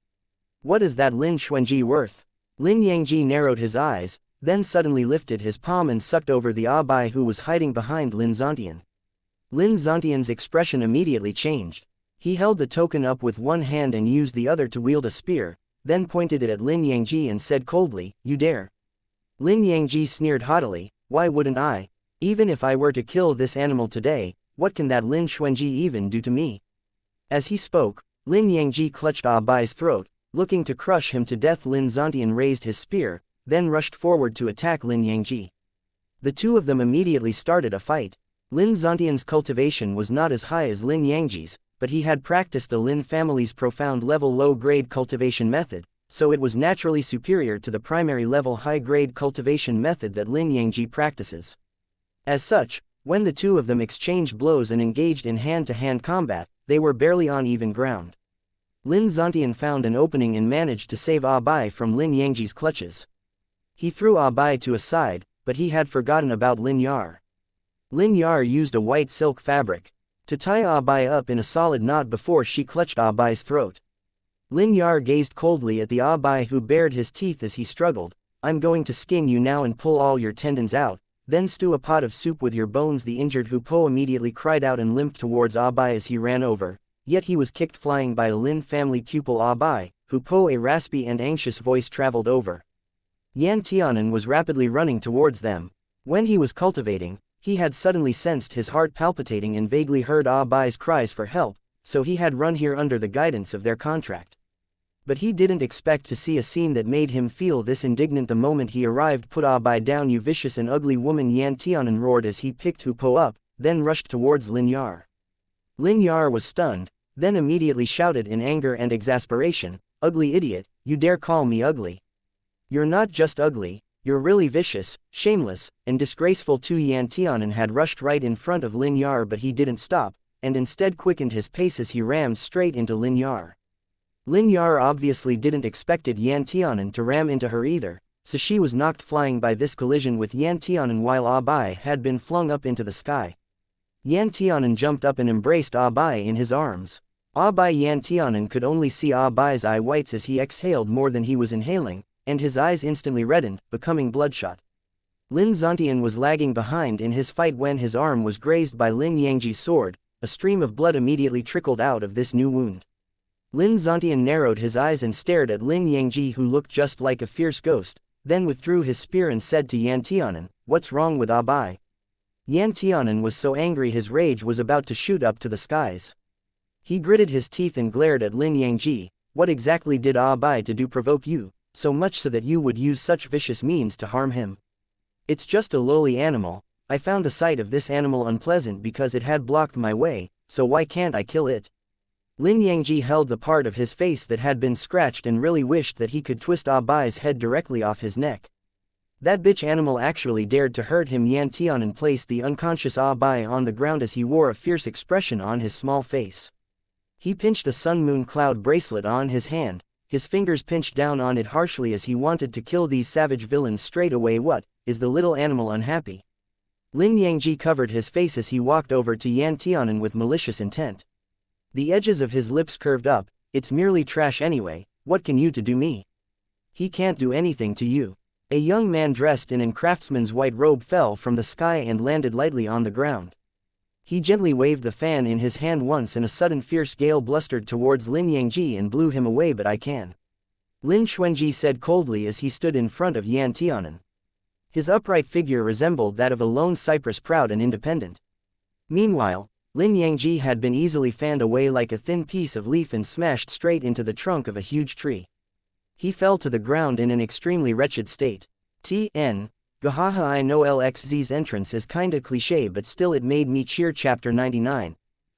"What is that Lin Xuanji worth?" Lin Yangji narrowed his eyes, then suddenly lifted his palm and sucked over the Abai who was hiding behind Lin Zontian. Lin Zontian's expression immediately changed. He held the token up with one hand and used the other to wield a spear, then pointed it at Lin Yangji and said coldly, "You dare?" Lin Yangji sneered haughtily, "Why wouldn't I? Even if I were to kill this animal today, what can that Lin Xuanji even do to me?" As he spoke, Lin Yangji clutched Abai's throat, looking to crush him to death. Lin Zontian raised his spear, then rushed forward to attack Lin Yangji. The two of them immediately started a fight. Lin Zontian's cultivation was not as high as Lin Yangji's, but he had practiced the Lin family's profound level low-grade cultivation method, so it was naturally superior to the primary level high-grade cultivation method that Lin Yangji practices. As such, when the two of them exchanged blows and engaged in hand-to-hand combat, they were barely on even ground. Lin Zontian found an opening and managed to save Abai from Lin Yangji's clutches. He threw Abai to a side, but he had forgotten about Lin Yar. Lin Yar used a white silk fabric to tie Abai up in a solid knot before she clutched Abai's throat. Lin Yar gazed coldly at the Abai who bared his teeth as he struggled. "I'm going to skin you now and pull all your tendons out, then stew a pot of soup with your bones." The injured Hupo immediately cried out and limped towards Abai as he ran over, yet he was kicked flying by a Lin family pupil. "Abai, Hupo!" A raspy and anxious voice traveled over. Yan Tianan was rapidly running towards them. When he was cultivating, he had suddenly sensed his heart palpitating and vaguely heard Abai's cries for help, so he had run here under the guidance of their contract. But he didn't expect to see a scene that made him feel this indignant. The moment he arrived, "Put Abai down, you vicious and ugly woman!" Yan Tianan roared as he picked Hupo up, then rushed towards Lin Yar. Lin Yar was stunned, then immediately shouted in anger and exasperation, "Ugly idiot, you dare call me ugly? You're not just ugly, you're really vicious, shameless, and disgraceful too." Yan Tianan had rushed right in front of Lin Yar, but he didn't stop, and instead quickened his pace as he rammed straight into Lin Yar. Lin Yar obviously didn't expected Yan Tianan to ram into her either, so she was knocked flying by this collision with Yan Tianan while Abai had been flung up into the sky. Yan Tianan jumped up and embraced Abai in his arms. Yan Tianan could only see Abai's eye whites as he exhaled more than he was inhaling, and his eyes instantly reddened, becoming bloodshot. Lin Zontian was lagging behind in his fight when his arm was grazed by Lin Yangji's sword. A stream of blood immediately trickled out of this new wound. Lin Zontian narrowed his eyes and stared at Lin Yangji, who looked just like a fierce ghost, then withdrew his spear and said to Yan Tianan, "What's wrong with Abai?" Yan Tianan was so angry his rage was about to shoot up to the skies. He gritted his teeth and glared at Lin Yangji. "What exactly did Abai to do provoke you, so much so that you would use such vicious means to harm him?" "It's just a lowly animal. I found the sight of this animal unpleasant because it had blocked my way, so why can't I kill it?" Lin Yangji held the part of his face that had been scratched and really wished that he could twist Abai's head directly off his neck. "That bitch animal actually dared to hurt him." Yan Tianan placed the unconscious Abai on the ground as he wore a fierce expression on his small face. He pinched a sun-moon cloud bracelet on his hand, his fingers pinched down on it harshly as he wanted to kill these savage villains straight away. "What, is the little animal unhappy?" Lin Yangji covered his face as he walked over to Yan Tianan with malicious intent. The edges of his lips curved up. "It's merely trash anyway, what can you to do me? He can't do anything to you." A young man dressed in a craftsman's white robe fell from the sky and landed lightly on the ground. He gently waved the fan in his hand once and a sudden fierce gale blustered towards Lin Yangji and blew him away. "But I can," Lin Xuanji said coldly as he stood in front of Yan Tianan. His upright figure resembled that of a lone cypress, proud and independent. Meanwhile, Lin Yangji had been easily fanned away like a thin piece of leaf and smashed straight into the trunk of a huge tree. He fell to the ground in an extremely wretched state. Gahaha, I know LXZ's entrance is kinda cliché, but still it made me cheer. Chapter 99.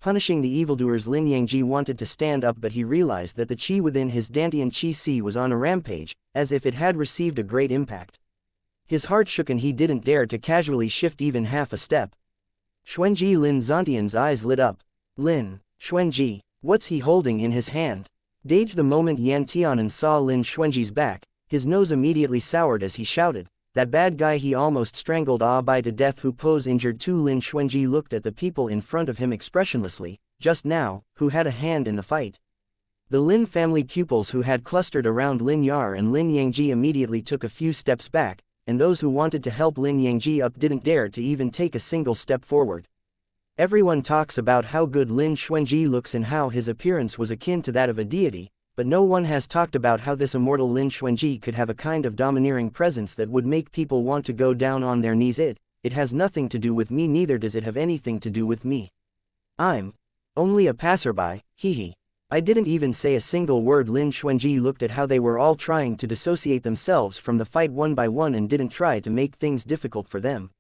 Punishing the evildoers, Lin Yangji wanted to stand up, but he realized that the qi within his Dantian Qi Si was on a rampage, as if it had received a great impact. His heart shook and he didn't dare to casually shift even half a step. Xuanji. Lin Zontian's eyes lit up. Lin Xuanji, what's he holding in his hand? Dage. The moment Yan Tianan saw Lin Xuanji's back, his nose immediately soured as he shouted, "That bad guy, he almost strangled Bai to death." Who pose injured too? Lin Xuanji looked at the people in front of him expressionlessly. Just now, who had a hand in the fight? The Lin family pupils who had clustered around Lin Yar and Lin Yangji immediately took a few steps back, and those who wanted to help Lin Yangji up didn't dare to even take a single step forward. Everyone talks about how good Lin Xuanji looks and how his appearance was akin to that of a deity, but no one has talked about how this immortal Lin Xuanji could have a kind of domineering presence that would make people want to go down on their knees. It has nothing to do with me, neither does it have anything to do with me. I'm only a passerby, hee. I didn't even say a single word. Lin Xuanji looked at how they were all trying to dissociate themselves from the fight one by one and didn't try to make things difficult for them.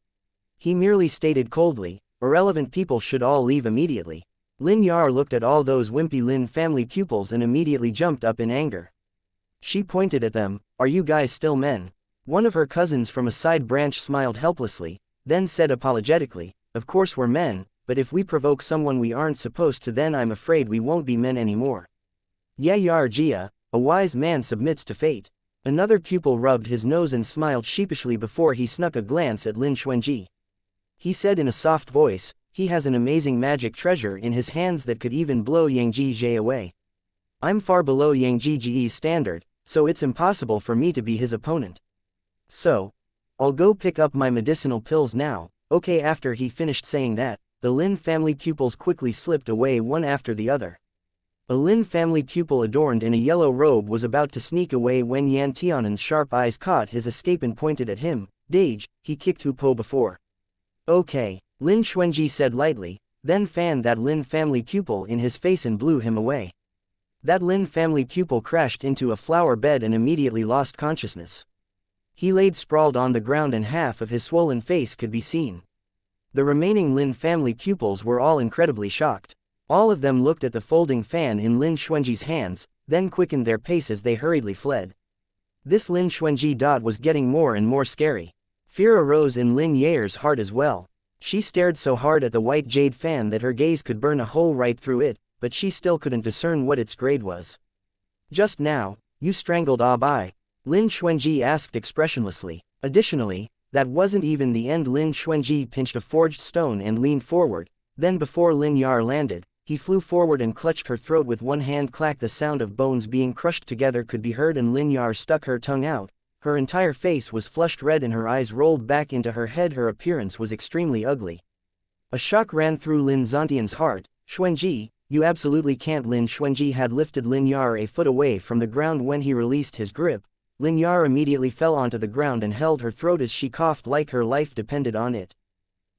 He merely stated coldly, "Irrelevant people should all leave immediately." Lin Yar looked at all those wimpy Lin family pupils and immediately jumped up in anger. She pointed at them, "Are you guys still men?" One of her cousins from a side branch smiled helplessly, then said apologetically, "Of course we're men, but if we provoke someone we aren't supposed to, then I'm afraid we won't be men anymore." Yar Jia, a wise man submits to fate. Another pupil rubbed his nose and smiled sheepishly before he snuck a glance at Lin Xuanji. He said in a soft voice, "He has an amazing magic treasure in his hands that could even blow Yangji Jie away. I'm far below Yangji Jie's standard, so it's impossible for me to be his opponent. So, I'll go pick up my medicinal pills now." Okay. After he finished saying that, the Lin family pupils quickly slipped away one after the other. A Lin family pupil adorned in a yellow robe was about to sneak away when Yan Tianan's sharp eyes caught his escape and pointed at him. "Dage, he kicked Hu Po before." "Okay," Lin Xuanji said lightly, then fanned that Lin family pupil in his face and blew him away. That Lin family pupil crashed into a flower bed and immediately lost consciousness. He laid sprawled on the ground and half of his swollen face could be seen. The remaining Lin family pupils were all incredibly shocked. All of them looked at the folding fan in Lin Xuanji's hands, then quickened their pace as they hurriedly fled. This Lin Xuanji was getting more and more scary. Fear arose in Lin Yair's heart as well. She stared so hard at the white jade fan that her gaze could burn a hole right through it, but she still couldn't discern what its grade was. "Just now, you strangled Bai?" Lin Xuanji asked expressionlessly. Additionally, that wasn't even the end. Lin Xuanji pinched a forged stone and leaned forward, then before Lin Yar landed, he flew forward and clutched her throat with one hand. Clack! The sound of bones being crushed together could be heard and Lin Yar stuck her tongue out. Her entire face was flushed red and her eyes rolled back into her head. Her appearance was extremely ugly. A shock ran through Lin Zontian's heart. "Xuanji, you absolutely can't." Lin Xuanji had lifted Lin Yar a foot away from the ground when he released his grip. Lin Yar immediately fell onto the ground and held her throat as she coughed like her life depended on it.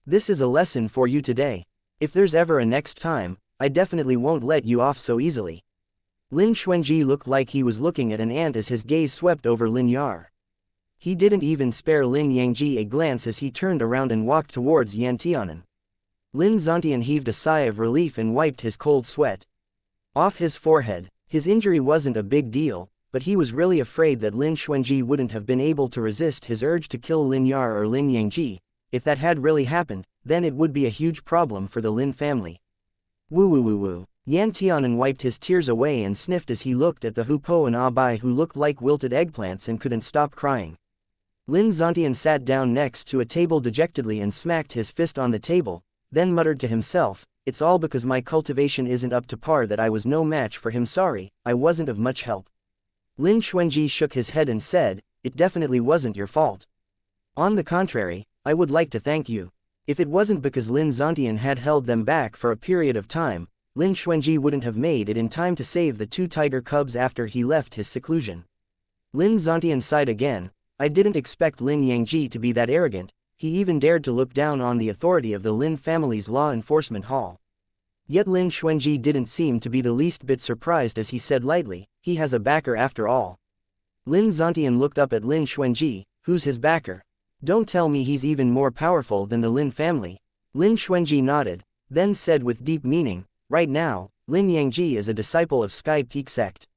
"This is a lesson for you today. If there's ever a next time, I definitely won't let you off so easily." Lin Xuanji looked like he was looking at an ant as his gaze swept over Lin Yar. He didn't even spare Lin Yangji a glance as he turned around and walked towards Yan Tianan. Lin Zontian heaved a sigh of relief and wiped his cold sweat off his forehead. His injury wasn't a big deal, but he was really afraid that Lin Xuanji wouldn't have been able to resist his urge to kill Lin Yar or Lin Yangji. If that had really happened, then it would be a huge problem for the Lin family. Woo woo woo woo. Yan Tianan wiped his tears away and sniffed as he looked at the Hu Po and Bai, who looked like wilted eggplants and couldn't stop crying. Lin Zontian sat down next to a table dejectedly and smacked his fist on the table, then muttered to himself, "It's all because my cultivation isn't up to par that I was no match for him. Sorry, I wasn't of much help." Lin Xuanji shook his head and said, "It definitely wasn't your fault. On the contrary, I would like to thank you." If it wasn't because Lin Zontian had held them back for a period of time, Lin Xuanji wouldn't have made it in time to save the two tiger cubs after he left his seclusion. Lin Zontian sighed again. "I didn't expect Lin Yangji to be that arrogant. He even dared to look down on the authority of the Lin family's law enforcement hall." Yet Lin Xuanji didn't seem to be the least bit surprised as he said lightly, "He has a backer after all." Lin Zontian looked up at Lin Xuanji. "Who's his backer? Don't tell me he's even more powerful than the Lin family." Lin Xuanji nodded, then said with deep meaning, Right now, Lin Yangji is a disciple of Sky Peak Sect.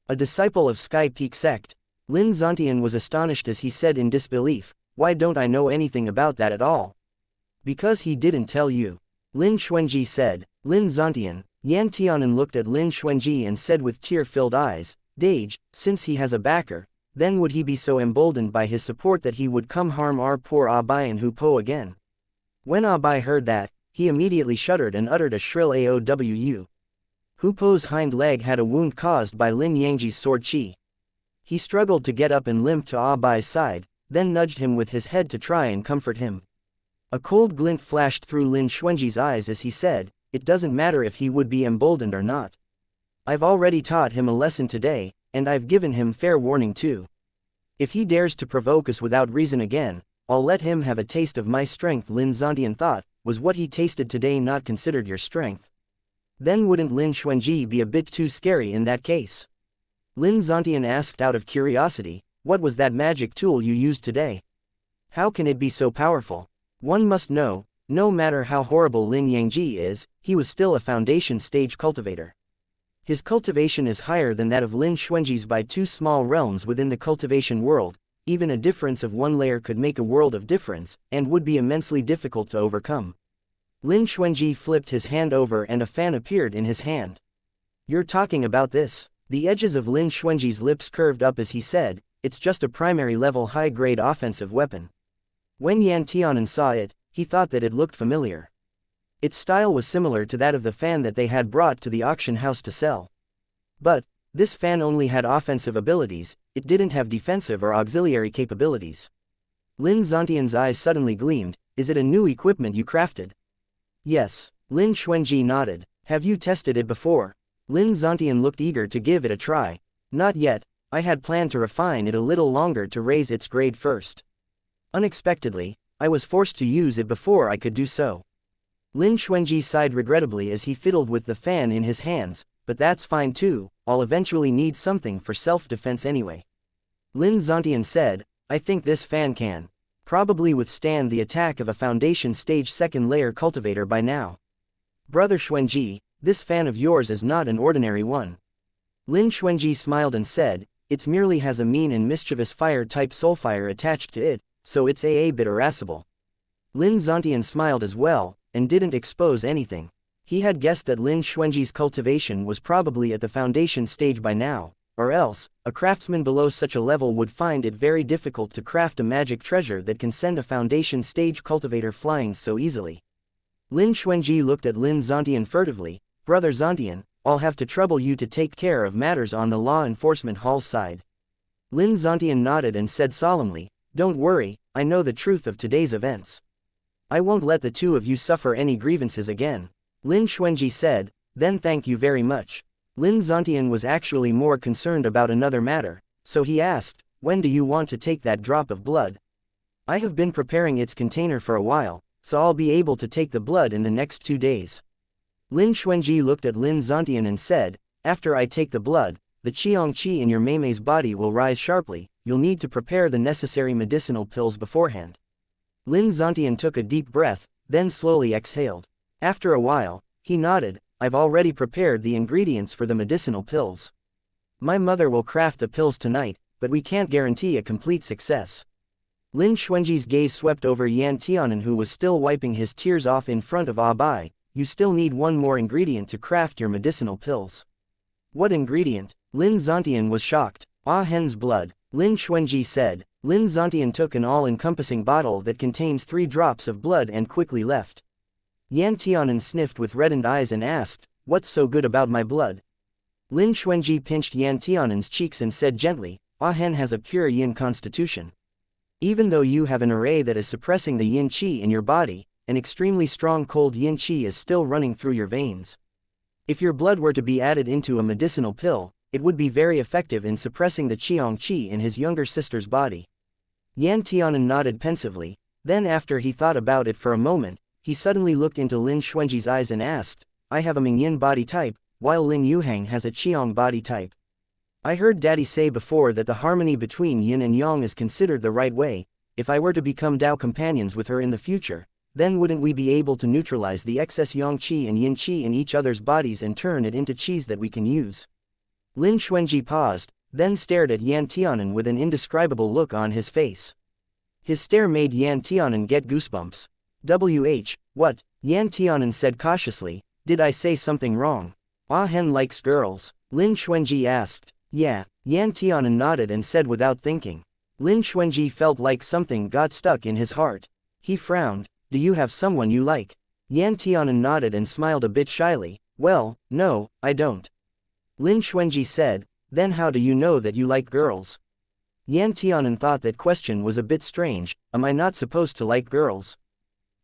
A disciple of Sky Peak Sect? Lin Zontian was astonished as he said in disbelief, why don't I know anything about that at all? Because he didn't tell you. Lin Xuanji said. Lin Zontian. Yan Tianan looked at Lin Xuanji and said with tear-filled eyes, Dage, since he has a backer, then would he be so emboldened by his support that he would come harm our poor Abai and Hupo again? When Abai heard that, he immediately shuddered and uttered a shrill AOWU. Hupo's hind leg had a wound caused by Lin Yangji's sword chi. He struggled to get up and limped to Abai's side, then nudged him with his head to try and comfort him. A cold glint flashed through Lin Xuanji's eyes as he said, it doesn't matter if he would be emboldened or not. I've already taught him a lesson today, and I've given him fair warning too. If he dares to provoke us without reason again, I'll let him have a taste of my strength. Lin Zontian thought, was what he tasted today not considered your strength? Then wouldn't Lin Xuanji be a bit too scary in that case? Lin Zontian asked out of curiosity, what was that magic tool you used today? How can it be so powerful? One must know, no matter how horrible Lin Yangji is, he was still a foundation stage cultivator. His cultivation is higher than that of Lin Xuanji's by 2 small realms within the cultivation world. Even a difference of 1 layer could make a world of difference, and would be immensely difficult to overcome. Lin Xuanji flipped his hand over and a fan appeared in his hand. You're talking about this? The edges of Lin Xuanji's lips curved up as he said, it's just a primary level high-grade offensive weapon. When Yan Tianan saw it, he thought that it looked familiar. Its style was similar to that of the fan that they had brought to the auction house to sell. But, this fan only had offensive abilities, it didn't have defensive or auxiliary capabilities. Lin Zontian's eyes suddenly gleamed, is it a new equipment you crafted? Yes. Lin Xuanji nodded. Have you tested it before? Lin Zontian looked eager to give it a try. Not yet, I had planned to refine it a little longer to raise its grade first. Unexpectedly, I was forced to use it before I could do so. Lin Xuanji sighed regrettably as he fiddled with the fan in his hands, but that's fine too, I'll eventually need something for self-defense anyway. Lin Zontian said, I think this fan can probably withstand the attack of a foundation stage 2nd layer cultivator by now. Brother Xuanji, this fan of yours is not an ordinary one. Lin Xuanji smiled and said, it merely has a mean and mischievous fire-type soulfire attached to it, so it's a bit irascible. Lin Zontian smiled as well, and didn't expose anything. He had guessed that Lin Xuanji's cultivation was probably at the foundation stage by now, or else, a craftsman below such a level would find it very difficult to craft a magic treasure that can send a foundation stage cultivator flying so easily. Lin Xuanji looked at Lin Zontian furtively, Brother Zontian, I'll have to trouble you to take care of matters on the law enforcement hall's side. Lin Zontian nodded and said solemnly, don't worry, I know the truth of today's events. I won't let the 2 of you suffer any grievances again. Lin Xuanji said, then thank you very much. Lin Zontian was actually more concerned about another matter, so he asked, when do you want to take that drop of blood? I have been preparing its container for a while, so I'll be able to take the blood in the next 2 days. Lin Xuanji looked at Lin Zontian and said, after I take the blood, the xianxia in your Mei's body will rise sharply, you'll need to prepare the necessary medicinal pills beforehand. Lin Zontian took a deep breath, then slowly exhaled. After a while, he nodded, I've already prepared the ingredients for the medicinal pills. My mother will craft the pills tonight, but we can't guarantee a complete success. Lin Xuanji's gaze swept over Yan Tianan who was still wiping his tears off in front of Abai, you still need 1 more ingredient to craft your medicinal pills. What ingredient? Lin Zontian was shocked. Hen's blood. Lin Xuanji said. Lin Zontian took an all-encompassing bottle that contains 3 drops of blood and quickly left. Yan Tianan sniffed with reddened eyes and asked, what's so good about my blood? Lin Xuanji pinched Yan Tianan's cheeks and said gently, Hen has a pure yin constitution. Even though you have an array that is suppressing the yin qi in your body, an extremely strong cold yin qi is still running through your veins. If your blood were to be added into a medicinal pill, it would be very effective in suppressing the xianxia in his younger sister's body. Yan Tianan nodded pensively, then after he thought about it for a moment, he suddenly looked into Lin Xuanji's eyes and asked, I have a Ming-Yin body type, while Lin Yuhang has a Qiang body type. I heard Daddy say before that the harmony between yin and yang is considered the right way. If I were to become Dao companions with her in the future, then wouldn't we be able to neutralize the excess yang qi and yin qi in each other's bodies and turn it into qis that we can use? Lin Xuanji paused, then stared at Yan Tianan with an indescribable look on his face. His stare made Yan Tianan get goosebumps. What? Yan Tianan said cautiously, did I say something wrong? Ah Hen likes girls, Lin Xuanji asked. Yeah, Yan Tianan nodded and said without thinking. Lin Xuanji felt like something got stuck in his heart. He frowned. Do you have someone you like? Yan Tianan nodded and smiled a bit shyly. Well, no, I don't. Lin Xuanji said, then how do you know that you like girls? Yan Tianan thought that question was a bit strange, am I not supposed to like girls?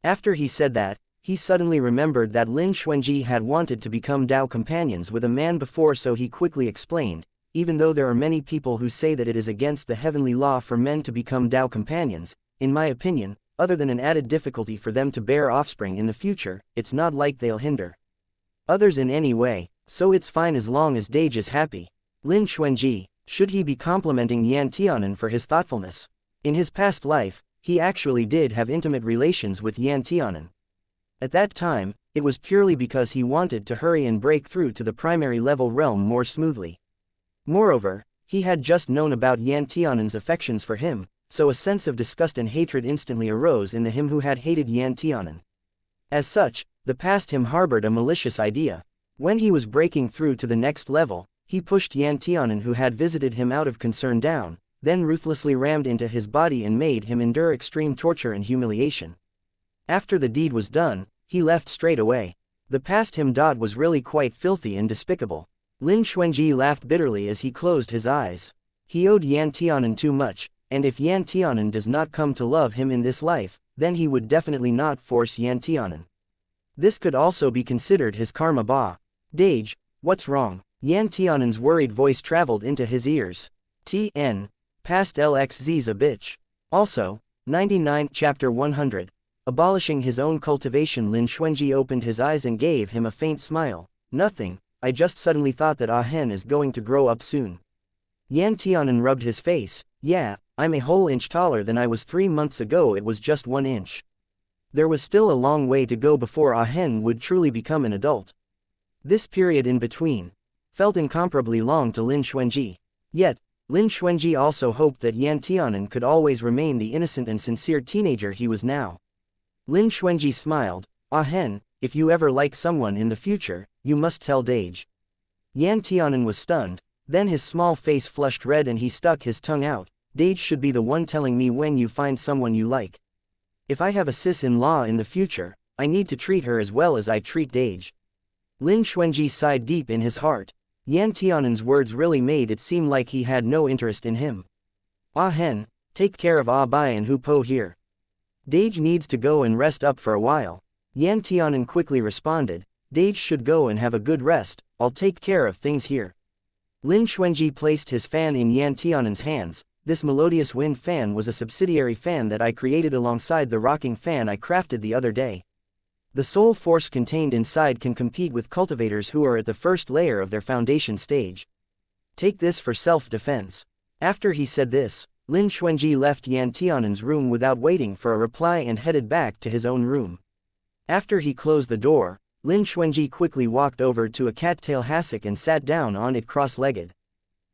After he said that, he suddenly remembered that Lin Xuanji had wanted to become Dao companions with a man before, so he quickly explained, even though there are many people who say that it is against the heavenly law for men to become Dao companions, in my opinion, other than an added difficulty for them to bear offspring in the future, it's not like they'll hinder others in any way, so it's fine as long as Dage is happy. Lin Xuanji, should he be complimenting Yan Tianan for his thoughtfulness? In his past life, he actually did have intimate relations with Yan Tianan. At that time, it was purely because he wanted to hurry and break through to the primary level realm more smoothly. Moreover, he had just known about Yan Tianan's affections for him, so a sense of disgust and hatred instantly arose in the him who had hated Yan Tianan. As such, the past him harbored a malicious idea. When he was breaking through to the next level, he pushed Yan Tianan who had visited him out of concern down, then ruthlessly rammed into his body and made him endure extreme torture and humiliation. After the deed was done, he left straight away. The past him was really quite filthy and despicable. Lin Xuanji laughed bitterly as he closed his eyes. He owed Yan Tianan too much, and if Yan Tianan does not come to love him in this life, then he would definitely not force Yan Tianan. This could also be considered his karma ba. Dage, what's wrong? Yan Tianan's worried voice traveled into his ears. TN. Past LXZ's a bitch. Also, 99 Chapter 100. Abolishing his own cultivation. Lin Xuanji opened his eyes and gave him a faint smile. Nothing, I just suddenly thought that Ah Hen is going to grow up soon. Yan Tianan rubbed his face. Yeah, I'm a whole inch taller than I was 3 months ago. It was just 1 inch. There was still a long way to go before Ah Hen would truly become an adult. This period in between felt incomparably long to Lin Xuanji. Yet, Lin Xuanji also hoped that Yan Tianan could always remain the innocent and sincere teenager he was now. Lin Xuanji smiled. Ah Hen, if you ever like someone in the future, you must tell Dage. Yan Tianan was stunned, then his small face flushed red and he stuck his tongue out. Dage should be the one telling me when you find someone you like. If I have a sis-in-law in the future, I need to treat her as well as I treat Dage. Lin Xuanji sighed deep in his heart. Yan Tianan's words really made it seem like he had no interest in him. Ah Hen, take care of Ah Bai and Hu Po here. Dage needs to go and rest up for a while. Yan Tianan quickly responded, Dage should go and have a good rest, I'll take care of things here. Lin Xuanji placed his fan in Yan Tianan's hands. This melodious wind fan was a subsidiary fan that I created alongside the rocking fan I crafted the other day. The soul force contained inside can compete with cultivators who are at the first layer of their foundation stage. Take this for self-defense. After he said this, Lin Xuanji left Yan Tianan's room without waiting for a reply and headed back to his own room. After he closed the door, Lin Xuanji quickly walked over to a cattail hassock and sat down on it cross-legged.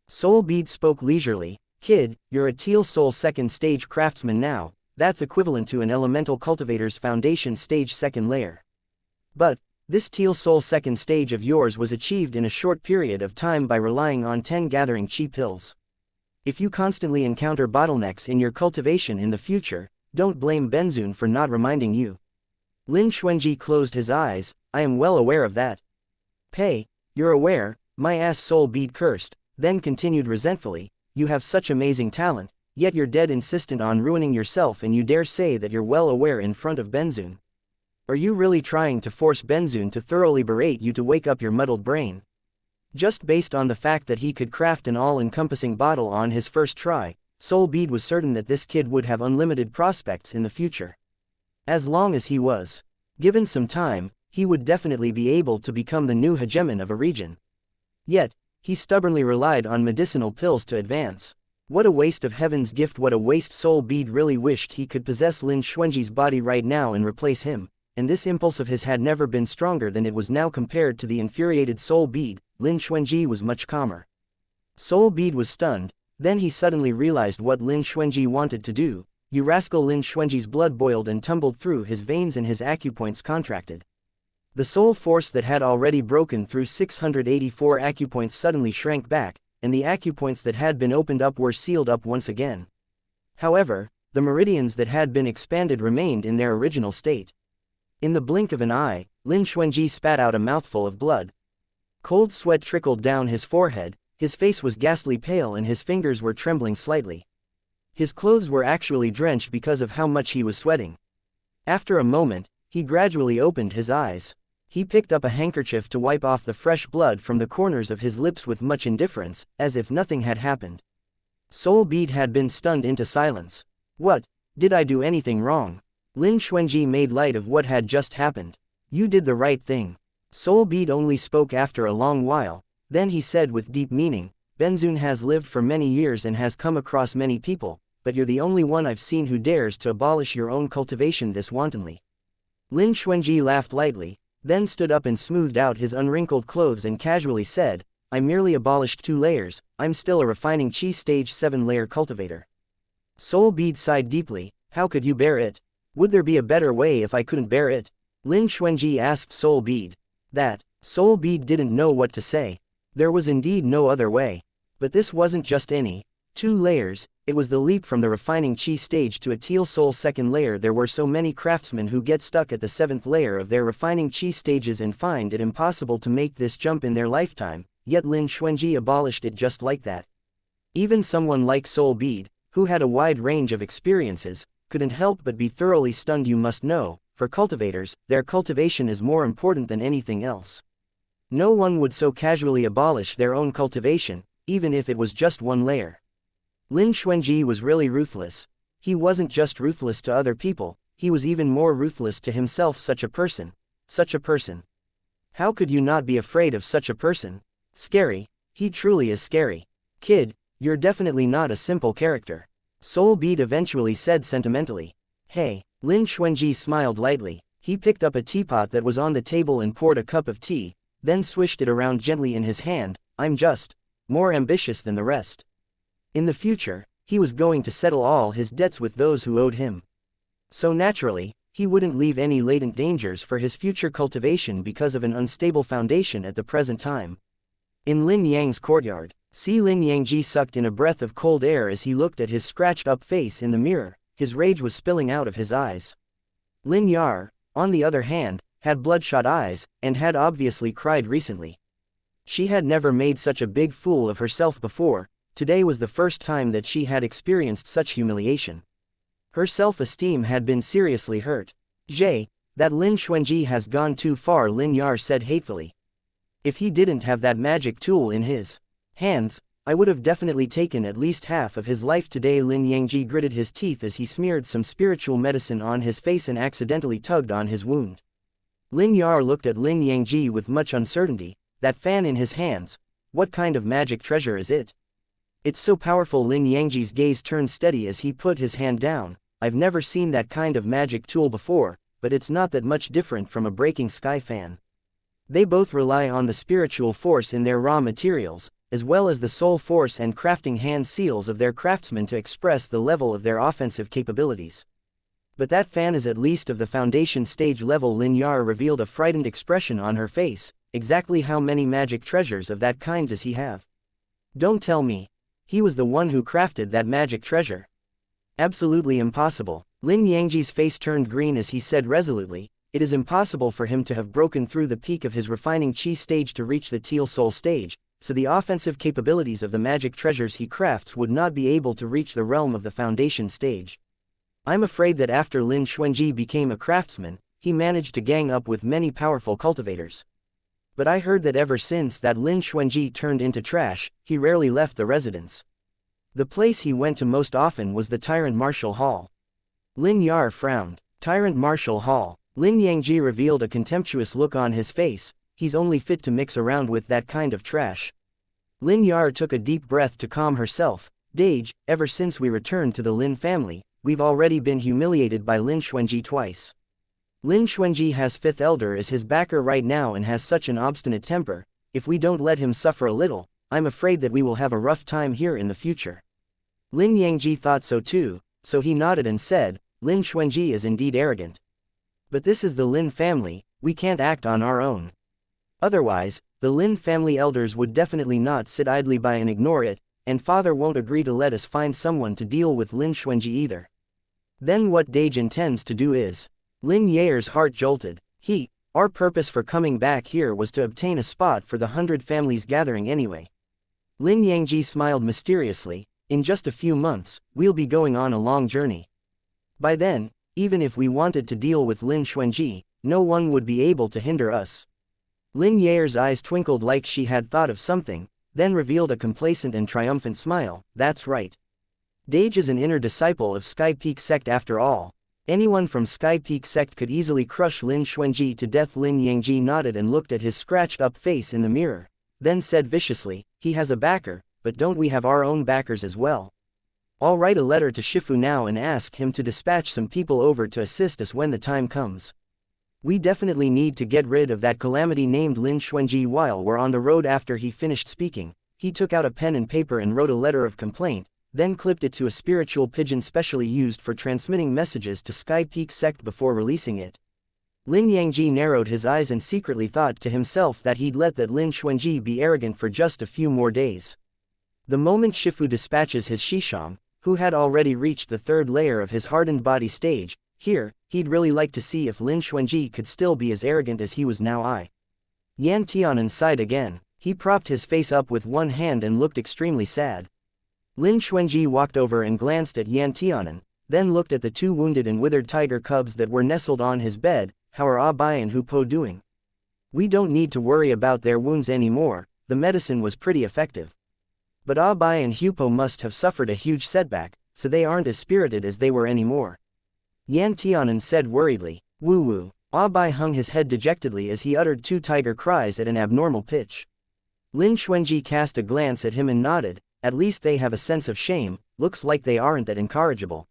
Soul Bead spoke leisurely, Kid, you're a teal soul second stage craftsman now. That's equivalent to an elemental cultivator's foundation stage second layer. But, this teal soul second stage of yours was achieved in a short period of time by relying on 10 gathering chi pills. If you constantly encounter bottlenecks in your cultivation in the future, don't blame Benzun for not reminding you. Lin Xuanji closed his eyes, I am well aware of that. Pei, you're aware, my ass Soul Bead cursed, then continued resentfully, you have such amazing talent. Yet you're dead insistent on ruining yourself and you dare say that you're well aware in front of Benzun. Are you really trying to force Benzun to thoroughly berate you to wake up your muddled brain? Just based on the fact that he could craft an all-encompassing bottle on his first try, Soul Bead was certain that this kid would have unlimited prospects in the future. As long as he was given some time, he would definitely be able to become the new hegemon of a region. Yet, he stubbornly relied on medicinal pills to advance. What a waste of heaven's gift, what a waste. Soul Bead really wished he could possess Lin Xuanji's body right now and replace him, and this impulse of his had never been stronger than it was now. Compared to the infuriated Soul Bead, Lin Xuanji was much calmer. Soul Bead was stunned, then he suddenly realized what Lin Xuanji wanted to do. You rascal! Lin Xuanji's blood boiled and tumbled through his veins and his acupoints contracted. The soul force that had already broken through 684 acupoints suddenly shrank back, and the acupoints that had been opened up were sealed up once again. However, the meridians that had been expanded remained in their original state. In the blink of an eye, Lin Xuanji spat out a mouthful of blood. Cold sweat trickled down his forehead, his face was ghastly pale and his fingers were trembling slightly. His clothes were actually drenched because of how much he was sweating. After a moment, he gradually opened his eyes. He picked up a handkerchief to wipe off the fresh blood from the corners of his lips with much indifference, as if nothing had happened. Soul Bead had been stunned into silence. What? Did I do anything wrong? Lin Xuanji made light of what had just happened. You did the right thing. Soul Bead only spoke after a long while, then he said with deep meaning, Benzun has lived for many years and has come across many people, but you're the only one I've seen who dares to abolish your own cultivation this wantonly. Lin Xuanji laughed lightly, then stood up and smoothed out his unwrinkled clothes and casually said, I merely abolished 2 layers, I'm still a refining Qi stage 7-layer cultivator. Soul Bead sighed deeply, how could you bear it? Would there be a better way if I couldn't bear it? Lin Xuanji asked Soul Bead. That, Soul Bead didn't know what to say. There was indeed no other way. But this wasn't just any 2 layers, it was the leap from the refining Qi stage to a Teal Soul 2nd layer. There were so many craftsmen who get stuck at the 7th layer of their refining Qi stages and find it impossible to make this jump in their lifetime, yet Lin Xuanji abolished it just like that. Even someone like Soul Bead, who had a wide range of experiences, couldn't help but be thoroughly stunned. You must know, for cultivators, their cultivation is more important than anything else. No one would so casually abolish their own cultivation, even if it was just 1 layer. Lin Xuanji was really ruthless. He wasn't just ruthless to other people, he was even more ruthless to himself. Such a person. How could you not be afraid of such a person? Scary. He truly is scary. Kid, you're definitely not a simple character. Soul Bead eventually said sentimentally. Hey. Lin Xuanji smiled lightly. He picked up a teapot that was on the table and poured a cup of tea, then swished it around gently in his hand. I'm just more ambitious than the rest. In the future, he was going to settle all his debts with those who owed him. So naturally, he wouldn't leave any latent dangers for his future cultivation because of an unstable foundation at the present time. In Lin Yang's courtyard, Lin Yangji sucked in a breath of cold air as he looked at his scratched-up face in the mirror. His rage was spilling out of his eyes. Lin Yar, on the other hand, had bloodshot eyes, and had obviously cried recently. She had never made such a big fool of herself before. Today was the first time that she had experienced such humiliation. Her self-esteem had been seriously hurt. That Lin Xuanji has gone too far, Lin Yar said hatefully. If he didn't have that magic tool in his hands, I would have definitely taken at least half of his life today. Lin Yangji gritted his teeth as he smeared some spiritual medicine on his face and accidentally tugged on his wound. Lin Yar looked at Lin Yangji with much uncertainty. That fan in his hands, what kind of magic treasure is it? It's so powerful. Lin Yangji's gaze turned steady as he put his hand down. I've never seen that kind of magic tool before, but it's not that much different from a breaking sky fan. They both rely on the spiritual force in their raw materials, as well as the soul force and crafting hand seals of their craftsmen to express the level of their offensive capabilities. But that fan is at least of the foundation stage level. Lin Yar revealed a frightened expression on her face. Exactly how many magic treasures of that kind does he have? Don't tell me. He was the one who crafted that magic treasure. Absolutely impossible. Lin Yangji's face turned green as he said resolutely, it is impossible for him to have broken through the peak of his refining Qi stage to reach the Teal Soul stage, so the offensive capabilities of the magic treasures he crafts would not be able to reach the realm of the foundation stage. I'm afraid that after Lin Xuanji became a craftsman, he managed to gang up with many powerful cultivators. But I heard that ever since that Lin Xuanji turned into trash, he rarely left the residence. The place he went to most often was the Tyrant Martial Hall. Lin Yar frowned. Tyrant Martial Hall. Lin Yangji revealed a contemptuous look on his face. He's only fit to mix around with that kind of trash. Lin Yar took a deep breath to calm herself, Dage, ever since we returned to the Lin family, we've already been humiliated by Lin Xuanji twice. Lin Xuanji has fifth elder as his backer right now and has such an obstinate temper. If we don't let him suffer a little, I'm afraid that we will have a rough time here in the future. Lin Yangji thought so too, so he nodded and said, Lin Xuanji is indeed arrogant. But this is the Lin family, we can't act on our own. Otherwise, the Lin family elders would definitely not sit idly by and ignore it, and father won't agree to let us find someone to deal with Lin Xuanji either. Then what Dage intends to do is. Lin Yayer's heart jolted. Our purpose for coming back here was to obtain a spot for the 100 families gathering anyway. Lin Yangji smiled mysteriously, in just a few months, we'll be going on a long journey. By then, even if we wanted to deal with Lin Xuanji, no one would be able to hinder us. Lin Yayer's eyes twinkled like she had thought of something, then revealed a complacent and triumphant smile. That's right. Dage is an inner disciple of Sky Peak Sect after all. Anyone from Sky Peak Sect could easily crush Lin Xuanji to death. Lin Yangji nodded and looked at his scratched-up face in the mirror, then said viciously, he has a backer, but don't we have our own backers as well? I'll write a letter to Shifu now and ask him to dispatch some people over to assist us when the time comes. We definitely need to get rid of that calamity named Lin Xuanji. While we're on the road after he finished speaking, he took out a pen and paper and wrote a letter of complaint, then clipped it to a spiritual pigeon specially used for transmitting messages to Sky Peak Sect before releasing it. Lin Yangji narrowed his eyes and secretly thought to himself that he'd let that Lin Xuanji be arrogant for just a few more days. The moment Shifu dispatches his Shishang, who had already reached the third layer of his hardened body stage, he'd really like to see if Lin Xuanji could still be as arrogant as he was now. Yan Tianan sighed again. He propped his face up with one hand and looked extremely sad. Lin Xuanji walked over and glanced at Yan Tianan, then looked at the two wounded and withered tiger cubs that were nestled on his bed. How are Bai and Hupo doing? We don't need to worry about their wounds anymore, the medicine was pretty effective. But Bai and Hupo must have suffered a huge setback, so they aren't as spirited as they were anymore. Yan Tianan said worriedly. Woo-woo. Bai hung his head dejectedly as he uttered two tiger cries at an abnormal pitch. Lin Xuanji cast a glance at him and nodded. At least they have a sense of shame, looks like they aren't that incorrigible.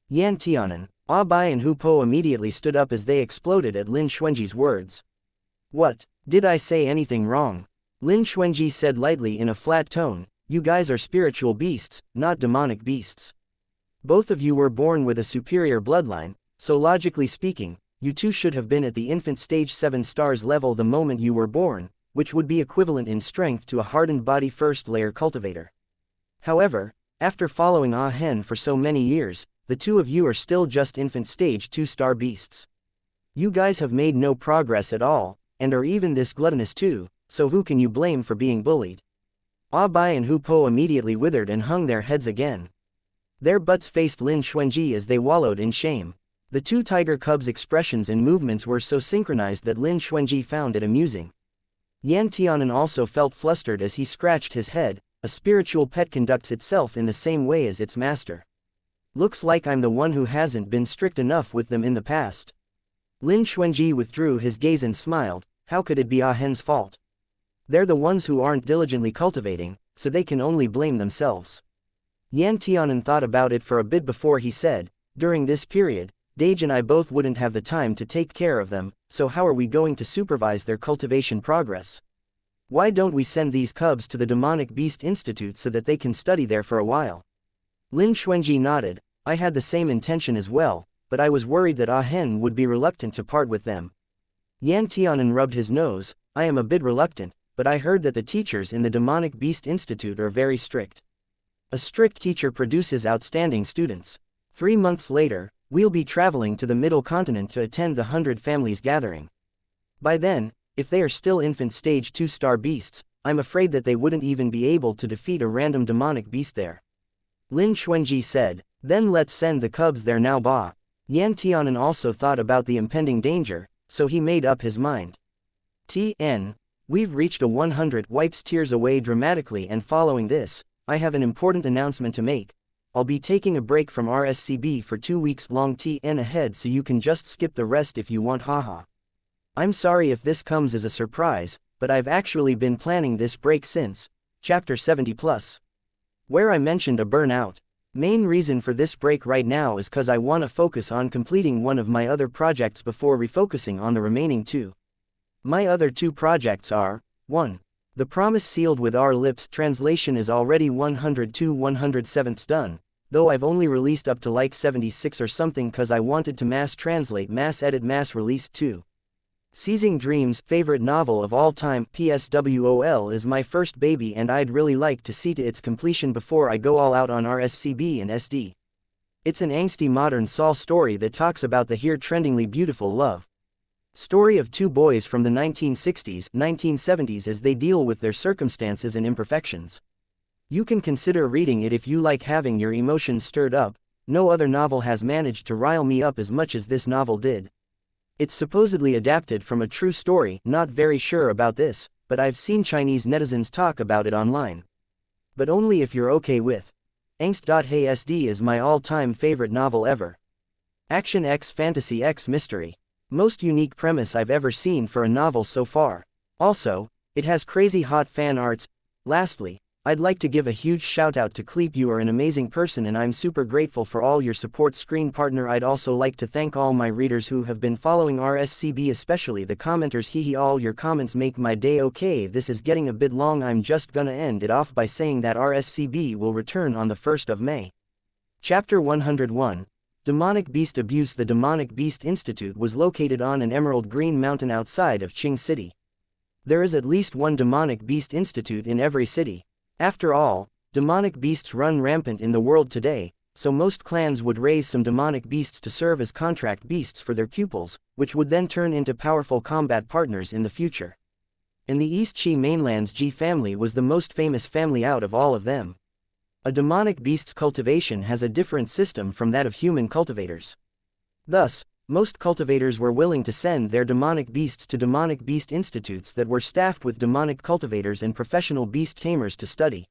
Yan Tianan, Bai and Hupo immediately stood up as they exploded at Lin Xuanji's words. What? Did I say anything wrong? Lin Xuanji said lightly in a flat tone, you guys are spiritual beasts, not demonic beasts. Both of you were born with a superior bloodline, so logically speaking, you two should have been at the infant stage 7 stars level the moment you were born, which would be equivalent in strength to a hardened body first layer cultivator. However, after following Ah Hen for so many years, the two of you are still just infant stage 2-star beasts. You guys have made no progress at all, and are even this gluttonous too, so who can you blame for being bullied? Bai and Hupo immediately withered and hung their heads again. Their butts faced Lin Xuanji as they wallowed in shame. The two tiger cubs' expressions and movements were so synchronized that Lin Xuanji found it amusing. Yan Tianan also felt flustered as he scratched his head. A spiritual pet conducts itself in the same way as its master. Looks like I'm the one who hasn't been strict enough with them in the past. Lin Xuanji withdrew his gaze and smiled. How could it be Ah Hen's fault? They're the ones who aren't diligently cultivating, so they can only blame themselves. Yan Tianan thought about it for a bit before he said, during this period, Dage and I both wouldn't have the time to take care of them, so how are we going to supervise their cultivation progress? Why don't we send these cubs to the Demonic Beast Institute so that they can study there for a while? Lin Xuanji nodded. I had the same intention as well, but I was worried that Ah Hen would be reluctant to part with them. Yan Tianan rubbed his nose. I am a bit reluctant, but I heard that the teachers in the Demonic Beast Institute are very strict. A strict teacher produces outstanding students. 3 months later, we'll be traveling to the Middle Continent to attend the 100 Families gathering. By then, if they are still infant stage 2-star beasts, I'm afraid that they wouldn't even be able to defeat a random demonic beast there. Lin Xuanji said, then let's send the cubs there now. Yan Tianan also thought about the impending danger, so he made up his mind. We've reached a 100 wipes tears away dramatically, and following this, I have an important announcement to make. I'll be taking a break from RSCB for 2 weeks long ahead, so you can just skip the rest if you want, haha. I'm sorry if this comes as a surprise, but I've actually been planning this break since Chapter 70+. where I mentioned a burnout. Main reason for this break right now is cause I wanna focus on completing one of my other projects before refocusing on the remaining two. My other two projects are, 1. The Promise Sealed with Our Lips translation is already 102/107 done, though I've only released up to like 76 or something cause I wanted to mass translate, mass edit, mass release. 2. Seizing Dreams, favorite novel of all time, PSWOL is my first baby and I'd really like to see to its completion before I go all out on RSCB and SD. It's an angsty modern Saul story that talks about the here trendingly beautiful love story of two boys from the 1960s, 1970s as they deal with their circumstances and imperfections. You can consider reading it if you like having your emotions stirred up. No other novel has managed to rile me up as much as this novel did. It's supposedly adapted from a true story, not very sure about this, but I've seen Chinese netizens talk about it online. But only if you're okay with. Angst.Hey SD is my all-time favorite novel ever. Action X Fantasy X Mystery. Most unique premise I've ever seen for a novel so far. Also, it has crazy hot fan arts. Lastly, I'd like to give a huge shout out to Cleep. You are an amazing person and I'm super grateful for all your support. Screen partner. I'd also like to thank all my readers who have been following RSCB, especially the commenters. Hehe, all your comments make my day. Okay, this is getting a bit long. I'm just gonna end it off by saying that RSCB will return on the 1st of May. Chapter 101. Demonic Beast Abuse. The Demonic Beast Institute was located on an emerald green mountain outside of Qing City. There is at least one Demonic Beast Institute in every city. After all, demonic beasts run rampant in the world today, so most clans would raise some demonic beasts to serve as contract beasts for their pupils, which would then turn into powerful combat partners in the future. In the East Qi mainland's Ji family was the most famous family out of all of them. A demonic beast's cultivation has a different system from that of human cultivators. Thus, most cultivators were willing to send their demonic beasts to demonic beast institutes that were staffed with demonic cultivators and professional beast tamers to study.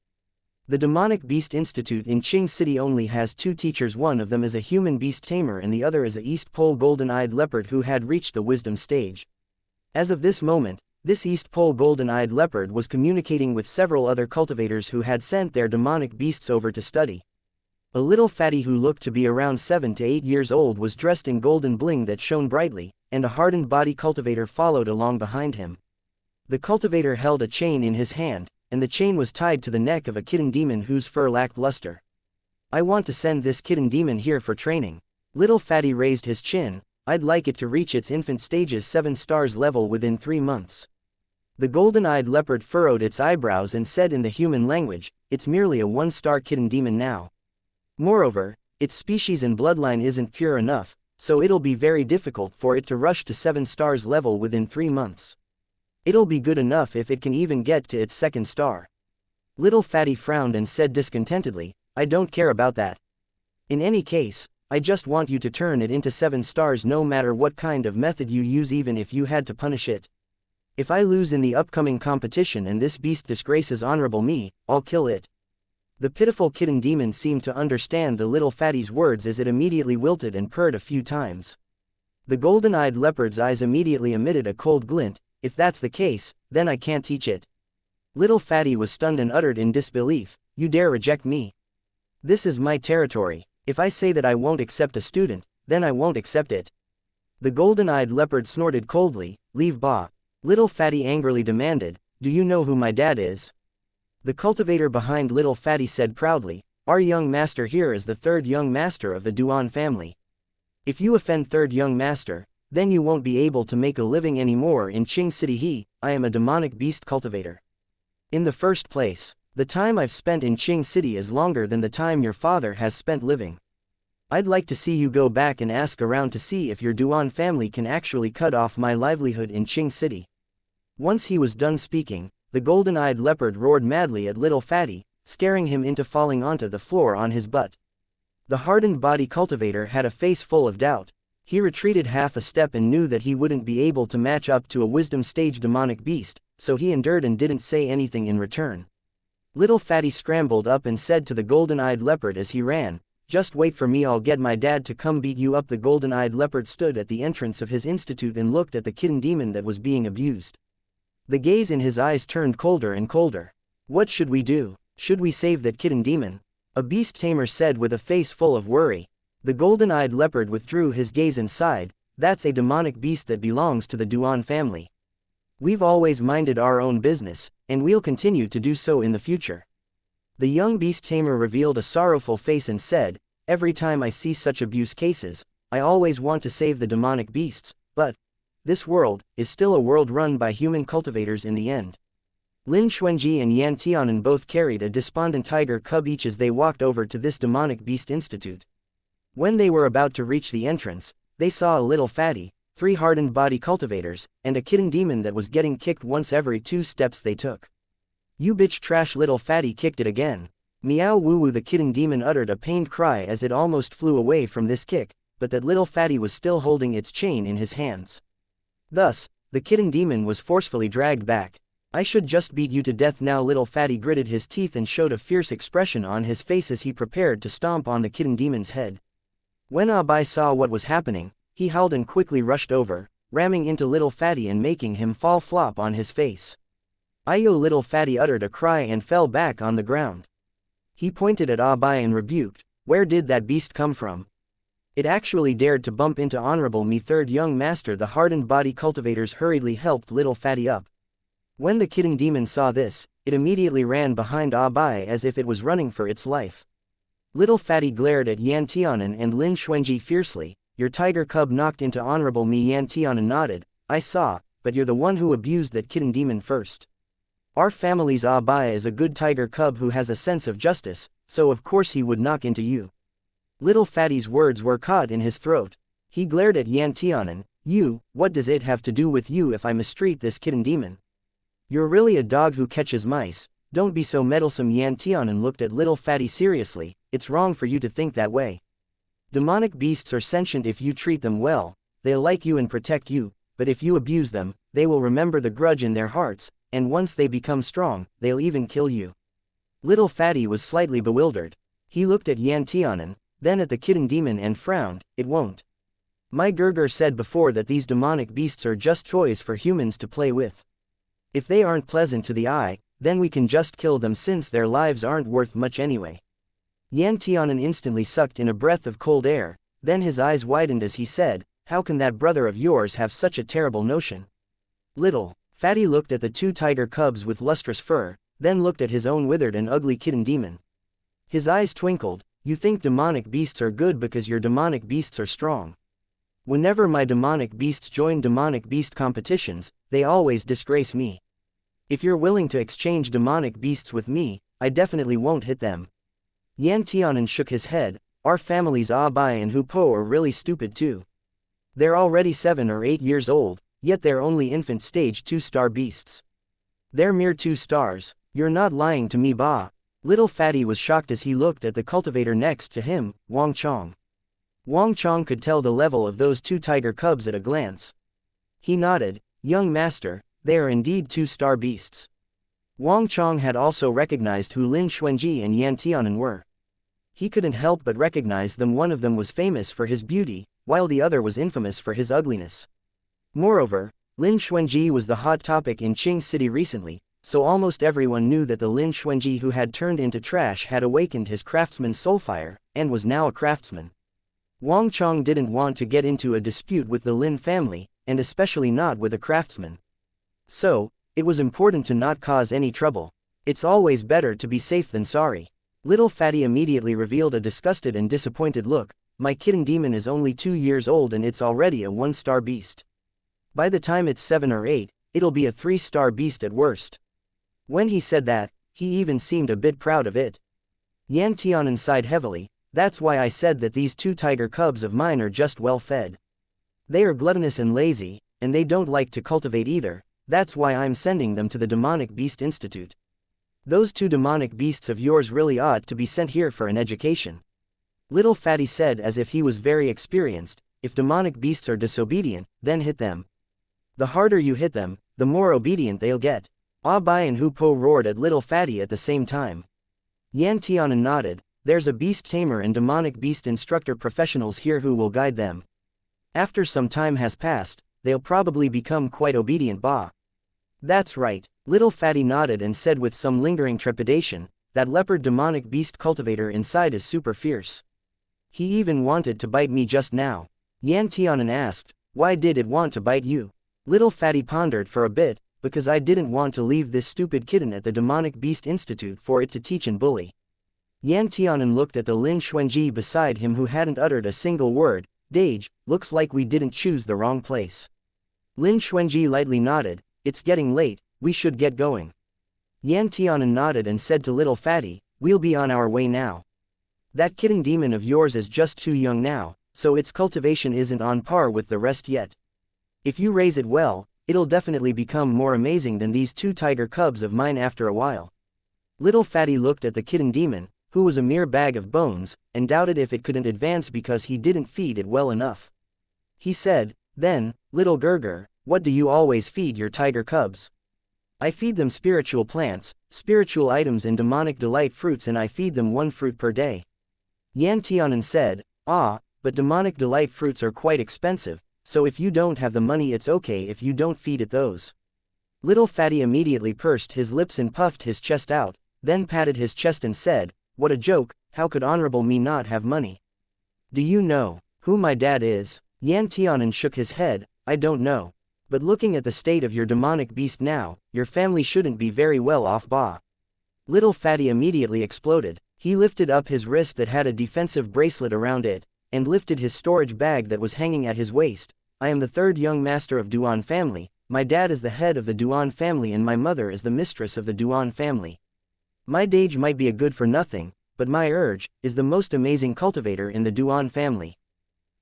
The Demonic Beast Institute in Qing City only has two teachers. One of them is a human beast tamer and the other is a East Pole golden-eyed leopard who had reached the wisdom stage. As of this moment, this East Pole golden-eyed leopard was communicating with several other cultivators who had sent their demonic beasts over to study. A little fatty who looked to be around 7 to 8 years old was dressed in golden bling that shone brightly, and a hardened body cultivator followed along behind him. The cultivator held a chain in his hand, and the chain was tied to the neck of a kitten demon whose fur lacked luster. I want to send this kitten demon here for training. Little fatty raised his chin. I'd like it to reach its infant stage's 7 stars level within 3 months. The golden-eyed leopard furrowed its eyebrows and said in the human language, it's merely a 1-star kitten demon now. Moreover, its species and bloodline isn't pure enough, so it'll be very difficult for it to rush to 7 stars level within 3 months. It'll be good enough if it can even get to its 2nd star. Little fatty frowned and said discontentedly, I don't care about that. In any case, I just want you to turn it into 7 stars no matter what kind of method you use, even if you had to punish it. If I lose in the upcoming competition and this beast disgraces honorable me, I'll kill it. The pitiful kitten demon seemed to understand the little fatty's words as it immediately wilted and purred a few times. The golden-eyed leopard's eyes immediately emitted a cold glint. If that's the case, then I can't teach it. Little fatty was stunned and uttered in disbelief, you dare reject me? This is my territory. If I say that I won't accept a student, then I won't accept it. The golden-eyed leopard snorted coldly, leave ba. Little fatty angrily demanded, do you know who my dad is? The cultivator behind Little Fatty said proudly, our young master here is the 3rd young master of the Duan family. If you offend 3rd young master, then you won't be able to make a living anymore in Qing City. I am a demonic beast cultivator. In the first place, the time I've spent in Qing City is longer than the time your father has spent living. I'd like to see you go back and ask around to see if your Duan family can actually cut off my livelihood in Qing City. Once he was done speaking, the golden-eyed leopard roared madly at Little Fatty, scaring him into falling onto the floor on his butt. The hardened body cultivator had a face full of doubt. He retreated half a step and knew that he wouldn't be able to match up to a wisdom stage demonic beast, so he endured and didn't say anything in return. Little Fatty scrambled up and said to the golden-eyed leopard as he ran, just wait for me, I'll get my dad to come beat you up. The golden-eyed leopard stood at the entrance of his institute and looked at the kitten demon that was being abused. The gaze in his eyes turned colder and colder. What should we do? Should we save that kitten demon? A beast tamer said with a face full of worry. The golden-eyed leopard withdrew his gaze and sighed. That's a demonic beast that belongs to the Duan family. We've always minded our own business, and we'll continue to do so in the future. The young beast tamer revealed a sorrowful face and said, every time I see such abuse cases, I always want to save the demonic beasts, but this world is still a world run by human cultivators in the end. Lin Xuanji and Yan Tianan both carried a despondent tiger cub each as they walked over to this demonic beast institute. When they were about to reach the entrance, they saw a little fatty, 3 hardened body cultivators, and a kitten demon that was getting kicked once every 2 steps they took. You bitch trash, little fatty kicked it again. Meow woo woo, the kitten demon uttered a pained cry as it almost flew away from this kick, but that little fatty was still holding its chain in his hands. Thus, the kitten demon was forcefully dragged back. I should just beat you to death now. Little fatty gritted his teeth and showed a fierce expression on his face as he prepared to stomp on the kitten demon's head. When Abai saw what was happening, he howled and quickly rushed over, ramming into little fatty and making him fall flop on his face. Ayo! Little fatty uttered a cry and fell back on the ground. He pointed at Abai and rebuked, where did that beast come from? It actually dared to bump into Honorable Me. Third young master. The hardened body cultivators hurriedly helped little fatty up. When the kitten demon saw this, it immediately ran behind Abai as if it was running for its life. Little fatty glared at Yan Tianan and Lin Xuanji fiercely. Your tiger cub knocked into Honorable Me. Yan Tianan nodded. I saw, but you're the one who abused that kitten demon first. Our family's Abai is a good tiger cub who has a sense of justice, so of course he would knock into you. Little fatty's words were caught in his throat. He glared at Yan Tianan. You, what does it have to do with you if I mistreat this kitten demon? You're really a dog who catches mice. Don't be so meddlesome. Yan Tianan looked at little fatty seriously. It's wrong for you to think that way. Demonic beasts are sentient. If you treat them well, they'll like you and protect you, but if you abuse them, they will remember the grudge in their hearts, and once they become strong, they'll even kill you. Little fatty was slightly bewildered. He looked at Yan Tianan, then at the kitten demon and frowned. It won't. My Gurgur said before that these demonic beasts are just toys for humans to play with. If they aren't pleasant to the eye, then we can just kill them since their lives aren't worth much anyway. Yan Tianan instantly sucked in a breath of cold air, then his eyes widened as he said, how can that brother of yours have such a terrible notion? Little fatty looked at the 2 tiger cubs with lustrous fur, then looked at his own withered and ugly kitten demon. His eyes twinkled. You think demonic beasts are good because your demonic beasts are strong. Whenever my demonic beasts join demonic beast competitions, they always disgrace me. If you're willing to exchange demonic beasts with me, I definitely won't hit them. Yan Tianan shook his head. Our families Abai and Hupo are really stupid too. They're already 7 or 8 years old, yet they're only infant stage 2-star beasts. They're mere 2 stars. You're not lying to me, Ba. Little fatty was shocked as he looked at the cultivator next to him, Wang Chong. Wang Chong could tell the level of those 2 tiger cubs at a glance. He nodded. Young master, they are indeed 2-star beasts. Wang Chong had also recognized who Lin Xuanji and Yan Tianan were. He couldn't help but recognize them. One of them was famous for his beauty, while the other was infamous for his ugliness. Moreover, Lin Xuanji was the hot topic in Qing City recently, so almost everyone knew that the Lin Xuanji who had turned into trash had awakened his craftsman's soulfire, and was now a craftsman. Wang Chong didn't want to get into a dispute with the Lin family, and especially not with a craftsman. So, it was important to not cause any trouble. It's always better to be safe than sorry. Little fatty immediately revealed a disgusted and disappointed look. My kitten demon is only 2 years old and it's already a 1-star beast. By the time it's 7 or 8, it'll be a 3-star beast at worst. When he said that, he even seemed a bit proud of it. Yan Tianan sighed heavily. That's why I said that these 2 tiger cubs of mine are just well fed. They are gluttonous and lazy, and they don't like to cultivate either. That's why I'm sending them to the Demonic Beast Institute. Those 2 demonic beasts of yours really ought to be sent here for an education. Little fatty said as if he was very experienced. If demonic beasts are disobedient, then hit them. The harder you hit them, the more obedient they'll get. Abai and Hupo roared at little fatty at the same time. Yan Tianan nodded. There's a beast tamer and demonic beast instructor professionals here who will guide them. After some time has passed, they'll probably become quite obedient, Ba. That's right. Little fatty nodded and said with some lingering trepidation, that leopard demonic beast cultivator inside is super fierce. He even wanted to bite me just now. Yan Tianan asked, why did it want to bite you? Little Fatty pondered for a bit, because I didn't want to leave this stupid kitten at the Demonic Beast Institute for it to teach and bully. Yan Tianan looked at the Lin Xuanji beside him who hadn't uttered a single word. Dage, looks like we didn't choose the wrong place. Lin Xuanji lightly nodded, it's getting late, we should get going. Yan Tianan nodded and said to Little Fatty, we'll be on our way now. That kitten demon of yours is just too young now, so its cultivation isn't on par with the rest yet. If you raise it well, it'll definitely become more amazing than these two tiger cubs of mine after a while. Little Fatty looked at the kitten demon, who was a mere bag of bones, and doubted if it couldn't advance because he didn't feed it well enough. He said, then, Little Gurgur, what do you always feed your tiger cubs? I feed them spiritual plants, spiritual items and demonic delight fruits, and I feed them 1 fruit per day. Yan Tianan said, but demonic delight fruits are quite expensive, so if you don't have the money it's okay if you don't feed it those. Little Fatty immediately pursed his lips and puffed his chest out, then patted his chest and said, what a joke, how could Honorable me not have money? Do you know who my dad is? Yan Tianan shook his head, I don't know. But looking at the state of your demonic beast now, your family shouldn't be very well off, bah. Little Fatty immediately exploded. He lifted up his wrist that had a defensive bracelet around it, and lifted his storage bag that was hanging at his waist. I am the 3rd young master of Duan family, my dad is the head of the Duan family and my mother is the mistress of the Duan family. My Dage might be a good for nothing, but my Urge is the most amazing cultivator in the Duan family.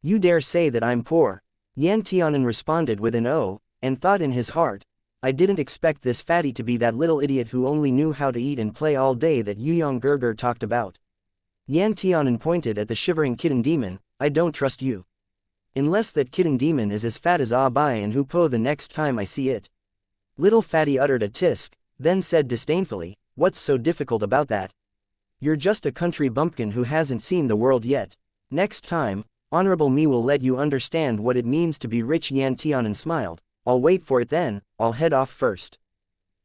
You dare say that I'm poor? Yan Tianan responded with an "oh," and thought in his heart, I didn't expect this fatty to be that little idiot who only knew how to eat and play all day that Yuyong Gurgur talked about. Yan Tianan pointed at the shivering kitten demon, I don't trust you. Unless that kitten demon is as fat as Ah Bai and Hupo the next time I see it. Little Fatty uttered a tisk, then said disdainfully, what's so difficult about that? You're just a country bumpkin who hasn't seen the world yet. Next time, Honorable me will let you understand what it means to be rich. Yan Tianan smiled, I'll wait for it then, I'll head off first.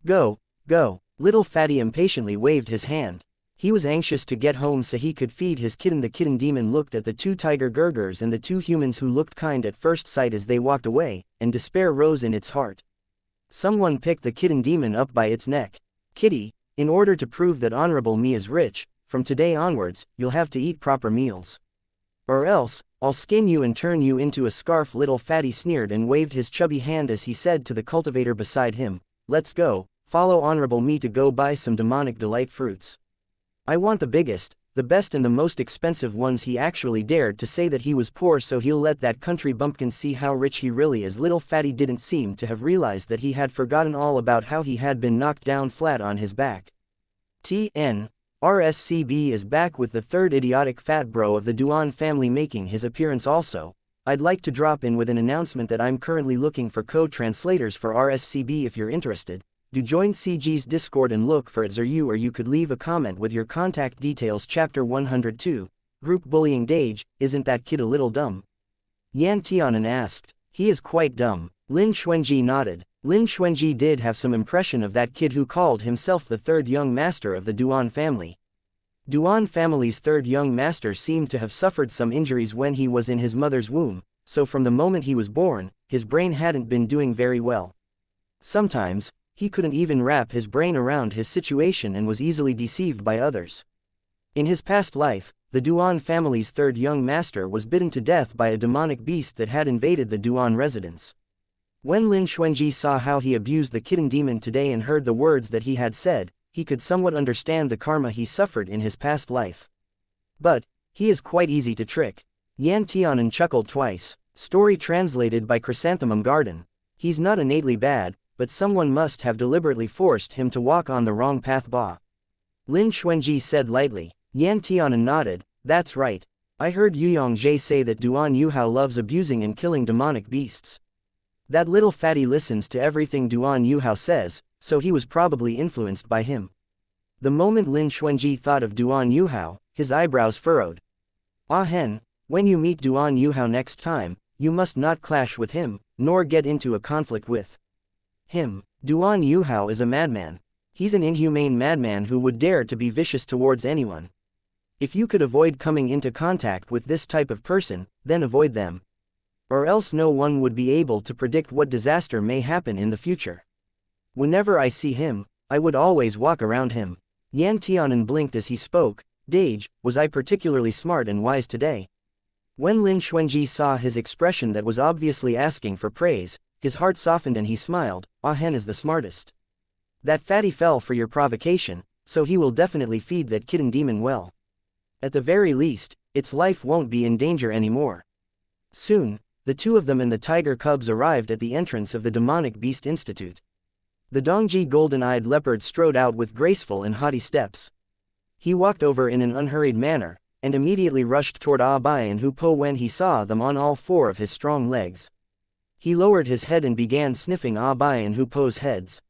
Go, go, Little Fatty impatiently waved his hand. He was anxious to get home so he could feed his kitten. The kitten demon looked at the 2 tiger Gurgurs and the 2 humans who looked kind at first sight as they walked away, and despair rose in its heart. Someone picked the kitten demon up by its neck. Kitty, in order to prove that Honorable me is rich, from today onwards, you'll have to eat proper meals. Or else, I'll skin you and turn you into a scarf. Little Fatty sneered and waved his chubby hand as he said to the cultivator beside him, let's go, follow Honorable me to go buy some demonic delight fruits. I want the biggest, the best and the most expensive ones. He actually dared to say that he was poor so he'll let that country bumpkin see how rich he really is. Little Fatty didn't seem to have realized that he had forgotten all about how he had been knocked down flat on his back. RSCB is back with the 3rd idiotic fat bro of the Duan family making his appearance also. I'd like to drop in with an announcement that I'm currently looking for code translators for RSCB. If you're interested, do join CG's Discord and look for it, or you could leave a comment with your contact details. Chapter 102, Group Bullying. Dage, isn't that kid a little dumb? Yan Tianan asked. He is quite dumb. Lin Xuanji nodded. Lin Xuanji did have some impression of that kid who called himself the 3rd young master of the Duan family. Duan family's 3rd young master seemed to have suffered some injuries when he was in his mother's womb, so from the moment he was born, his brain hadn't been doing very well. Sometimes, he couldn't even wrap his brain around his situation and was easily deceived by others. In his past life, the Duan family's 3rd young master was bitten to death by a demonic beast that had invaded the Duan residence. When Lin Xuanji saw how he abused the kitten demon today and heard the words that he had said, he could somewhat understand the karma he suffered in his past life. But, he is quite easy to trick. Yan Tianan chuckled twice. Story translated by Chrysanthemum Garden. He's not innately bad, but someone must have deliberately forced him to walk on the wrong path. Bah. Lin Xuanji said lightly. Yan Tianan nodded, that's right. I heard Yuyong Jie say that Duan Yuhao loves abusing and killing demonic beasts. That little fatty listens to everything Duan Yuhao says, so he was probably influenced by him. The moment Lin Xuanji thought of Duan Yuhao, his eyebrows furrowed. Ah Hen, when you meet Duan Yuhao next time, you must not clash with him, nor get into a conflict with him. Duan Yuhao is a madman. He's an inhumane madman who would dare to be vicious towards anyone. If you could avoid coming into contact with this type of person, then avoid them. Or else no one would be able to predict what disaster may happen in the future. Whenever I see him, I would always walk around him. Yan Tianan blinked as he spoke. Dage, was I particularly smart and wise today? When Lin Xuanji saw his expression that was obviously asking for praise, his heart softened and he smiled. Ah Hen is the smartest. That fatty fell for your provocation, so he will definitely feed that kitten demon well. At the very least, its life won't be in danger anymore. Soon, the two of them and the tiger cubs arrived at the entrance of the Demonic Beast Institute. The Dongji golden-eyed leopard strode out with graceful and haughty steps. He walked over in an unhurried manner, and immediately rushed toward Ah Bai and Hu Po when he saw them on all four of his strong legs. He lowered his head and began sniffing Ah Bai and Hu Po's heads.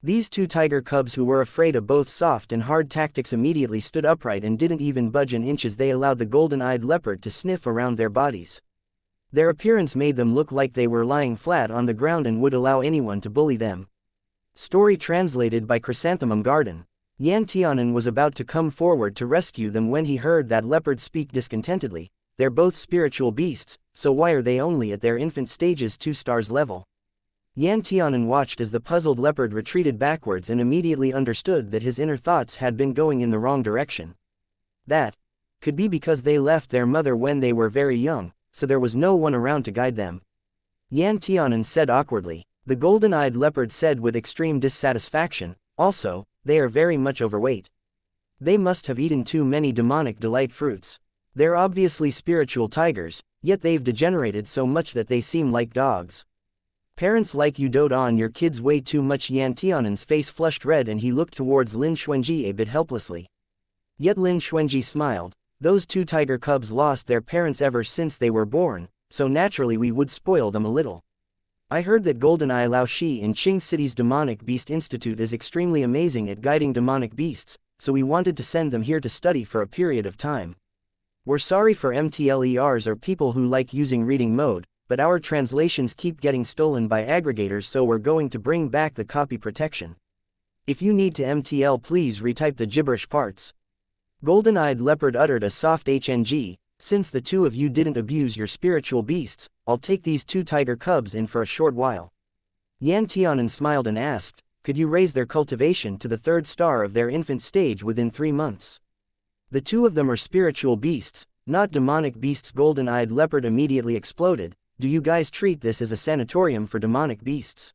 These two tiger cubs who were afraid of both soft and hard tactics immediately stood upright and didn't even budge an inch as they allowed the golden-eyed leopard to sniff around their bodies. Their appearance made them look like they were lying flat on the ground and would allow anyone to bully them. Story translated by Chrysanthemum Garden. Yan Tianan was about to come forward to rescue them when he heard that leopard speak discontentedly. They're both spiritual beasts, so why are they only at their infant stages 2 stars level? Yan Tianan watched as the puzzled leopard retreated backwards and immediately understood that his inner thoughts had been going in the wrong direction. That could be because they left their mother when they were very young, so there was no one around to guide them. Yan Tianan said awkwardly. The golden-eyed leopard said with extreme dissatisfaction, also, they are very much overweight. They must have eaten too many demonic delight fruits. They're obviously spiritual tigers, yet they've degenerated so much that they seem like dogs. Parents like you dote on your kids way too much. Yan Tianan's face flushed red and he looked towards Lin Xuanji a bit helplessly. Yet Lin Xuanji smiled. Those two tiger cubs lost their parents ever since they were born, so naturally we would spoil them a little. I heard that GoldenEye Lao Shi in Qing City's Demonic Beast Institute is extremely amazing at guiding demonic beasts, so we wanted to send them here to study for a period of time. We're sorry for MTLERs or people who like using reading mode, but our translations keep getting stolen by aggregators, so we're going to bring back the copy protection. If you need to MTL, please retype the gibberish parts. Golden-eyed leopard uttered a soft HNG. Since the two of you didn't abuse your spiritual beasts, I'll take these two tiger cubs in for a short while. Yan Tianan smiled and asked, could you raise their cultivation to the 3rd star of their infant stage within 3 months? The two of them are spiritual beasts, not demonic beasts. Golden-eyed leopard immediately exploded. Do you guys treat this as a sanatorium for demonic beasts?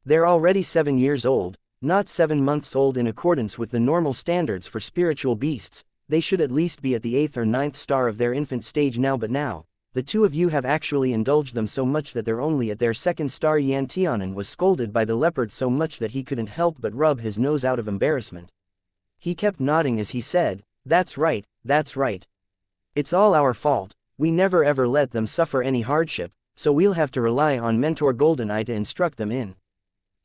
They're already 7 years old, not 7 months old in accordance with the normal standards for spiritual beasts. They should at least be at the 8th or 9th star of their infant stage now, but now, the two of you have actually indulged them so much that they're only at their 2nd star. Yan Tianan was scolded by the leopard so much that he couldn't help but rub his nose out of embarrassment. He kept nodding as he said, that's right, that's right. It's all our fault. We never ever let them suffer any hardship, so we'll have to rely on Mentor GoldenEye to instruct them in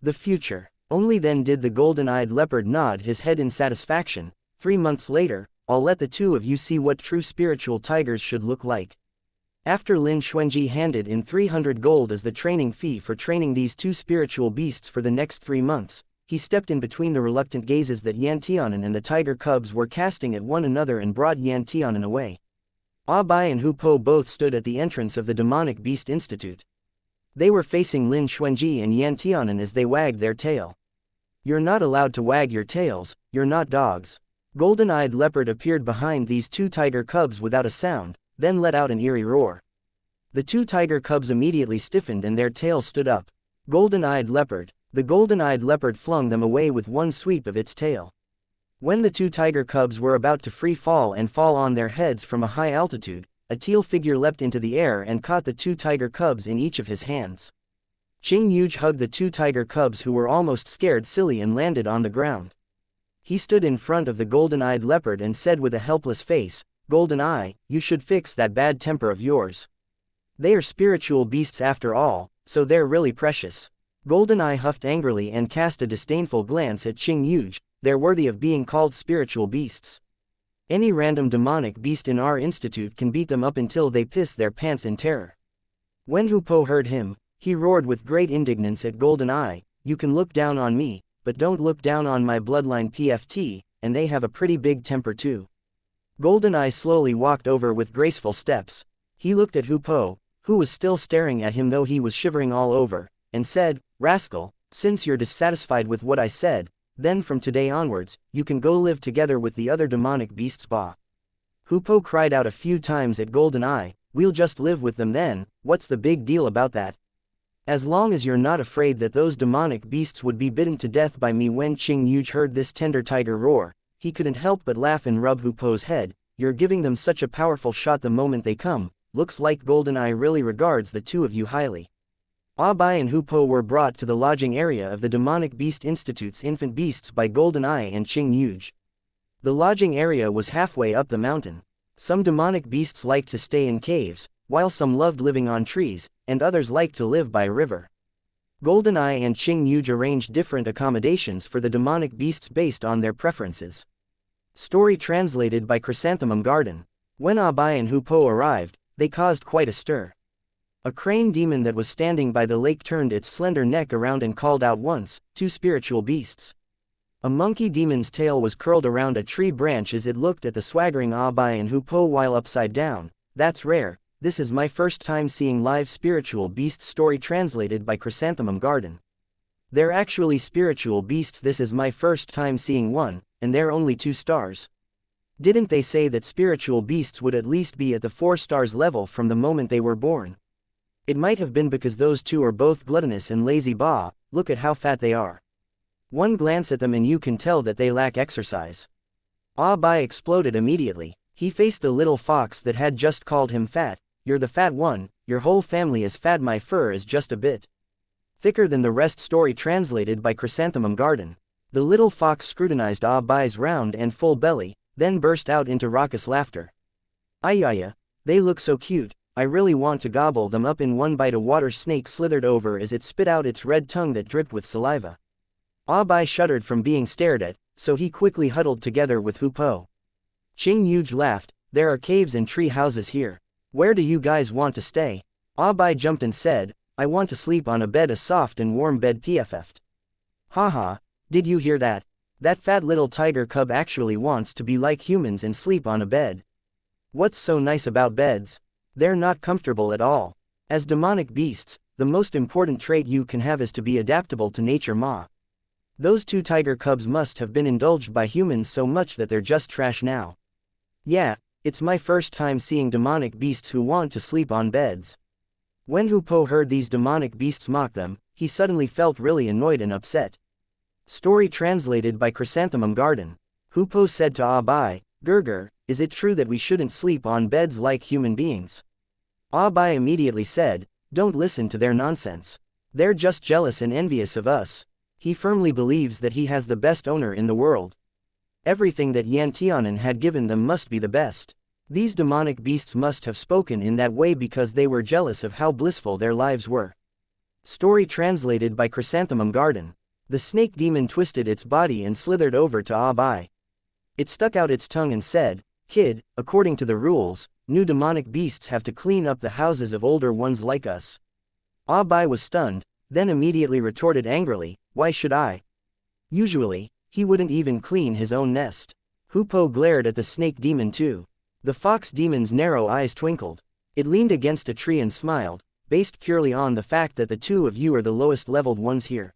the future. Only then did the golden-eyed leopard nod his head in satisfaction. 3 months later, I'll let the two of you see what true spiritual tigers should look like. After Lin Xuanji handed in 300 gold as the training fee for training these two spiritual beasts for the next 3 months, he stepped in between the reluctant gazes that Yan Tianan and the tiger cubs were casting at one another and brought Yan Tianan away. Ah Bai and Hu Po both stood at the entrance of the Demonic Beast Institute. They were facing Lin Xuanji and Yan Tianan as they wagged their tail. You're not allowed to wag your tails, you're not dogs. Golden-eyed leopard appeared behind these two tiger cubs without a sound, then let out an eerie roar. The two tiger cubs immediately stiffened and their tails stood up. Golden-eyed leopard. The golden-eyed leopard flung them away with one sweep of its tail. When the two tiger cubs were about to free fall and fall on their heads from a high altitude, a teal figure leapt into the air and caught the two tiger cubs in each of his hands. Qing Yuge hugged the two tiger cubs who were almost scared silly and landed on the ground. He stood in front of the golden-eyed leopard and said with a helpless face, Golden-Eye, you should fix that bad temper of yours. They are spiritual beasts after all, so they're really precious. Golden-Eye huffed angrily and cast a disdainful glance at Qing Yuge. They're worthy of being called spiritual beasts. Any random demonic beast in our institute can beat them up until they piss their pants in terror. When Hu Po heard him, he roared with great indignance at Golden-Eye, you can look down on me, but don't look down on my bloodline PFT, and they have a pretty big temper too. Goldeneye slowly walked over with graceful steps. He looked at Hupo, who was still staring at him though he was shivering all over, and said, "Rascal, since you're dissatisfied with what I said, then from today onwards, you can go live together with the other demonic beasts." Bah. Hupo cried out a few times at Goldeneye, "We'll just live with them then, what's the big deal about that? As long as you're not afraid that those demonic beasts would be bitten to death by me." When Qing Yuge heard this tender tiger roar, he couldn't help but laugh and rub Hupo's head. "You're giving them such a powerful shot the moment they come. Looks like Goldeneye really regards the two of you highly." Abai and Hupo were brought to the lodging area of the Demonic Beast Institute's infant beasts by Goldeneye and Qing Yuge. The lodging area was halfway up the mountain. Some demonic beasts liked to stay in caves, while some loved living on trees, and others liked to live by a river. Goldeneye and Qing Yuge arranged different accommodations for the demonic beasts based on their preferences. Story translated by Chrysanthemum Garden. When Abai and Hupo arrived, they caused quite a stir. A crane demon that was standing by the lake turned its slender neck around and called out once, "Two spiritual beasts." A monkey demon's tail was curled around a tree branch as it looked at the swaggering Abai and Hupo while upside down. "That's rare, this is my first time seeing live spiritual beasts." Story translated by Chrysanthemum Garden. "They're actually spiritual beasts. This is my first time seeing one, and they're only 2 stars. Didn't they say that spiritual beasts would at least be at the 4 stars level from the moment they were born? It might have been because those two are both gluttonous and lazy. Bah, look at how fat they are. One glance at them and you can tell that they lack exercise." Abai exploded immediately. He faced the little fox that had just called him fat. "You're the fat one, your whole family is fat. My fur is just a bit thicker than the rest." Story translated by Chrysanthemum Garden. The little fox scrutinized Abai's round and full belly, then burst out into raucous laughter. "Ayaya, they look so cute. I really want to gobble them up in one bite." A water snake slithered over as it spit out its red tongue that dripped with saliva. Abai shuddered from being stared at, so he quickly huddled together with Hupo. Qing Yuge laughed, "There are caves and tree houses here. Where do you guys want to stay?" Abai jumped and said, "I want to sleep on a bed, a soft and warm bed." PFF'd. "Haha, did you hear that? That fat little tiger cub actually wants to be like humans and sleep on a bed. What's so nice about beds? They're not comfortable at all. As demonic beasts, the most important trait you can have is to be adaptable to nature." Ma. Those 2 tiger cubs must have been indulged by humans so much that they're just trash now. "Yeah, it's my first time seeing demonic beasts who want to sleep on beds." When Hupo heard these demonic beasts mock them, he suddenly felt really annoyed and upset. Story translated by Chrysanthemum Garden. Hupo said to Abai, "Gurgur, is it true that we shouldn't sleep on beds like human beings?" Abai immediately said, "Don't listen to their nonsense. They're just jealous and envious of us." He firmly believes that he has the best owner in the world. Everything that Yan Tianan had given them must be the best. These demonic beasts must have spoken in that way because they were jealous of how blissful their lives were. Story translated by Chrysanthemum Garden. The snake demon twisted its body and slithered over to Abai. It stuck out its tongue and said, "Kid, according to the rules, new demonic beasts have to clean up the houses of older ones like us." Abai was stunned, then immediately retorted angrily, "Why should I? Usually, he wouldn't even clean his own nest." Hupo glared at the snake demon too. The fox demon's narrow eyes twinkled. It leaned against a tree and smiled, based purely on the fact that the 2 of you are the lowest leveled ones here.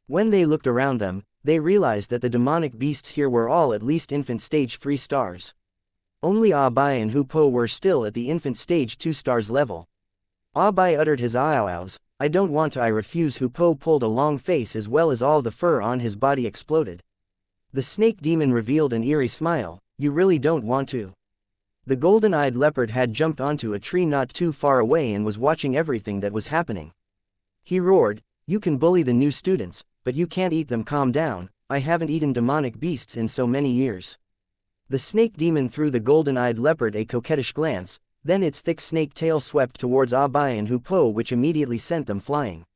When they looked around them, they realized that the demonic beasts here were all at least infant stage 3 stars. Only Abai and Hupo were still at the infant stage 2 stars level. Abai uttered his "Ow-ows, I don't want to, I refuse." Hupo pulled a long face as well as all the fur on his body exploded. The snake demon revealed an eerie smile, "You really don't want to?" The golden-eyed leopard had jumped onto a tree not too far away and was watching everything that was happening. He roared, "You can bully the new students, but you can't eat them. Calm down, I haven't eaten demonic beasts in so many years." The snake demon threw the golden-eyed leopard a coquettish glance, then its thick snake tail swept towards Abai and Hupo, which immediately sent them flying.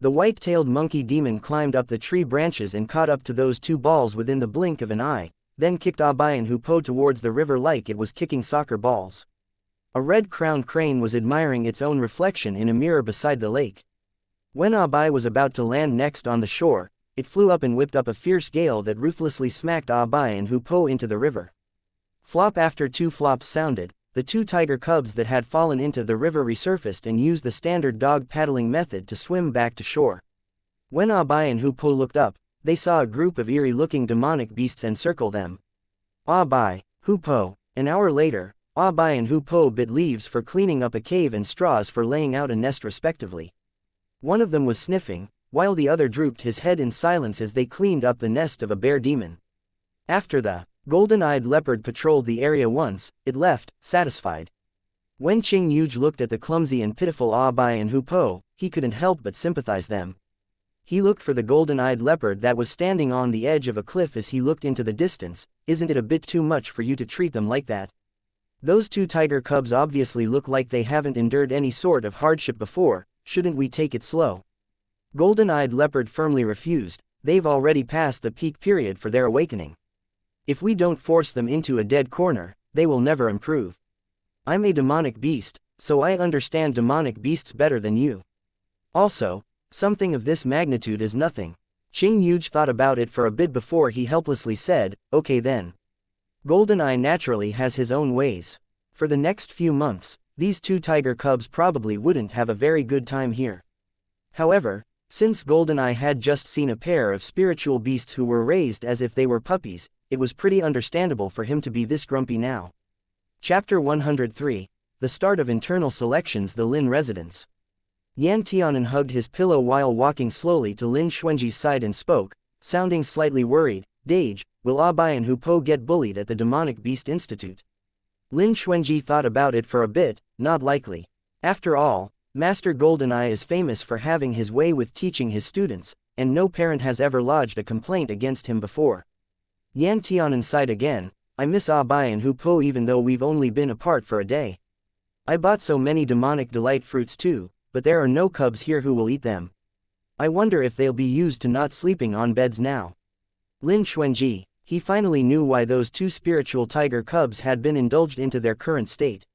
The white-tailed monkey demon climbed up the tree branches and caught up to those 2 balls within the blink of an eye, then kicked Abai and Hupo towards the river like it was kicking soccer balls. A red-crowned crane was admiring its own reflection in a mirror beside the lake. When Abai was about to land next on the shore, it flew up and whipped up a fierce gale that ruthlessly smacked Ah Bai and Hu Po into the river. Flop after two flops sounded, the two tiger cubs that had fallen into the river resurfaced and used the standard dog paddling method to swim back to shore. When Ah Bai and Hu Po looked up, they saw a group of eerie-looking demonic beasts encircle them. Ah Bai, Hu Po. An hour later, Ah Bai and Hu Po bit leaves for cleaning up a cave and straws for laying out a nest respectively. One of them was sniffing, while the other drooped his head in silence as they cleaned up the nest of a bear demon. After the golden-eyed leopard patrolled the area once, it left, satisfied. When Qing Yuge looked at the clumsy and pitiful Ah Bai and Hu Po, he couldn't help but sympathize them. He looked for the golden-eyed leopard that was standing on the edge of a cliff as he looked into the distance. Isn't it a bit too much for you to treat them like that? Those two tiger cubs obviously look like they haven't endured any sort of hardship before, shouldn't we take it slow? Golden-eyed leopard firmly refused, they've already passed the peak period for their awakening. If we don't force them into a dead corner, they will never improve. I'm a demonic beast, so I understand demonic beasts better than you. Also, something of this magnitude is nothing. Qing Yuge thought about it for a bit before he helplessly said, okay then. Goldeneye naturally has his own ways. For the next few months, these two tiger cubs probably wouldn't have a very good time here. However, since Goldeneye had just seen a pair of spiritual beasts who were raised as if they were puppies, it was pretty understandable for him to be this grumpy now. Chapter 103, The Start of Internal Selections. The Lin Residence. Yan Tianan hugged his pillow while walking slowly to Lin Xuanji's side and spoke, sounding slightly worried, Dage, will Ah Bai and Hu Po get bullied at the Demonic Beast Institute? Lin Xuanji thought about it for a bit, not likely. After all, Master Goldeneye is famous for having his way with teaching his students, and no parent has ever lodged a complaint against him before. Yan Tianan sighed again, I miss Ah Bai and Hu Po even though we've only been apart for a day. I bought so many demonic delight fruits too, but there are no cubs here who will eat them. I wonder if they'll be used to not sleeping on beds now. Lin Xuanji, he finally knew why those two spiritual tiger cubs had been indulged into their current state.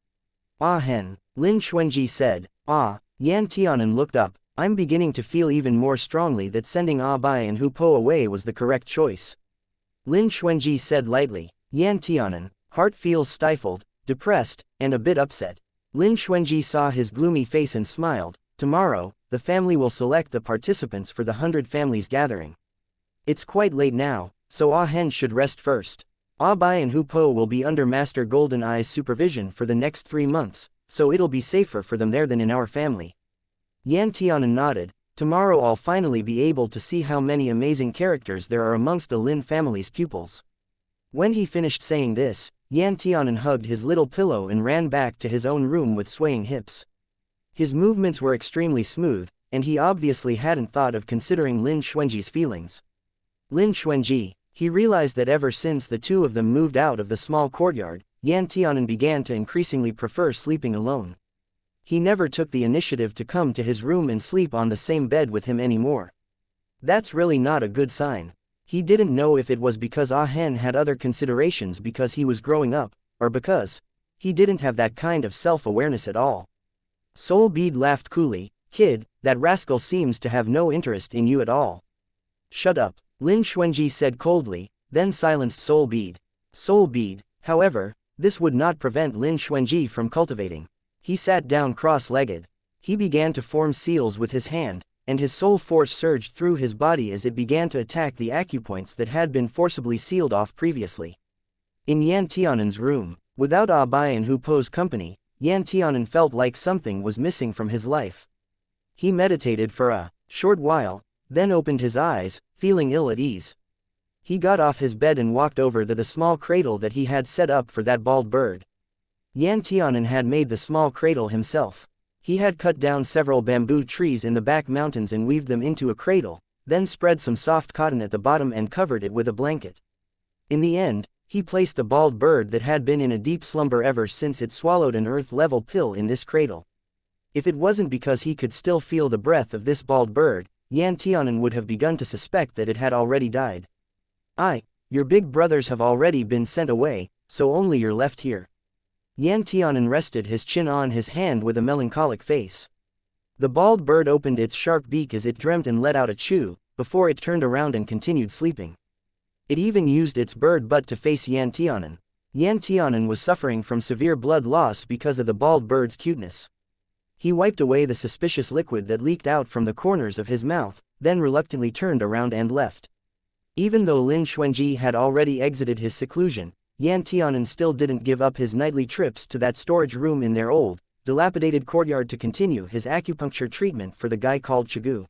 Ah hen, Lin Xuanji said. Ah, Yan Tianan looked up, I'm beginning to feel even more strongly that sending Ah Bai and Hu Po away was the correct choice. Lin Xuanji said lightly. Yan Tianan, heart feels stifled, depressed, and a bit upset. Lin Xuanji saw his gloomy face and smiled. Tomorrow, the family will select the participants for the 100 families gathering. It's quite late now, so Ah Hen should rest first. Ah Bai and Hu Po will be under Master Goldeneye's supervision for the next 3 months, so it'll be safer for them there than in our family. Yan Tianan nodded. Tomorrow I'll finally be able to see how many amazing characters there are amongst the Lin family's pupils. When he finished saying this, Yan Tianan hugged his little pillow and ran back to his own room with swaying hips. His movements were extremely smooth, and he obviously hadn't thought of considering Lin Xuanji's feelings. Lin Xuanji, he realized that ever since the two of them moved out of the small courtyard, Yan Tianan began to increasingly prefer sleeping alone. He never took the initiative to come to his room and sleep on the same bed with him anymore. That's really not a good sign. He didn't know if it was because Ah Hen had other considerations because he was growing up, or because he didn't have that kind of self-awareness at all. Soul Bead laughed coolly, kid, that rascal seems to have no interest in you at all. Shut up, Lin Xuanji said coldly, then silenced Soul Bead. Soul Bead, however, this would not prevent Lin Xuanji from cultivating. He sat down cross-legged. He began to form seals with his hand, and his soul force surged through his body as it began to attack the acupoints that had been forcibly sealed off previously. In Yan Tianan's room, without Ah Bai and Hu Po's company, Yan Tianan felt like something was missing from his life. He meditated for a short while, then opened his eyes, feeling ill at ease. He got off his bed and walked over to the small cradle that he had set up for that bald bird. Yan Tianan had made the small cradle himself. He had cut down several bamboo trees in the back mountains and weaved them into a cradle, then spread some soft cotton at the bottom and covered it with a blanket. In the end, he placed the bald bird that had been in a deep slumber ever since it swallowed an earth-level pill in this cradle. If it wasn't because he could still feel the breath of this bald bird, Yan Tianan would have begun to suspect that it had already died. Your big brothers have already been sent away, so only you're left here. Yan Tianan rested his chin on his hand with a melancholic face. The bald bird opened its sharp beak as it dreamt and let out a chew, before it turned around and continued sleeping. It even used its bird butt to face Yan Tianan. Yan Tianan was suffering from severe blood loss because of the bald bird's cuteness. He wiped away the suspicious liquid that leaked out from the corners of his mouth, then reluctantly turned around and left. Even though Lin Xuanji had already exited his seclusion, Yan Tianan still didn't give up his nightly trips to that storage room in their old, dilapidated courtyard to continue his acupuncture treatment for the guy called Chigu.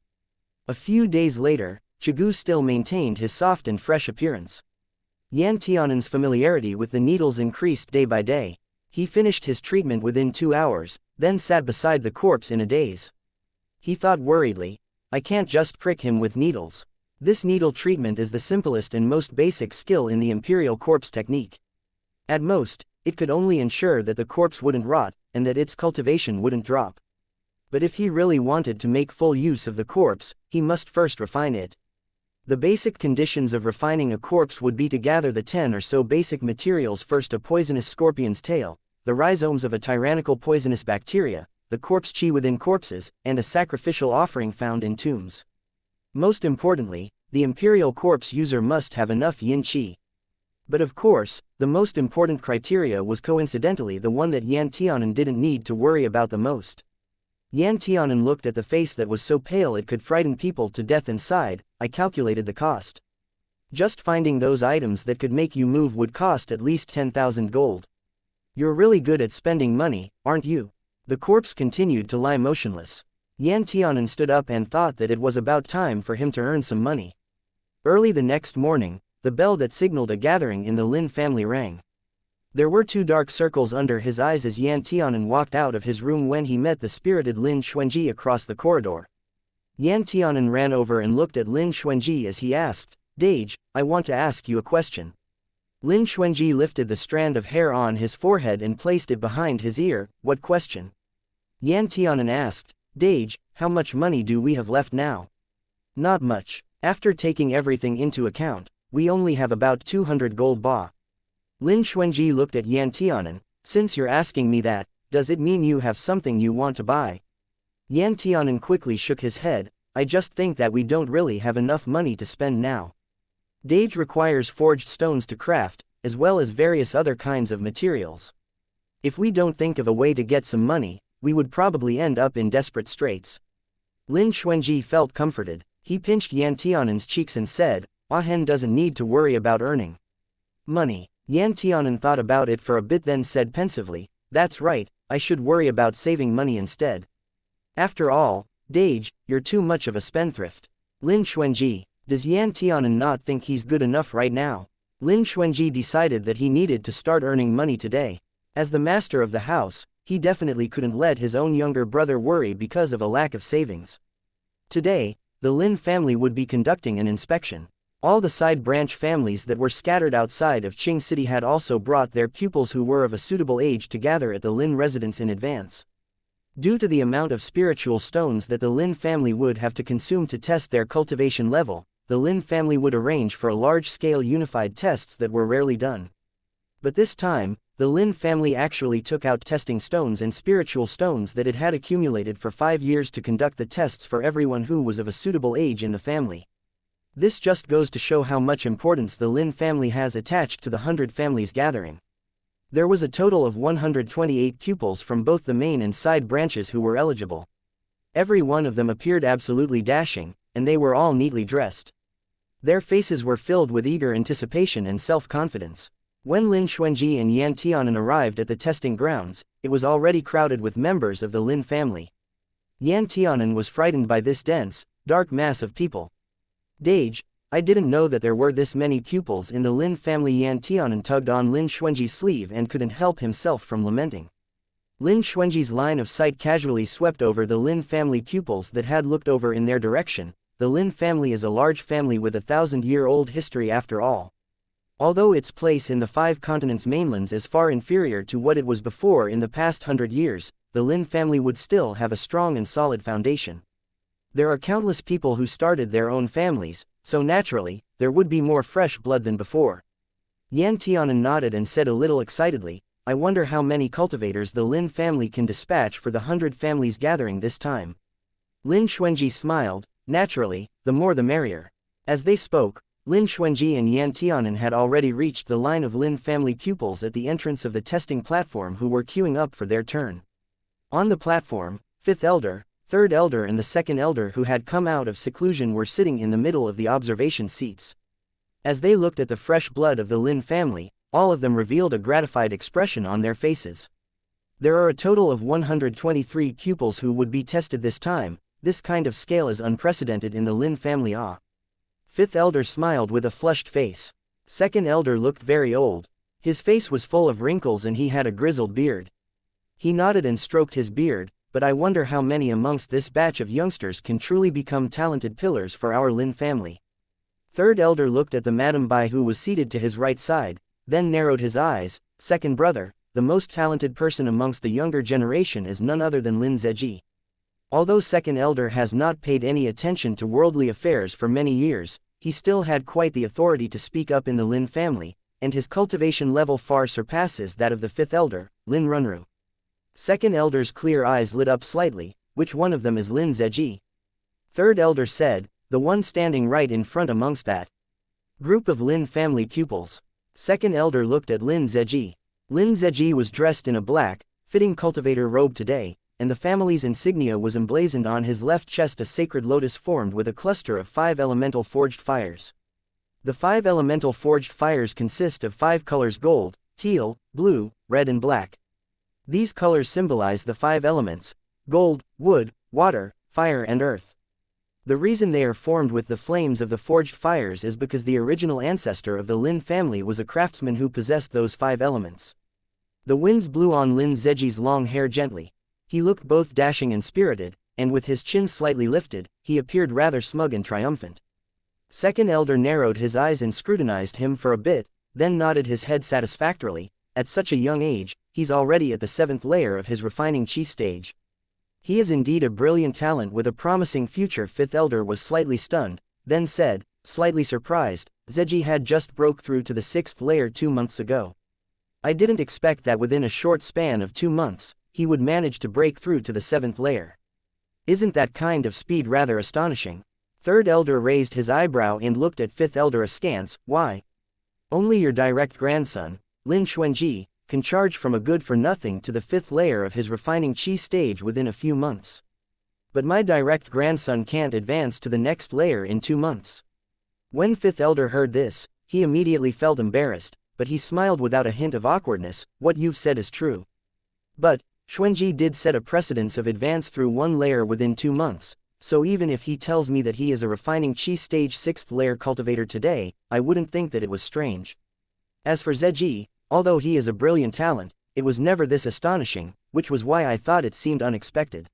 A few days later, Chigu still maintained his soft and fresh appearance. Yan Tianan's familiarity with the needles increased day by day. He finished his treatment within 2 hours, then sat beside the corpse in a daze. He thought worriedly, I can't just prick him with needles. This needle treatment is the simplest and most basic skill in the Imperial Corpse technique. At most, it could only ensure that the corpse wouldn't rot, and that its cultivation wouldn't drop. But if he really wanted to make full use of the corpse, he must first refine it. The basic conditions of refining a corpse would be to gather the 10 or so basic materials: first a poisonous scorpion's tail, the rhizomes of a tyrannical poisonous bacteria, the corpse chi within corpses, and a sacrificial offering found in tombs. Most importantly, the Imperial Corpse user must have enough yin qi. But of course, the most important criteria was coincidentally the one that Yan Tianan didn't need to worry about the most. Yan Tianan looked at the face that was so pale it could frighten people to death and sighed, I calculated the cost. Just finding those items that could make you move would cost at least 10,000 gold. You're really good at spending money, aren't you? The corpse continued to lie motionless. Yan Tianan stood up and thought that it was about time for him to earn some money. Early the next morning, the bell that signaled a gathering in the Lin family rang. There were 2 dark circles under his eyes as Yan Tianan walked out of his room when he met the spirited Lin Xuanji across the corridor. Yan Tianan ran over and looked at Lin Xuanji as he asked, Dage, I want to ask you a question. Lin Xuanji lifted the strand of hair on his forehead and placed it behind his ear. What question? Yan Tianan asked, Dage, how much money do we have left now? Not much. After taking everything into account, we only have about 200 gold ba. Lin Xuanji looked at Yan Tianan. Since you're asking me that, does it mean you have something you want to buy? Yan Tianan quickly shook his head. I just think that we don't really have enough money to spend now. Dage requires forged stones to craft, as well as various other kinds of materials. If we don't think of a way to get some money, we would probably end up in desperate straits. Lin Xuanji felt comforted. He pinched Yan Tianan's cheeks and said, Ahen doesn't need to worry about earning money. Yan Tianan thought about it for a bit then said pensively, that's right, I should worry about saving money instead. After all, Dage, you're too much of a spendthrift. Lin Xuanji, does Yan Tianan not think he's good enough right now? Lin Xuanji decided that he needed to start earning money today. As the master of the house, he definitely couldn't let his own younger brother worry because of a lack of savings. Today, the Lin family would be conducting an inspection. All the side branch families that were scattered outside of Qing City had also brought their pupils who were of a suitable age to gather at the Lin residence in advance. Due to the amount of spiritual stones that the Lin family would have to consume to test their cultivation level, the Lin family would arrange for large-scale unified tests that were rarely done. But this time, the Lin family actually took out testing stones and spiritual stones that it had accumulated for 5 years to conduct the tests for everyone who was of a suitable age in the family. This just goes to show how much importance the Lin family has attached to the 100 families gathering. There was a total of 128 pupils from both the main and side branches who were eligible. Every one of them appeared absolutely dashing, and they were all neatly dressed. Their faces were filled with eager anticipation and self-confidence. When Lin Xuanji and Yan Tianan arrived at the testing grounds, it was already crowded with members of the Lin family. Yan Tianan was frightened by this dense, dark mass of people. Dage, I didn't know that there were this many pupils in the Lin family. Yan Tianan tugged on Lin Xuanji's sleeve and couldn't help himself from lamenting. Lin Xuanji's line of sight casually swept over the Lin family pupils that had looked over in their direction. The Lin family is a large family with a 1,000-year-old history after all. Although its place in the 5 continents' mainlands is far inferior to what it was before in the past 100 years, the Lin family would still have a strong and solid foundation. There are countless people who started their own families, so naturally, there would be more fresh blood than before. Yan Tianan nodded and said a little excitedly, I wonder how many cultivators the Lin family can dispatch for the 100 families gathering this time. Lin Xuanji smiled, Naturally, the more the merrier. As they spoke, Lin Xuanji and Yan Tianan had already reached the line of Lin family pupils at the entrance of the testing platform who were queuing up for their turn. On the platform, 5th Elder, 3rd Elder and the 2nd Elder who had come out of seclusion were sitting in the middle of the observation seats. As they looked at the fresh blood of the Lin family, all of them revealed a gratified expression on their faces. There are a total of 123 pupils who would be tested this time. This kind of scale is unprecedented in the Lin family. 5th Elder smiled with a flushed face. 2nd Elder looked very old. His face was full of wrinkles and he had a grizzled beard. He nodded and stroked his beard, but I wonder how many amongst this batch of youngsters can truly become talented pillars for our Lin family. 3rd Elder looked at the Madam Bai who was seated to his right side, then narrowed his eyes. Second brother, the most talented person amongst the younger generation is none other than Lin Zeji. Although 2nd Elder has not paid any attention to worldly affairs for many years, he still had quite the authority to speak up in the Lin family, and his cultivation level far surpasses that of the 5th Elder, Lin Runru. 2nd Elder's clear eyes lit up slightly. Which one of them is Lin Zeji? 3rd Elder said, the one standing right in front amongst that group of Lin family pupils. 2nd Elder looked at Lin Zeji. Lin Zeji was dressed in a black, fitting cultivator robe today, and the family's insignia was emblazoned on his left chest, a sacred lotus formed with a cluster of 5 elemental forged fires. The 5 elemental forged fires consist of 5 colors: gold, teal, blue, red and black. These colors symbolize the 5 elements: gold, wood, water, fire and earth. The reason they are formed with the flames of the forged fires is because the original ancestor of the Lin family was a craftsman who possessed those 5 elements. The winds blew on Lin Zeji's long hair gently. He looked both dashing and spirited, and with his chin slightly lifted, he appeared rather smug and triumphant. 2nd Elder narrowed his eyes and scrutinized him for a bit, then nodded his head satisfactorily. At such a young age, he's already at the 7th layer of his refining chi stage. He is indeed a brilliant talent with a promising future. 5th Elder was slightly stunned, then said, slightly surprised, Zeji had just broke through to the 6th layer 2 months ago. I didn't expect that within a short span of 2 months, he would manage to break through to the 7th layer. Isn't that kind of speed rather astonishing? 3rd Elder raised his eyebrow and looked at 5th Elder askance. Why? Only your direct grandson, Lin Xuanji, can charge from a good-for-nothing to the 5th layer of his refining chi stage within a few months. But my direct grandson can't advance to the next layer in 2 months. When 5th Elder heard this, he immediately felt embarrassed, but he smiled without a hint of awkwardness. What you've said is true. But Xuanji did set a precedence of advance through 1 layer within 2 months, so even if he tells me that he is a refining chi stage 6th layer cultivator today, I wouldn't think that it was strange. As for Zeji, although he is a brilliant talent, it was never this astonishing, which was why I thought it seemed unexpected.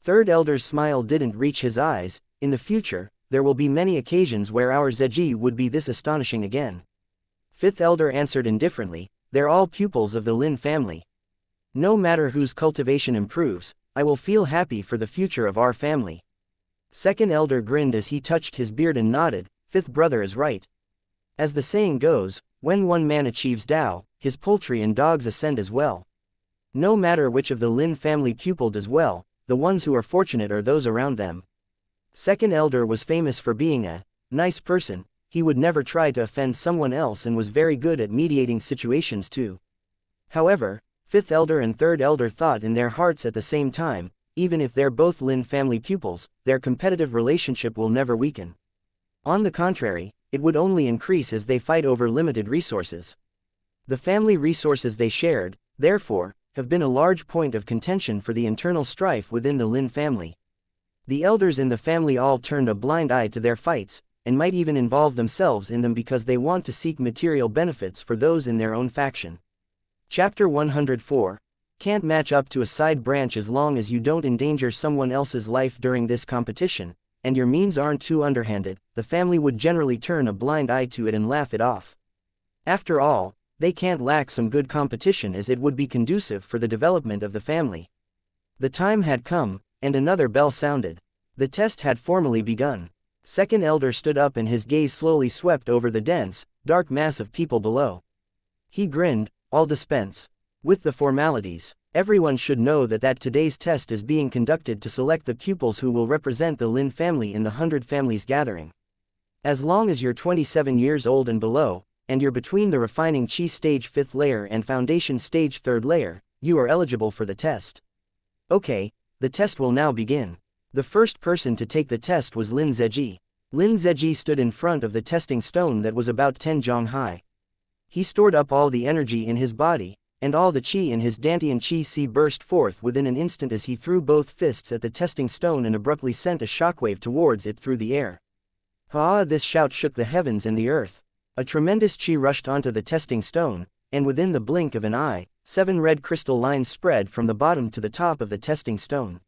3rd Elder's smile didn't reach his eyes. In the future, there will be many occasions where our Zeji would be this astonishing again. 5th Elder answered indifferently, they're all pupils of the Lin family. No matter whose cultivation improves, I will feel happy for the future of our family. 2nd Elder grinned as he touched his beard and nodded, 5th brother is right. As the saying goes, when one man achieves Tao, his poultry and dogs ascend as well. No matter which of the Lin family pupil does well, the ones who are fortunate are those around them. 2nd Elder was famous for being a nice person. He would never try to offend someone else and was very good at mediating situations too. However, 5th Elder and 3rd Elder thought in their hearts at the same time, even if they're both Lin family pupils, their competitive relationship will never weaken. On the contrary, it would only increase as they fight over limited resources. The family resources they shared, therefore, have been a large point of contention for the internal strife within the Lin family. The elders in the family all turned a blind eye to their fights, and might even involve themselves in them because they want to seek material benefits for those in their own faction. Chapter 104. Can't match up to a side branch as long as you don't endanger someone else's life during this competition, and your means aren't too underhanded. The family would generally turn a blind eye to it and laugh it off. After all, they can't lack some good competition as it would be conducive for the development of the family. The time had come, and another bell sounded. The test had formally begun. 2nd Elder stood up and his gaze slowly swept over the dense, dark mass of people below. He grinned, I'll dispense with the formalities. Everyone should know that today's test is being conducted to select the pupils who will represent the Lin family in the 100 Families gathering. As long as you're 27 years old and below, and you're between the refining Qi stage 5th layer and foundation stage 3rd layer, you are eligible for the test. Okay, the test will now begin. The first person to take the test was Lin Zeji. Lin Zeji stood in front of the testing stone that was about 10 zhong high. He stored up all the energy in his body, and all the qi in his Dantian qi si burst forth within an instant as he threw both fists at the testing stone and abruptly sent a shockwave towards it through the air. Ah! This shout shook the heavens and the earth. A tremendous qi rushed onto the testing stone, and within the blink of an eye, 7 red crystal lines spread from the bottom to the top of the testing stone.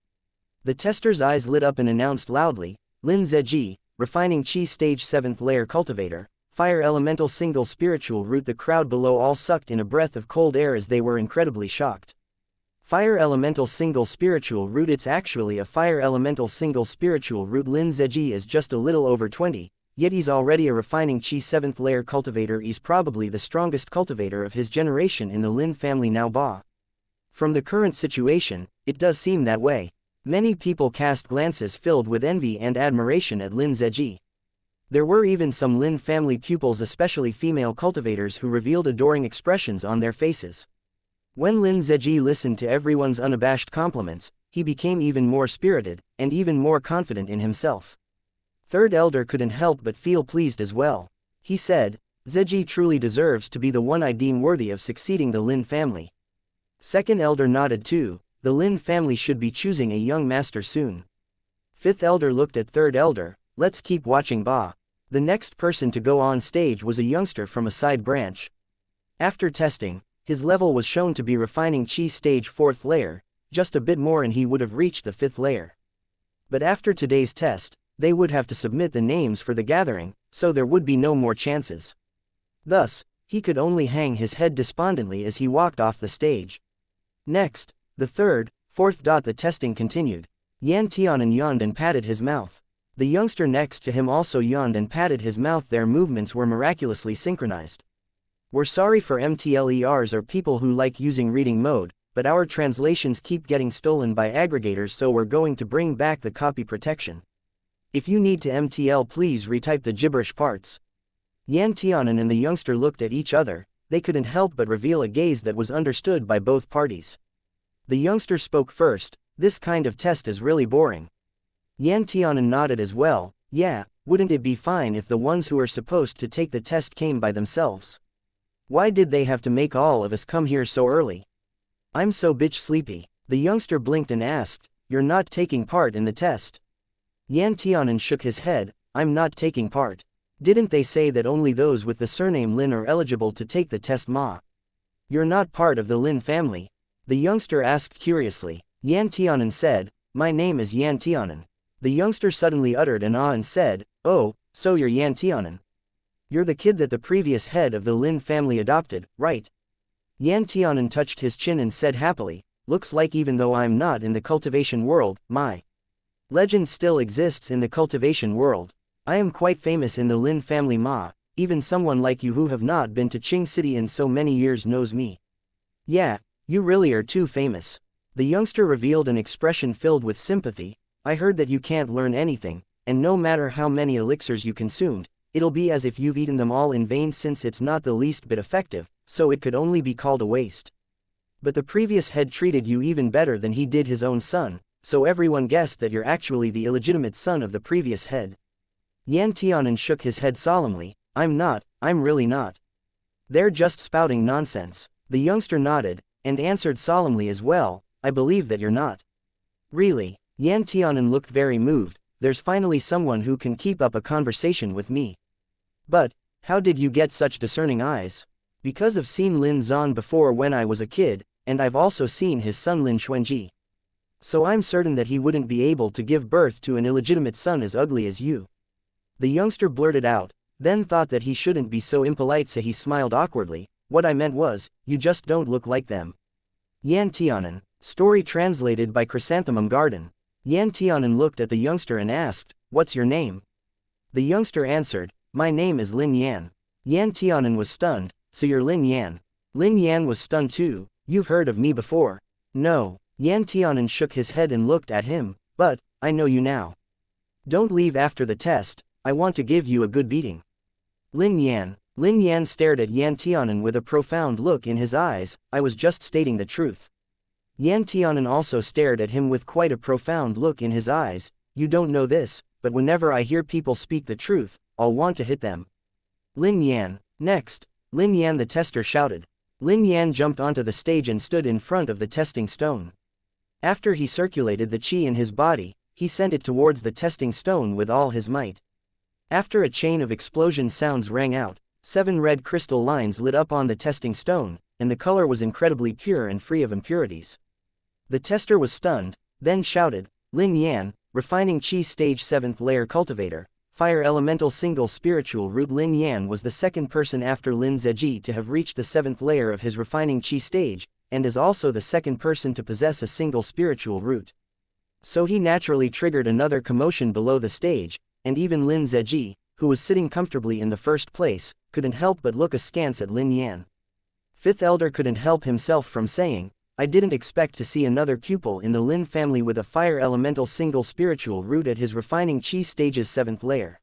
The tester's eyes lit up and announced loudly, Lin Zeji, refining qi stage 7th layer cultivator, fire elemental single spiritual root. The crowd below all sucked in a breath of cold air as they were incredibly shocked. Fire elemental single spiritual root. It's actually a fire elemental single spiritual root. Lin Zeji is just a little over 20, yet he's already a refining qi 7th layer cultivator. He's probably the strongest cultivator of his generation in the Lin family now. From the current situation, it does seem that way. Many people cast glances filled with envy and admiration at Lin Zeji. There were even some Lin family pupils, especially female cultivators, who revealed adoring expressions on their faces. When Lin Zeji listened to everyone's unabashed compliments, he became even more spirited, and even more confident in himself. Third elder couldn't help but feel pleased as well. He said, Zeji truly deserves to be the one I deem worthy of succeeding the Lin family. Second elder nodded too. The Lin family should be choosing a young master soon. Fifth elder looked at third elder. Let's keep watching. The next person to go on stage was a youngster from a side branch. After testing, his level was shown to be refining qi stage 4th layer, just a bit more and he would have reached the 5th layer. But after today's test, they would have to submit the names for the gathering, so there would be no more chances. Thus, he could only hang his head despondently as he walked off the stage. Next, the 3rd, 4th. The testing continued. Yan Tianan yawned and patted his mouth. The youngster next to him also yawned and patted his mouth. Their movements were miraculously synchronized. We're sorry for MTLERs or people who like using reading mode, but our translations keep getting stolen by aggregators, so we're going to bring back the copy protection. If you need to MTL, please retype the gibberish parts. Yan Tianan and the youngster looked at each other. They couldn't help but reveal a gaze that was understood by both parties. The youngster spoke first. This kind of test is really boring. Yan Tianan nodded as well. Yeah, wouldn't it be fine if the ones who are supposed to take the test came by themselves? Why did they have to make all of us come here so early? I'm so bitch sleepy. The youngster blinked and asked, You're not taking part in the test? Yan Tianan shook his head. I'm not taking part. Didn't they say that only those with the surname Lin are eligible to take the test? Ma? You're not part of the Lin family? The youngster asked curiously. Yan Tianan said, My name is Yan Tianan. The youngster suddenly uttered an ah and said, Oh, so you're Yan Tianan. You're the kid that the previous head of the Lin family adopted, right? Yan Tianan touched his chin and said happily, Looks like even though I'm not in the cultivation world, my legend still exists in the cultivation world. I am quite famous in the Lin family. Ma, even someone like you who have not been to Qing City in so many years knows me. Yeah, you really are too famous. The youngster revealed an expression filled with sympathy. I heard that you can't learn anything, and no matter how many elixirs you consumed, it'll be as if you've eaten them all in vain, since it's not the least bit effective, so it could only be called a waste. But the previous head treated you even better than he did his own son, so everyone guessed that you're actually the illegitimate son of the previous head. Yan Tianan shook his head solemnly. I'm not, I'm really not. They're just spouting nonsense. The youngster nodded, and answered solemnly as well, I believe that you're not. Really? Yan Tianan looked very moved. There's finally someone who can keep up a conversation with me. But, how did you get such discerning eyes? Because I've seen Lin Zan before when I was a kid, and I've also seen his son Lin Xuanji. So I'm certain that he wouldn't be able to give birth to an illegitimate son as ugly as you. The youngster blurted out, then thought that he shouldn't be so impolite, so he smiled awkwardly. What I meant was, you just don't look like them. Yan Tianan. Story translated by Chrysanthemum Garden. Yan Tianan looked at the youngster and asked, What's your name? The youngster answered, My name is Lin Yan. Yan Tianan was stunned. So you're Lin Yan. Lin Yan was stunned too. You've heard of me before. No. Yan Tianan shook his head and looked at him, but, I know you now. Don't leave after the test, I want to give you a good beating. Lin Yan stared at Yan Tianan with a profound look in his eyes. I was just stating the truth. Yan Tianan also stared at him with quite a profound look in his eyes. You don't know this, but whenever I hear people speak the truth, I'll want to hit them. Lin Yan. Next. Lin Yan the tester shouted. Lin Yan jumped onto the stage and stood in front of the testing stone. After he circulated the qi in his body, he sent it towards the testing stone with all his might. After a chain of explosion sounds rang out, 7 red crystal lines lit up on the testing stone, and the color was incredibly pure and free of impurities. The tester was stunned, then shouted, Lin Yan, refining qi stage 7th layer cultivator, fire elemental single spiritual root. Lin Yan was the second person after Lin Zeji to have reached the 7th layer of his refining qi stage, and is also the second person to possess a single spiritual root. So he naturally triggered another commotion below the stage, and even Lin Zeji, who was sitting comfortably in the first place, couldn't help but look askance at Lin Yan. Fifth Elder couldn't help himself from saying, I didn't expect to see another pupil in the Lin family with a fire elemental single spiritual root at his refining qi stage's 7th layer.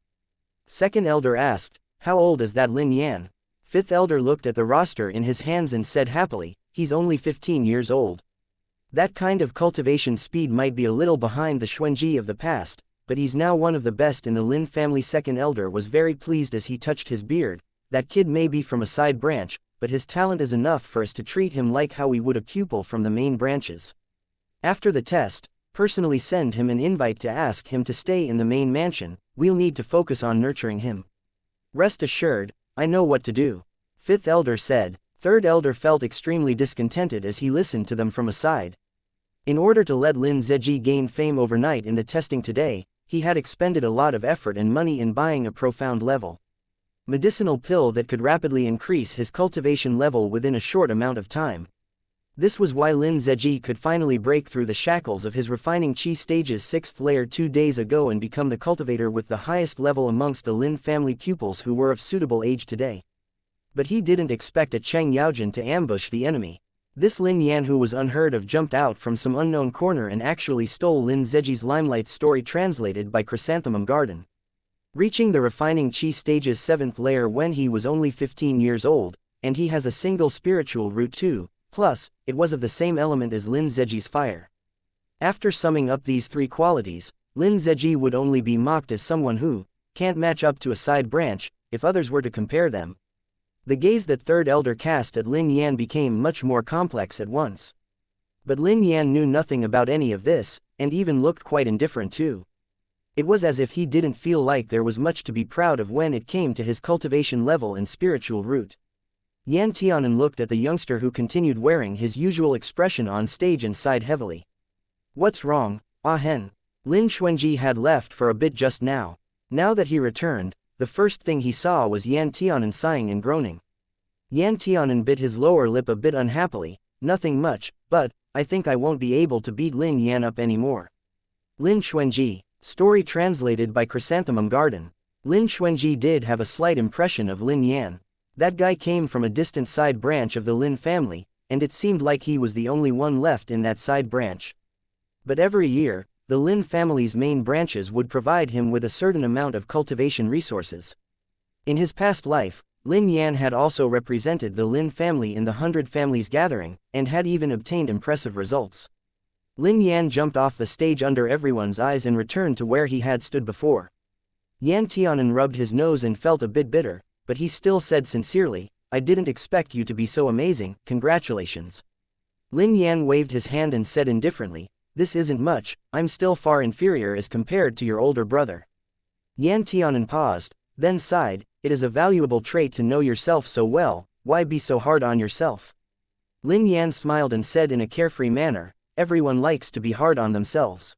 Second Elder asked, how old is that Lin Yan? Fifth Elder looked at the roster in his hands and said happily, he's only 15 years old. That kind of cultivation speed might be a little behind the Xuanji of the past, but he's now one of the best in the Lin family. Second Elder was very pleased as he touched his beard. That kid may be from a side branch, but his talent is enough for us to treat him like how we would a pupil from the main branches. After the test, personally send him an invite to ask him to stay in the main mansion. We'll need to focus on nurturing him. Rest assured, I know what to do. Fifth Elder said. Third Elder felt extremely discontented as he listened to them from aside. In order to let Lin Zeji gain fame overnight in the testing today, he had expended a lot of effort and money in buying a profound level medicinal pill that could rapidly increase his cultivation level within a short amount of time. This was why Lin Zeji could finally break through the shackles of his refining qi stage's 6th layer 2 days ago and become the cultivator with the highest level amongst the Lin family pupils who were of suitable age today. But he didn't expect a Cheng Yaojin to ambush the enemy. This Lin Yan, who was unheard of, jumped out from some unknown corner and actually stole Lin Zeji's limelight. Story translated by Chrysanthemum Garden. Reaching the refining qi stage's 7th layer when he was only 15 years old, and he has a single spiritual root too, plus, it was of the same element as Lin Zeji's fire. After summing up these 3 qualities, Lin Zeji would only be mocked as someone who can't match up to a side branch, if others were to compare them. The gaze that Third Elder cast at Lin Yan became much more complex at once. But Lin Yan knew nothing about any of this, and even looked quite indifferent too. It was as if he didn't feel like there was much to be proud of when it came to his cultivation level and spiritual root. Yan Tianan looked at the youngster, who continued wearing his usual expression on stage, and sighed heavily. What's wrong, Ah Hen? Lin Xuanji had left for a bit just now. Now that he returned, the first thing he saw was Yan Tianan sighing and groaning. Yan Tianan bit his lower lip a bit unhappily. Nothing much, but I think I won't be able to beat Lin Yan up anymore. Lin Xuanji. Story translated by Chrysanthemum Garden. Lin Xuanji did have a slight impression of Lin Yan. That guy came from a distant side branch of the Lin family, and it seemed like he was the only one left in that side branch. But every year, the Lin family's main branches would provide him with a certain amount of cultivation resources. In his past life, Lin Yan had also represented the Lin family in the 100 Families Gathering, and had even obtained impressive results. Lin Yan jumped off the stage under everyone's eyes and returned to where he had stood before. Yan Tianan rubbed his nose and felt a bit bitter, but he still said sincerely, I didn't expect you to be so amazing, congratulations. Lin Yan waved his hand and said indifferently, this isn't much, I'm still far inferior as compared to your older brother. Yan Tianan paused, then sighed, it is a valuable trait to know yourself so well, why be so hard on yourself? Lin Yan smiled and said in a carefree manner, everyone likes to be hard on themselves.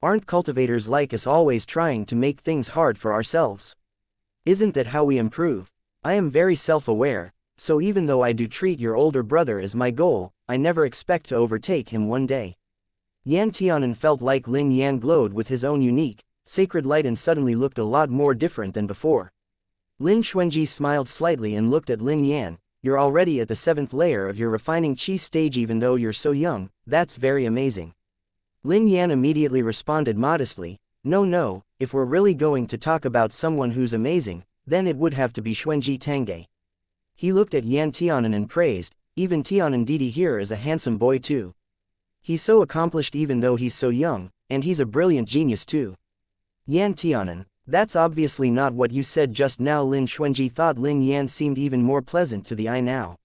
Aren't cultivators like us always trying to make things hard for ourselves? Isn't that how we improve? I am very self-aware, so even though I do treat your older brother as my goal, I never expect to overtake him one day. Yan Tianan felt like Lin Yan glowed with his own unique, sacred light and suddenly looked a lot more different than before. Lin Xuanji smiled slightly and looked at Lin Yan, you're already at the 7th layer of your refining chi stage even though you're so young, that's very amazing. Lin Yan immediately responded modestly, no, if we're really going to talk about someone who's amazing, then it would have to be Xuanji Tangge. He looked at Yan Tianan and praised, even Tianan Didi here is a handsome boy too. He's so accomplished even though he's so young, and he's a brilliant genius too. Yan Tianan, that's obviously not what you said just now. Lin Xuanji thought Lin Yan seemed even more pleasant to the eye now.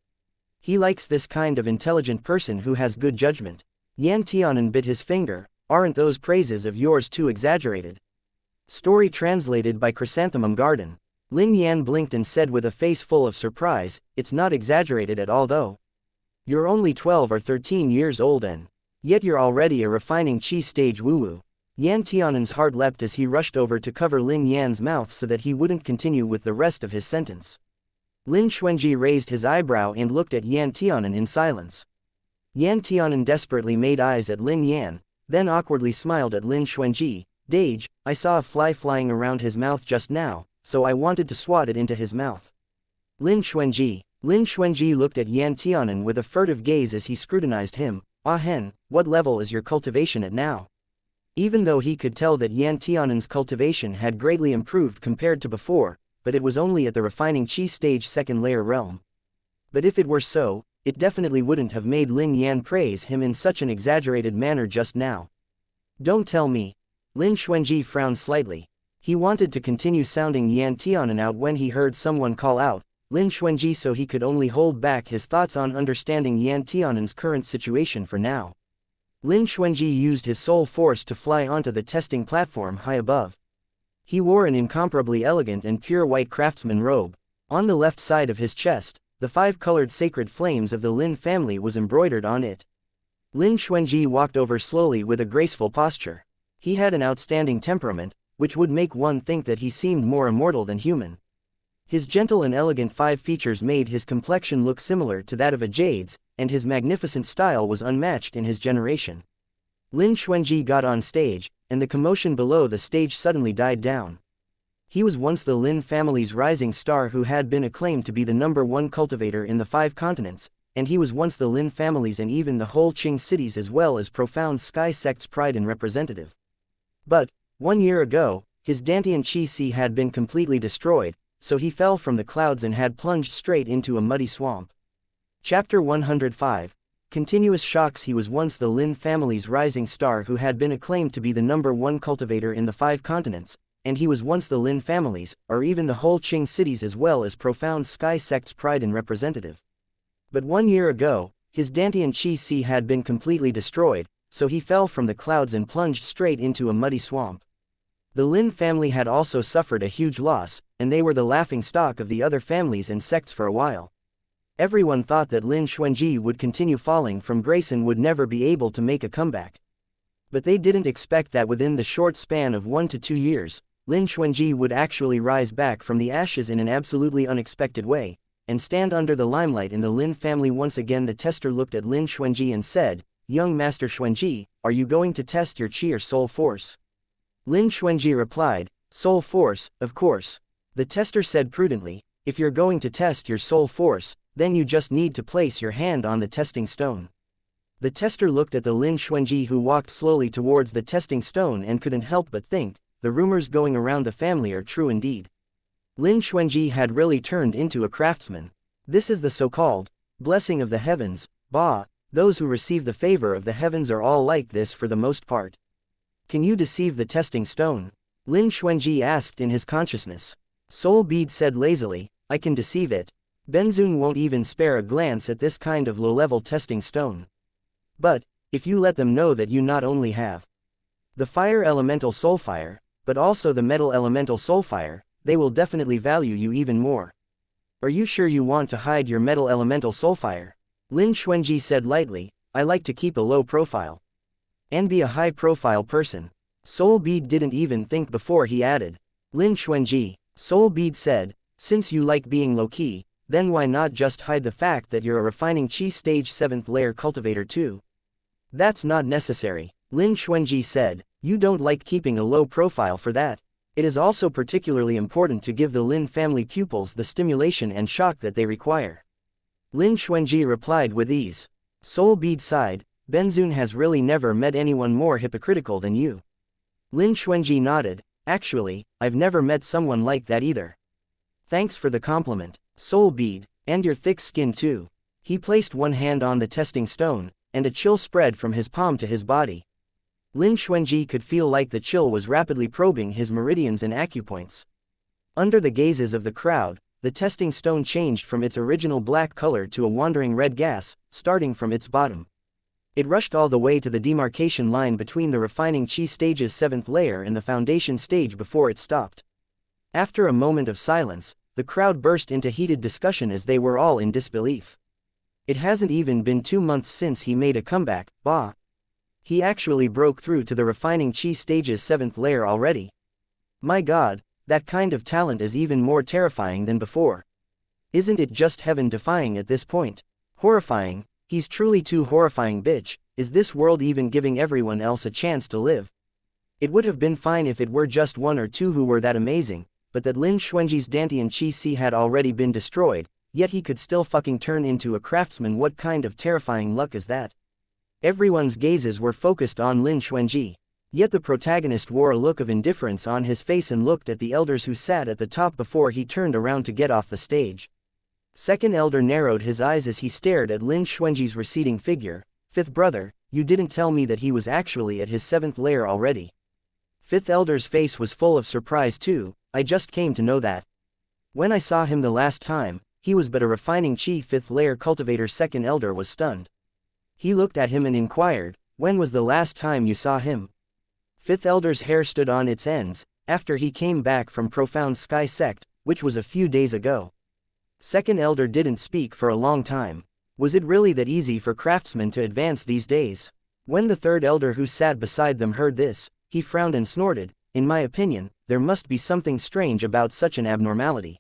He likes this kind of intelligent person who has good judgment. Yan Tianan bit his finger, aren't those praises of yours too exaggerated? Story translated by Chrysanthemum Garden. Lin Yan blinked and said with a face full of surprise, it's not exaggerated at all though. You're only 12 or 13 years old and yet you're already a refining chi stage woo-woo. Yan Tianan's heart leapt as he rushed over to cover Lin Yan's mouth so that he wouldn't continue with the rest of his sentence. Lin Xuanji raised his eyebrow and looked at Yan Tianan in silence. Yan Tianan desperately made eyes at Lin Yan, then awkwardly smiled at Lin Xuanji. Dage, I saw a fly flying around his mouth just now, so I wanted to swat it into his mouth. Lin Xuanji looked at Yan Tianan with a furtive gaze as he scrutinized him. Ah hen, what level is your cultivation at now? Even though he could tell that Yan Tianan's cultivation had greatly improved compared to before, but it was only at the refining chi stage 2nd layer realm. But if it were so, it definitely wouldn't have made Lin Yan praise him in such an exaggerated manner just now. Don't tell me. Lin Xuanji frowned slightly. He wanted to continue sounding Yan Tianan out when he heard someone call out Lin Xuanji, so he could only hold back his thoughts on understanding Yan Tianan's current situation for now. Lin Xuanji used his soul force to fly onto the testing platform high above. He wore an incomparably elegant and pure white craftsman robe. On the left side of his chest, the 5-colored sacred flames of the Lin family was embroidered on it. Lin Xuanji walked over slowly with a graceful posture. He had an outstanding temperament, which would make one think that he seemed more immortal than human. His gentle and elegant 5 features made his complexion look similar to that of a jade's, and his magnificent style was unmatched in his generation. Lin Xuanji got on stage, and the commotion below the stage suddenly died down. He was once the Lin family's rising star who had been acclaimed to be the #1 cultivator in the 5 continents, and he was once the Lin family's and even the whole Qing city's as well as profound sky sect's pride and representative. But, 1 year ago, his Dantian Chi Si had been completely destroyed, so he fell from the clouds and had plunged straight into a muddy swamp. Chapter 105. Continuous shocks. He was once the Lin family's rising star who had been acclaimed to be the #1 cultivator in the 5 continents, and he was once the Lin family's, or even the whole Qing city's as well as profound sky sect's pride and representative. But 1 year ago, his Dantian Chi Si had been completely destroyed, so he fell from the clouds and plunged straight into a muddy swamp. The Lin family had also suffered a huge loss, and they were the laughing stock of the other families and sects for a while. Everyone thought that Lin Xuanji would continue falling from grace and would never be able to make a comeback. But they didn't expect that within the short span of 1 to 2 years, Lin Xuanji would actually rise back from the ashes in an absolutely unexpected way, and stand under the limelight in the Lin family once again. The tester looked at Lin Xuanji and said, "Young Master Xuanji, are you going to test your chi or soul force?" Lin Xuanji replied, "Soul force, of course." The tester said prudently, "If you're going to test your soul force, then you just need to place your hand on the testing stone." The tester looked at the Lin Xuanji who walked slowly towards the testing stone and couldn't help but think, the rumors going around the family are true indeed. Lin Xuanji had really turned into a craftsman. This is the so-called blessing of the heavens. Bah, those who receive the favor of the heavens are all like this for the most part. Can you deceive the testing stone? Lin Xuanji asked in his consciousness. Soul Bead said lazily, I can deceive it. Benzun won't even spare a glance at this kind of low-level testing stone. But, if you let them know that you not only have the fire elemental soulfire, but also the metal elemental soulfire, they will definitely value you even more. Are you sure you want to hide your metal elemental soulfire? Lin Xuanji said lightly, I like to keep a low profile. And be a high-profile person. Soul Bead didn't even think before he added. Lin Xuanji. Soul Bead said, since you like being low-key, then why not just hide the fact that you're a refining chi stage 7th layer cultivator too? That's not necessary. Lin Xuanji said, you don't like keeping a low profile for that. It is also particularly important to give the Lin family pupils the stimulation and shock that they require. Lin Xuanji replied with ease. Soul Bead sighed, Benzun has really never met anyone more hypocritical than you. Lin Xuanji nodded, actually, I've never met someone like that either. Thanks for the compliment, Soul Bead, and your thick skin too. He placed one hand on the testing stone, and a chill spread from his palm to his body. Lin Xuanji could feel like the chill was rapidly probing his meridians and acupoints. Under the gazes of the crowd, the testing stone changed from its original black color to a wandering red gas, starting from its bottom. It rushed all the way to the demarcation line between the refining chi stage's 7th layer and the foundation stage before it stopped. After a moment of silence, the crowd burst into heated discussion as they were all in disbelief. It hasn't even been 2 months since he made a comeback, bah. He actually broke through to the refining chi stage's 7th layer already. My god, that kind of talent is even more terrifying than before. Isn't it just heaven-defying at this point? Horrifying, he's truly too horrifying bitch, is this world even giving everyone else a chance to live? It would have been fine if it were just 1 or 2 who were that amazing, but that Lin Xuanji's Dantian Chi Si had already been destroyed, yet he could still fucking turn into a craftsman. What kind of terrifying luck is that? Everyone's gazes were focused on Lin Xuanji. Yet the protagonist wore a look of indifference on his face and looked at the elders who sat at the top before he turned around to get off the stage. Second elder narrowed his eyes as he stared at Lin Xuanji's receding figure. Fifth brother, you didn't tell me that he was actually at his 7th layer already. Fifth elder's face was full of surprise too. I just came to know that. When I saw him the last time, he was but a refining chi 5th layer cultivator. Second elder was stunned. He looked at him and inquired, when was the last time you saw him? Fifth elder's hair stood on its ends, after he came back from Profound Sky Sect, which was a few days ago. Second elder didn't speak for a long time. Was it really that easy for craftsmen to advance these days? When the third elder who sat beside them heard this, he frowned and snorted, in my opinion, there must be something strange about such an abnormality.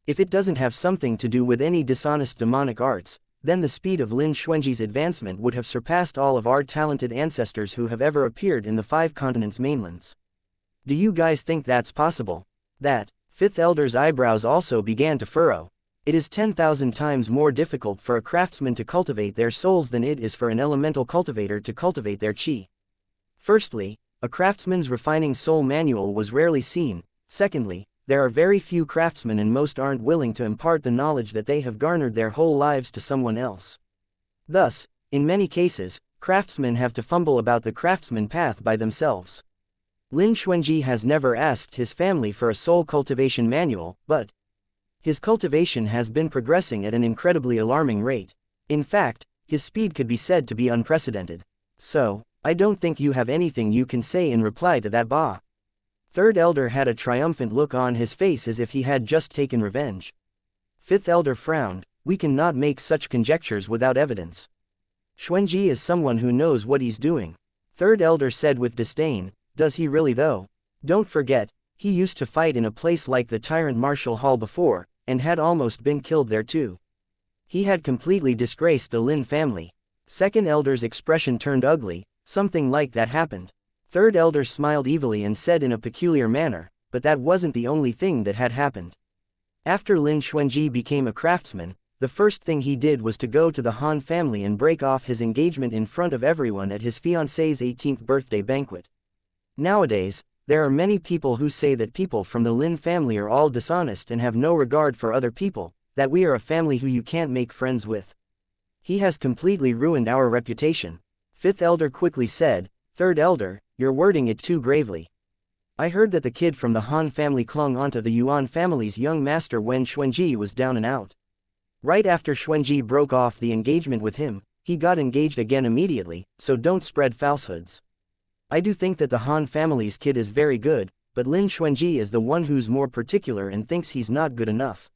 If it doesn't have something to do with any dishonest demonic arts, then the speed of Lin Xuanji's advancement would have surpassed all of our talented ancestors who have ever appeared in the 5 continents' mainlands. Do you guys think that's possible? That, fifth elder's eyebrows also began to furrow. It is 10,000 times more difficult for a craftsman to cultivate their souls than it is for an elemental cultivator to cultivate their chi. Firstly, a craftsman's refining soul manual was rarely seen. Secondly, there are very few craftsmen and most aren't willing to impart the knowledge that they have garnered their whole lives to someone else. Thus, in many cases, craftsmen have to fumble about the craftsman path by themselves. Lin Xuanji has never asked his family for a soul cultivation manual, but his cultivation has been progressing at an incredibly alarming rate. In fact, his speed could be said to be unprecedented. So, I don't think you have anything you can say in reply to that, bah. Third elder had a triumphant look on his face as if he had just taken revenge. Fifth elder frowned, we cannot make such conjectures without evidence. Xuanji is someone who knows what he's doing. Third elder said with disdain, does he really though? Don't forget, he used to fight in a place like the Tyrant Martial Hall before, and had almost been killed there too. He had completely disgraced the Lin family. Second elder's expression turned ugly, something like that happened. Third elder smiled evilly and said in a peculiar manner, but that wasn't the only thing that had happened. After Lin Xuanji became a craftsman, the first thing he did was to go to the Han family and break off his engagement in front of everyone at his fiancée's 18th birthday banquet. Nowadays, there are many people who say that people from the Lin family are all dishonest and have no regard for other people, that we are a family who you can't make friends with. He has completely ruined our reputation. Fifth elder quickly said, Third elder, you're wording it too gravely. I heard that the kid from the Han family clung onto the Yuan family's young master when Xuanji was down and out. Right after Xuanji broke off the engagement with him, he got engaged again immediately, so don't spread falsehoods. I do think that the Han family's kid is very good, but Lin Xuanji is the one who's more particular and thinks he's not good enough.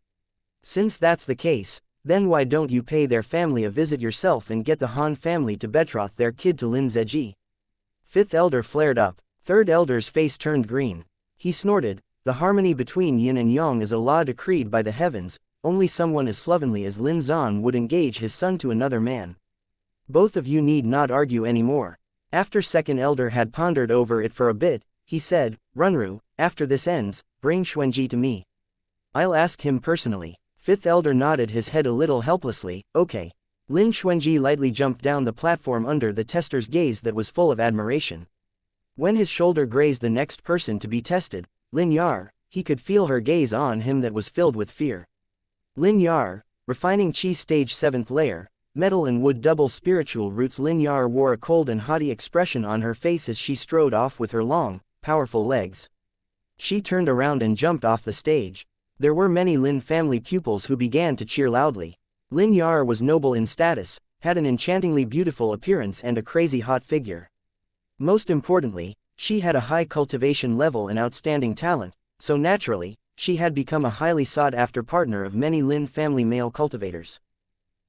Since that's the case, then why don't you pay their family a visit yourself and get the Han family to betroth their kid to Lin Zeji? Fifth elder flared up. Third elder's face turned green. He snorted, the harmony between yin and yang is a law decreed by the heavens, only someone as slovenly as Lin Zan would engage his son to another man. Both of you need not argue anymore. After second elder had pondered over it for a bit, he said, Runru, after this ends, bring Xuanji to me. I'll ask him personally. Fifth elder nodded his head a little helplessly. Okay. Lin Xuanji lightly jumped down the platform under the tester's gaze that was full of admiration. When his shoulder grazed the next person to be tested, Lin Yar, he could feel her gaze on him that was filled with fear. Lin Yar, refining Qi stage 7th layer, metal and wood double spiritual roots. Lin Yar wore a cold and haughty expression on her face as she strode off with her long, powerful legs. She turned around and jumped off the stage. There were many Lin family pupils who began to cheer loudly. Lin Yar was noble in status, had an enchantingly beautiful appearance and a crazy hot figure. Most importantly, she had a high cultivation level and outstanding talent, so naturally, she had become a highly sought-after partner of many Lin family male cultivators.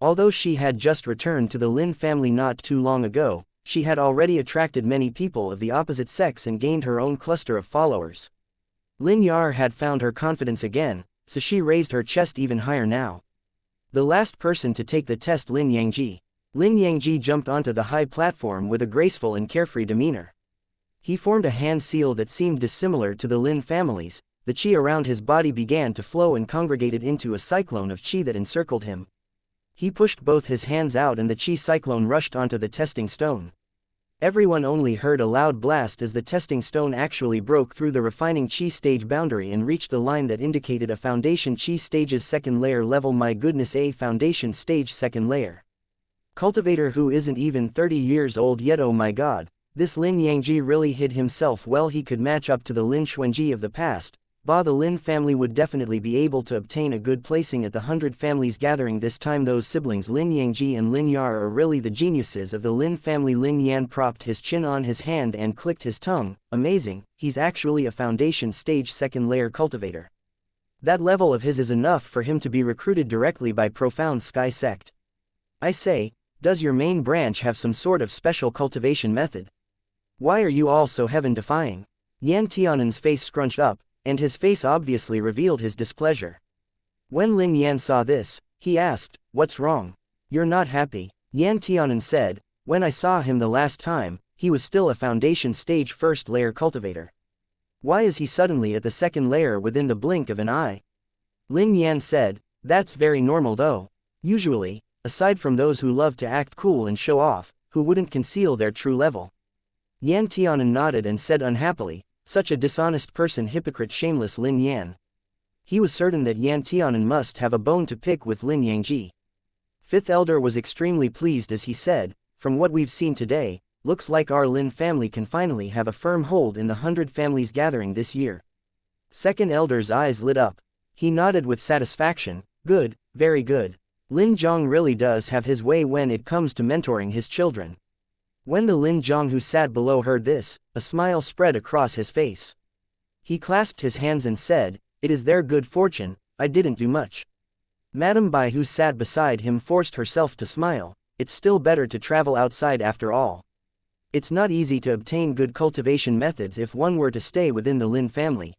Although she had just returned to the Lin family not too long ago, she had already attracted many people of the opposite sex and gained her own cluster of followers. Lin Yar had found her confidence again, so she raised her chest even higher now. The last person to take the test, Lin Yangji. Lin Yangji jumped onto the high platform with a graceful and carefree demeanor. He formed a hand seal that seemed dissimilar to the Lin family's. The qi around his body began to flow and congregated into a cyclone of qi that encircled him. He pushed both his hands out and the qi cyclone rushed onto the testing stone. Everyone only heard a loud blast as the testing stone actually broke through the refining qi stage boundary and reached the line that indicated a foundation qi stage's 2nd layer level. My goodness, a foundation stage 2nd layer. Cultivator who isn't even 30 years old yet. Oh my god, this Lin Yangji really hid himself well. He could match up to the Lin Xuanji of the past. The Lin family would definitely be able to obtain a good placing at the 100 families gathering this time. Those siblings Lin Yangji and Lin Yar are really the geniuses of the Lin family. Lin Yan propped his chin on his hand and clicked his tongue. Amazing, he's actually a foundation stage 2nd layer cultivator. That level of his is enough for him to be recruited directly by Profound Sky Sect. I say, does your main branch have some sort of special cultivation method? Why are you all so heaven-defying? Yan Tianan's face scrunched up, and his face obviously revealed his displeasure. When Lin Yan saw this, he asked, "What's wrong? You're not happy?" Yan Tianan said, "When I saw him the last time, he was still a foundation stage 1st layer cultivator. Why is he suddenly at the 2nd layer within the blink of an eye?" Lin Yan said, "That's very normal though. Usually, aside from those who love to act cool and show off, who wouldn't conceal their true level." Yan Tianan nodded and said unhappily, "Such a dishonest person, hypocrite, shameless Lin Yan." He was certain that Yan Tianan must have a bone to pick with Lin Yangji. Fifth elder was extremely pleased as he said, "From what we've seen today, looks like our Lin family can finally have a firm hold in the 100 families gathering this year." Second elder's eyes lit up. He nodded with satisfaction. "Good, very good. Lin Zhang really does have his way when it comes to mentoring his children." When the Lin Zhang who sat below heard this, a smile spread across his face. He clasped his hands and said, "It is their good fortune, I didn't do much." Madame Bai who sat beside him forced herself to smile. It's still better to travel outside after all. It's not easy to obtain good cultivation methods if one were to stay within the Lin family.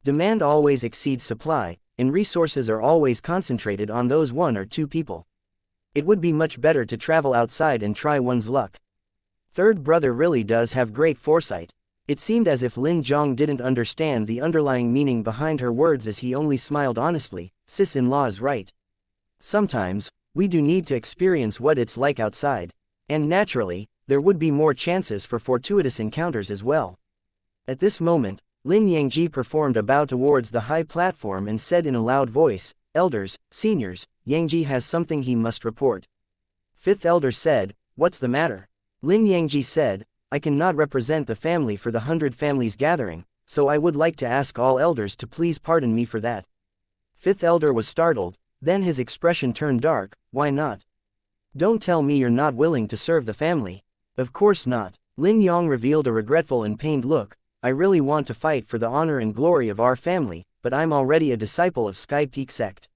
Demand always exceeds supply, and resources are always concentrated on those 1 or 2 people. It would be much better to travel outside and try one's luck. Third brother really does have great foresight. It seemed as if Lin Zhang didn't understand the underlying meaning behind her words as he only smiled honestly. Sis-in-law is right. Sometimes, we do need to experience what it's like outside. And naturally, there would be more chances for fortuitous encounters as well. At this moment, Lin Yangji performed a bow towards the high platform and said in a loud voice, "Elders, seniors, Yangji has something he must report." Fifth elder said, "What's the matter?" Lin Yangji said, "I cannot represent the family for the 100 families gathering, so I would like to ask all elders to please pardon me for that." Fifth elder was startled, then his expression turned dark. "Why not? Don't tell me you're not willing to serve the family." "Of course not." Lin Yang revealed a regretful and pained look. "I really want to fight for the honor and glory of our family, but I'm already a disciple of Sky Peak Sect.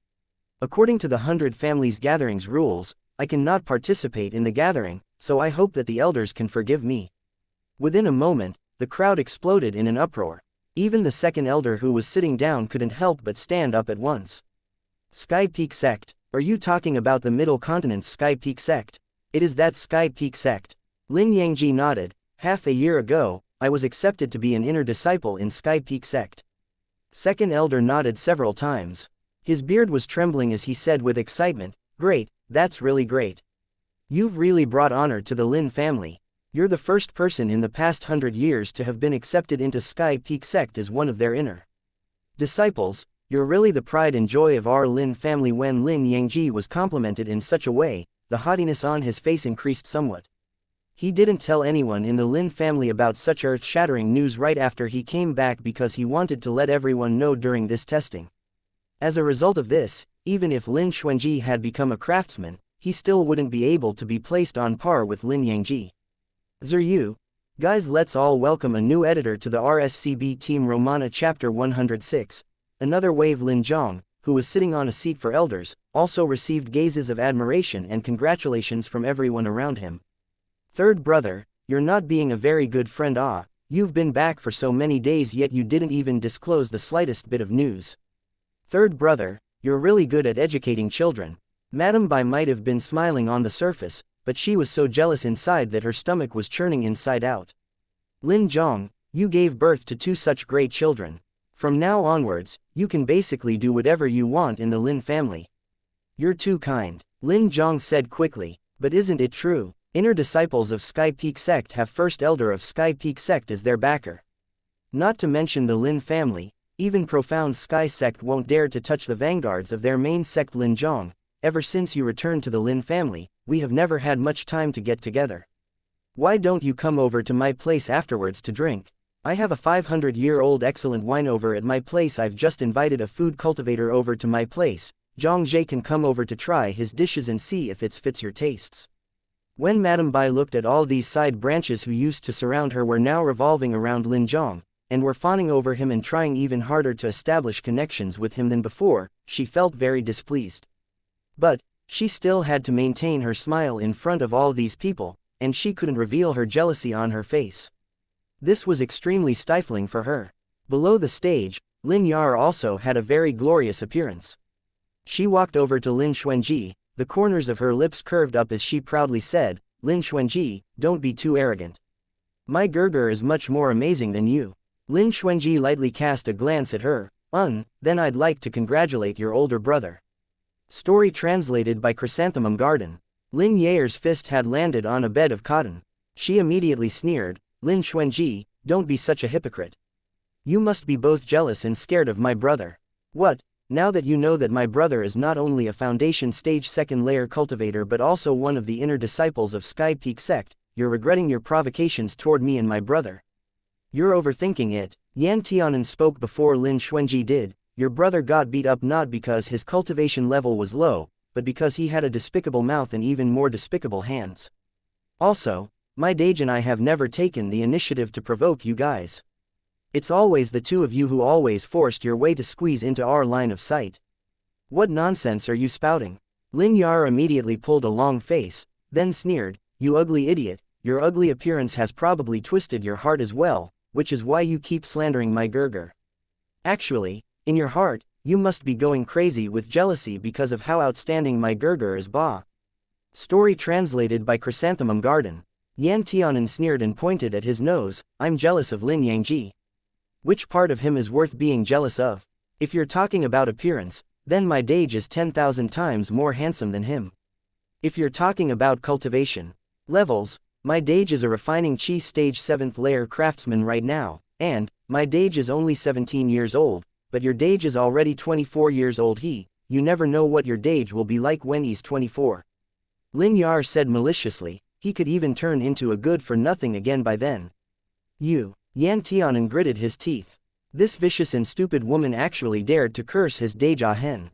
According to the 100 families gatherings rules, I cannot participate in the gathering, so I hope that the elders can forgive me." Within a moment, the crowd exploded in an uproar. Even the second elder who was sitting down couldn't help but stand up at once. "Sky Peak Sect? Are you talking about the Middle Continent's Sky Peak Sect? It is that Sky Peak Sect." Lin Yangji nodded. "Half a year ago, I was accepted to be an inner disciple in Sky Peak Sect." Second elder nodded several times. His beard was trembling as he said with excitement, "Great, that's really great. You've really brought honor to the Lin family. You're the first person in the past 100 years to have been accepted into Sky Peak sect as one of their inner disciples. You're really the pride and joy of our Lin family." When Lin Yangji was complimented in such a way, the haughtiness on his face increased somewhat. He didn't tell anyone in the Lin family about such earth-shattering news right after he came back because he wanted to let everyone know during this testing. As a result of this, even if Lin Xuanji had become a craftsman, he still wouldn't be able to be placed on par with Lin Yangji. Zeryu. Guys, let's all welcome a new editor to the RSCB Team Romana Chapter 106. Another wave. Lin Zhang, who was sitting on a seat for elders, also received gazes of admiration and congratulations from everyone around him. Third brother, you're not being a very good friend. You've been back for so many days yet you didn't even disclose the slightest bit of news. Third brother, you're really good at educating children. Madame Bai might have been smiling on the surface, but she was so jealous inside that her stomach was churning inside out. Lin Zhang, you gave birth to 2 such great children. From now onwards, you can basically do whatever you want in the Lin family. You're too kind, Lin Zhang said quickly. But isn't it true? Inner disciples of Sky Peak sect have First Elder of Sky Peak sect as their backer. Not to mention the Lin family, even Profound Sky sect won't dare to touch the vanguards of their main sect. Lin Zhang, ever since you returned to the Lin family, we have never had much time to get together. Why don't you come over to my place afterwards to drink? I have a 500-year-old excellent wine over at my place. I've just invited a food cultivator over to my place. Zhang Jie can come over to try his dishes and see if it fits your tastes. When Madame Bai looked at all these side branches who used to surround her were now revolving around Lin Zhang, and were fawning over him and trying even harder to establish connections with him than before, she felt very displeased. But she still had to maintain her smile in front of all these people, and she couldn't reveal her jealousy on her face. This was extremely stifling for her. Below the stage, Lin Yar also had a very glorious appearance. She walked over to Lin Xuanji, the corners of her lips curved up as she proudly said, "Lin Xuanji, don't be too arrogant. My Gerger is much more amazing than you." Lin Xuanji lightly cast a glance at her. Then I'd like to congratulate your older brother." Story translated by Chrysanthemum Garden. Lin Yayer's fist had landed on a bed of cotton. She immediately sneered, "Lin Xuanji, don't be such a hypocrite. You must be both jealous and scared of my brother. What? Now that you know that my brother is not only a foundation stage 2nd layer cultivator but also one of the inner disciples of Sky Peak sect, you're regretting your provocations toward me and my brother. You're overthinking it." Yan Tianan spoke before Lin Xuanji did. "Your brother got beat up not because his cultivation level was low, but because he had a despicable mouth and even more despicable hands. Also, my Dage and I have never taken the initiative to provoke you guys. It's always the 2 of you who always forced your way to squeeze into our line of sight. What nonsense are you spouting?" Lin Yar immediately pulled a long face, then sneered, "You ugly idiot, your ugly appearance has probably twisted your heart as well, which is why you keep slandering my Gerger. Actually, in your heart, you must be going crazy with jealousy because of how outstanding my Gerger is." Story translated by Chrysanthemum Garden. Yan Tianan sneered and pointed at his nose, "I'm jealous of Lin Yangji. Which part of him is worth being jealous of? If you're talking about appearance, then my Dage is 10,000 times more handsome than him. If you're talking about cultivation levels, my Dage is a refining Chi stage 7th layer craftsman right now, and my Dage is only 17 years old, but your Dage is already 24 years old. You never know what your Dage will be like when he's 24. Lin Yar said maliciously, "He could even turn into a good-for-nothing again by then." Yan Tianan gritted his teeth. This vicious and stupid woman actually dared to curse his Dage Hen.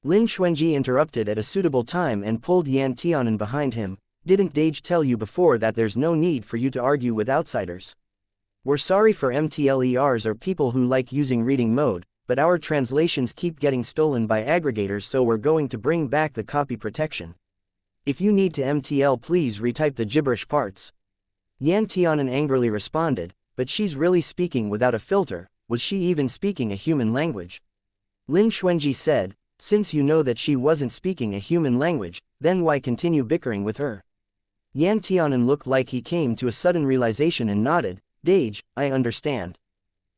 Lin Xuanji interrupted at a suitable time and pulled Yan Tianan behind him. "Didn't Dage tell you before that there's no need for you to argue with outsiders? We're sorry for MTLERs or people who like using reading mode, but our translations keep getting stolen by aggregators, so we're going to bring back the copy protection. If you need to MTL, please retype the gibberish parts." Yan Tianan angrily responded, "But she's really speaking without a filter. Was she even speaking a human language?" Lin Xuanji said, "Since you know that she wasn't speaking a human language, then why continue bickering with her?" Yan Tianan looked like he came to a sudden realization and nodded, "Dage, I understand."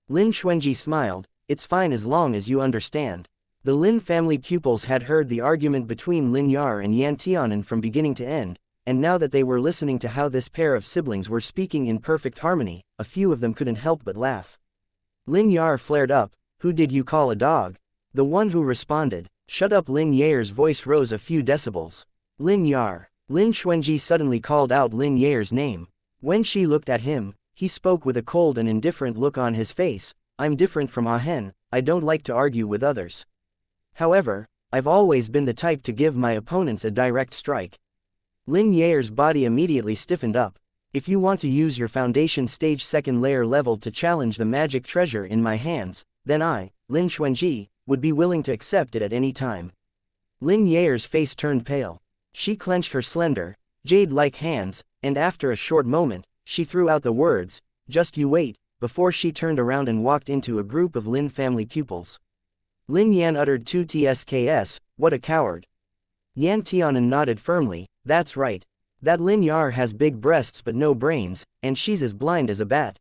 Lin Xuanji smiled, "It's fine as long as you understand. The Lin family pupils had heard the argument between Lin Yar and Yan Tianan from beginning to end, and now that they were listening to how this pair of siblings were speaking in perfect harmony, a few of them couldn't help but laugh. Lin Yar flared up, "Who did you call a dog?" The one who responded, "Shut up." Lin Yar's voice rose a few decibels. Lin Yar. Lin Xuanji suddenly called out Lin Yar's name. When she looked at him, he spoke with a cold and indifferent look on his face. "I'm different from Ahen, I don't like to argue with others. However, I've always been the type to give my opponents a direct strike." Lin Yar's body immediately stiffened up. "If you want to use your foundation stage second layer level to challenge the magic treasure in my hands, then I, Lin Xuanji, would be willing to accept it at any time." Lin Yar's face turned pale. She clenched her slender, jade-like hands, and after a short moment, she threw out the words, "Just you wait," before she turned around and walked into a group of Lin family pupils. Lin Yan uttered two tsks, "What a coward." Yan Tianan nodded firmly, "That's right. That Lin Yar has big breasts but no brains, and she's as blind as a bat."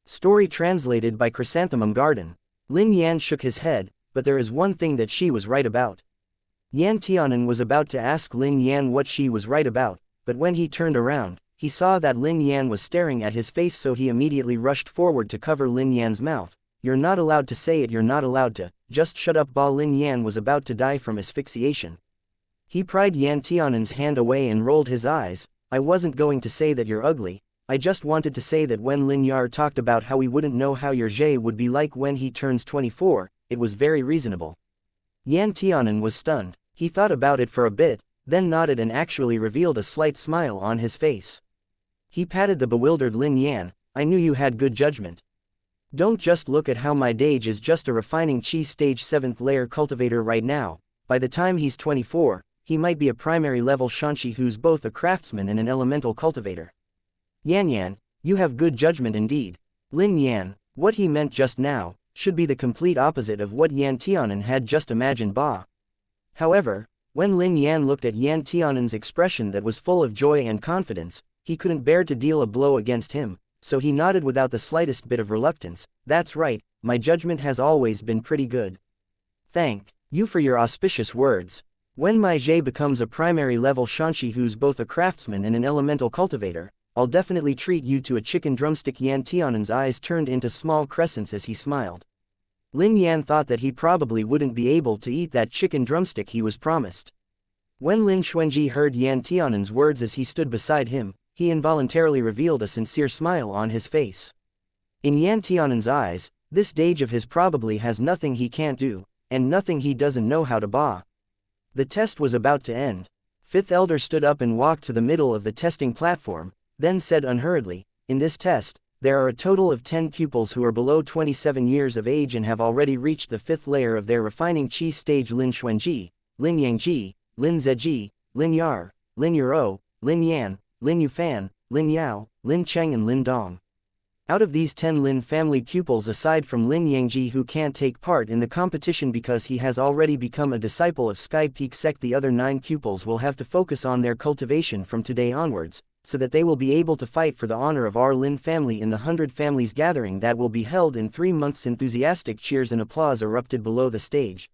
Story translated by Chrysanthemum Garden. Lin Yan shook his head, but there is one thing that she was right about. Yan Tianan was about to ask Lin Yan what she was right about, but when he turned around, he saw that Lin Yan was staring at his face, so he immediately rushed forward to cover Lin Yan's mouth. "You're not allowed to say it, you're not allowed to, just shut up." Lin Yan was about to die from asphyxiation. He pried Yan Tianan's hand away and rolled his eyes. "I wasn't going to say that you're ugly, I just wanted to say that when Lin Yar talked about how we wouldn't know how your Jay would be like when he turns 24, it was very reasonable." Yan Tianan was stunned. He thought about it for a bit, then nodded and actually revealed a slight smile on his face. He patted the bewildered Lin Yan. "I knew you had good judgment. Don't just look at how my Dage is just a refining chi stage 7th layer cultivator right now. By the time he's 24, he might be a primary level xianxia who's both a craftsman and an elemental cultivator." "Yan Yan, you have good judgment indeed." Lin Yan, what he meant just now, should be the complete opposite of what Yan Tianan had just imagined. However, when Lin Yan looked at Yan Tianan's expression that was full of joy and confidence, he couldn't bear to deal a blow against him, so he nodded without the slightest bit of reluctance. "That's right, my judgment has always been pretty good. Thank you for your auspicious words. When my Jay becomes a primary level xianxia who's both a craftsman and an elemental cultivator, I'll definitely treat you to a chicken drumstick." Yan Tianan's eyes turned into small crescents as he smiled. Lin Yan thought that he probably wouldn't be able to eat that chicken drumstick he was promised. When Lin Xuanji heard Yan Tianan's words as he stood beside him, he involuntarily revealed a sincere smile on his face. In Yan Tianan's eyes, this Dage of his probably has nothing he can't do, and nothing he doesn't know how to ba. The test was about to end. Fifth Elder stood up and walked to the middle of the testing platform, then said unhurriedly, "In this test, there are a total of 10 pupils who are below 27 years of age and have already reached the 5th layer of their refining chi stage: Lin Xuanji, Lin Yangji, Lin Zeji, Lin Yar, Lin Yuro, Lin Yan, Lin Yufan, Lin Yao, Lin Cheng and Lin Dong. Out of these 10 Lin family pupils, aside from Lin Yangji who can't take part in the competition because he has already become a disciple of Sky Peak Sect, the other 9 pupils will have to focus on their cultivation from today onwards, so that they will be able to fight for the honor of our Lin family in the 100 Families gathering that will be held in 3 months." Enthusiastic cheers and applause erupted below the stage.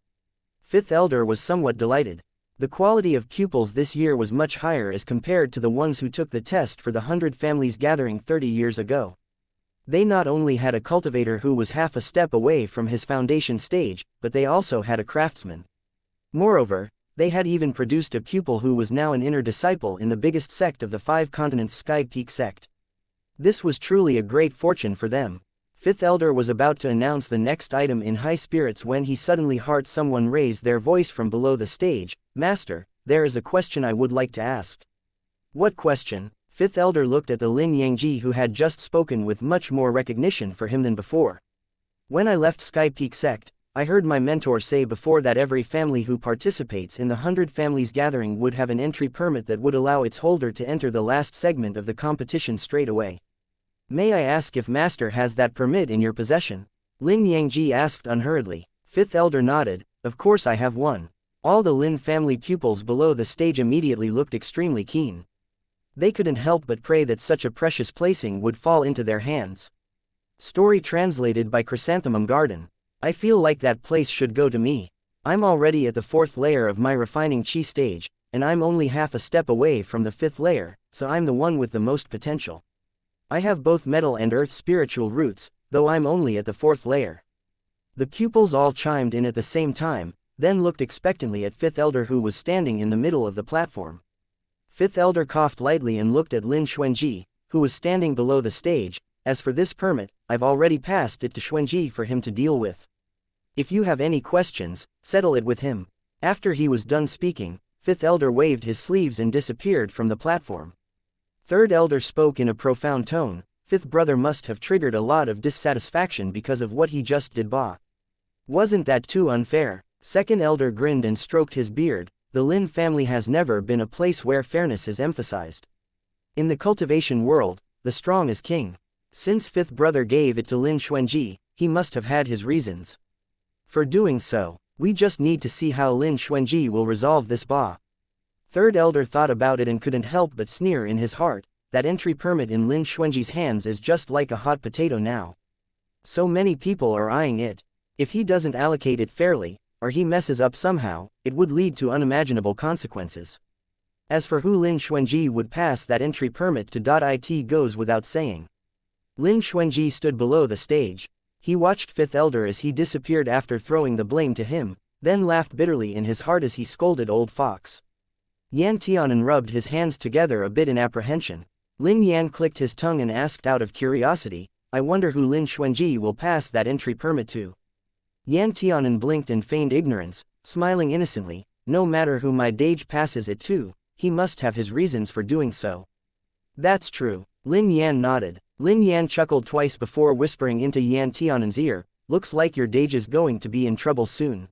Fifth Elder was somewhat delighted. The quality of pupils this year was much higher as compared to the ones who took the test for the 100 Families gathering 30 years ago. They not only had a cultivator who was half a step away from his foundation stage, but they also had a craftsman. Moreover, they had even produced a pupil who was now an inner disciple in the biggest sect of the 5 continents, Sky Peak Sect. This was truly a great fortune for them. Fifth Elder was about to announce the next item in high spirits when he suddenly heard someone raise their voice from below the stage. "Master, there is a question I would like to ask." "What question?" Fifth Elder looked at the Lin Yangji who had just spoken with much more recognition for him than before. "When I left Sky Peak Sect, I heard my mentor say before that every family who participates in the 100 Families gathering would have an entry permit that would allow its holder to enter the last segment of the competition straight away. May I ask if Master has that permit in your possession?" Lin Yangji asked unhurriedly. Fifth Elder nodded. "Of course I have one." All the Lin family pupils below the stage immediately looked extremely keen. They couldn't help but pray that such a precious placing would fall into their hands. Story translated by Chrysanthemum Garden. "I feel like that place should go to me." I'm already at the 4th layer of my refining chi stage, and I'm only half a step away from the 5th layer, so I'm the one with the most potential. I have both metal and earth spiritual roots, though I'm only at the 4th layer. The pupils all chimed in at the same time, then looked expectantly at 5th Elder, who was standing in the middle of the platform. 5th Elder coughed lightly and looked at Lin Xuanji, who was standing below the stage. As for this permit, I've already passed it to Xuanji for him to deal with. If you have any questions, settle it with him. After he was done speaking, 5th Elder waved his sleeves and disappeared from the platform. 3rd Elder spoke in a profound tone. 5th brother must have triggered a lot of dissatisfaction because of what he just did. Bah. Wasn't that too unfair? 2nd Elder grinned and stroked his beard. The Lin family has never been a place where fairness is emphasized. In the cultivation world, the strong is king. Since 5th brother gave it to Lin Xuanji, he must have had his reasons for doing so. We just need to see how Lin Xuanji will resolve this. Bah. 3rd Elder thought about it and couldn't help but sneer in his heart. That entry permit in Lin Xuanji's hands is just like a hot potato now. So many people are eyeing it. If he doesn't allocate it fairly, or he messes up somehow, it would lead to unimaginable consequences. As for who Lin Xuanji would pass that entry permit to, it goes without saying. Lin Xuanji stood below the stage. He watched 5th Elder as he disappeared after throwing the blame to him, then laughed bitterly in his heart as he scolded Old Fox. Yan Tianan rubbed his hands together a bit in apprehension. Lin Yan clicked his tongue and asked out of curiosity, I wonder who Lin Xuanji will pass that entry permit to. Yan Tianan blinked and feigned ignorance, smiling innocently. No matter who my Dage passes it to, he must have his reasons for doing so. That's true. Lin Yan nodded. Lin Yan chuckled twice before whispering into Yan Tianan's ear, looks like your Dage is going to be in trouble soon.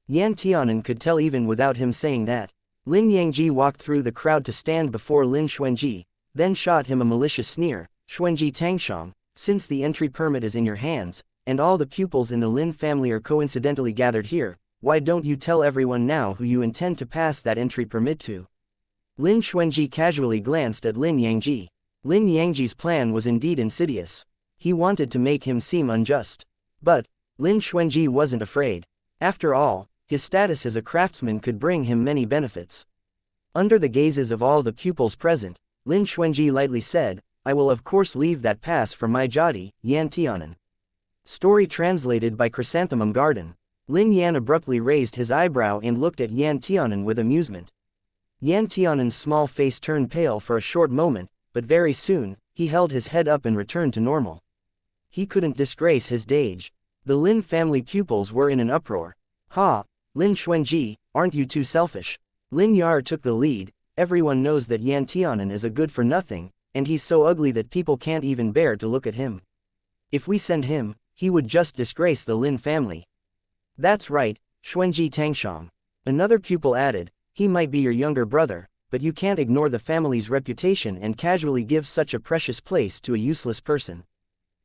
Yan Tianan could tell even without him saying that. Lin Yangji walked through the crowd to stand before Lin Xuanji, then shot him a malicious sneer. Xuanji Tangshang, since the entry permit is in your hands, and all the pupils in the Lin family are coincidentally gathered here, why don't you tell everyone now who you intend to pass that entry permit to? Lin Xuanji casually glanced at Lin Yangji. Lin Yangji's plan was indeed insidious. He wanted to make him seem unjust. But Lin Xuanji wasn't afraid. After all, his status as a craftsman could bring him many benefits. Under the gazes of all the pupils present, Lin Xuanji lightly said, I will of course leave that pass for my Jadi, Yan Tianan. Story translated by Chrysanthemum Garden. Lin Yan abruptly raised his eyebrow and looked at Yan Tianan with amusement. Yan Tianan's small face turned pale for a short moment, but very soon, he held his head up and returned to normal. He couldn't disgrace his Dage. The Lin family pupils were in an uproar. Ha! Lin Xuanji, aren't you too selfish? Lin Yar took the lead. Everyone knows that Yan Tianan is a good-for-nothing, and he's so ugly that people can't even bear to look at him. If we send him, he would just disgrace the Lin family. That's right, Xuanji Tangshang. Another pupil added, he might be your younger brother, but you can't ignore the family's reputation and casually give such a precious place to a useless person.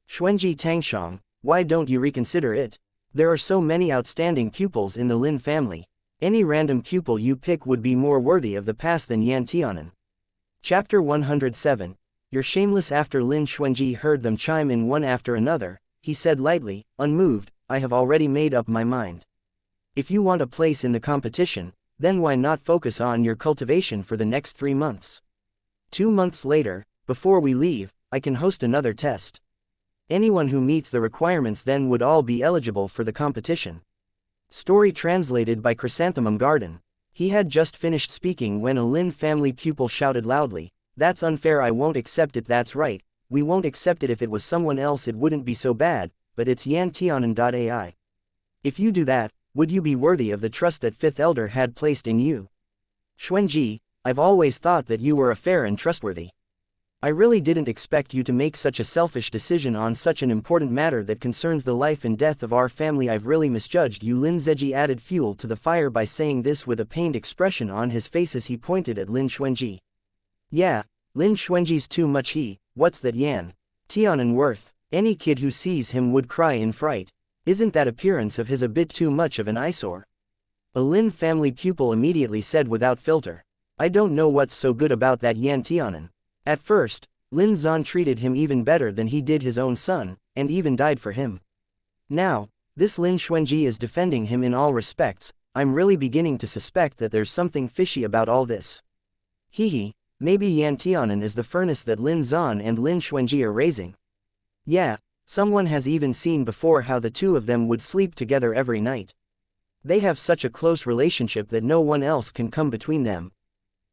Xuanji Tangshang, why don't you reconsider it? There are so many outstanding pupils in the Lin family. Any random pupil you pick would be more worthy of the pass than Yan Tianan. Chapter 107. You're shameless. After Lin Xuanji heard them chime in one after another, he said lightly, unmoved, I have already made up my mind. If you want a place in the competition, then why not focus on your cultivation for the next 3 months? 2 months later, before we leave, I can host another test. Anyone who meets the requirements then would all be eligible for the competition. Story translated by Chrysanthemum Garden. He had just finished speaking when a Lin family pupil shouted loudly, that's unfair, I won't accept it. That's right, we won't accept it. If it was someone else it wouldn't be so bad, but it's Yan Tianan.ai. If you do that, would you be worthy of the trust that 5th Elder had placed in you? Xuanji, I've always thought that you were fair and trustworthy. I really didn't expect you to make such a selfish decision on such an important matter that concerns the life and death of our family. I've really misjudged you. Lin Zeji added fuel to the fire by saying this with a pained expression on his face as he pointed at Lin Xuanji. Yeah, Lin Xuanji's too much. What's that Yan Tianan worth? Any kid who sees him would cry in fright. Isn't that appearance of his a bit too much of an eyesore? A Lin family pupil immediately said without filter. I don't know what's so good about that Yan Tianan. At first, Lin Zan treated him even better than he did his own son, and even died for him. Now, this Lin Xuanji is defending him in all respects. I'm really beginning to suspect that there's something fishy about all this. Hehe, maybe Yan Tianan is the furnace that Lin Zan and Lin Xuanji are raising. Yeah, someone has even seen before how the two of them would sleep together every night. They have such a close relationship that no one else can come between them.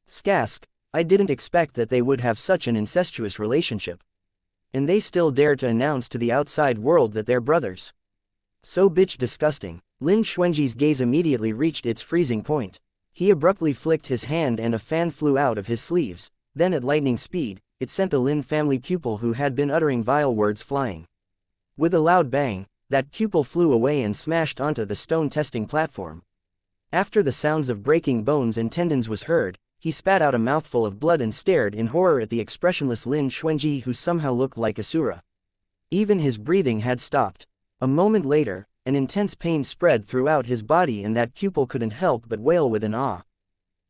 Skask, I didn't expect that they would have such an incestuous relationship. And they still dare to announce to the outside world that they're brothers. So bitch disgusting. Lin Xuanji's gaze immediately reached its freezing point. He abruptly flicked his hand and a fan flew out of his sleeves, then at lightning speed, it sent the Lin family pupil who had been uttering vile words flying. With a loud bang, that pupil flew away and smashed onto the stone testing platform. After the sounds of breaking bones and tendons was heard, he spat out a mouthful of blood and stared in horror at the expressionless Lin Xuanji who somehow looked like Asura. Even his breathing had stopped. A moment later, an intense pain spread throughout his body and that pupil couldn't help but wail with an awe.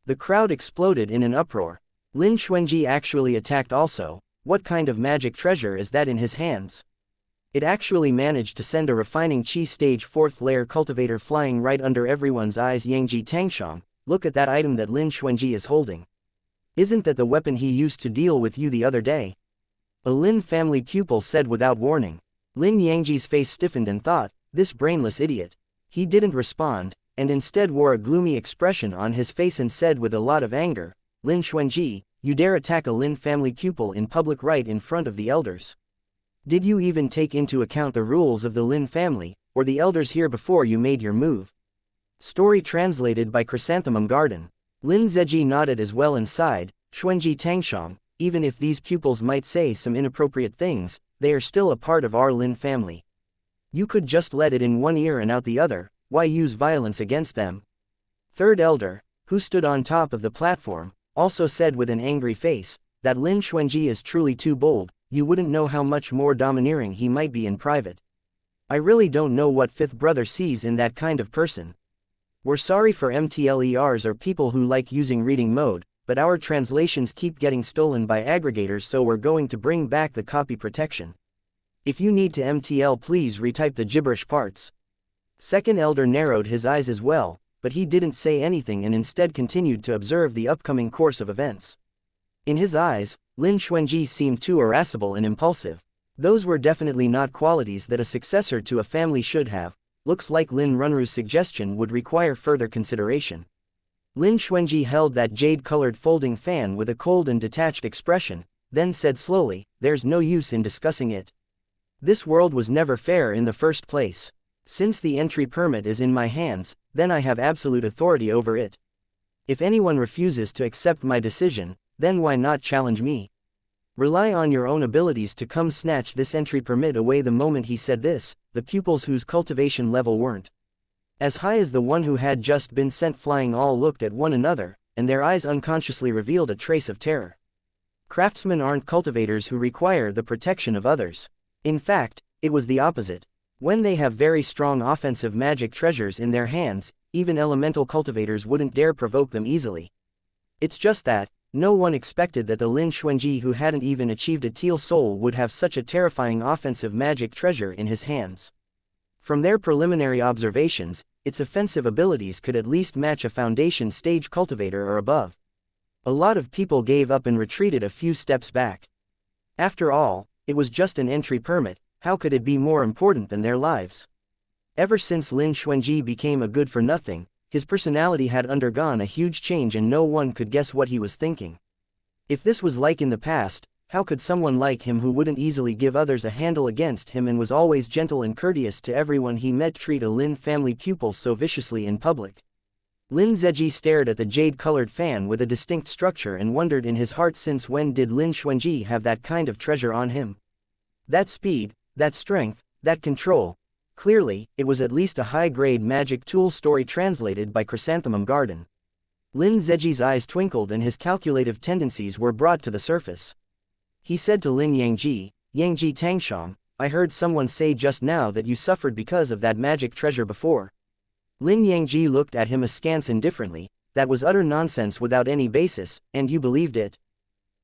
The crowd exploded in an uproar. Lin Xuanji actually attacked also. What kind of magic treasure is that in his hands? It actually managed to send a refining Qi stage 4th layer cultivator flying right under everyone's eyes. Yangji Tangshang, look at that item that Lin Xuanji is holding. Isn't that the weapon he used to deal with you the other day? A Lin family pupil said without warning. Lin Yangji's face stiffened and thought, this brainless idiot. He didn't respond, and instead wore a gloomy expression on his face and said with a lot of anger, Lin Xuanji, you dare attack a Lin family pupil in public right in front of the elders. Did you even take into account the rules of the Lin family, or the elders here before you made your move? Story translated by Chrysanthemum Garden. Lin Zeji nodded as well and sighed, Xuanji Tangshang, even if these pupils might say some inappropriate things, they are still a part of our Lin family. You could just let it in one ear and out the other, why use violence against them? Third elder, who stood on top of the platform, also said with an angry face, that Lin Xuanji is truly too bold, you wouldn't know how much more domineering he might be in private. I really don't know what fifth brother sees in that kind of person. We're sorry for MTLERs or people who like using reading mode, but our translations keep getting stolen by aggregators, so we're going to bring back the copy protection. If you need to MTL, please retype the gibberish parts. Second elder narrowed his eyes as well, but he didn't say anything and instead continued to observe the upcoming course of events. In his eyes, Lin Xuanji seemed too irascible and impulsive. Those were definitely not qualities that a successor to a family should have. Looks like Lin Runru's suggestion would require further consideration. Lin Xuanji held that jade-colored folding fan with a cold and detached expression, then said slowly, there's no use in discussing it. This world was never fair in the first place. Since the entry permit is in my hands, then I have absolute authority over it. If anyone refuses to accept my decision, then why not challenge me? Rely on your own abilities to come snatch this entry permit away. The moment he said this, the pupils whose cultivation level weren't as high as the one who had just been sent flying all looked at one another, and their eyes unconsciously revealed a trace of terror. Craftsmen aren't cultivators who require the protection of others. In fact, it was the opposite. When they have very strong offensive magic treasures in their hands, even elemental cultivators wouldn't dare provoke them easily. It's just that, no one expected that the Lin Xuanji who hadn't even achieved a teal soul would have such a terrifying offensive magic treasure in his hands. From their preliminary observations, its offensive abilities could at least match a foundation stage cultivator or above. A lot of people gave up and retreated a few steps back. After all, it was just an entry permit, how could it be more important than their lives? Ever since Lin Xuanji became a good-for-nothing, his personality had undergone a huge change and no one could guess what he was thinking. If this was like in the past, how could someone like him who wouldn't easily give others a handle against him and was always gentle and courteous to everyone he met treat a Lin family pupil so viciously in public? Lin Zeji stared at the jade-colored fan with a distinct structure and wondered in his heart, since when did Lin Xuanji have that kind of treasure on him? That speed, that strength, that control. Clearly, it was at least a high-grade magic tool. Story translated by Chrysanthemum Garden. Lin Zeji's eyes twinkled and his calculative tendencies were brought to the surface. He said to Lin Yangji, Yangji Tangshang, I heard someone say just now that you suffered because of that magic treasure before. Lin Yangji looked at him askance indifferently, that was utter nonsense without any basis, and you believed it?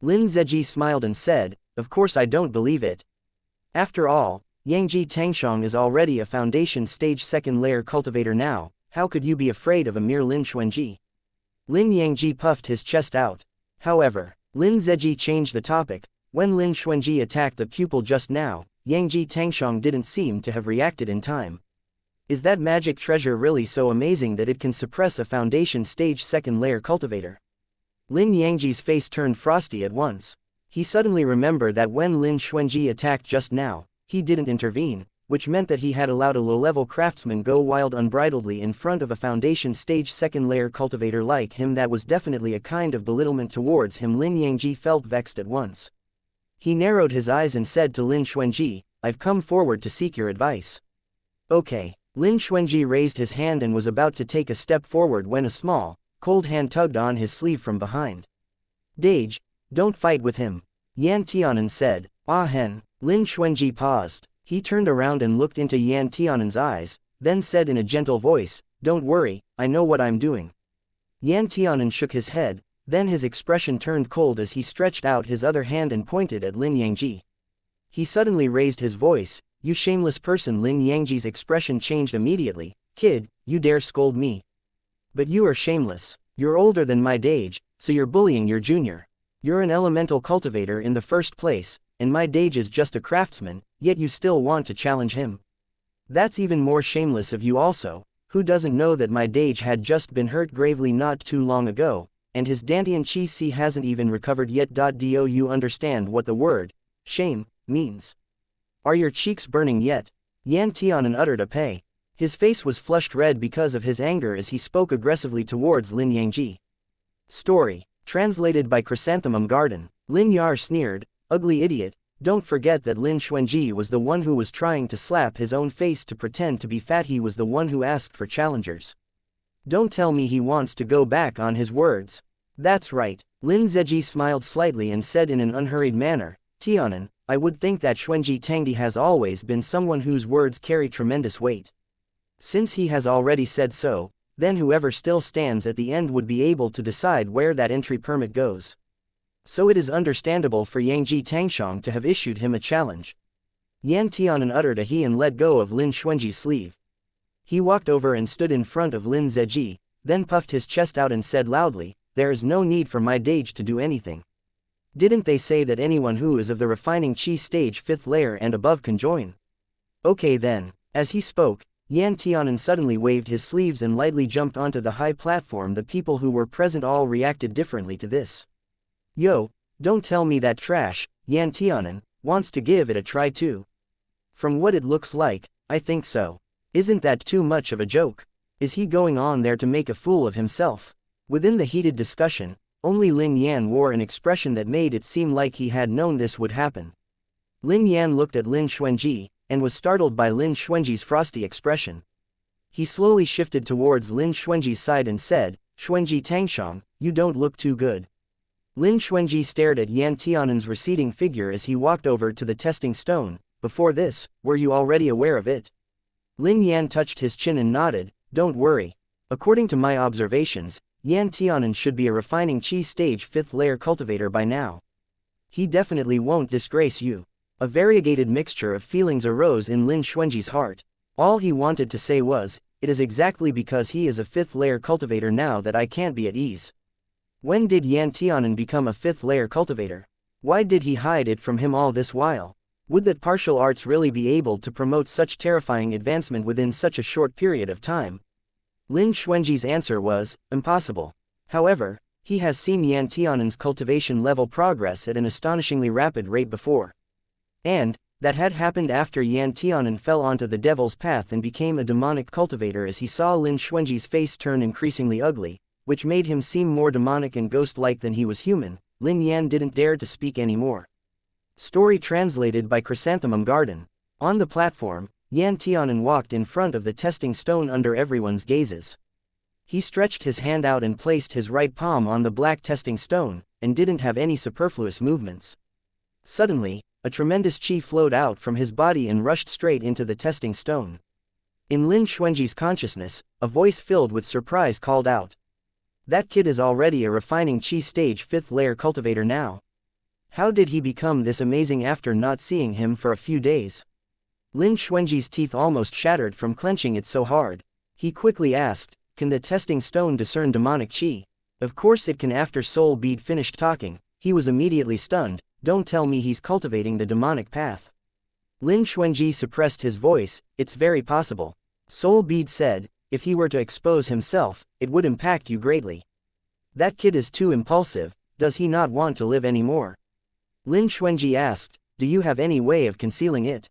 Lin Zeji smiled and said, of course I don't believe it. After all, Yangji Tangshang is already a foundation stage 2nd layer cultivator now, How could you be afraid of a mere Lin Xuanji? Lin Yangji puffed his chest out. However, Lin Zeji changed the topic. When Lin Xuanji attacked the pupil just now, Yangji Tangshong didn't seem to have reacted in time. Is that magic treasure really so amazing that it can suppress a foundation stage second layer cultivator? Lin Yangji's face turned frosty at once. He suddenly remembered that when Lin Xuanji attacked just now, he didn't intervene, which meant that he had allowed a low-level craftsman go wild unbridledly in front of a foundation stage second layer cultivator like him. That was definitely a kind of belittlement towards him. Lin Yangji felt vexed at once. He narrowed his eyes and said to Lin Xuanji, "I've come forward to seek your advice." Okay. Lin Xuanji raised his hand and was about to take a step forward when a small, cold hand tugged on his sleeve from behind. "Dage, don't fight with him," Yan Tianan said. "Ah hen." Lin Xuanji paused. He turned around and looked into Yan Tianan's eyes, then said in a gentle voice, "Don't worry, I know what I'm doing." Yan Tianan shook his head, then his expression turned cold as he stretched out his other hand and pointed at Lin Yangji. He suddenly raised his voice, "You shameless person." Lin Yangji's expression changed immediately. "Kid, you dare scold me? But you are shameless. You're older than my Dage, so you're bullying your junior. You're an elemental cultivator in the first place, and my Dage is just a craftsman, yet you still want to challenge him. That's even more shameless of you also. Who doesn't know that my Dage had just been hurt gravely not too long ago, and his Dantian Chi Si hasn't even recovered yet. Do you understand what the word, shame, means? Are your cheeks burning yet?" Yan Tianan uttered a pay. His face was flushed red because of his anger as he spoke aggressively towards Lin Yangji. Story. Translated by Chrysanthemum Garden. Lin Yar sneered, "Ugly idiot, don't forget that Lin Xuanji was the one who was trying to slap his own face to pretend to be fat. He was the one who asked for challengers. Don't tell me he wants to go back on his words." "That's right." Lin Zeji smiled slightly and said in an unhurried manner, "Tianan, I would think that Xuanji Tangdi has always been someone whose words carry tremendous weight. Since he has already said so, then whoever still stands at the end would be able to decide where that entry permit goes. So it is understandable for Yangji Tangshong to have issued him a challenge." Yan Tianan uttered a he and let go of Lin Xuanji's sleeve. He walked over and stood in front of Lin Zeji, then puffed his chest out and said loudly, "There is no need for my Dage to do anything. Didn't they say that anyone who is of the refining chi stage 5th layer and above can join? Okay then." As he spoke, Yan Tianan suddenly waved his sleeves and lightly jumped onto the high platform. The people who were present all reacted differently to this. "Yo, don't tell me that trash, Yan Tianan, wants to give it a try too. From what it looks like, I think so. Isn't that too much of a joke? Is he going on there to make a fool of himself?" Within the heated discussion, only Lin Yan wore an expression that made it seem like he had known this would happen. Lin Yan looked at Lin Xuanji, and was startled by Lin Xuanji's frosty expression. He slowly shifted towards Lin Xuanji's side and said, "Xuanji Tangshong, you don't look too good." Lin Xuanji stared at Yan Tianan's receding figure as he walked over to the testing stone. "Before this, were you already aware of it?" Lin Yan touched his chin and nodded, "Don't worry. According to my observations, Yan Tianan should be a refining chi stage 5th layer cultivator by now. He definitely won't disgrace you." A variegated mixture of feelings arose in Lin Xuanji's heart. All he wanted to say was, "It is exactly because he is a 5th layer cultivator now that I can't be at ease." When did Yan Tianan become a 5th layer cultivator? Why did he hide it from him all this while? Would that martial arts really be able to promote such terrifying advancement within such a short period of time? Lin Xuanji's answer was, impossible. However, he has seen Yan Tianan's cultivation level progress at an astonishingly rapid rate before. And, that had happened after Yan Tianan fell onto the devil's path and became a demonic cultivator. As he saw Lin Xuanji's face turn increasingly ugly, which made him seem more demonic and ghost-like than he was human, Lin Yan didn't dare to speak anymore. Story translated by Chrysanthemum Garden. On the platform, Yan Tianan walked in front of the testing stone under everyone's gazes. He stretched his hand out and placed his right palm on the black testing stone, and didn't have any superfluous movements. Suddenly, a tremendous chi flowed out from his body and rushed straight into the testing stone. In Lin Xuanji's consciousness, a voice filled with surprise called out, "That kid is already a refining chi stage 5th layer cultivator now. How did he become this amazing after not seeing him for a few days?" Lin Xuanji's teeth almost shattered from clenching it so hard. He quickly asked, can the testing stone discern demonic chi? Of course it can. After Soul Bead finished talking, he was immediately stunned. Don't tell me he's cultivating the demonic path. Lin Xuanji suppressed his voice. It's very possible. Soul Bead said, if he were to expose himself, it would impact you greatly. That kid is too impulsive. Does he not want to live anymore? Lin Xuanji asked, do you have any way of concealing it?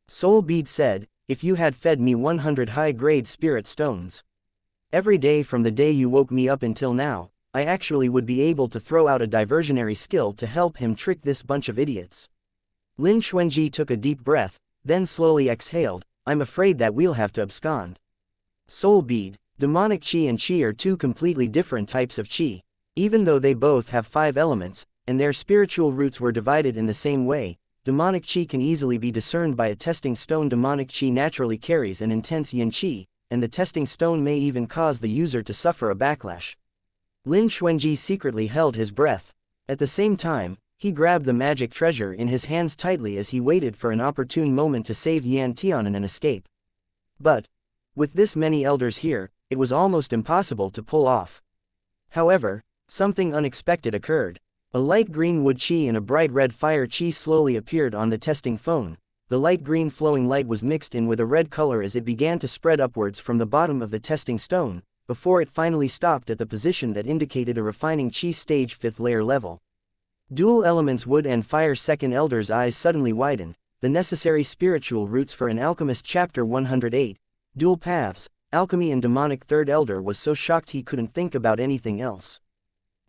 Soul Bead said, if you had fed me 100 high-grade spirit stones every day from the day you woke me up until now, I actually would be able to throw out a diversionary skill to help him trick this bunch of idiots. Lin Xuanji took a deep breath, then slowly exhaled, I'm afraid that we'll have to abscond. Soul Bead, demonic chi and chi are two completely different types of chi. Even though they both have 5 elements, and their spiritual roots were divided in the same way, demonic chi can easily be discerned by a testing stone. Demonic chi naturally carries an intense yin chi, and the testing stone may even cause the user to suffer a backlash. Lin Xuanji secretly held his breath. At the same time, he grabbed the magic treasure in his hands tightly as he waited for an opportune moment to save Yan Tianan and escape. But, with this many elders here, it was almost impossible to pull off. However, something unexpected occurred. A light green wood chi and a bright red fire chi slowly appeared on the testing phone. The light green flowing light was mixed in with a red color as it began to spread upwards from the bottom of the testing stone, before it finally stopped at the position that indicated a refining chi stage 5th layer level. Dual elements wood and fire. Second elder's eyes suddenly widened. The necessary spiritual roots for an alchemist. Chapter 108. Dual paths, alchemy and demonic. Third elder was so shocked he couldn't think about anything else.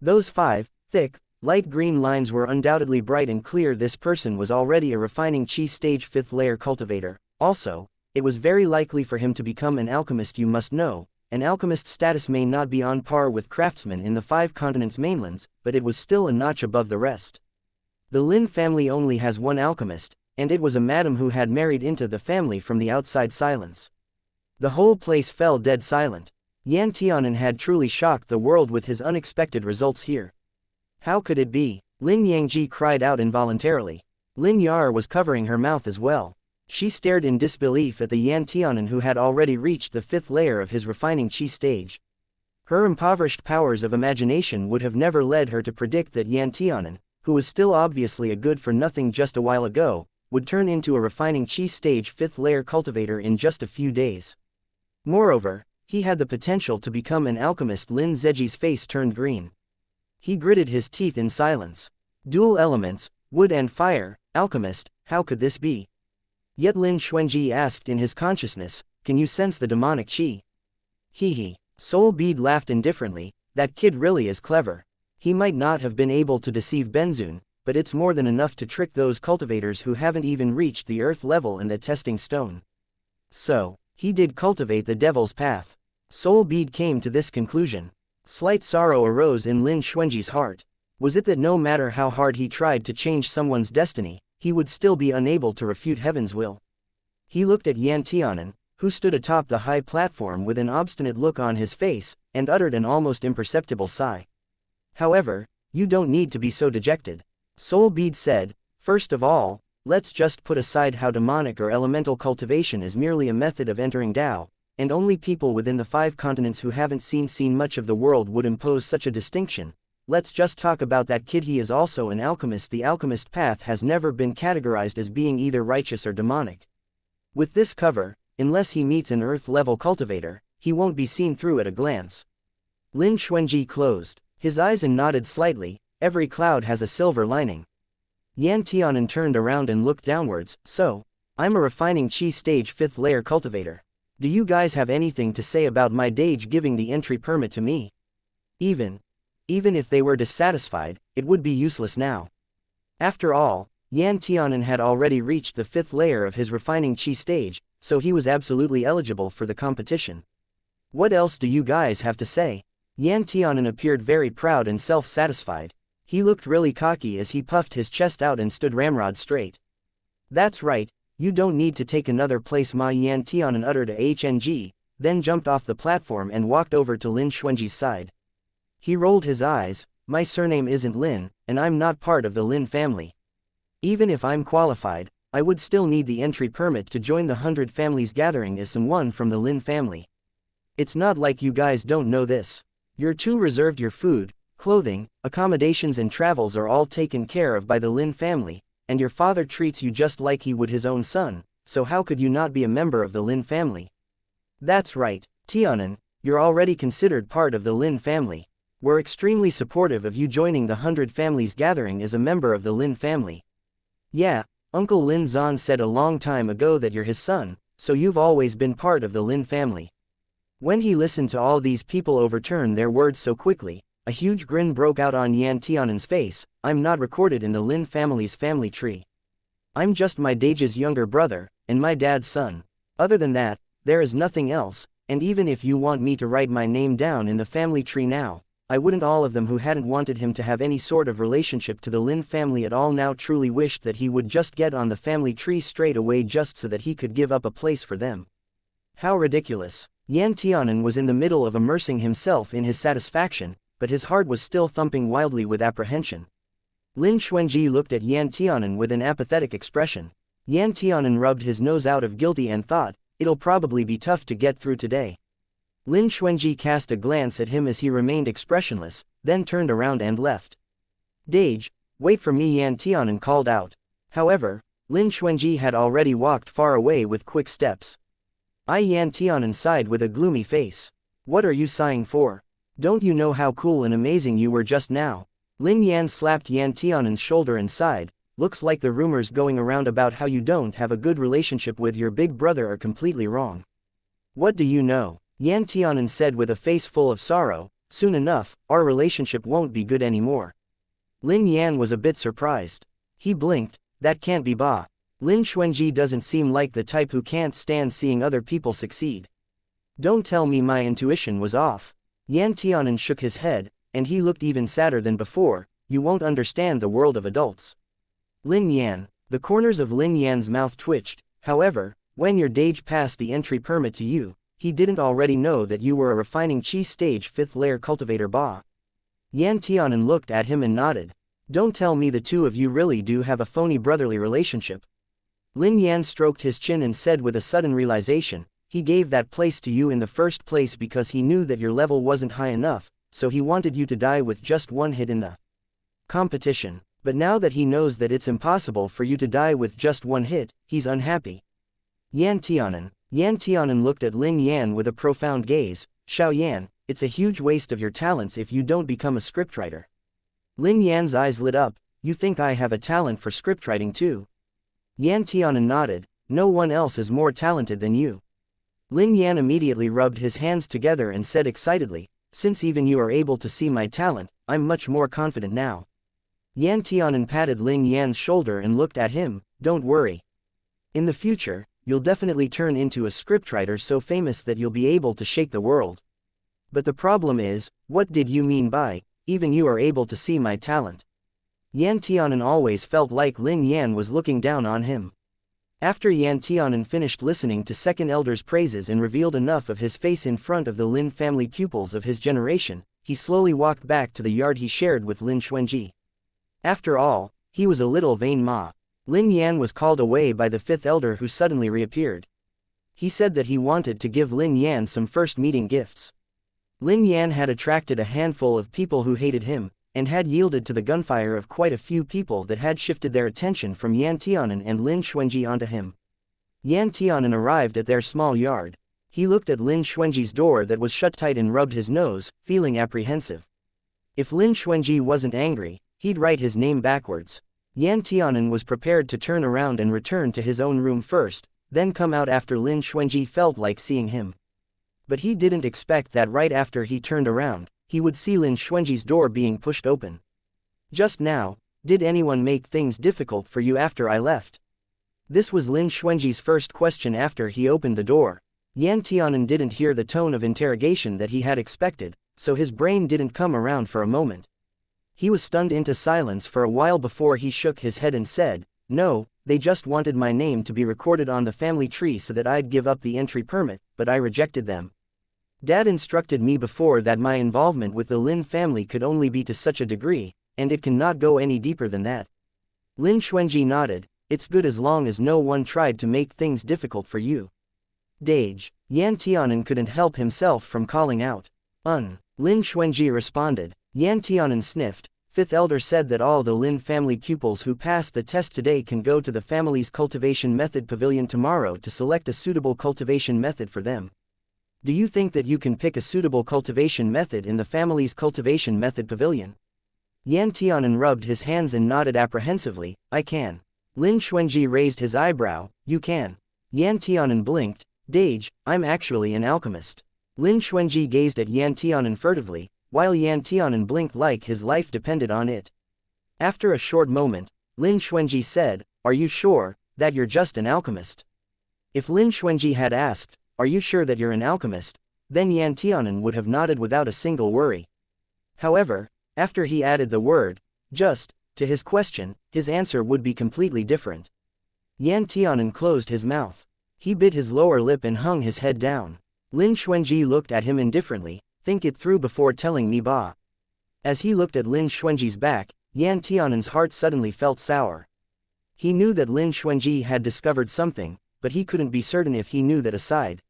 Those 5, thick, light green lines were undoubtedly bright and clear. This person was already a refining chi stage 5th layer cultivator. Also, it was very likely for him to become an alchemist. You must know, an alchemist's status may not be on par with craftsmen in the 5 continents mainlands, but it was still a notch above the rest. The Lin family only has 1 alchemist, and it was a madam who had married into the family from the outside. Silence. The whole place fell dead silent. Yan Tianan had truly shocked the world with his unexpected results here. How could it be? Lin Yangji cried out involuntarily. Lin Yar was covering her mouth as well. She stared in disbelief at the Yan Tianan who had already reached the 5th layer of his refining chi stage. Her impoverished powers of imagination would have never led her to predict that Yan Tianan, who was still obviously a good-for-nothing just a while ago, would turn into a refining chi stage 5th layer cultivator in just a few days. Moreover, he had the potential to become an alchemist. Lin Zeji's face turned green. He gritted his teeth in silence. Dual elements, wood and fire, alchemist, how could this be? Yet Lin Xuanji asked in his consciousness, can you sense the demonic chi? Hee. Soul Bead laughed indifferently, that kid really is clever. He might not have been able to deceive Benzun, but it's more than enough to trick those cultivators who haven't even reached the earth level in the testing stone. So, he did cultivate the devil's path. Soul Bead came to this conclusion. Slight sorrow arose in Lin Xuanji's heart. Was it that no matter how hard he tried to change someone's destiny, he would still be unable to refute heaven's will? He looked at Yan Tianan, who stood atop the high platform with an obstinate look on his face, and uttered an almost imperceptible sigh. However, you don't need to be so dejected. Soul Bead said, first of all, let's just put aside how demonic or elemental cultivation is merely a method of entering Tao, and only people within the 5 continents who haven't seen much of the world would impose such a distinction. Let's just talk about that kid. He is also an alchemist. The alchemist path has never been categorized as being either righteous or demonic. With this cover, unless he meets an earth-level cultivator, he won't be seen through at a glance. Lin Xuanji closed his eyes and nodded slightly. Every cloud has a silver lining. Yan Tianan turned around and looked downwards. So, I'm a refining chi stage 5th layer cultivator. Do you guys have anything to say about my Dage giving the entry permit to me? Even if they were dissatisfied, it would be useless now. After all, Yan Tianan had already reached the 5th layer of his refining chi stage, so he was absolutely eligible for the competition. What else do you guys have to say? Yan Tianan appeared very proud and self-satisfied. He looked really cocky as he puffed his chest out and stood ramrod straight. That's right, you don't need to take another place. Ma. Yan Tianan uttered a HNG, then jumped off the platform and walked over to Lin Xuanji's side. He rolled his eyes. My surname isn't Lin, and I'm not part of the Lin family. Even if I'm qualified, I would still need the entry permit to join the 100 Families gathering as someone from the Lin family. It's not like you guys don't know this. You're too reserved. Your food, clothing, accommodations and travels are all taken care of by the Lin family, and your father treats you just like he would his own son, so how could you not be a member of the Lin family? That's right, Tianan, you're already considered part of the Lin family. We're extremely supportive of you joining the 100 Families gathering as a member of the Lin family. Yeah, Uncle Lin Zan said a long time ago that you're his son, so you've always been part of the Lin family. When he listened to all these people overturn their words so quickly, a huge grin broke out on Yan Tianan's face. I'm not recorded in the Lin family's family tree. I'm just my Dage's younger brother, and my dad's son. Other than that, there is nothing else, and even if you want me to write my name down in the family tree now, I wouldn't. All of them who hadn't wanted him to have any sort of relationship to the Lin family at all now truly wished that he would just get on the family tree straight away just so that he could give up a place for them. How ridiculous. Yan Tianan was in the middle of immersing himself in his satisfaction, but his heart was still thumping wildly with apprehension. Lin Xuanji looked at Yan Tianan with an apathetic expression. Yan Tianan rubbed his nose out of guilty and thought, it'll probably be tough to get through today. Lin Xuanji cast a glance at him as he remained expressionless, then turned around and left. Dage, wait for me, Yan Tianan called out. However, Lin Xuanji had already walked far away with quick steps. Yan Tianan sighed with a gloomy face. What are you sighing for? Don't you know how cool and amazing you were just now? Lin Yan slapped Yan Tianan's shoulder and sighed. Looks like the rumors going around about how you don't have a good relationship with your big brother are completely wrong. What do you know? Yan Tianan said with a face full of sorrow. Soon enough, our relationship won't be good anymore. Lin Yan was a bit surprised. He blinked. That can't be Ba. Lin Xuanji doesn't seem like the type who can't stand seeing other people succeed. Don't tell me my intuition was off. Yan Tianan shook his head, and he looked even sadder than before. You won't understand the world of adults. Lin Yan. The corners of Lin Yan's mouth twitched. However, when your Dage passed the entry permit to you, he didn't already know that you were a refining chi stage 5th layer cultivator Ba. Yan Tianan looked at him and nodded. Don't tell me the two of you really do have a phony brotherly relationship. Lin Yan stroked his chin and said with a sudden realization, he gave that place to you in the first place because he knew that your level wasn't high enough, so he wanted you to die with just one hit in the competition. But now that he knows that it's impossible for you to die with just one hit, he's unhappy. Yan Tianan looked at Lin Yan with a profound gaze. Xiao Yan, it's a huge waste of your talents if you don't become a scriptwriter. Lin Yan's eyes lit up. You think I have a talent for scriptwriting too? Yan Tianan nodded. No one else is more talented than you. Lin Yan immediately rubbed his hands together and said excitedly, since even you are able to see my talent, I'm much more confident now. Yan Tianan patted Lin Yan's shoulder and looked at him. Don't worry. In the future, you'll definitely turn into a scriptwriter so famous that you'll be able to shake the world. But the problem is, what did you mean by, even you are able to see my talent? Yan Tianan always felt like Lin Yan was looking down on him. After Yan Tianan finished listening to Second Elder's praises and revealed enough of his face in front of the Lin family pupils of his generation, he slowly walked back to the yard he shared with Lin Xuanji. After all, he was a little vain ma. Lin Yan was called away by the 5th elder who suddenly reappeared. He said that he wanted to give Lin Yan some first meeting gifts. Lin Yan had attracted a handful of people who hated him, and had yielded to the gunfire of quite a few people that had shifted their attention from Yan Tianan and Lin Xuanji onto him. Yan Tianan arrived at their small yard. He looked at Lin Xuanji's door that was shut tight and rubbed his nose, feeling apprehensive. If Lin Xuanji wasn't angry, he'd write his name backwards. Yan Tianan was prepared to turn around and return to his own room first, then come out after Lin Xuanji felt like seeing him. But he didn't expect that right after he turned around, he would see Lin Xuanji's door being pushed open. Just now, did anyone make things difficult for you after I left? This was Lin Xuanji's first question after he opened the door. Yan Tianan didn't hear the tone of interrogation that he had expected, so his brain didn't come around for a moment. He was stunned into silence for a while before he shook his head and said, no, they just wanted my name to be recorded on the family tree so that I'd give up the entry permit, but I rejected them. Dad instructed me before that my involvement with the Lin family could only be to such a degree, and it cannot go any deeper than that. Lin Xuanji nodded. It's good as long as no one tried to make things difficult for you. Dage. Yan Tianan couldn't help himself from calling out. Lin Xuanji responded. Yan Tianan sniffed. Fifth elder said that all the Lin family pupils who passed the test today can go to the family's cultivation method pavilion tomorrow to select a suitable cultivation method for them. Do you think that you can pick a suitable cultivation method in the family's cultivation method pavilion? Yan Tianan rubbed his hands and nodded apprehensively. I can. Lin Xuanji raised his eyebrow. You can. Yan Tianan blinked. Dage, I'm actually an alchemist. Lin Xuanji gazed at Yan Tianan furtively, while Yan Tianan blinked like his life depended on it. After a short moment, Lin Xuanji said, Are you sure that you're just an alchemist? If Lin Xuanji had asked, Are you sure that you're an alchemist? Then Yan Tianan would have nodded without a single worry. However, after he added the word, just, to his question, his answer would be completely different. Yan Tianan closed his mouth. He bit his lower lip and hung his head down. Lin Xuanji looked at him indifferently. Think it through before telling me ba. As he looked at Lin Xuanji's back, Yan Tianan's heart suddenly felt sour. He knew that Lin Xuanji had discovered something, but he couldn't be certain if he knew that aside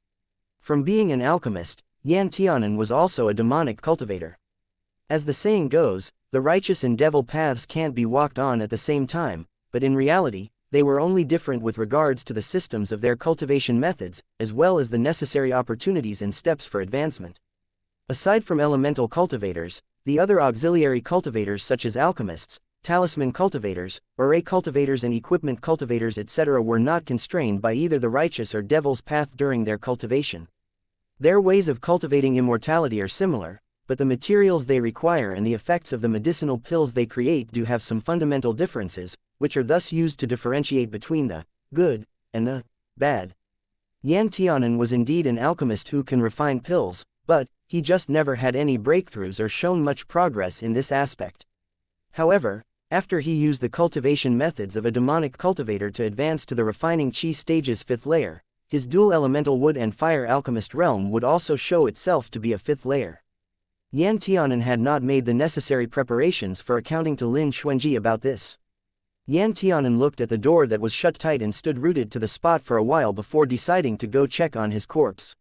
from being an alchemist, Yan Tianan was also a demonic cultivator. As the saying goes, the righteous and devil paths can't be walked on at the same time, but in reality, they were only different with regards to the systems of their cultivation methods, as well as the necessary opportunities and steps for advancement. Aside from elemental cultivators, the other auxiliary cultivators such as alchemists, talisman cultivators, array cultivators and equipment cultivators etc. were not constrained by either the righteous or devil's path during their cultivation. Their ways of cultivating immortality are similar, but the materials they require and the effects of the medicinal pills they create do have some fundamental differences, which are thus used to differentiate between the good and the bad. Yan Tianan was indeed an alchemist who can refine pills, but he just never had any breakthroughs or shown much progress in this aspect. However, after he used the cultivation methods of a demonic cultivator to advance to the refining qi stage's 5th layer, his dual elemental wood and fire alchemist realm would also show itself to be a 5th layer. Yan Tianan had not made the necessary preparations for accounting to Lin Xuanji about this. Yan Tianan looked at the door that was shut tight and stood rooted to the spot for a while before deciding to go check on his corpse.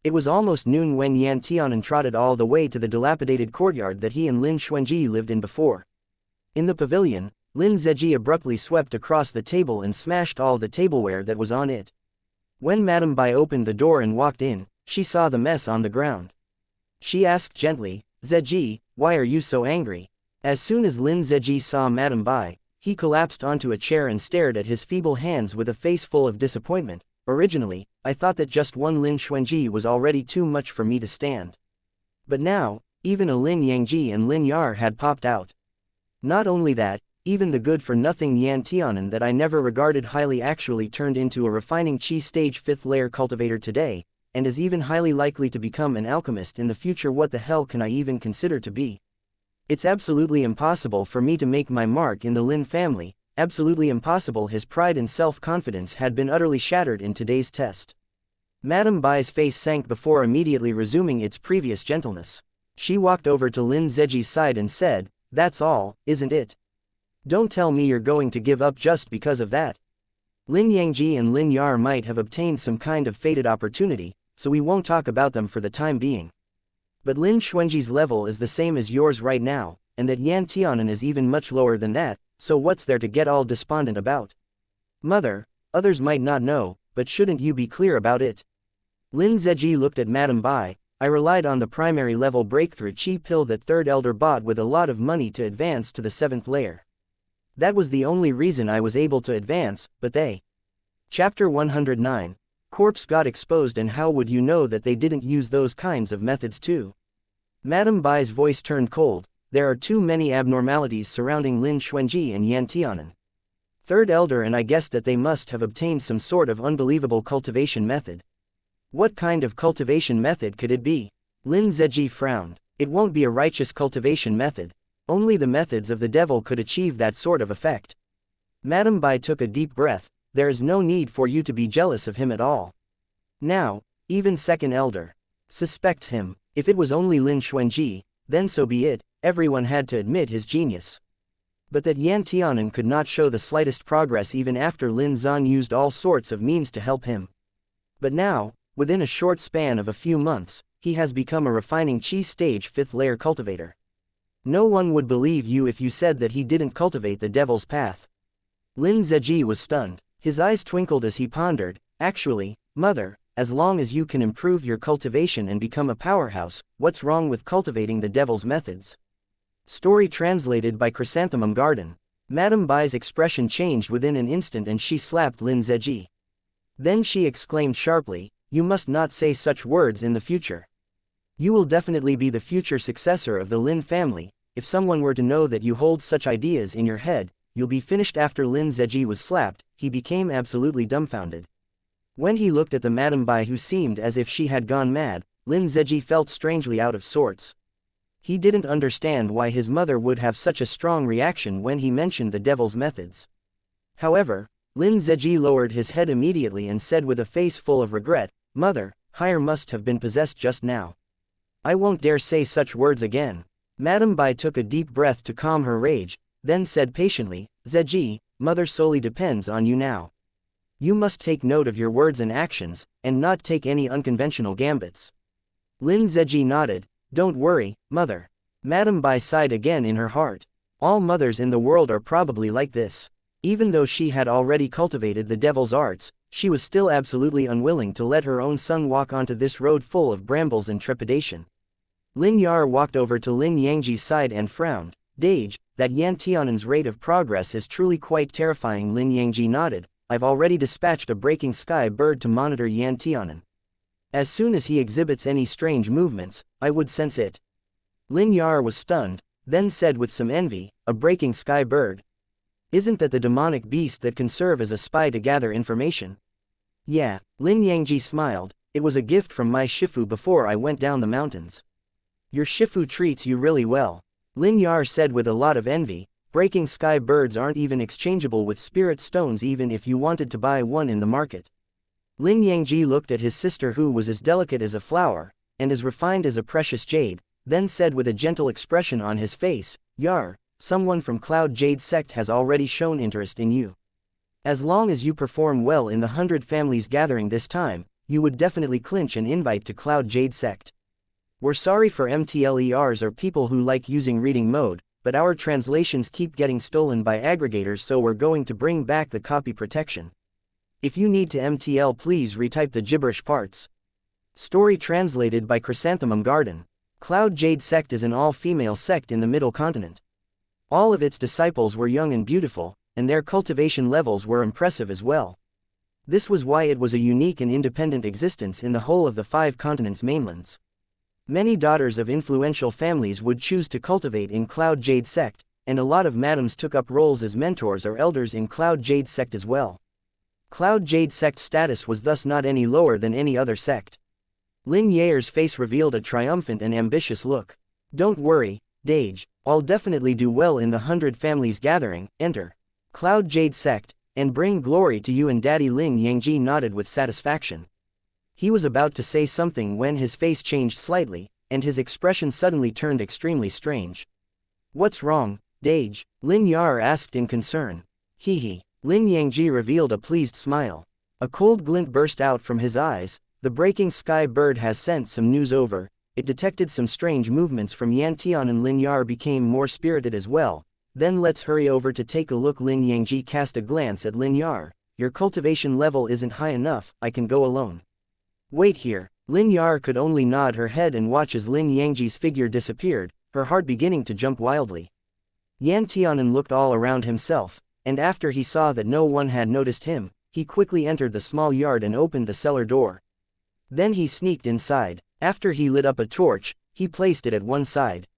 It was almost noon when Yan Tianan trotted all the way to the dilapidated courtyard that he and Lin Xuanji lived in before. In the pavilion, Lin Zeji abruptly swept across the table and smashed all the tableware that was on it. When Madame Bai opened the door and walked in, she saw the mess on the ground. She asked gently, Zeji, why are you so angry? As soon as Lin Zeji saw Madame Bai, he collapsed onto a chair and stared at his feeble hands with a face full of disappointment. Originally, I thought that just one Lin Xuanji was already too much for me to stand. But now, even a Lin Yangji and Lin Yar had popped out. Not only that, even the good-for-nothing Yan Tianan that I never regarded highly actually turned into a refining qi stage 5th layer cultivator today, and is even highly likely to become an alchemist in the future. What the hell can I even consider to be? It's absolutely impossible for me to make my mark in the Lin family. Absolutely impossible. His pride and self-confidence had been utterly shattered in today's test. Madame Bai's face sank before immediately resuming its previous gentleness. She walked over to Lin Zeji's side and said, That's all, isn't it? Don't tell me you're going to give up just because of that. Lin Yangji and Lin Yar might have obtained some kind of fated opportunity, so we won't talk about them for the time being. But Lin Xuanji's level is the same as yours right now, and that Yan Tianan is even much lower than that. So what's there to get all despondent about? Mother, others might not know, but shouldn't you be clear about it? Lin Zeji looked at Madame Bai. I relied on the primary level breakthrough qi pill that 3rd elder bought with a lot of money to advance to the 7th layer. That was the only reason I was able to advance, but they. Chapter 109. Corpse got exposed, and how would you know that they didn't use those kinds of methods too? Madame Bai's voice turned cold. There are too many abnormalities surrounding Lin Xuanji and Yan Tianan. 3rd elder, and I guessed that they must have obtained some sort of unbelievable cultivation method. What kind of cultivation method could it be? Lin Zeji frowned. It won't be a righteous cultivation method. Only the methods of the devil could achieve that sort of effect. Madame Bai took a deep breath. There is no need for you to be jealous of him at all. Now, even 2nd elder suspects him. If it was only Lin Xuanji, then so be it. Everyone had to admit his genius. But that Yan Tianan could not show the slightest progress even after Lin Zan used all sorts of means to help him. But now, within a short span of a few months, he has become a refining chi stage 5th layer cultivator. No one would believe you if you said that he didn't cultivate the devil's path. Lin Zeji was stunned. His eyes twinkled as he pondered, actually, mother, as long as you can improve your cultivation and become a powerhouse, what's wrong with cultivating the devil's methods? Story translated by Chrysanthemum Garden. Madame Bai's expression changed within an instant and she slapped Lin Zeji. Then she exclaimed sharply, you must not say such words in the future. You will definitely be the future successor of the Lin family. If someone were to know that you hold such ideas in your head, you'll be finished. After Lin Zeji was slapped, he became absolutely dumbfounded. When he looked at the Madame Bai who seemed as if she had gone mad, Lin Zeji felt strangely out of sorts. He didn't understand why his mother would have such a strong reaction when he mentioned the devil's methods. However, Lin Zeji lowered his head immediately and said with a face full of regret, Mother, Hire must have been possessed just now. I won't dare say such words again. Madame Bai took a deep breath to calm her rage, then said patiently, Zeji, Mother solely depends on you now. You must take note of your words and actions, and not take any unconventional gambits. Lin Zeji nodded, Don't worry, Mother. Madame Bai sighed again in her heart. All mothers in the world are probably like this. Even though she had already cultivated the devil's arts, she was still absolutely unwilling to let her own son walk onto this road full of brambles and trepidation. Lin Yar walked over to Lin Yangji's side and frowned. Dage, that Yan Tianan's rate of progress is truly quite terrifying. Lin Yangji nodded, I've already dispatched a breaking sky bird to monitor Yan Tianan. As soon as he exhibits any strange movements, I would sense it. Lin Yar was stunned, then said with some envy, a breaking sky bird? Isn't that the demonic beast that can serve as a spy to gather information? Yeah, Lin Yangji smiled, it was a gift from my Shifu before I went down the mountains. Your Shifu treats you really well. Lin Yar said with a lot of envy, breaking sky birds aren't even exchangeable with spirit stones even if you wanted to buy one in the market. Lin Yangji looked at his sister who was as delicate as a flower, and as refined as a precious jade, then said with a gentle expression on his face, Yar, someone from Cloud Jade sect has already shown interest in you. As long as you perform well in the 100 families gathering this time, you would definitely clinch an invite to Cloud Jade sect. We're sorry for MTLERs or people who like using reading mode, but our translations keep getting stolen by aggregators, so we're going to bring back the copy protection. If you need to MTL, please retype the gibberish parts. Story translated by Chrysanthemum Garden. Cloud Jade sect is an all-female sect in the Middle Continent. All of its disciples were young and beautiful, and their cultivation levels were impressive as well. This was why it was a unique and independent existence in the whole of the 5 continents' mainlands. Many daughters of influential families would choose to cultivate in Cloud Jade sect, and a lot of madams took up roles as mentors or elders in Cloud Jade sect as well. Cloud Jade sect status was thus not any lower than any other sect. Lin Yayer's face revealed a triumphant and ambitious look. Don't worry, Dage, I'll definitely do well in the 100 families gathering. Enter Cloud Jade sect, and bring glory to you and Daddy. Lin Yangji nodded with satisfaction. He was about to say something when his face changed slightly, and his expression suddenly turned extremely strange. What's wrong, Dage? Lin Yar asked in concern. Hee. Lin Yangji revealed a pleased smile. A cold glint burst out from his eyes. The breaking sky bird has sent some news over. It detected some strange movements from Yan Tianan. Lin Yar became more spirited as well. Then let's hurry over to take a look. Lin Yangji cast a glance at Lin Yar. Your cultivation level isn't high enough, I can go alone. Wait here. Lin Yar could only nod her head and watch as Lin Yangji's figure disappeared, her heart beginning to jump wildly. Yan Tianan looked all around himself, and after he saw that no one had noticed him, he quickly entered the small yard and opened the cellar door. Then he sneaked inside. After he lit up a torch, he placed it at one side.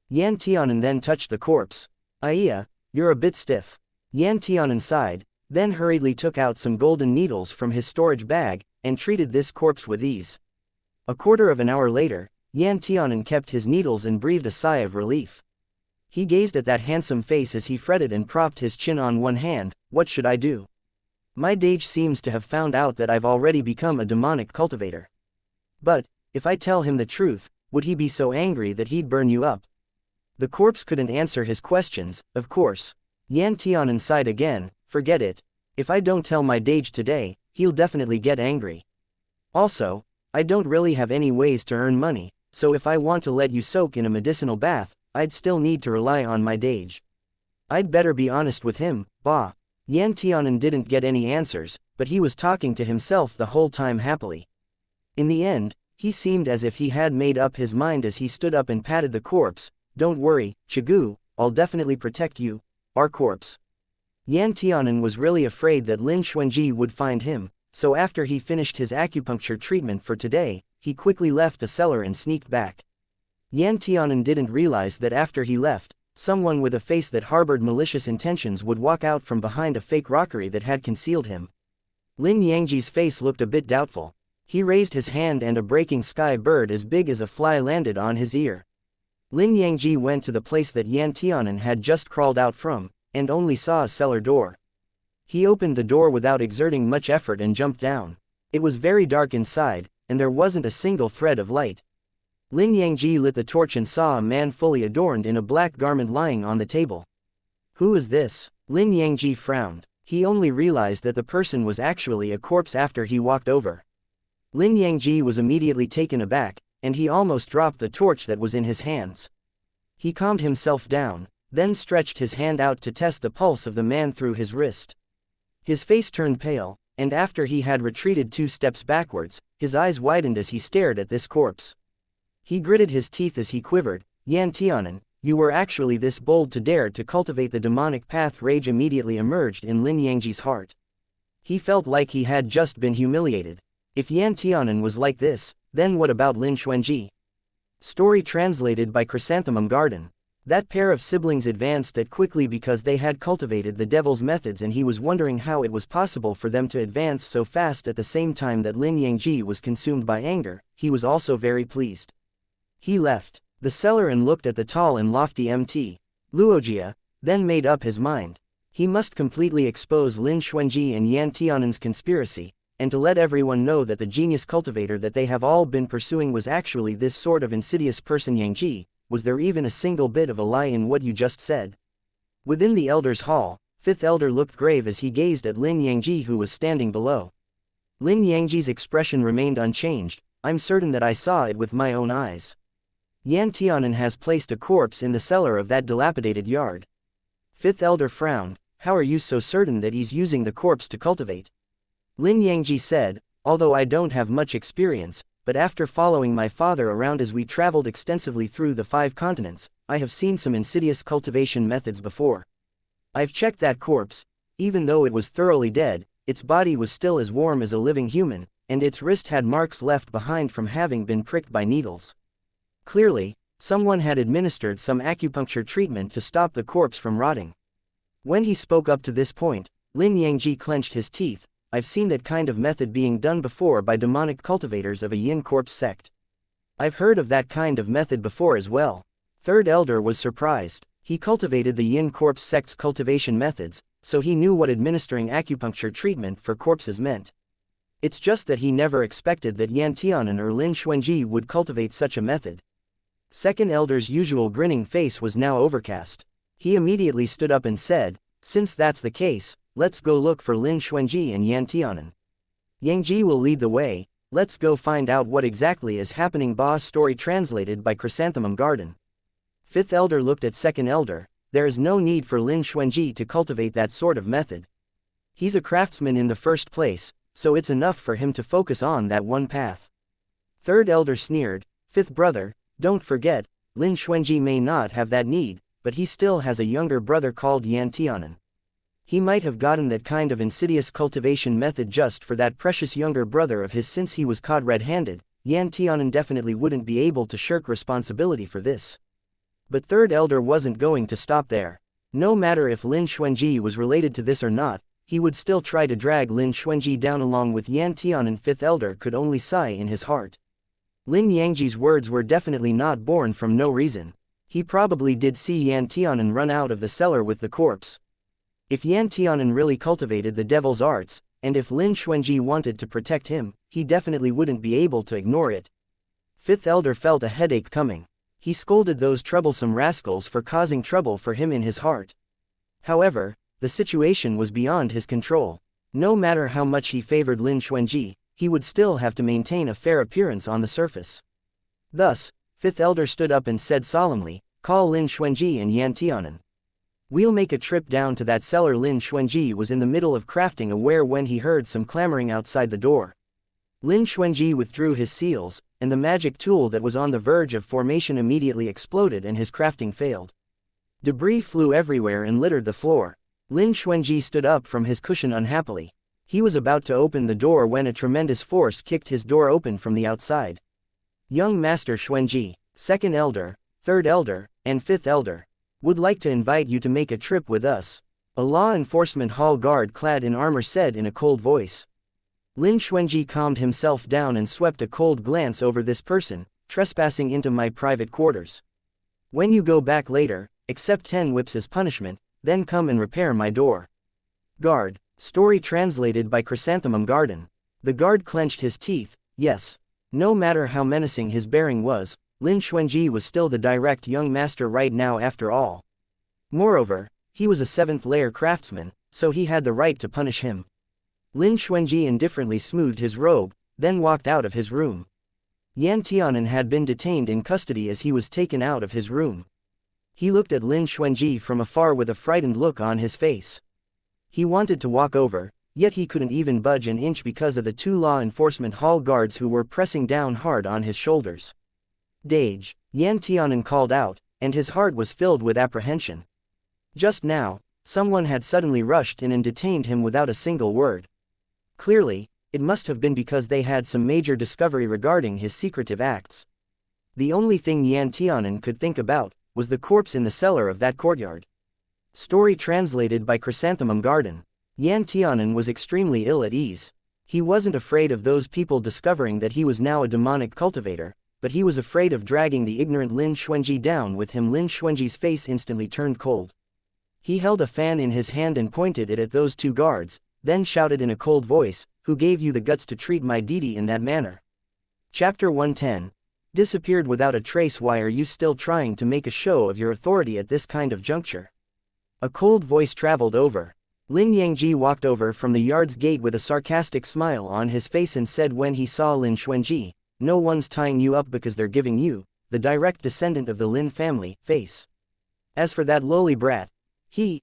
Yan Tianan then touched the corpse. Aiya, you're a bit stiff. Yan Tianan sighed, then hurriedly took out some golden needles from his storage bag, and treated this corpse with ease. A quarter of an hour later, Yan Tianan kept his needles and breathed a sigh of relief. He gazed at that handsome face as he fretted and propped his chin on one hand. What should I do? My Dage seems to have found out that I've already become a demonic cultivator. But, if I tell him the truth, would he be so angry that he'd burn you up? The corpse couldn't answer his questions, of course. Yan Tianan sighed again, forget it. If I don't tell my Dage today, he'll definitely get angry. Also, I don't really have any ways to earn money, so if I want to let you soak in a medicinal bath, I'd still need to rely on my dage. I'd better be honest with him, bah. Yan Tianan didn't get any answers, but he was talking to himself the whole time happily. In the end, he seemed as if he had made up his mind as he stood up and patted the corpse. Don't worry, Chigu, I'll definitely protect you, our corpse. Yan Tianan was really afraid that Lin Xuanji would find him, so after he finished his acupuncture treatment for today, he quickly left the cellar and sneaked back. Yan Tianan didn't realize that after he left, someone with a face that harbored malicious intentions would walk out from behind a fake rockery that had concealed him. Lin Yangji's face looked a bit doubtful. He raised his hand and a breaking sky bird as big as a fly landed on his ear. Lin Yangji went to the place that Yan Tianan had just crawled out from, and only saw a cellar door. He opened the door without exerting much effort and jumped down. It was very dark inside, and there wasn't a single thread of light. Lin Yangji lit the torch and saw a man fully adorned in a black garment lying on the table. Who is this? Lin Yangji frowned. He only realized that the person was actually a corpse after he walked over. Lin Yangji was immediately taken aback, and he almost dropped the torch that was in his hands. He calmed himself down, then stretched his hand out to test the pulse of the man through his wrist. His face turned pale, and after he had retreated 2 steps backwards, his eyes widened as he stared at this corpse. He gritted his teeth as he quivered. Yan Tianan, you were actually this bold to dare to cultivate the demonic path. Rage immediately emerged in Lin Yangji's heart. He felt like he had just been humiliated. If Yan Tianan was like this, then what about Lin Xuanji? Story translated by Chrysanthemum Garden. That pair of siblings advanced that quickly because they had cultivated the devil's methods, and he was wondering how it was possible for them to advance so fast at the same time that Lin Yangji was consumed by anger. He was also very pleased. He left the cellar and looked at the tall and lofty Mt. Luogia, then made up his mind. He must completely expose Lin Xuanji and Yan Tianan's conspiracy, and to let everyone know that the genius cultivator that they have all been pursuing was actually this sort of insidious person. Yangji, was there even a single bit of a lie in what you just said? Within the Elder's Hall, 5th Elder looked grave as he gazed at Lin Yangji, who was standing below. Lin Yangji's expression remained unchanged. I'm certain that I saw it with my own eyes. Yan Tianan has placed a corpse in the cellar of that dilapidated yard. 5th Elder frowned. How are you so certain that he's using the corpse to cultivate? Lin Yangji said, although I don't have much experience, but after following my father around as we traveled extensively through the 5 continents, I have seen some insidious cultivation methods before. I've checked that corpse. Even though it was thoroughly dead, its body was still as warm as a living human, and its wrist had marks left behind from having been pricked by needles. Clearly, someone had administered some acupuncture treatment to stop the corpse from rotting. When he spoke up to this point, Lin Yangji clenched his teeth. I've seen that kind of method being done before by demonic cultivators of a yin corpse sect. I've heard of that kind of method before as well. 3rd Elder was surprised. He cultivated the yin corpse sect's cultivation methods, so he knew what administering acupuncture treatment for corpses meant. It's just that he never expected that Yan Tianan or Lin Xuanji would cultivate such a method. 2nd Elder's usual grinning face was now overcast. He immediately stood up and said, since that's the case, let's go look for Lin Xuanji and Yan Tianan. Yangji will lead the way. Let's go find out what exactly is happening. Boss story translated by Chrysanthemum Garden. 5th Elder looked at 2nd Elder. There is no need for Lin Xuanji to cultivate that sort of method. He's a craftsman in the first place, so it's enough for him to focus on that one path. 3rd Elder sneered. 5th brother, don't forget, Lin Xuanji may not have that need, but he still has a younger brother called Yan Tianan. He might have gotten that kind of insidious cultivation method just for that precious younger brother of his. Since he was caught red-handed, Yan Tianan definitely wouldn't be able to shirk responsibility for this. But 3rd Elder wasn't going to stop there. No matter if Lin Xuanji was related to this or not, he would still try to drag Lin Xuanji down along with Yan Tianan. 5th Elder could only sigh in his heart. Lin Yangji's words were definitely not born from no reason. He probably did see Yan Tianan run out of the cellar with the corpse. If Yan Tianan really cultivated the devil's arts, and if Lin Xuanji wanted to protect him, he definitely wouldn't be able to ignore it. 5th Elder felt a headache coming. He scolded those troublesome rascals for causing trouble for him in his heart. However, the situation was beyond his control. No matter how much he favored Lin Xuanji, he would still have to maintain a fair appearance on the surface. Thus, fifth elder stood up and said solemnly, "Call Lin Xuanji and Yan Tianan. We'll make a trip down to that cellar." Lin Xuanji was in the middle of crafting a ware when he heard some clamoring outside the door. Lin Xuanji withdrew his seals, and the magic tool that was on the verge of formation immediately exploded and his crafting failed. Debris flew everywhere and littered the floor. Lin Xuanji stood up from his cushion unhappily. He was about to open the door when a tremendous force kicked his door open from the outside. "Young Master Xuanji, second elder, third elder, and fifth elder, would like to invite you to make a trip with us," a law enforcement hall guard clad in armor said in a cold voice. Lin Xuanji calmed himself down and swept a cold glance over this person, trespassing into my private quarters. "When you go back later, accept 10 whips as punishment, then come and repair my door." Guard. Story translated by Chrysanthemum Garden. The guard clenched his teeth. Yes. No matter how menacing his bearing was, Lin Xuanji was still the direct young master right now after all. Moreover, he was a 7th layer craftsman, so he had the right to punish him. Lin Xuanji indifferently smoothed his robe, then walked out of his room. Yan Tianan had been detained in custody as he was taken out of his room. He looked at Lin Xuanji from afar with a frightened look on his face. He wanted to walk over, yet he couldn't even budge an inch because of the 2 law enforcement hall guards who were pressing down hard on his shoulders. "Dage," Yan Tianan called out, and his heart was filled with apprehension. Just now, someone had suddenly rushed in and detained him without a single word. Clearly, it must have been because they had some major discovery regarding his secretive acts. The only thing Yan Tianan could think about was the corpse in the cellar of that courtyard. Story translated by Chrysanthemum Garden. Yan Tianan was extremely ill at ease. He wasn't afraid of those people discovering that he was now a demonic cultivator, but he was afraid of dragging the ignorant Lin Xuanji down with him. Lin Xuanji's face instantly turned cold. He held a fan in his hand and pointed it at those 2 guards, then shouted in a cold voice, "Who gave you the guts to treat my deity in that manner?" Chapter 110. Disappeared without a trace. Why are you still trying to make a show of your authority at this kind of juncture? A cold voice traveled over. Lin Yangji walked over from the yard's gate with a sarcastic smile on his face and said when he saw Lin Xuanji, "No one's tying you up because they're giving you, the direct descendant of the Lin family, face. As for that lowly brat,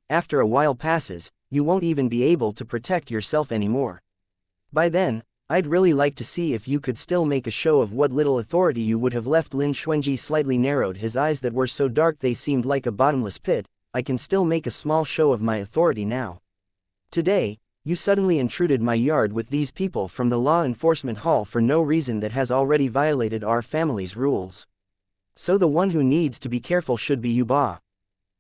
after a while passes, you won't even be able to protect yourself anymore. By then, I'd really like to see if you could still make a show of what little authority you would have left." Lin Xuanji slightly narrowed his eyes that were so dark they seemed like a bottomless pit. "I can still make a small show of my authority now. Today, you suddenly intruded my yard with these people from the law enforcement hall for no reason that has already violated our family's rules. So the one who needs to be careful should be you, Ba.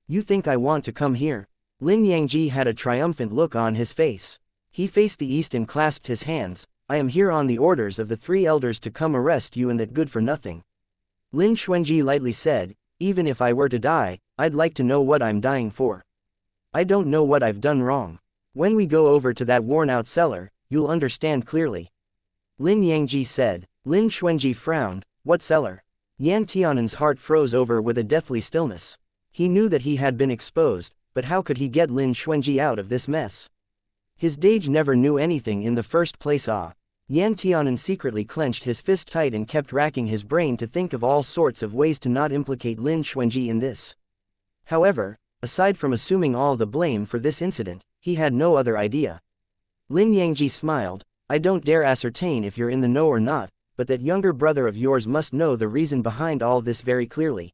You think I want to come here?" Lin Yangji had a triumphant look on his face. He faced the east and clasped his hands. "I am here on the orders of the 3 elders to come arrest you and that good for nothing." Lin Xuanji lightly said, "Even if I were to die, I'd like to know what I'm dying for. I don't know what I've done wrong. When we go over to that worn-out cellar, you'll understand clearly." Lin Yangji said. Lin Xuanji frowned. "What cellar?" Yan Tianan's heart froze over with a deathly stillness. He knew that he had been exposed, but how could he get Lin Xuanji out of this mess? His Dage never knew anything in the first place. Yan Tianan secretly clenched his fist tight and kept racking his brain to think of all sorts of ways to not implicate Lin Xuanji in this. However, aside from assuming all the blame for this incident, he had no other idea. Lin Yangji smiled. "I don't dare ascertain if you're in the know or not, but that younger brother of yours must know the reason behind all this very clearly."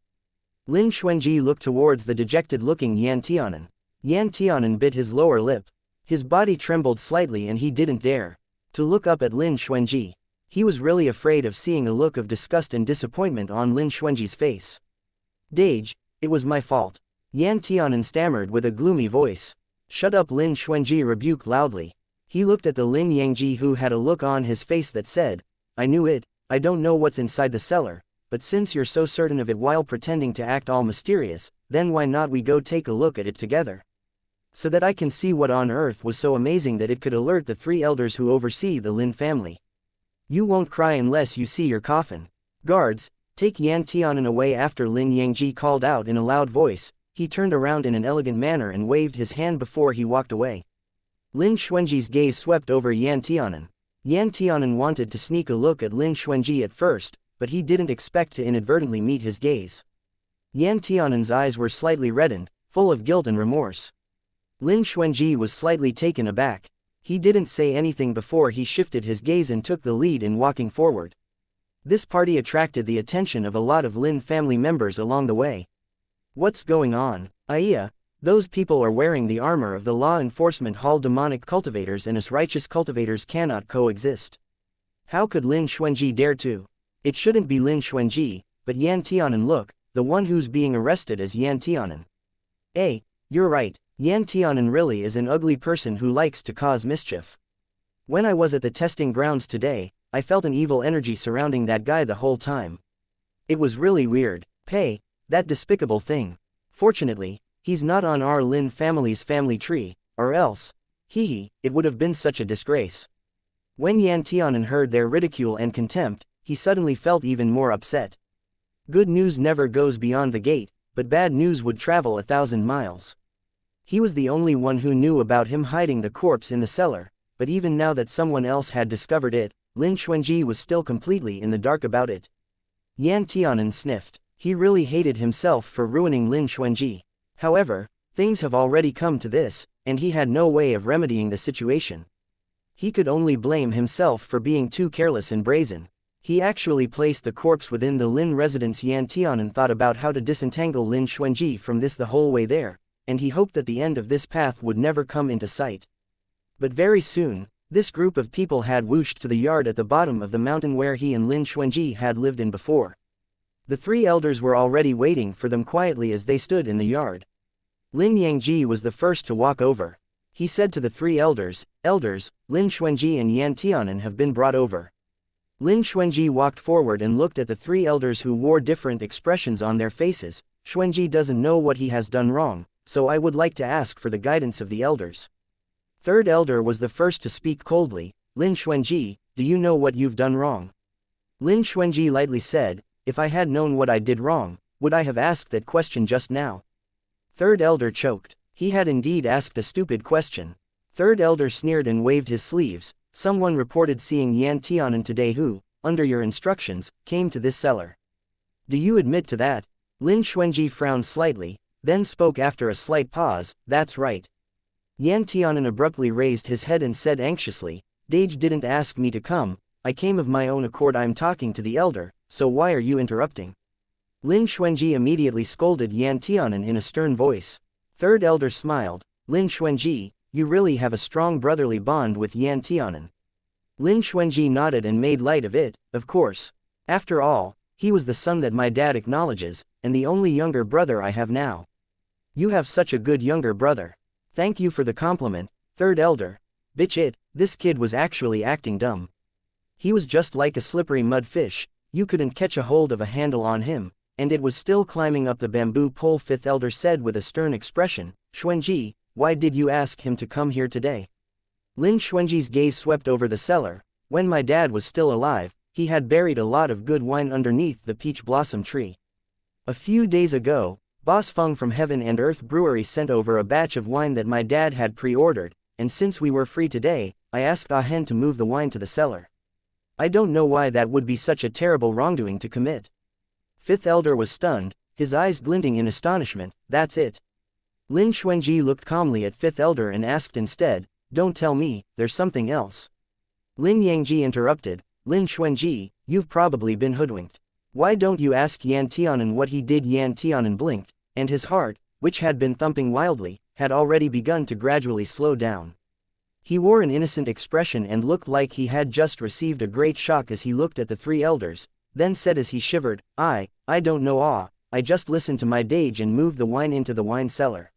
Lin Xuanji looked towards the dejected-looking Yan Tianan. Yan Tianan bit his lower lip. His body trembled slightly and he didn't dare to look up at Lin Xuanji. He was really afraid of seeing a look of disgust and disappointment on Lin Xuanji's face. "Dage, it was my fault," Yan Tianan stammered with a gloomy voice. "Shut up," Lin Xuanji rebuked loudly. He looked at the Lin Yangji who had a look on his face that said, "I knew it, I don't know what's inside the cellar, but since you're so certain of it while pretending to act all mysterious, then why not we go take a look at it together? So that I can see what on earth was so amazing that it could alert the 3 elders who oversee the Lin family. You won't cry unless you see your coffin. Guards, take Yan Tianan away." After Lin Yangji called out in a loud voice, he turned around in an elegant manner and waved his hand before he walked away. Lin Xuanji's gaze swept over Yan Tianan. Yan Tianan wanted to sneak a look at Lin Xuanji at first, but he didn't expect to inadvertently meet his gaze. Yan Tianan's eyes were slightly reddened, full of guilt and remorse. Lin Xuanji was slightly taken aback. He didn't say anything before he shifted his gaze and took the lead in walking forward. This party attracted the attention of a lot of Lin family members along the way. What's going on? Aya, those people are wearing the armor of the law enforcement hall. Demonic cultivators and us righteous cultivators cannot coexist. How could Lin Xuanji dare to? It shouldn't be Lin Xuanji, but Yan Tianan. Look, the one who's being arrested is Yan Tianan. You're right, Yan Tianan really is an ugly person who likes to cause mischief. When I was at the testing grounds today, I felt an evil energy surrounding that guy the whole time. It was really weird. That despicable thing. Fortunately, he's not on our Lin family's family tree, or else, it would have been such a disgrace. When Yan Tianan heard their ridicule and contempt, he suddenly felt even more upset. Good news never goes beyond the gate, but bad news would travel 1,000 miles. He was the only one who knew about him hiding the corpse in the cellar, but even now that someone else had discovered it, Lin Xuanji was still completely in the dark about it. Yan Tianan sniffed. He really hated himself for ruining Lin Xuanji. However, things have already come to this, and he had no way of remedying the situation. He could only blame himself for being too careless and brazen. He actually placed the corpse within the Lin residence. Yan Tianan thought about how to disentangle Lin Xuanji from this the whole way there, and he hoped that the end of this path would never come into sight. But very soon, this group of people had whooshed to the yard at the bottom of the mountain where he and Lin Xuanji had lived in before. The three elders were already waiting for them quietly as they stood in the yard. Lin Yangji was the first to walk over. He said to the three elders, "Elders, Lin Xuanji and Yan Tianan have been brought over." Lin Xuanji walked forward and looked at the three elders who wore different expressions on their faces. Xuanji doesn't know what he has done wrong, so I would like to ask for the guidance of the elders. Third elder was the first to speak coldly. Lin Xuanji, do you know what you've done wrong? Lin Xuanji lightly said, if I had known what I did wrong, would I have asked that question just now? Third elder choked. He had indeed asked a stupid question. Third elder sneered and waved his sleeves. Someone reported seeing Yan Tianan today who, under your instructions, came to this cellar. Do you admit to that? Lin Xuanji frowned slightly, then spoke after a slight pause, that's right. Yan Tianan abruptly raised his head and said anxiously, Dage didn't ask me to come, I came of my own accord. I'm talking to the elder, so why are you interrupting? Lin Xuanji immediately scolded Yan Tianan in a stern voice. Third elder smiled, Lin Xuanji, you really have a strong brotherly bond with Yan Tianan. Lin Xuanji nodded and made light of it, of course. After all, he was the son that my dad acknowledges, and the only younger brother I have now. You have such a good younger brother. Thank you for the compliment, third elder. This kid was actually acting dumb. He was just like a slippery mud fish, you couldn't catch a hold of a handle on him, and it was still climbing up the bamboo pole. Fifth elder said with a stern expression, Xuanji, why did you ask him to come here today? Lin Xuanji's gaze swept over the cellar. When my dad was still alive, he had buried a lot of good wine underneath the peach blossom tree. A few days ago, Boss Feng from Heaven and Earth Brewery sent over a batch of wine that my dad had pre-ordered, and since we were free today, I asked Ah Hen to move the wine to the cellar. I don't know why that would be such a terrible wrongdoing to commit. Fifth elder was stunned, his eyes glinting in astonishment. That's it. Lin Xuanji looked calmly at fifth elder and asked instead, don't tell me, there's something else. Lin Yangji interrupted, Lin Xuanji, you've probably been hoodwinked. Why don't you ask Yan Tianan what he did? Yan Tianan blinked, and his heart, which had been thumping wildly, had already begun to gradually slow down. He wore an innocent expression and looked like he had just received a great shock as he looked at the three elders, then said as he shivered, I don't know. I just listened to my Dage and moved the wine into the wine cellar.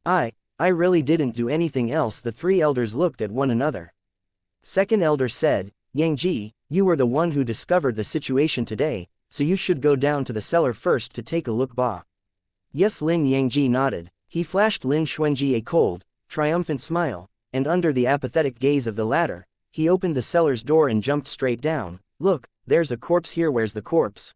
I really didn't do anything else. The three elders looked at one another. Second elder said, Yangji, you were the one who discovered the situation today, so you should go down to the cellar first to take a look. Ba. Yes. Lin Yangji nodded. He flashed Lin Xuanji a cold, triumphant smile, and under the apathetic gaze of the latter, he opened the cellar's door and jumped straight down. Look, there's a corpse here. Where's the corpse?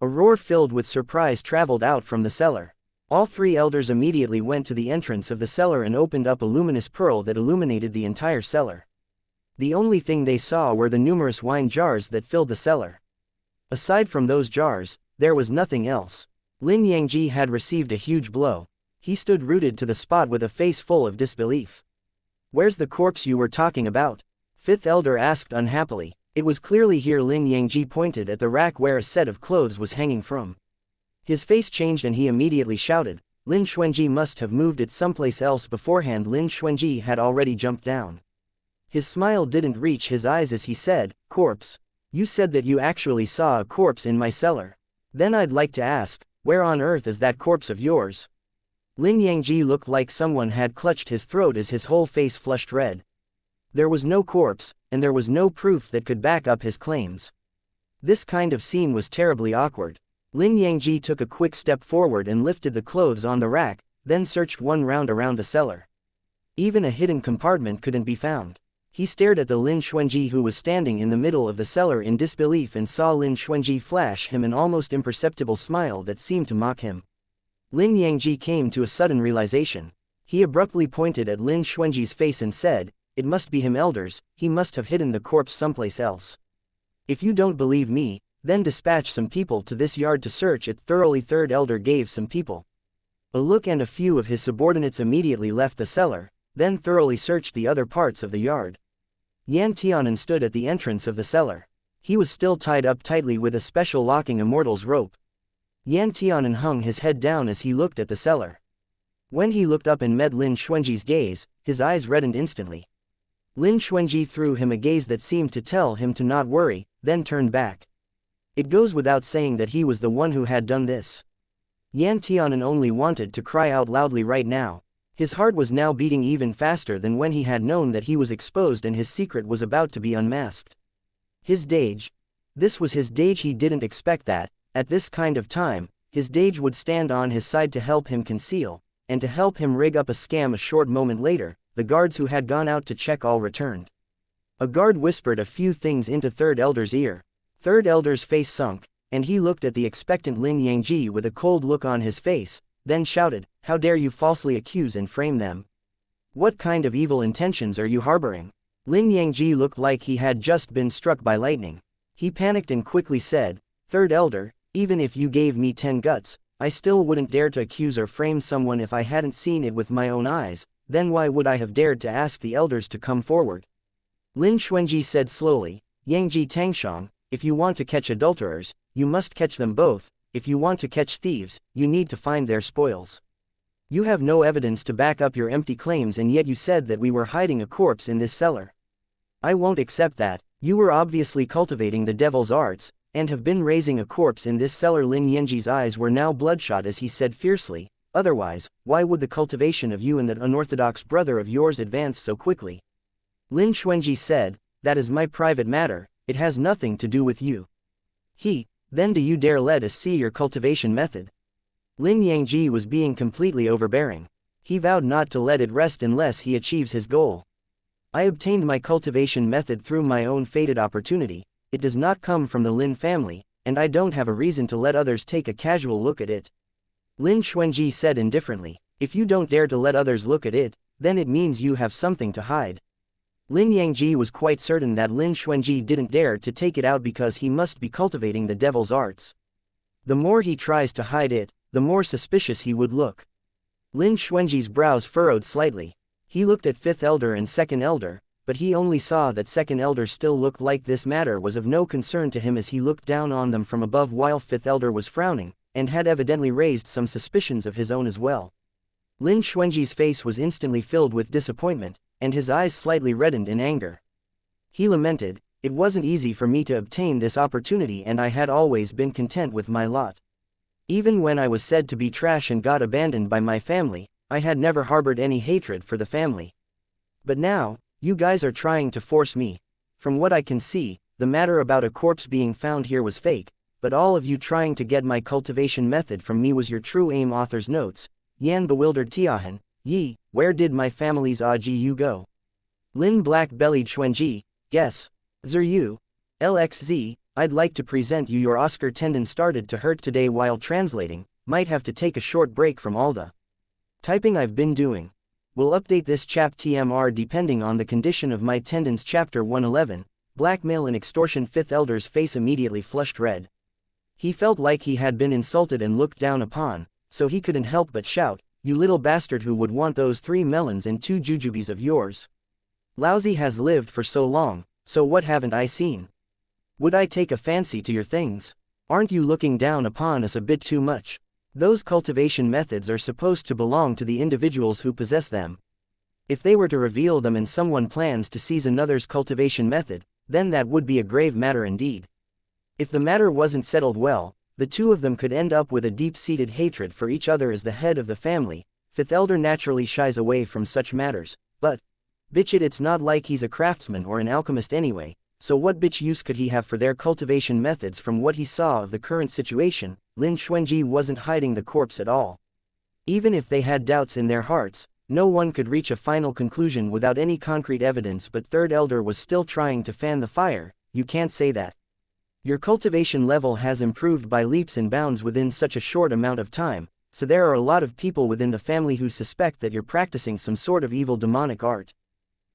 A roar filled with surprise traveled out from the cellar. All three elders immediately went to the entrance of the cellar and opened up a luminous pearl that illuminated the entire cellar. The only thing they saw were the numerous wine jars that filled the cellar. Aside from those jars, there was nothing else. Lin Yangji had received a huge blow. He stood rooted to the spot with a face full of disbelief. "Where's the corpse you were talking about?" Fifth Elder asked unhappily. It was clearly here. Lin Yangji pointed at the rack where a set of clothes was hanging from. His face changed and he immediately shouted, "Lin Xuanji must have moved it someplace else beforehand." Lin Xuanji had already jumped down. His smile didn't reach his eyes as he said, "Corpse? You said that you actually saw a corpse in my cellar. Then I'd like to ask, where on earth is that corpse of yours?" Lin Yangji looked like someone had clutched his throat as his whole face flushed red. There was no corpse, and there was no proof that could back up his claims. This kind of scene was terribly awkward. Lin Yangji took a quick step forward and lifted the clothes on the rack, then searched one round around the cellar. Even a hidden compartment couldn't be found. He stared at the Lin Xuanji who was standing in the middle of the cellar in disbelief and saw Lin Xuanji flash him an almost imperceptible smile that seemed to mock him. Lin Yangji came to a sudden realization. He abruptly pointed at Lin Xuanji's face and said, "It must be him, elders, he must have hidden the corpse someplace else. If you don't believe me, then dispatch some people to this yard to search it thoroughly." Third Elder gave some people a look and a few of his subordinates immediately left the cellar, then thoroughly searched the other parts of the yard. Yan Tianan stood at the entrance of the cellar. He was still tied up tightly with a special locking immortal's rope. Yan Tianan hung his head down as he looked at the cellar. When he looked up and met Lin Xuanji's gaze, his eyes reddened instantly. Lin Xuanji threw him a gaze that seemed to tell him to not worry, then turned back. It goes without saying that he was the one who had done this. Yan Tianan only wanted to cry out loudly right now. His heart was now beating even faster than when he had known that he was exposed and his secret was about to be unmasked. His Dage. This was his Dage. He didn't expect that, at this kind of time, his Dage would stand on his side to help him conceal, and to help him rig up a scam. A short moment later, the guards who had gone out to check all returned. A guard whispered a few things into Third Elder's ear. Third Elder's face sunk, and he looked at the expectant Lin Yangji with a cold look on his face, then shouted, "How dare you falsely accuse and frame them? What kind of evil intentions are you harboring?" Lin Yangji looked like he had just been struck by lightning. He panicked and quickly said, "Third Elder, even if you gave me 10 guts, I still wouldn't dare to accuse or frame someone if I hadn't seen it with my own eyes. Then why would I have dared to ask the elders to come forward?" Lin Xuanji said slowly, "Yangji Tangshang, if you want to catch adulterers, you must catch them both. If you want to catch thieves, you need to find their spoils. You have no evidence to back up your empty claims, and yet you said that we were hiding a corpse in this cellar. I won't accept that. You were obviously cultivating the devil's arts, and have been raising a corpse in this cellar." Lin Yangji's eyes were now bloodshot as he said fiercely, "Otherwise, why would the cultivation of you and that unorthodox brother of yours advance so quickly?" Lin Xuanji said, "That is my private matter, it has nothing to do with you." Then do you dare let us see your cultivation method?" Lin Yangji was being completely overbearing. He vowed not to let it rest unless he achieves his goal. "I obtained my cultivation method through my own fated opportunity. It does not come from the Lin family, and I don't have a reason to let others take a casual look at it." Lin Xuanji said indifferently, "If you don't dare to let others look at it, then it means you have something to hide." Lin Yangji was quite certain that Lin Xuanji didn't dare to take it out because he must be cultivating the devil's arts. The more he tries to hide it, the more suspicious he would look. Lin Xuanji's brows furrowed slightly. He looked at Fifth Elder and Second Elder, but he only saw that Second Elder still looked like this matter was of no concern to him as he looked down on them from above, while Fifth Elder was frowning, and had evidently raised some suspicions of his own as well. Lin Xuanji's face was instantly filled with disappointment, and his eyes slightly reddened in anger. He lamented, "It wasn't easy for me to obtain this opportunity, and I had always been content with my lot. Even when I was said to be trash and got abandoned by my family, I had never harbored any hatred for the family. But now, you guys are trying to force me. From what I can see, the matter about a corpse being found here was fake, but all of you trying to get my cultivation method from me was your true aim." Author's notes. Yan bewildered Tiahan, "Yi, where did my family's Aji go?" Lin black-bellied Xuanji, "Yes. Zeryu. LXZ, I'd like to present you your Oscar tendon started to hurt today while translating, might have to take a short break from all the typing I've been doing." will update this chap TMR depending on the condition of my tendons. Chapter 111, Blackmail and Extortion. Fifth Elder's face immediately flushed red. He felt like he had been insulted and looked down upon, so he couldn't help but shout, "You little bastard, who would want those 3 melons and 2 jujubes of yours? Lousy has lived for so long, so what haven't I seen? Would I take a fancy to your things? Aren't you looking down upon us a bit too much? Those cultivation methods are supposed to belong to the individuals who possess them. If they were to reveal them and someone plans to seize another's cultivation method, then that would be a grave matter indeed. If the matter wasn't settled well, the two of them could end up with a deep-seated hatred for each other. As the head of the family, Fifth Elder naturally shies away from such matters, but, bitch it's not like he's a craftsman or an alchemist anyway, so what bitch use could he have for their cultivation methods? From what he saw of the current situation, Lin Xuanji wasn't hiding the corpse at all. Even if they had doubts in their hearts, no one could reach a final conclusion without any concrete evidence. But Third Elder was still trying to fan the fire. You can't say that. Your cultivation level has improved by leaps and bounds within such a short amount of time, so there are a lot of people within the family who suspect that you're practicing some sort of evil demonic art.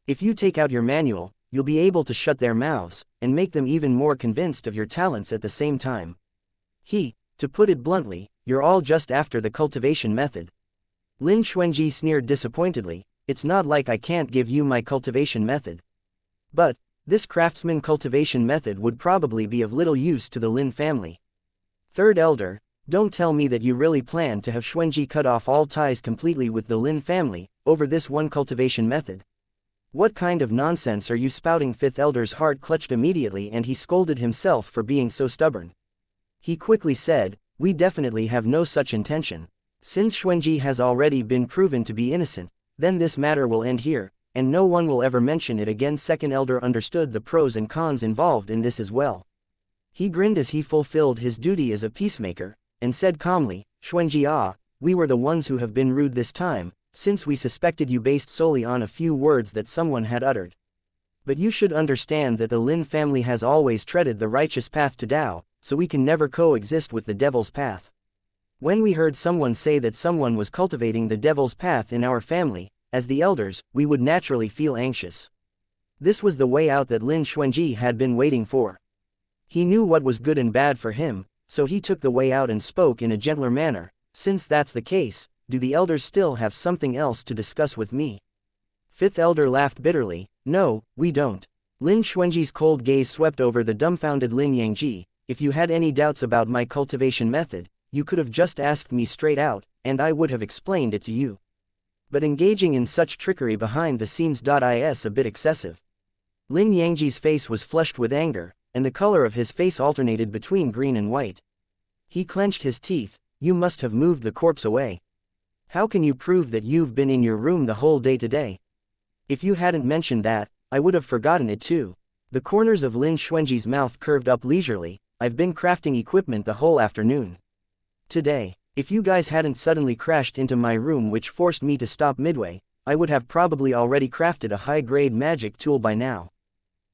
If you take out your manual, you'll be able to shut their mouths, and make them even more convinced of your talents at the same time. To put it bluntly, you're all just after the cultivation method. Lin Xuanji sneered disappointedly. It's not like I can't give you my cultivation method. But, this craftsman cultivation method would probably be of little use to the Lin family. Third Elder, don't tell me that you really plan to have Xuanji cut off all ties completely with the Lin family, over this one cultivation method. What kind of nonsense are you spouting? Fifth Elder's heart clutched immediately and he scolded himself for being so stubborn. He quickly said, we definitely have no such intention. Since Xuanji has already been proven to be innocent, then this matter will end here, and no one will ever mention it again. Second Elder understood the pros and cons involved in this as well. He grinned as he fulfilled his duty as a peacemaker, and said calmly, Xuanji, we were the ones who have been rude this time, since we suspected you based solely on a few words that someone had uttered. But you should understand that the Lin family has always treaded the righteous path to Tao, so we can never coexist with the devil's path. When we heard someone say that someone was cultivating the devil's path in our family, as the elders, we would naturally feel anxious. This was the way out that Lin Xuanji had been waiting for. He knew what was good and bad for him, so he took the way out and spoke in a gentler manner. Since that's the case, do the elders still have something else to discuss with me? Fifth Elder laughed bitterly. No, we don't. Lin Xuanji's cold gaze swept over the dumbfounded Lin Yangji. If you had any doubts about my cultivation method, you could have just asked me straight out, and I would have explained it to you. But engaging in such trickery behind the scenes is a bit excessive. Lin Yangji's face was flushed with anger, and the color of his face alternated between green and white. He clenched his teeth. You must have moved the corpse away. How can you prove that you've been in your room the whole day today? If you hadn't mentioned that, I would have forgotten it too. The corners of Lin Xuanji's mouth curved up leisurely. I've been crafting equipment the whole afternoon. Today, if you guys hadn't suddenly crashed into my room which forced me to stop midway, I would have probably already crafted a high-grade magic tool by now.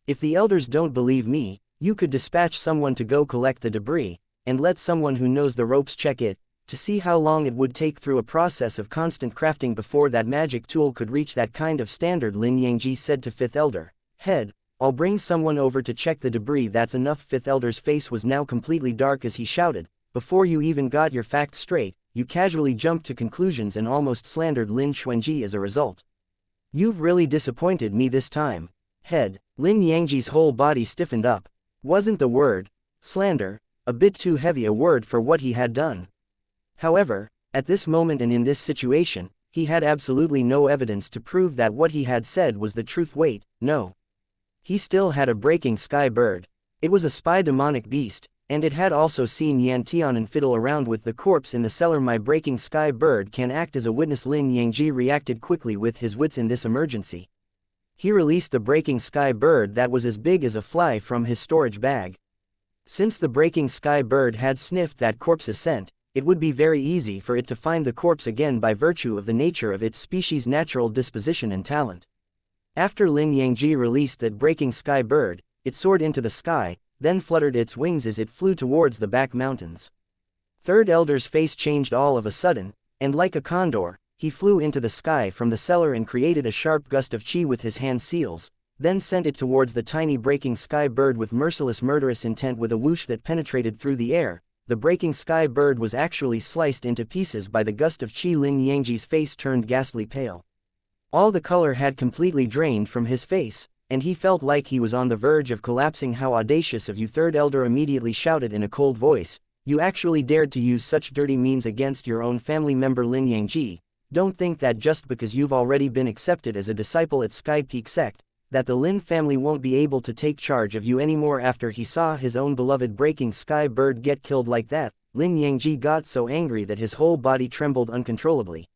If the elders don't believe me, you could dispatch someone to go collect the debris, and let someone who knows the ropes check it, to see how long it would take through a process of constant crafting before that magic tool could reach that kind of standard. Lin Yangji said to Fifth Elder, Head, I'll bring someone over to check the debris. That's enough. Fifth Elder's face was now completely dark as he shouted, before you even got your facts straight, you casually jumped to conclusions and almost slandered Lin Xuanji as a result. You've really disappointed me this time. Head, Lin Yangji's whole body stiffened up. Wasn't the word slander a bit too heavy a word for what he had done? However, at this moment and in this situation, he had absolutely no evidence to prove that what he had said was the truth. Wait, no. He still had a breaking sky bird. It was a spy demonic beast, and it had also seen Yan Tianan fiddle around with the corpse in the cellar. My breaking sky bird can act as a witness. Lin Yangji reacted quickly with his wits in this emergency. He released the breaking sky bird that was as big as a fly from his storage bag. Since the breaking sky bird had sniffed that corpse's scent, it would be very easy for it to find the corpse again by virtue of the nature of its species' natural disposition and talent. After Lin Yangji released that breaking sky bird, it soared into the sky, then fluttered its wings as it flew towards the back mountains. Third Elder's face changed all of a sudden, and like a condor, he flew into the sky from the cellar and created a sharp gust of chi with his hand seals, then sent it towards the tiny breaking sky bird with merciless murderous intent with a whoosh that penetrated through the air. The breaking sky bird was actually sliced into pieces by the gust of chi. Lin Yangji's face turned ghastly pale. All the color had completely drained from his face, and he felt like he was on the verge of collapsing. How audacious of you! Third elder immediately shouted in a cold voice. You actually dared to use such dirty means against your own family member Lin Yangji. Don't think that just because you've already been accepted as a disciple at Sky Peak Sect, that the Lin family won't be able to take charge of you anymore. After he saw his own beloved breaking sky bird get killed like that, Lin Yangji got so angry that his whole body trembled uncontrollably.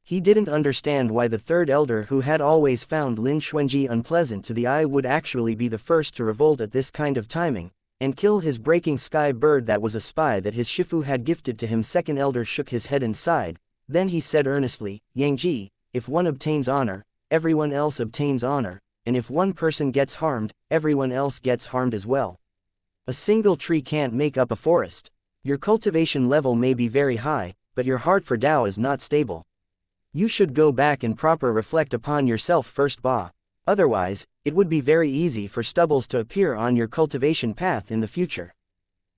He didn't understand why the third elder, who had always found Lin Xuanji unpleasant to the eye, would actually be the first to revolt at this kind of timing, and kill his breaking sky bird that was a spy that his Shifu had gifted to him. Second elder shook his head and sighed, then he said earnestly, Yangji, if one obtains honor, everyone else obtains honor, and if one person gets harmed, everyone else gets harmed as well. A single tree can't make up a forest. Your cultivation level may be very high, but your heart for Tao is not stable. You should go back and proper reflect upon yourself first, Ba. Otherwise, it would be very easy for stubbles to appear on your cultivation path in the future.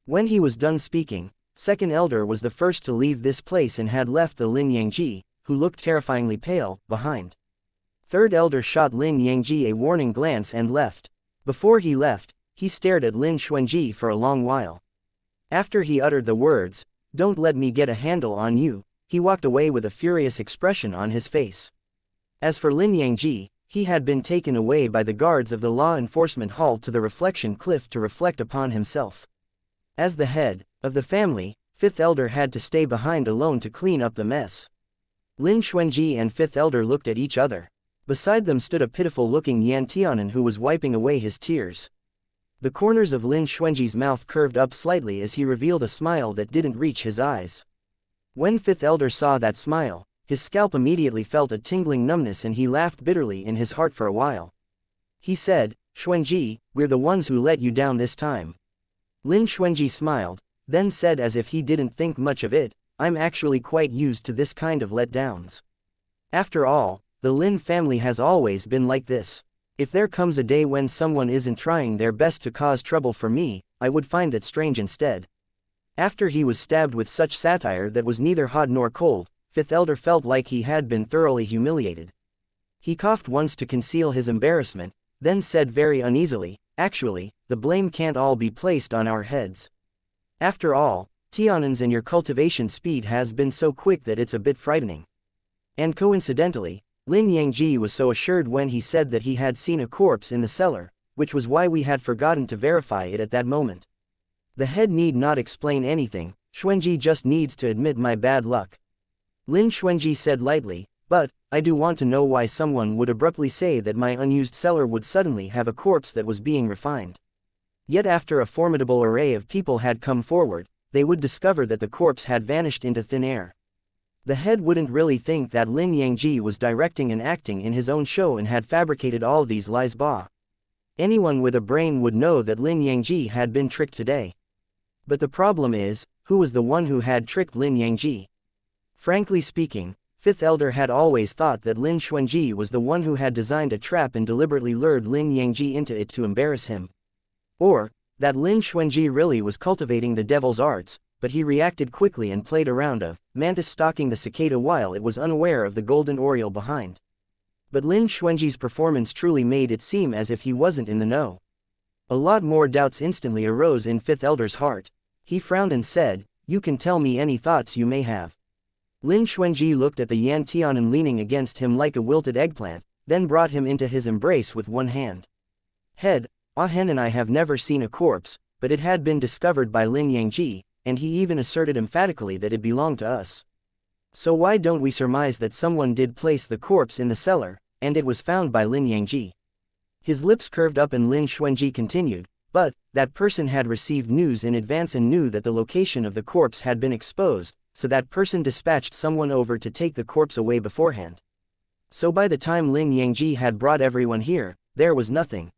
When he was done speaking, second elder was the first to leave this place and had left the Lin Yangji, who looked terrifyingly pale, behind. Third elder shot Lin Yangji a warning glance and left. Before he left, he stared at Lin Xuanji for a long while. After he uttered the words, "Don't let me get a handle on you," he walked away with a furious expression on his face. As for Lin Yangji, he had been taken away by the guards of the law enforcement hall to the reflection cliff to reflect upon himself. As the head of the family, fifth elder had to stay behind alone to clean up the mess. Lin Xuanji and fifth elder looked at each other. Beside them stood a pitiful-looking Yan Tianan who was wiping away his tears. The corners of Lin Xuanji's mouth curved up slightly as he revealed a smile that didn't reach his eyes. When fifth elder saw that smile, his scalp immediately felt a tingling numbness and he laughed bitterly in his heart for a while. He said, "Xuanji, we're the ones who let you down this time." Lin Xuanji smiled, then said as if he didn't think much of it, "I'm actually quite used to this kind of letdowns. After all, the Lin family has always been like this. If there comes a day when someone isn't trying their best to cause trouble for me, I would find that strange instead." After he was stabbed with such satire that was neither hot nor cold, fifth elder felt like he had been thoroughly humiliated. He coughed once to conceal his embarrassment, then said very uneasily, "Actually, the blame can't all be placed on our heads. After all, Tianan's and your cultivation speed has been so quick that it's a bit frightening." And coincidentally, Lin Yangji was so assured when he said that he had seen a corpse in the cellar, which was why we had forgotten to verify it at that moment. The head need not explain anything, Xuanji just needs to admit my bad luck. Lin Xuanji said lightly, "But, I do want to know why someone would abruptly say that my unused cellar would suddenly have a corpse that was being refined. Yet after a formidable array of people had come forward, they would discover that the corpse had vanished into thin air. The head wouldn't really think that Lin Yangji was directing and acting in his own show and had fabricated all these lies. Ba. Anyone with a brain would know that Lin Yangji had been tricked today. But the problem is, who was the one who had tricked Lin Yangji? Frankly speaking, fifth elder had always thought that Lin Xuanji was the one who had designed a trap and deliberately lured Lin Yangji into it to embarrass him. Or, that Lin Xuanji really was cultivating the devil's arts, but he reacted quickly and played around a mantis stalking the cicada while it was unaware of the golden oriole behind. But Lin Xuanji's performance truly made it seem as if he wasn't in the know. A lot more doubts instantly arose in fifth elder's heart. He frowned and said, "You can tell me any thoughts you may have." Lin Xuanji looked at the Yan Tianan leaning against him like a wilted eggplant, then brought him into his embrace with one hand. "Head, Ah Hen and I have never seen a corpse, but it had been discovered by Lin Yangji, and he even asserted emphatically that it belonged to us. So why don't we surmise that someone did place the corpse in the cellar, and it was found by Lin Yangji?" His lips curved up and Lin Xuanji continued, "But, that person had received news in advance and knew that the location of the corpse had been exposed, so that person dispatched someone over to take the corpse away beforehand. So by the time Lin Yangji had brought everyone here, there was nothing.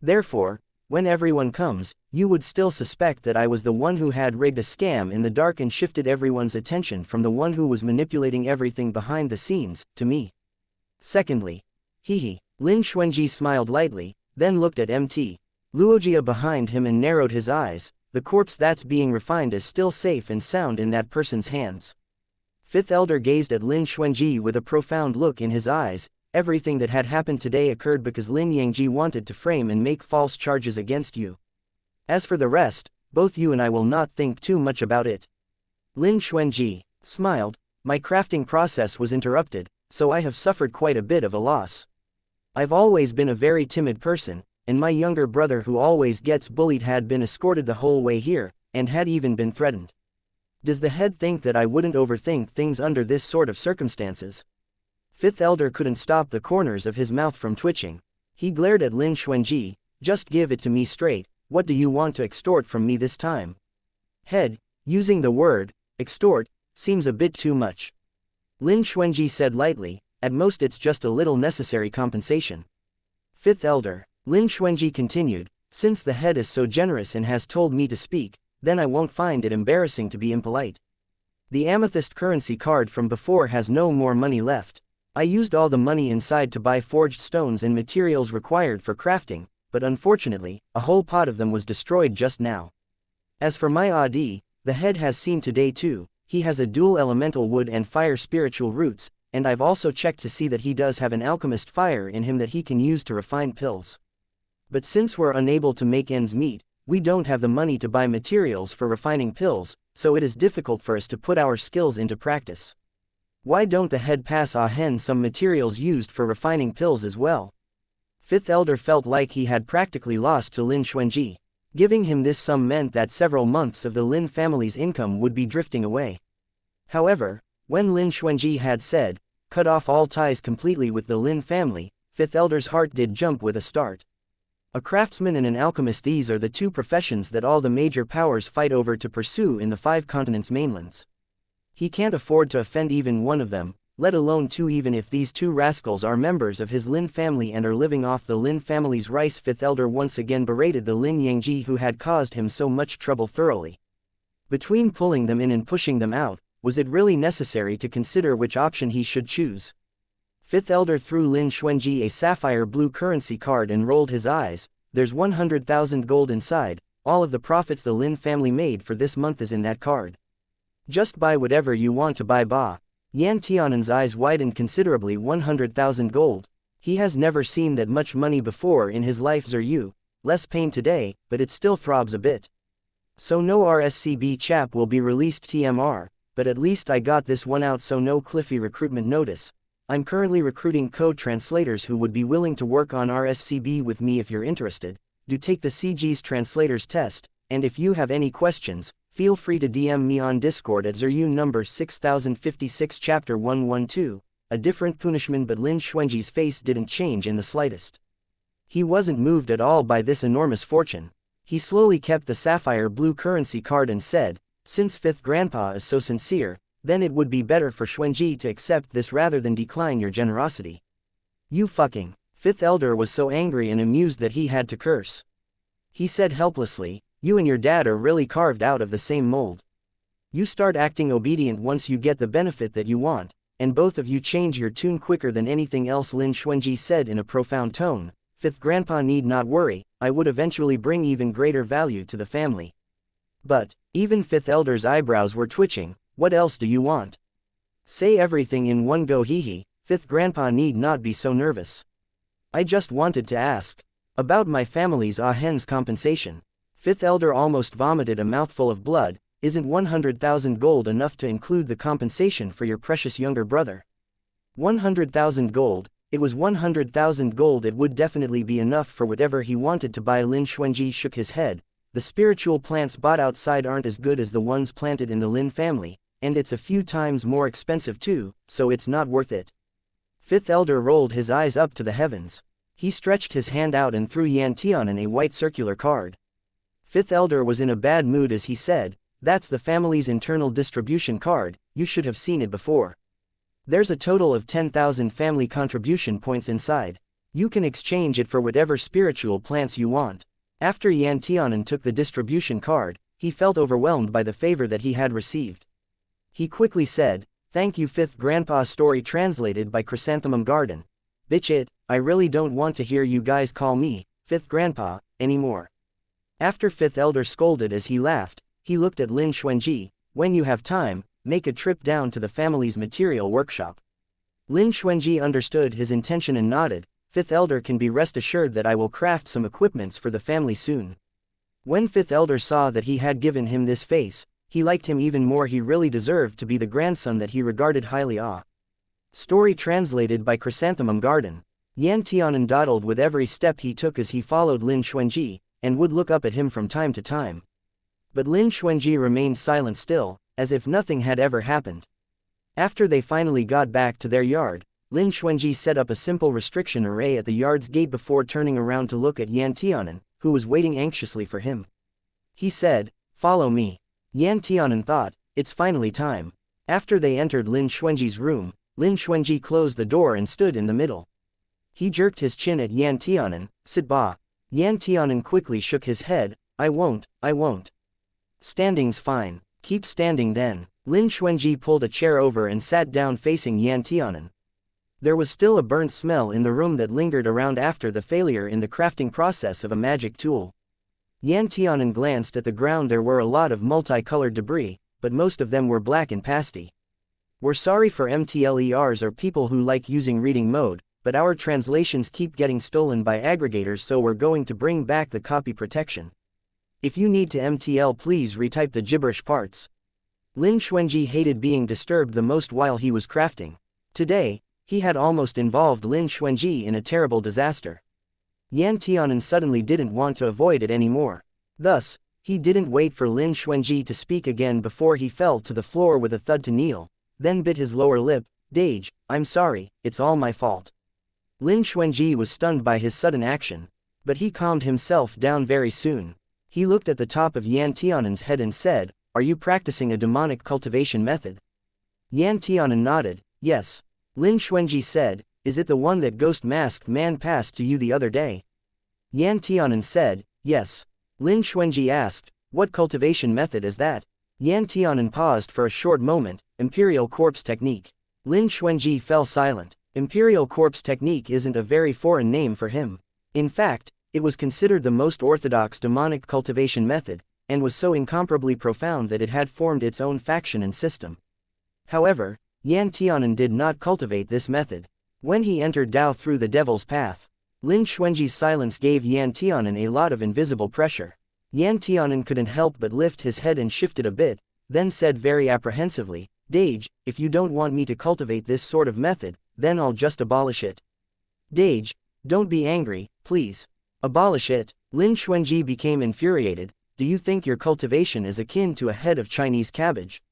Therefore, When everyone comes, you would still suspect that I was the one who had rigged a scam in the dark and shifted everyone's attention from the one who was manipulating everything behind the scenes, to me. Secondly, hehe. Lin Xuanji smiled lightly, then looked at Mt. Luojia behind him and narrowed his eyes. The corpse that's being refined is still safe and sound in that person's hands. Fifth Elder gazed at Lin Xuanji with a profound look in his eyes. Everything that had happened today occurred because Lin Yangji wanted to frame and make false charges against you. As for the rest, both you and I will not think too much about it. Lin Xuanji smiled. My crafting process was interrupted, so I have suffered quite a bit of a loss. I've always been a very timid person, and my younger brother who always gets bullied had been escorted the whole way here, and had even been threatened. Does the head think that I wouldn't overthink things under this sort of circumstances? Fifth Elder couldn't stop the corners of his mouth from twitching. He glared at Lin Xuanji. Just give it to me straight. What do you want to extort from me this time? Head, using the word extort seems a bit too much. Lin Xuanji said lightly, at most it's just a little necessary compensation. Fifth Elder, Lin Xuanji continued, since the head is so generous and has told me to speak, then I won't find it embarrassing to be impolite. The amethyst currency card from before has no more money left. I used all the money inside to buy forged stones and materials required for crafting, but unfortunately, a whole pot of them was destroyed just now. As for my Adi, the head has seen today too. He has a dual elemental wood and fire spiritual roots, and I've also checked to see that he does have an alchemist fire in him that he can use to refine pills. But since we're unable to make ends meet, we don't have the money to buy materials for refining pills, so it is difficult for us to put our skills into practice. Why don't the head pass Ahen some materials used for refining pills as well? Fifth Elder felt like he had practically lost to Lin Xuanji. Giving him this sum meant that several months of the Lin family's income would be drifting away. However, when Lin Xuanji had said, cut off all ties completely with the Lin family, Fifth Elder's heart did jump with a start. A craftsman and an alchemist, these are the two professions that all the major powers fight over to pursue in the 5 continents mainlands. He can't afford to offend even one of them, let alone two, even if these two rascals are members of his Lin family and are living off the Lin family's rice. Fifth Elder once again berated the Lin Yangji who had caused him so much trouble thoroughly. Between pulling them in and pushing them out, was it really necessary to consider which option he should choose? Fifth Elder threw Lin Xuanji a sapphire blue currency card and rolled his eyes. There's 100,000 gold inside. All of the profits the Lin family made for this month is in that card. Just buy whatever you want to buy. Ba. Yan Tianan's eyes widened considerably. 100,000 gold. He has never seen that much money before in his life. Zeryu. Less pain today, but it still throbs a bit. So no RSCB chap will be released TMR, but at least I got this one out. So no Cliffy recruitment notice. I'm currently recruiting code translators who would be willing to work on RSCB with me. If you're interested, do take the CG's translators test, and if you have any questions, feel free to DM me on Discord at Zeryu number 6056 chapter 112, a different punishment. But Lin Xuanji's face didn't change in the slightest. He wasn't moved at all by this enormous fortune. He slowly kept the sapphire blue currency card and said, since Fifth Grandpa is so sincere, then it would be better for Xuanji to accept this rather than decline your generosity. You fucking. Fifth Elder was so angry and amused that he had to curse. He said helplessly, you and your dad are really carved out of the same mold. You start acting obedient once you get the benefit that you want, and both of you change your tune quicker than anything else. Lin Xuanji said in a profound tone, Fifth Grandpa need not worry, I would eventually bring even greater value to the family. But, even Fifth Elder's eyebrows were twitching. What else do you want? Say everything in one go. Hehe. Fifth Grandpa need not be so nervous. I just wanted to ask about my family's Ahen's compensation. Fifth Elder almost vomited a mouthful of blood. Isn't 100,000 gold enough to include the compensation for your precious younger brother? 100,000 gold. It was 100,000 gold. It would definitely be enough for whatever he wanted to buy. Lin Xuanji shook his head. The spiritual plants bought outside aren't as good as the ones planted in the Lin family, and it's a few times more expensive too, so it's not worth it. Fifth Elder rolled his eyes up to the heavens. He stretched his hand out and threw Yan Tianan a white circular card. Fifth Elder was in a bad mood as he said, that's the family's internal distribution card, you should have seen it before. There's a total of 10,000 family contribution points inside. You can exchange it for whatever spiritual plants you want. After Yan Tianan took the distribution card, he felt overwhelmed by the favor that he had received. He quickly said, "Thank you, 5th Grandpa." Story translated by Chrysanthemum Garden. Bitch it, I really don't want to hear you guys call me 5th Grandpa anymore. After 5th Elder scolded as he laughed, he looked at Lin Xuanji. When you have time, make a trip down to the family's material workshop. Lin Xuanji understood his intention and nodded. 5th Elder can be rest assured that I will craft some equipments for the family soon. When 5th Elder saw that he had given him this face, he liked him even more. He really deserved to be the grandson that he regarded highly. Story translated by Chrysanthemum Garden. Yan Tianan dawdled with every step he took as he followed Lin Xuanji, and would look up at him from time to time. But Lin Xuanji remained silent still, as if nothing had ever happened. After they finally got back to their yard, Lin Xuanji set up a simple restriction array at the yard's gate before turning around to look at Yan Tianan, who was waiting anxiously for him. He said, "Follow me." Yan Tianan thought, "It's finally time." After they entered Lin Xuanji's room, Lin Xuanji closed the door and stood in the middle. He jerked his chin at Yan Tianan. "Sit ba." Yan Tianan quickly shook his head. I won't. Standing's fine. Keep standing then." Lin Xuanji pulled a chair over and sat down facing Yan Tianan. There was still a burnt smell in the room that lingered around after the failure in the crafting process of a magic tool. Yan Tianan glanced at the ground. There were a lot of multicolored debris, but most of them were black and pasty. "We're sorry for MTLERs or people who like using reading mode, but our translations keep getting stolen by aggregators, so we're going to bring back the copy protection. If you need to MTL, please retype the gibberish parts." Lin Xuanji hated being disturbed the most while he was crafting. Today, he had almost involved Lin Xuanji in a terrible disaster. Yan Tianan suddenly didn't want to avoid it anymore. Thus, he didn't wait for Lin Xuanji to speak again before he fell to the floor with a thud to kneel, then bit his lower lip. "Dage, I'm sorry, it's all my fault." Lin Xuanji was stunned by his sudden action, but he calmed himself down very soon. He looked at the top of Yan Tianan's head and said, "Are you practicing a demonic cultivation method?" Yan Tianan nodded. "Yes." Lin Xuanji said, "Is it the one that ghost-masked man passed to you the other day?" Yan Tianan said, "Yes." Lin Xuanji asked, "What cultivation method is that?" Yan Tianan paused for a short moment. "Imperial Corpse Technique." Lin Xuanji fell silent. Imperial Corpse Technique isn't a very foreign name for him. In fact, it was considered the most orthodox demonic cultivation method, and was so incomparably profound that it had formed its own faction and system. However, Yan Tianan did not cultivate this method. When he entered Dao through the Devil's Path, Lin Xuanji's silence gave Yan Tianan a lot of invisible pressure. Yan Tianan couldn't help but lift his head and shifted a bit, then said very apprehensively, "Dage, if you don't want me to cultivate this sort of method, then I'll just abolish it." "Dage, don't be angry, please. Abolish it." Lin Xuanji became infuriated. "Do you think your cultivation is akin to a head of Chinese cabbage?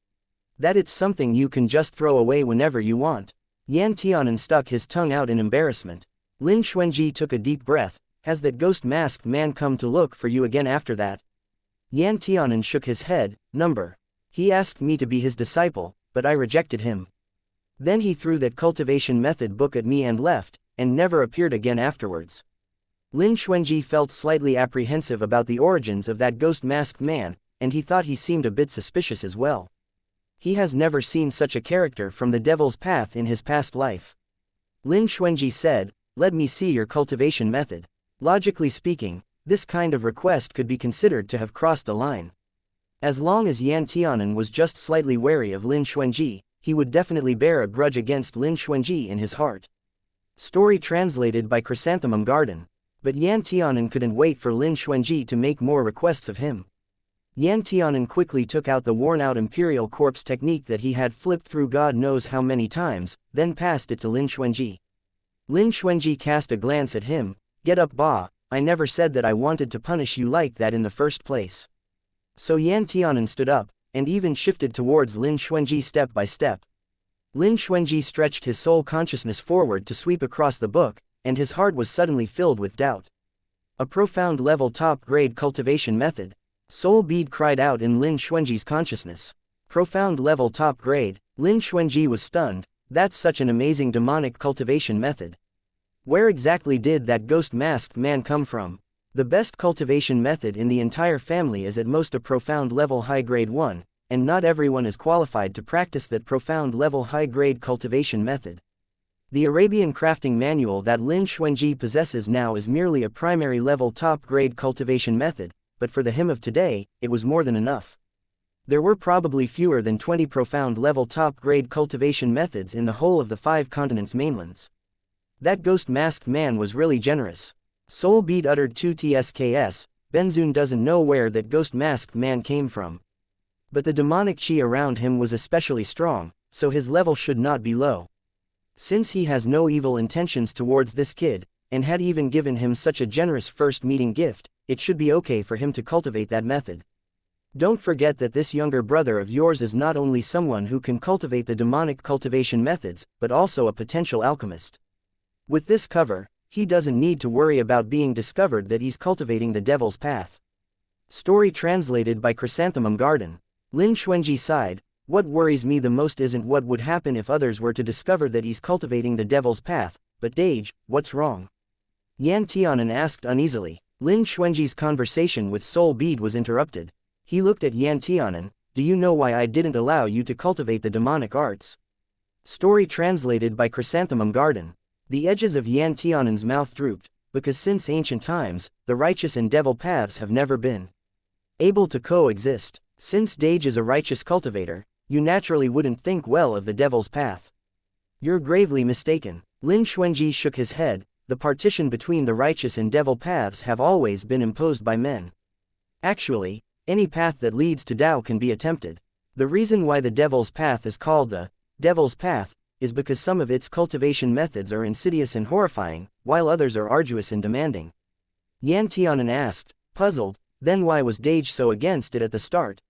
That it's something you can just throw away whenever you want?" Yan Tianan stuck his tongue out in embarrassment. Lin Xuanji took a deep breath. "Has that ghost-masked man come to look for you again after that?" Yan Tianan shook his head. He asked me to be his disciple, but I rejected him. Then he threw that cultivation method book at me and left, and never appeared again afterwards." Lin Xuanji felt slightly apprehensive about the origins of that ghost-masked man, and he thought he seemed a bit suspicious as well. He has never seen such a character from the Devil's Path in his past life. Lin Xuanji said, "Let me see your cultivation method." Logically speaking, this kind of request could be considered to have crossed the line. As long as Yan Tianan was just slightly wary of Lin Xuanji, he would definitely bear a grudge against Lin Xuanji in his heart. Story translated by Chrysanthemum Garden. But Yan Tianan couldn't wait for Lin Xuanji to make more requests of him. Yan Tianan quickly took out the worn-out Imperial Corpse Technique that he had flipped through God knows how many times, then passed it to Lin Xuanji. Lin Xuanji cast a glance at him. "Get up, ba, I never said that I wanted to punish you like that in the first place." So Yan Tianan stood up, and even shifted towards Lin Xuanji step by step. Lin Xuanji stretched his soul consciousness forward to sweep across the book, and his heart was suddenly filled with doubt. "A profound level top-grade cultivation method." Soul Bead cried out in Lin Xuanji's consciousness. "Profound level top-grade." Lin Xuanji was stunned. That's such an amazing demonic cultivation method. Where exactly did that ghost-masked man come from? The best cultivation method in the entire family is at most a profound level high grade 1, and not everyone is qualified to practice that profound level high grade cultivation method. The Arabian crafting manual that Lin Xuanji possesses now is merely a primary level top grade cultivation method, but for the him of today, it was more than enough. There were probably fewer than 20 profound level top grade cultivation methods in the whole of the 5 continents mainlands. That ghost masked man was really generous. Soul Beat uttered 2 tsks, Benzun doesn't know where that ghost masked man came from. But the demonic chi around him was especially strong, so his level should not be low. Since he has no evil intentions towards this kid, and had even given him such a generous first meeting gift, it should be okay for him to cultivate that method. Don't forget that this younger brother of yours is not only someone who can cultivate the demonic cultivation methods, but also a potential alchemist. With this cover, he doesn't need to worry about being discovered that he's cultivating the devil's path. Story translated by Chrysanthemum Garden. Lin Xuanji sighed. What worries me the most isn't what would happen if others were to discover that he's cultivating the devil's path, but Dage, what's wrong? Yan Tianan asked uneasily. Lin Xuanji's conversation with Soul Bead was interrupted. He looked at Yan Tianan. Do you know why I didn't allow you to cultivate the demonic arts? Story translated by Chrysanthemum Garden. The edges of Yan Tianan's mouth drooped, because since ancient times, the righteous and devil paths have never been able to coexist. Since Dage is a righteous cultivator, you naturally wouldn't think well of the devil's path. You're gravely mistaken. Lin Xuanji shook his head. The partition between the righteous and devil paths have always been imposed by men. Actually, any path that leads to Tao can be attempted. The reason why the devil's path is called the devil's path is because some of its cultivation methods are insidious and horrifying, while others are arduous and demanding. Yan Tianan asked, puzzled, then why was Dage so against it at the start?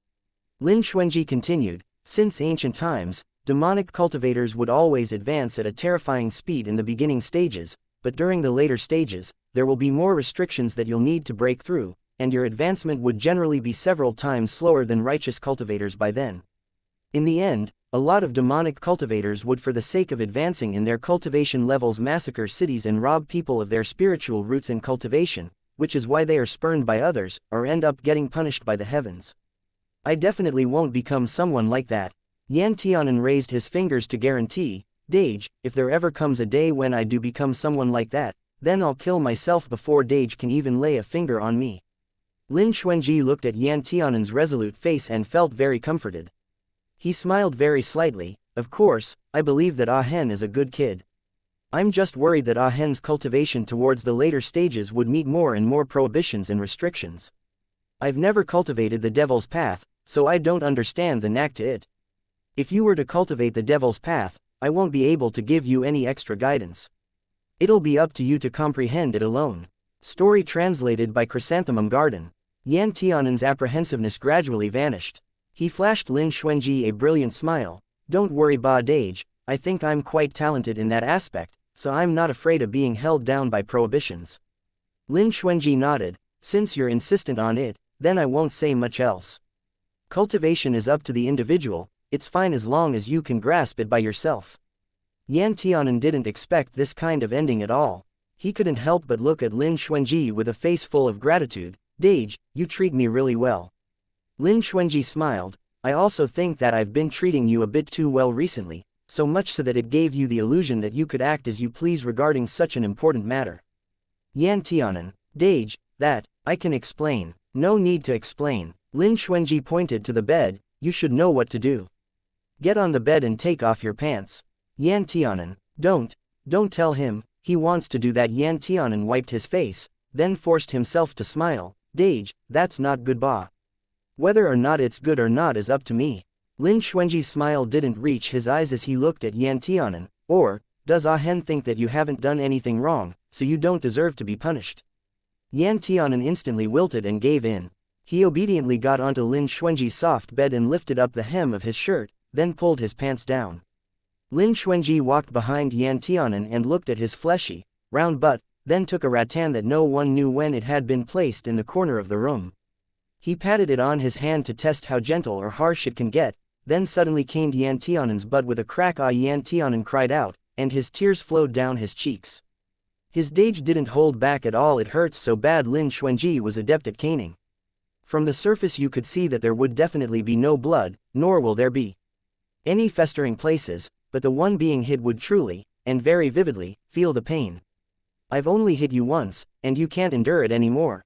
Lin Xuanji continued, since ancient times, demonic cultivators would always advance at a terrifying speed in the beginning stages, but during the later stages, there will be more restrictions that you'll need to break through, and your advancement would generally be several times slower than righteous cultivators by then. In the end, a lot of demonic cultivators would for the sake of advancing in their cultivation levels massacre cities and rob people of their spiritual roots in cultivation, which is why they are spurned by others, or end up getting punished by the heavens. I definitely won't become someone like that. Yan Tianan raised his fingers to guarantee, Dage, if there ever comes a day when I do become someone like that, then I'll kill myself before Dage can even lay a finger on me. Lin Xuanji looked at Yan Tianan's resolute face and felt very comforted. He smiled very slightly. Of course, I believe that Ah Hen is a good kid. I'm just worried that Ah Hen's cultivation towards the later stages would meet more and more prohibitions and restrictions. I've never cultivated the devil's path, so I don't understand the knack to it. If you were to cultivate the devil's path, I won't be able to give you any extra guidance. It'll be up to you to comprehend it alone. Story translated by Chrysanthemum Garden. Yan Tianan's apprehensiveness gradually vanished. He flashed Lin Xuanji a brilliant smile. Don't worry Ba Dage, I think I'm quite talented in that aspect, so I'm not afraid of being held down by prohibitions. Lin Xuanji nodded. Since you're insistent on it, then I won't say much else. Cultivation is up to the individual, it's fine as long as you can grasp it by yourself. Yan Tianan didn't expect this kind of ending at all. He couldn't help but look at Lin Xuanji with a face full of gratitude. Dage, you treat me really well. Lin Xuanji smiled. I also think that I've been treating you a bit too well recently, so much so that it gave you the illusion that you could act as you please regarding such an important matter. Yan Tianan. Dage, that, I can explain. No need to explain. Lin Xuanji pointed to the bed. You should know what to do. Get on the bed and take off your pants. Yan Tianan. Don't tell him, he wants to do that. Yan Tianan wiped his face, then forced himself to smile. Dage, that's not good ba. Whether or not it's good or not is up to me. Lin Xuanji's smile didn't reach his eyes as he looked at Yan Tianan. Or, does Ah Hen think that you haven't done anything wrong, so you don't deserve to be punished? Yan Tianan instantly wilted and gave in. He obediently got onto Lin Xuanji's soft bed and lifted up the hem of his shirt, then pulled his pants down. Lin Xuanji walked behind Yan Tianan and looked at his fleshy, round butt, then took a rattan that no one knew when it had been placed in the corner of the room. He patted it on his hand to test how gentle or harsh it can get, then suddenly caned Yan Tianan's butt with a crack. Ah! Yan Tianan cried out, and his tears flowed down his cheeks. His Dage didn't hold back at all. It hurts so bad. Lin Xuanji was adept at caning. From the surface you could see that there would definitely be no blood, nor will there be any festering places, but the one being hit would truly, and very vividly, feel the pain. I've only hit you once, and you can't endure it anymore.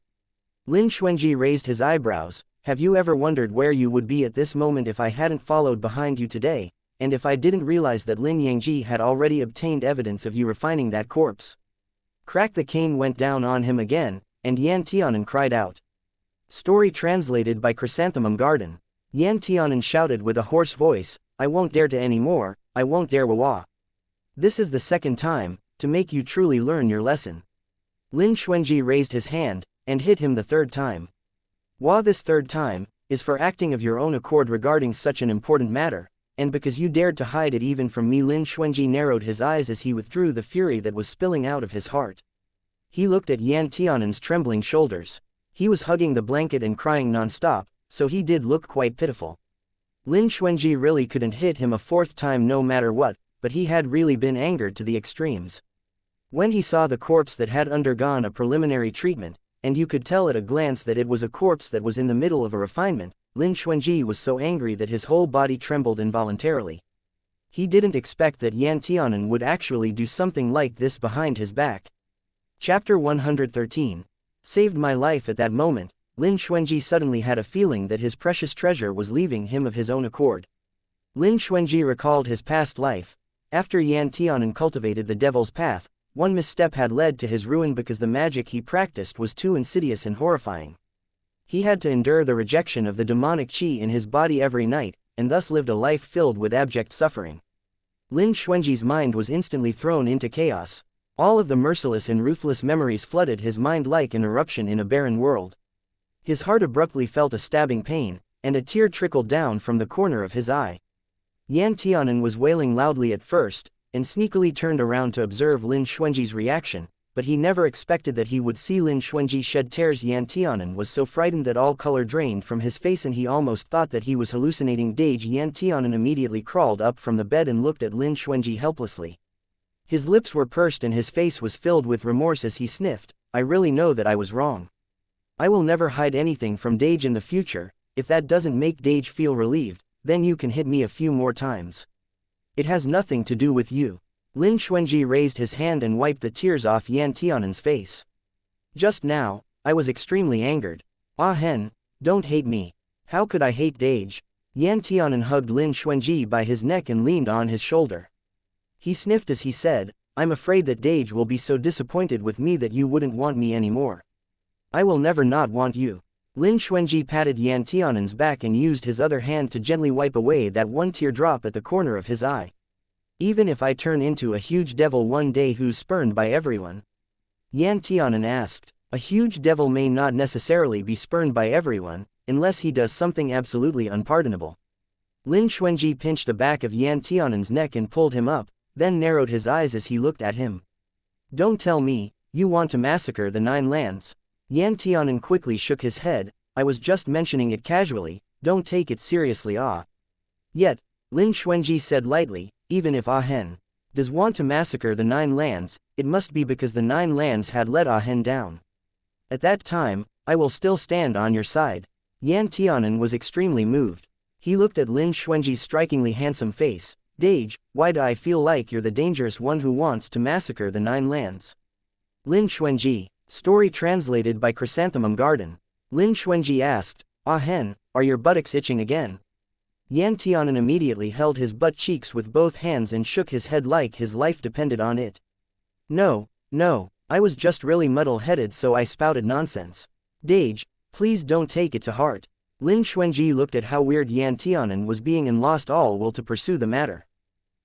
Lin Xuanji raised his eyebrows. Have you ever wondered where you would be at this moment if I hadn't followed behind you today, and if I didn't realize that Lin Yangji had already obtained evidence of you refining that corpse? Crack! The cane went down on him again, and Yan Tianan cried out. Story translated by Chrysanthemum Garden. Yan Tianan shouted with a hoarse voice, I won't dare to anymore, I won't dare Wawa. This is the second time, to make you truly learn your lesson. Lin Xuanji raised his hand, and hit him the third time. This third time, is for acting of your own accord regarding such an important matter, and because you dared to hide it even from me. Lin Xuanji narrowed his eyes as he withdrew the fury that was spilling out of his heart. He looked at Yan Tianan's trembling shoulders. He was hugging the blanket and crying non-stop, so he did look quite pitiful. Lin Xuanji really couldn't hit him a fourth time no matter what, but he had really been angered to the extremes. When he saw the corpse that had undergone a preliminary treatment, and you could tell at a glance that it was a corpse that was in the middle of a refinement, Lin Xuanji was so angry that his whole body trembled involuntarily. He didn't expect that Yan Tianan would actually do something like this behind his back. Chapter 113. Saved my life. At that moment, Lin Xuanji suddenly had a feeling that his precious treasure was leaving him of his own accord. Lin Xuanji recalled his past life. After Yan Tianan cultivated the Devil's Path, one misstep had led to his ruin because the magic he practiced was too insidious and horrifying. He had to endure the rejection of the demonic qi in his body every night, and thus lived a life filled with abject suffering. Lin Xuanji's mind was instantly thrown into chaos. All of the merciless and ruthless memories flooded his mind like an eruption in a barren world. His heart abruptly felt a stabbing pain, and a tear trickled down from the corner of his eye. Yan Tianan was wailing loudly at first, and sneakily turned around to observe Lin Xuanji's reaction, but he never expected that he would see Lin Xuanji shed tears. Yan Tianan was so frightened that all color drained from his face and he almost thought that he was hallucinating. Yan Tianan immediately crawled up from the bed and looked at Lin Xuanji helplessly. His lips were pursed and his face was filled with remorse as he sniffed, I really know that I was wrong. I will never hide anything from Dage in the future. If that doesn't make Dage feel relieved, then you can hit me a few more times. It has nothing to do with you. Lin Xuanji raised his hand and wiped the tears off Yan Tianan's face. Just now, I was extremely angered. Ah hen, don't hate me. How could I hate Dage? Yan Tianan hugged Lin Xuanji by his neck and leaned on his shoulder. He sniffed as he said, I'm afraid that Dage will be so disappointed with me that you wouldn't want me anymore. I will never not want you. Lin Xuanji patted Yan Tianan's back and used his other hand to gently wipe away that one teardrop at the corner of his eye. Even if I turn into a huge devil one day who's spurned by everyone? Yan Tianan asked. A huge devil may not necessarily be spurned by everyone, unless he does something absolutely unpardonable. Lin Xuanji pinched the back of Yan Tianan's neck and pulled him up, then narrowed his eyes as he looked at him. Don't tell me, you want to massacre the 9 lands. Yan Tianan quickly shook his head, I was just mentioning it casually, don't take it seriously. Yet, Lin Xuanji said lightly, even if Ahen does want to massacre the 9 lands, it must be because the 9 lands had let Ahen down. At that time, I will still stand on your side. Yan Tianan was extremely moved. He looked at Lin Xuanji's strikingly handsome face. Dage, why do I feel like you're the dangerous one who wants to massacre the 9 lands? Lin Xuanji. Story translated by Chrysanthemum Garden. Lin Xuanji asked, Ahen, are your buttocks itching again? Yan Tianan immediately held his butt cheeks with both hands and shook his head like his life depended on it. No, I was just really muddle-headed so I spouted nonsense. Dage, please don't take it to heart. Lin Xuanji looked at how weird Yan Tianan was being and lost all will to pursue the matter.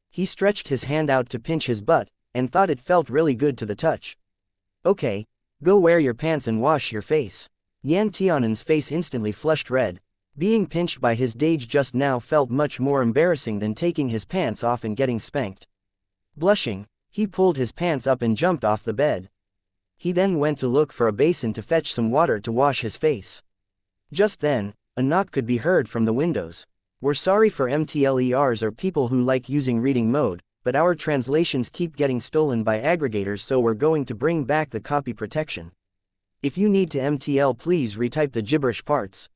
He stretched his hand out to pinch his butt, and thought it felt really good to the touch. Okay. Go wear your pants and wash your face. Yan Tianan's face instantly flushed red. Being pinched by his Dage just now felt much more embarrassing than taking his pants off and getting spanked. Blushing, he pulled his pants up and jumped off the bed. He then went to look for a basin to fetch some water to wash his face. Just then, a knock could be heard from the windows. We're sorry for MTLERs or people who like using reading mode, but our translations keep getting stolen by aggregators, so we're going to bring back the copy protection. If you need to MTL, please retype the gibberish parts.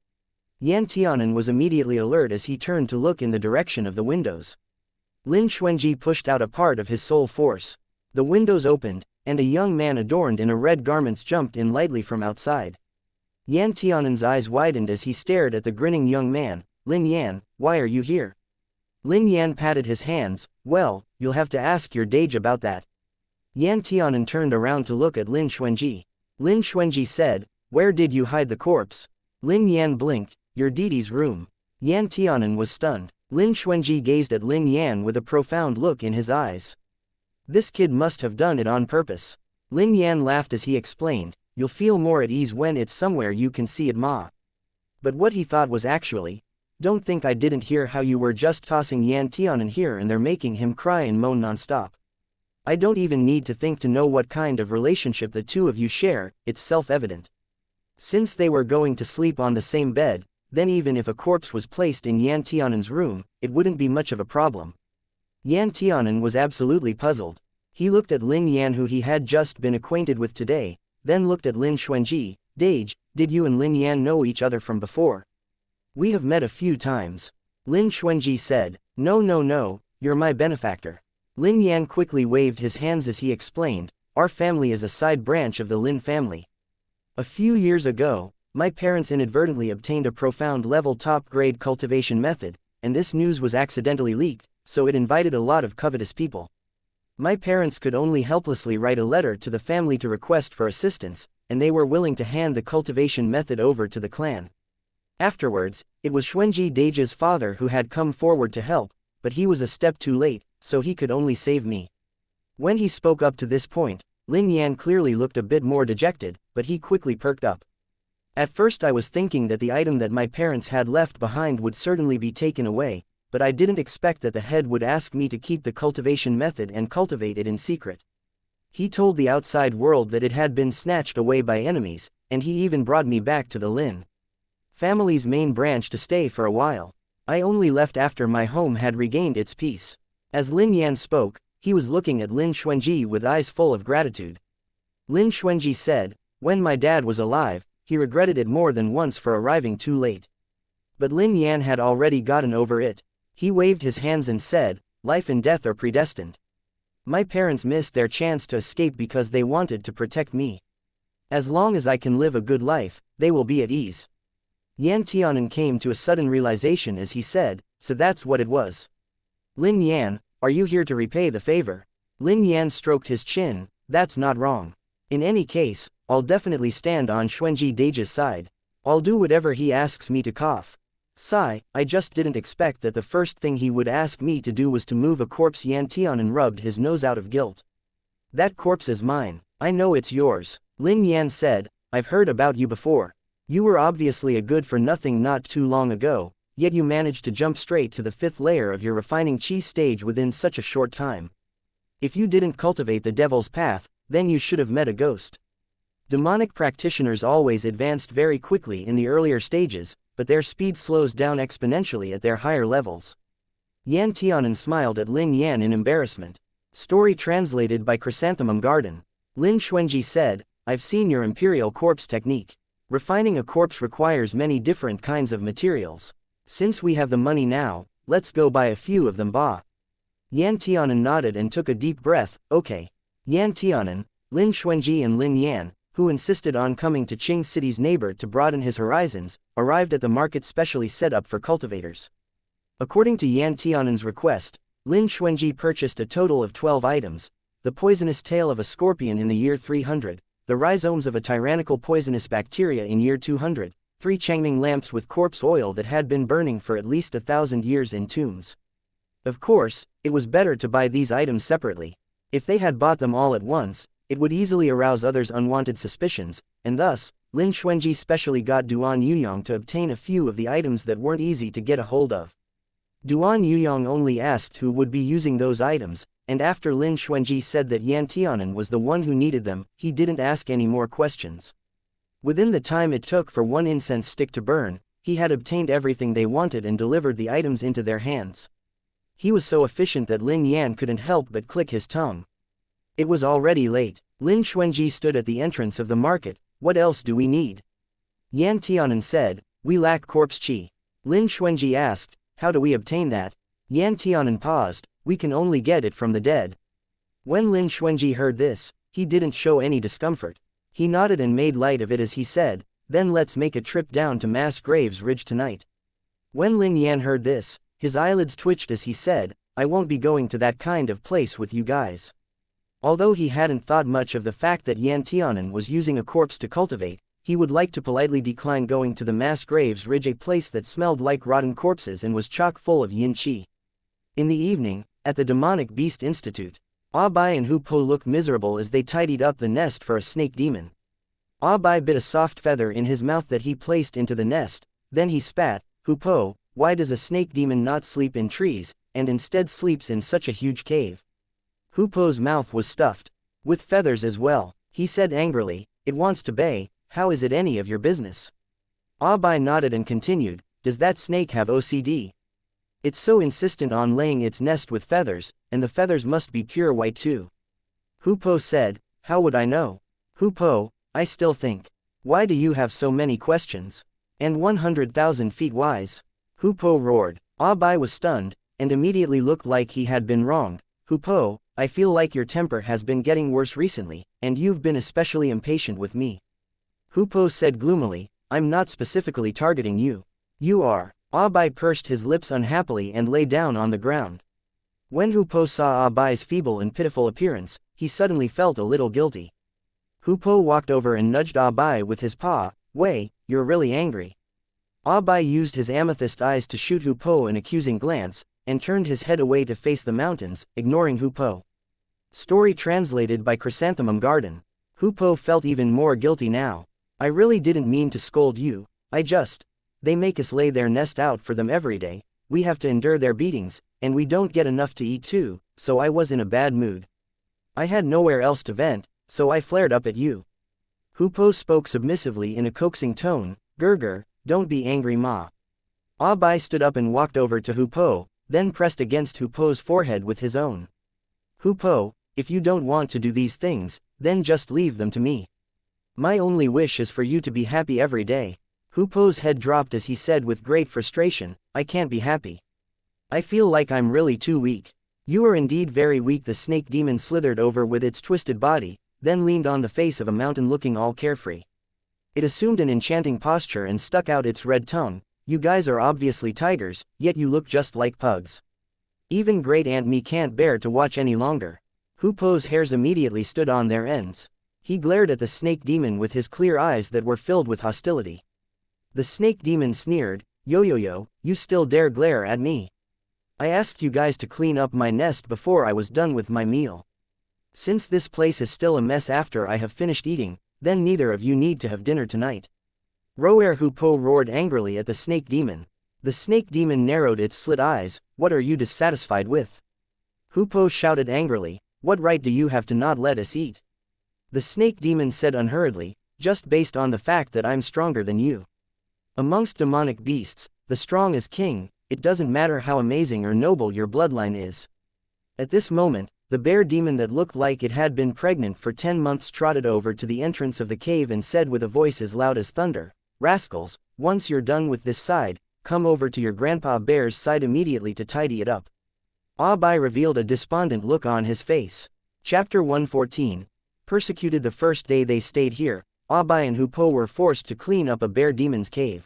Yan Tianan was immediately alert as he turned to look in the direction of the windows. Lin Xuanji pushed out a part of his soul force. The windows opened, and a young man adorned in a red garments jumped in lightly from outside. Yan Tianan's eyes widened as he stared at the grinning young man. Lin Yan, why are you here? Lin Yan patted his hands. Well, you'll have to ask your Dage about that. Yan Tianan turned around to look at Lin Xuanji. Lin Xuanji said, where did you hide the corpse? Lin Yan blinked. Your deity's room. Yan Tianan was stunned. Lin Xuanji gazed at Lin Yan with a profound look in his eyes. This kid must have done it on purpose. Lin Yan laughed as he explained, you'll feel more at ease when it's somewhere you can see it, ma. But what he thought was actually, don't think I didn't hear how you were just tossing Yan Tianan here and there, making him cry and moan non-stop. I don't even need to think to know what kind of relationship the two of you share, it's self-evident. Since they were going to sleep on the same bed, then even if a corpse was placed in Yan Tianan's room, it wouldn't be much of a problem. Yan Tianan was absolutely puzzled. He looked at Lin Yan, who he had just been acquainted with today, then looked at Lin Xuanji. Dage, did you and Lin Yan know each other from before? We have met a few times. Lin Xuanji said, no, you're my benefactor. Lin Yan quickly waved his hands as he explained, our family is a side branch of the Lin family. A few years ago, my parents inadvertently obtained a profound level top-grade cultivation method, and this news was accidentally leaked, so it invited a lot of covetous people. My parents could only helplessly write a letter to the family to request for assistance, and they were willing to hand the cultivation method over to the clan. Afterwards, it was Xuanji Dage's father who had come forward to help, but he was a step too late, so he could only save me. When he spoke up to this point, Lin Yan clearly looked a bit more dejected, but he quickly perked up. At first I was thinking that the item that my parents had left behind would certainly be taken away, but I didn't expect that the head would ask me to keep the cultivation method and cultivate it in secret. He told the outside world that it had been snatched away by enemies, and he even brought me back to the Lin family's main branch to stay for a while. I only left after my home had regained its peace. As Lin Yan spoke, he was looking at Lin Xuanji with eyes full of gratitude. Lin Xuanji said, when my dad was alive, he regretted it more than once for arriving too late. But Lin Yan had already gotten over it. He waved his hands and said, life and death are predestined. My parents missed their chance to escape because they wanted to protect me. As long as I can live a good life, they will be at ease. Yan Tianan came to a sudden realization as he said, so that's what it was. Lin Yan, are you here to repay the favor? Lin Yan stroked his chin, that's not wrong. In any case, I'll definitely stand on Xuanji Dage's side. I'll do whatever he asks me to. Cough. Sigh, I just didn't expect that the first thing he would ask me to do was to move a corpse. Yan Tianan rubbed his nose out of guilt. That corpse is mine. I know it's yours. Lin Yan said, I've heard about you before. You were obviously a good-for-nothing not too long ago, yet you managed to jump straight to the 5th layer of your refining chi stage within such a short time. If you didn't cultivate the devil's path, then you should have met a ghost. Demonic practitioners always advanced very quickly in the earlier stages, but their speed slows down exponentially at their higher levels. Yan Tianan smiled at Lin Yan in embarrassment. Story translated by Chrysanthemum Garden. Lin Xuanji said, I've seen your imperial corpse technique. Refining a corpse requires many different kinds of materials. Since we have the money now, let's go buy a few of them, ba. Yan Tianan nodded and took a deep breath. Okay. Yan Tianan, Lin Xuanji and Lin Yan, who insisted on coming to Qing City's neighbor to broaden his horizons, arrived at the market specially set up for cultivators. According to Yan Tianan's request, Lin Xuanji purchased a total of 12 items: the poisonous tail of a scorpion in the year 300, the rhizomes of a tyrannical poisonous bacteria in year 200, 3 Changming lamps with corpse oil that had been burning for at least 1,000 years in tombs. Of course, it was better to buy these items separately. If they had bought them all at once, it would easily arouse others' unwanted suspicions, and thus, Lin Xuanji specially got Duan Yuyong to obtain a few of the items that weren't easy to get a hold of. Duan Yuyong only asked who would be using those items, and after Lin Xuanji said that Yan Tianan was the one who needed them, he didn't ask any more questions. Within the time it took for 1 incense stick to burn, he had obtained everything they wanted and delivered the items into their hands. He was so efficient that Lin Yan couldn't help but click his tongue. It was already late. Lin Xuanji stood at the entrance of the market. What else do we need? Yan Tianan said, we lack corpse qi. Lin Xuanji asked, how do we obtain that? Yan Tianan paused, we can only get it from the dead. When Lin Xuanji heard this, he didn't show any discomfort. He nodded and made light of it as he said, then let's make a trip down to Mass Graves Ridge tonight. When Lin Yan heard this, his eyelids twitched as he said, I won't be going to that kind of place with you guys. Although he hadn't thought much of the fact that Yan Tianan was using a corpse to cultivate, he would like to politely decline going to the Mass Graves Ridge, a place that smelled like rotten corpses and was chock full of yin qi. In the evening, at the Demonic Beast Institute, Bai and Hu Po looked miserable as they tidied up the nest for a snake demon. Bai bit a soft feather in his mouth that he placed into the nest, then he spat, Hu Po, why does a snake demon not sleep in trees, and instead sleeps in such a huge cave? Hu Po's mouth was stuffed with feathers as well. He said angrily, it wants to bay, how is it any of your business? Bai nodded and continued, does that snake have OCD? It's so insistent on laying its nest with feathers, and the feathers must be pure white too. Hu Po said, how would I know? Hu Po, I still think. Why do you have so many questions? And 100,000 feet wise? Hu Po roared. Bai was stunned, and immediately looked like he had been wronged. Hu Po, I feel like your temper has been getting worse recently, and you've been especially impatient with me. Hu Po said gloomily, I'm not specifically targeting you. You are. Bai pursed his lips unhappily and lay down on the ground. When Hu Po saw Bai's feeble and pitiful appearance, he suddenly felt a little guilty. Hu Po walked over and nudged Bai with his paw, Wei, you're really angry. Bai used his amethyst eyes to shoot Hu Po an accusing glance, and turned his head away to face the mountains, ignoring Hu Po. Story translated by Chrysanthemum Garden. Hu Po felt even more guilty now. I really didn't mean to scold you, they make us lay their nest out for them every day, we have to endure their beatings, and we don't get enough to eat too, so I was in a bad mood. I had nowhere else to vent, so I flared up at you. Hu Po spoke submissively in a coaxing tone, Gurgur, don't be angry ma. Bai stood up and walked over to Hu Po, then pressed against Hu Po's forehead with his own. Hu Po, if you don't want to do these things, then just leave them to me. My only wish is for you to be happy every day. Hu Po's head dropped as he said with great frustration, I can't be happy. I feel like I'm really too weak. You are indeed very weak. The snake demon slithered over with its twisted body, then leaned on the face of a mountain looking all carefree. It assumed an enchanting posture and stuck out its red tongue, you guys are obviously tigers, yet you look just like pugs. Even Great Aunt Me can't bear to watch any longer. Hu Po's hairs immediately stood on their ends. He glared at the snake demon with his clear eyes that were filled with hostility. The snake demon sneered, Yo, you still dare glare at me? I asked you guys to clean up my nest before I was done with my meal. Since this place is still a mess after I have finished eating, then neither of you need to have dinner tonight. Roer Hu Po roared angrily at the snake demon. The snake demon narrowed its slit eyes, what are you dissatisfied with? Hu Po shouted angrily, what right do you have to not let us eat? The snake demon said unhurriedly, just based on the fact that I'm stronger than you. Amongst demonic beasts, the strong is king, it doesn't matter how amazing or noble your bloodline is. At this moment, the bear demon that looked like it had been pregnant for 10 months trotted over to the entrance of the cave and said with a voice as loud as thunder, rascals, once you're done with this side, come over to your grandpa bear's side immediately to tidy it up. Bai revealed a despondent look on his face. Chapter 114. Persecuted. The first day they stayed here, Bai and Hu Po were forced to clean up a bear demon's cave.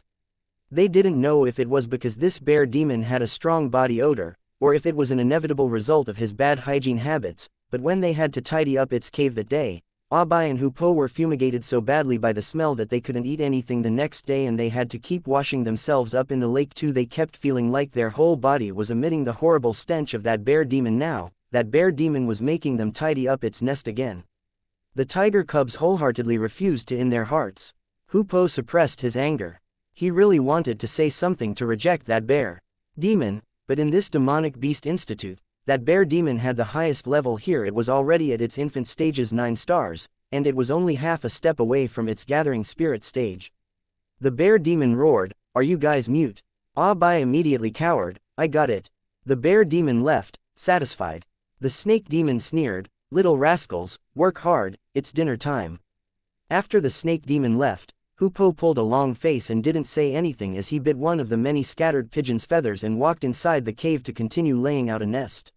They didn't know if it was because this bear demon had a strong body odor, or if it was an inevitable result of his bad hygiene habits, but when they had to tidy up its cave that day, Bai and Hu Po were fumigated so badly by the smell that they couldn't eat anything the next day, and they had to keep washing themselves up in the lake too. They kept feeling like their whole body was emitting the horrible stench of that bear demon. Now, that bear demon was making them tidy up its nest again. The tiger cubs wholeheartedly refused to in their hearts. Hu Po suppressed his anger. He really wanted to say something to reject that bear demon, but in this demonic beast institute, that bear demon had the highest level here. It was already at its infant stages 9 stars, and it was only half a step away from its gathering spirit stage. The bear demon roared, are you guys mute? Bai immediately cowered, I got it. The bear demon left, satisfied. The snake demon sneered, "Little rascals, work hard, it's dinner time." After the snake demon left, Hoopo pulled a long face and didn't say anything as he bit one of the many scattered pigeon's feathers and walked inside the cave to continue laying out a nest.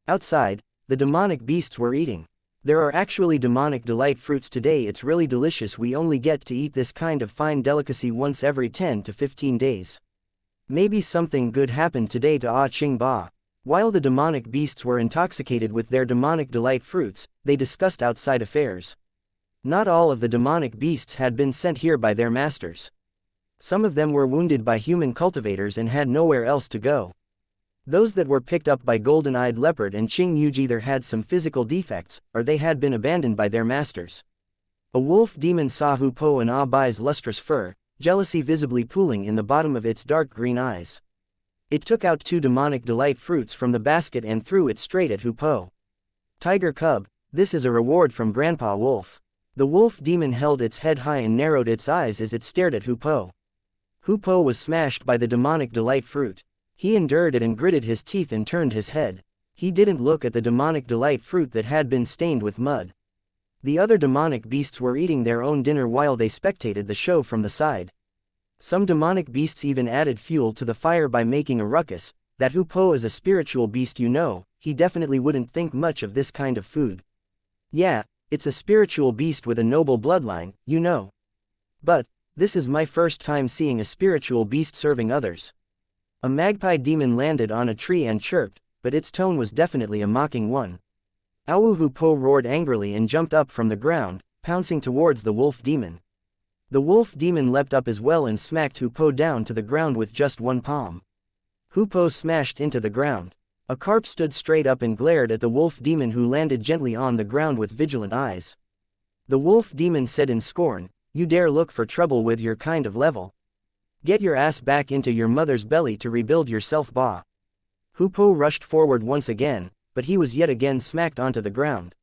Outside, the demonic beasts were eating. There are actually demonic delight fruits today. It's really delicious. We only get to eat this kind of fine delicacy once every 10 to 15 days. Maybe something good happened today to Ah Ching Ba. While the demonic beasts were intoxicated with their demonic delight fruits, they discussed outside affairs. Not all of the demonic beasts had been sent here by their masters. Some of them were wounded by human cultivators and had nowhere else to go. Those that were picked up by Golden-Eyed Leopard and Ching Yuj either had some physical defects, or they had been abandoned by their masters. A wolf demon saw Hoopo and Ah Bai's lustrous fur, jealousy visibly pooling in the bottom of its dark green eyes. It took out 2 demonic delight fruits from the basket and threw it straight at Hoopo. "Tiger cub, this is a reward from Grandpa Wolf." The wolf demon held its head high and narrowed its eyes as it stared at Hoopo. Hoopo was smashed by the demonic delight fruit. He endured it and gritted his teeth and turned his head. He didn't look at the demonic delight fruit that had been stained with mud. The other demonic beasts were eating their own dinner while they spectated the show from the side. Some demonic beasts even added fuel to the fire by making a ruckus. That Hoopo is a spiritual beast, you know, he definitely wouldn't think much of this kind of food. Yeah, it's a spiritual beast with a noble bloodline, you know. But this is my first time seeing a spiritual beast serving others. A magpie demon landed on a tree and chirped, but its tone was definitely a mocking one. Awu Hoopo roared angrily and jumped up from the ground, pouncing towards the wolf demon. The wolf demon leapt up as well and smacked Hoopo down to the ground with just one palm. Hoopo smashed into the ground. A carp stood straight up and glared at the wolf demon, who landed gently on the ground with vigilant eyes. The wolf demon said in scorn, "You dare look for trouble with your kind of level? Get your ass back into your mother's belly to rebuild yourself, Ba." Hoopo rushed forward once again, but he was yet again smacked onto the ground.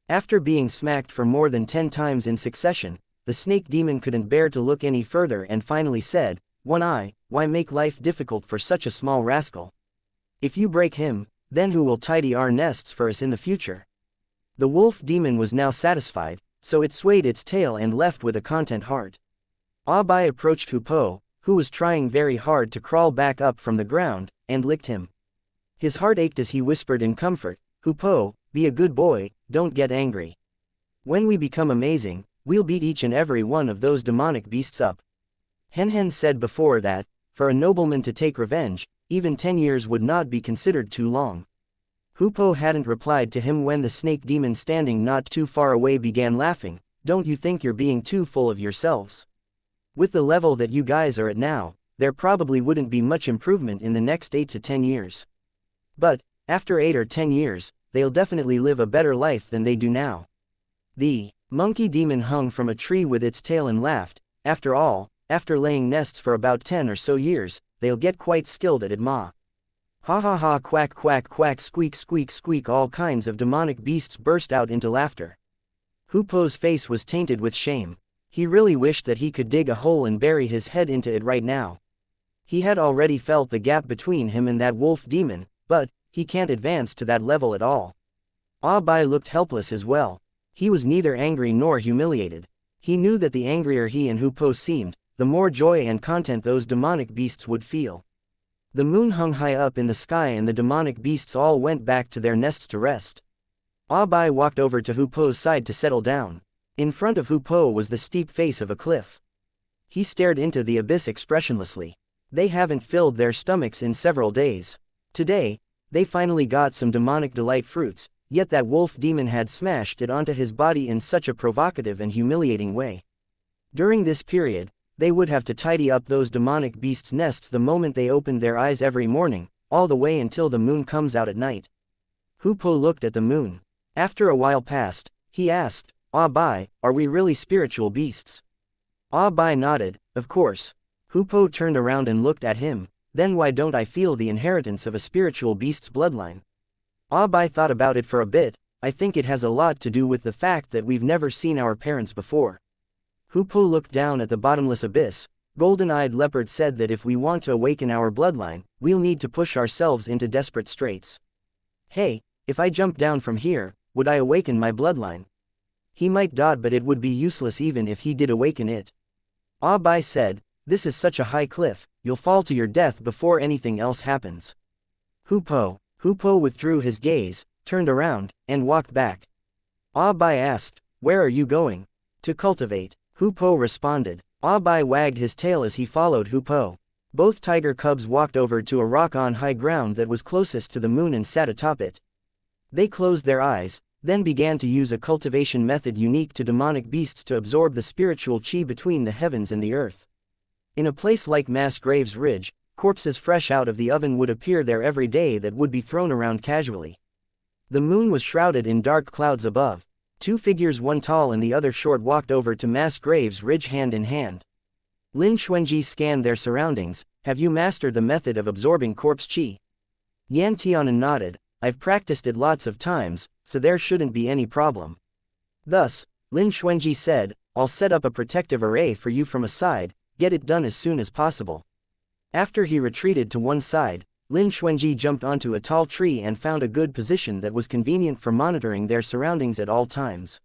After being smacked for more than 10 times in succession, the snake demon couldn't bear to look any further and finally said, "One eye, why make life difficult for such a small rascal? If you break him, then who will tidy our nests for us in the future?" The wolf demon was now satisfied, so it swayed its tail and left with a content heart. Ah Bai approached Hoopo, who was trying very hard to crawl back up from the ground, and licked him. His heart ached as he whispered in comfort, "Hoopo, be a good boy, don't get angry. When we become amazing, we'll beat each and every one of those demonic beasts up." Hen Hen said before that, for a nobleman to take revenge, even 10 years would not be considered too long. Hoopo hadn't replied to him when the snake demon standing not too far away began laughing. "Don't you think you're being too full of yourselves? With the level that you guys are at now, there probably wouldn't be much improvement in the next 8 to 10 years. But, after 8 or 10 years, they'll definitely live a better life than they do now." The monkey demon hung from a tree with its tail and laughed. "After all, after laying nests for about 10 or so years, they'll get quite skilled at it, ma." Ha ha ha, quack quack quack, squeak squeak squeak. All kinds of demonic beasts burst out into laughter. Hoopo's face was tainted with shame. He really wished that he could dig a hole and bury his head into it right now. He had already felt the gap between him and that wolf demon, but he can't advance to that level at all. Ah Bai looked helpless as well. He was neither angry nor humiliated. He knew that the angrier he and Hoopo seemed, the more joy and content those demonic beasts would feel. The moon hung high up in the sky and the demonic beasts all went back to their nests to rest. Ah Bai walked over to Hoopo's side to settle down. In front of Hoopo was the steep face of a cliff. He stared into the abyss expressionlessly. They haven't filled their stomachs in several days. Today, they finally got some demonic delight fruits, yet that wolf demon had smashed it onto his body in such a provocative and humiliating way. During this period, they would have to tidy up those demonic beasts' nests the moment they opened their eyes every morning, all the way until the moon comes out at night. Hoopo looked at the moon. After a while passed, he asked, "Ah Bai, are we really spiritual beasts?" Ah Bai nodded, "Of course." Hoopo turned around and looked at him. "Then why don't I feel the inheritance of a spiritual beast's bloodline?" Ah Bai thought about it for a bit. "I think it has a lot to do with the fact that we've never seen our parents before." Hoopo looked down at the bottomless abyss. Golden-Eyed Leopard said that if we want to awaken our bloodline, we'll need to push ourselves into desperate straits. Hey, if I jump down from here, would I awaken my bloodline? He might dodge, but it would be useless even if he did awaken it. Bai said, this is such a high cliff, you'll fall to your death before anything else happens. Hupo withdrew his gaze, turned around, and walked back. Bai asked, where are you going? To cultivate. Hupo responded. Bai wagged his tail as he followed Hupo. Both tiger cubs walked over to a rock on high ground that was closest to the moon and sat atop it. They closed their eyes, then began to use a cultivation method unique to demonic beasts to absorb the spiritual chi between the heavens and the earth. In a place like Mass Graves Ridge, corpses fresh out of the oven would appear there every day that would be thrown around casually. The moon was shrouded in dark clouds above. Two figures, one tall and the other short, walked over to Mass Graves Ridge hand in hand. Lin Xuanji scanned their surroundings. Have you mastered the method of absorbing corpse chi? Yan Tianan nodded. I've practiced it lots of times, so there shouldn't be any problem. Thus, Lin Xuanji said, I'll set up a protective array for you from a side, get it done as soon as possible. After he retreated to one side, Lin Xuanji jumped onto a tall tree and found a good position that was convenient for monitoring their surroundings at all times.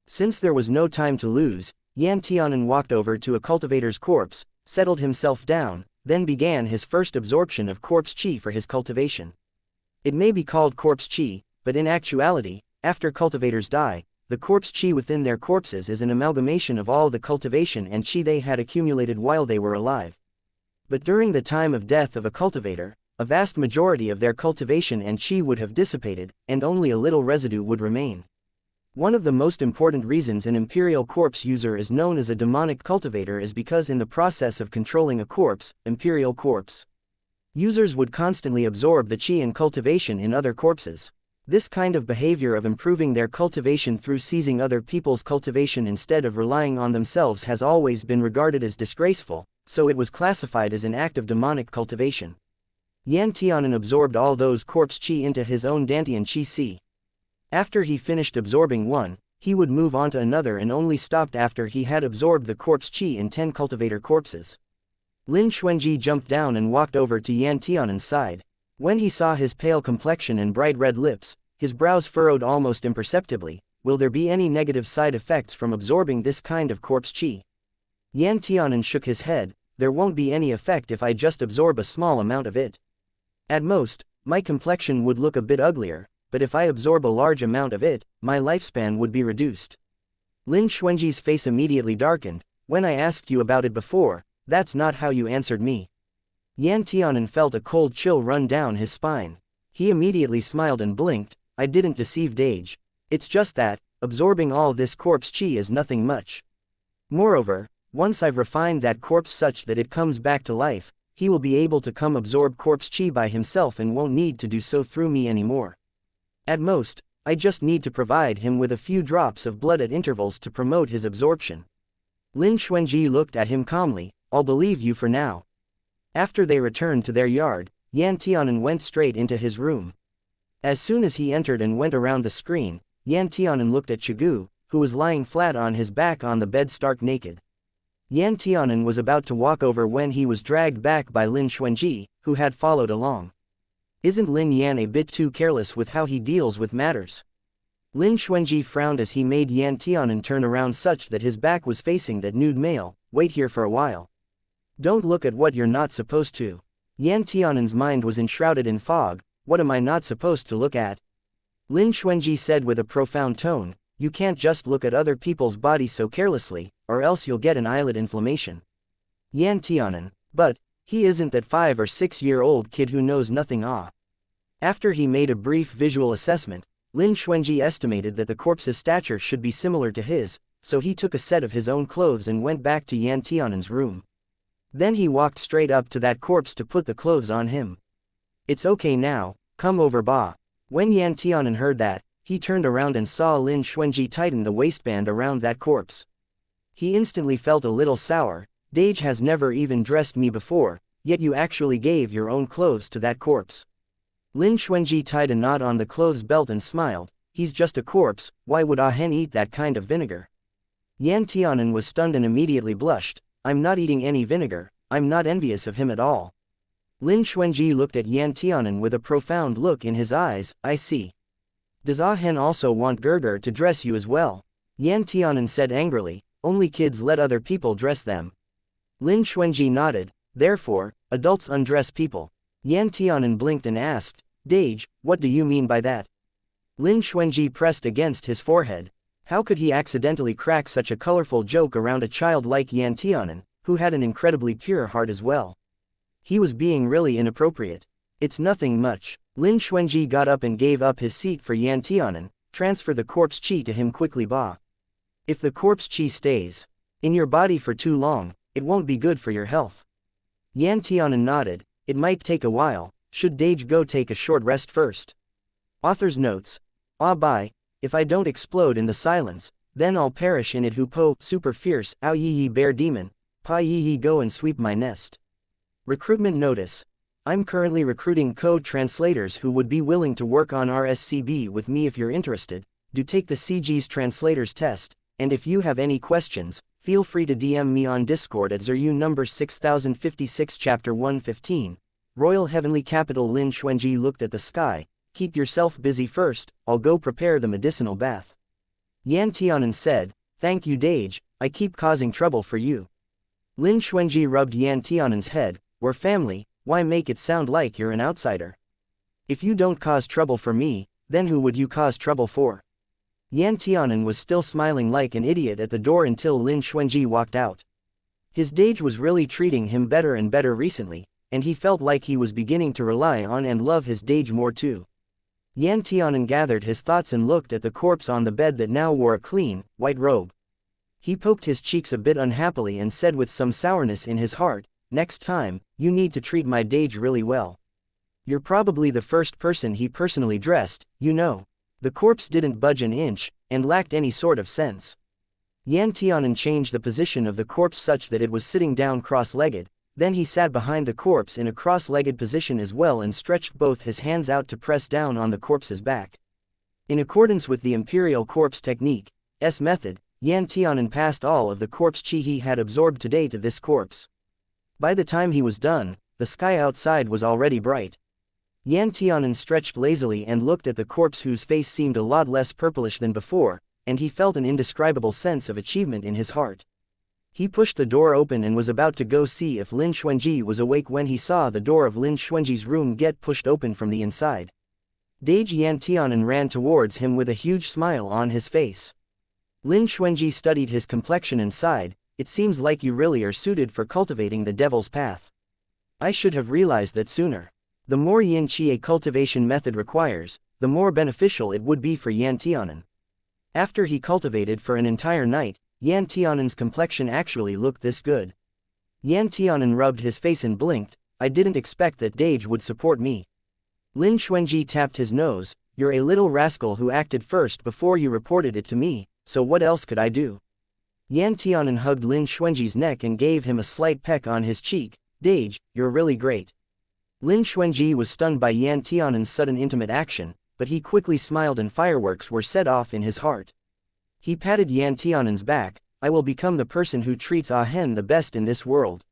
Since there was no time to lose, Yan Tianan walked over to a cultivator's corpse, settled himself down, then began his first absorption of corpse chi for his cultivation. It may be called corpse chi, but in actuality, after cultivators die, the corpse chi within their corpses is an amalgamation of all the cultivation and chi they had accumulated while they were alive. But during the time of death of a cultivator, a vast majority of their cultivation and chi would have dissipated, and only a little residue would remain. One of the most important reasons an imperial corpse user is known as a demonic cultivator is because in the process of controlling a corpse, imperial corpse users would constantly absorb the chi and cultivation in other corpses. This kind of behavior of improving their cultivation through seizing other people's cultivation instead of relying on themselves has always been regarded as disgraceful, so it was classified as an act of demonic cultivation. Yan Tianan absorbed all those corpse chi into his own Dantian chi si. After he finished absorbing one, he would move on to another and only stopped after he had absorbed the corpse chi in 10 cultivator corpses. Lin Xuanji jumped down and walked over to Yan Tianan's side. When he saw his pale complexion and bright red lips, his brows furrowed almost imperceptibly. Will there be any negative side effects from absorbing this kind of corpse chi? Yan Tianan shook his head. There won't be any effect if I just absorb a small amount of it. At most, my complexion would look a bit uglier, but if I absorb a large amount of it, my lifespan would be reduced. Lin Xuanji's face immediately darkened. When I asked you about it before, that's not how you answered me. Yan Tianan felt a cold chill run down his spine. He immediately smiled and blinked. I didn't deceive Dage. It's just that, absorbing all this corpse chi is nothing much. Moreover, once I've refined that corpse such that it comes back to life, he will be able to come absorb corpse chi by himself and won't need to do so through me anymore. At most, I just need to provide him with a few drops of blood at intervals to promote his absorption. Lin Xuanji looked at him calmly. I'll believe you for now. After they returned to their yard, Yan Tianan went straight into his room. As soon as he entered and went around the screen, Yan Tianan looked at Chigu, who was lying flat on his back on the bed stark naked. Yan Tianan was about to walk over when he was dragged back by Lin Xuanji, who had followed along. Isn't Lin Yan a bit too careless with how he deals with matters? Lin Xuanji frowned as he made Yan Tianan turn around such that his back was facing that nude male. Wait here for a while. Don't look at what you're not supposed to. Yan Tianan's mind was enshrouded in fog. What am I not supposed to look at? Lin Xuanji said with a profound tone, you can't just look at other people's bodies so carelessly, or else you'll get an eyelid inflammation. Yan Tianan, but, he isn't that 5 or 6-year-old kid who knows nothing. After he made a brief visual assessment, Lin Xuanji estimated that the corpse's stature should be similar to his, so he took a set of his own clothes and went back to Yan Tianan's room. Then he walked straight up to that corpse to put the clothes on him. It's okay now, come over ba. When Yan Tianan heard that, he turned around and saw Lin Xuanji tighten the waistband around that corpse. He instantly felt a little sour. Dage has never even dressed me before, yet you actually gave your own clothes to that corpse. Lin Xuanji tied a knot on the clothes belt and smiled. He's just a corpse, why would Hen eat that kind of vinegar? Yan Tianan was stunned and immediately blushed. I'm not eating any vinegar, I'm not envious of him at all. Lin Xuanji looked at Yan Tianan with a profound look in his eyes. I see. Does Ah Hen also want Gerger to dress you as well? Yan Tianan said angrily, only kids let other people dress them. Lin Xuanji nodded, therefore, adults undress people. Yan Tianan blinked and asked, Dage, what do you mean by that? Lin Xuanji pressed against his forehead. How could he accidentally crack such a colorful joke around a child like Yan Tianan, who had an incredibly pure heart as well? He was being really inappropriate. It's nothing much. Lin Xuanji got up and gave up his seat for Yan Tianan. Transfer the corpse chi to him quickly, Ba. If the corpse chi stays in your body for too long, it won't be good for your health. Yan Tianan nodded. It might take a while. Should Dage go take a short rest first? Author's notes. Ah bye, if I don't explode in the silence, then I'll perish in it. Hupo, super fierce, ow yi yi bear demon, pa yi yi go and sweep my nest. Recruitment notice. I'm currently recruiting code translators who would be willing to work on RSCB with me. If you're interested, do take the CG's translators test, and if you have any questions, feel free to DM me on Discord at Zeryu number 6056 chapter 115. Royal Heavenly Capital. Lin Xuanji looked at the sky. Keep yourself busy first, I'll go prepare the medicinal bath. Yan Tianan said, thank you Dage, I keep causing trouble for you. Lin Xuanji rubbed Yan Tianan's head, we're family, why make it sound like you're an outsider? If you don't cause trouble for me, then who would you cause trouble for? Yan Tianan was still smiling like an idiot at the door until Lin Xuanji walked out. His Dage was really treating him better and better recently, and he felt like he was beginning to rely on and love his Dage more too. Yan Tianan gathered his thoughts and looked at the corpse on the bed that now wore a clean, white robe. He poked his cheeks a bit unhappily and said with some sourness in his heart, next time, you need to treat my Dage really well. You're probably the first person he personally dressed, you know. The corpse didn't budge an inch, and lacked any sort of sense. Yan Tianan changed the position of the corpse such that it was sitting down cross-legged. Then he sat behind the corpse in a cross-legged position as well and stretched both his hands out to press down on the corpse's back. In accordance with the Imperial Corpse Technique, S method, Yan Tianan passed all of the corpse chi he had absorbed today to this corpse. By the time he was done, the sky outside was already bright. Yan Tianan stretched lazily and looked at the corpse whose face seemed a lot less purplish than before, and he felt an indescribable sense of achievement in his heart. He pushed the door open and was about to go see if Lin Xuanji was awake when he saw the door of Lin Xuanji's room get pushed open from the inside. Dage Yan Tianan ran towards him with a huge smile on his face. Lin Xuanji studied his complexion and sighed, it seems like you really are suited for cultivating the devil's path. I should have realized that sooner. The more yin qi a cultivation method requires, the more beneficial it would be for Yan Tianan. After he cultivated for an entire night, Yan Tianan's complexion actually looked this good. Yan Tianan rubbed his face and blinked, I didn't expect that Dage would support me. Lin Xuanji tapped his nose, you're a little rascal who acted first before you reported it to me, so what else could I do? Yan Tianan hugged Lin Xuanji's neck and gave him a slight peck on his cheek, Dage, you're really great. Lin Xuanji was stunned by Yan Tianan's sudden intimate action, but he quickly smiled and fireworks were set off in his heart. He patted Yan Tianan's back, I will become the person who treats Ah Hen the best in this world.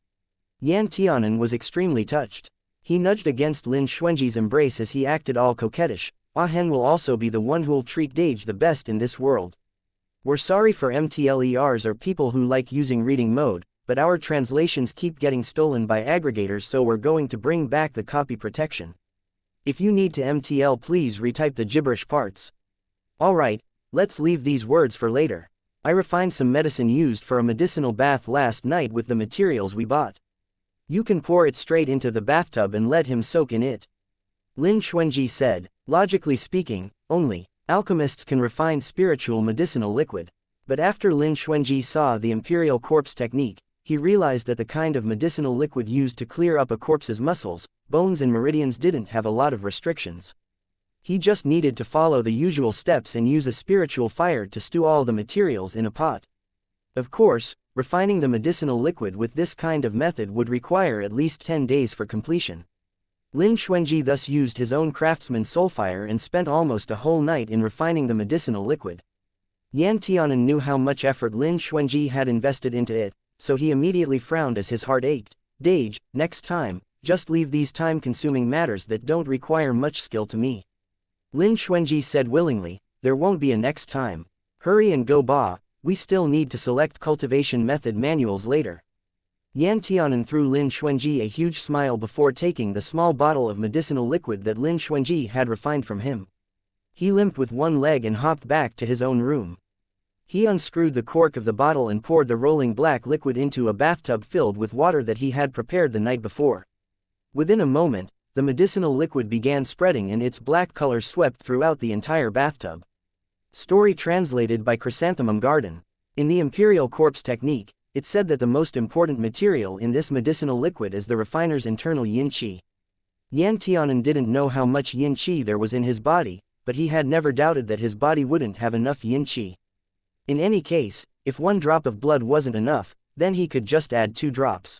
Yan Tianan was extremely touched. He nudged against Lin Xuanji's embrace as he acted all coquettish, Ah Hen will also be the one who'll treat Dage the best in this world. We're sorry for MTLERs or people who like using reading mode, but our translations keep getting stolen by aggregators, so we're going to bring back the copy protection. If you need to MTL, please retype the gibberish parts. Alright, let's leave these words for later. I refined some medicine used for a medicinal bath last night with the materials we bought. You can pour it straight into the bathtub and let him soak in it. Lin Xuanji said, logically speaking, only alchemists can refine spiritual medicinal liquid. But after Lin Xuanji saw the Imperial Corpse Technique, he realized that the kind of medicinal liquid used to clear up a corpse's muscles, bones and meridians didn't have a lot of restrictions. He just needed to follow the usual steps and use a spiritual fire to stew all the materials in a pot. Of course, refining the medicinal liquid with this kind of method would require at least 10 days for completion. Lin Xuanji thus used his own craftsman's soulfire and spent almost a whole night in refining the medicinal liquid. Yan Tianan knew how much effort Lin Xuanji had invested into it, so he immediately frowned as his heart ached. Dage, next time, just leave these time-consuming matters that don't require much skill to me. Lin Xuanji said willingly, there won't be a next time. Hurry and go ba, we still need to select cultivation method manuals later. Yan Tianan threw Lin Xuanji a huge smile before taking the small bottle of medicinal liquid that Lin Xuanji had refined from him. He limped with one leg and hopped back to his own room. He unscrewed the cork of the bottle and poured the rolling black liquid into a bathtub filled with water that he had prepared the night before. Within a moment, the medicinal liquid began spreading and its black color swept throughout the entire bathtub. Story translated by Chrysanthemum Garden. In the Imperial Corpse technique, it said that the most important material in this medicinal liquid is the refiner's internal yin-qi. Yan Tianan didn't know how much yin-qi there was in his body, but he had never doubted that his body wouldn't have enough yin-qi. In any case, if 1 drop of blood wasn't enough, then he could just add 2 drops.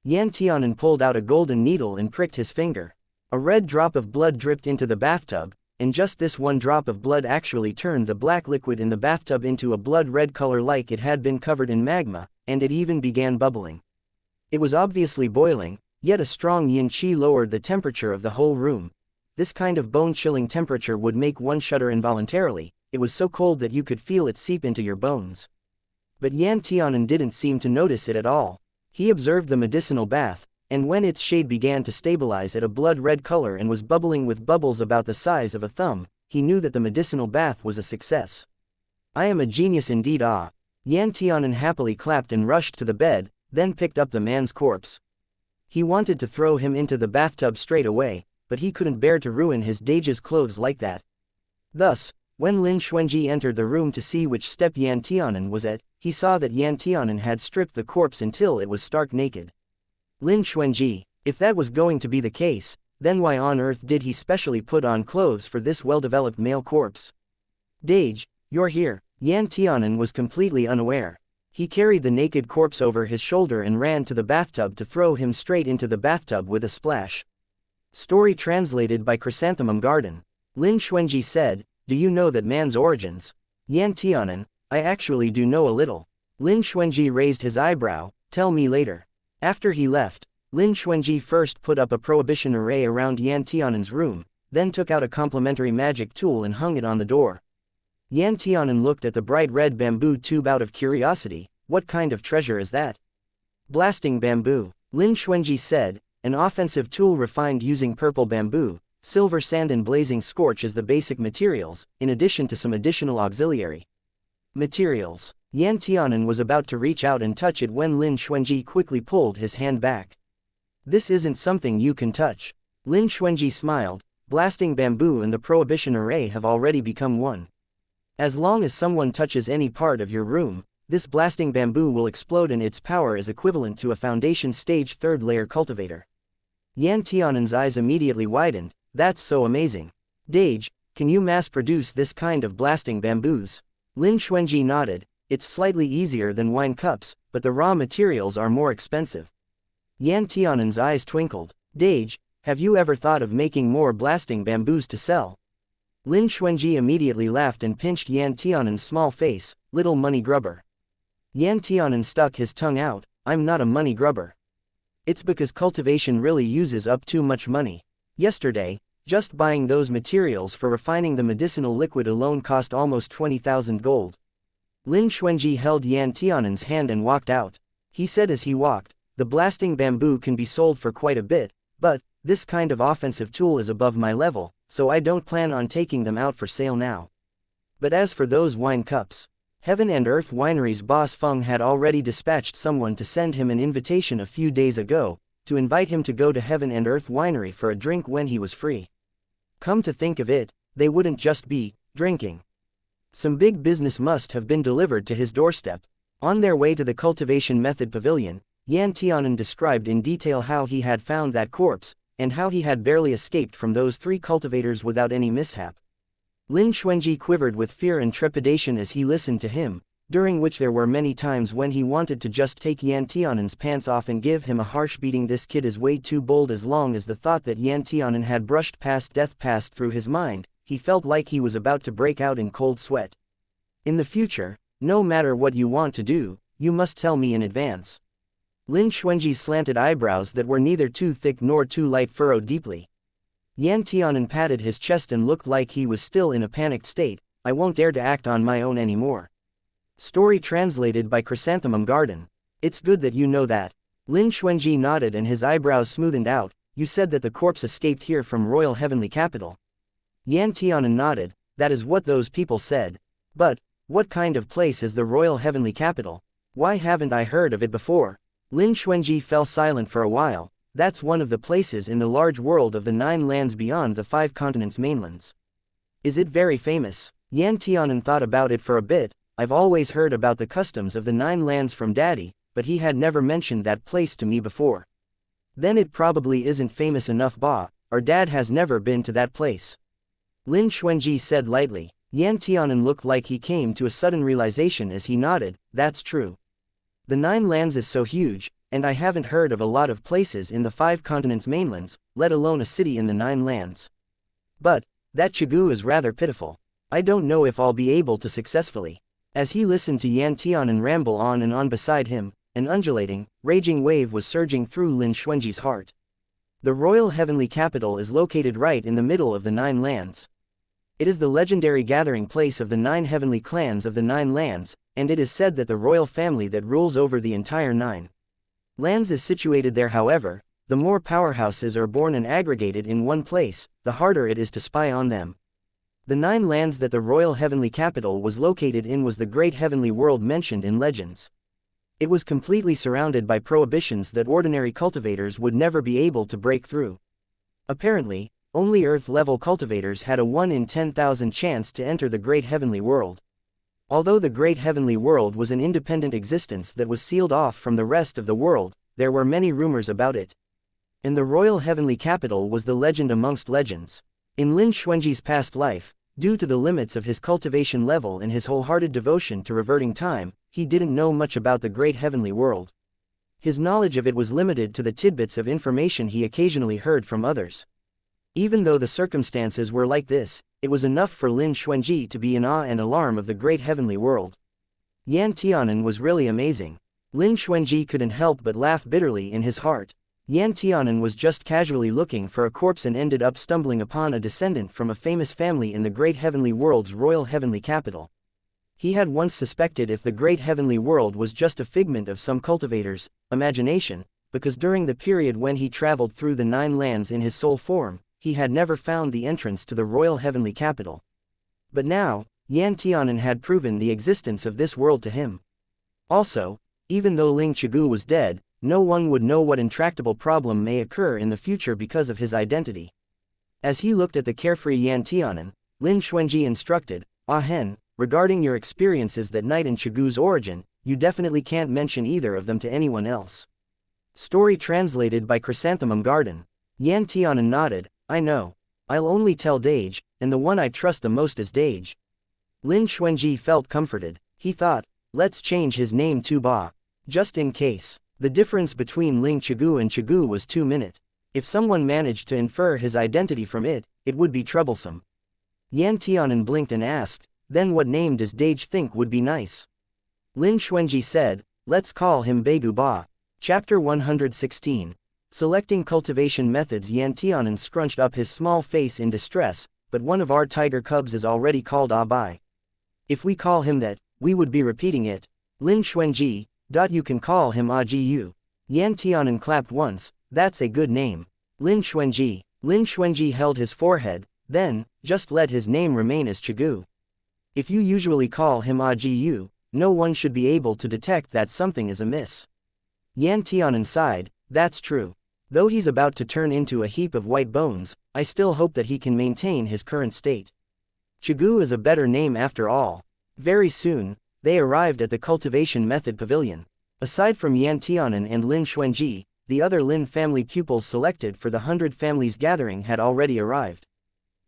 Yan Tianan pulled out a golden needle and pricked his finger. A red drop of blood dripped into the bathtub, and just this 1 drop of blood actually turned the black liquid in the bathtub into a blood-red color like it had been covered in magma, and it even began bubbling. It was obviously boiling, yet a strong yin-qi lowered the temperature of the whole room. This kind of bone-chilling temperature would make one shudder involuntarily. It was so cold that you could feel it seep into your bones. But Yan Tianan didn't seem to notice it at all. He observed the medicinal bath, and when its shade began to stabilize at a blood-red color and was bubbling with bubbles about the size of a thumb, he knew that the medicinal bath was a success. I am a genius indeed. Ah! Yan Tianan happily clapped and rushed to the bed, then picked up the man's corpse. He wanted to throw him into the bathtub straight away, but he couldn't bear to ruin his Dage's clothes like that. Thus, when Lin Xuanji entered the room to see which step Yan Tianan was at, he saw that Yan Tianan had stripped the corpse until it was stark naked. Lin Xuanji, if that was going to be the case, then why on earth did he specially put on clothes for this well-developed male corpse? Dage, you're here. Yan Tianan was completely unaware. He carried the naked corpse over his shoulder and ran to the bathtub to throw him straight into the bathtub with a splash. Story translated by Chrysanthemum Garden. Lin Xuanji said, do you know that man's origins? Yan Tianan, I actually do know a little. Lin Xuanji raised his eyebrow, tell me later. After he left, Lin Xuanji first put up a prohibition array around Yan Tianan's room, then took out a complementary magic tool and hung it on the door. Yan Tianan looked at the bright red bamboo tube out of curiosity. What kind of treasure is that? Blasting bamboo. Lin Xuanji said, an offensive tool refined using purple bamboo, silver sand and blazing scorch as the basic materials, in addition to some additional auxiliary materials. Yan Tianan was about to reach out and touch it when Lin Xuanji quickly pulled his hand back. This isn't something you can touch. Lin Xuanji smiled. Blasting bamboo and the prohibition array have already become one. As long as someone touches any part of your room, this blasting bamboo will explode and its power is equivalent to a foundation stage 3rd layer cultivator. Yan Tianan's eyes immediately widened. That's so amazing. Dage, can you mass produce this kind of blasting bamboos? Lin Xuanji nodded. It's slightly easier than wine cups, but the raw materials are more expensive. Yan Tianan's eyes twinkled. Dage, have you ever thought of making more blasting bamboos to sell? Lin Xuanji immediately laughed and pinched Yan Tianan's small face. Little money grubber. Yan Tianan stuck his tongue out. I'm not a money grubber. It's because cultivation really uses up too much money. Yesterday, just buying those materials for refining the medicinal liquid alone cost almost 20,000 gold. Lin Xuanji held Yan Tianan's hand and walked out. He said as he walked, the blasting bamboo can be sold for quite a bit, but this kind of offensive tool is above my level, so I don't plan on taking them out for sale now. But as for those wine cups, Heaven and Earth Winery's boss Feng had already dispatched someone to send him an invitation a few days ago, to invite him to go to Heaven and Earth Winery for a drink when he was free. Come to think of it, they wouldn't just be drinking. Some big business must have been delivered to his doorstep. On their way to the Cultivation Method Pavilion, Yan Tianan described in detail how he had found that corpse, and how he had barely escaped from those 3 cultivators without any mishap. Lin Xuanji quivered with fear and trepidation as he listened to him, during which there were many times when he wanted to just take Yan Tianan's pants off and give him a harsh beating. This kid is way too bold. As long as the thought that Yan Tianan had brushed past death passed through his mind, he felt like he was about to break out in cold sweat. In the future, no matter what you want to do, you must tell me in advance. Lin Xuanji's slanted eyebrows that were neither too thick nor too light furrowed deeply. Yan Tianan patted his chest and looked like he was still in a panicked state. I won't dare to act on my own anymore. Story translated by Chrysanthemum Garden. It's good that you know that. Lin Xuanji nodded and his eyebrows smoothened out. You said that the corpse escaped here from Royal Heavenly Capital. Yan Tianan nodded. That is what those people said. But, what kind of place is the Royal Heavenly Capital? Why haven't I heard of it before? Lin Xuanji fell silent for a while. That's one of the places in the large world of the 9 lands beyond the 5 continents mainlands. Is it very famous? Yan Tianan thought about it for a bit. I've always heard about the customs of the 9 lands from Daddy, but he had never mentioned that place to me before. Then it probably isn't famous enough, Ba. Our dad has never been to that place. Lin Xuanji said lightly. Yan Tianan looked like he came to a sudden realization as he nodded. That's true. The 9 lands is so huge, and I haven't heard of a lot of places in the 5 continents mainlands, let alone a city in the 9 lands. But, that Chigu is rather pitiful. I don't know if I'll be able to successfully. As he listened to Yan Tianan ramble on and on beside him, an undulating, raging wave was surging through Lin Xuanji's heart. The Royal Heavenly Capital is located right in the middle of the 9 lands. It is the legendary gathering place of the 9 heavenly clans of the 9 lands, and it is said that the royal family that rules over the entire 9 lands is situated there. However, the more powerhouses are born and aggregated in one place, the harder it is to spy on them. The 9 lands that the Royal Heavenly Capital was located in was the great heavenly world mentioned in legends. It was completely surrounded by prohibitions that ordinary cultivators would never be able to break through. Apparently, only Earth-level cultivators had a 1 in 10,000 chance to enter the Great Heavenly World. Although the Great Heavenly World was an independent existence that was sealed off from the rest of the world, there were many rumors about it. And the Royal Heavenly Capital was the legend amongst legends. In Lin Xuanji's past life, due to the limits of his cultivation level and his wholehearted devotion to reverting time, he didn't know much about the Great Heavenly World. His knowledge of it was limited to the tidbits of information he occasionally heard from others. Even though the circumstances were like this, it was enough for Lin Xuanji to be in awe and alarm of the Great Heavenly World. Yan Tianan was really amazing. Lin Xuanji couldn't help but laugh bitterly in his heart. Yan Tianan was just casually looking for a corpse and ended up stumbling upon a descendant from a famous family in the Great Heavenly World's Royal Heavenly Capital. He had once suspected if the Great Heavenly World was just a figment of some cultivator's imagination, because during the period when he traveled through the 9 lands in his soul form, he had never found the entrance to the Royal Heavenly Capital. But now, Yan Tianan had proven the existence of this world to him. Also, even though Ling Chigu was dead, no one would know what intractable problem may occur in the future because of his identity. As he looked at the carefree Yan Tianan, Lin Xuanji instructed, Hen, regarding your experiences that night in Chigu's origin, you definitely can't mention either of them to anyone else. Story translated by Chrysanthemum Garden. Yan Tianan nodded. I know. I'll only tell Dage, and the one I trust the most is Dage. Lin Xuanji felt comforted. He thought, let's change his name to Ba. Just in case. The difference between Ling Chigu and Chigu was 2 minutes. If someone managed to infer his identity from it, it would be troublesome. Yan Tianan blinked and asked, then what name does Dage think would be nice? Lin Xuanji said, let's call him Beigu Ba. Chapter 116. Selecting cultivation methods. Yan Tianan scrunched up his small face in distress, but one of our tiger cubs is already called Abai. If we call him that, we would be repeating it. Lin Xuanji, you can call him Agu. Yan Tianan clapped once, that's a good name. Lin Xuanji held his forehead, then, just let his name remain as Chigu. If you usually call him Agu, no one should be able to detect that something is amiss. Yan Tianan sighed, that's true. Though he's about to turn into a heap of white bones, I still hope that he can maintain his current state. Chigu is a better name after all. Very soon, they arrived at the Cultivation Method Pavilion. Aside from Yan Tianan and Lin Xuanji, the other Lin family pupils selected for the 100 Families gathering had already arrived.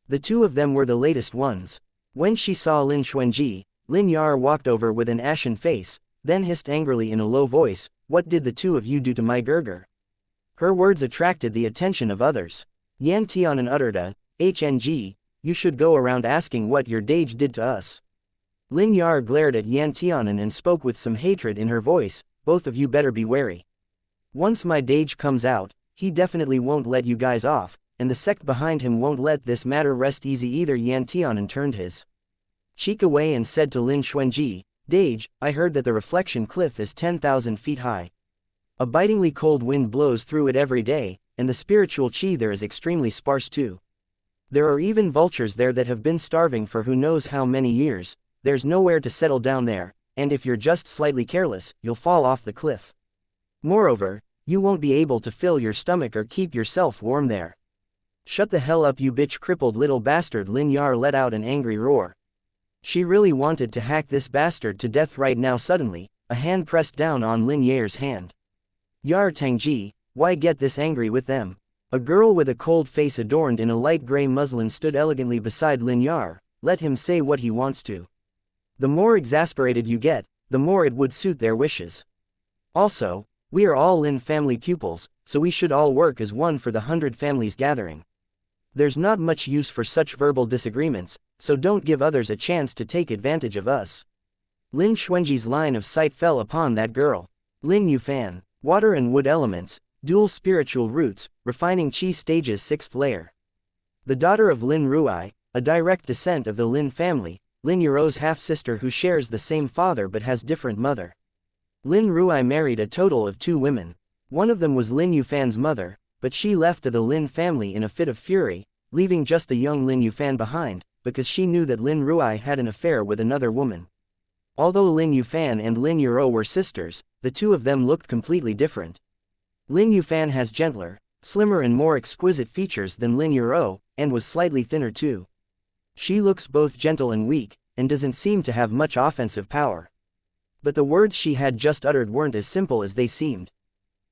The 2 of them were the latest ones. When she saw Lin Xuanji, Lin Yar walked over with an ashen face, then hissed angrily in a low voice, what did the 2 of you do to my Gerger? Her words attracted the attention of others. Yan Tianan uttered a, HNG, you should go around asking what your Dage did to us. Lin Yar glared at Yan Tianan and spoke with some hatred in her voice, both of you better be wary. Once my Dage comes out, he definitely won't let you guys off, and the sect behind him won't let this matter rest easy either. Yan Tianan turned his cheek away and said to Lin Xuanji, Dage, I heard that the reflection cliff is 10,000 feet high. A bitingly cold wind blows through it every day, and the spiritual chi there is extremely sparse too. There are even vultures there that have been starving for who knows how many years. There's nowhere to settle down there, and if you're just slightly careless, you'll fall off the cliff. Moreover, you won't be able to fill your stomach or keep yourself warm there. Shut the hell up, you bitch, crippled little bastard. Lin Yar let out an angry roar. She really wanted to hack this bastard to death right now. Suddenly, a hand pressed down on Lin Yar's hand. Yar Tangji, why get this angry with them? A girl with a cold face adorned in a light gray muslin stood elegantly beside Lin Yar. Let him say what he wants to. The more exasperated you get, the more it would suit their wishes. Also, we are all Lin family pupils, so we should all work as one for the 100 families gathering. There's not much use for such verbal disagreements, so don't give others a chance to take advantage of us. Lin Xuanji's line of sight fell upon that girl. Lin Yufan, water and wood elements, dual spiritual roots, refining chi stages 6th layer. The daughter of Lin Ruai, a direct descent of the Lin family, Lin Yuro's half-sister who shares the same father but has different mother. Lin Ruai married a total of 2 women. One of them was Lin Yufan's mother, but she left the Lin family in a fit of fury, leaving just the young Lin Yufan behind, because she knew that Lin Ruai had an affair with another woman. Although Lin Yufan and Lin Yuro were sisters, the two of them looked completely different. Lin Yufan has gentler, slimmer and more exquisite features than Lin Yuro, and was slightly thinner too. She looks both gentle and weak, and doesn't seem to have much offensive power. But the words she had just uttered weren't as simple as they seemed.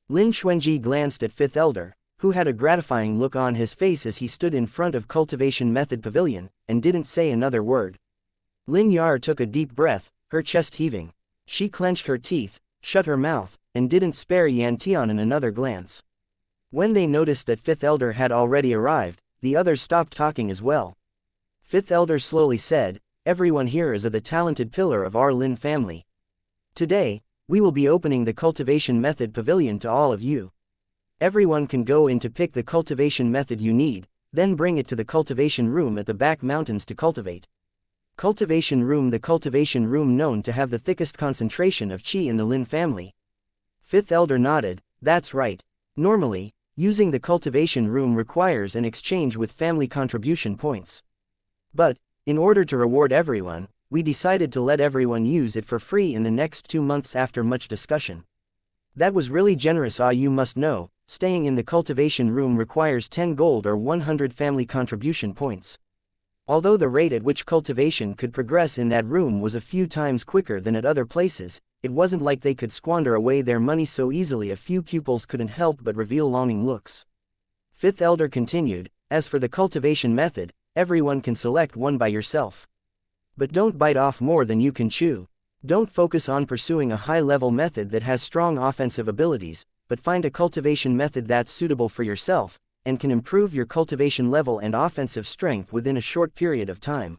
Lin Xuanji glanced at Fifth Elder, who had a gratifying look on his face as he stood in front of Cultivation Method Pavilion, and didn't say another word. Lin Yar took a deep breath, her chest heaving. She clenched her teeth, shut her mouth, and didn't spare Yan Tianan another glance. When they noticed that Fifth Elder had already arrived, the others stopped talking as well. Fifth Elder slowly said, everyone here is the talented pillar of our Lin family. Today, we will be opening the Cultivation Method Pavilion to all of you. Everyone can go in to pick the cultivation method you need, then bring it to the cultivation room at the back mountains to cultivate. Cultivation room, the cultivation room known to have the thickest concentration of chi in the Lin family. Fifth Elder nodded, that's right. Normally, using the cultivation room requires an exchange with family contribution points. But, in order to reward everyone, we decided to let everyone use it for free in the next 2 months after much discussion. That was really generous. You must know, staying in the cultivation room requires 10 gold or 100 family contribution points. Although the rate at which cultivation could progress in that room was a few times quicker than at other places, it wasn't like they could squander away their money so easily. A few pupils couldn't help but reveal longing looks. Fifth Elder continued, as for the cultivation method, everyone can select one by yourself. But don't bite off more than you can chew. Don't focus on pursuing a high-level method that has strong offensive abilities, but find a cultivation method that's suitable for yourself, and can improve your cultivation level and offensive strength within a short period of time.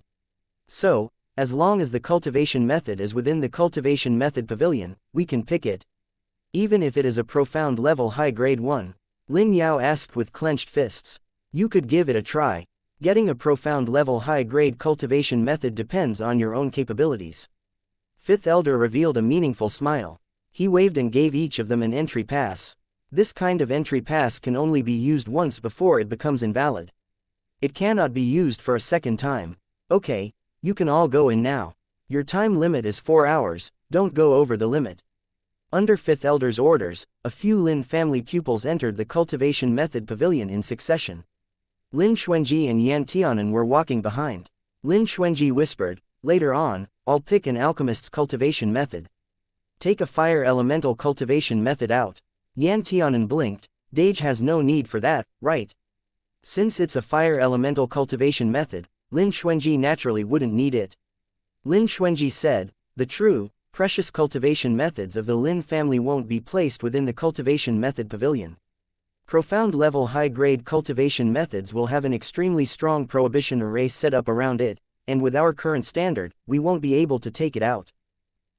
So, as long as the cultivation method is within the Cultivation Method Pavilion, we can pick it. Even if it is a profound level high grade 1, Lin Yao asked with clenched fists. You could give it a try. Getting a profound level high grade cultivation method depends on your own capabilities. Fifth Elder revealed a meaningful smile. He waved and gave each of them an entry pass. This kind of entry pass can only be used once before it becomes invalid. It cannot be used for a second time. Okay, you can all go in now. Your time limit is 4 hours, don't go over the limit. Under Fifth Elder's orders, a few Lin family pupils entered the Cultivation Method Pavilion in succession. Lin Xuanji and Yan Tianan were walking behind. Lin Xuanji whispered, later on, I'll pick an alchemist's cultivation method. Take a fire elemental cultivation method out. Yan Tianan blinked, Dage has no need for that, right? Since it's a fire elemental cultivation method, Lin Xuanji naturally wouldn't need it. Lin Xuanji said, the true, precious cultivation methods of the Lin family won't be placed within the Cultivation Method Pavilion. Profound level high-grade cultivation methods will have an extremely strong prohibition array set up around it, and with our current standard, we won't be able to take it out.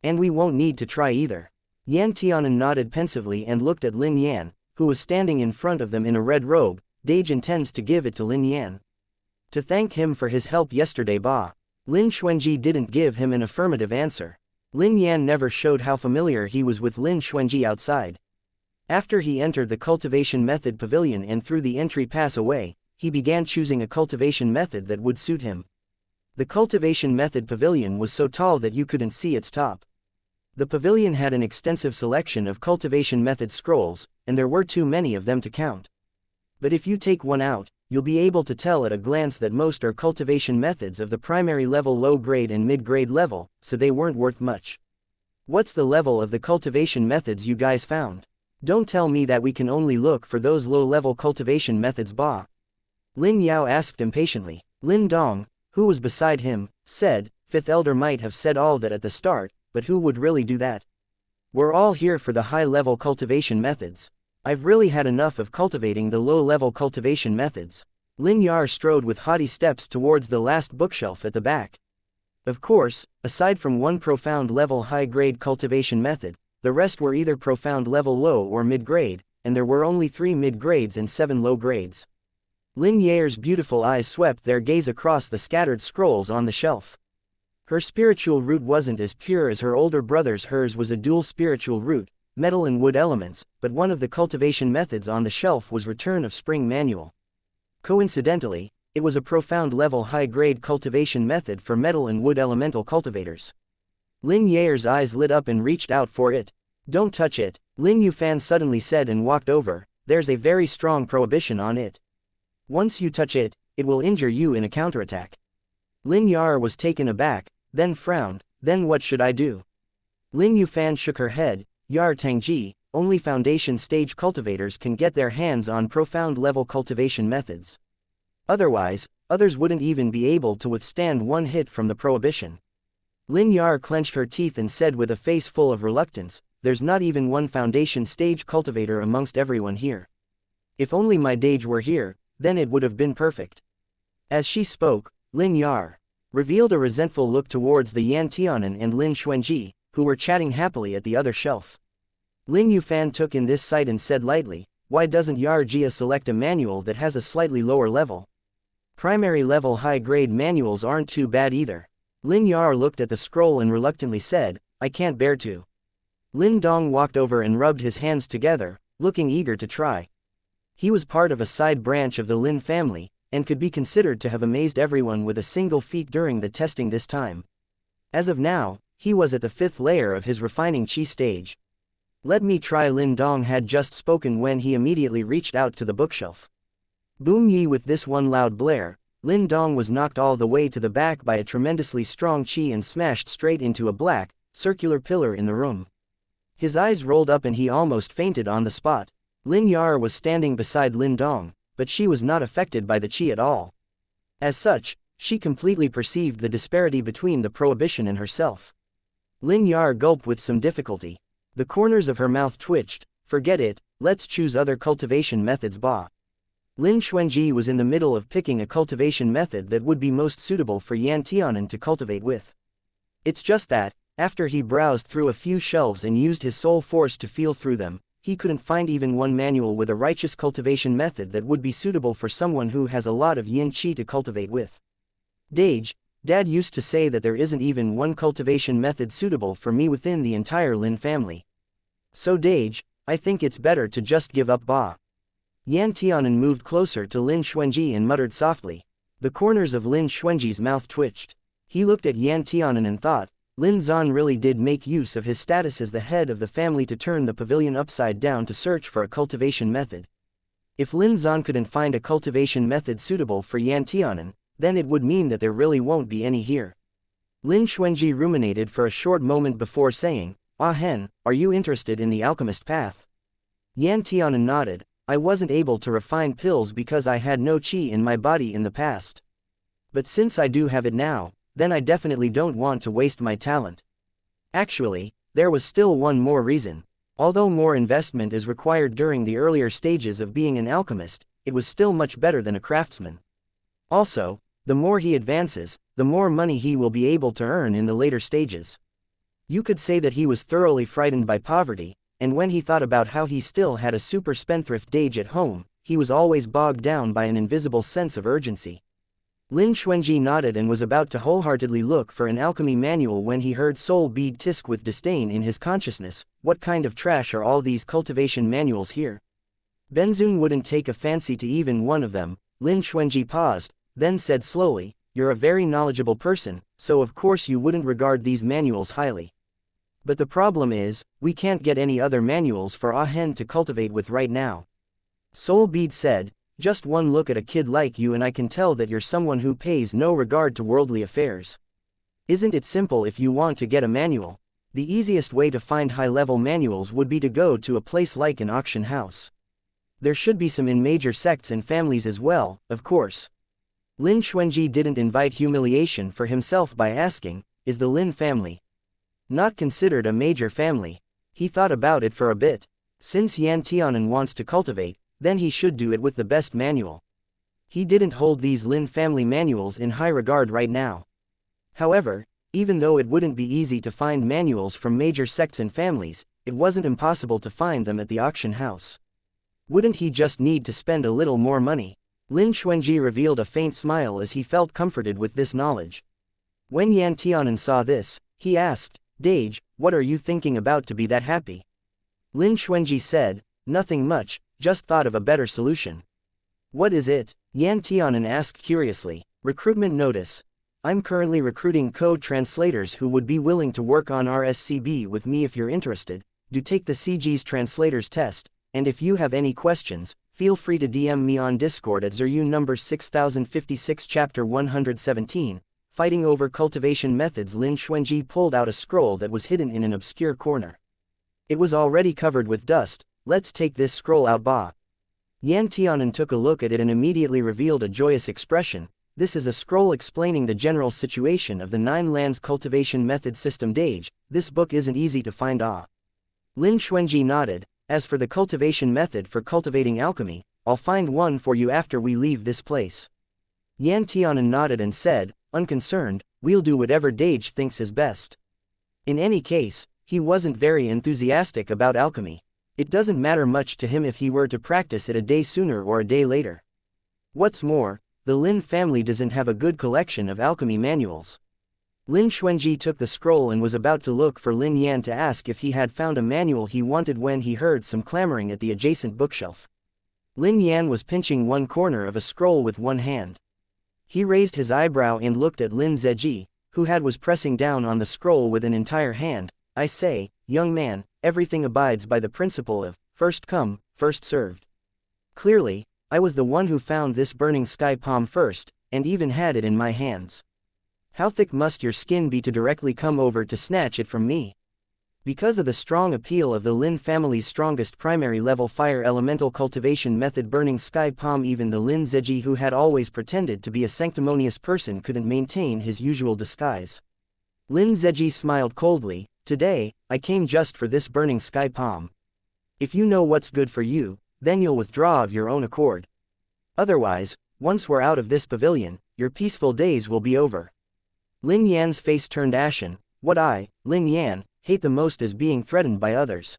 And we won't need to try either. Yan Tianan nodded pensively and looked at Lin Yan, who was standing in front of them in a red robe. Dage intends to give it to Lin Yan. To thank him for his help yesterday. Ba. Lin Xuanji didn't give him an affirmative answer. Lin Yan never showed how familiar he was with Lin Xuanji outside. After he entered the cultivation method pavilion and threw the entry pass away, he began choosing a cultivation method that would suit him. The cultivation method pavilion was so tall that you couldn't see its top. The pavilion had an extensive selection of cultivation method scrolls, and there were too many of them to count. But if you take one out, you'll be able to tell at a glance that most are cultivation methods of the primary level, low grade and mid grade level, so they weren't worth much. What's the level of the cultivation methods you guys found? Don't tell me that we can only look for those low-level cultivation methods. Ba. Lin Yao asked impatiently. Lin Dong, who was beside him, said, Fifth Elder might have said all that at the start, but who would really do that? We're all here for the high-level cultivation methods. I've really had enough of cultivating the low-level cultivation methods. Lin Yar strode with haughty steps towards the last bookshelf at the back. Of course, aside from one profound level high-grade cultivation method, the rest were either profound level low or mid-grade, and there were only 3 mid-grades and 7 low grades. Lin Yair's beautiful eyes swept their gaze across the scattered scrolls on the shelf. Her spiritual root wasn't as pure as her older brother's. Hers was a dual spiritual root, metal and wood elements, but one of the cultivation methods on the shelf was Return of Spring Manual. Coincidentally, it was a profound level high-grade cultivation method for metal and wood elemental cultivators. Lin Yair's eyes lit up and reached out for it. Don't touch it, Lin Yufan suddenly said and walked over. There's a very strong prohibition on it. Once you touch it, it will injure you in a counterattack. Lin Yar was taken aback, then frowned. Then what should I do? Lin Yufan shook her head. Yar Tangji, only foundation stage cultivators can get their hands on profound level cultivation methods. Otherwise, others wouldn't even be able to withstand one hit from the prohibition. Lin Yar clenched her teeth and said with a face full of reluctance, there's not even one foundation stage cultivator amongst everyone here. If only my Dage were here, then it would have been perfect. As she spoke, Lin Yar revealed a resentful look towards the Yan Tianan and Lin Xuanji, who were chatting happily at the other shelf. Lin Yufan took in this sight and said lightly, why doesn't Yar Jia select a manual that has a slightly lower level? Primary level high-grade manuals aren't too bad either. Lin Yar looked at the scroll and reluctantly said, I can't bear to. Lin Dong walked over and rubbed his hands together, looking eager to try. He was part of a side branch of the Lin family, and could be considered to have amazed everyone with a single feat during the testing this time. As of now, he was at the 5th layer of his refining chi stage. Let me try. Lin Dong had just spoken when he immediately reached out to the bookshelf. Boom yi! With this one loud blare, Lin Dong was knocked all the way to the back by a tremendously strong chi and smashed straight into a black, circular pillar in the room. His eyes rolled up and he almost fainted on the spot. Lin Yar was standing beside Lin Dong, but she was not affected by the chi at all. As such, she completely perceived the disparity between the prohibition and herself. Lin Yar gulped with some difficulty. The corners of her mouth twitched. Forget it, let's choose other cultivation methods. Ba. Lin Xuanji was in the middle of picking a cultivation method that would be most suitable for Yan Tianan to cultivate with. It's just that, after he browsed through a few shelves and used his soul force to feel through them, he couldn't find even one manual with a righteous cultivation method that would be suitable for someone who has a lot of yin qi to cultivate with. Dage, Dad used to say that there isn't even one cultivation method suitable for me within the entire Lin family. So Dage, I think it's better to just give up. Ba. Yan Tianan moved closer to Lin Xuanji and muttered softly. The corners of Lin Xuanji's mouth twitched. He looked at Yan Tianan and thought, Lin Zan really did make use of his status as the head of the family to turn the pavilion upside down to search for a cultivation method. If Lin Zan couldn't find a cultivation method suitable for Yan Tianan, then it would mean that there really won't be any here. Lin Xuanji ruminated for a short moment before saying, Ah Hen, are you interested in the alchemist path? Yan Tianan nodded. I wasn't able to refine pills because I had no qi in my body in the past. But since I do have it now, then I definitely don't want to waste my talent. Actually, there was still one more reason. Although more investment is required during the earlier stages of being an alchemist, it was still much better than a craftsman. Also, the more he advances, the more money he will be able to earn in the later stages. You could say that he was thoroughly frightened by poverty, and when he thought about how he still had a super spendthrift Dage at home, he was always bogged down by an invisible sense of urgency. Lin Xuanji nodded and was about to wholeheartedly look for an alchemy manual when he heard Soul Bead tisk with disdain in his consciousness. What kind of trash are all these cultivation manuals here? Benzun wouldn't take a fancy to even one of them. Lin Xuanji paused, then said slowly, "You're a very knowledgeable person, so of course you wouldn't regard these manuals highly. But the problem is, we can't get any other manuals for Ahen to cultivate with right now." Soul Bead said, "Just one look at a kid like you and I can tell that you're someone who pays no regard to worldly affairs. Isn't it simple if you want to get a manual? The easiest way to find high-level manuals would be to go to a place like an auction house. There should be some in major sects and families as well, of course." Lin Xuanji didn't invite humiliation for himself by asking, "Is the Lin family not considered a major family?" He thought about it for a bit. Since Yan Tianan wants to cultivate, then he should do it with the best manual. He didn't hold these Lin family manuals in high regard right now. However, even though it wouldn't be easy to find manuals from major sects and families, it wasn't impossible to find them at the auction house. Wouldn't he just need to spend a little more money? Lin Xuanji revealed a faint smile as he felt comforted with this knowledge. When Yan Tianan saw this, he asked, "Dage, what are you thinking about to be that happy?" Lin Xuanji said, "Nothing much, just thought of a better solution." "What is it?" Yan Tianan asked curiously. "Recruitment notice. I'm currently recruiting code translators who would be willing to work on RSCB with me. If you're interested, do take the CG's translators test, and if you have any questions, feel free to DM me on Discord at Zeryu number 6056 chapter 117, Fighting Over Cultivation Methods. Lin Xuanji pulled out a scroll that was hidden in an obscure corner. It was already covered with dust. "Let's take this scroll out, ba." Yan Tianan took a look at it and immediately revealed a joyous expression. "This is a scroll explaining the general situation of the 9 lands cultivation method system. Dage, this book isn't easy to find. Lin Xuanji nodded. "As for the cultivation method for cultivating alchemy, I'll find one for you after we leave this place." Yan Tianan nodded and said, unconcerned, "We'll do whatever Dage thinks is best." In any case, he wasn't very enthusiastic about alchemy. It doesn't matter much to him if he were to practice it a day sooner or a day later. What's more, the Lin family doesn't have a good collection of alchemy manuals. Lin Xuanji took the scroll and was about to look for Lin Yan to ask if he had found a manual he wanted when he heard some clamoring at the adjacent bookshelf. Lin Yan was pinching one corner of a scroll with one hand. He raised his eyebrow and looked at Lin Zeji, who was pressing down on the scroll with an entire hand. "I say, young man, everything abides by the principle of first come, first served. Clearly, I was the one who found this burning sky palm first, and even had it in my hands. How thick must your skin be to directly come over to snatch it from me?" Because of the strong appeal of the Lin family's strongest primary level fire elemental cultivation method burning sky palm, even the Lin Zeji who had always pretended to be a sanctimonious person couldn't maintain his usual disguise. Lin Zeji smiled coldly. "Today, I came just for this burning sky palm. If you know what's good for you, then you'll withdraw of your own accord. Otherwise, once we're out of this pavilion, your peaceful days will be over." Lin Yan's face turned ashen. "What I, Lin Yan, hate the most is being threatened by others."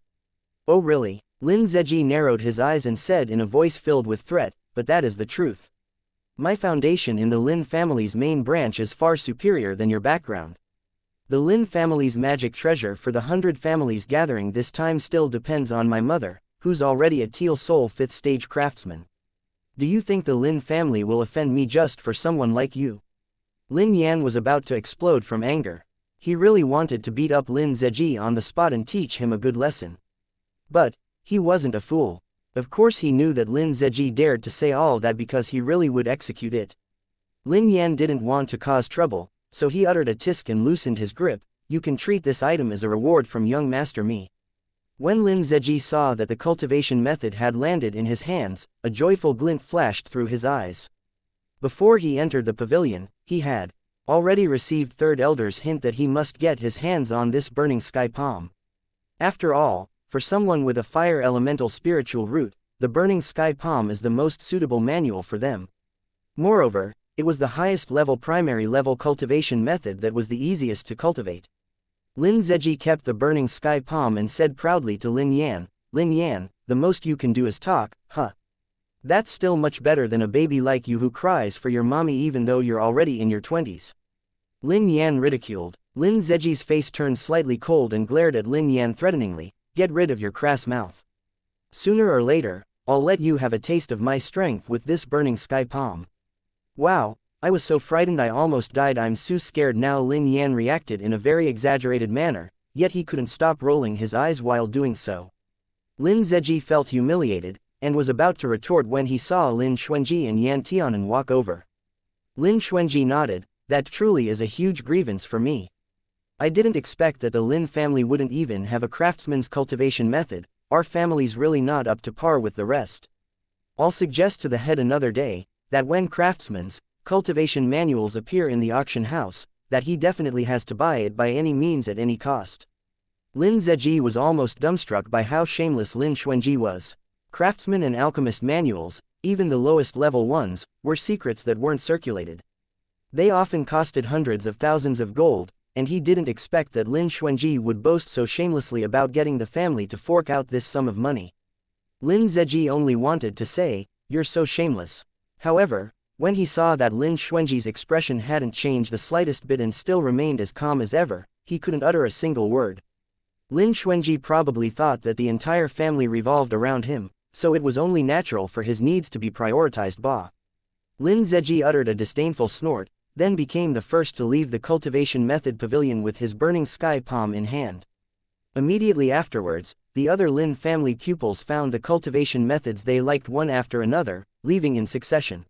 "Oh really?" Lin Zeji narrowed his eyes and said in a voice filled with threat, "But that is the truth. My foundation in the Lin family's main branch is far superior than your background. The Lin family's magic treasure for the 100 families gathering this time still depends on my mother, who's already a Teal Soul 5th stage craftsman. Do you think the Lin family will offend me just for someone like you?" Lin Yan was about to explode from anger. He really wanted to beat up Lin Zeji on the spot and teach him a good lesson. But he wasn't a fool. Of course he knew that Lin Zeji dared to say all that because he really would execute it. Lin Yan didn't want to cause trouble, so he uttered a tisk and loosened his grip. "You can treat this item as a reward from young master me." When Lin Zeji saw that the cultivation method had landed in his hands, a joyful glint flashed through his eyes. Before he entered the pavilion, he had already received Third Elder's hint that he must get his hands on this burning sky palm. After all, for someone with a fire elemental spiritual root, the burning sky palm is the most suitable manual for them. Moreover, it was the highest level primary level cultivation method that was the easiest to cultivate. Lin Zeji kept the burning sky palm and said proudly to Lin Yan, "Lin Yan, the most you can do is talk, huh? That's still much better than a baby like you who cries for your mommy even though you're already in your 20s. Lin Yan ridiculed. Lin Zeji's face turned slightly cold and glared at Lin Yan threateningly, "Get rid of your crass mouth. Sooner or later, I'll let you have a taste of my strength with this burning sky palm." Wow, I was so frightened I almost died. I'm so scared now. Lin Yan reacted in a very exaggerated manner, yet he couldn't stop rolling his eyes while doing so. Lin Zeji felt humiliated, and was about to retort when he saw Lin Xuanji and Yan Tianan walk over. Lin Xuanji nodded, "That truly is a huge grievance for me. I didn't expect that the Lin family wouldn't even have a craftsman's cultivation method. Our family's really not up to par with the rest. I'll suggest to the head another day, that when craftsman's cultivation manuals appear in the auction house, that he definitely has to buy it by any means at any cost." Lin Zeji was almost dumbstruck by how shameless Lin Xuanji was. Craftsman and alchemist manuals, even the lowest level ones, were secrets that weren't circulated. They often costed hundreds of thousands of gold, and he didn't expect that Lin Xuanji would boast so shamelessly about getting the family to fork out this sum of money. Lin Zeji only wanted to say, "You're so shameless." However, when he saw that Lin Xuanji's expression hadn't changed the slightest bit and still remained as calm as ever, he couldn't utter a single word. Lin Xuanji probably thought that the entire family revolved around him, so it was only natural for his needs to be prioritized. Lin Zeji uttered a disdainful snort, then became the first to leave the cultivation method pavilion with his burning sky palm in hand. Immediately afterwards, the other Lin family pupils found the cultivation methods they liked one after another, leaving in succession.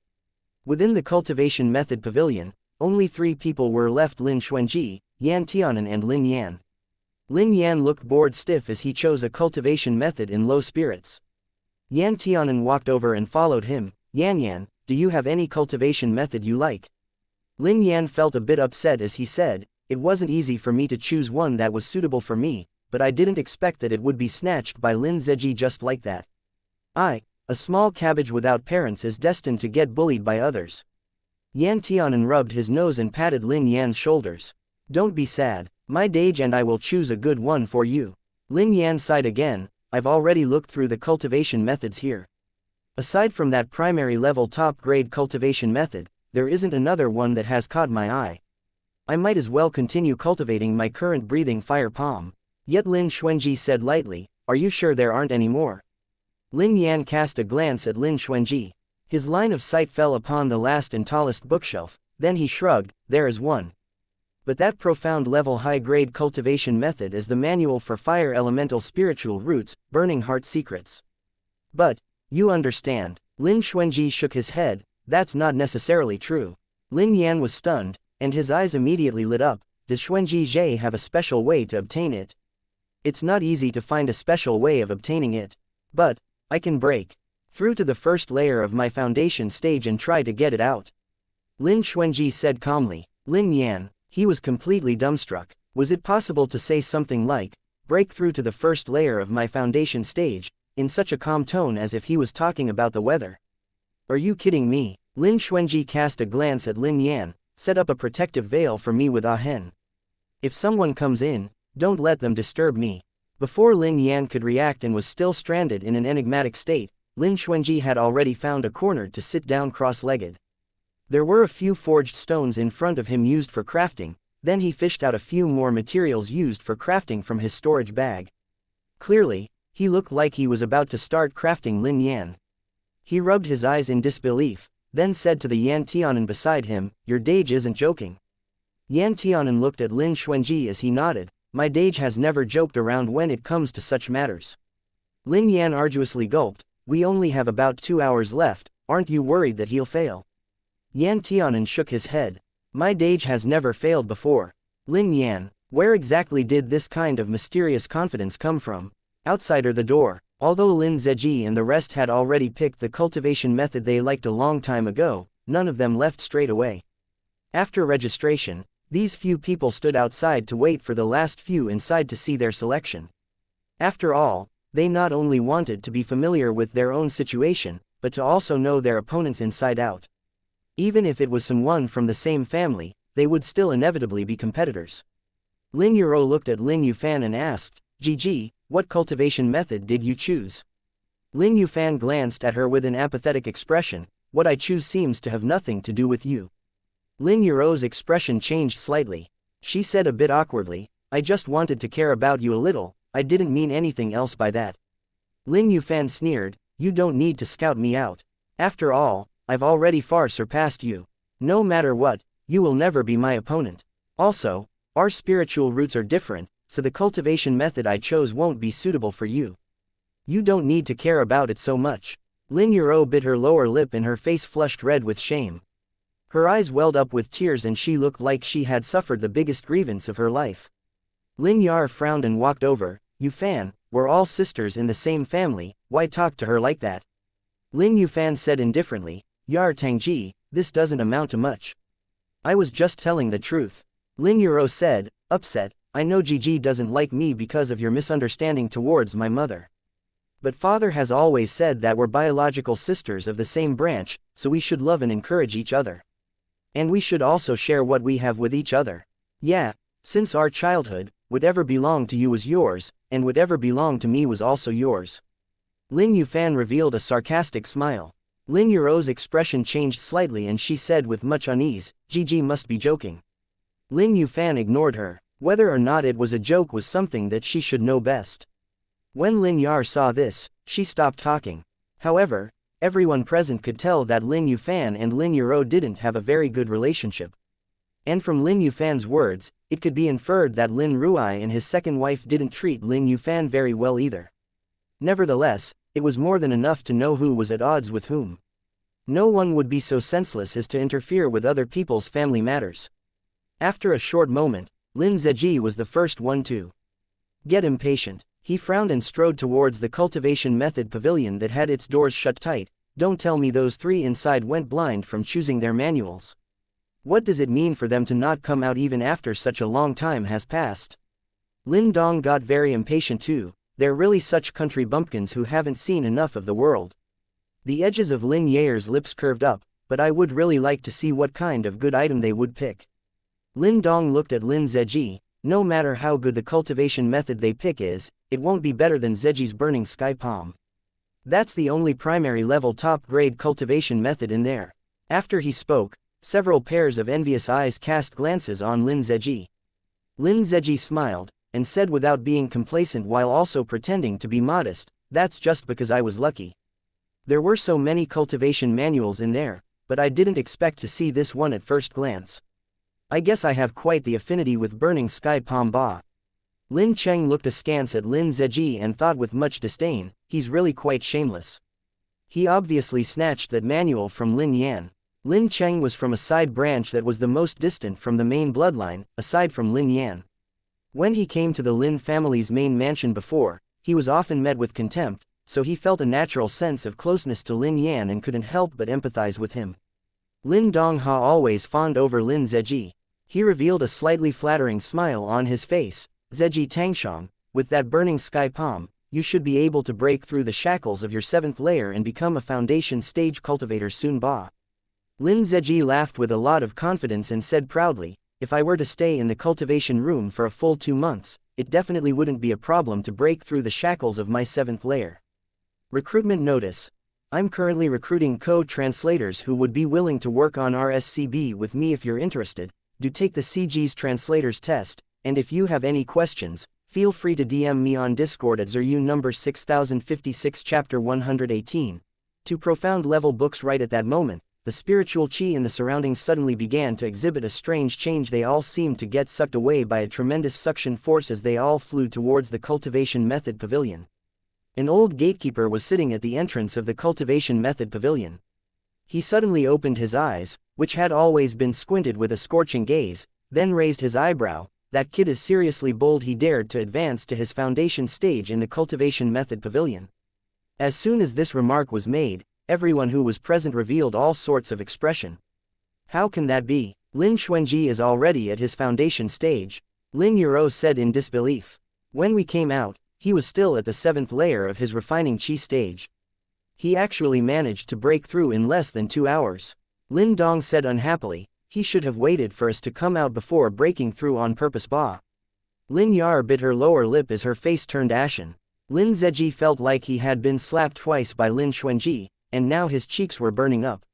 Within the cultivation method pavilion, only 3 people were left: Lin Xuanji, Yan Tianan and Lin Yan. Lin Yan looked bored stiff as he chose a cultivation method in low spirits. Yan Tianan walked over and followed him. "Yan, do you have any cultivation method you like?" Lin Yan felt a bit upset as he said, "It wasn't easy for me to choose one that was suitable for me, but I didn't expect that it would be snatched by Lin Zeji just like that. A small cabbage without parents is destined to get bullied by others." Yan Tianan rubbed his nose and patted Lin Yan's shoulders. "Don't be sad, my Dage and I will choose a good one for you." Lin Yan sighed again, "I've already looked through the cultivation methods here. Aside from that primary level top-grade cultivation method, there isn't another one that has caught my eye. I might as well continue cultivating my current breathing fire palm." Yet Lin Xuanji said lightly, "Are you sure there aren't any more?" Lin Yan cast a glance at Lin Xuanji. His line of sight fell upon the last and tallest bookshelf, then he shrugged, "There is one. But that profound level high-grade cultivation method is the manual for fire elemental spiritual roots, burning heart secrets." "But, you understand." Lin Xuanji shook his head, "That's not necessarily true." Lin Yan was stunned, and his eyes immediately lit up. "Does Xuanji Zhe have a special way to obtain it?" "It's not easy to find a special way of obtaining it. But, I can break through to the first layer of my foundation stage and try to get it out," Lin Xuanji said calmly. Lin Yan, he was completely dumbstruck. Was it possible to say something like, "break through to the first layer of my foundation stage," in such a calm tone as if he was talking about the weather? "Are you kidding me?" Lin Xuanji cast a glance at Lin Yan, "Set up a protective veil for me with Ahen. If someone comes in, don't let them disturb me." Before Lin Yan could react and was still stranded in an enigmatic state, Lin Xuanji had already found a corner to sit down cross-legged. There were a few forged stones in front of him used for crafting, then he fished out a few more materials used for crafting from his storage bag. Clearly, he looked like he was about to start crafting Lin Yan. He rubbed his eyes in disbelief, then said to the Yan Tianan beside him, "Your Dage isn't joking." Yan Tianan looked at Lin Xuanji as he nodded, "My Dage has never joked around when it comes to such matters." Lin Yan arduously gulped, "We only have about 2 hours left, aren't you worried that he'll fail?" Yan Tianan shook his head. "My Dage has never failed before." Lin Yan, where exactly did this kind of mysterious confidence come from? Outsider the door. Although Lin Zeji and the rest had already picked the cultivation method they liked a long time ago, none of them left straight away. After registration, these few people stood outside to wait for the last few inside to see their selection. After all, they not only wanted to be familiar with their own situation, but to also know their opponents inside out. Even if it was someone from the same family, they would still inevitably be competitors. Lin Yuro looked at Lin Yufan and asked, "Gg, what cultivation method did you choose?" Lin Yufan glanced at her with an apathetic expression. "What I choose seems to have nothing to do with you." Lin Yuro's expression changed slightly. She said a bit awkwardly, "I just wanted to care about you a little, I didn't mean anything else by that." Lin Yufan sneered, "You don't need to scout me out. After all, I've already far surpassed you. No matter what, you will never be my opponent. Also, our spiritual roots are different, so the cultivation method I chose won't be suitable for you. You don't need to care about it so much." Lin Yuro bit her lower lip and her face flushed red with shame. Her eyes welled up with tears and she looked like she had suffered the biggest grievance of her life. Lin Yar frowned and walked over. "Yufan, we're all sisters in the same family, why talk to her like that?" Lin Yufan said indifferently, "Yar Tangji, this doesn't amount to much. I was just telling the truth." Lin Yuro said, upset, "I know Gg doesn't like me because of your misunderstanding towards my mother. But father has always said that we're biological sisters of the same branch, so we should love and encourage each other. And we should also share what we have with each other. Yeah, since our childhood, whatever belonged to you was yours, and whatever belonged to me was also yours." Lin Yufan revealed a sarcastic smile. Lin Yuro's expression changed slightly and she said with much unease, "Gg must be joking." Lin Yufan ignored her. Whether or not it was a joke was something that she should know best. When Lin Yar saw this, she stopped talking. However, everyone present could tell that Lin Yufan and Lin Yuro didn't have a very good relationship. And from Lin Yufan's words, it could be inferred that Lin Ruai and his second wife didn't treat Lin Yufan very well either. Nevertheless, it was more than enough to know who was at odds with whom. No one would be so senseless as to interfere with other people's family matters. After a short moment, Lin Zeji was the first one to get impatient. He frowned and strode towards the cultivation method pavilion that had its doors shut tight. "Don't tell me those three inside went blind from choosing their manuals. What does it mean for them to not come out even after such a long time has passed?" Lin Dong got very impatient too. They're really such country bumpkins who haven't seen enough of the world. The edges of Lin Yayer's lips curved up, but I would really like to see what kind of good item they would pick. Lin Dong looked at Lin Zeji. No matter how good the cultivation method they pick is, it won't be better than Zeji's burning sky palm. That's the only primary level top-grade cultivation method in there. After he spoke, several pairs of envious eyes cast glances on Lin Zeji. Lin Zeji smiled, and said without being complacent while also pretending to be modest, "That's just because I was lucky. There were so many cultivation manuals in there, but I didn't expect to see this one at first glance. I guess I have quite the affinity with burning sky palm ba." Lin Cheng looked askance at Lin Zeji and thought with much disdain, "He's really quite shameless. He obviously snatched that manual from Lin Yan." Lin Cheng was from a side branch that was the most distant from the main bloodline, aside from Lin Yan. When he came to the Lin family's main mansion before, he was often met with contempt, so he felt a natural sense of closeness to Lin Yan and couldn't help but empathize with him. Lin Dongha always fawned over Lin Zeji. He revealed a slightly flattering smile on his face. "Zeji Tangshang, with that burning sky palm, you should be able to break through the shackles of your 7th layer and become a foundation stage cultivator soon ba." Lin Zeji laughed with a lot of confidence and said proudly, "If I were to stay in the cultivation room for a full 2 months, it definitely wouldn't be a problem to break through the shackles of my 7th layer. Recruitment notice. I'm currently recruiting co-translators who would be willing to work on RSCB with me. If you're interested, do take the CG's translators test, and if you have any questions, feel free to DM me on Discord at Zeryu number 6056 chapter 118. To profound level books. Right at that moment, the spiritual chi in the surroundings suddenly began to exhibit a strange change. They all seemed to get sucked away by a tremendous suction force as they all flew towards the cultivation method pavilion. An old gatekeeper was sitting at the entrance of the cultivation method pavilion. He suddenly opened his eyes, which had always been squinted with a scorching gaze, then raised his eyebrow. "That kid is seriously bold." He dared to advance to his foundation stage in the cultivation method pavilion. As soon as this remark was made, everyone who was present revealed all sorts of expression. "How can that be? Lin Xuanji is already at his foundation stage," Lin Yuro said in disbelief. "When we came out, he was still at the 7th layer of his refining chi stage. He actually managed to break through in less than 2 hours." Lin Dong said unhappily, "He should have waited for us to come out before breaking through on purpose ba." Lin Yar bit her lower lip as her face turned ashen. Lin Zeji felt like he had been slapped twice by Lin Xuanji, and now his cheeks were burning up.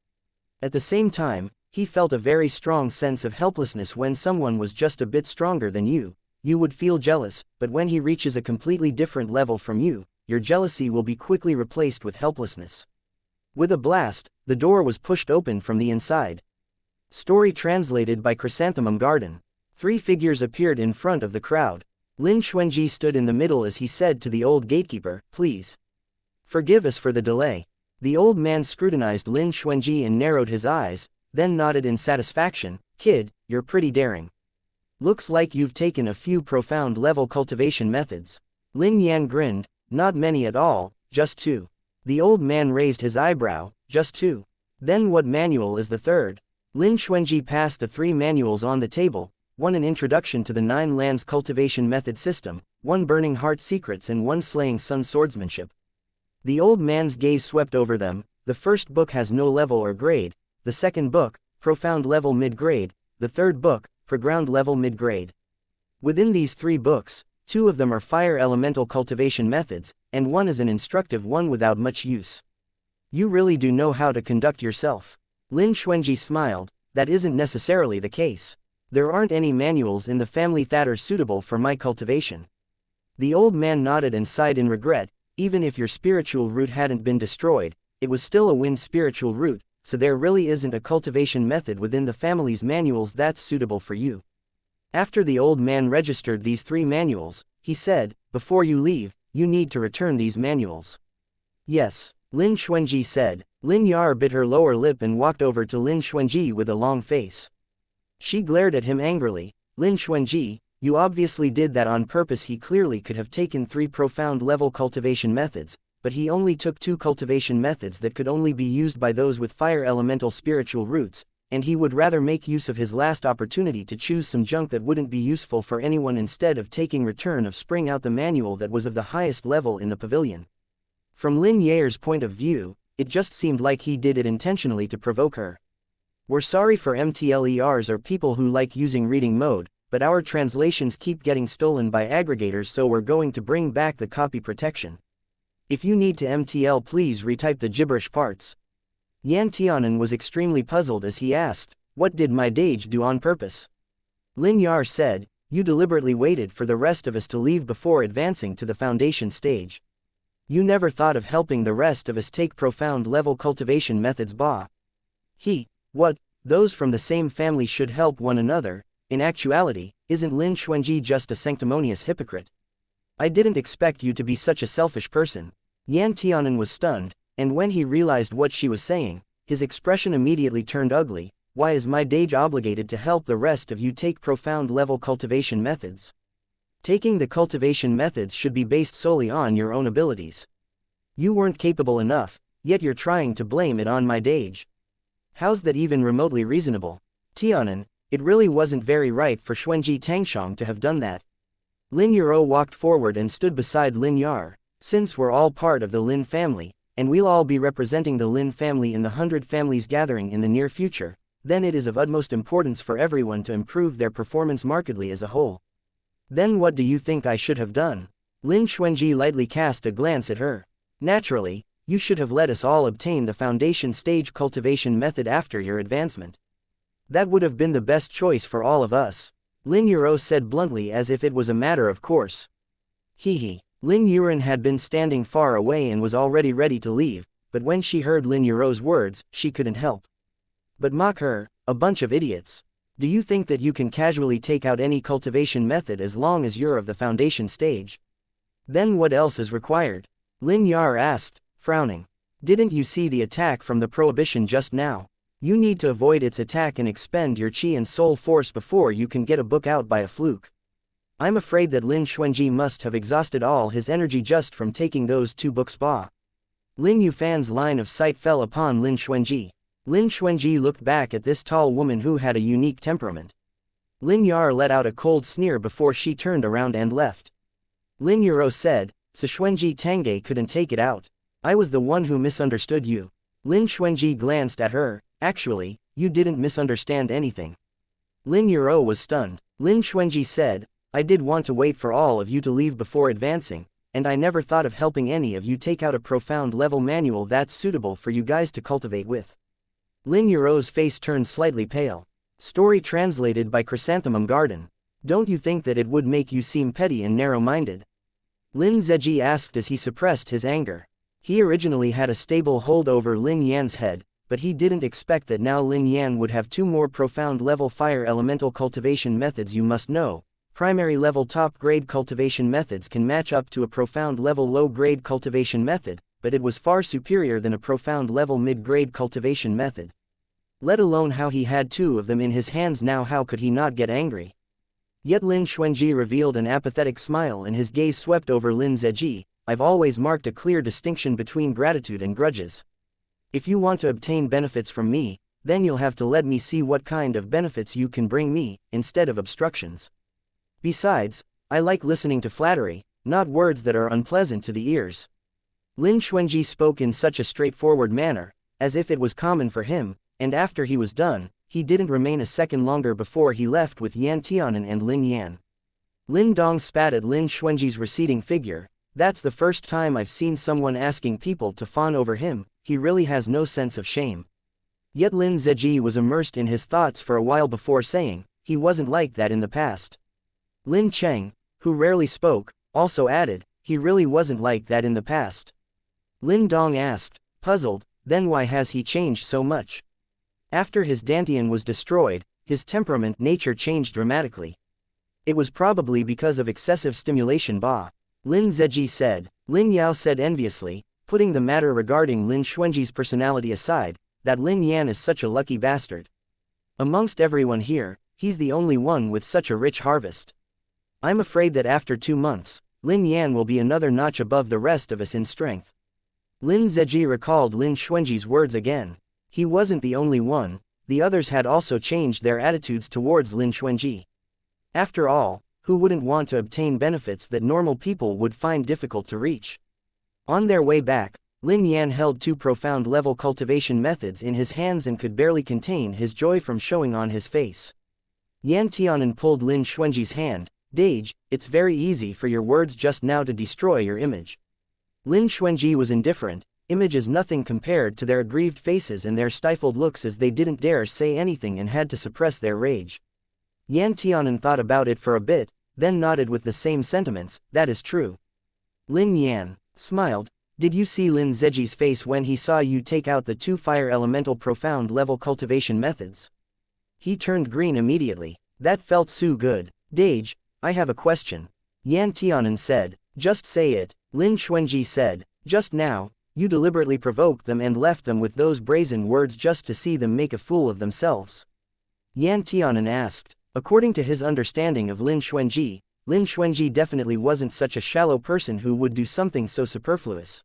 At the same time, he felt a very strong sense of helplessness when someone was just a bit stronger than you. You would feel jealous, but when he reaches a completely different level from you, your jealousy will be quickly replaced with helplessness. With a blast, the door was pushed open from the inside. Story translated by Chrysanthemum Garden. 3 figures appeared in front of the crowd. Lin Xuanji stood in the middle as he said to the old gatekeeper, "Please forgive us for the delay." The old man scrutinized Lin Xuanji and narrowed his eyes, then nodded in satisfaction. "Kid, you're pretty daring. Looks like you've taken a few profound level cultivation methods." Lin Yan grinned, "Not many at all, just 2. The old man raised his eyebrow, "Just 2? Then what manual is the third?" Lin Xuanji passed the 3 manuals on the table, one an introduction to the 9 lands cultivation method system, one burning heart secrets and one slaying sun swordsmanship. The old man's gaze swept over them. The first book has no level or grade, the second book, profound level mid-grade, the third book, for ground level mid-grade. Within these 3 books, 2 of them are fire elemental cultivation methods, and one is an instructive one without much use. You really do know how to conduct yourself. Lin Xuanji smiled. That isn't necessarily the case. There aren't any manuals in the family that are suitable for my cultivation. The old man nodded and sighed in regret. Even if your spiritual root hadn't been destroyed, it was still a wind spiritual root, so there really isn't a cultivation method within the family's manuals that's suitable for you. After the old man registered these 3 manuals, he said, "Before you leave, you need to return these manuals." "Yes," Lin Xuanji said. Lin Yar bit her lower lip and walked over to Lin Xuanji with a long face. She glared at him angrily. "Lin Xuanji, you obviously did that on purpose." He clearly could have taken 3 profound level cultivation methods, but he only took 2 cultivation methods that could only be used by those with fire elemental spiritual roots, and he would rather make use of his last opportunity to choose some junk that wouldn't be useful for anyone instead of taking return of spring out the manual that was of the highest level in the pavilion. From Lin Yair's point of view, it just seemed like he did it intentionally to provoke her. "We're sorry for MTLERs or people who like using reading mode, but our translations keep getting stolen by aggregators, so we're going to bring back the copy protection. If you need to MTL, please retype the gibberish parts." Yan Tianan was extremely puzzled as he asked, "What did my dage do on purpose?" Lin Yar said, "You deliberately waited for the rest of us to leave before advancing to the foundation stage. You never thought of helping the rest of us take profound level cultivation methods. What? Those from the same family should help one another. In actuality, isn't Lin Xuanji just a sanctimonious hypocrite? I didn't expect you to be such a selfish person." Yan Tianan was stunned, and when he realized what she was saying, his expression immediately turned ugly. "Why is my dage obligated to help the rest of you take profound level cultivation methods? Taking the cultivation methods should be based solely on your own abilities. You weren't capable enough, yet you're trying to blame it on my dage. How's that even remotely reasonable? Tianan, it really wasn't very right for Xuanji Tangshong to have done that." Lin Yuro walked forward and stood beside Lin Yar. "Since we're all part of the Lin family, and we'll all be representing the Lin family in the 100 Families Gathering in the near future, then it is of utmost importance for everyone to improve their performance markedly as a whole. Then what do you think I should have done?" Lin Xuanji lightly cast a glance at her. "Naturally, you should have let us all obtain the foundation stage cultivation method after your advancement. That would have been the best choice for all of us," Lin Yuro said bluntly as if it was a matter of course. Lin Yuren had been standing far away and was already ready to leave, but when she heard Lin Yuro's words, she couldn't help but mock her. "A bunch of idiots. Do you think that you can casually take out any cultivation method as long as you're of the foundation stage? Then what else is required?" Lin Yar asked, frowning. "Didn't you see the attack from the prohibition just now? You need to avoid its attack and expend your chi and soul force before you can get a book out by a fluke. I'm afraid that Lin Xuanji must have exhausted all his energy just from taking those 2 books." Lin Yufan's line of sight fell upon Lin Xuanji. Lin Xuanji looked back at this tall woman who had a unique temperament. Lin Yar let out a cold sneer before she turned around and left. Lin Yuro said, "So Xuanji Tangge couldn't take it out. I was the one who misunderstood you." Lin Xuanji glanced at her. "Actually, you didn't misunderstand anything." Lin Yuro was stunned. Lin Xuanji said, I did want to wait for all of you to leave before advancing, and I never thought of helping any of you take out a profound level manual that's suitable for you guys to cultivate with. Lin Yuro's face turned slightly pale. Story translated by Chrysanthemum Garden. Don't you think that it would make you seem petty and narrow-minded? Lin Zeji asked as he suppressed his anger. He originally had a stable hold over Lin Yan's head, but he didn't expect that now Lin Yan would have 2 more profound level fire elemental cultivation methods. You must know, primary level top grade cultivation methods can match up to a profound level low grade cultivation method, but it was far superior than a profound level mid grade cultivation method. Let alone how he had 2 of them in his hands now. How could he not get angry? Yet Lin Xuanji revealed an apathetic smile and his gaze swept over Lin Zeji. I've always marked a clear distinction between gratitude and grudges. If you want to obtain benefits from me, then you'll have to let me see what kind of benefits you can bring me, instead of obstructions. Besides, I like listening to flattery, not words that are unpleasant to the ears. Lin Xuanji spoke in such a straightforward manner, as if it was common for him, and after he was done, he didn't remain a second longer before he left with Yan Tianan and Lin Yan. Lin Dong spat at Lin Xuanji's receding figure. That's the first time I've seen someone asking people to fawn over him. He really has no sense of shame. Yet Lin Zeji was immersed in his thoughts for a while before saying, he wasn't like that in the past. Lin Cheng, who rarely spoke, also added, he really wasn't like that in the past. Lin Dong asked, puzzled, then why has he changed so much? After his Dantian was destroyed, his temperament nature changed dramatically. It was probably because of excessive stimulation. Bah. Lin Zeji said. Lin Yao said enviously, putting the matter regarding Lin Xuanji's personality aside, that Lin Yan is such a lucky bastard. Amongst everyone here, he's the only one with such a rich harvest. I'm afraid that after 2 months, Lin Yan will be another notch above the rest of us in strength. Lin Zeji recalled Lin Xuanji's words again. He wasn't the only one, the others had also changed their attitudes towards Lin Xuanji. After all, who wouldn't want to obtain benefits that normal people would find difficult to reach? On their way back, Lin Yan held 2 profound level cultivation methods in his hands and could barely contain his joy from showing on his face. Yan Tianan pulled Lin Xuanji's hand. Dage, it's very easy for your words just now to destroy your image. Lin Xuanji was indifferent. Image is nothing compared to their aggrieved faces and their stifled looks as they didn't dare say anything and had to suppress their rage. Yan Tianan thought about it for a bit, then nodded with the same sentiments. That is true. Lin Yan smiled. Did you see Lin Zeji's face when he saw you take out the 2 fire elemental profound level cultivation methods? He turned green immediately. That felt so good. Dage, I have a question. Yan Tianan said. Just say it. Lin Xuanji said. Just now, you deliberately provoked them and left them with those brazen words just to see them make a fool of themselves. Yan Tianan asked. According to his understanding of Lin Xuanji definitely wasn't such a shallow person who would do something so superfluous.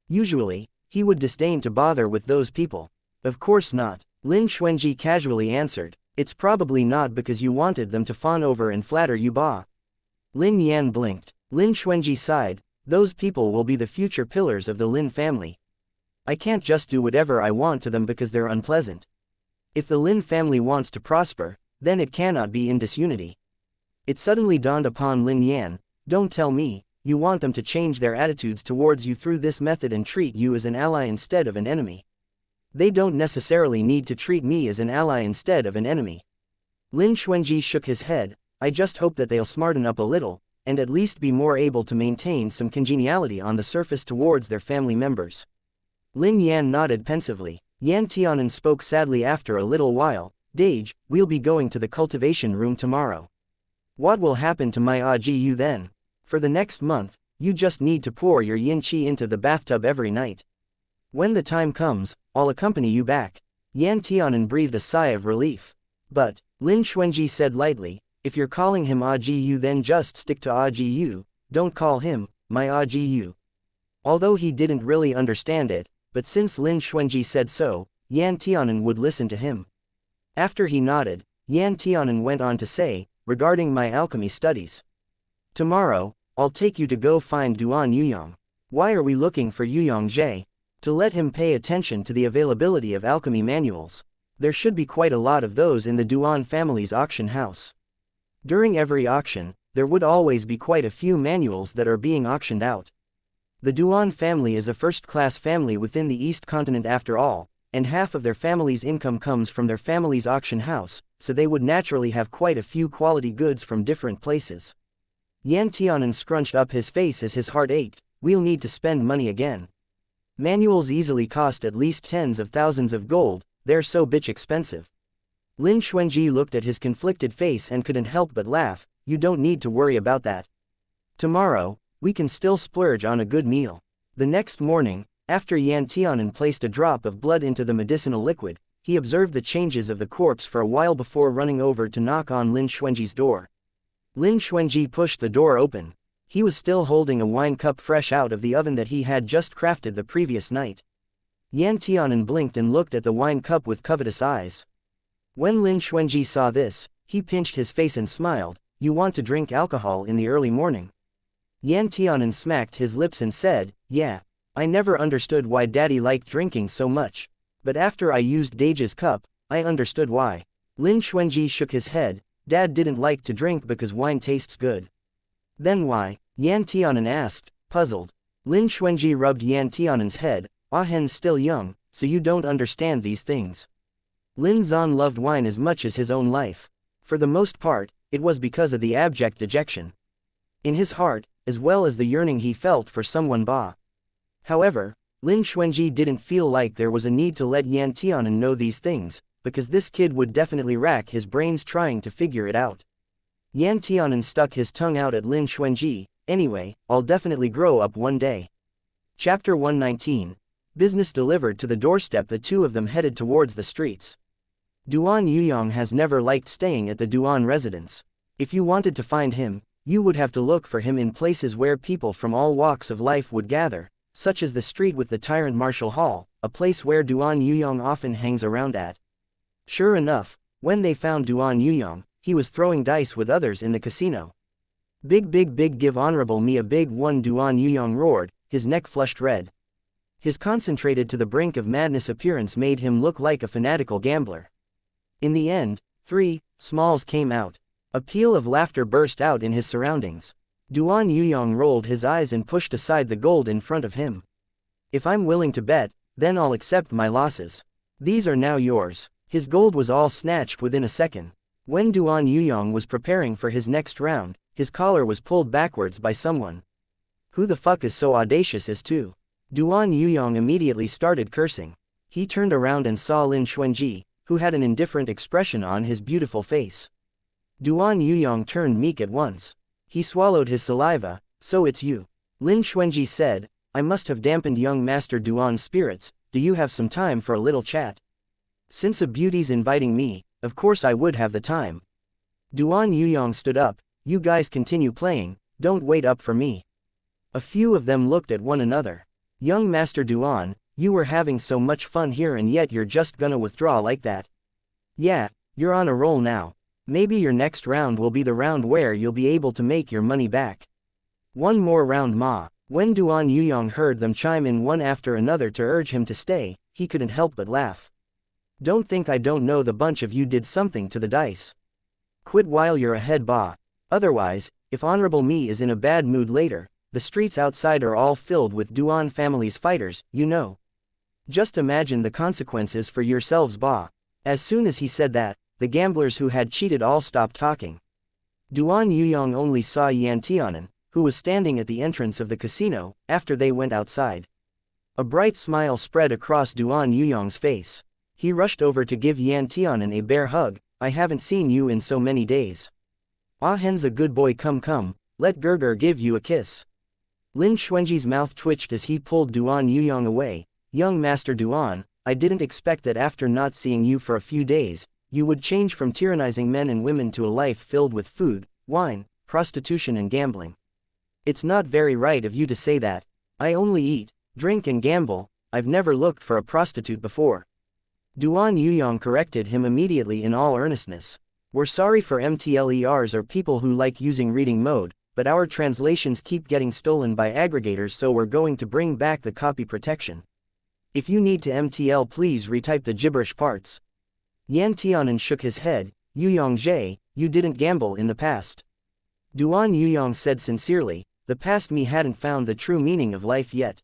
Usually, he would disdain to bother with those people. Of course not. Lin Xuanji casually answered. It's probably not because you wanted them to fawn over and flatter you. Bah. Lin Yan blinked. Lin Xuanji sighed. Those people will be the future pillars of the Lin family. I can't just do whatever I want to them because they're unpleasant. If the Lin family wants to prosper, then it cannot be in disunity. It suddenly dawned upon Lin Yan, don't tell me, you want them to change their attitudes towards you through this method and treat you as an ally instead of an enemy. They don't necessarily need to treat me as an ally instead of an enemy. Lin Xuanji shook his head. I just hope that they'll smarten up a little, and at least be more able to maintain some congeniality on the surface towards their family members. Lin Yan nodded pensively. Yan Tianan spoke sadly after a little while. Dage, we'll be going to the cultivation room tomorrow. What will happen to my Ajiyu then? For the next month, you just need to pour your yin qi into the bathtub every night. When the time comes, I'll accompany you back. Yan Tianan breathed a sigh of relief. But, Lin Xuanji said lightly, if you're calling him Ajiyu then just stick to Ajiyu, don't call him, my Ajiyu. Although he didn't really understand it, but since Lin Xuanji said so, Yan Tianan would listen to him. After he nodded, Yan Tianan went on to say, regarding my alchemy studies. Tomorrow, I'll take you to go find Duan Yuyong. Why are we looking for Yuyong Jie? To let him pay attention to the availability of alchemy manuals. There should be quite a lot of those in the Duan family's auction house. During every auction, there would always be quite a few manuals that are being auctioned out. The Duan family is a first-class family within the East Continent after all, and half of their family's income comes from their family's auction house, so they would naturally have quite a few quality goods from different places. Yan Tianan scrunched up his face as his heart ached. We'll need to spend money again. Manuals easily cost at least tens of thousands of gold, they're so bitch expensive. Lin Xuanji looked at his conflicted face and couldn't help but laugh. You don't need to worry about that. Tomorrow, we can still splurge on a good meal. The next morning, after Yan Tianan placed a drop of blood into the medicinal liquid, he observed the changes of the corpse for a while before running over to knock on Lin Xuanji's door. Lin Xuanji pushed the door open. He was still holding a wine cup fresh out of the oven that he had just crafted the previous night. Yan Tianan blinked and looked at the wine cup with covetous eyes. When Lin Xuanji saw this, he pinched his face and smiled. You want to drink alcohol in the early morning? Yan Tianan smacked his lips and said, yeah, I never understood why Daddy liked drinking so much. But after I used Dage's cup, I understood why. Lin Xuanji shook his head. Dad didn't like to drink because wine tastes good. Then why? Yan Tianan asked, puzzled. Lin Xuanji rubbed Yan Tianan's head. Ah Hen's still young, so you don't understand these things. Lin Zan loved wine as much as his own life. For the most part, it was because of the abject dejection in his heart, as well as the yearning he felt for someone Ba. However, Lin Xuanji didn't feel like there was a need to let Yan Tianan know these things, because this kid would definitely rack his brains trying to figure it out. Yan Tianan stuck his tongue out at Lin Xuanji. Anyway, I'll definitely grow up one day. Chapter 119. Business delivered to the doorstep. The two of them headed towards the streets. Duan Yuyong has never liked staying at the Duan residence. If you wanted to find him, you would have to look for him in places where people from all walks of life would gather, such as the street with the Tyrant Martial Hall, a place where Duan Yuyong often hangs around at. Sure enough, when they found Duan Yuyong, he was throwing dice with others in the casino. Big give honorable me a big one, Duan Yuyong roared, his neck flushed red. His concentrated to the brink of madness appearance made him look like a fanatical gambler. In the end, 3 smalls came out. A peal of laughter burst out in his surroundings. Duan Yuyong rolled his eyes and pushed aside the gold in front of him. If I'm willing to bet, then I'll accept my losses. These are now yours. His gold was all snatched within a second. When Duan Yuyong was preparing for his next round, his collar was pulled backwards by someone. Who the fuck is so audacious as to? Duan Yuyong immediately started cursing. He turned around and saw Lin Xuanji, who had an indifferent expression on his beautiful face. Duan Yuyong turned meek at once. He swallowed his saliva. So it's you. Lin Xuanji said, I must have dampened young Master Duan's spirits. Do you have some time for a little chat? Since a beauty's inviting me, of course I would have the time. Duan Yuyong stood up. You guys continue playing, don't wait up for me. A few of them looked at one another. Young Master Duan, you were having so much fun here and yet you're just gonna withdraw like that. Yeah, you're on a roll now. Maybe your next round will be the round where you'll be able to make your money back. One more round ma. When Duan Yuyong heard them chime in one after another to urge him to stay, he couldn't help but laugh. Don't think I don't know the bunch of you did something to the dice. Quit while you're ahead, ba. Otherwise, if Honorable Me is in a bad mood later, the streets outside are all filled with Duan family's fighters, you know. Just imagine the consequences for yourselves, ba. As soon as he said that, the gamblers who had cheated all stopped talking. Duan Yuyong only saw Yan Tianan, who was standing at the entrance of the casino, after they went outside. A bright smile spread across Duan Yuyong's face. He rushed over to give Yan Tianan a bear hug. I haven't seen you in so many days. Ah Hen's a good boy, come, let Gerger give you a kiss. Lin Xuanji's mouth twitched as he pulled Duan Yuyong away. Young Master Duan, I didn't expect that after not seeing you for a few days, you would change from tyrannizing men and women to a life filled with food, wine, prostitution and gambling. It's not very right of you to say that. I only eat, drink and gamble. I've never looked for a prostitute before. Duan Yuyong corrected him immediately in all earnestness. We're sorry for MTLERs or people who like using reading mode, but our translations keep getting stolen by aggregators, so we're going to bring back the copy protection. If you need to MTL, please retype the gibberish parts. Yan Tianan shook his head. Yuyong Jie, you didn't gamble in the past. Duan Yuyong said sincerely, the past me hadn't found the true meaning of life yet.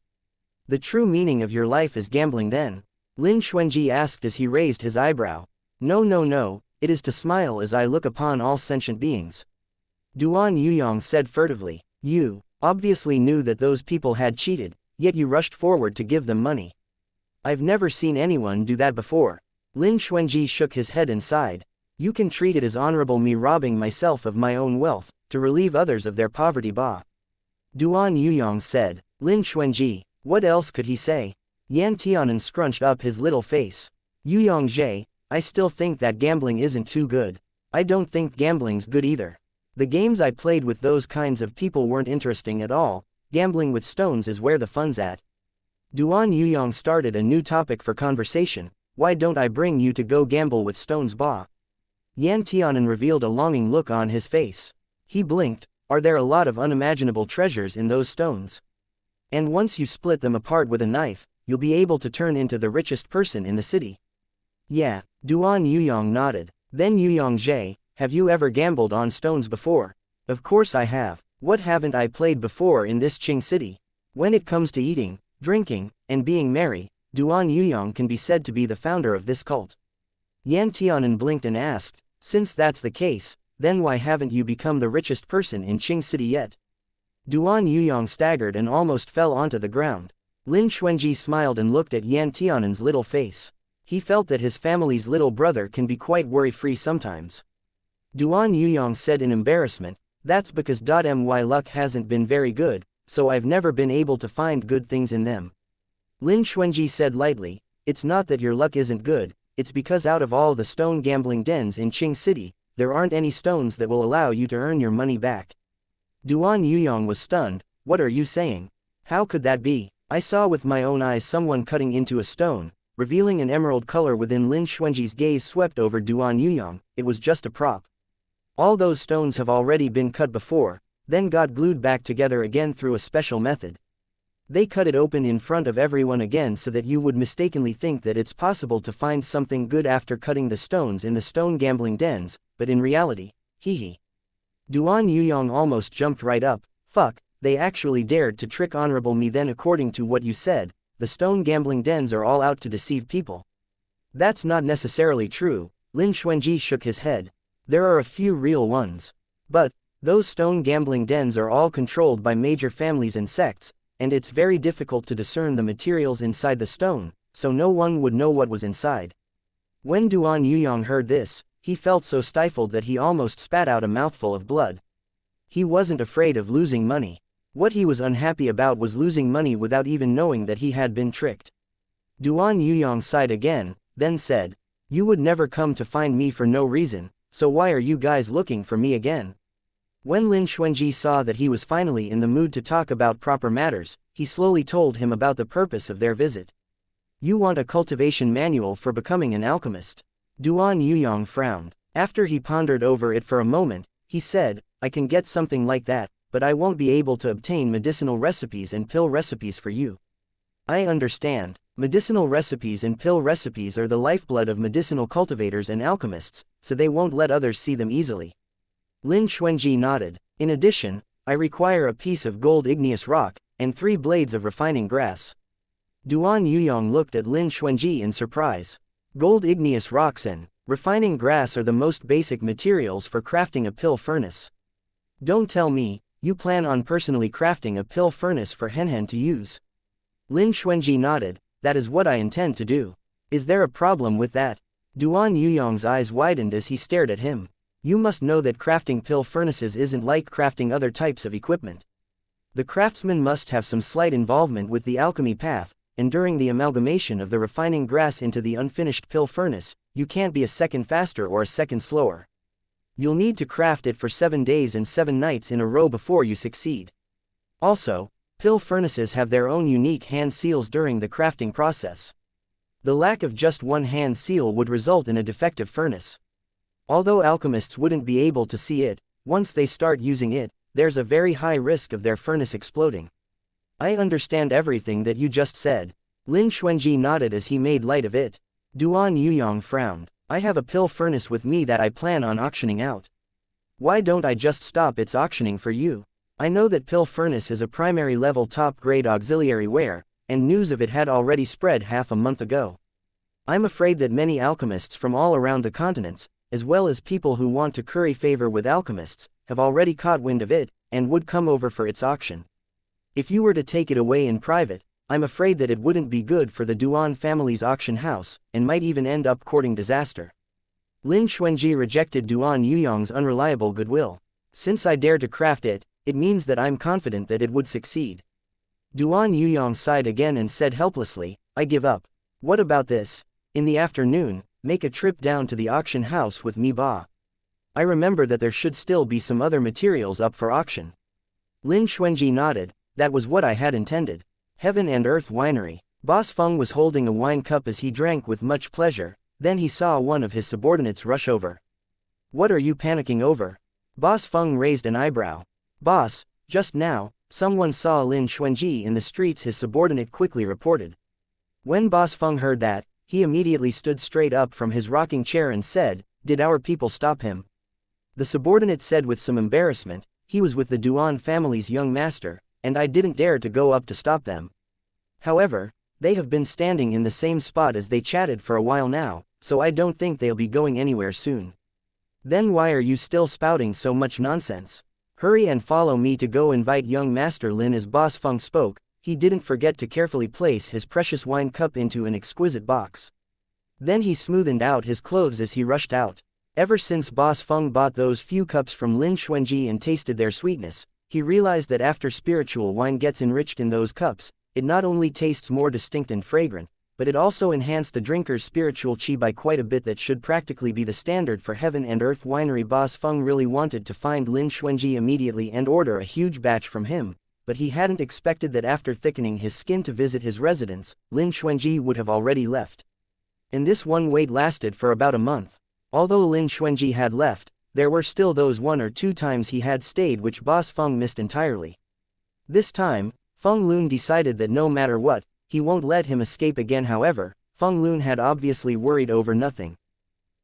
The true meaning of your life is gambling then? Lin Xuanji asked as he raised his eyebrow. No no no, it is to smile as I look upon all sentient beings. Duan Yuyong said furtively. You obviously knew that those people had cheated, yet you rushed forward to give them money. I've never seen anyone do that before. Lin Xuanji shook his head and sighed. You can treat it as honorable me robbing myself of my own wealth, to relieve others of their poverty ba. Duan Yuyong said. Lin Xuanji, what else could he say? Yan Tianan scrunched up his little face. Yuyong Zhe, I still think that gambling isn't too good. I don't think gambling's good either. The games I played with those kinds of people weren't interesting at all. Gambling with stones is where the fun's at. Duan Yuyong started a new topic for conversation. Why don't I bring you to go gamble with stones ba? Yan Tianan revealed a longing look on his face. He blinked. Are there a lot of unimaginable treasures in those stones? And once you split them apart with a knife, you'll be able to turn into the richest person in the city. Yeah, Duan Yuyong nodded. Then Yuyong Zhe, have you ever gambled on stones before? Of course I have. What haven't I played before in this Qing city? When it comes to eating, drinking, and being merry, Duan Yuyong can be said to be the founder of this cult. Yan Tianan blinked and asked, since that's the case, then why haven't you become the richest person in Qing city yet? Duan Yuyong staggered and almost fell onto the ground. Lin Xuanji smiled and looked at Yan Tianan's little face. He felt that his family's little brother can be quite worry-free sometimes. Duan Yuyong said in embarrassment, that's because my luck hasn't been very good, so I've never been able to find good things in them. Lin Xuanji said lightly, it's not that your luck isn't good, it's because out of all the stone gambling dens in Qing City, there aren't any stones that will allow you to earn your money back. Duan Yuyong was stunned. What are you saying? How could that be? I saw with my own eyes someone cutting into a stone, revealing an emerald color within. Lin Xuanji's gaze swept over Duan Yuyong. It was just a prop. All those stones have already been cut before, then got glued back together again through a special method. They cut it open in front of everyone again so that you would mistakenly think that it's possible to find something good after cutting the stones in the stone gambling dens, but in reality, hee. Duan Yuyong almost jumped right up. Fuck, they actually dared to trick honorable me then. According to what you said, the stone gambling dens are all out to deceive people. That's not necessarily true. Lin Xuanji shook his head. There are a few real ones. But those stone gambling dens are all controlled by major families and sects, and it's very difficult to discern the materials inside the stone, so no one would know what was inside. When Duan Yuyong heard this, he felt so stifled that he almost spat out a mouthful of blood. He wasn't afraid of losing money. What he was unhappy about was losing money without even knowing that he had been tricked. Duan Yuyong sighed again, then said, you would never come to find me for no reason, so why are you guys looking for me again? When Lin Xuanji saw that he was finally in the mood to talk about proper matters, he slowly told him about the purpose of their visit. You want a cultivation manual for becoming an alchemist? Duan Yuyong frowned. After he pondered over it for a moment, he said, I can get something like that, but I won't be able to obtain medicinal recipes and pill recipes for you. I understand. Medicinal recipes and pill recipes are the lifeblood of medicinal cultivators and alchemists, so they won't let others see them easily. Lin Xuanji nodded. In addition, I require a piece of gold igneous rock, and 3 blades of refining grass. Duan Yuyong looked at Lin Xuanji in surprise. Gold igneous rocks and refining grass are the most basic materials for crafting a pill furnace. Don't tell me, you plan on personally crafting a pill furnace for Henhen to use? Lin Xuanji nodded. That is what I intend to do. Is there a problem with that? Duan Yuyong's eyes widened as he stared at him. You must know that crafting pill furnaces isn't like crafting other types of equipment. The craftsman must have some slight involvement with the alchemy path, and during the amalgamation of the refining grass into the unfinished pill furnace, you can't be a second faster or a second slower. You'll need to craft it for 7 days and 7 nights in a row before you succeed. Also, pill furnaces have their own unique hand seals during the crafting process. The lack of just one hand seal would result in a defective furnace. Although alchemists wouldn't be able to see it, once they start using it, there's a very high risk of their furnace exploding. I understand everything that you just said. Lin Xuanji nodded as he made light of it. Duan Yuyong frowned. I have a pill furnace with me that I plan on auctioning out. Why don't I just stop its auctioning for you? I know that Pill Furnace is a primary level top-grade auxiliary ware, and news of it had already spread half a month ago. I'm afraid that many alchemists from all around the continents, as well as people who want to curry favor with alchemists, have already caught wind of it, and would come over for its auction. If you were to take it away in private, I'm afraid that it wouldn't be good for the Duan family's auction house, and might even end up courting disaster. Lin Xuanji rejected Duan Yuyong's unreliable goodwill. Since I dare to craft it, it means that I'm confident that it would succeed. Duan Yuyong sighed again and said helplessly, I give up. What about this? In the afternoon, make a trip down to the auction house with me Ba. I remember that there should still be some other materials up for auction. Lin Xuanji nodded, that was what I had intended. Heaven and Earth Winery. Boss Feng was holding a wine cup as he drank with much pleasure, then he saw one of his subordinates rush over. What are you panicking over? Boss Feng raised an eyebrow. Boss, just now, someone saw Lin Xuanji in the streets, his subordinate quickly reported. When Boss Feng heard that, he immediately stood straight up from his rocking chair and said, did our people stop him? The subordinate said with some embarrassment, he was with the Duan family's young master, and I didn't dare to go up to stop them. However, they have been standing in the same spot as they chatted for a while now, so I don't think they'll be going anywhere soon. Then why are you still spouting so much nonsense? Hurry and follow me to go invite young Master Lin. As Boss Feng spoke, he didn't forget to carefully place his precious wine cup into an exquisite box. Then he smoothed out his clothes as he rushed out. Ever since Boss Feng bought those few cups from Lin Xuanji and tasted their sweetness, he realized that after spiritual wine gets enriched in those cups, it not only tastes more distinct and fragrant, but it also enhanced the drinker's spiritual chi by quite a bit. That should practically be the standard for Heaven and Earth Winery. Boss Feng really wanted to find Lin Xuanji immediately and order a huge batch from him, but he hadn't expected that after thickening his skin to visit his residence, Lin Xuanji would have already left. And this one wait lasted for about a month. Although Lin Xuanji had left, there were still those 1 or 2 times he had stayed which Boss Feng missed entirely. This time, Feng Lun decided that no matter what, he won't let him escape again. However, Feng Lun had obviously worried over nothing.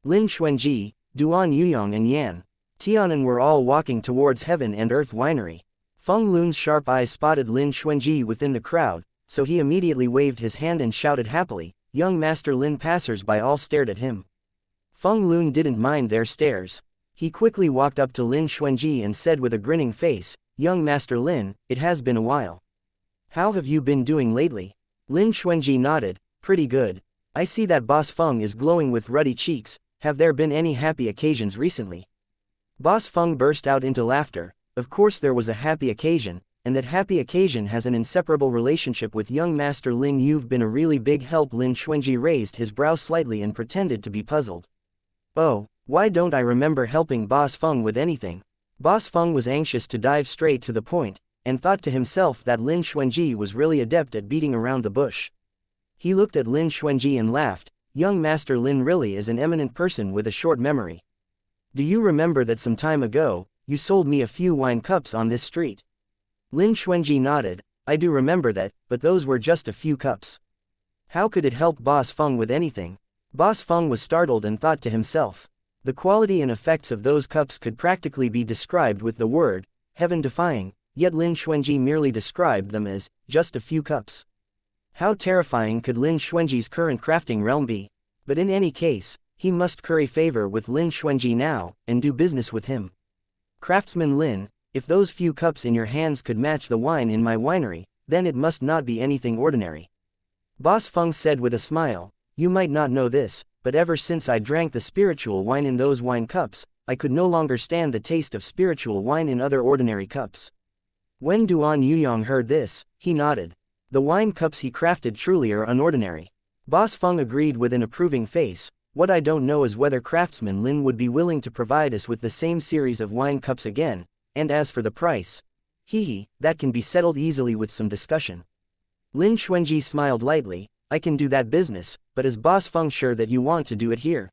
Lin Xuanji, Duan Yuyong and Yan Tianan were all walking towards Heaven and Earth Winery. Feng Lun's sharp eyes spotted Lin Xuanji within the crowd, so he immediately waved his hand and shouted happily, young Master Lin. Passers-by all stared at him. Feng Lun didn't mind their stares. He quickly walked up to Lin Xuanji and said with a grinning face, young Master Lin, it has been a while. How have you been doing lately? Lin Xuanji nodded, pretty good. I see that Boss Feng is glowing with ruddy cheeks. Have there been any happy occasions recently? Boss Feng burst out into laughter. Of course there was a happy occasion, and that happy occasion has an inseparable relationship with young Master Lin. You've been a really big help. Lin Xuanji raised his brow slightly and pretended to be puzzled. Oh, why don't I remember helping Boss Feng with anything? Boss Feng was anxious to dive straight to the point, and thought to himself that Lin Xuanji was really adept at beating around the bush. He looked at Lin Xuanji and laughed, young Master Lin really is an eminent person with a short memory. Do you remember that some time ago, you sold me a few wine cups on this street? Lin Xuanji nodded, I do remember that, but those were just a few cups. How could it help Boss Feng with anything? Boss Feng was startled and thought to himself. The quality and effects of those cups could practically be described with the word, heaven-defying, yet Lin Xuanji merely described them as, just a few cups. How terrifying could Lin Xuanji's current crafting realm be? But in any case, he must curry favor with Lin Xuanji now, and do business with him. Craftsman Lin, if those few cups in your hands could match the wine in my winery, then it must not be anything ordinary. Boss Feng said with a smile, you might not know this, but ever since I drank the spiritual wine in those wine cups, I could no longer stand the taste of spiritual wine in other ordinary cups. When Duan Yuyong heard this, he nodded. The wine cups he crafted truly are unordinary. Boss Feng agreed with an approving face. What I don't know is whether Craftsman Lin would be willing to provide us with the same series of wine cups again, and as for the price, that can be settled easily with some discussion. Lin Xuanji smiled lightly, I can do that business, but is Boss Feng sure that you want to do it here?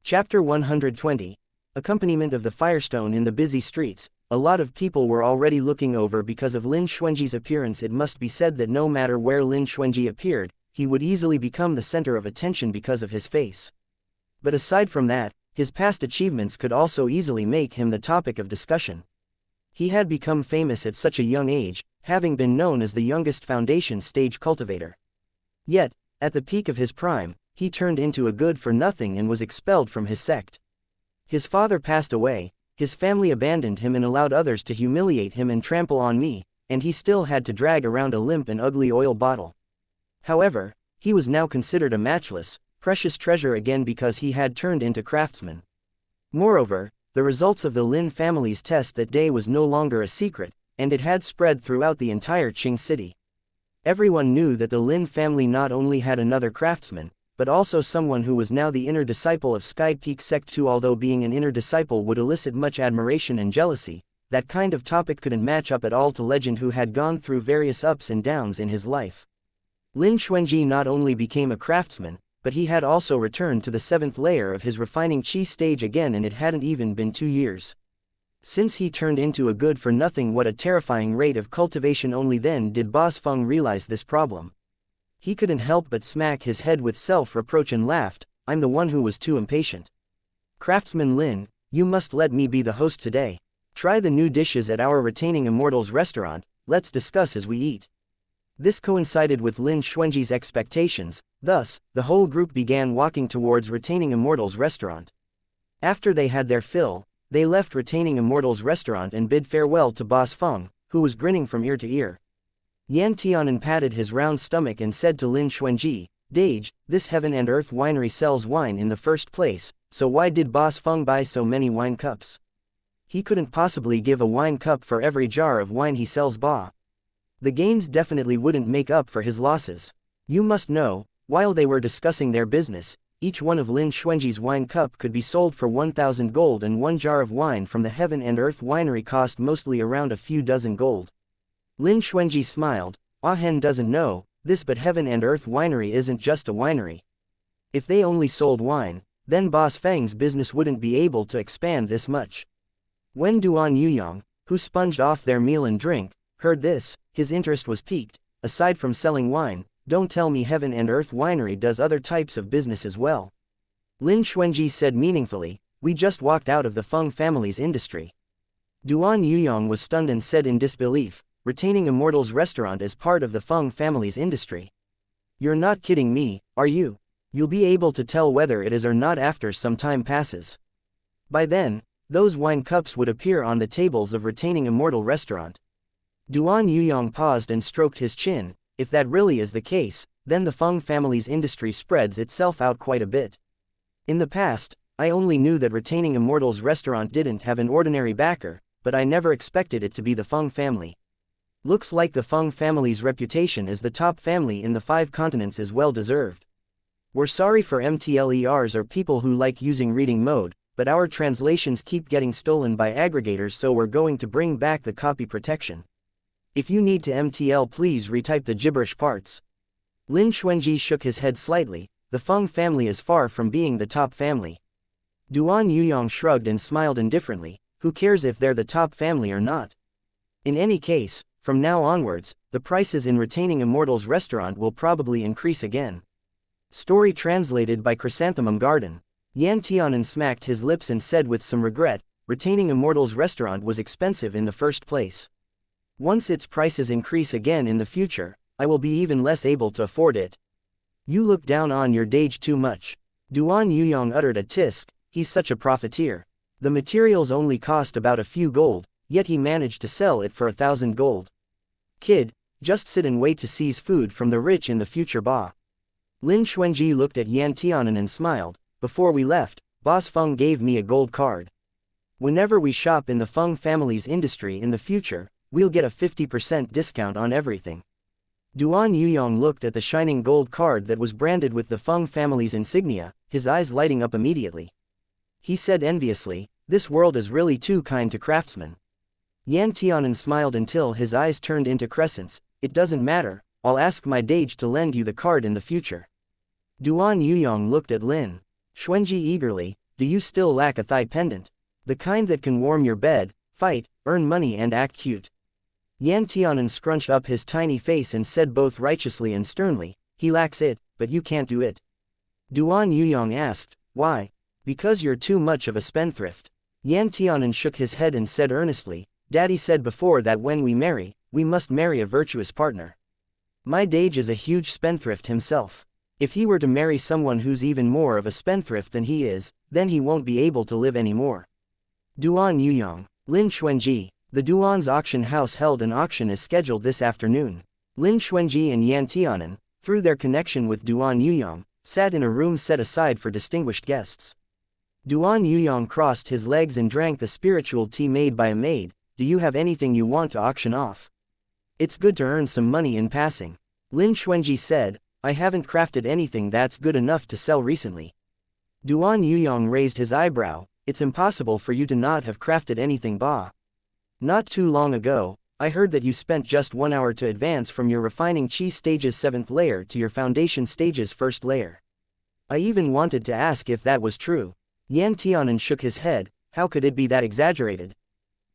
Chapter 120. Accompaniment of the Firestone. In the busy streets, a lot of people were already looking over because of Lin Xuanji's appearance. It must be said that no matter where Lin Xuanji appeared, he would easily become the center of attention because of his face. But aside from that, his past achievements could also easily make him the topic of discussion. He had become famous at such a young age, having been known as the youngest Foundation stage cultivator. Yet, at the peak of his prime, he turned into a good-for-nothing and was expelled from his sect. His father passed away, his family abandoned him and allowed others to humiliate him and trample on me, and he still had to drag around a limp and ugly oil bottle. However, he was now considered a matchless, precious treasure again because he had turned into craftsman. Moreover, the results of the Lin family's test that day was no longer a secret, and it had spread throughout the entire Qing city. Everyone knew that the Lin family not only had another craftsman, but also someone who was now the inner disciple of Sky Peak Sect 2. Although being an inner disciple would elicit much admiration and jealousy, that kind of topic couldn't match up at all to Legend, who had gone through various ups and downs in his life. Lin Xuanji not only became a craftsman, but he had also returned to the 7th layer of his refining qi stage again, and it hadn't even been 2 years since he turned into a good-for-nothing. What a terrifying rate of cultivation! Only then did Boss Feng realize this problem. He couldn't help but smack his head with self-reproach and laughed. I'm the one who was too impatient. Craftsman Lin, you must let me be the host today. Try the new dishes at our Retaining Immortals restaurant, let's discuss as we eat. This coincided with Lin Xuanji's expectations, thus, the whole group began walking towards Retaining Immortals restaurant. After they had their fill, they left Retaining Immortals restaurant and bid farewell to Boss Feng, who was grinning from ear to ear. Yan Tianan patted his round stomach and said to Lin Xuanji, Dage, this Heaven and Earth winery sells wine in the first place, so why did Boss Feng buy so many wine cups? He couldn't possibly give a wine cup for every jar of wine he sells, Ba. The gains definitely wouldn't make up for his losses. You must know, while they were discussing their business, each one of Lin Xuanji's wine cup could be sold for 1,000 gold, and one jar of wine from the Heaven and Earth winery cost mostly around a few dozen gold. Lin Xuanji smiled. Hen doesn't know this, but Heaven and Earth winery isn't just a winery. If they only sold wine, then Boss Feng's business wouldn't be able to expand this much. When Duan Yuyong, who sponged off their meal and drink, heard this, his interest was piqued. Aside from selling wine, don't tell me Heaven and Earth winery does other types of business as well. Lin Xuanji said meaningfully, we just walked out of the Feng family's industry. Duan Yuyong was stunned and said in disbelief, Retaining Immortals restaurant is part of the Feng family's industry. You're not kidding me, are you? You'll be able to tell whether it is or not after some time passes. By then, those wine cups would appear on the tables of Retaining Immortal restaurant. Duan Yuyong paused and stroked his chin. If that really is the case, then the Feng family's industry spreads itself out quite a bit. In the past, I only knew that Retaining Immortals restaurant didn't have an ordinary backer, but I never expected it to be the Feng family. Looks like the Feng family's reputation as the top family in the 5 continents is well deserved. We're sorry for MTLERs or people who like using reading mode, but our translations keep getting stolen by aggregators, so we're going to bring back the copy protection. If you need to MTL, please retype the gibberish parts. Lin Xuanji shook his head slightly. The Feng family is far from being the top family. Duan Yuyong shrugged and smiled indifferently. Who cares if they're the top family or not? In any case, from now onwards, the prices in Retaining Immortals restaurant will probably increase again. Story translated by Chrysanthemum Garden. Yan Tianan smacked his lips and said with some regret, Retaining Immortals restaurant was expensive in the first place. Once its prices increase again in the future, I will be even less able to afford it. You look down on your Dage too much. Duan Yuyong uttered a tisk. He's such a profiteer. The materials only cost about a few gold, yet he managed to sell it for 1,000 gold. Kid, just sit and wait to seize food from the rich in the future, Ba. Lin Xuanji looked at Yan Tianan and smiled. Before we left, Boss Feng gave me a gold card. Whenever we shop in the Feng family's industry in the future, we'll get a 50% discount on everything. Duan Yuyong looked at the shining gold card that was branded with the Feng family's insignia, his eyes lighting up immediately. He said enviously, this world is really too kind to craftsmen. Yan Tianan smiled until his eyes turned into crescents. It doesn't matter, I'll ask my Dage to lend you the card in the future. Duan Yuyong looked at Lin Xuanji eagerly. Do you still lack a thigh pendant? The kind that can warm your bed, fight, earn money and act cute. Yan Tianan scrunched up his tiny face and said both righteously and sternly, he lacks it, but you can't do it. Duan Yuyong asked, why? Because you're too much of a spendthrift. Yan Tianan shook his head and said earnestly, Daddy said before that when we marry, we must marry a virtuous partner. My Dage is a huge spendthrift himself. If he were to marry someone who's even more of a spendthrift than he is, then he won't be able to live anymore. Duan Yuyong. Lin Xuanji. The Duan's auction house held an auction as scheduled this afternoon. Lin Xuanji and Yan Tianan, through their connection with Duan Yuyong, sat in a room set aside for distinguished guests. Duan Yuyong crossed his legs and drank the spiritual tea made by a maid. Do you have anything you want to auction off? It's good to earn some money in passing. Lin Xuanji said, I haven't crafted anything that's good enough to sell recently. Duan Yuyong raised his eyebrow. It's impossible for you to not have crafted anything, Ba. Not too long ago, I heard that you spent just 1 hour to advance from your refining chi stage's 7th layer to your foundation stage's 1st layer. I even wanted to ask if that was true. Yan Tianan shook his head. How could it be that exaggerated?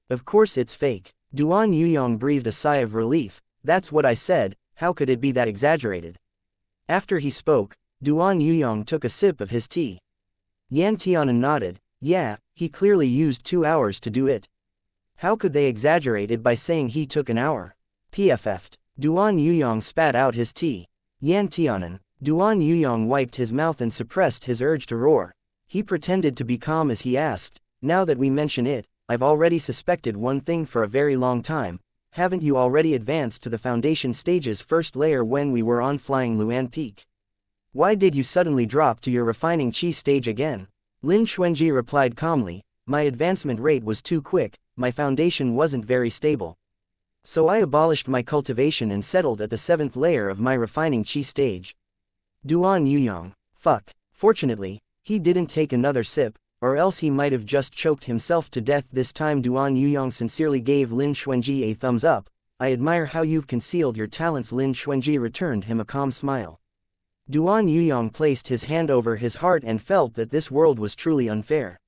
Of course it's fake. Duan Yuyong breathed a sigh of relief. That's what I said, how could it be that exaggerated? After he spoke, Duan Yuyong took a sip of his tea. Yan Tianan nodded. Yeah, he clearly used 2 hours to do it. How could they exaggerate it by saying he took an hour? PFF'd. Duan Yuyong spat out his tea. Yan Tianan. Duan Yuyong wiped his mouth and suppressed his urge to roar. He pretended to be calm as he asked, now that we mention it, I've already suspected one thing for a very long time. Haven't you already advanced to the foundation stage's 1st layer when we were on flying Luan Peak? Why did you suddenly drop to your refining chi stage again? Lin Xuanji replied calmly, my advancement rate was too quick, my foundation wasn't very stable. So I abolished my cultivation and settled at the 7th layer of my refining chi stage. Duan Yuyong. Fuck. Fortunately, he didn't take another sip, or else he might have just choked himself to death. This time Duan Yuyong sincerely gave Lin Xuanji a thumbs up. I admire how you've concealed your talents. Lin Xuanji returned him a calm smile. Duan Yuyong placed his hand over his heart and felt that this world was truly unfair.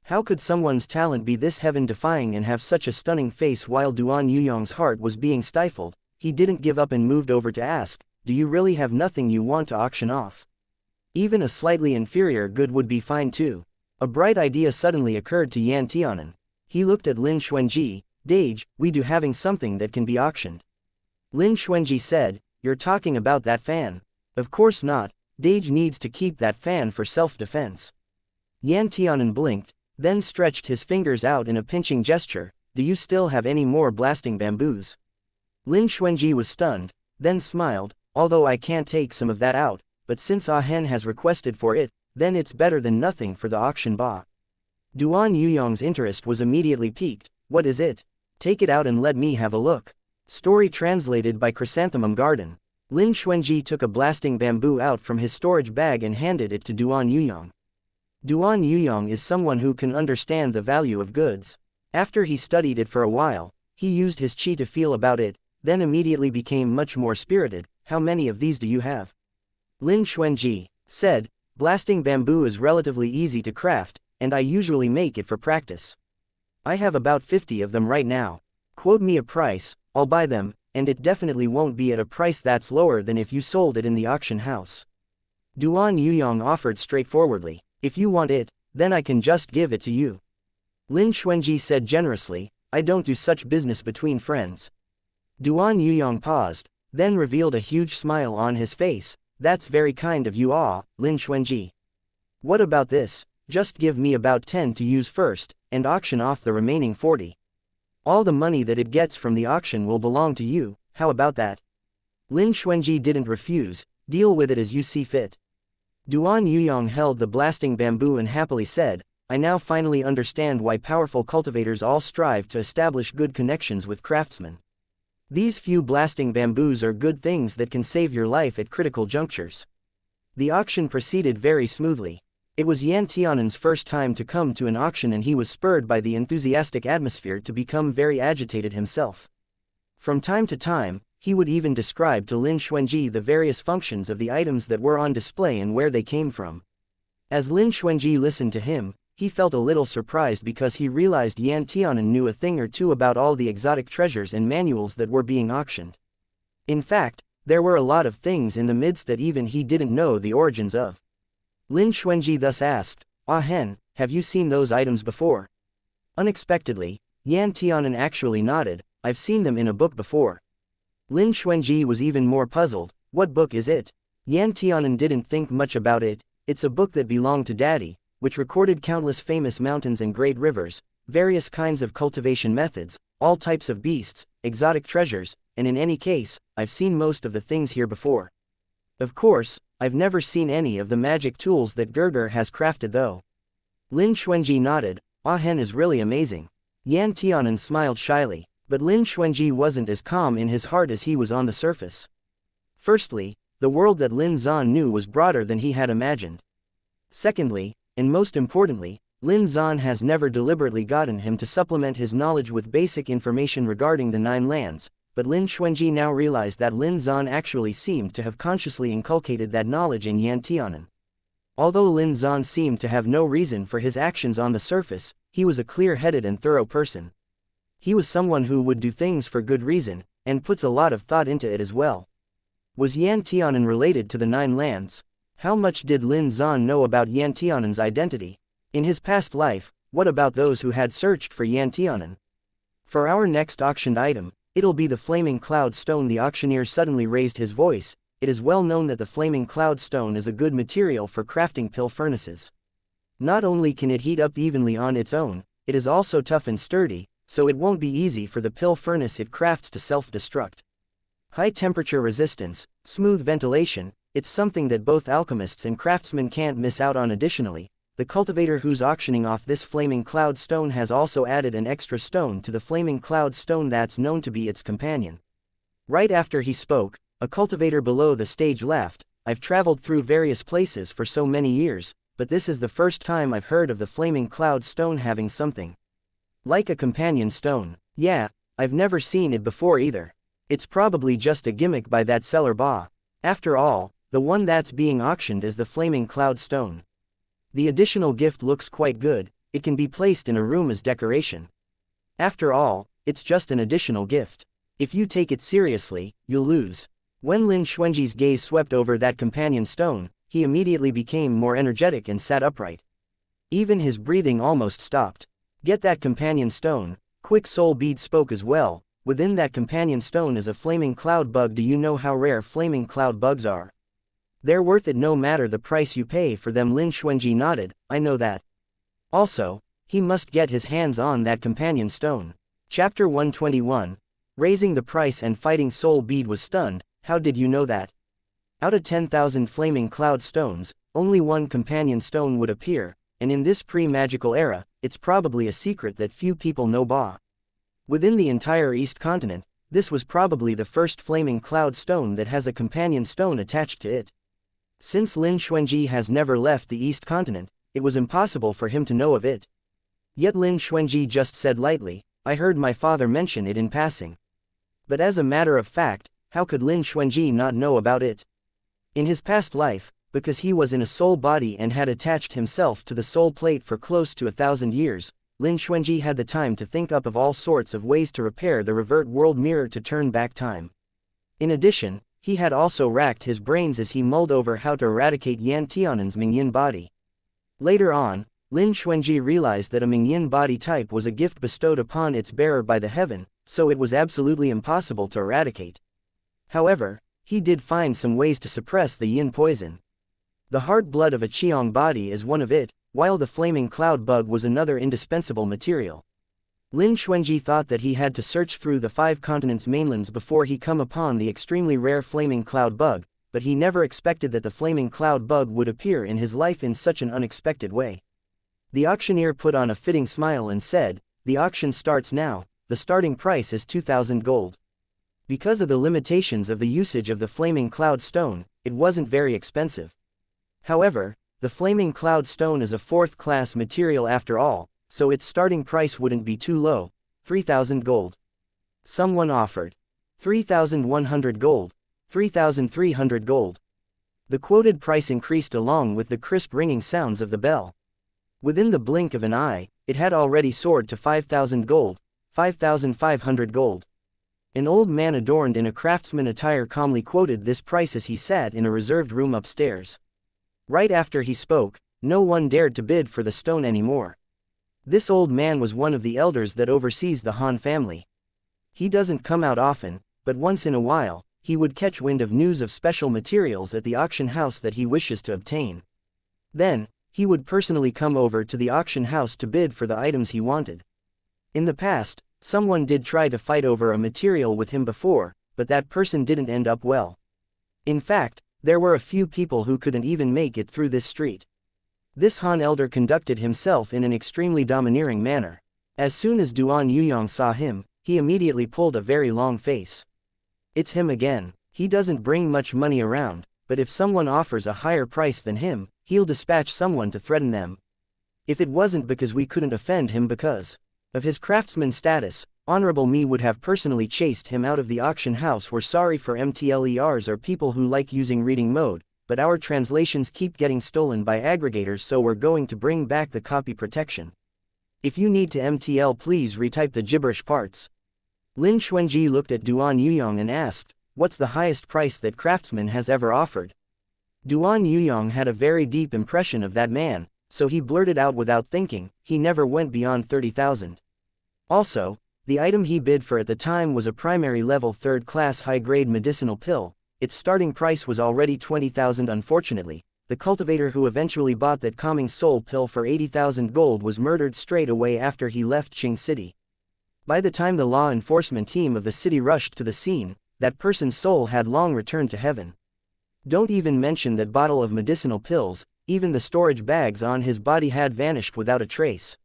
How could someone's talent be this heaven-defying and have such a stunning face? While Duan Yuyong's heart was being stifled, he didn't give up and moved over to ask, do you really have nothing you want to auction off? Even a slightly inferior good would be fine too. A bright idea suddenly occurred to Yan Tianan. He looked at Lin Xuanji. Dage, we do having something that can be auctioned. Lin Xuanji said, you're talking about that fan. Of course not, Dage needs to keep that fan for self-defense. Yan Tianan blinked, then stretched his fingers out in a pinching gesture. Do you still have any more blasting bamboos? Lin Xuanji was stunned, then smiled, although I can't take some of that out, but since Ah Hen has requested for it, then it's better than nothing for the auction. Ba. Duan Yuyong's interest was immediately piqued. What is it? Take it out and let me have a look. Story translated by Chrysanthemum Garden. Lin Xuanji took a blasting bamboo out from his storage bag and handed it to Duan Yuyong. Duan Yuyong is someone who can understand the value of goods. After he studied it for a while, he used his chi to feel about it, then immediately became much more spirited. How many of these do you have? Lin Xuanji said, blasting bamboo is relatively easy to craft, and I usually make it for practice. I have about 50 of them right now. Quote me a price, I'll buy them, and it definitely won't be at a price that's lower than if you sold it in the auction house. Duan Yuyong offered straightforwardly, if you want it, then I can just give it to you. Lin Xuanji said generously, I don't do such business between friends. Duan Yuyong paused, then revealed a huge smile on his face. That's very kind of you, Lin Xuanji. What about this? Just give me about 10 to use first, and auction off the remaining 40. All the money that it gets from the auction will belong to you, how about that? Lin Xuanji didn't refuse, deal with it as you see fit. Duan Yuyong held the blasting bamboo and happily said, I now finally understand why powerful cultivators all strive to establish good connections with craftsmen. These few blasting bamboos are good things that can save your life at critical junctures. The auction proceeded very smoothly. It was Yan Tianan's first time to come to an auction and he was spurred by the enthusiastic atmosphere to become very agitated himself. From time to time, he would even describe to Lin Xuanji the various functions of the items that were on display and where they came from. As Lin Xuanji listened to him, he felt a little surprised because he realized Yan Tianan knew a thing or two about all the exotic treasures and manuals that were being auctioned. In fact, there were a lot of things in the midst that even he didn't know the origins of. Lin Xuanji thus asked, "Ah Hen, have you seen those items before?" Unexpectedly, Yan Tianan actually nodded, "I've seen them in a book before." Lin Xuanji was even more puzzled, "What book is it?" Yan Tianan didn't think much about it. "It's a book that belonged to Daddy, which recorded countless famous mountains and great rivers, various kinds of cultivation methods, all types of beasts, exotic treasures, and in any case, I've seen most of the things here before. Of course, I've never seen any of the magic tools that Gerger has crafted though." Lin Xuanji nodded, "Ah Hen is really amazing." Yan Tianan smiled shyly, but Lin Xuanji wasn't as calm in his heart as he was on the surface. Firstly, the world that Lin Zan knew was broader than he had imagined. Secondly, and most importantly, Lin Zan has never deliberately gotten him to supplement his knowledge with basic information regarding the Nine Lands, but Lin Xuanji now realized that Lin Zan actually seemed to have consciously inculcated that knowledge in Yan Tianan. Although Lin Zan seemed to have no reason for his actions on the surface, he was a clear-headed and thorough person. He was someone who would do things for good reason, and puts a lot of thought into it as well. Was Yan Tianan related to the Nine Lands? How much did Lin Zan know about Yan Tianan's identity? In his past life, what about those who had searched for Yan Tianan? For our next auctioned item, it'll be the Flaming Cloud Stone. The auctioneer suddenly raised his voice. It is well known that the Flaming Cloud Stone is a good material for crafting pill furnaces. Not only can it heat up evenly on its own, it is also tough and sturdy, so it won't be easy for the pill furnace it crafts to self-destruct. High temperature resistance, smooth ventilation, it's something that both alchemists and craftsmen can't miss out on. Additionally, the cultivator who's auctioning off this Flaming Cloud Stone has also added an extra stone to the Flaming Cloud Stone that's known to be its companion. Right after he spoke, a cultivator below the stage laughed. "I've traveled through various places for so many years, but this is the first time I've heard of the Flaming Cloud Stone having something like a companion stone. Yeah, I've never seen it before either. It's probably just a gimmick by that seller Ba. After all, the one that's being auctioned is the Flaming Cloud Stone. The additional gift looks quite good, it can be placed in a room as decoration. After all, it's just an additional gift. If you take it seriously, you'll lose." When Lin Xuanji's gaze swept over that companion stone, he immediately became more energetic and sat upright. Even his breathing almost stopped. "Get that companion stone." Quick Soul Bead spoke as well. "Within that companion stone is a flaming cloud bug. Do you know how rare flaming cloud bugs are? They're worth it no matter the price you pay for them." Lin Xuanji nodded, "I know that." Also, he must get his hands on that companion stone. Chapter 121. Raising the price and fighting. Soul Bead was stunned. "How did you know that? Out of 10,000 flaming cloud stones, only one companion stone would appear, and in this pre-magical era, it's probably a secret that few people know Ba. Within the entire East continent, this was probably the first flaming cloud stone that has a companion stone attached to it. Since Lin Xuanji has never left the East continent, it was impossible for him to know of it. Yet Lin Xuanji just said lightly, "I heard my father mention it in passing." But as a matter of fact, how could Lin Xuanji not know about it? In his past life, because he was in a soul body and had attached himself to the soul plate for close to 1,000 years, Lin Xuanji had the time to think up of all sorts of ways to repair the revert world mirror to turn back time. In addition, he had also racked his brains as he mulled over how to eradicate Yan Tianan's Mingyin body. Later on, Lin Xuanji realized that a Mingyin body type was a gift bestowed upon its bearer by the heaven, so it was absolutely impossible to eradicate. However, he did find some ways to suppress the yin poison. The heart blood of a Qiang body is one of it, while the flaming cloud bug was another indispensable material. Lin Xuanji thought that he had to search through the 5 continents' mainlands before he come upon the extremely rare flaming cloud bug, but he never expected that the flaming cloud bug would appear in his life in such an unexpected way. The auctioneer put on a fitting smile and said, "The auction starts now. The starting price is 2,000 gold. Because of the limitations of the usage of the Flaming Cloud Stone, it wasn't very expensive. However, the Flaming Cloud Stone is a 4th-class material after all, so its starting price wouldn't be too low, 3,000 gold. Someone offered 3,100 gold, 3,300 gold. The quoted price increased along with the crisp ringing sounds of the bell. Within the blink of an eye, it had already soared to 5,000 gold, 5,500 gold. An old man adorned in a craftsman attire calmly quoted this price as he sat in a reserved room upstairs. Right after he spoke, no one dared to bid for the stone anymore. This old man was one of the elders that oversees the Han family. He doesn't come out often, but once in a while, he would catch wind of news of special materials at the auction house that he wishes to obtain. Then, he would personally come over to the auction house to bid for the items he wanted. In the past, someone did try to fight over a material with him before, but that person didn't end up well. In fact, there were a few people who couldn't even make it through this street. This Han elder conducted himself in an extremely domineering manner. As soon as Duan Yuyong saw him, he immediately pulled a very long face. It's him again. He doesn't bring much money around, but if someone offers a higher price than him, he'll dispatch someone to threaten them. If it wasn't because we couldn't offend him because of his craftsman status, Honorable Me would have personally chased him out of the auction house. We're sorry for MTLERs or people who like using reading mode, but our translations keep getting stolen by aggregators, so we're going to bring back the copy protection. If you need to MTL, please retype the gibberish parts. Lin Xuanji looked at Duan Yuyong and asked, "What's the highest price that craftsman has ever offered?" Duan Yuyong had a very deep impression of that man, so he blurted out without thinking, he never went beyond 30,000. Also, the item he bid for at the time was a primary level 3rd class high-grade medicinal pill. Its starting price was already 20,000. Unfortunately, the cultivator who eventually bought that calming soul pill for 80,000 gold was murdered straight away after he left Qing City. By the time the law enforcement team of the city rushed to the scene, that person's soul had long returned to heaven. Don't even mention that bottle of medicinal pills, even the storage bags on his body had vanished without a trace.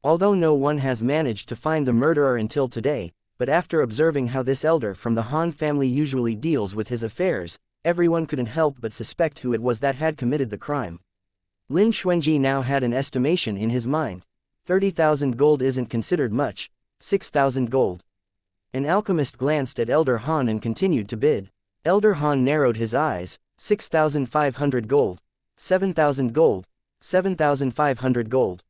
Although no one has managed to find the murderer until today, but after observing how this elder from the Han family usually deals with his affairs, everyone couldn't help but suspect who it was that had committed the crime. Lin Xuanji now had an estimation in his mind. 30,000 gold isn't considered much. 6,000 gold. An alchemist glanced at Elder Han and continued to bid. Elder Han narrowed his eyes. 6,500 gold. 7,000 gold. 7,500 gold.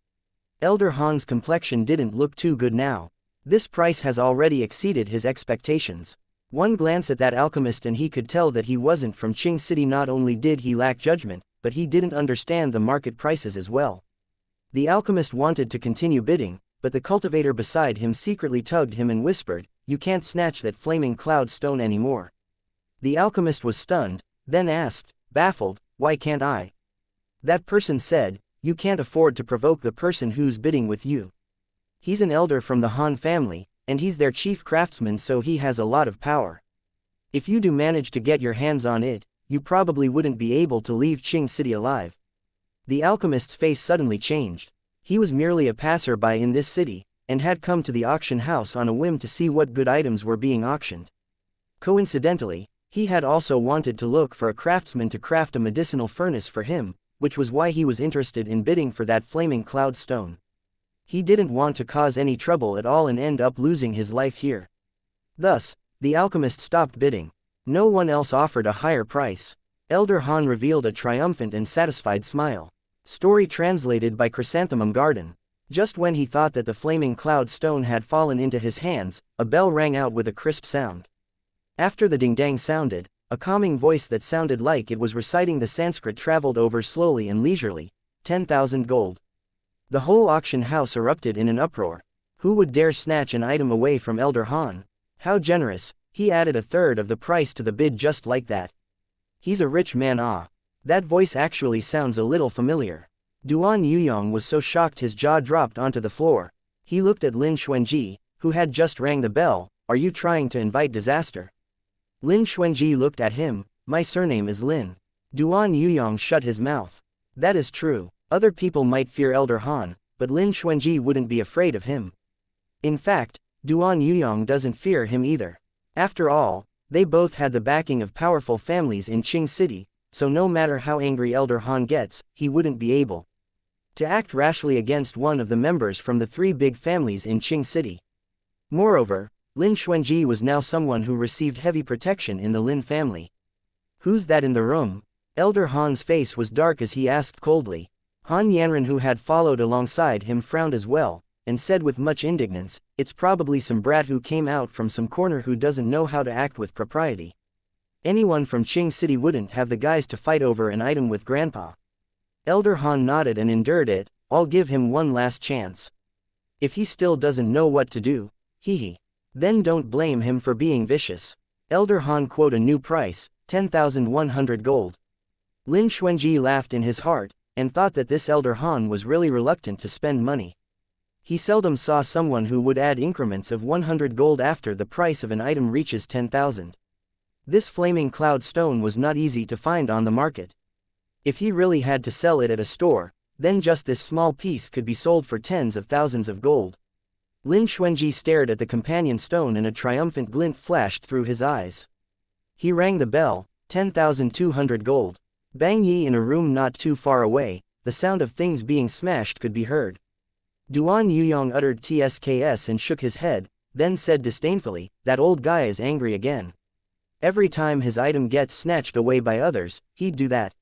Elder Han's complexion didn't look too good now. This price has already exceeded his expectations. One glance at that alchemist and he could tell that he wasn't from Qing City. Not only did he lack judgment, but he didn't understand the market prices as well. The alchemist wanted to continue bidding, but the cultivator beside him secretly tugged him and whispered, "You can't snatch that flaming cloud stone anymore." The alchemist was stunned, then asked, baffled, "Why can't I?" That person said, "You can't afford to provoke the person who's bidding with you. He's an elder from the Han family, and he's their chief craftsman, so he has a lot of power. If you do manage to get your hands on it, you probably wouldn't be able to leave Qing City alive." The alchemist's face suddenly changed. He was merely a passerby in this city, and had come to the auction house on a whim to see what good items were being auctioned. Coincidentally, he had also wanted to look for a craftsman to craft a medicinal furnace for him, which was why he was interested in bidding for that flaming cloud stone. He didn't want to cause any trouble at all and end up losing his life here. Thus, the alchemist stopped bidding. No one else offered a higher price. Elder Han revealed a triumphant and satisfied smile. Story translated by Chrysanthemum Garden. Just when he thought that the flaming cloud stone had fallen into his hands, a bell rang out with a crisp sound. After the ding-dang sounded, a calming voice that sounded like it was reciting the Sanskrit traveled over slowly and leisurely. 10,000 gold. The whole auction house erupted in an uproar. Who would dare snatch an item away from Elder Han? How generous! He added a third of the price to the bid just like that. He's a rich man. Ah. That voice actually sounds a little familiar. Duan Yuyong was so shocked his jaw dropped onto the floor. He looked at Lin Xuanji, who had just rang the bell. Are you trying to invite disaster? Lin Xuanji looked at him. My surname is Lin. Duan Yuyong shut his mouth. That is true. Other people might fear Elder Han, but Lin Xuanji wouldn't be afraid of him. In fact, Duan Yuyong doesn't fear him either. After all, they both had the backing of powerful families in Qing City, so no matter how angry Elder Han gets, he wouldn't be able to act rashly against one of the members from the three big families in Qing City. Moreover, Lin Xuanji was now someone who received heavy protection in the Lin family. Who's that in the room? Elder Han's face was dark as he asked coldly. Han Yanran, who had followed alongside him, frowned as well, and said with much indignance, "It's probably some brat who came out from some corner who doesn't know how to act with propriety. Anyone from Qing City wouldn't have the guys to fight over an item with Grandpa." Elder Han nodded and endured it. I'll give him one last chance. If he still doesn't know what to do, hee. Then don't blame him for being vicious. Elder Han quote a new price, 10,100 gold. Lin Xuanji laughed in his heart, and thought that this Elder Han was really reluctant to spend money. He seldom saw someone who would add increments of 100 gold after the price of an item reaches 10,000. This flaming cloud stone was not easy to find on the market. If he really had to sell it at a store, then just this small piece could be sold for tens of thousands of gold. Lin Xuanji stared at the companion stone and a triumphant glint flashed through his eyes. He rang the bell, 10,200 gold. Bang Yi in a room not too far away, the sound of things being smashed could be heard. Duan Yuyong uttered tsks and shook his head, then said disdainfully, that old guy is angry again. Every time his item gets snatched away by others, he'd do that.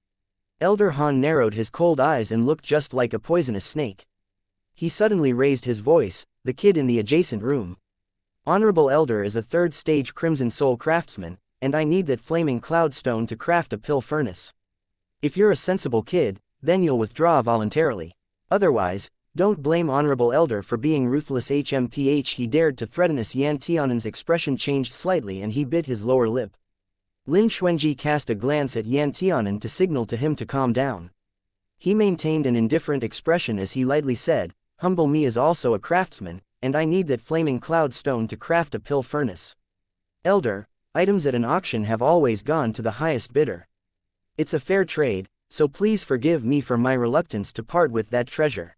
Elder Han narrowed his cold eyes and looked just like a poisonous snake. He suddenly raised his voice, the kid in the adjacent room. Honorable Elder is a third-stage Crimson Soul craftsman, and I need that flaming cloud stone to craft a pill furnace. If you're a sensible kid, then you'll withdraw voluntarily. Otherwise, don't blame Honorable Elder for being ruthless. HMPH. He dared to threaten us. Yan Tianan's expression changed slightly and he bit his lower lip. Lin Xuanji cast a glance at Yan Tianan to signal to him to calm down. He maintained an indifferent expression as he lightly said, Humble Me is also a craftsman, and I need that flaming cloud stone to craft a pill furnace. Elder, items at an auction have always gone to the highest bidder. It's a fair trade, so please forgive me for my reluctance to part with that treasure.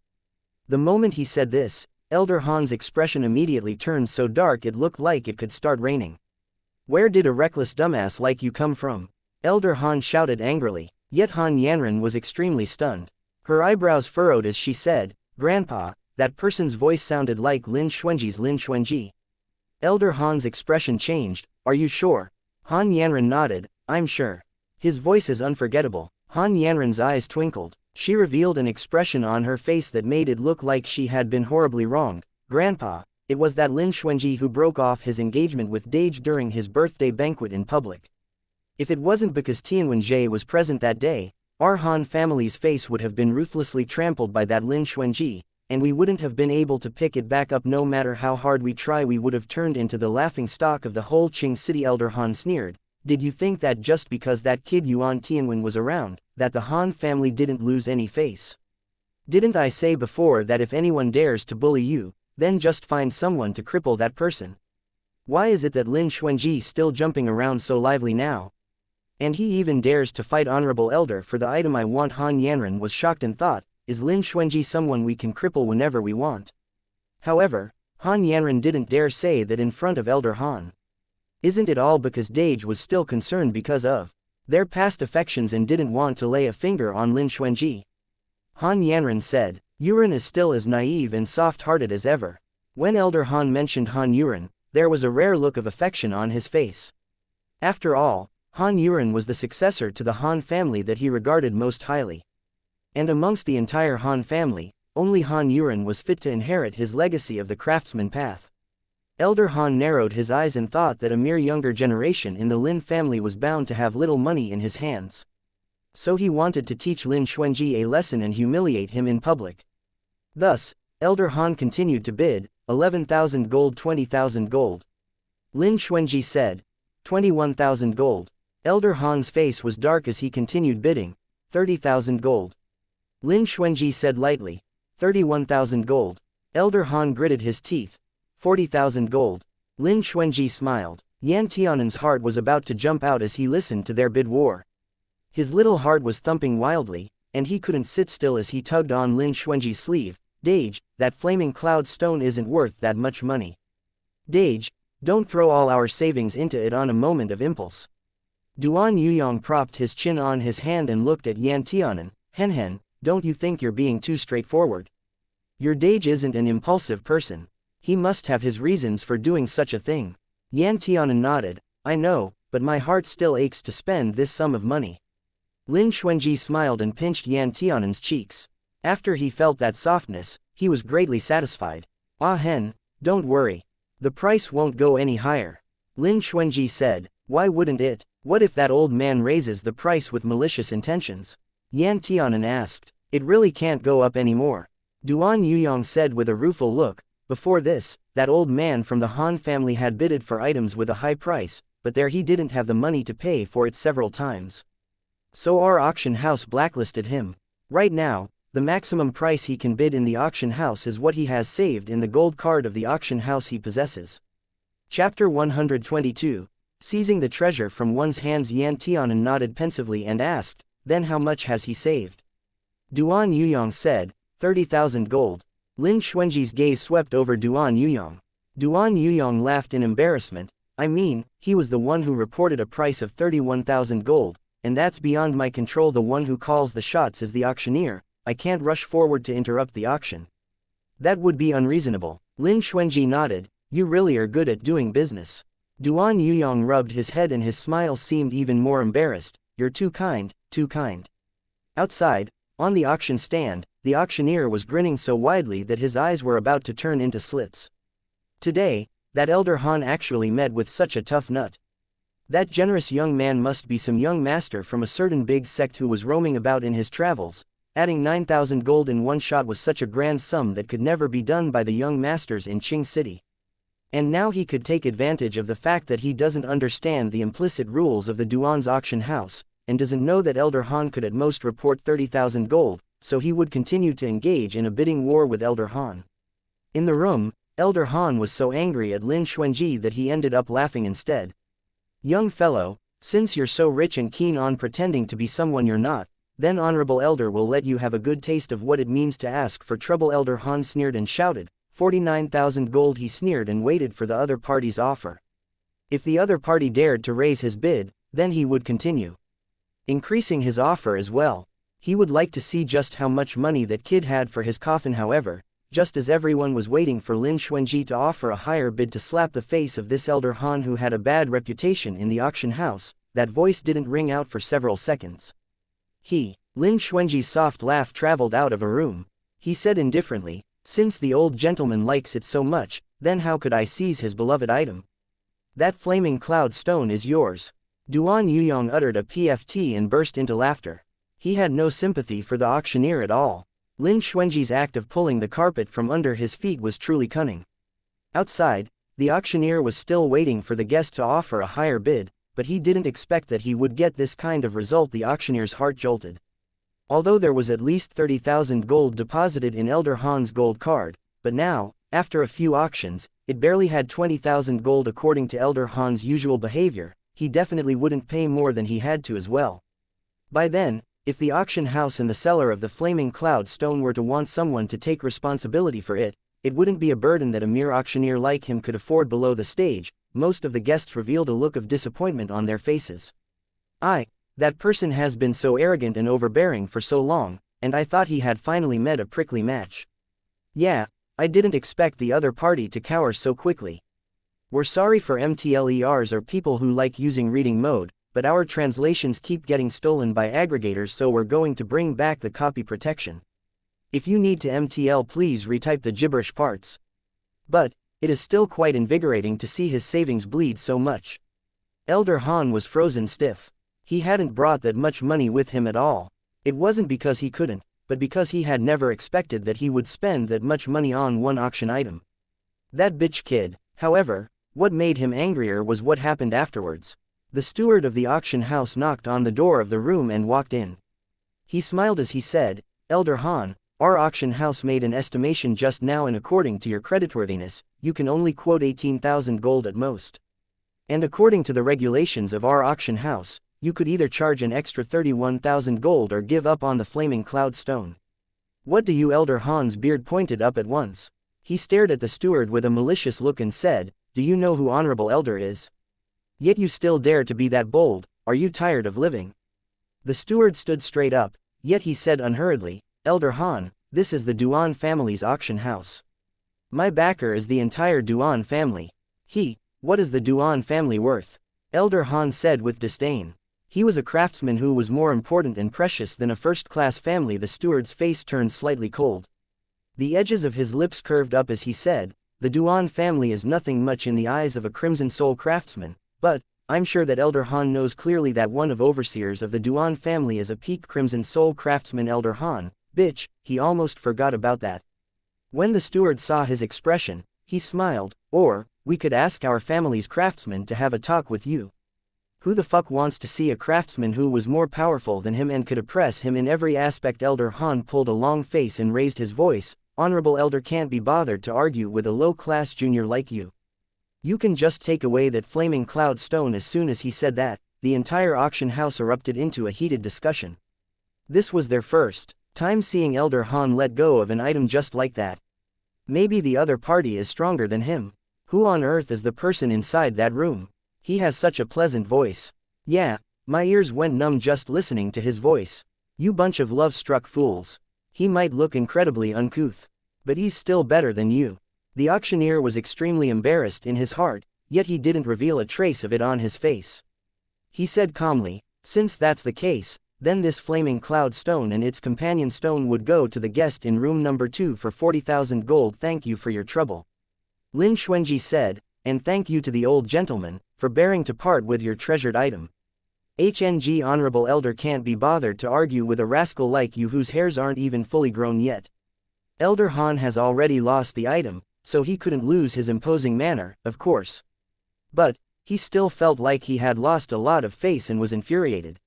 The moment he said this, Elder Han's expression immediately turned so dark it looked like it could start raining. Where did a reckless dumbass like you come from? Elder Han shouted angrily, yet Han Yanran was extremely stunned. Her eyebrows furrowed as she said, Grandpa, that person's voice sounded like Lin Xuanji's Lin Xuanji. Elder Han's expression changed, Are you sure? Han Yanran nodded, I'm sure. His voice is unforgettable. Han Yanran's eyes twinkled. She revealed an expression on her face that made it look like she had been horribly wronged. Grandpa, it was that Lin Xuanji who broke off his engagement with Dage during his birthday banquet in public. If it wasn't because Tianwen Jie was present that day, our Han family's face would have been ruthlessly trampled by that Lin Xuanji, and we wouldn't have been able to pick it back up no matter how hard we try. We would have turned into the laughing stock of the whole Qing city. Elder Han sneered. Did you think that just because that kid Yuan Tianwen was around, that the Han family didn't lose any face? Didn't I say before that if anyone dares to bully you, then just find someone to cripple that person? Why is it that Lin Xuanji still jumping around so lively now? And he even dares to fight Honorable Elder for the item I want. Han Yanran was shocked and thought, is Lin Xuanji someone we can cripple whenever we want? However, Han Yanran didn't dare say that in front of Elder Han. Isn't it all because Dage was still concerned because of their past affections and didn't want to lay a finger on Lin Xuanji? Han Yanran said, Yuren is still as naive and soft-hearted as ever. When Elder Han mentioned Han Yuren, there was a rare look of affection on his face. After all, Han Yuren was the successor to the Han family that he regarded most highly. And amongst the entire Han family, only Han Yuren was fit to inherit his legacy of the craftsman path. Elder Han narrowed his eyes and thought that a mere younger generation in the Lin family was bound to have little money in his hands. So he wanted to teach Lin Xuanji a lesson and humiliate him in public. Thus, Elder Han continued to bid, 11,000 gold, 20,000 gold. Lin Xuanji said, 21,000 gold. Elder Han's face was dark as he continued bidding, 30,000 gold. Lin Xuanji said lightly, 31,000 gold. Elder Han gritted his teeth, 40,000 gold. Lin Xuanji smiled. Yan Tianan's heart was about to jump out as he listened to their bid war. His little heart was thumping wildly, and he couldn't sit still as he tugged on Lin Xuanji's sleeve. Dage, that flaming cloud stone isn't worth that much money. Dage, don't throw all our savings into it on a moment of impulse. Duan Yuyong propped his chin on his hand and looked at Yan Tianan. Hen, don't you think you're being too straightforward? Your Dage isn't an impulsive person. He must have his reasons for doing such a thing. Yan Tianan nodded. I know, but my heart still aches to spend this sum of money. Lin Xuanji smiled and pinched Yan Tianan's cheeks. After he felt that softness, he was greatly satisfied. Ah Hen, don't worry. The price won't go any higher. Lin Xuanji said. Why wouldn't it? What if that old man raises the price with malicious intentions? Yan Tianan asked. It really can't go up anymore. Duan Yuyong said with a rueful look. Before this, that old man from the Han family had bidded for items with a high price, but there he didn't have the money to pay for it several times. So our auction house blacklisted him. Right now, the maximum price he can bid in the auction house is what he has saved in the gold card of the auction house he possesses. Chapter 122. Seizing the treasure from one's hands, Yan Tianan nodded pensively and asked, "Then how much has he saved?" Duan Yuyong said, 30,000 gold. Lin Xuanji's gaze swept over Duan Yuyong. Duan Yuyong laughed in embarrassment. I mean, he was the one who reported a price of 31,000 gold, and that's beyond my control. The one who calls the shots is the auctioneer. I can't rush forward to interrupt the auction. That would be unreasonable. Lin Xuanji nodded. You really are good at doing business. Duan Yuyong rubbed his head and his smile seemed even more embarrassed. You're too kind, too kind. Outside, on the auction stand, the auctioneer was grinning so widely that his eyes were about to turn into slits. Today, that elder Han actually met with such a tough nut. That generous young man must be some young master from a certain big sect who was roaming about in his travels. Adding 9,000 gold in one shot was such a grand sum that could never be done by the young masters in Qing City. And now he could take advantage of the fact that he doesn't understand the implicit rules of the Duan's auction house, and doesn't know that Elder Han could at most report 30,000 gold, so he would continue to engage in a bidding war with Elder Han. In the room, Elder Han was so angry at Lin Xuanji that he ended up laughing instead. Young fellow, since you're so rich and keen on pretending to be someone you're not, then Honorable Elder will let you have a good taste of what it means to ask for trouble. Elder Han sneered and shouted, 49,000 gold. He sneered and waited for the other party's offer. If the other party dared to raise his bid, then he would continue increasing his offer as well. He would like to see just how much money that kid had for his coffin. However, just as everyone was waiting for Lin Xuanji to offer a higher bid to slap the face of this Elder Han who had a bad reputation in the auction house, that voice didn't ring out for several seconds. Lin Xuanji's soft laugh traveled out of a room. He said indifferently, since the old gentleman likes it so much, then how could I seize his beloved item? That flaming cloud stone is yours. Duan Yuyong uttered a pft and burst into laughter. He had no sympathy for the auctioneer at all. Lin Xuanji's act of pulling the carpet from under his feet was truly cunning. Outside, the auctioneer was still waiting for the guest to offer a higher bid, but he didn't expect that he would get this kind of result. The auctioneer's heart jolted. Although there was at least 30,000 gold deposited in Elder Han's gold card, but now, after a few auctions, it barely had 20,000 gold. According to Elder Han's usual behavior, he definitely wouldn't pay more than he had to as well. By then, if the auction house and the seller of the flaming cloud stone were to want someone to take responsibility for it, it wouldn't be a burden that a mere auctioneer like him could afford. Below the stage, most of the guests revealed a look of disappointment on their faces. That person has been so arrogant and overbearing for so long, and I thought he had finally met a prickly match. Yeah, I didn't expect the other party to cower so quickly. We're sorry for MTLERs or people who like using reading mode, but our translations keep getting stolen by aggregators, so we're going to bring back the copy protection. If you need to MTL, please retype the gibberish parts. But it is still quite invigorating to see his savings bleed so much. Elder Han was frozen stiff. He hadn't brought that much money with him at all. It wasn't because he couldn't, but because he had never expected that he would spend that much money on one auction item. That bitch kid. However, what made him angrier was what happened afterwards. The steward of the auction house knocked on the door of the room and walked in. He smiled as he said, Elder Han, our auction house made an estimation just now, and according to your creditworthiness, you can only quote 18,000 gold at most. And according to the regulations of our auction house, you could either charge an extra 31,000 gold or give up on the flaming cloud stone. What do you? Elder Han's beard pointed up at once. He stared at the steward with a malicious look and said, do you know who Honorable Elder is? Yet you still dare to be that bold. Are you tired of living? The steward stood straight up, yet he said unhurriedly, Elder Han, this is the Duan family's auction house. My backer is the entire Duan family. What is the Duan family worth? Elder Han said with disdain. He was a craftsman who was more important and precious than a first-class family. The steward's face turned slightly cold. The edges of his lips curved up as he said, the Duan family is nothing much in the eyes of a Crimson Soul craftsman, but I'm sure that Elder Han knows clearly that one of overseers of the Duan family is a peak Crimson Soul craftsman. Elder Han, Bitch, he almost forgot about that. When the steward saw his expression, he smiled. Or, we could ask our family's craftsman to have a talk with you. Who the fuck wants to see a craftsman who was more powerful than him and could oppress him in every aspect? Elder Han pulled a long face and raised his voice. Honorable Elder can't be bothered to argue with a low-class junior like you. You can just take away that flaming cloud stone. As soon as he said that, the entire auction house erupted into a heated discussion. This was their first time seeing Elder Han let go of an item just like that. Maybe the other party is stronger than him. Who on earth is the person inside that room? He has such a pleasant voice. Yeah, my ears went numb just listening to his voice. You bunch of love-struck fools. He might look incredibly uncouth, but he's still better than you. The auctioneer was extremely embarrassed in his heart, yet he didn't reveal a trace of it on his face. He said calmly, since that's the case, then this flaming cloud stone and its companion stone would go to the guest in room number 2 for 40,000 gold. Thank you for your trouble. Lin Xuanji said, and thank you to the old gentleman, for bearing to part with your treasured item. HNG Honorable Elder can't be bothered to argue with a rascal like you whose hairs aren't even fully grown yet. Elder Han has already lost the item, so he couldn't lose his imposing manner, of course. But, he still felt like he had lost a lot of face and was infuriated.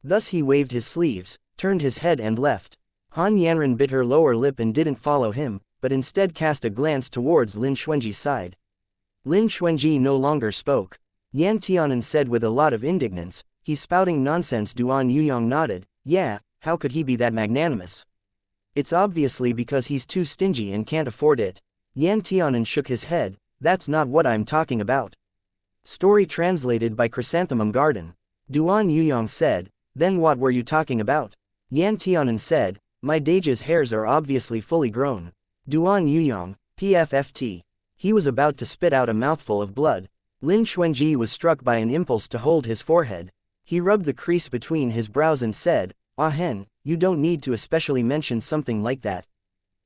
Thus he waved his sleeves, turned his head and left. Han Yanran bit her lower lip and didn't follow him, but instead cast a glance towards Lin Xuanji's side. Lin Xuanji no longer spoke. Yan Tianan said with a lot of indignance, he's spouting nonsense. Duan Yuyong nodded, yeah, how could he be that magnanimous? It's obviously because he's too stingy and can't afford it. Yan Tianan shook his head, that's not what I'm talking about. Story translated by Chrysanthemum Garden. Duan Yuyong said, then what were you talking about? Yan Tianan said, my Dage's hairs are obviously fully grown. Duan Yuyong, PFFT. He was about to spit out a mouthful of blood. Lin Xuanji was struck by an impulse to hold his forehead. He rubbed the crease between his brows and said, ah hen, you don't need to especially mention something like that.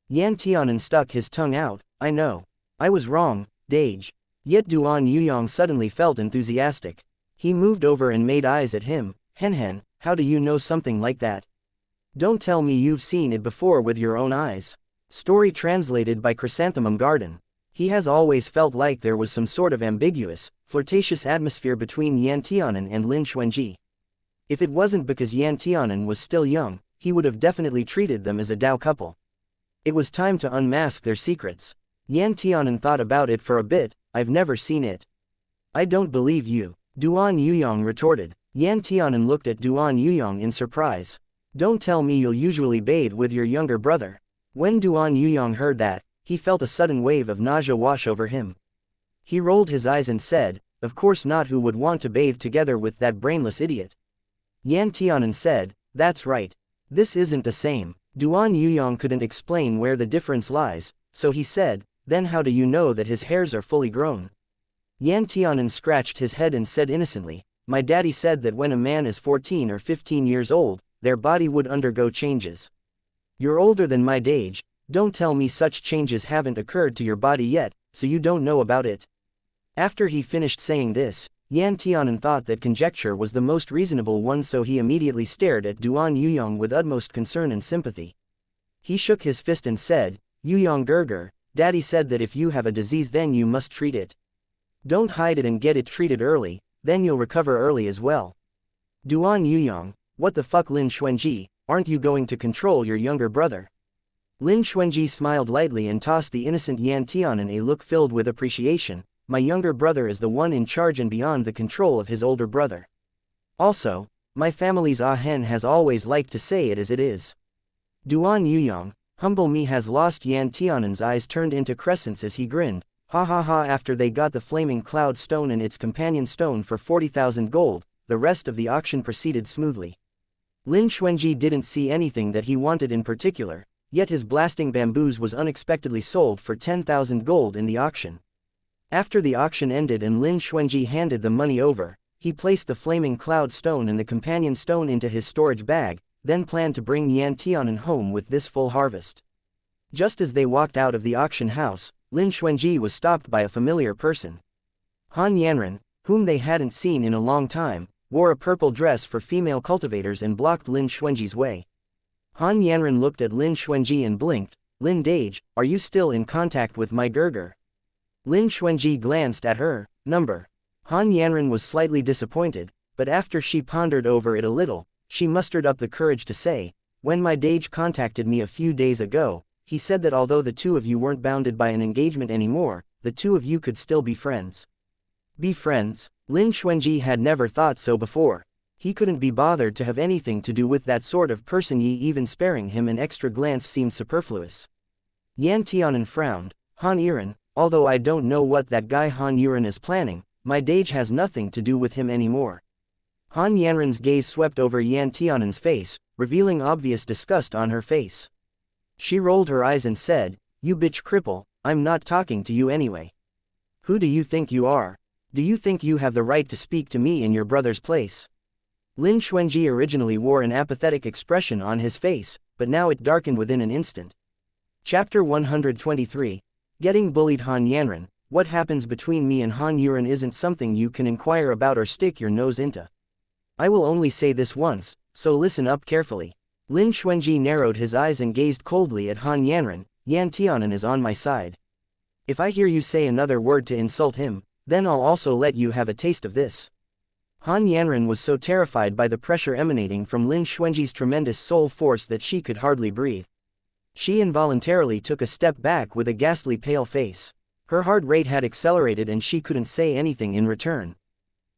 Yan Tianan stuck his tongue out, I know. I was wrong, Dage. Yet Duan Yuyong suddenly felt enthusiastic. He moved over and made eyes at him, hen, how do you know something like that? Don't tell me you've seen it before with your own eyes. Story translated by Chrysanthemum Garden. He has always felt like there was some sort of ambiguous, flirtatious atmosphere between Yan Tianan and Lin Xuanji. If it wasn't because Yan Tianan was still young, he would have definitely treated them as a Dao couple. It was time to unmask their secrets. Yan Tianan thought about it for a bit, I've never seen it. I don't believe you, Duan Yuyong retorted. Yan Tianan looked at Duan Yuyong in surprise. Don't tell me you'll usually bathe with your younger brother. When Duan Yuyong heard that, he felt a sudden wave of nausea wash over him. He rolled his eyes and said, of course not, who would want to bathe together with that brainless idiot? Yan Tianan said, that's right. This isn't the same. Duan Yuyong couldn't explain where the difference lies, so he said, then how do you know that his hairs are fully grown? Yan Tianan scratched his head and said innocently, my daddy said that when a man is 14 or 15 years old, their body would undergo changes. You're older than my Dage, don't tell me such changes haven't occurred to your body yet, so you don't know about it. After he finished saying this, Yan Tianan thought that conjecture was the most reasonable one, so he immediately stared at Duan Yuyong with utmost concern and sympathy. He shook his fist and said, Yuyong Gerger, Daddy said that if you have a disease then you must treat it. Don't hide it and get it treated early, then you'll recover early as well. Duan Yuyong, what the fuck? Lin Xuanji, aren't you going to control your younger brother? Lin Xuanji smiled lightly and tossed the innocent Yan Tianan a look filled with appreciation. My younger brother is the one in charge and beyond the control of his older brother. Also, my family's Ahen has always liked to say it as it is. Duan Yuyong, humble me, has lost. Yan Tianan's eyes turned into crescents as he grinned. Ha ha ha. After they got the flaming cloud stone and its companion stone for 40,000 gold, the rest of the auction proceeded smoothly. Lin Xuanji didn't see anything that he wanted in particular, yet his blasting bamboos was unexpectedly sold for 10,000 gold in the auction. After the auction ended and Lin Xuanji handed the money over, he placed the flaming cloud stone and the companion stone into his storage bag, then planned to bring Yan Tianan home with this full harvest. Just as they walked out of the auction house, Lin Xuanji was stopped by a familiar person. Han Yanran, whom they hadn't seen in a long time, wore a purple dress for female cultivators and blocked Lin Xuanji's way. Han Yanran looked at Lin Xuanji and blinked. Lin Dage, are you still in contact with my Gerger? Lin Xuanji glanced at her. Number. Han Yanran was slightly disappointed, but after she pondered over it a little, she mustered up the courage to say, when my Dage contacted me a few days ago, he said that although the two of you weren't bounded by an engagement anymore, the two of you could still be friends. Be friends? Lin Xuanji had never thought so before. He couldn't be bothered to have anything to do with that sort of person. Even sparing him an extra glance seemed superfluous. Yan Tianan frowned. Han Yiren, although I don't know what that guy Han Yiren is planning, my Dage has nothing to do with him anymore. Han Yanran's gaze swept over Yan Tianan's face, revealing obvious disgust on her face. She rolled her eyes and said, you bitch cripple, I'm not talking to you anyway. Who do you think you are? Do you think you have the right to speak to me in your brother's place? Lin Xuanji originally wore an apathetic expression on his face, but now it darkened within an instant. Chapter 123. Getting bullied. Han Yanran, what happens between me and Han Yiren isn't something you can inquire about or stick your nose into. I will only say this once, so listen up carefully. Lin Xuanji narrowed his eyes and gazed coldly at Han Yanran. Yan Tianan is on my side. If I hear you say another word to insult him, then I'll also let you have a taste of this. Han Yanran was so terrified by the pressure emanating from Lin Xuanji's tremendous soul force that she could hardly breathe. She involuntarily took a step back with a ghastly pale face. Her heart rate had accelerated and she couldn't say anything in return.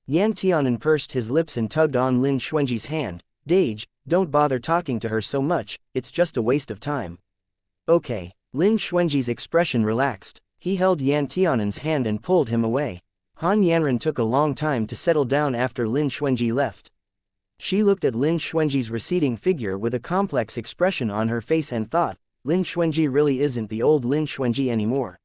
Yan Tianan pursed his lips and tugged on Lin Xuanji's hand. Dage, don't bother talking to her so much, it's just a waste of time. Okay. Lin Xuanji's expression relaxed. He held Yan Tianan's hand and pulled him away. Han Yanran took a long time to settle down after Lin Xuanji left. She looked at Lin Xuanji's receding figure with a complex expression on her face and thought, Lin Xuanji really isn't the old Lin Xuanji anymore.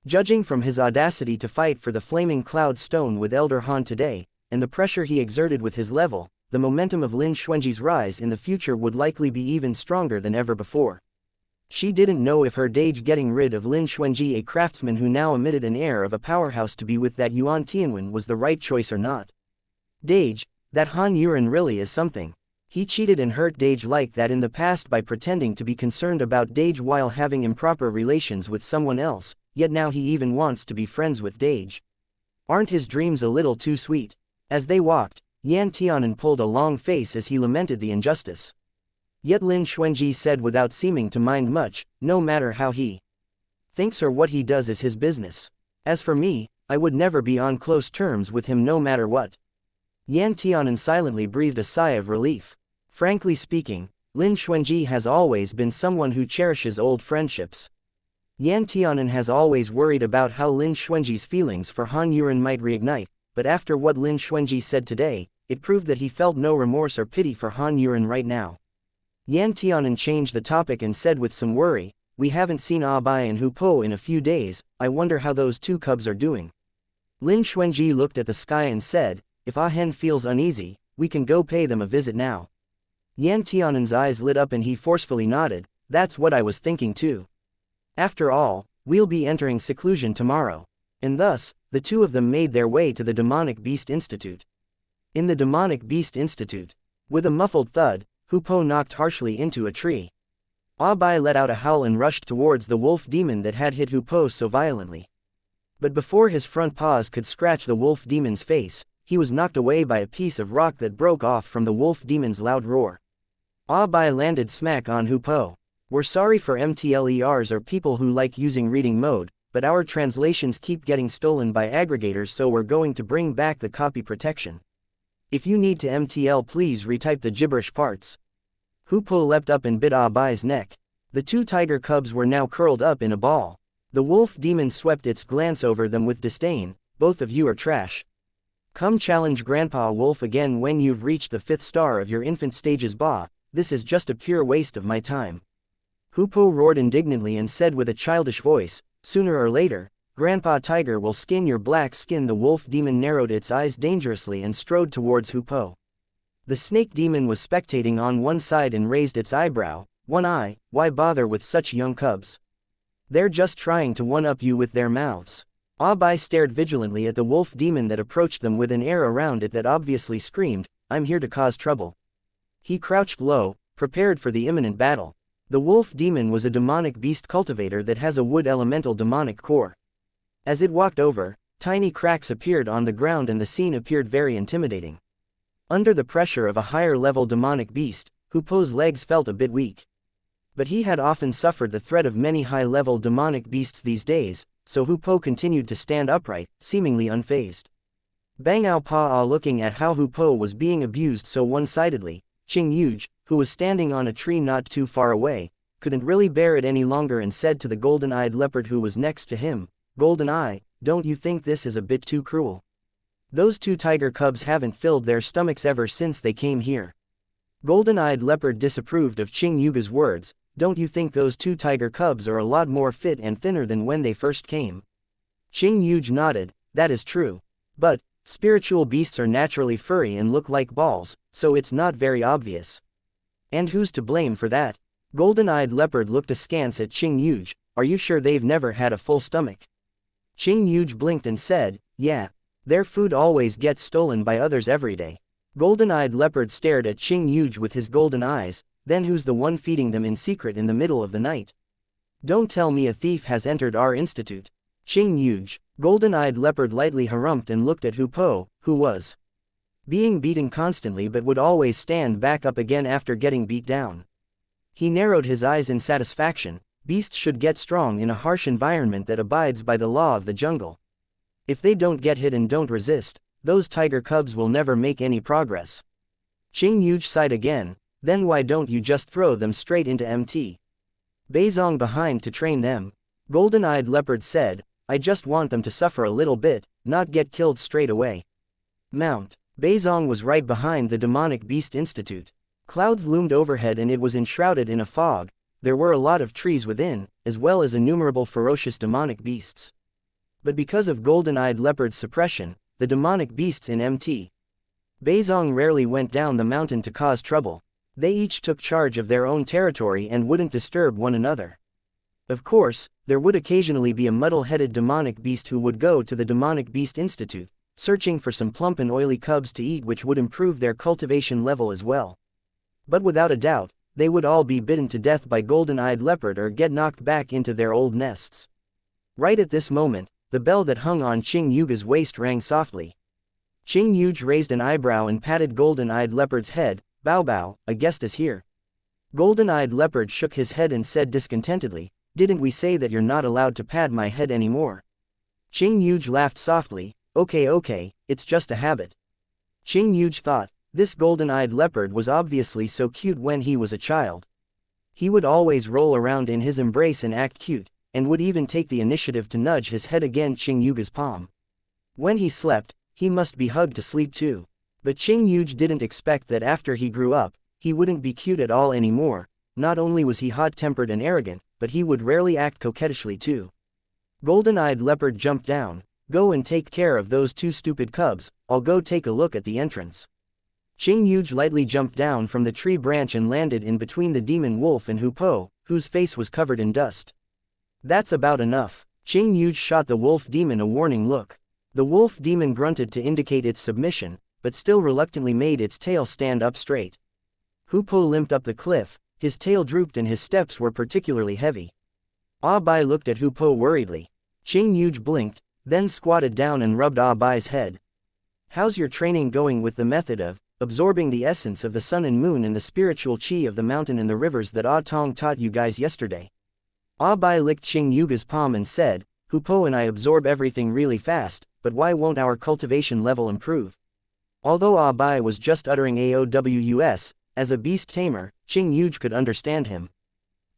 Judging from his audacity to fight for the flaming cloud stone with Elder Han today, and the pressure he exerted with his level, the momentum of Lin Xuanji's rise in the future would likely be even stronger than ever before. She didn't know if her Dage getting rid of Lin Xuanji, a craftsman who now emitted an air of a powerhouse to be with that Yuan Tianwen, was the right choice or not. Dage, that Han Yiren really is something. He cheated and hurt Dage like that in the past by pretending to be concerned about Dage while having improper relations with someone else, yet now he even wants to be friends with Dage. Aren't his dreams a little too sweet? As they walked, Yan Tianan pulled a long face as he lamented the injustice. Yet Lin Xuanji said without seeming to mind much, no matter how he thinks or what he does is his business. As for me, I would never be on close terms with him no matter what. Yan Tianan silently breathed a sigh of relief. Frankly speaking, Lin Xuanji has always been someone who cherishes old friendships. Yan Tianan has always worried about how Lin Xuanji's feelings for Han Yiren might reignite, but after what Lin Xuanji said today, it proved that he felt no remorse or pity for Han Yiren right now. Yan Tianan changed the topic and said with some worry, we haven't seen Bai and Hu Po in a few days, I wonder how those two cubs are doing. Lin Xuanji looked at the sky and said, if Ah Hen feels uneasy, we can go pay them a visit now. Yan Tianan's eyes lit up and he forcefully nodded, that's what I was thinking too. After all, we'll be entering seclusion tomorrow. And thus, the two of them made their way to the Demonic Beast Institute. In the Demonic Beast Institute, with a muffled thud, Hu Po knocked harshly into a tree. Bai let out a howl and rushed towards the wolf demon that had hit Hu Po so violently. But before his front paws could scratch the wolf demon's face, he was knocked away by a piece of rock that broke off from the wolf demon's loud roar. Bai landed smack on Hu Po. We're sorry for MTLERs or people who like using reading mode, but our translations keep getting stolen by aggregators, so we're going to bring back the copy protection. If you need to MTL, please retype the gibberish parts. Hu Po leapt up and bit Bai's neck. The two tiger cubs were now curled up in a ball. The wolf demon swept its glance over them with disdain. Both of you are trash. Come challenge Grandpa Wolf again when you've reached the 5th star of your infant stages. This is just a pure waste of my time. Hu Po roared indignantly and said with a childish voice, sooner or later, Grandpa Tiger will skin your black skin. The wolf demon narrowed its eyes dangerously and strode towards Hu Po. The snake demon was spectating on one side and raised its eyebrow. One eye, why bother with such young cubs? They're just trying to one-up you with their mouths. Bai stared vigilantly at the wolf demon that approached them with an air around it that obviously screamed, I'm here to cause trouble. He crouched low, prepared for the imminent battle. The wolf demon was a demonic beast cultivator that has a wood elemental demonic core. As it walked over, tiny cracks appeared on the ground and the scene appeared very intimidating. Under the pressure of a higher-level demonic beast, Hupo's legs felt a bit weak. But he had often suffered the threat of many high-level demonic beasts these days, so Hupo continued to stand upright, seemingly unfazed. Bangao Pa looking at how Hupo was being abused so one-sidedly, Qing Yuge, who was standing on a tree not too far away, couldn't really bear it any longer and said to the golden-eyed leopard who was next to him, "Golden Eye, don't you think this is a bit too cruel? Those two tiger cubs haven't filled their stomachs ever since they came here." Golden-eyed leopard disapproved of Qing Yuge's words. "Don't you think those two tiger cubs are a lot more fit and thinner than when they first came?" Qing Yuge nodded. "That is true. But spiritual beasts are naturally furry and look like balls, so it's not very obvious. And who's to blame for that?" Golden-eyed leopard looked askance at Qing Yuge. "Are you sure they've never had a full stomach?" Qing Yuge blinked and said, "Yeah. Their food always gets stolen by others every day." Golden-eyed leopard stared at Qing Yuge with his golden eyes. "Then who's the one feeding them in secret in the middle of the night? Don't tell me a thief has entered our institute." Qing Yuge, golden-eyed leopard lightly harumphed and looked at Hupo, who was being beaten constantly but would always stand back up again after getting beat down. He narrowed his eyes in satisfaction. Beasts should get strong in a harsh environment that abides by the law of the jungle. If they don't get hit and don't resist, those tiger cubs will never make any progress. Qing Yuge sighed again. "Then why don't you just throw them straight into MT Beizong behind to train them?" Golden-eyed leopard said, "I just want them to suffer a little bit, not get killed straight away." Mount Beizong was right behind the demonic beast institute. Clouds loomed overhead and it was enshrouded in a fog. There were a lot of trees within, as well as innumerable ferocious demonic beasts. But because of golden-eyed leopard's suppression, the demonic beasts in MT Beizong rarely went down the mountain to cause trouble. They each took charge of their own territory and wouldn't disturb one another. Of course, there would occasionally be a muddle-headed demonic beast who would go to the Demonic Beast Institute, searching for some plump and oily cubs to eat which would improve their cultivation level as well. But without a doubt, they would all be bitten to death by golden-eyed leopard or get knocked back into their old nests. Right at this moment, the bell that hung on Qing Yuge's waist rang softly. Qing Yuge raised an eyebrow and patted golden-eyed leopard's head. "Bow bow, a guest is here." Golden-eyed leopard shook his head and said discontentedly, "Didn't we say that you're not allowed to pat my head anymore?" Qing Yuge laughed softly. Okay, it's just a habit." Qing Yuge thought, this golden-eyed leopard was obviously so cute when he was a child. He would always roll around in his embrace and act cute, and would even take the initiative to nudge his head against Qing Yuge's palm. When he slept, he must be hugged to sleep too. But Qing Yuge didn't expect that after he grew up, he wouldn't be cute at all anymore. Not only was he hot-tempered and arrogant, but he would rarely act coquettishly too. Golden-eyed leopard jumped down. "Go and take care of those two stupid cubs, I'll go take a look at the entrance." Qing Yuge lightly jumped down from the tree branch and landed in between the demon wolf and Hupo, whose face was covered in dust. "That's about enough." Qing Yuge shot the wolf demon a warning look. The wolf demon grunted to indicate its submission, but still reluctantly made its tail stand up straight. Hupo limped up the cliff, his tail drooped and his steps were particularly heavy. Bai looked at Hupo worriedly. Qing Yuge blinked, then squatted down and rubbed Bai's head. "How's your training going with the method of absorbing the essence of the sun and moon and the spiritual chi of the mountain and the rivers that Tong taught you guys yesterday?" Bai licked Qing Yuge's palm and said, "Hupo and I absorb everything really fast, but why won't our cultivation level improve?" Although Bai was just uttering AOWUS, as a beast tamer, Qing Yuge could understand him.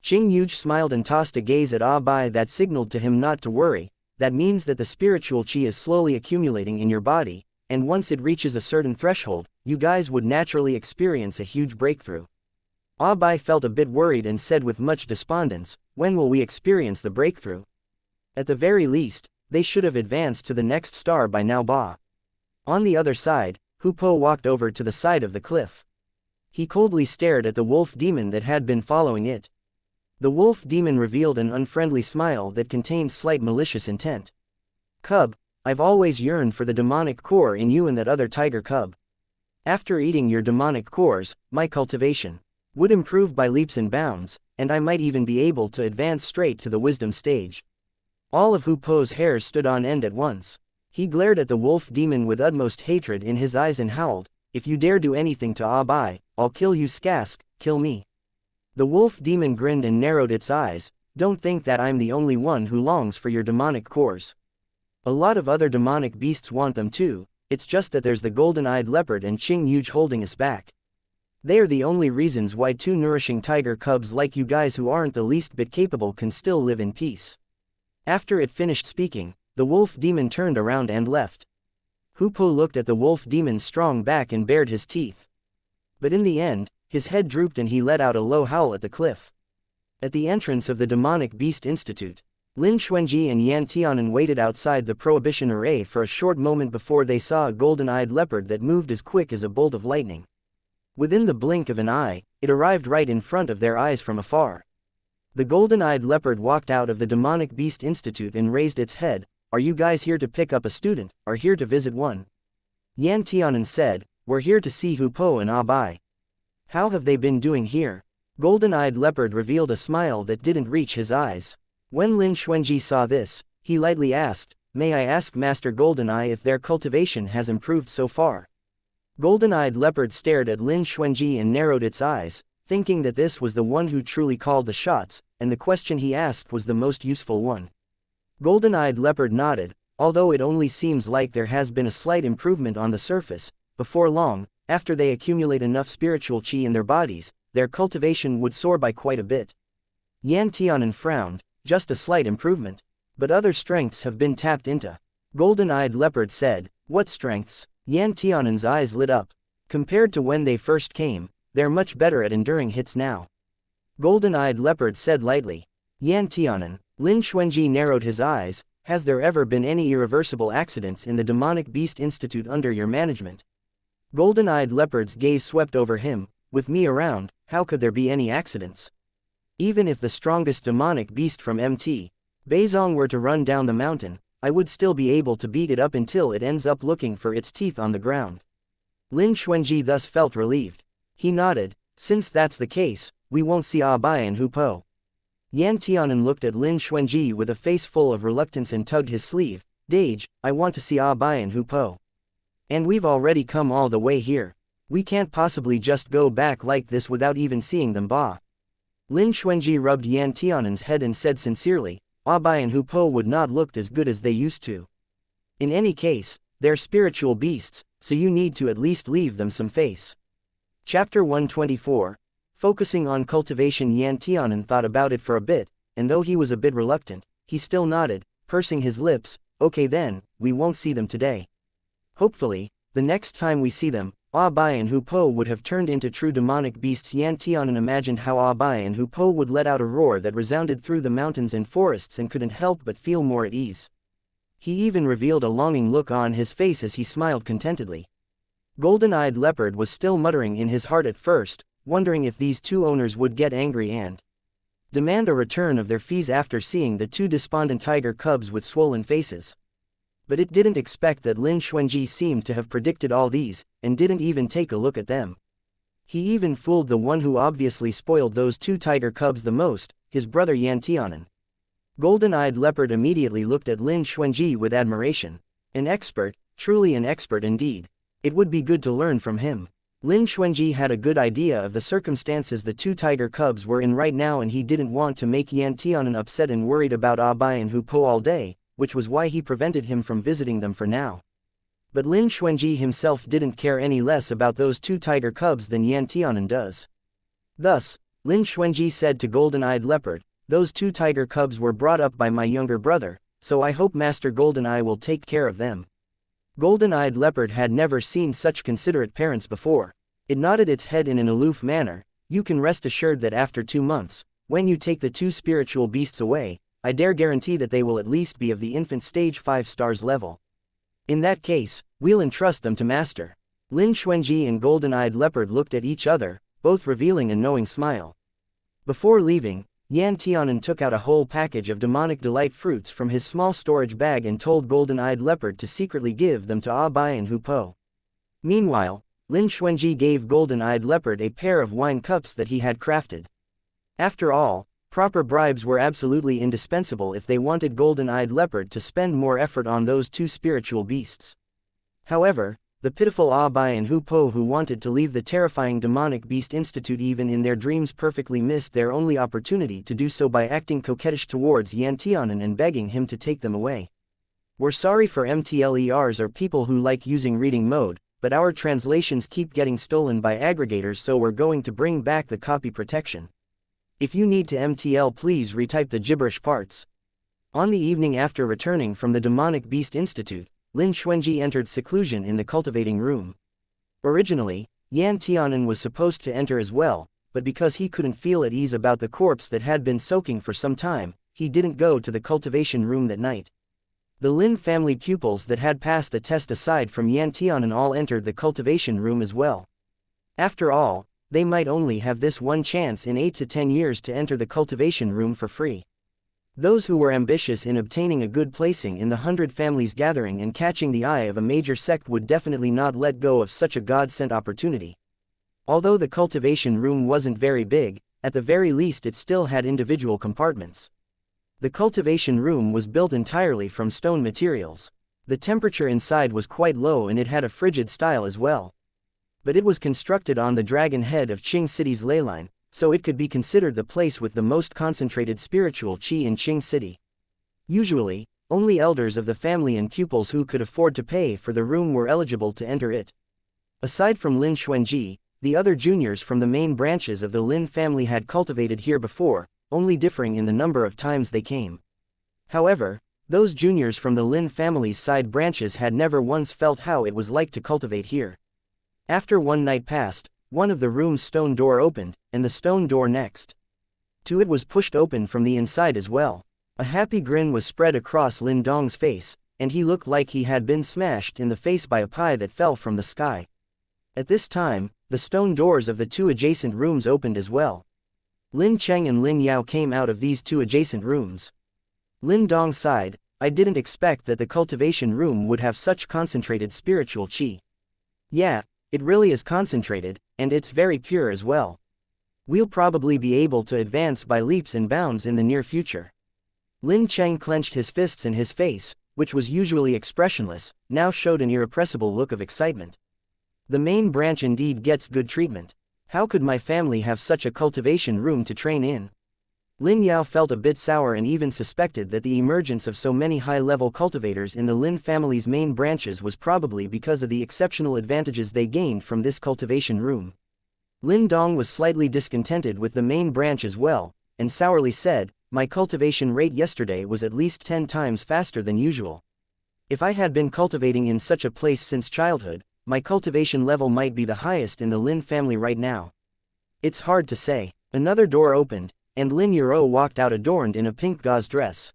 Qing Yuge smiled and tossed a gaze at Bai that signaled to him not to worry. "That means that the spiritual chi is slowly accumulating in your body, and once it reaches a certain threshold, you guys would naturally experience a huge breakthrough." Bai felt a bit worried and said with much despondence, "When will we experience the breakthrough? At the very least, they should have advanced to the next star by now, Ba." On the other side, Hupo walked over to the side of the cliff. He coldly stared at the wolf demon that had been following it. The wolf demon revealed an unfriendly smile that contained slight malicious intent. "Cub, I've always yearned for the demonic core in you and that other tiger cub. After eating your demonic cores, my cultivation would improve by leaps and bounds, and I might even be able to advance straight to the wisdom stage. All of Hu Po's hairs stood on end at once. He glared at the wolf demon with utmost hatred in his eyes and howled, "If you dare do anything to Abai, I'll kill you, Skask, kill me." The wolf demon grinned and narrowed its eyes. "Don't think that I'm the only one who longs for your demonic cores. A lot of other demonic beasts want them too, it's just that there's the golden-eyed leopard and Qing Yuge holding us back. They are the only reasons why two nourishing tiger cubs like you guys who aren't the least bit capable can still live in peace." After it finished speaking, the wolf demon turned around and left. Hu Po looked at the wolf demon's strong back and bared his teeth. But in the end, his head drooped and he let out a low howl at the cliff. At the entrance of the Demonic Beast Institute, Lin Xuanji and Yan Tianan waited outside the Prohibition Array for a short moment before they saw a golden-eyed leopard that moved as quick as a bolt of lightning. Within the blink of an eye, it arrived right in front of their eyes from afar. The golden-eyed leopard walked out of the Demonic Beast Institute and raised its head. "Are you guys here to pick up a student, or here to visit one?" Yan Tianan said, "We're here to see Hu Po and Abai." "How have they been doing here?" Golden-eyed leopard revealed a smile that didn't reach his eyes. When Lin Xuanji saw this, he lightly asked, "May I ask Master Golden-Eye if their cultivation has improved so far?" Golden-eyed leopard stared at Lin Xuanji and narrowed its eyes, thinking that this was the one who truly called the shots, and the question he asked was the most useful one. Golden-eyed leopard nodded, although it only seems like there has been a slight improvement on the surface. Before long, after they accumulate enough spiritual qi in their bodies, their cultivation would soar by quite a bit. Yan Tianan frowned, "Just a slight improvement. But other strengths have been tapped into." Golden-eyed leopard said, "What strengths?" Yan Tianan's eyes lit up. "Compared to when they first came, they're much better at enduring hits now." Golden-eyed leopard said lightly. Yan Tianan. Lin Xuanji narrowed his eyes. "Has there ever been any irreversible accidents in the Demonic Beast Institute under your management?" Golden-eyed leopard's gaze swept over him. "With me around, how could there be any accidents? Even if the strongest demonic beast from MT Beizong were to run down the mountain, I would still be able to beat it up until it ends up looking for its teeth on the ground." Lin Xuanji thus felt relieved. He nodded. "Since that's the case, we won't see Abai and Hu Po." Yan Tianan looked at Lin Xuanji with a face full of reluctance and tugged his sleeve. "Dage, I want to see Abai and Hu Po. And we've already come all the way here. We can't possibly just go back like this without even seeing them, ba." Lin Xuanji rubbed Yan Tianan's head and said sincerely, "Abai and Hu Po would not look as good as they used to. In any case, they're spiritual beasts, so you need to at least leave them some face." Chapter 124. Focusing on cultivation. Yan Tianan thought about it for a bit, and though he was a bit reluctant, he still nodded, pursing his lips. "Okay then, we won't see them today. Hopefully, the next time we see them, Abai and Hu Po would have turned into true demonic beasts." Yan Tianan imagined how Abai and Hu Po would let out a roar that resounded through the mountains and forests and couldn't help but feel more at ease. He even revealed a longing look on his face as he smiled contentedly. Golden-eyed leopard was still muttering in his heart at first, wondering if these two owners would get angry and demand a return of their fees after seeing the two despondent tiger cubs with swollen faces. But it didn't expect that Lin Xuanji seemed to have predicted all these, and didn't even take a look at them. He even fooled the one who obviously spoiled those two tiger cubs the most, his brother Yan Tianan. Golden-eyed leopard immediately looked at Lin Xuanji with admiration. An expert, truly an expert indeed. It would be good to learn from him. Lin Xuanji had a good idea of the circumstances the two tiger cubs were in right now, and he didn't want to make Yan Tianan upset and worried about Abai and Hu Po all day, which was why he prevented him from visiting them for now. But Lin Xuanji himself didn't care any less about those two tiger cubs than Yan Tianan does. Thus, Lin Xuanji said to Golden-eyed leopard, "Those two tiger cubs were brought up by my younger brother, so I hope Master Golden-Eye will take care of them." Golden-eyed leopard had never seen such considerate parents before. It nodded its head in an aloof manner. "You can rest assured that after 2 months, when you take the two spiritual beasts away, I dare guarantee that they will at least be of the infant stage 5 stars level. In that case, we'll entrust them to Master." Lin Xuanji and Golden-eyed leopard looked at each other, both revealing a knowing smile. Before leaving, Yan Tianan took out a whole package of demonic delight fruits from his small storage bag and told Golden-eyed leopard to secretly give them to Abai and Hu Po. Meanwhile, Lin Xuanji gave Golden-Eyed Leopard a pair of wine cups that he had crafted. After all, proper bribes were absolutely indispensable if they wanted Golden-Eyed Leopard to spend more effort on those two spiritual beasts. However, the pitiful Ah Bai and Hu Po, who wanted to leave the terrifying demonic beast institute even in their dreams, perfectly missed their only opportunity to do so by acting coquettish towards Yan Tianan and begging him to take them away. We're sorry for MTLERs or people who like using reading mode, but our translations keep getting stolen by aggregators, so we're going to bring back the copy protection. If you need to MTL, please retype the gibberish parts. On the evening after returning from the Demonic Beast Institute, Lin Xuanji entered seclusion in the cultivating room. Originally, Yan Tianan was supposed to enter as well, but because he couldn't feel at ease about the corpse that had been soaking for some time, he didn't go to the cultivation room that night. The Lin family pupils that had passed the test aside from Yan Tianan all entered the cultivation room as well. After all, they might only have this one chance in 8 to 10 years to enter the cultivation room for free. Those who were ambitious in obtaining a good placing in the 100 Families gathering and catching the eye of a major sect would definitely not let go of such a God-sent opportunity. Although the cultivation room wasn't very big, at the very least it still had individual compartments. The cultivation room was built entirely from stone materials. The temperature inside was quite low and it had a frigid style as well. But it was constructed on the dragon head of Qing City's ley line, so it could be considered the place with the most concentrated spiritual qi in Qing City. Usually, only elders of the family and pupils who could afford to pay for the room were eligible to enter it. Aside from Lin Xuanji, the other juniors from the main branches of the Lin family had cultivated here before, only differing in the number of times they came. However, those juniors from the Lin family's side branches had never once felt how it was like to cultivate here. After one night passed, one of the room's stone door opened, and the stone door next to it was pushed open from the inside as well. A happy grin was spread across Lin Dong's face, and he looked like he had been smashed in the face by a pie that fell from the sky. At this time, the stone doors of the two adjacent rooms opened as well. Lin Cheng and Lin Yao came out of these two adjacent rooms. Lin Dong sighed, "I didn't expect that the cultivation room would have such concentrated spiritual qi. Yeah, it really is concentrated, and it's very pure as well. We'll probably be able to advance by leaps and bounds in the near future." Lin Cheng clenched his fists, and his face, which was usually expressionless, now showed an irrepressible look of excitement. The main branch indeed gets good treatment. How could my family have such a cultivation room to train in? Lin Yao felt a bit sour and even suspected that the emergence of so many high-level cultivators in the Lin family's main branches was probably because of the exceptional advantages they gained from this cultivation room. Lin Dong was slightly discontented with the main branch as well, and sourly said, "My cultivation rate yesterday was at least 10 times faster than usual. If I had been cultivating in such a place since childhood, my cultivation level might be the highest in the Lin family right now." It's hard to say. Another door opened, and Lin Yuro walked out adorned in a pink gauze dress.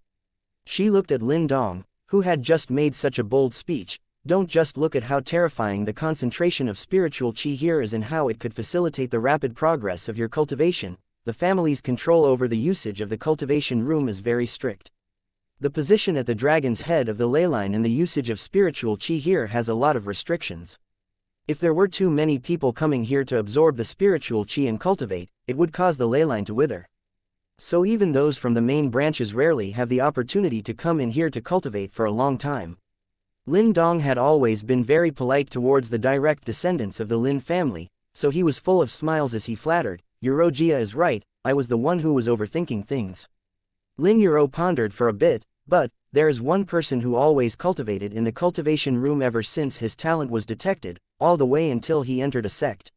She looked at Lin Dong, who had just made such a bold speech. "Don't just look at how terrifying the concentration of spiritual qi here is and how it could facilitate the rapid progress of your cultivation. The family's control over the usage of the cultivation room is very strict. The position at the dragon's head of the ley line and the usage of spiritual qi here has a lot of restrictions. If there were too many people coming here to absorb the spiritual qi and cultivate, it would cause the ley line to wither. So even those from the main branches rarely have the opportunity to come in here to cultivate for a long time." Lin Dong had always been very polite towards the direct descendants of the Lin family, so he was full of smiles as he flattered, "Eurojia is right, I was the one who was overthinking things." Lin Yuro pondered for a bit, but there is one person who always cultivated in the cultivation room ever since his talent was detected, all the way until he entered a sect.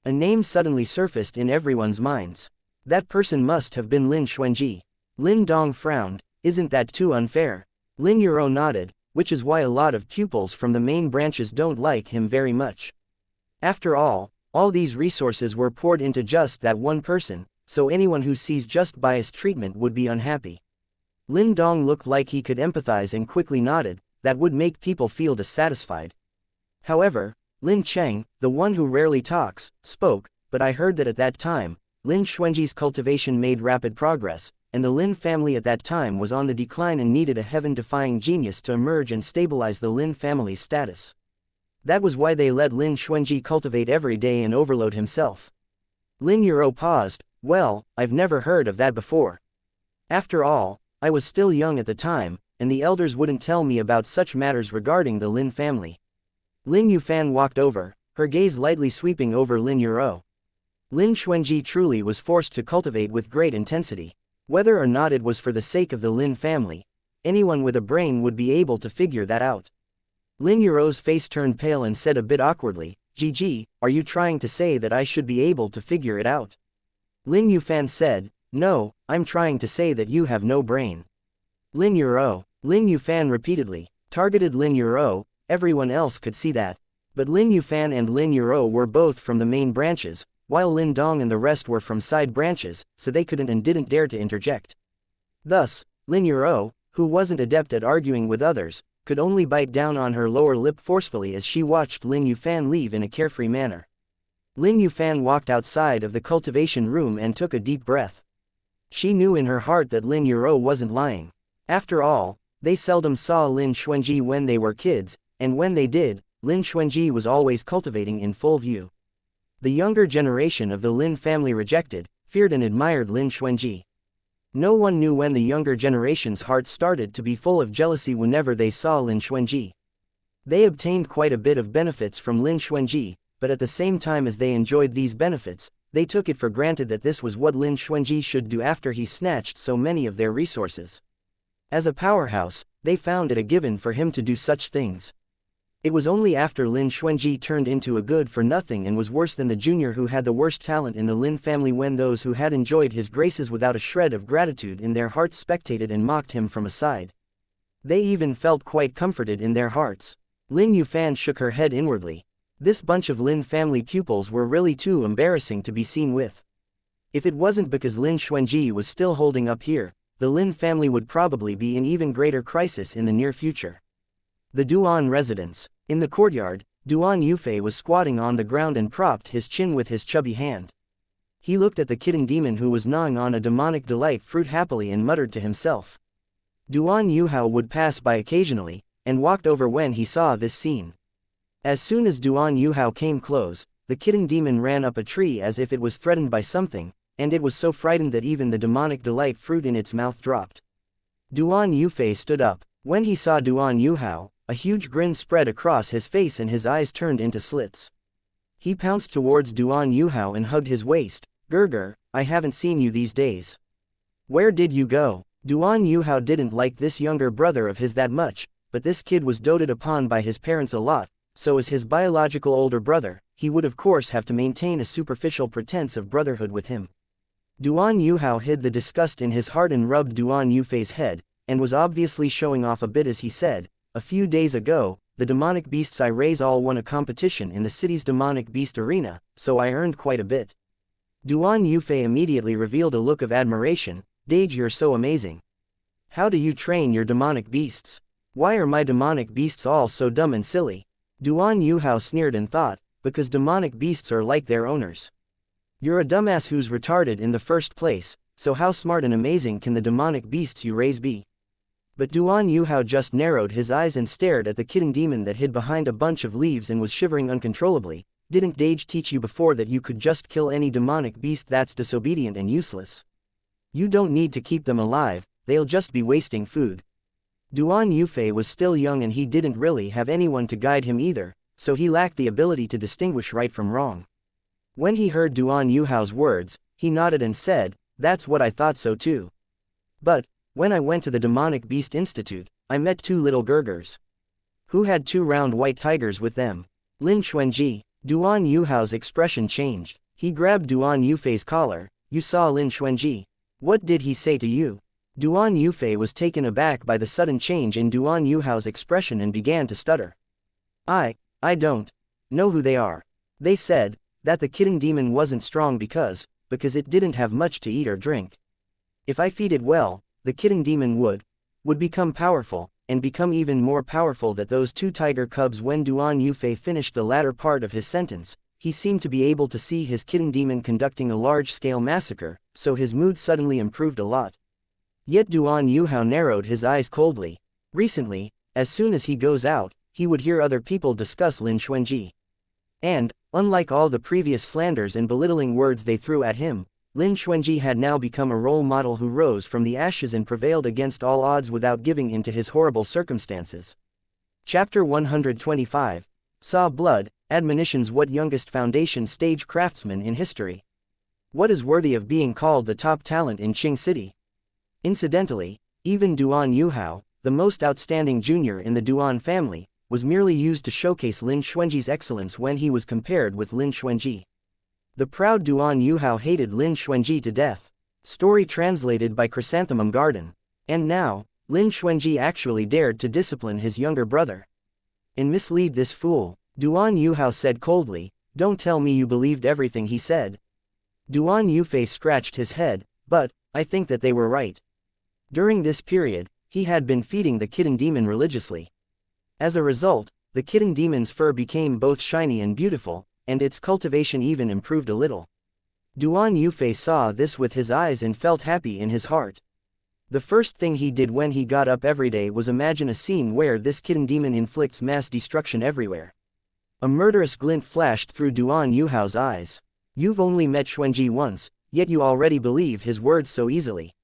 A name suddenly surfaced in everyone's minds. That person must have been Lin Xuanji. Lin Dong frowned, "Isn't that too unfair?" Lin Yuro nodded, "Which is why a lot of pupils from the main branches don't like him very much. After all these resources were poured into just that one person, so anyone who sees just biased treatment would be unhappy." Lin Dong looked like he could empathize and quickly nodded, "That would make people feel dissatisfied." However, Lin Cheng, the one who rarely talks, spoke, "But I heard that at that time, Lin Xuanji's cultivation made rapid progress, and the Lin family at that time was on the decline and needed a heaven-defying genius to emerge and stabilize the Lin family's status. That was why they let Lin Xuanji cultivate every day and overload himself. Lin Yuro paused. Well, I've never heard of that before. After all, I was still young at the time, and the elders wouldn't tell me about such matters regarding the Lin family. Lin Yufan walked over, her gaze lightly sweeping over Lin Yuro. Lin Xuanji truly was forced to cultivate with great intensity. Whether or not it was for the sake of the Lin family, anyone with a brain would be able to figure that out. Lin Yuro's face turned pale and said a bit awkwardly, "Gg, are you trying to say that I should be able to figure it out?" Lin Yufan said, "No, I'm trying to say that you have no brain." Lin Yuro. Lin Yufan repeatedly targeted Lin Yuro. Everyone else could see that. But Lin Yufan and Lin Yuro were both from the main branches, while Lin Dong and the rest were from side branches, so they couldn't and didn't dare to interject. Thus, Lin Yuro, who wasn't adept at arguing with others, could only bite down on her lower lip forcefully as she watched Lin Yufan leave in a carefree manner. Lin Yufan walked outside of the cultivation room and took a deep breath. She knew in her heart that Lin Yuro wasn't lying. After all, they seldom saw Lin Xuanji when they were kids, and when they did, Lin Xuanji was always cultivating in full view. The younger generation of the Lin family rejected, feared and admired Lin Xuanji. No one knew when the younger generation's hearts started to be full of jealousy whenever they saw Lin Xuanji. They obtained quite a bit of benefits from Lin Xuanji, but at the same time as they enjoyed these benefits, they took it for granted that this was what Lin Xuanji should do after he snatched so many of their resources. As a powerhouse, they found it a given for him to do such things. It was only after Lin Xuanji turned into a good-for-nothing and was worse than the junior who had the worst talent in the Lin family when those who had enjoyed his graces without a shred of gratitude in their hearts spectated and mocked him from aside. They even felt quite comforted in their hearts. Lin Yufan shook her head inwardly. This bunch of Lin family pupils were really too embarrassing to be seen with. If it wasn't because Lin Xuanji was still holding up here, the Lin family would probably be in even greater crisis in the near future. The Duan residence. In the courtyard, Duan Yufei was squatting on the ground and propped his chin with his chubby hand. He looked at the kitten demon who was gnawing on a demonic delight fruit happily and muttered to himself. Duan Yuhao would pass by occasionally, and walked over when he saw this scene. As soon as Duan Yuhao came close, the kitten demon ran up a tree as if it was threatened by something, and it was so frightened that even the demonic delight fruit in its mouth dropped. Duan Yufei stood up. When he saw Duan Yuhao, a huge grin spread across his face and his eyes turned into slits. He pounced towards Duan Yuhao and hugged his waist. "Gerger, I haven't seen you these days. Where did you go?" Duan Yuhao didn't like this younger brother of his that much, but this kid was doted upon by his parents a lot, so as his biological older brother, he would of course have to maintain a superficial pretense of brotherhood with him. Duan Yuhao hid the disgust in his heart and rubbed Duan Yufei's head, and was obviously showing off a bit as he said, "A few days ago, the demonic beasts I raise all won a competition in the city's demonic beast arena, so I earned quite a bit." Duan Yufei immediately revealed a look of admiration. "Dage, you're so amazing. How do you train your demonic beasts? Why are my demonic beasts all so dumb and silly?" Duan Yuhao sneered and thought, "Because demonic beasts are like their owners. You're a dumbass who's retarded in the first place, so how smart and amazing can the demonic beasts you raise be?" But Duan Yuhao just narrowed his eyes and stared at the kitten demon that hid behind a bunch of leaves and was shivering uncontrollably. "Didn't Dage teach you before that you could just kill any demonic beast that's disobedient and useless? You don't need to keep them alive, they'll just be wasting food." Duan Yufei was still young and he didn't really have anyone to guide him either, so he lacked the ability to distinguish right from wrong. When he heard Duan Yuhao's words, he nodded and said, "That's what I thought so too. But, when I went to the Demonic Beast Institute, I met two little Gergers who had two round white tigers with them." Lin Xuanji. Duan Yuhao's expression changed. He grabbed Duan Yufei's collar. "You saw Lin Xuanji. What did he say to you?" Duan Yufei was taken aback by the sudden change in Duan Yuhao's expression and began to stutter. I don't know who they are. They said that the kitten demon wasn't strong because it didn't have much to eat or drink. If I feed it well, the kitten demon would become powerful, and become even more powerful than those two tiger cubs." When Duan Yufei finished the latter part of his sentence, he seemed to be able to see his kitten demon conducting a large-scale massacre, so his mood suddenly improved a lot. Yet Duan Yuhao narrowed his eyes coldly. Recently, as soon as he goes out, he would hear other people discuss Lin Xuanji. And, unlike all the previous slanders and belittling words they threw at him, Lin Xuanji had now become a role model who rose from the ashes and prevailed against all odds without giving in to his horrible circumstances. Chapter 125. Saw Blood, Admonitions. What youngest foundation stage craftsman in history? What is worthy of being called the top talent in Qing City? Incidentally, even Duan Yuhao, the most outstanding junior in the Duan family, was merely used to showcase Lin Xuanji's excellence when he was compared with Lin Xuanji. The proud Duan Yuhao hated Lin Xuanji to death. Story translated by Chrysanthemum Garden. And now, Lin Xuanji actually dared to discipline his younger brother. And mislead this fool, Duan Yuhao said coldly. Don't tell me you believed everything he said. Duan Yufei scratched his head, but, I think that they were right. During this period, he had been feeding the kitten demon religiously. As a result, the kitten demon's fur became both shiny and beautiful, and its cultivation even improved a little. Duan Yufei saw this with his eyes and felt happy in his heart. The first thing he did when he got up every day was imagine a scene where this kitten demon inflicts mass destruction everywhere. A murderous glint flashed through Duan Yuhao's eyes. You've only met Xuanji once, yet you already believe his words so easily.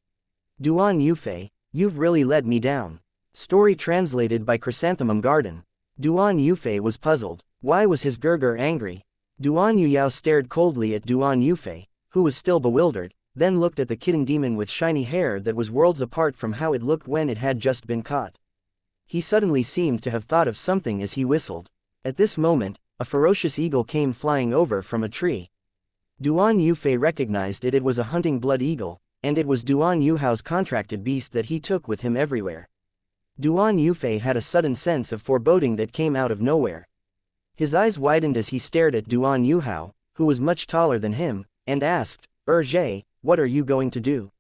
Duan Yufei, you've really let me down. Story translated by Chrysanthemum Garden. Duan Yufei was puzzled. Why was his Gurgur angry? Duan Yuyao stared coldly at Duan Yufei, who was still bewildered, then looked at the kitten demon with shiny hair that was worlds apart from how it looked when it had just been caught. He suddenly seemed to have thought of something as he whistled. At this moment, a ferocious eagle came flying over from a tree. Duan Yufei recognized it was a hunting blood eagle, and it was Duan Yuhao's contracted beast that he took with him everywhere. Duan Yufei had a sudden sense of foreboding that came out of nowhere. His eyes widened as he stared at Duan Yuhao, who was much taller than him, and asked, Zhe, what are you going to do?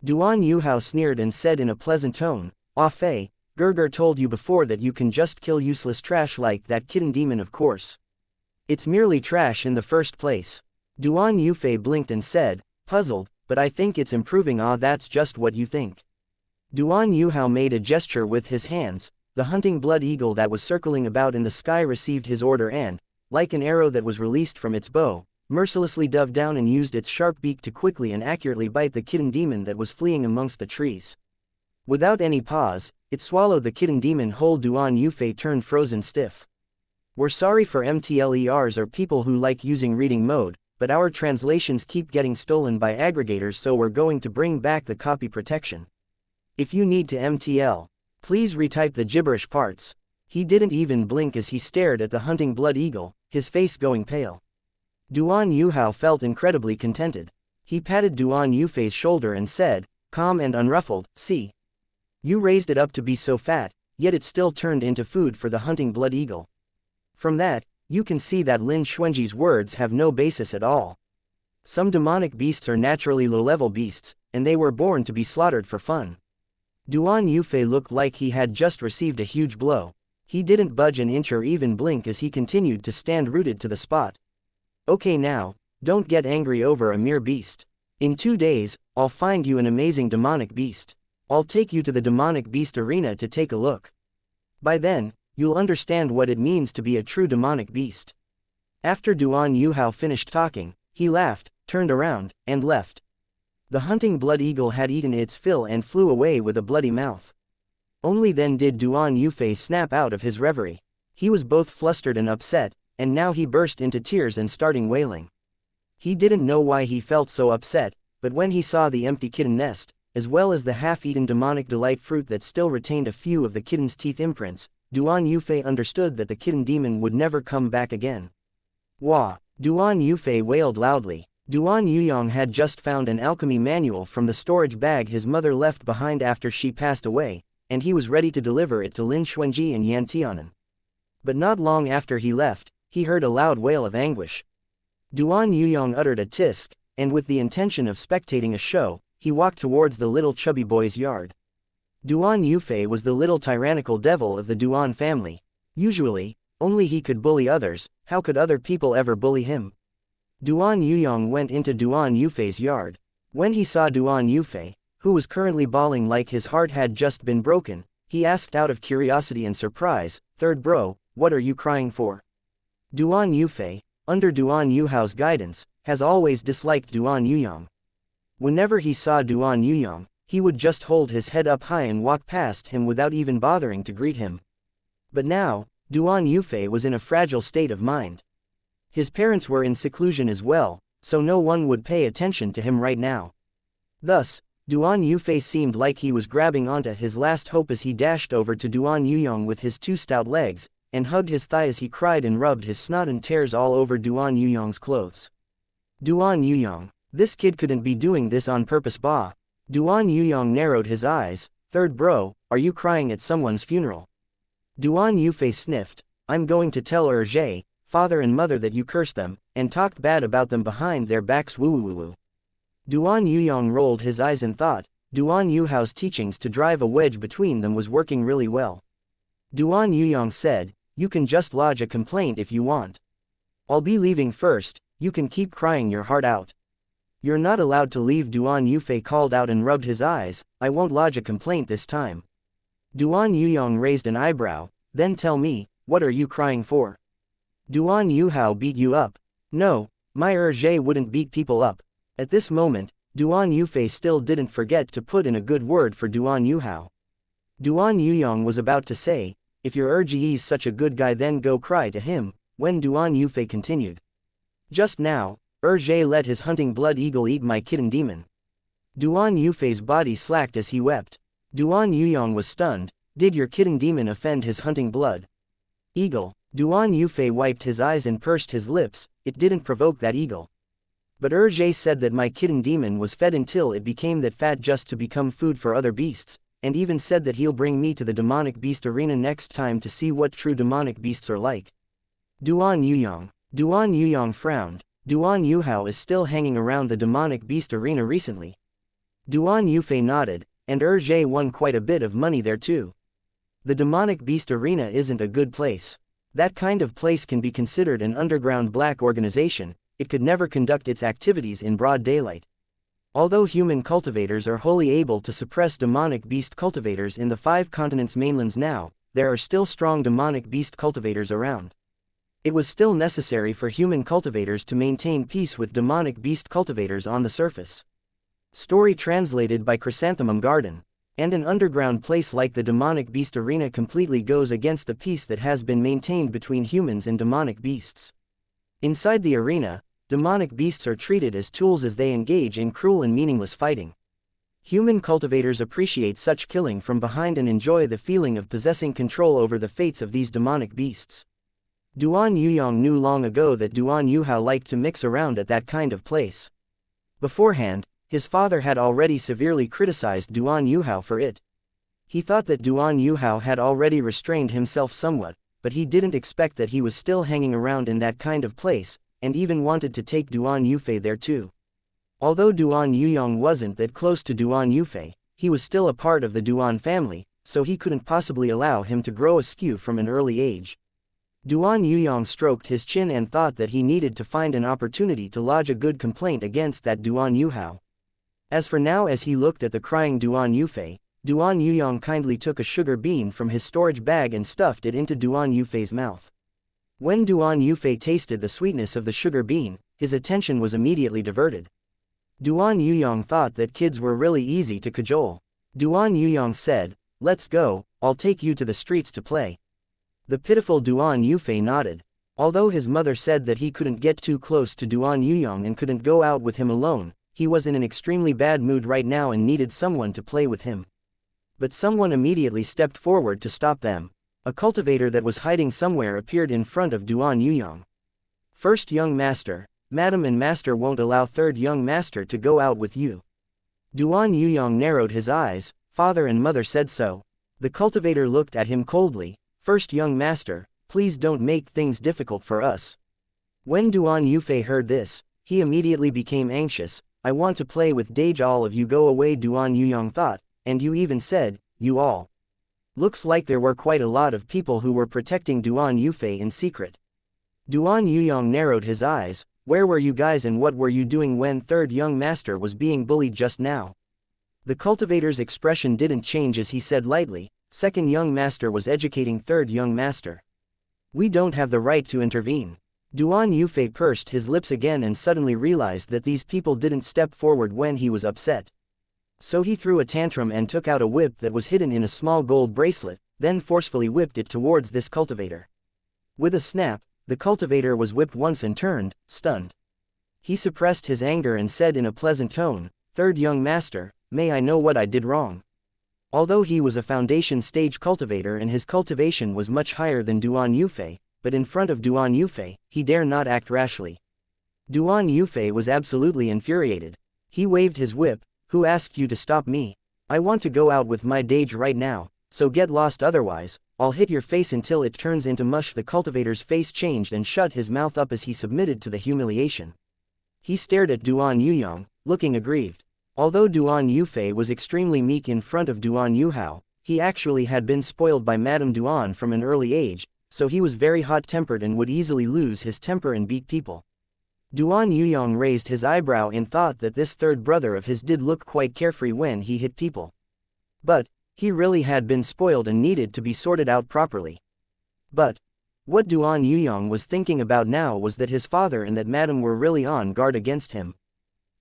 Duan Yuhao sneered and said in a pleasant tone, Ah Fei, Gurgur told you before that you can just kill useless trash like that kitten demon, of course. It's merely trash in the first place. Duan Yufei blinked and said, puzzled, but I think it's improving. Ah, that's just what you think. Duan Yuhao made a gesture with his hands. The hunting blood eagle that was circling about in the sky received his order and, like an arrow that was released from its bow, mercilessly dove down and used its sharp beak to quickly and accurately bite the kitten demon that was fleeing amongst the trees. Without any pause, it swallowed the kitten demon whole. Duan Yufei turned frozen stiff. We're sorry for MTLERs or people who like using reading mode, but our translations keep getting stolen by aggregators, so we're going to bring back the copy protection. If you need to MTL, please retype the gibberish parts. He didn't even blink as he stared at the hunting blood eagle, his face going pale. Duan Yuhao felt incredibly contented. He patted Duan Yufei's shoulder and said, calm and unruffled, see. You raised it up to be so fat, yet it still turned into food for the hunting blood eagle. From that, you can see that Lin Xuanji's words have no basis at all. Some demonic beasts are naturally low-level beasts, and they were born to be slaughtered for fun. Duan Yufei looked like he had just received a huge blow. He didn't budge an inch or even blink as he continued to stand rooted to the spot. Okay now, don't get angry over a mere beast. In 2 days, I'll find you an amazing demonic beast. I'll take you to the demonic beast arena to take a look. By then, you'll understand what it means to be a true demonic beast. After Duan Yuhao finished talking, he laughed, turned around, and left. The hunting blood eagle had eaten its fill and flew away with a bloody mouth. Only then did Duan Yufei snap out of his reverie. He was both flustered and upset, and now he burst into tears and starting wailing. He didn't know why he felt so upset, but when he saw the empty kitten nest, as well as the half-eaten demonic delight fruit that still retained a few of the kitten's teeth imprints, Duan Yufei understood that the kitten demon would never come back again. Wah! Duan Yufei wailed loudly. Duan Yuyong had just found an alchemy manual from the storage bag his mother left behind after she passed away, and he was ready to deliver it to Lin Xuanji and Yan Tianan. But not long after he left, he heard a loud wail of anguish. Duan Yuyong uttered a tisk, and with the intention of spectating a show, he walked towards the little chubby boy's yard. Duan Yufei was the little tyrannical devil of the Duan family. Usually, only he could bully others. How could other people ever bully him? Duan Yuyong went into Duan Yufei's yard. When he saw Duan Yufei, who was currently bawling like his heart had just been broken, he asked out of curiosity and surprise, "Third bro, what are you crying for?" Duan Yufei, under Duan Yuhao's guidance, has always disliked Duan Yuyang. Whenever he saw Duan Yuyang, he would just hold his head up high and walk past him without even bothering to greet him. But now, Duan Yufei was in a fragile state of mind. His parents were in seclusion as well, so no one would pay attention to him right now. Thus, Duan Yufei seemed like he was grabbing onto his last hope as he dashed over to Duan Yuyang with his two stout legs, and hugged his thigh as he cried and rubbed his snot and tears all over Duan Yuyang's clothes. Duan Yuyang, this kid couldn't be doing this on purpose ba. Duan Yuyang narrowed his eyes. "Third bro, are you crying at someone's funeral?" Duan Yufei sniffed. "I'm going to tell Erje, father and mother that you cursed them, and talked bad about them behind their backs woo woo woo." Duan Yuyang rolled his eyes and thought, Duan Yuhao's teachings to drive a wedge between them was working really well. Duan Yuyang said, "You can just lodge a complaint if you want. I'll be leaving first, you can keep crying your heart out." "You're not allowed to leave," Duan Yufei called out and rubbed his eyes. "I won't lodge a complaint this time." Duan Yuyang raised an eyebrow. "Then tell me, what are you crying for?" "Duan Yuhao beat you up." "No, my Erje wouldn't beat people up." At this moment, Duan Yufei still didn't forget to put in a good word for Duan Yuhao. Duan Yuyang was about to say, "If your Erje's such a good guy then go cry to him," when Duan Yufei continued. "Just now, Erje let his hunting blood eagle eat my kitten demon." Duan Yufei's body slacked as he wept. Duan Yuyang was stunned. "Did your kitten demon offend his hunting blood eagle?" Duan Yufei wiped his eyes and pursed his lips. "It didn't provoke that eagle. But Erje said that my kitten demon was fed until it became that fat just to become food for other beasts, and even said that he'll bring me to the demonic beast arena next time to see what true demonic beasts are like." Duan Yuyang frowned. Duan Yuhao is still hanging around the demonic beast arena recently. Duan Yufei nodded, and Erje won quite a bit of money there too. The demonic beast arena isn't a good place. That kind of place can be considered an underground black organization. It could never conduct its activities in broad daylight. Although human cultivators are wholly able to suppress demonic beast cultivators in the 5 continents mainlands now, there are still strong demonic beast cultivators around. It was still necessary for human cultivators to maintain peace with demonic beast cultivators on the surface. Story translated by Chrysanthemum Garden. And an underground place like the demonic beast arena completely goes against the peace that has been maintained between humans and demonic beasts. Inside the arena, demonic beasts are treated as tools as they engage in cruel and meaningless fighting. Human cultivators appreciate such killing from behind and enjoy the feeling of possessing control over the fates of these demonic beasts. Duan Yuyang knew long ago that Duan Yuhao liked to mix around at that kind of place. Beforehand, his father had already severely criticized Duan Yuhao for it. He thought that Duan Yuhao had already restrained himself somewhat, but he didn't expect that he was still hanging around in that kind of place, and even wanted to take Duan Yufei there too. Although Duan Yuyang wasn't that close to Duan Yufei, he was still a part of the Duan family, so he couldn't possibly allow him to grow askew from an early age. Duan Yuyang stroked his chin and thought that he needed to find an opportunity to lodge a good complaint against that Duan Yuhao. As for now, as he looked at the crying Duan Yufei, Duan Yuyang kindly took a sugar bean from his storage bag and stuffed it into Duan Yufei's mouth. When Duan Yufei tasted the sweetness of the sugar bean, his attention was immediately diverted. Duan Yuyang thought that kids were really easy to cajole. Duan Yuyang said, "Let's go, I'll take you to the streets to play." The pitiful Duan Yufei nodded. Although his mother said that he couldn't get too close to Duan Yuyang and couldn't go out with him alone, he was in an extremely bad mood right now and needed someone to play with him. But someone immediately stepped forward to stop them. A cultivator that was hiding somewhere appeared in front of Duan Yuyang. "First young master, Madam and master won't allow third young master to go out with you." Duan Yuyang narrowed his eyes. "Father and mother said so." The cultivator looked at him coldly. "First young master, please don't make things difficult for us." When Duan Yufei heard this, he immediately became anxious. "I want to play with Dage, all of you go away," Duan Yuyang thought, "and you even said, you all." Looks like there were quite a lot of people who were protecting Duan Yufei in secret. Duan Yuyang narrowed his eyes. "Where were you guys and what were you doing when third young master was being bullied just now?" The cultivator's expression didn't change as he said lightly, Second young master was educating third young master. We don't have the right to intervene. Duan Yufei pursed his lips again and suddenly realized that these people didn't step forward when he was upset. So he threw a tantrum and took out a whip that was hidden in a small gold bracelet, then forcefully whipped it towards this cultivator. With a snap, the cultivator was whipped once and turned, stunned. He suppressed his anger and said in a pleasant tone, "Third young master, may I know what I did wrong?" Although he was a foundation stage cultivator and his cultivation was much higher than Duan Yufei, but in front of Duan Yufei, he dare not act rashly. Duan Yufei was absolutely infuriated. He waved his whip. "Who asked you to stop me? I want to go out with my dage right now, so get lost, otherwise I'll hit your face until it turns into mush." The cultivator's face changed and shut his mouth up as he submitted to the humiliation. He stared at Duan Yuyong, looking aggrieved. Although Duan Yufei was extremely meek in front of Duan Yuhao, he actually had been spoiled by Madame Duan from an early age, so he was very hot-tempered and would easily lose his temper and beat people. Duan Yuyong raised his eyebrow in thought that this third brother of his did look quite carefree when he hit people. But he really had been spoiled and needed to be sorted out properly. But what Duan Yuyong was thinking about now was that his father and that madam were really on guard against him.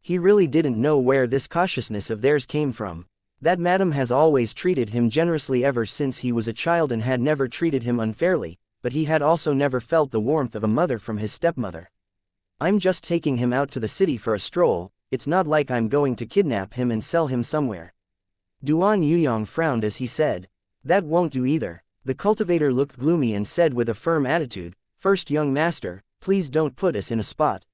He really didn't know where this cautiousness of theirs came from. That madam has always treated him generously ever since he was a child and had never treated him unfairly, but he had also never felt the warmth of a mother from his stepmother. "I'm just taking him out to the city for a stroll, it's not like I'm going to kidnap him and sell him somewhere." Duan Yuyong frowned as he said. "That won't do either." The cultivator looked gloomy and said with a firm attitude, "First young master, please don't put us in a spot.